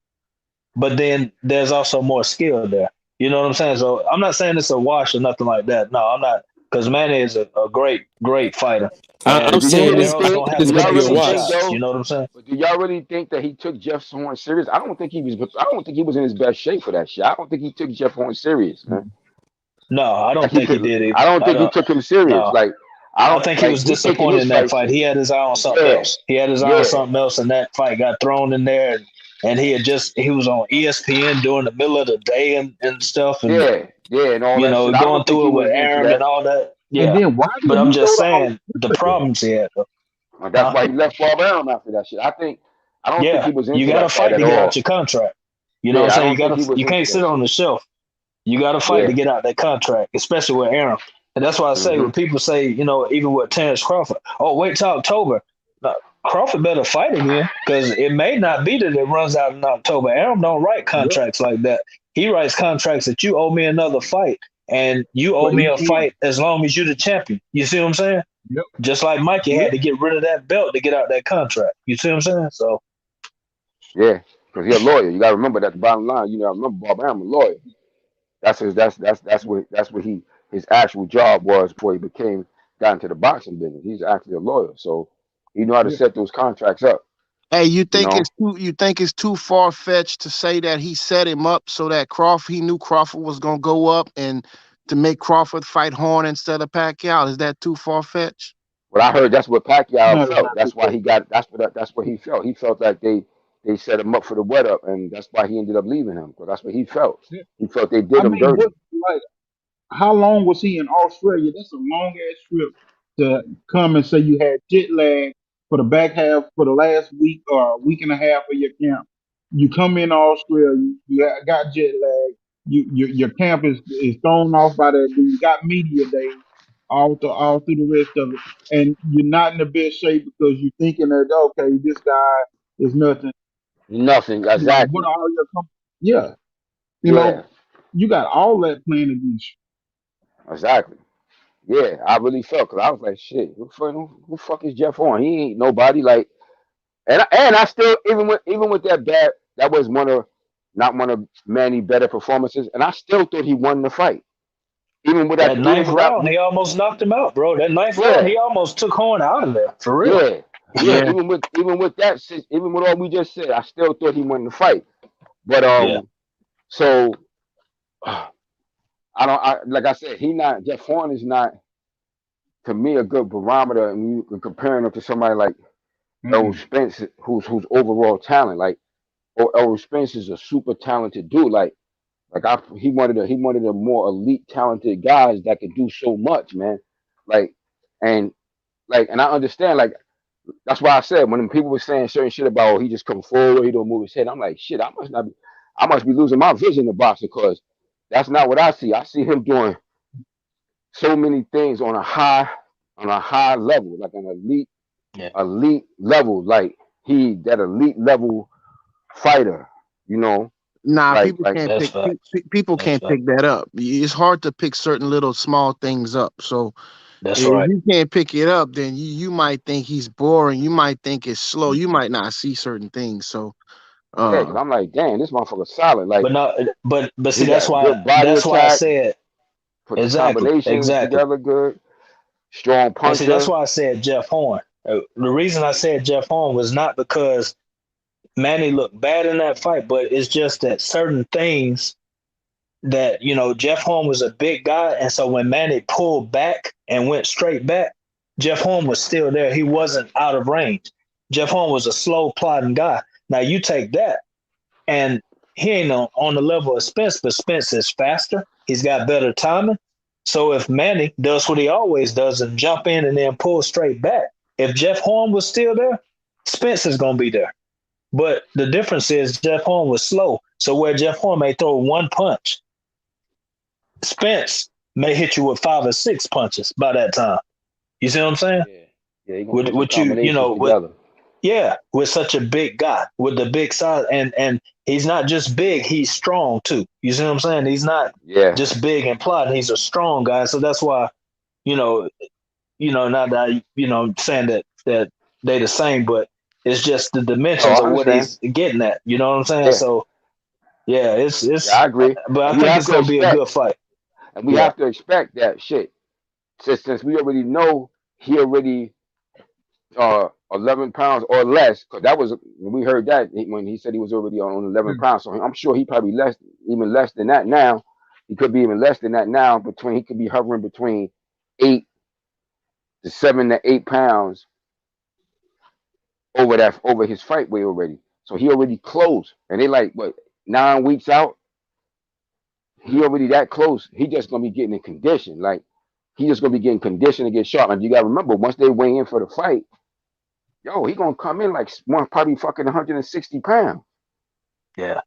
But then there's also more skill there. You know what I'm saying? So I'm not saying it's a wash or nothing like that. No, I'm not, because Manny is a great fighter. I'm saying it's going to be a wash. You know what I'm saying? But do y'all really think that he took Jeff Horn serious? I don't think he was in his best shape for that shit. I don't think he took Jeff Horn serious, man. No, I don't think he did. I don't think he took him serious. No. Like I don't think he was disappointed in that fight. He had his eye on something else. He had his eye on something else, and that fight got thrown in there. And he was on ESPN during the middle of the day and stuff. And, and all that. Going through it with Aaron and all that. Yeah, and then but I'm just saying the problems he had. That's why he left Bob Arum after that shit. I don't think he was into that. You got to fight to get out your contract. You know what I'm saying? You can't sit on the shelf. You got to fight to get out that contract, especially with Aaron. And that's why I say when people say, even with Terrence Crawford, wait till October. No, Crawford better fight again, because it may not be that it runs out in October. Aaron don't write contracts like that. He writes contracts that you owe me another fight, and you owe me a fight as long as you're the champion. You see what I'm saying? Yep. Just like Mikey had to get rid of that belt to get out that contract. You see what I'm saying? So Yeah, because he's a lawyer. You got to remember that. The bottom line, you got to remember Bob Arum, a lawyer. That's what his actual job was before he got into the boxing business. He's actually a lawyer, so he know how to set those contracts up. Hey, you think it's too far fetched to say that he set him up so that he knew Crawford was gonna go up and to make Crawford fight Horn instead of Pacquiao? Is that too far fetched? Well, I heard that's what Pacquiao felt. That's why he got. That's what he felt. He felt like they set him up for the wet up, and that's why he ended up leaving him. Because that's what he felt. He felt they did him dirty. How long was he in Australia? That's a long ass trip to come and say you had jet lag for the back half, for the last week or week and a half of your camp. You come in Australia, you got jet lag. Your camp is thrown off by that. Then you got media days all through the rest of it, and you're not in the best shape because you're thinking that okay, this guy is nothing. Nothing, exactly. What are your you know, you got all that playing against you. Exactly. Yeah, I really felt because I was like, shit, who the fuck is Jeff Horn? He ain't nobody. Like, and I still even with that bad, that was not one of Manny's better performances, and I still thought he won the fight. Even with that ninth round, he almost knocked him out, bro. That ninth round, he almost took Horn out of there for real. Yeah. Even with that, even with all we just said, I still thought he won the fight. But so like I said, Jeff Horn is not, to me, a good barometer, and you comparing him to somebody like Errol Spence, who's overall talent. Like, Errol Spence is a super talented dude. He wanted a more elite talented guys that could do so much, man. And I understand, like, that's why I said when people were saying certain shit about, oh, he just come forward, he don't move his head. I'm like, shit, I must be losing my vision in boxing, because that's not what I see. I see him doing so many things on a high level, like an elite level, like that elite level fighter, you know. Nah, people can't pick that up. It's hard to pick certain little small things up. So if you can't pick it up, then you might think he's boring. You might think it's slow. You might not see certain things. So cause I'm like, damn, this motherfucker's solid. Like, but see, that's why I said put the combinations together good, strong puncher. See, that's why I said Jeff Horn. The reason I said Jeff Horn was not because Manny looked bad in that fight, but it's just that certain things that, Jeff Horn was a big guy. And so when Manny pulled back and went straight back, Jeff Horn was still there. He wasn't out of range. Jeff Horn was a slow plodding guy. Now you take that, and he ain't on the level of Spence, but Spence is faster. He's got better timing. So if Manny does what he always does and jump in and then pull straight back, if Jeff Horn was still there, Spence is going to be there. But the difference is Jeff Horn was slow. So where Jeff Horn may throw one punch, Spence may hit you with 5 or 6 punches by that time. You see what I'm saying? Yeah. With such a big guy, with the big size, and he's not just big, he's strong too. You see what I'm saying? He's not just big and plotting. He's a strong guy. So that's why, not that saying that they the same, but it's just the dimensions of what he's getting at. You know what I'm saying? Yeah. So it's I agree. But I think it's gonna be a good fight. And we have to expect that shit. Since we already know he already 11 pounds or less, because that was when we heard that when he said he was already on 11 pounds. So I'm sure he probably even less than that now. He could be even less than that now. He could be hovering between 8 to 7 to 8 pounds over his fight weight already. So he already close, and they like 9 weeks out. He already that close. He just gonna be getting in condition. Like, he just gonna be getting conditioned to get sharp. And you gotta remember, once they weigh in for the fight, he gonna come in like probably fucking 160 pounds. Yeah.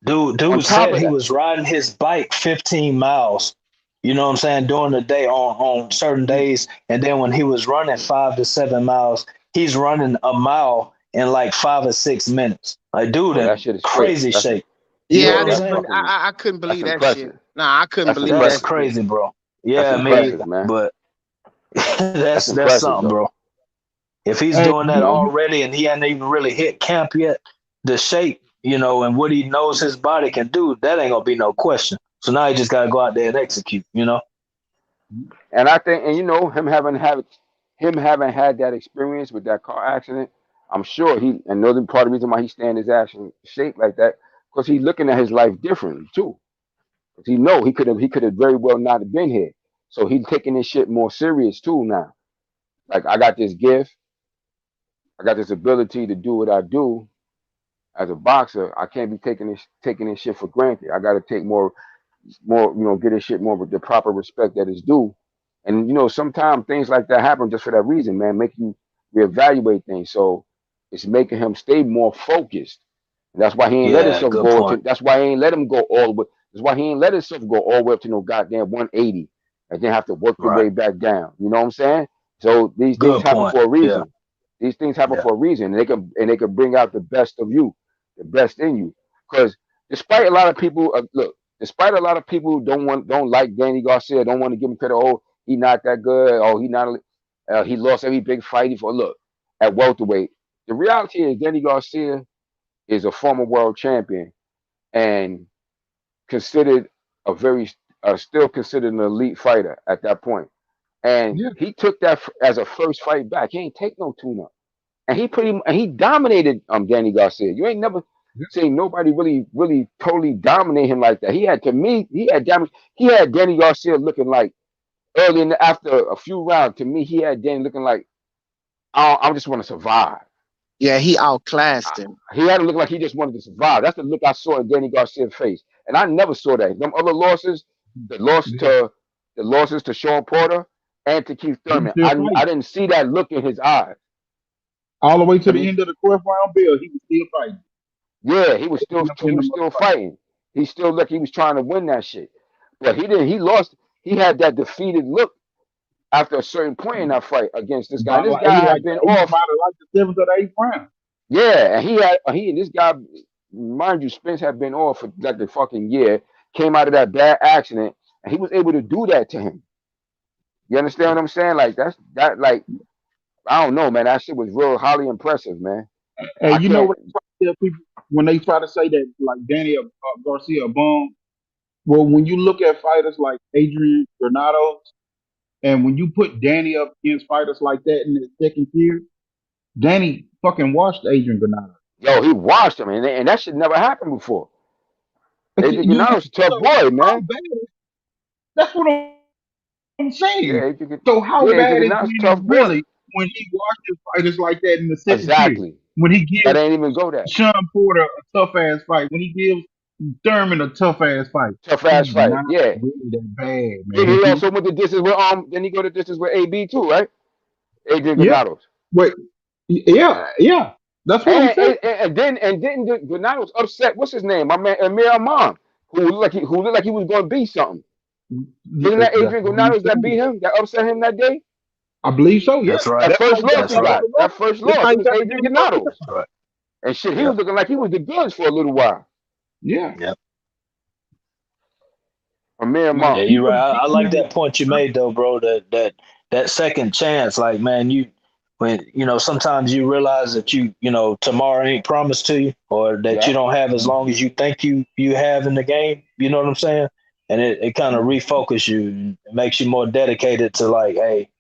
Dude said he was riding his bike 15 miles, you know what I'm saying, during the day on certain days. And then when he was running 5 to 7 miles, he's running a mile in like 5 or 6 minutes. Like, dude, that shit is crazy shape. Yeah, I couldn't believe that shit. Nah, I couldn't believe that. That's crazy, bro. Yeah, man. But that's something, bro. If he's doing that already and he hasn't even really hit camp yet, the shape, you know, and what he knows his body can do, that ain't gonna be no question. So now he just gotta go out there and execute, you know. And I think, and you know, him having had that experience with that car accident, I'm sure he, and another part of the reason why he's staying his ass in shape like that, because he's looking at his life differently too. Because he could have very well not have been here. So he's taking this shit more serious too now. Like, I got this gift, I got this ability to do what I do as a boxer. I can't be taking this shit for granted. I got to take more, you know, get this shit more with the proper respect that is due. And you know, sometimes things like that happen just for that reason, man. Make you reevaluate things. So it's making him stay more focused. And that's why he ain't let Yeah, himself good go to. point. That's why he ain't let him go all the way. That's why he ain't let himself go all the way up to no goddamn 180, and then have to work your Right. way back down. You know what I'm saying? So these things Good happen point. for a Yeah. reason. These things happen Yeah. for a reason. And they can bring out the best of you, the best in you. Because despite a lot of people, look, despite a lot of people who don't like Danny Garcia, don't want to give him credit. Oh, he not that good. Oh, he not. He lost every big fight. Look, at welterweight, the reality is Danny Garcia is a former world champion and considered still considered an elite fighter at that point. And Yeah. he took that as a first fight back. He ain't take no tune-up, and he dominated Danny Garcia. You ain't never seen nobody really totally dominate him like that. He had he had Danny Garcia looking like after a few rounds. To me, he had Danny looking like I just want to survive. Yeah, he outclassed him. He had to look like he just wanted to survive. That's the look I saw in Danny Garcia's face, and I never saw that. Them other losses, the losses to Sean Porter and to Keith He was Thurman, still I fighting. didn't see that look in his eyes. All the way to I the mean, end of the 12th round bell, he was still fighting. yeah, They ended up he putting was him up still fight. fighting. He still looked he was trying to win that shit, but he didn't. He lost. He had that defeated look after a certain point in that fight against this guy. And About this like guy had like been the eighth, off. might have like the 7th or the 8th round. Yeah, and he and this guy, mind you, Spence had been off for like the fucking year. Came out of that bad accident, and he was able to do that to him. You understand what I'm saying? Like like I don't know, man. That shit was real highly impressive, man. I And you know can't. what I try to tell people when they try to say that like Danny Garcia a bum? Well, when you look at fighters like Adrian Granados, and when you put Danny up against fighters like that in the second tier, Danny fucking washed Adrian Granados. Yo, he washed him, and that shit never happened before. Adrian You Granados a tough so boy, how man. bad? That's what I'm Yeah, saying. So how Adrian bad is Granados a Danny tough boy. really when he washes fighters like that in the second tier? Exactly. When he gives That ain't even go there. Sean Porter a tough ass fight, when he gives Thurman a tough ass fight, Tough ass he's fight. not Yeah. really that bad, Yeah, he man. also went the distance with then he go the distance with AB too, right? Adrian Yeah. Granados. Wait. Yeah. That's what I'm saying. And didn't Granados upset what's his name? My man Amir Amon, who looked like he was gonna be something. Wasn't that That's Adrian what I'm Granados that beat saying. him, that upset him that day? I believe so. Yeah. That's right. That That's how first he got loss That's he back on right. got. the That road. first That's loss. how It he was got Adrian the first. Granados. That's right. And shit, he Yeah. was looking like he was the goods for a little while. Yeah. Yeah. Amir Like Yeah, Amon. you're people, right. I these like niggas. that point you made though, bro. That second chance, like man, when sometimes you realize that tomorrow ain't promised to you, or that you Yeah. don't have as long as you think you have in the game. You know what I'm saying? And it kind of refocus you and it makes you more dedicated to like, hey,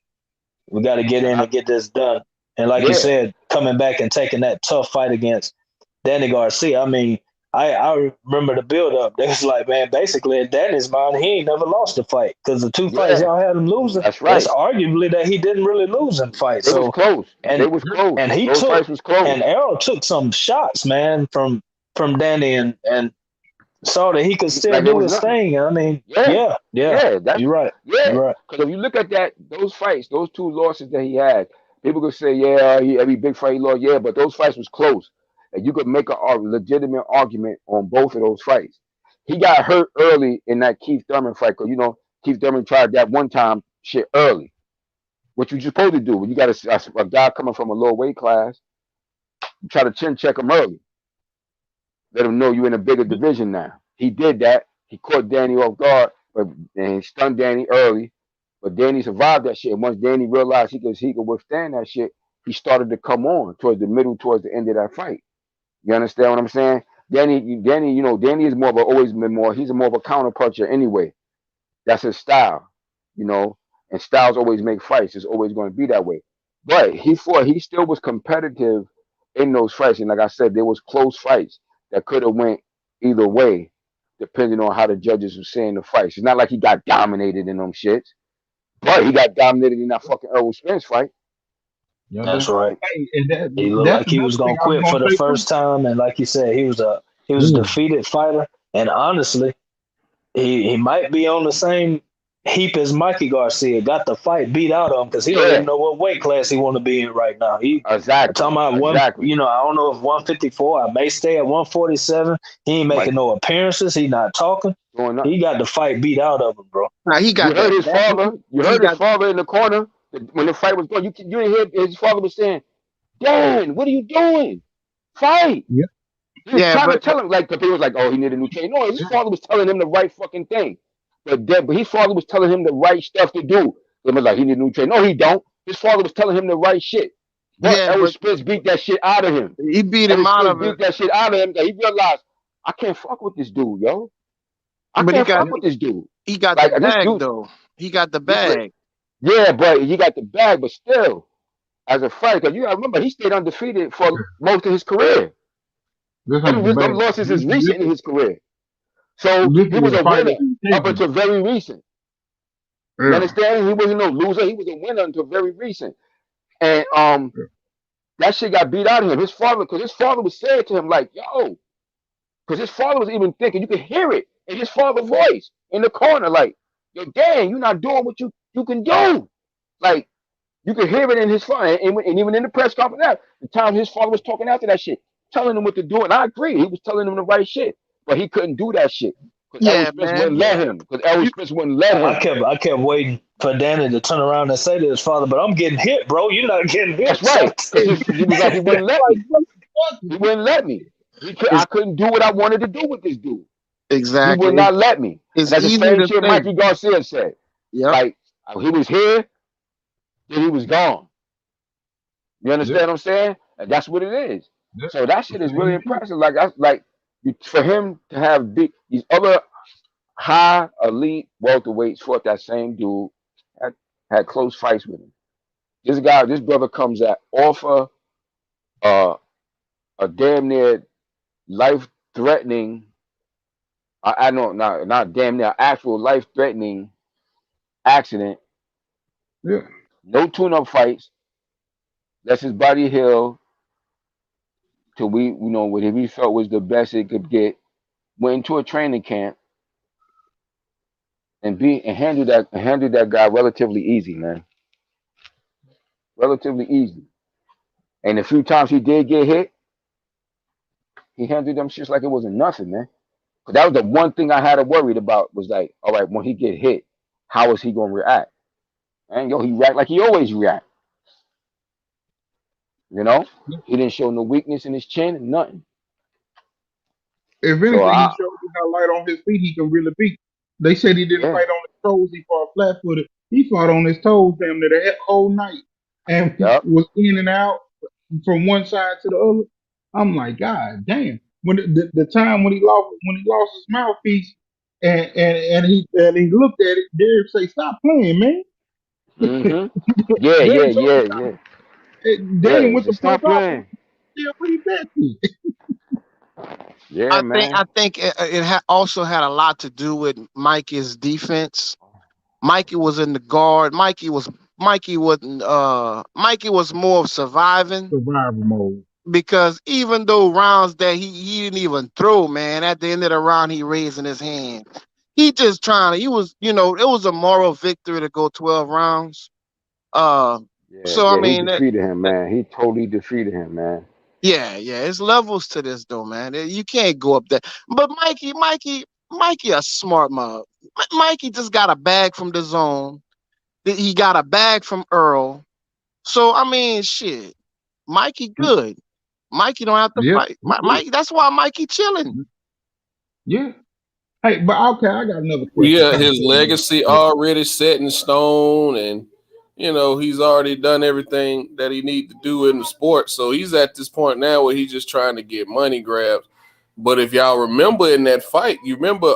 we got to get in and get this done. And like you Yeah. said, coming back and taking that tough fight against Danny Garcia. I mean, I remember the build up. They was like, man, basically in Danny's mind, he ain't never lost a fight because the two fights Yeah. y'all had him losing, That's it's right. arguably that he didn't really lose in fights. They was So close. They and was close. and he Those took fights was close. and Errol took some shots, man, from Danny and saw that he could still Like it do was his nothing. thing. I mean, Yeah. yeah, That's you're right. yeah. You're right. Because if you look at those fights, those two losses that he had, people could say, yeah, every big fight he lost, yeah, but those fights was close, and you could make a legitimate argument on both of those fights. He got hurt early in that Keith Thurman fight because Keith Thurman tried that one time shit early. What you supposed to do when you got a guy coming from a low weight class, you try to chin check him early, let him know you're in a bigger division now. He did that. He caught Danny off guard, and he stunned Danny early. But Danny survived that shit. Once Danny realized he could withstand that shit, he started to come on towards the end of that fight. You understand what I'm saying? Danny, you know, Danny is more of always been more. He's more of a counter puncher anyway. That's his style, you know. And styles always make fights. It's always going to be that way. But he still was competitive in those fights. And like I said, there was close fights that could have went either way, depending on how the judges were saying the fights. It's not like he got dominated in them shits, but he got dominated in that fucking Errol Spence fight. That's right. Hey, He looked like he was gonna quit for the first time, and like you said, he was a defeated fighter. And honestly, he might be on the same heap as Mikey Garcia. Got the fight beat out of him because he don't even know what weight class he want to be in right now. He talking about one. You know, I don't know if 154. I may stay at 147. He ain't making no appearances. He not talking. He got the fight beat out of him, bro. Now he got. You heard his father. You heard his father in the corner when the fight was going. You didn't hear his father was saying, "Dan, what are you doing? Fight." Yeah. He was trying to tell him, like, because he was like, "Oh, he needed a new train." No, his father was telling him the right fucking thing. But his father was telling him the right stuff to do. He was like, he need a new train. No, he don't. His father was telling him the right shit. But Errol Spence beat that shit out of him. He beat him out of it. Beat that shit out of him. He realized, I can't fuck with this dude, yo. I can't fuck with this dude. He got the bag, though. He got the bag. Yeah, but he got the bag, but still, as a fighter, because you gotta remember, he stayed undefeated for most of his career. Them losses is recent in his career. So he was a winner up until very recent. You understand? He wasn't no loser. He was a winner until very recent. And that shit got beat out of him. His father, because his father was saying to him, like, yo, because his father was even thinking, you could hear it in his father's voice in the corner, like, yo, Dan, you're not doing what you can do. Like, you could hear it in his father, and even in the press conference, the time his father was talking after that shit, telling him what to do. And I agree, he was telling him the right shit, but he couldn't do that shit. Yeah, Spence wouldn't let him. Because Errol Spence wouldn't let him. I kept waiting for Danny to turn around and say to his father, "But I'm getting hit, bro. You're not getting hit." That's right. He was like, he wouldn't let me. He wouldn't let me. I couldn't do what I wanted to do with this dude. Exactly. He would not let me. That's the same shit Mikey Garcia said. Yeah. Like, he was here, then he was gone. You understand what I'm saying? And that's what it is. So that shit is really impressive. For him to have these other high elite welterweights fought that same dude, had close fights with him. This brother comes off a damn near life-threatening, I know not damn near, actual life-threatening accident. Yeah. No tune-up fights. Lets his body heal till what he felt was the best it could get. Went into a training camp and handled that guy relatively easy, man. Relatively easy. And the few times he did get hit, he handled them shits like it wasn't nothing, man. But that was the one thing I had to worried about, was like, all right, when he get hit, how is he gonna react? And he react like he always react. You know? He didn't show no weakness in his chin, nothing. If anything, he showed you how light on his feet he can really be. They said he didn't fight on his toes, he fought flat-footed. He fought on his toes damn near the whole night. And was in and out from one side to the other. I'm like, God damn. When the time when he lost his mouthpiece and he looked at it, Derek say, "Stop playing, man." Mm-hmm. Yeah. Danny went to stop playing. Yeah, what he bet? Yeah, man. I think it also had a lot to do with Mikey's defense. Mikey was in the guard. Mikey was more of survival mode. Because even though rounds that he didn't even throw, man, at the end of the round he raising his hand. He just it was a moral victory to go 12 rounds. He defeated him, man. He totally defeated him, man. Yeah, it's levels to this though, man. You can't go up there. But Mikey a smart mug. Mikey just got a bag from the zone. He got a bag from Earl. So I mean, shit. Mikey good. Mikey don't have to fight. Mikey, that's why Mikey chilling. Yeah. Hey, but okay, I got another question. Yeah, his legacy already set in stone, and you know, he's already done everything that he needs to do in the sport. So he's at this point now where he's just trying to get money grabs. But if y'all remember in that fight, you remember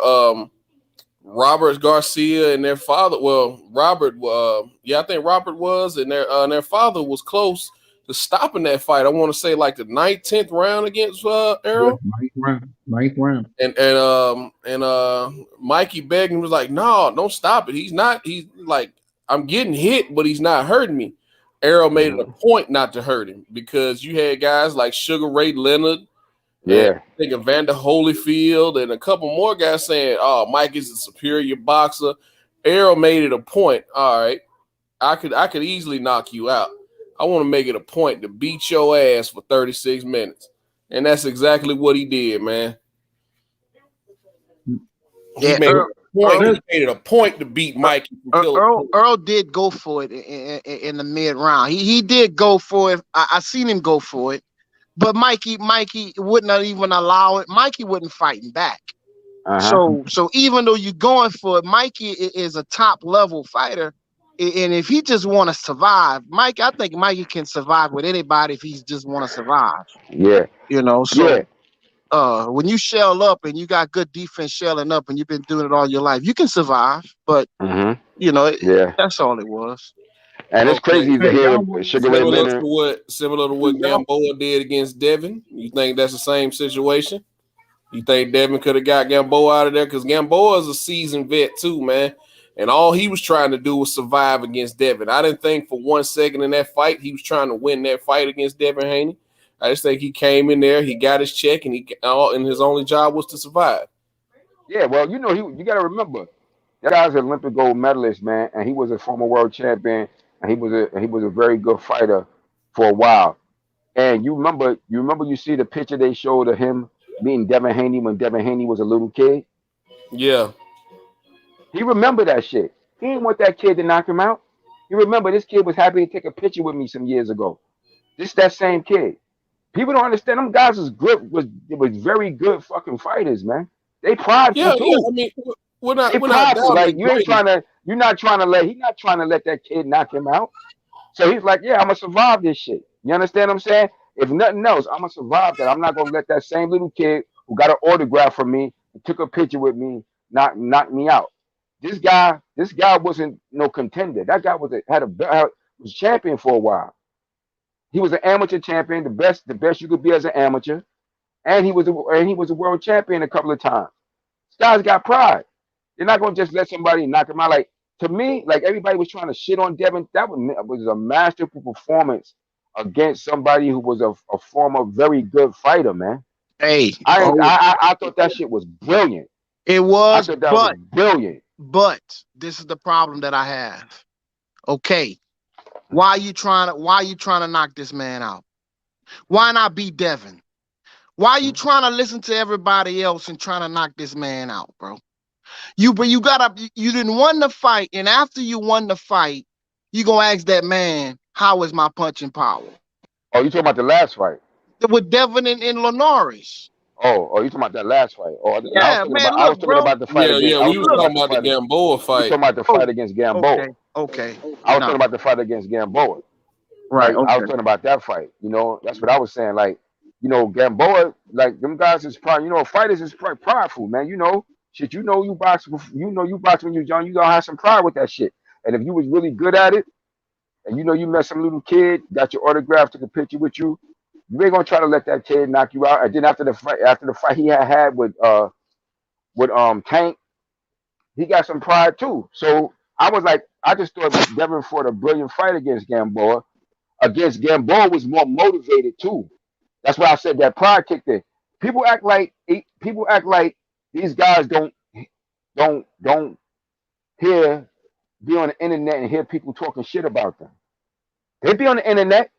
Robert Garcia and their father. Well, Robert, I think Robert was, and their father was close to stopping that fight. I want to say like the 9th, 10th round against Errol. Ninth round. And Mikey begged him, was like, no, don't stop it. He's like, I'm getting hit, but he's not hurting me. Errol made it a point not to hurt him because you had guys like Sugar Ray Leonard, I think Evander Holyfield, and a couple more guys saying, "Oh, Mike is a superior boxer." Errol made it a point. All right, I could easily knock you out. I want to make it a point to beat your ass for 36 minutes, and that's exactly what he did, man. He made it a point to beat Mike. Earl did go for it in the mid round. He did go for it. I seen him go for it. But Mikey wouldn't even allow it. Mikey wasn't fighting back. So even though you're going for it, Mikey is a top level fighter. And if he just want to survive, I think Mikey can survive with anybody if he just want to survive. Yeah. You know, so when you shell up and you got good defense shelling up and you've been doing it all your life, you can survive. But you know, that's all it was. And it's crazy to hear Sugar Ray Leonard. Similar to what Gamboa did against Devin. You think that's the same situation? You think Devin could have got Gamboa out of there? Because Gamboa is a seasoned vet too, man. And all he was trying to do was survive against Devin. I didn't think for 1 second in that fight he was trying to win that fight against Devin Haney. I just think he came in there, he got his check, and his only job was to survive. Yeah, well, you know, you got to remember that guy's an Olympic gold medalist, man, and he was a former world champion. And he was a very good fighter for a while. And you remember you see the picture they showed of him beating Devin Haney when Devin Haney was a little kid? Yeah. He remembered that shit. He didn't want that kid to knock him out. He remember this kid was happy to take a picture with me some years ago. This that same kid. People don't understand them guys was very good fucking fighters, man. They prideful too. Yeah, I mean, we're not like he's not trying to let that kid knock him out. So he's like, yeah, I'm gonna survive this shit. You understand what I'm saying? If nothing else, I'm gonna survive that. I'm not gonna let that same little kid who got an autograph from me, took a picture with me, knock me out. This guy wasn't no contender. That guy was champion for a while. He was an amateur champion, the best you could be as an amateur, and he was a world champion a couple of times. This guy's got pride. You're not gonna just let somebody knock him out. Like, to me, like, everybody was trying to shit on Devin. That was a masterful performance against somebody who was a former very good fighter, man. Hey, I thought that shit was brilliant. It was, I thought that was brilliant. But this is the problem that I have. Okay, why are you trying to knock this man out? Why not beat Devin? Why are you trying to listen to everybody else and trying to knock this man out, bro? You didn't win the fight, and after you won the fight, you gonna ask that man, how is my punching power? Oh, you talking about the last fight? With Devin and Linares. Oh, you talking about that last fight? Oh, yeah, I was talking about the fight. We were talking about the Gamboa fight. You talking about the fight against Gamboa? Okay. I was talking about the fight against Gamboa. Right. I was talking about that fight. You know, that's what I was saying. Like, you know, Gamboa, like, them guys is pride. You know, fighters is prideful, man. You know, shit. You box when you're young. You gonna have some pride with that shit. And if you was really good at it, and you know you met some little kid, got your autograph, took a picture with you, you ain't gonna try to let that kid knock you out. And then after the fight he had with Tank, he got some pride too. So I was like, I just thought Devin fought a brilliant fight against Gamboa. Gamboa was more motivated too. That's why I said that pride kicked in. People act like these guys don't be on the internet and hear people talking shit about them. They be on the internet.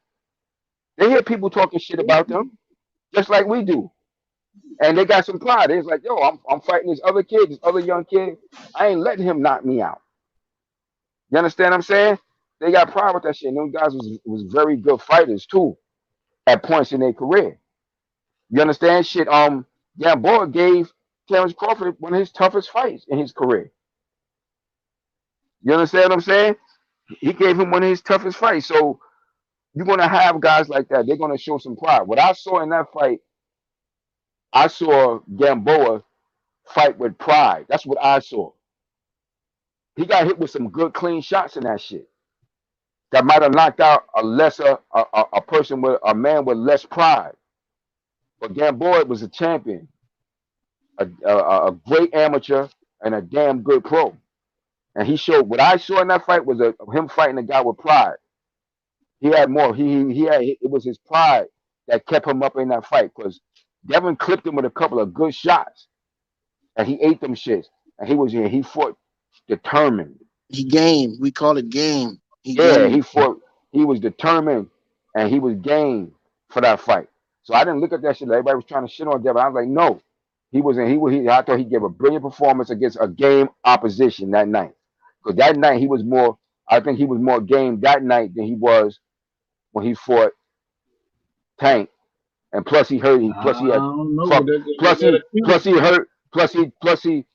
They hear people talking shit about them, just like we do. And they got some pride. It's like, yo, I'm fighting this other young kid. I ain't letting him knock me out. You understand what I'm saying? They got pride with that shit. And those guys was very good fighters too, at points in their career. You understand? Shit, Gamboa gave Terrence Crawford one of his toughest fights in his career. You understand what I'm saying? He gave him one of his toughest fights. So you're gonna have guys like that. They're gonna show some pride. What I saw in that fight, I saw Gamboa fight with pride. That's what I saw. He got hit with some good clean shots in that shit. That might have knocked out a person with a man with less pride. But Gamboa was a champion, a great amateur, and a damn good pro. And he showed what I saw in that fight was him fighting a guy with pride. He had more. He had it was his pride that kept him up in that fight because Devin clipped him with a couple of good shots, and he ate them shits. And he fought determined. He game. We call it game. He fought. He was determined, and he was game for that fight. So I didn't look at that shit. Everybody was trying to shit on Devin. I was like, no, he wasn't. I thought he gave a brilliant performance against a game opposition that night. Because that night he was more. I think he was more game that night than he was when he fought Tank. And plus he hurt. Plus he had.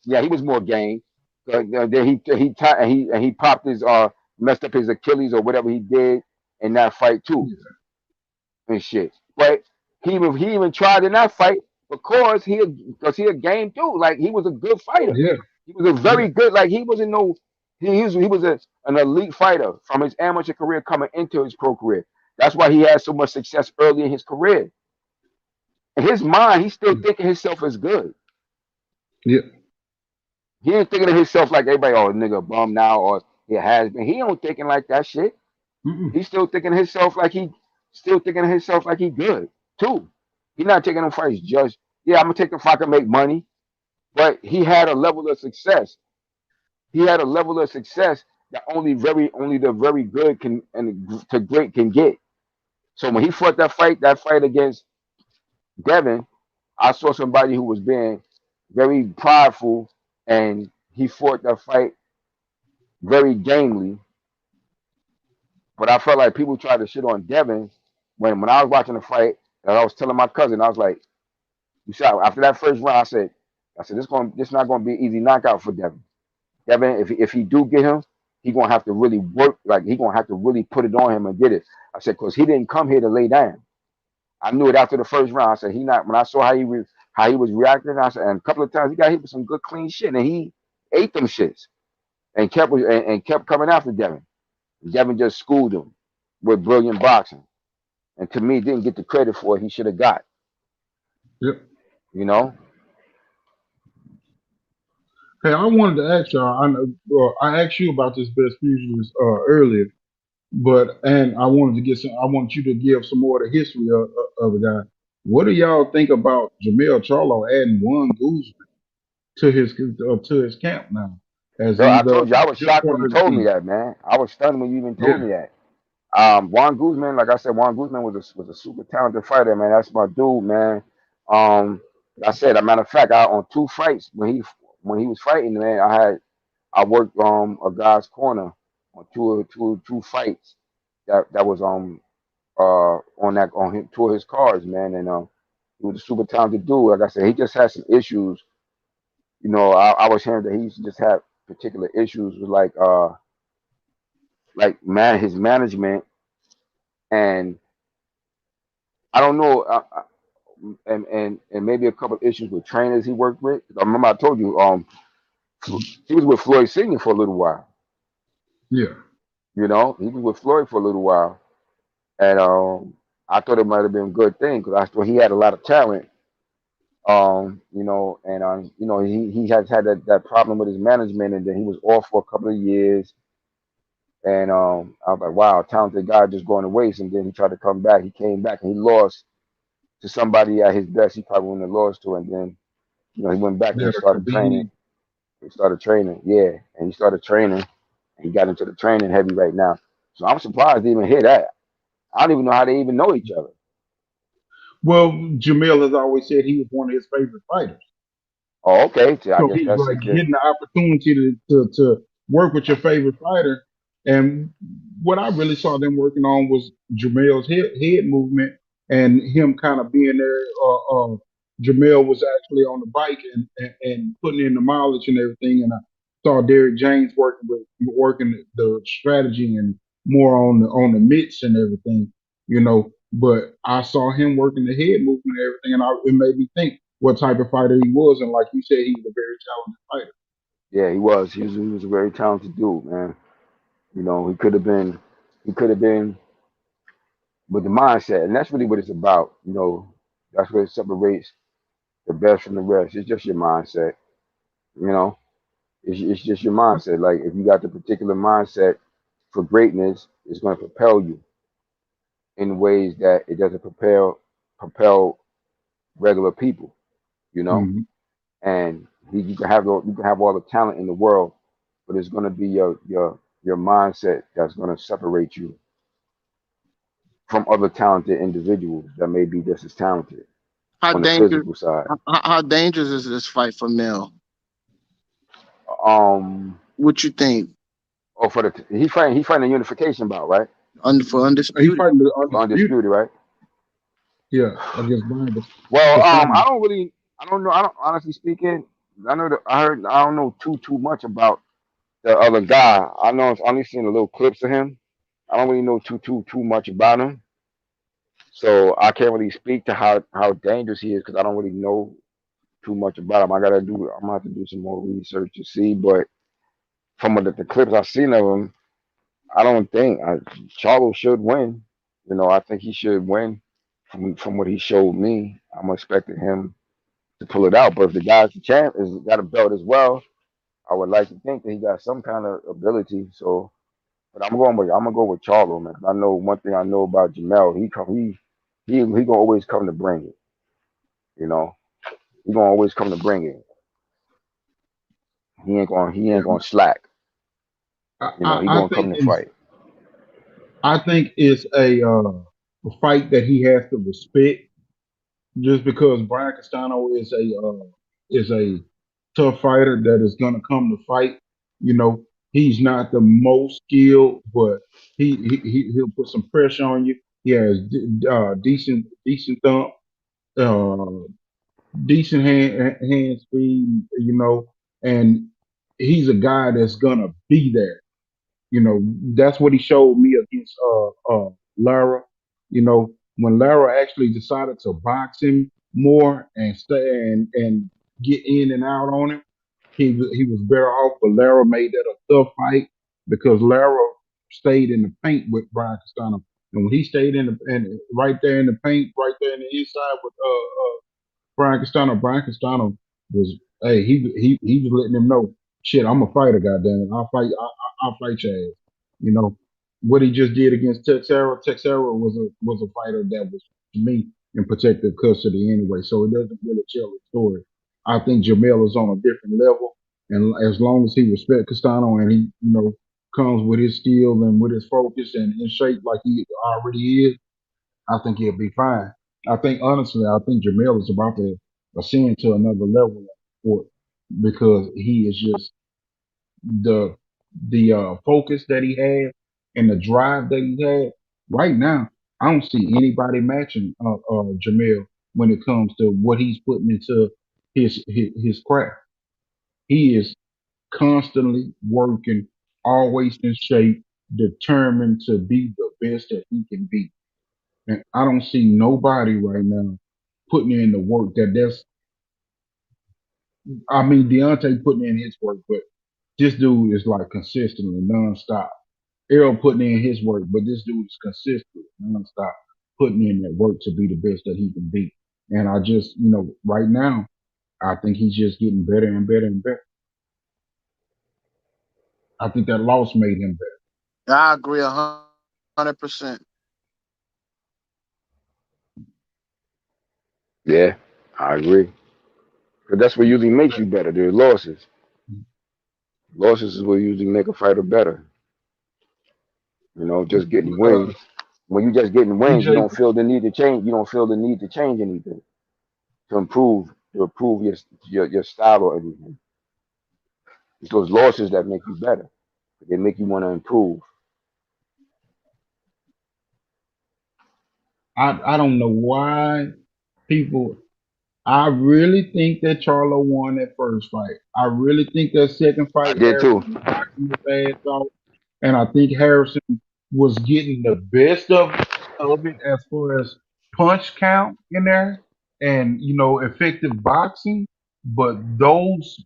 Yeah, he was more game. Then he popped his messed up his Achilles or whatever he did in that fight too, and shit. But he even tried in that fight because he a game dude. Like he was a good fighter. Yeah. He was a very good. Like he wasn't no. He was an elite fighter from his amateur career coming into his pro career. That's why he had so much success early in his career. In his mind, he's still thinking himself as good. Yeah. He ain't thinking of himself like everybody, oh, nigga, bum now, or he has been. He don't thinking like that shit. He's still thinking of himself like he good too. He not taking them fights just, yeah, I'm gonna take the fight to make money. But he had a level of success. He had a level of success that only the very good can and to great can get. So when he fought that fight against Devin, I saw somebody who was being very prideful, and he fought that fight very gamely. But I felt like people tried to shit on Devin when I was watching the fight, and I was telling my cousin, I was like, you saw after that first round, I said this not gonna be an easy knockout for Devin. Devin, if he do get him, he gonna have to really work, like he gonna have to really put it on him and get it. I said, because he didn't come here to lay down. I knew it after the first round. I said he not. When I saw how he was reacting, I said, and a couple of times he got hit with some good clean shit, and he ate them shits and kept coming after Devin. Devin just schooled him with brilliant boxing, and to me, didn't get the credit for it he should have got. Yep. You know. Hey, I wanted to ask y'all. I asked you about this best futures earlier, and I wanted to get some. I want you to give some more of the history of the guy. What do y'all think about Jamel Charlo adding Juan Guzman to his camp now? As I told you I was shocked when you told me that, man. I was stunned when you even told me that. Juan Guzman, like I said, Juan Guzman was a super talented fighter, man. That's my dude, man. I said, as a matter of fact, on 2 fights when he was fighting, man, I worked a guy's corner on two fights that was on 2 of his cards, man, and he was a super talented dude. Like I said, he just had some issues. You know, I was hearing that he used to just have particular issues with his management, and I don't know, and maybe a couple of issues with trainers he worked with. I remember I told you, he was with Floyd Senior for a little while. Yeah. You know, he was with Floyd for a little while, and I thought it might have been a good thing because I thought he had a lot of talent. You know, and you know, he has had that problem with his management, and then he was off for a couple of years. And I was like, wow, talented guy just going to waste. And then he tried to come back. He came back and he lost to somebody at his best he probably wouldn't have lost to. And then, you know, he went back and started training. He started training, yeah. And he started training. And he got into the training heavy right now. So I'm surprised to even hear that. I don't even know how they even know each other. Well, Jamel has always said he was one of his favorite fighters. Oh, okay. So he's like getting the opportunity to work with your favorite fighter. And what I really saw them working on was Jamel's head movement and him kind of being there. Jamel was actually on the bike and putting in the mileage and everything. And saw Derrick James working the strategy and more on the mitts and everything, But I saw him working the head movement and everything, and it made me think what type of fighter he was. And like you said, he was a very talented fighter. Yeah, he was. He was a very talented dude, man. He could have been. He could have been with the mindset, and that's really what it's about. That's what separates the best from the rest. It's just your mindset. You know, it's just your mindset. Like if you got the particular mindset for greatness, it's going to propel you in ways that it doesn't propel regular people. You know, Mm-hmm. and you can have all the talent in the world, but it's going to be your mindset that's going to separate you from other talented individuals that may be just as talented How on the dangerous? physical side. How dangerous is this fight for Mel? What you think? Oh, he fighting a unification bout, right? For He undisputed. fighting the For undisputed, right? Yeah, against Brian. Well, I don't know. I don't honestly speaking. I know that I don't know too much about the other guy. I know I've only seen a little clips of him. I don't really know too much about him, so I can't really speak to how dangerous he is because I don't really know too much about him. I'm gonna have to do some more research to see. But from the clips I've seen of him, I don't think Charlo should win. I think he should win from what he showed me. I'm expecting him to pull it out. But if the guy's the champ, has got a belt as well, I would like to think that he got some kind of ability. So, but I'm gonna go with Charlo, man. I know one thing I know about Jamel. He gonna always come to bring it. He gonna always come to bring it. He ain't gonna slack. He I gonna think come to fight. it's a fight that he has to respect, just because Brian Castano is a tough fighter that is gonna come to fight. He's not the most skilled, but he'll put some pressure on you. He has decent thump, uh, decent hand speed, and he's a guy that's gonna be there. That's what he showed me against Lara. When Lara actually decided to box him more and stay and get in and out on him, he was better off. But Lara made that a tough fight because Lara stayed in the paint with Brian Castano, and when he stayed right there in the paint, right there in the inside with Brian Castano was, hey, he was letting them know, shit, I'm a fighter, goddamn it, I'll fight your ass. What he just did against Texera was a fighter that was, to me, in protective custody anyway, so it doesn't really tell the story. I think Jamel is on a different level, and as long as he respects Castano and he, comes with his skill and with his focus and in shape like he already is, I think he'll be fine. Honestly, I think Jamel is about to ascend to another level of sport because he is just the focus that he has and the drive that he has. Right now, I don't see anybody matching Jamel when it comes to what he's putting into his craft. He is constantly working, always in shape, determined to be the best that he can be. And I don't see nobody right now putting in the work I mean, Deontay putting in his work, but this dude is like consistently nonstop. Errol putting in his work, but this dude is consistent, nonstop, putting in that work to be the best that he can be. And I just, right now, I think he's just getting better and better and better. I think that loss made him better. I agree 100%. Yeah, I agree. Because that's what usually makes you better. There's losses. Losses is what usually make a fighter better. Just getting wins. When you just getting wins, you BJ, don't feel the need to change. You don't feel the need to change anything to improve your style or anything. It's those losses that make you better. They make you want to improve. I don't know why people I really think that Charlo won that first fight. I really think that second I fight, did Harrison too. was knocking his ass off. And I think Harrison was getting the best of it as far as punch count in there and, effective boxing. But those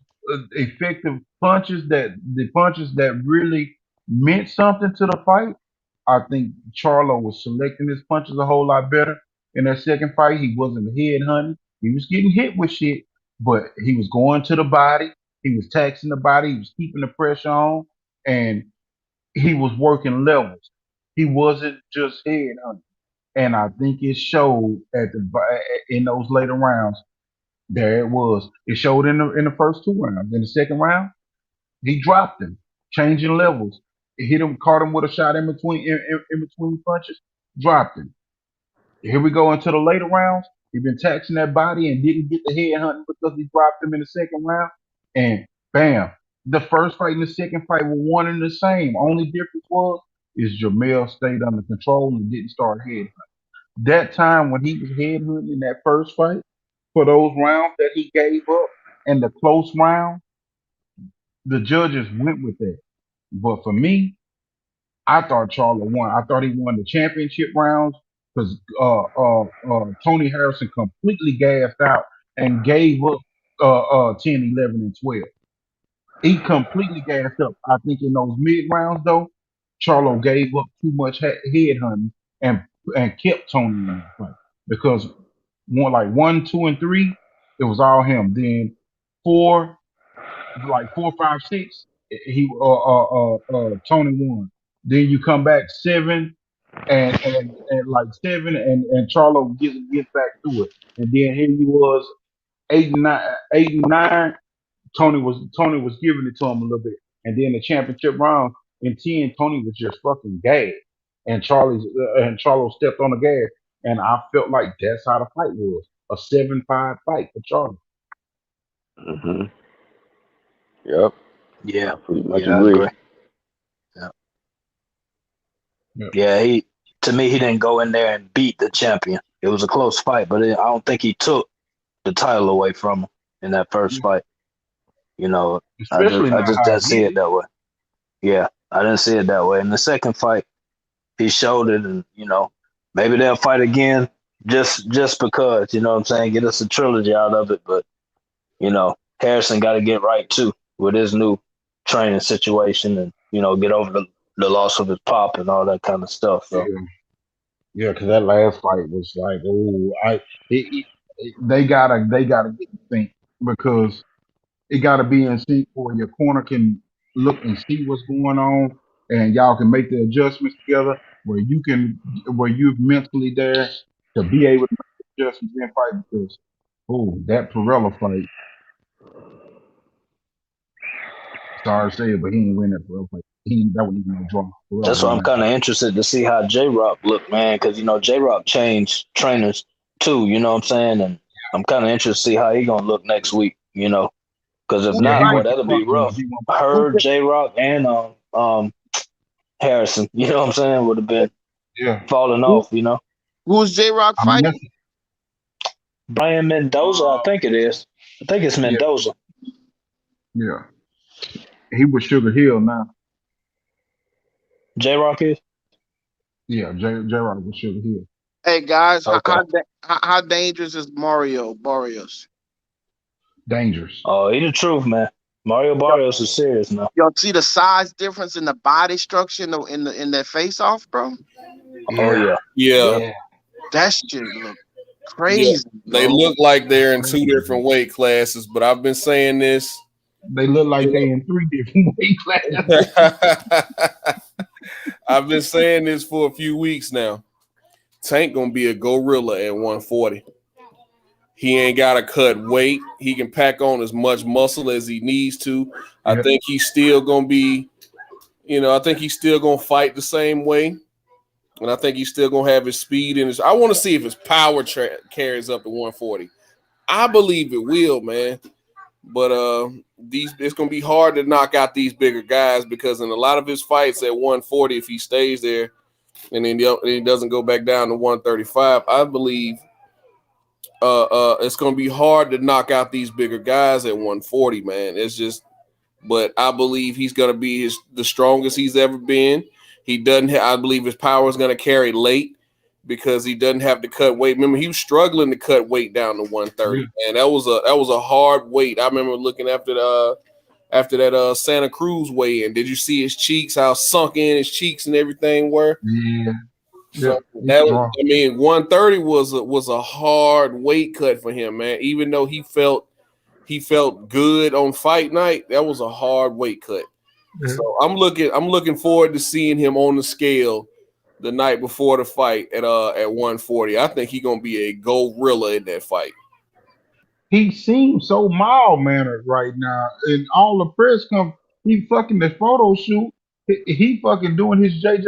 effective the punches that really meant something to the fight, I think Charlo was selecting his punches a whole lot better. In that second fight, he wasn't head hunting. He was getting hit with shit, but he was going to the body. He was taxing the body. He was keeping the pressure on, and he was working levels. He wasn't just head hunting. And I think it showed in those later rounds. There it was. It showed in the first two rounds. In the second round, he dropped him, changing levels. It hit him, caught him with a shot in between punches, dropped him. Here we go into the later rounds. He been taxing that body and didn't get the head hunting because he dropped him in the second round. And bam, the first fight and the second fight were one and the same. Only difference was is Jamel stayed under control and didn't start head hunting. That time when he was head hunting in that first fight, for those rounds that he gave up and the close round, the judges went with that. But for me, I thought Charlo won. I thought he won the championship rounds because Tony Harrison completely gassed out and gave up 10, 11, and 12. He completely gassed up. I think in those mid rounds though, Charlo gave up too much head hunting and kept Tony in that fight because one, 2, and 3, it was all him. Then 4, 4, 5, 6, Tony won. Then you come back 7 and like 7 and Charlo gets back to it. And then here he was 8 and 9. Tony was giving it to him a little bit. And then the championship round in 10, Tony was just fucking gassed. And Charlo stepped on the gas. And I felt like that's how the fight was. A 7-5 fight for Charlo. Mm-hmm. Yep. Yeah. I pretty much I agree. agree. Yeah, to me, he didn't go in there and beat the champion. It was a close fight, but I don't think he took the title away from him in that first fight. Especially I just how didn't see it that way. Yeah, I didn't see it that way. In the second fight, he showed it, and maybe they'll fight again just because. You know what I'm saying? Get us a trilogy out of it, but Harrison got to get right too with his new training situation, and get over the loss of his pop and all that kind of stuff. So. Yeah, because that last fight was like, they gotta get the sync because it gotta be in sync where your corner can look and see what's going on, and y'all can make the adjustments together where you're mentally there to be able to make the adjustments in fight because that Perella fight. Sorry to say it, but he didn't win that Perella fight. That wasn't even no draw. That's why I'm kind of interested to see how J-Rock look, man, because J-Rock changed trainers too. You know what I'm saying? And I'm kind of interested to see how he gonna look next week. Because if not, boy, that'll be rough. Her, J-Rock, and Harrison. You know what I'm saying? Would have been falling off. Who's J-Rock fighting? Brian Mendoza, I think it is. I think it's Mendoza. Yeah. He was Sugar Hill now. J-Rock is? Yeah, J-Rock was Sugar Hill. Hey guys, how dangerous is Mario Barrios? Dangerous. Oh, he the truth, man. Mario Barrios is serious now. Y'all see the size difference in the body structure in their face off, bro? Oh yeah. That shit look crazy. Yeah. They look like they're in 2 different weight classes, but I've been saying this. They look like they in 3 different weight classes. I've been saying this for a few weeks now. Tank gonna be a gorilla at 140. He ain't gotta cut weight. He can pack on as much muscle as he needs to. I think he's still gonna be, I think he's still gonna fight the same way. And I think he's still gonna have his speed and I want to see if his power carries up to 140. I believe it will, man. But it's gonna be hard to knock out these bigger guys because in a lot of his fights at 140, if he stays there and then he doesn't go back down to 135, I believe it's gonna be hard to knock out these bigger guys at 140, man. It's just, but I believe he's gonna be the strongest he's ever been. He doesn't. I believe his power is gonna carry late because he doesn't have to cut weight. Remember, he was struggling to cut weight down to 130, and that was a hard weight. I remember looking after that Santa Cruz weigh-in. Did you see his cheeks? How sunk in his cheeks and everything were? Yeah. So that was, I mean, 130 was a hard weight cut for him, man. Even though he felt good on fight night, that was a hard weight cut. Yeah. So I'm looking forward to seeing him on the scale the night before the fight at 140. I think he's gonna be a gorilla in that fight. He seems so mild-mannered right now. In all the press he fucking the photo shoot. He fucking doing his JJ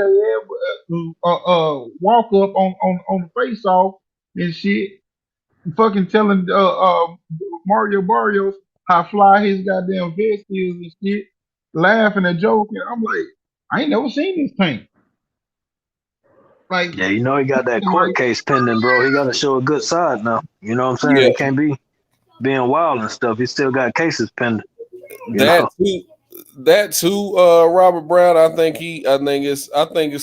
walk up on the face off and shit. Fucking telling Mario Barrios how fly his goddamn vest is and shit. Laughing and joking. I'm like, I ain't never seen this thing. Like, yeah, you know he got that court case pending, bro. He got to show a good side now. You know what I'm saying? Yeah. He can't be being wild and stuff. He still got cases pending. That too, Robert Brown. I think it's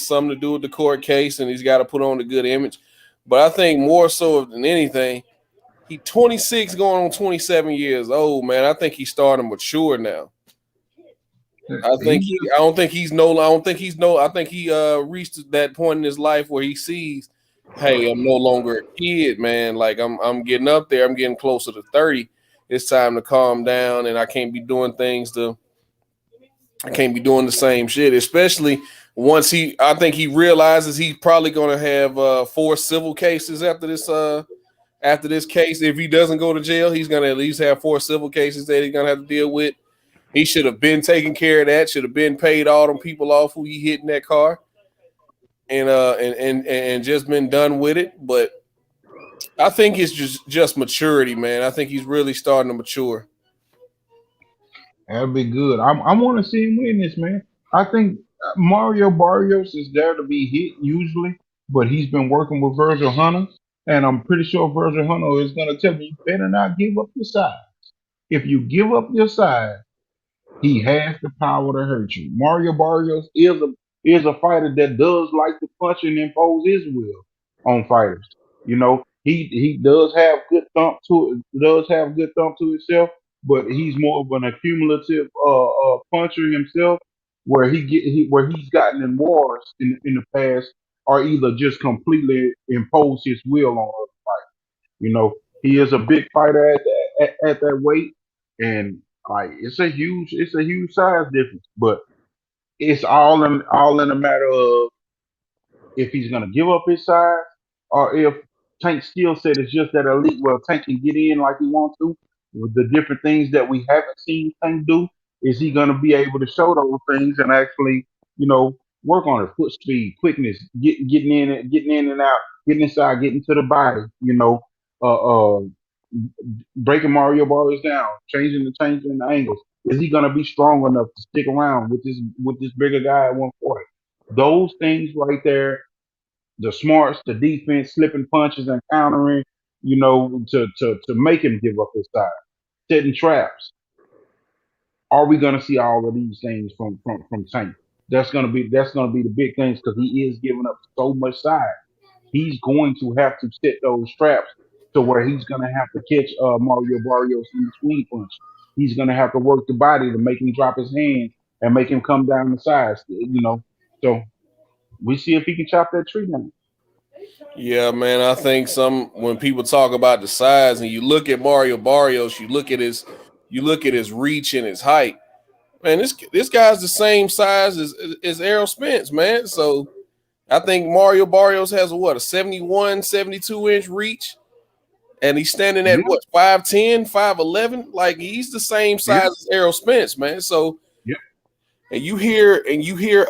something to do with the court case, and he's got to put on a good image. But I think more so than anything, he's 26 going on 27 years old, man. I think he's starting to mature now. I think he reached that point in his life where he sees, hey, I'm no longer a kid, man. Like I'm getting up there. I'm getting closer to 30. It's time to calm down, and I can't be doing the same shit, especially once I think he realizes he's probably going to have 4 civil cases after this case. If he doesn't go to jail, he's going to at least have 4 civil cases that he's going to have to deal with. He should have been taking care of that, should have been paid all them people off who he hit in that car and just been done with it. But I think it's just maturity, man. I think he's really starting to mature. That'd be good. I want to see him win this, man. I think Mario Barrios is there to be hit usually, but he's been working with Virgil Hunter, and I'm pretty sure Virgil Hunter is going to tell me, you better not give up your size. If you give up your size, he has the power to hurt you. Mario Barrios is a fighter that does like to punch and impose his will on fighters. You know, he does have good thump to himself, but he's more of an accumulative puncher himself, where he's gotten in wars in the past, or either just completely impose his will on other fighters. You know, he is a big fighter at that weight, and like it's a huge size difference, but it's all in a matter of if he's gonna give up his size or if Tank's skill set is just that elite. Well, Tank can get in like he wants to with the different things that we haven't seen Tank do. Is he gonna be able to show those things and actually, work on it? Foot speed, quickness, getting in and out, getting inside, getting to the body. Breaking Mario Barrios down, changing the angles. Is he gonna be strong enough to stick around with this bigger guy at 140? Those things right there, the smarts, the defense, slipping punches and countering, to make him give up his size, setting traps. Are we gonna see all of these things from Tank? That's gonna be the big things because he is giving up so much size. He's going to have to set those traps to where he's going to have to catch Mario Barrios in the swing punch. He's going to have to work the body to make him drop his hands and make him come down the sides, So we see if he can chop that tree down. Yeah, man, I think when people talk about the size and you look at Mario Barrios, you look at his reach and his height. Man, this guy's the same size as Errol Spence, man. So I think Mario Barrios has a 71, 72-inch reach, and he's standing at 5'10", 5'11". Like he's the same size as Errol Spence, man. So and you hear and you think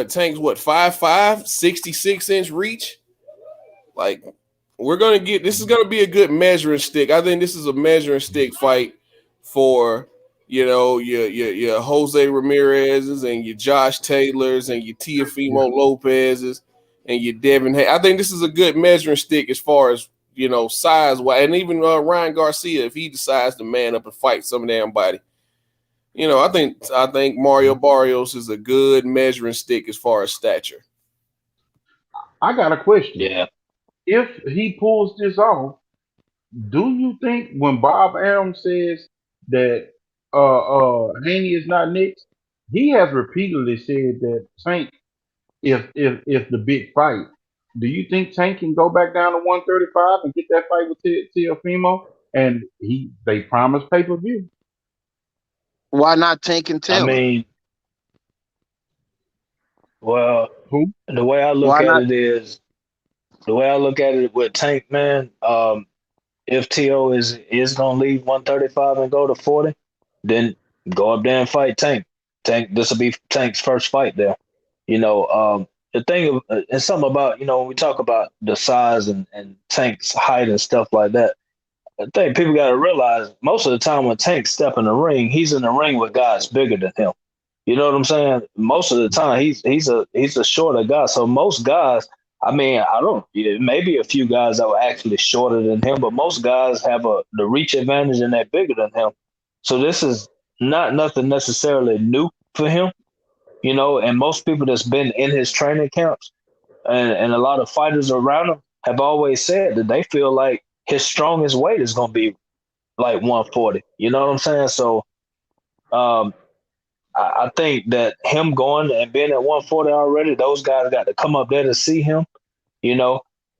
Tank's 5'5", 66-inch reach. Like this is gonna be a good measuring stick. I think this is a measuring stick fight for your Jose Ramirez's and your Josh Taylor's and your Teofimo Lopez's and your Devin Haney. I think this is a good measuring stick as far as, size wise, and even Ryan Garcia, if he decides to man up and fight some damn body. I think Mario Barrios is a good measuring stick as far as stature. I got a question. Yeah. If he pulls this off, do you think when Bob Arum says that Haney is not next, he has repeatedly said that Tank, if the big fight, do you think Tank can go back down to 135 and get that fight with Teofimo? And they promised pay-per-view. Why not Tank and Taylor? I mean, well, who? The way I look at it is, with Tank, man. If T.O. is gonna leave 135 and go to 40, then go up there and fight Tank. This will be Tank's first fight there. The thing and something about when we talk about the size and Tank's height and stuff like that. I think people got to realize most of the time when Tank step in the ring, he's in the ring with guys bigger than him. You know what I'm saying? Most of the time, he's a shorter guy. So most guys, maybe a few guys that were actually shorter than him, but most guys have the reach advantage and they're bigger than him. So this is not nothing necessarily new for him, and most people that's been in his training camps and a lot of fighters around him have always said that they feel like his strongest weight is going to be like 140. You know what I'm saying? So I think that him going and being at 140 already, those guys got to come up there to see him.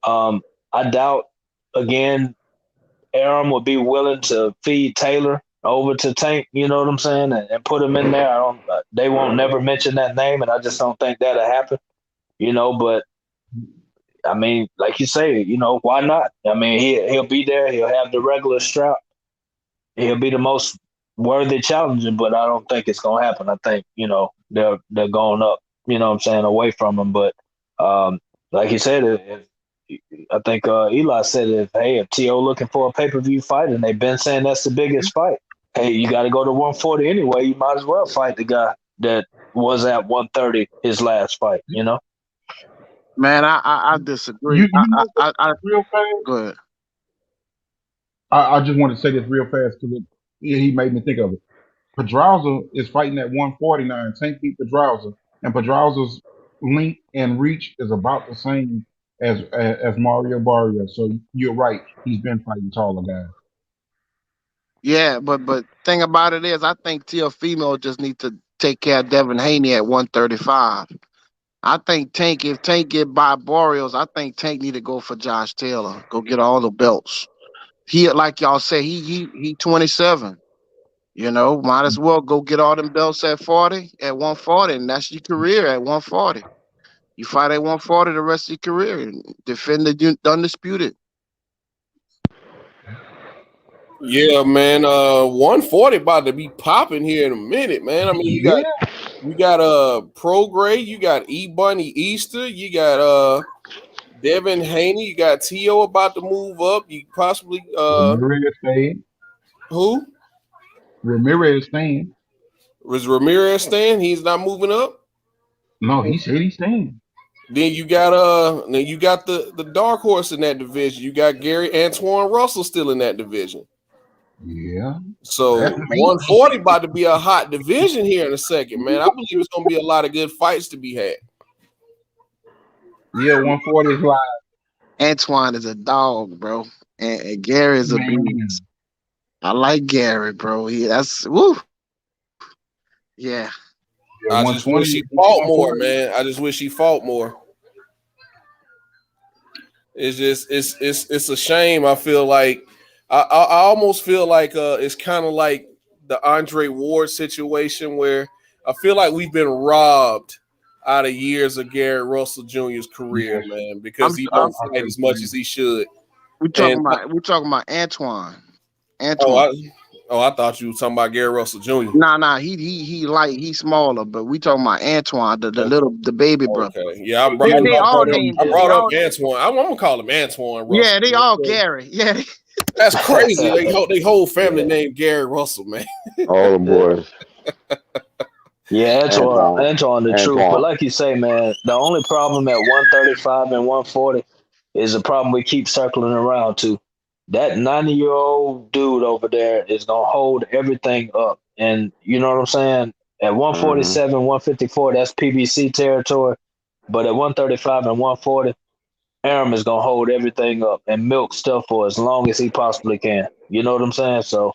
I doubt, again, Arum will be willing to feed Taylor over to Tank, you know what I'm saying, and put him in there. They won't never mention that name, and I just don't think that'll happen, but I mean, like you say, why not? I mean, he'll be there. He'll have the regular strap. He'll be the most worthy challenger, but I don't think it's gonna happen. I think they're going up. You know what I'm saying, away from him. But like you said, I think Eli said if T.O. looking for a pay-per-view fight, and they've been saying that's the biggest fight. Hey, you got to go to 140 anyway. You might as well fight the guy that was at 130 his last fight. Man, I disagree. Real fast. Go ahead. I just want to say this real fast because he made me think of it. Pedraza is fighting at 149. Tank beat Pedraza, and Pedraza's length and reach is about the same as Mario Barrios. So you're right. He's been fighting taller guys. Yeah, but thing about it is, I think Teofimo just need to take care of Devin Haney at 135. I think if Tank get by Barrios, I think Tank need to go for Josh Taylor. Go get all the belts. He, like y'all say, he 27. Might as well go get all them belts at 140, and that's your career at 140. You fight at 140 the rest of your career and defend the undisputed. Yeah, man. 140 about to be popping here in a minute, man. I mean, you got Prograde, you got E Bunny Easter, you got Devin Haney, you got T.O. about to move up. You possibly Ramirez staying. Who? Ramirez staying. Was Ramirez staying? He's not moving up? No, he said he's staying. Then you got the dark horse in that division. You got Gary Antoine Russell still in that division. Yeah. So 140 about to be a hot division here in a second, man. I believe it's gonna be a lot of good fights to be had. Yeah, 140 is live. Antoine is a dog, bro, and Gary is a beast. I like Gary, bro. That's woo. Yeah. I just wish he fought more, man. I just wish he fought more. It's just it's a shame. I feel like I almost feel like it's kind of like the Andre Ward situation where I feel like we've been robbed out of years of Gary Russell Jr.'s career, man, because he don't fight as much as he should. We're talking about Antoine. I thought you were talking about Gary Russell Jr. Nah, he's smaller, but we talking about Antoine, the baby brother. Okay. Yeah, I brought up Antoine. I'm gonna call him Antoine Russell. Yeah, they all Gary. Yeah. That's crazy. They whole family named Gary Russell, man. All the boys. Yeah, Antoine, the truth. But like you say, man, the only problem at 135 and 140 is a problem we keep circling around to. That 90-year-old dude over there is gonna hold everything up, and you know what I'm saying. At 147, 154, that's PBC territory. But at 135 and 140, Aram is gonna hold everything up and milk stuff for as long as he possibly can. You know what I'm saying? So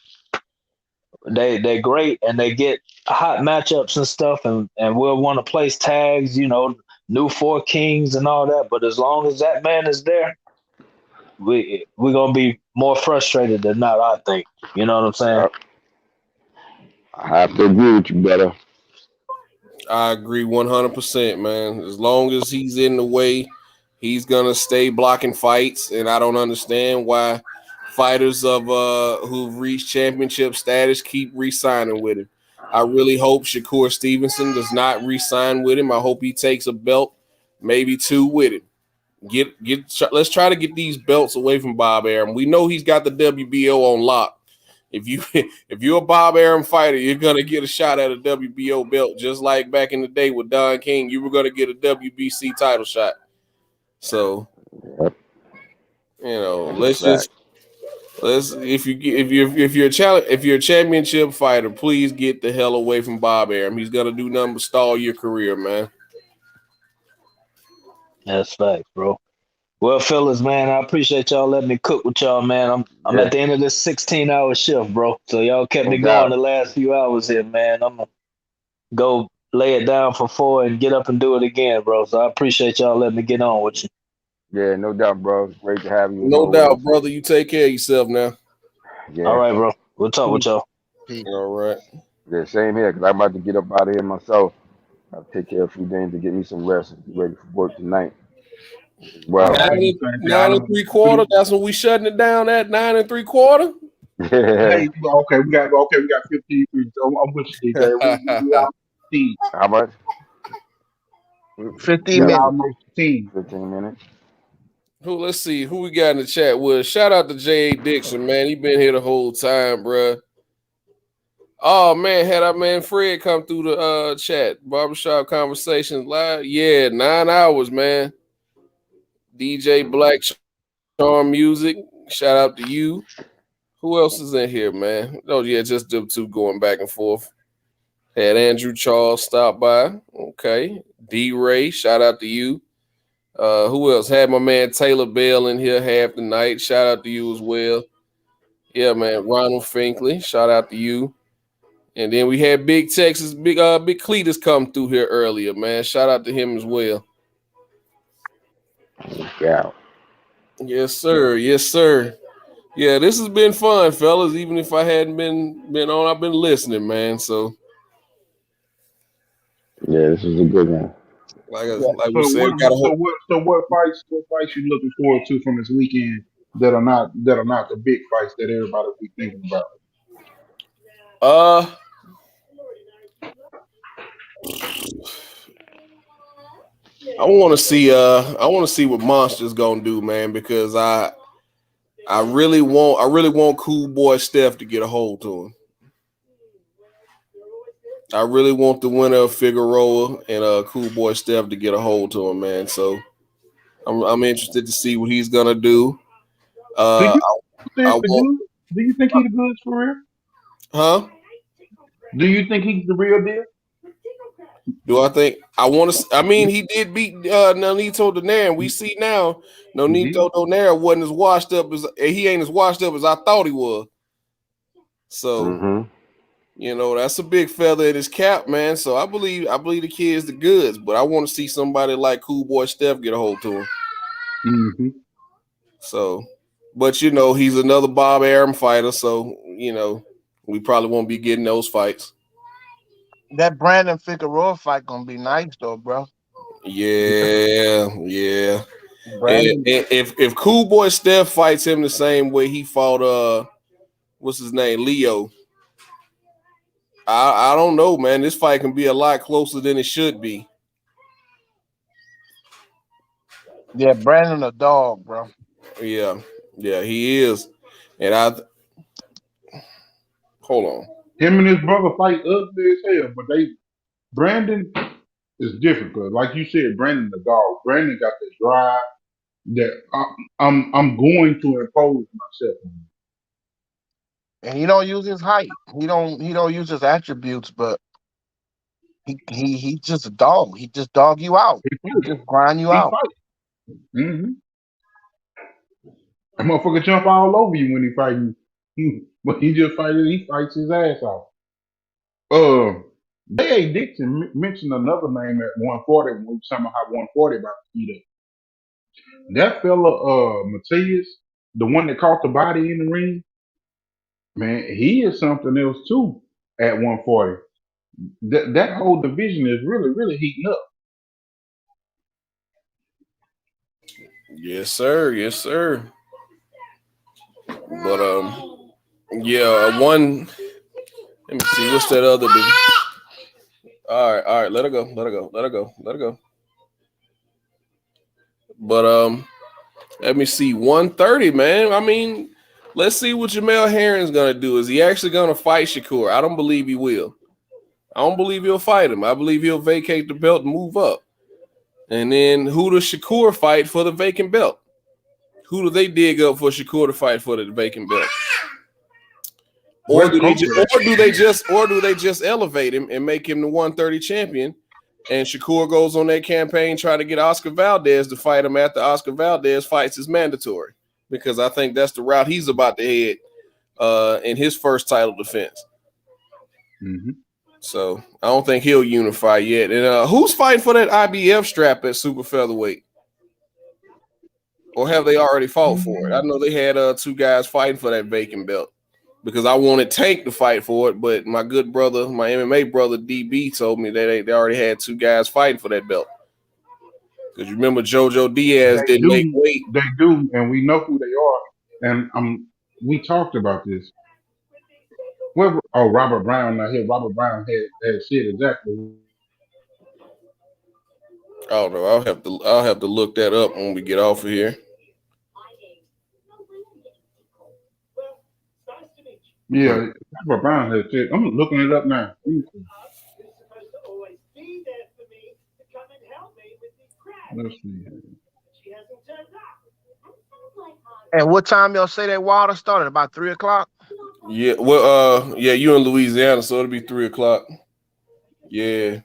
they're great and they get hot matchups and stuff, and we'll want to place tags, new four kings and all that. But as long as that man is there, we're gonna be more frustrated than not, I think. You know what I'm saying? I have to agree with you, brother. I agree 100%, man. As long as he's in the way, he's gonna stay blocking fights, and I don't understand why fighters of who've reached championship status keep re-signing with him. I really hope Shakur Stevenson does not re-sign with him. I hope he takes a belt, maybe two with him. Let's try to get these belts away from Bob Arum. We know he's got the WBO on lock. If you're a Bob Arum fighter, you're gonna get a shot at a WBO belt, just like back in the day with Don King. You were gonna get a WBC title shot. So, if you're a championship fighter, please get the hell away from Bob Arum. He's gonna do nothing but stall your career, man. That's facts, bro. Well, fellas, man, I appreciate y'all letting me cook with y'all, man. I'm at the end of this 16-hour shift, bro. So y'all kept me going the last few hours here, man. I'm gonna go lay it down for 4 and get up and do it again, bro. So I appreciate y'all letting me get on with you. Yeah, no doubt, bro. It's great to have you. No doubt, brother. You take care of yourself now. Yeah. All right, bro. We'll talk with y'all. All right. Yeah, same here, because I'm about to get up out of here myself. I'll take care of a few things to get me some rest and be ready for work tonight. Well, 9 3/4. That's when we shutting it down at 9 3/4. Hey, okay, we got 15 minutes. I'm with you, DJ. How much? 15 minutes. Almost 15 minutes. Let's see who we got in the chat with. Shout out to J.A. Dixon, man. He been here the whole time, bro. Oh man, had our man Fred come through the chat. Barbershop Conversations Live. Yeah, 9 hours, man. DJ Black Charm Music. Shout out to you. Who else is in here, man? Oh, yeah, just them two going back and forth. Had Andrew Charles stop by. Okay. D-Ray, shout out to you. Who else? Had my man Taylor Bell in here half the night. Shout out to you as well. Yeah, man. Ronald Finkley, shout out to you. And then we had Big Texas, Big Cletus come through here earlier, man. Shout out to him as well. Yeah. Yes, sir. Yes, sir. Yeah, this has been fun, fellas. Even if I hadn't been on, I've been listening, man. So yeah, this is a good one. Like we said, what fights you looking forward to from this weekend that are not the big fights that everybody will be thinking about? I want to see what Monster's gonna do, man, because I really want Cool Boy Steph to get a hold to him. I really want the winner of Figueroa and Cool Boy Steph to get a hold to him, man. So I'm interested to see what he's gonna do. Do you think he's the goods for real? Huh? Do you think he's the real deal? Do I think I want to? I mean, he did beat Nonito Donaire, and we see now Nonito Donaire wasn't as washed up as he ain't as washed up as I thought he was. So that's a big feather in his cap, man. So I believe the kid's the goods, but I want to see somebody like Cool Boy Steph get a hold to him. Mm-hmm. So, but he's another Bob Arum fighter, so we probably won't be getting those fights. That Brandon Figueroa fight gonna be nice though, bro. Yeah. And if Cool Boy Steph fights him the same way he fought what's his name, Leo, I don't know, man. This fight can be a lot closer than it should be. Yeah, Brandon a dog, bro. Yeah, he is. And hold on. Him and his brother fight ugly as hell, but Brandon is different because, like you said, Brandon the dog. Brandon got the drive that I'm going to impose myself on him. And he don't use his height. He don't use his attributes, but he just a dog. He just dog you out. He just grind you out. Mm-hmm. That motherfucker jump all over you when he fighting. But he just fighting. He fights his ass off. J.A. Dixon mentioned another name at 140 when we were talking about how 140 about to eat up. That fella, Matias, the one that caught the body in the ring, man, he is something else too at 140. That whole division is really, really heating up. Yes, sir. Yes, sir. But yeah, one. Let me see. What's that other dude? All right. Let her go. But let me see. 130, man. I mean, let's see what Jamel Herring's gonna do. Is he actually gonna fight Shakur? I don't believe he will. I don't believe he'll fight him. I believe he'll vacate the belt and move up. And then who does Shakur fight for the vacant belt? Who do they dig up for Shakur to fight for the vacant belt? Or do they just elevate him and make him the 130 champion? And Shakur goes on that campaign trying to get Oscar Valdez to fight him after Oscar Valdez fights is mandatory. Because I think that's the route he's about to head in his first title defense. Mm-hmm. So I don't think he'll unify yet. And who's fighting for that IBF strap at super featherweight? Or have they already fought for it? I know they had two guys fighting for that vacant belt because I wanted Tank to fight for it, but my good brother, my MMA brother DB, told me that they already had two guys fighting for that belt. Because you remember JoJo Diaz didn't make weight. They do, and we know who they are. And we talked about this. Robert Brown not here. Robert Brown had said exactly. Oh no, I'll have to look that up when we get off of here. Yeah, Robert Brown had said. I'm looking it up now. Let's see. And what time y'all say that water started? About 3:00? Yeah, well, yeah, you in Louisiana, so it'll be 3:00. Yeah,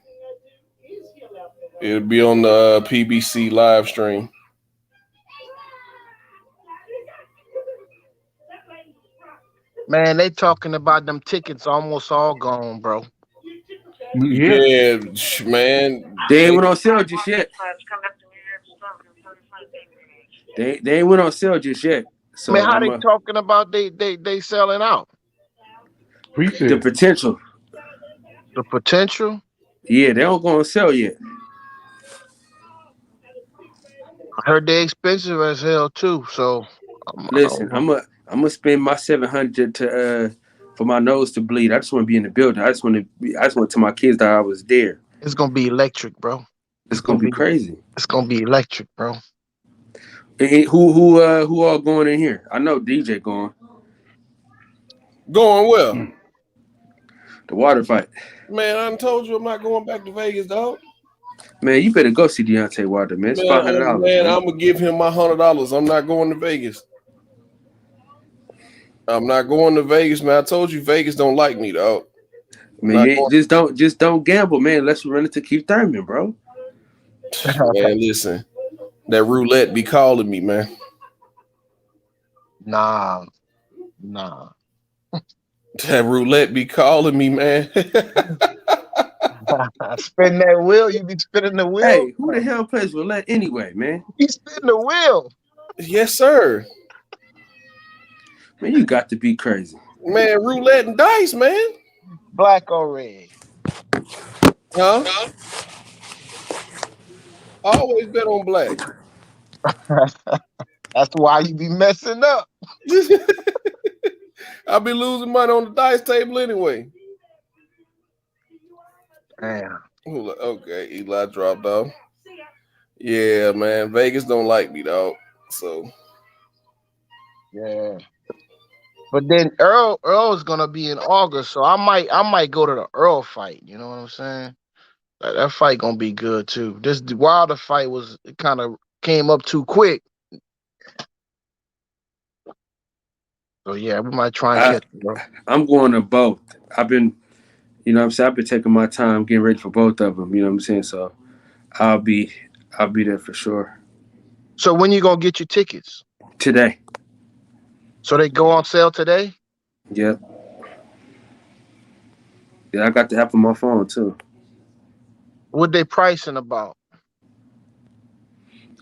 it'll be on the PBC live stream. Man, they talking about them tickets almost all gone, bro. Yeah, man. They ain't went on sale just yet. They ain't went on sale just yet. So man, how they talking about they selling out? The potential. The potential? Yeah, they don't go on sale yet. I heard they expensive as hell too. So listen, I'm gonna spend my $700 to for my nose to bleed. I just want to be in the building. I just want to tell my kids that I was there. It's gonna be electric, bro. It's gonna be crazy. It's gonna be electric, bro. Who all going in here? I know DJ going. Going well. The water fight. Man, I told you I'm not going back to Vegas, dog. Man, you better go see Deontay Wilder, man. It's $500. Man, I'm gonna give him my $100. I'm not going to Vegas. I'm not going to Vegas, man. I told you Vegas don't like me, dog. Man, just don't gamble, man. Let's run it to Keith Thurman, bro. Man, listen. That roulette be calling me, man. Nah. That roulette be calling me, man. Spin that wheel, you be spinning the wheel. Hey, who the hell plays roulette anyway, man? You spin the wheel. Yes, sir. Man, you got to be crazy. Man, roulette and dice, man. Black or red? Huh? Always bet on black. That's why you be messing up. I'll be losing money on the dice table anyway. Damn. Okay, Eli dropped off. Yeah, man. Vegas don't like me, dog. So yeah. But then Earl is gonna be in August, so I might go to the Earl fight. You know what I'm saying? That fight gonna be good too. This Wilder fight was kind of came up too quick. So yeah, we might try and catch it, bro. I'm going to both. I've been, you know what I'm saying, I've been taking my time getting ready for both of them, you know what I'm saying? So I'll be there for sure. So when you gonna get your tickets? Today. So they go on sale today? Yep. Yeah, I got the app on my phone too. What they pricing about?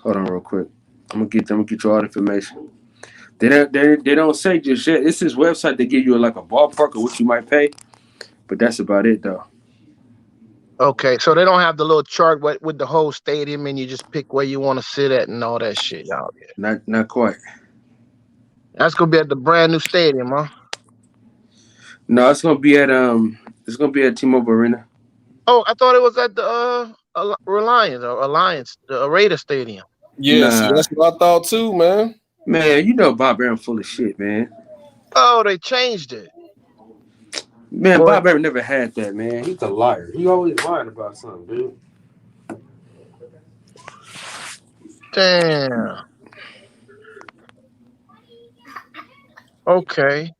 Hold on real quick. I'm gonna get you all the information. They don't say just yet. It's this website they give you like a ballpark of what you might pay, but that's about it though. Okay, so they don't have the little chart with the whole stadium, and you just pick where you want to sit at and all that shit out there. Not quite. That's gonna be at the brand new stadium, huh? No, it's gonna be at T-Mobile Arena. Oh, I thought it was at the Alliance, the Raider Stadium. Yes, that's what I thought too, man. Man, you know Bob Aaron full of shit, man. Oh, they changed it. Man, Bob Aaron never had that, man. He's a liar. He always lying about something, dude. Damn. Okay.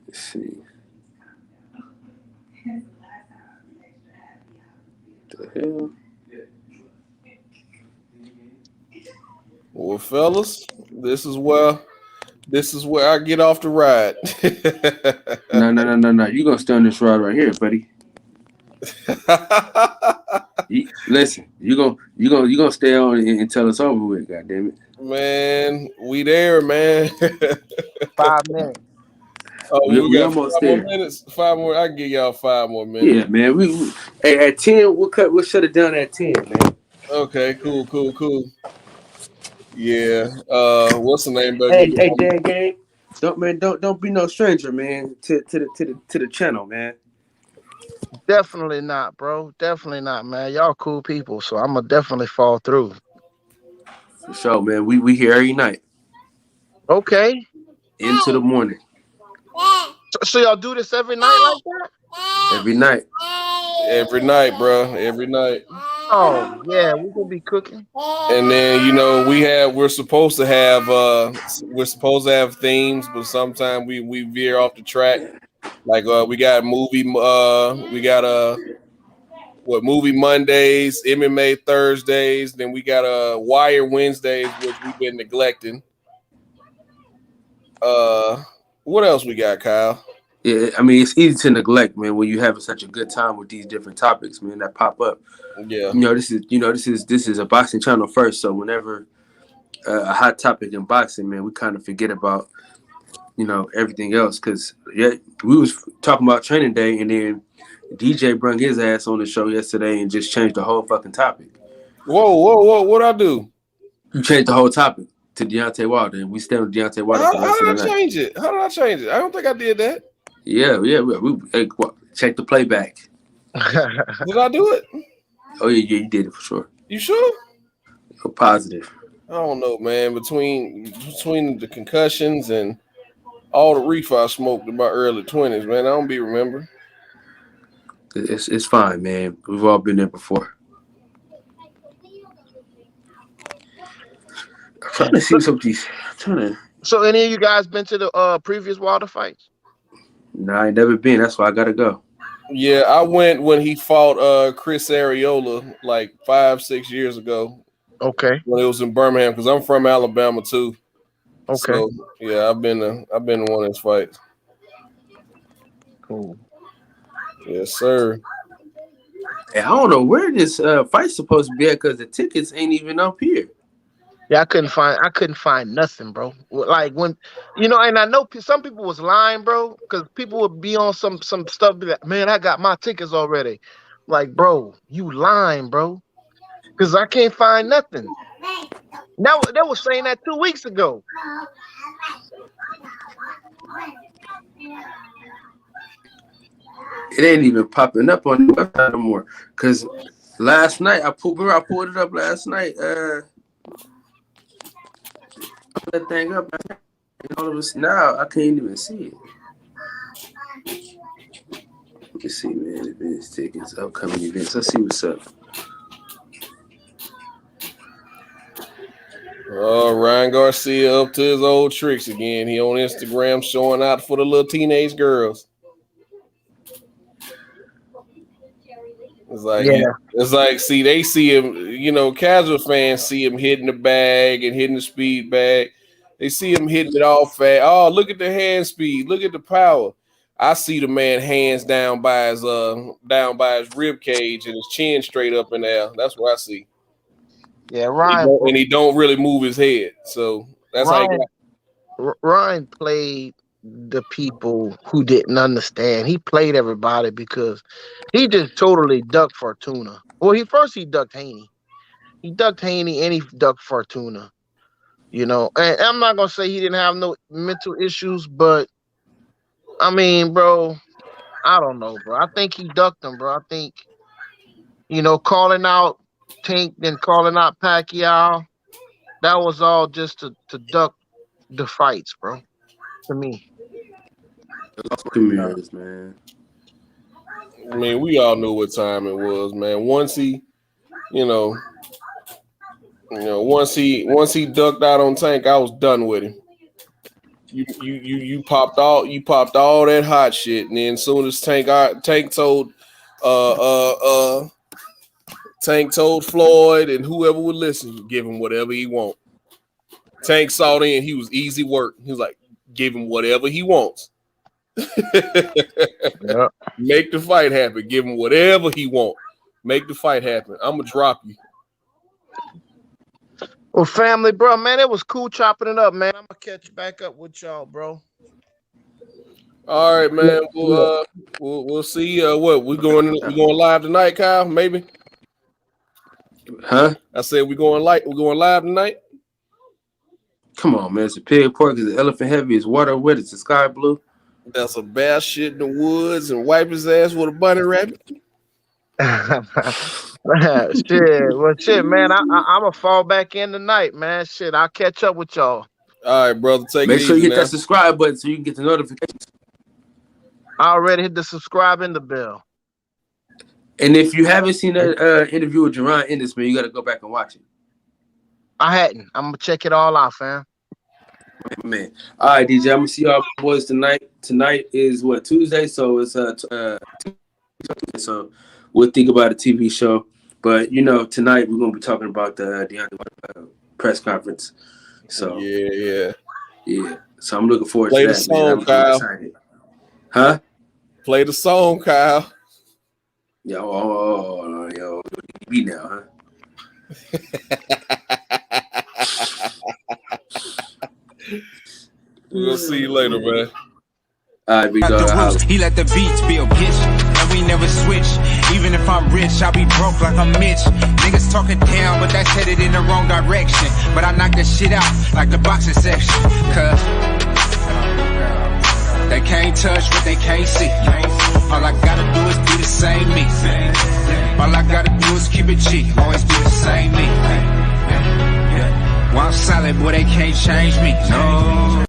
Let's see. The hell? Well, fellas, this is where I get off the ride. No. You gonna stay on this ride right here, buddy. Listen, you gonna stay on until it's over with. Goddamn it, man. We there, man. 5 minutes. Oh, we got almost 5 there. more minutes. 5 more. I can give y'all 5 more minutes. Yeah, man. Hey, at 10, we'll shut it down at 10, man. Okay, cool. Yeah. What's the name? Hey, Dan Gang. Don't be no stranger, man, to the channel, man. Definitely not, bro. Definitely not, man. Y'all cool people, so I'm gonna definitely fall through. For sure, man. We here every night. Okay. Into the morning. So y'all do this every night like that? Every night. Every night, bro. Every night. Oh yeah, we're gonna be cooking. And then we're supposed to have themes, but sometimes we veer off the track. Like we got movie Mondays, MMA Thursdays, then we got Wire Wednesdays, which we've been neglecting. What else we got, Kyle? Yeah, I mean it's easy to neglect, man, when you having such a good time with these different topics, man, that pop up. Yeah. This is a boxing channel first, so whenever a hot topic in boxing, man, we kind of forget about everything else, because we was talking about training day, and then DJ brung his ass on the show yesterday and just changed the whole fucking topic. Whoa! What'd I do? You changed the whole topic to Deontay Wilder, and we stay on Deontay Wilder. How did I change it? I don't think I did that. Yeah. Check the playback. Did I do it? Oh yeah, you did it for sure. You sure? I'm positive. I don't know, man. Between the concussions and all the reefer I smoked in my early 20s, man, I don't be remembering. It's fine, man. We've all been there before. I'm trying to see some of these. So any of you guys been to the previous Wilder fights? No, I ain't never been. That's why I gotta go. Yeah, I went when he fought Chris Arreola like 5-6 years ago. Okay. When it was in Birmingham, because I'm from Alabama too. Okay. So yeah, I've been to one of his fights. Cool. Yes, sir. Hey, I don't know where this fight's supposed to be at, because the tickets ain't even up here. Yeah, I couldn't find nothing, bro. Like when, and I know some people was lying, bro, because people would be on some stuff, be like, man, I got my tickets already. Like, bro, you lying, bro, because I can't find nothing. Now they were saying that 2 weeks ago. It ain't even popping up on the website no more. Because last night I pulled it up last night. That thing up. And all of us now, I can't even see it. Let's see, man. Events, tickets, upcoming events. Let's see what's up. Ryan Garcia up to his old tricks again. He on Instagram showing out for the little teenage girls. It's like, see, they see him, casual fans see him hitting the bag and hitting the speed bag. They see him hitting it all fast. Oh, look at the hand speed. Look at the power. I see the man hands down by his rib cage and his chin straight up in there. That's what I see. Yeah, Ryan. And he don't really move his head. So that's how he got. Ryan played the people who didn't understand. He played everybody because he just totally ducked Fortuna. Well, he ducked Haney. He ducked Haney and he ducked Fortuna. And I'm not gonna say he didn't have no mental issues, but I mean, bro, I don't know, bro. I think he ducked him, bro. I think, calling out Tank and calling out Pacquiao, that was all just to duck the fights, bro. To me. Man. I mean, we all knew what time it was, man. Once he ducked out on Tank, I was done with him. You popped all that hot shit, and then as soon as Tank told Floyd and whoever would listen, give him whatever he want. Tank saw in, he was easy work. He was like, give him whatever he wants. Yep. Make the fight happen. Give him whatever he wants. Make the fight happen. I'm gonna drop you. Well, family, bro, man, it was cool chopping it up, man. I'm gonna catch back up with y'all, bro. All right, man. We'll see. What we going live tonight, Kyle? Maybe. Huh? I said we're going live tonight. Come on, man. It's a pig pork. It's elephant heavy. It's water wet. It's a sky blue. That's a bear shit in the woods and wipe his ass with a bunny rabbit. Shit, man. I'm gonna fall back in tonight, man. Shit, I'll catch up with y'all. All right, brother. Make sure you hit that subscribe button so you can get the notifications. I already hit the subscribe and the bell. And if you haven't seen that interview with Jerron Ennis, man, you got to go back and watch it. I hadn't. I'm gonna check it all out, fam. Man. All right, DJ. I'm gonna see y'all boys tonight. Tonight is what, Tuesday, so it's so we'll think about a TV show. But tonight we're gonna be talking about the Deontay press conference. So yeah. So I'm looking forward to that. Play the song, man. Kyle. Excited. Huh? Play the song, Kyle. Yo, be now, huh? We'll see you later, man. All right, we go. He let the beats build, bitch, and we never switch. Even if I'm rich, I'll be broke like I'm Mitch. Niggas talking down, but that's headed in the wrong direction. But I knock that shit out like the boxing section. Cause they can't touch what they can't see. All I gotta do is be the same me. All I gotta do is keep it G. Always be the same me. While I'm solid, boy, they can't change me. No.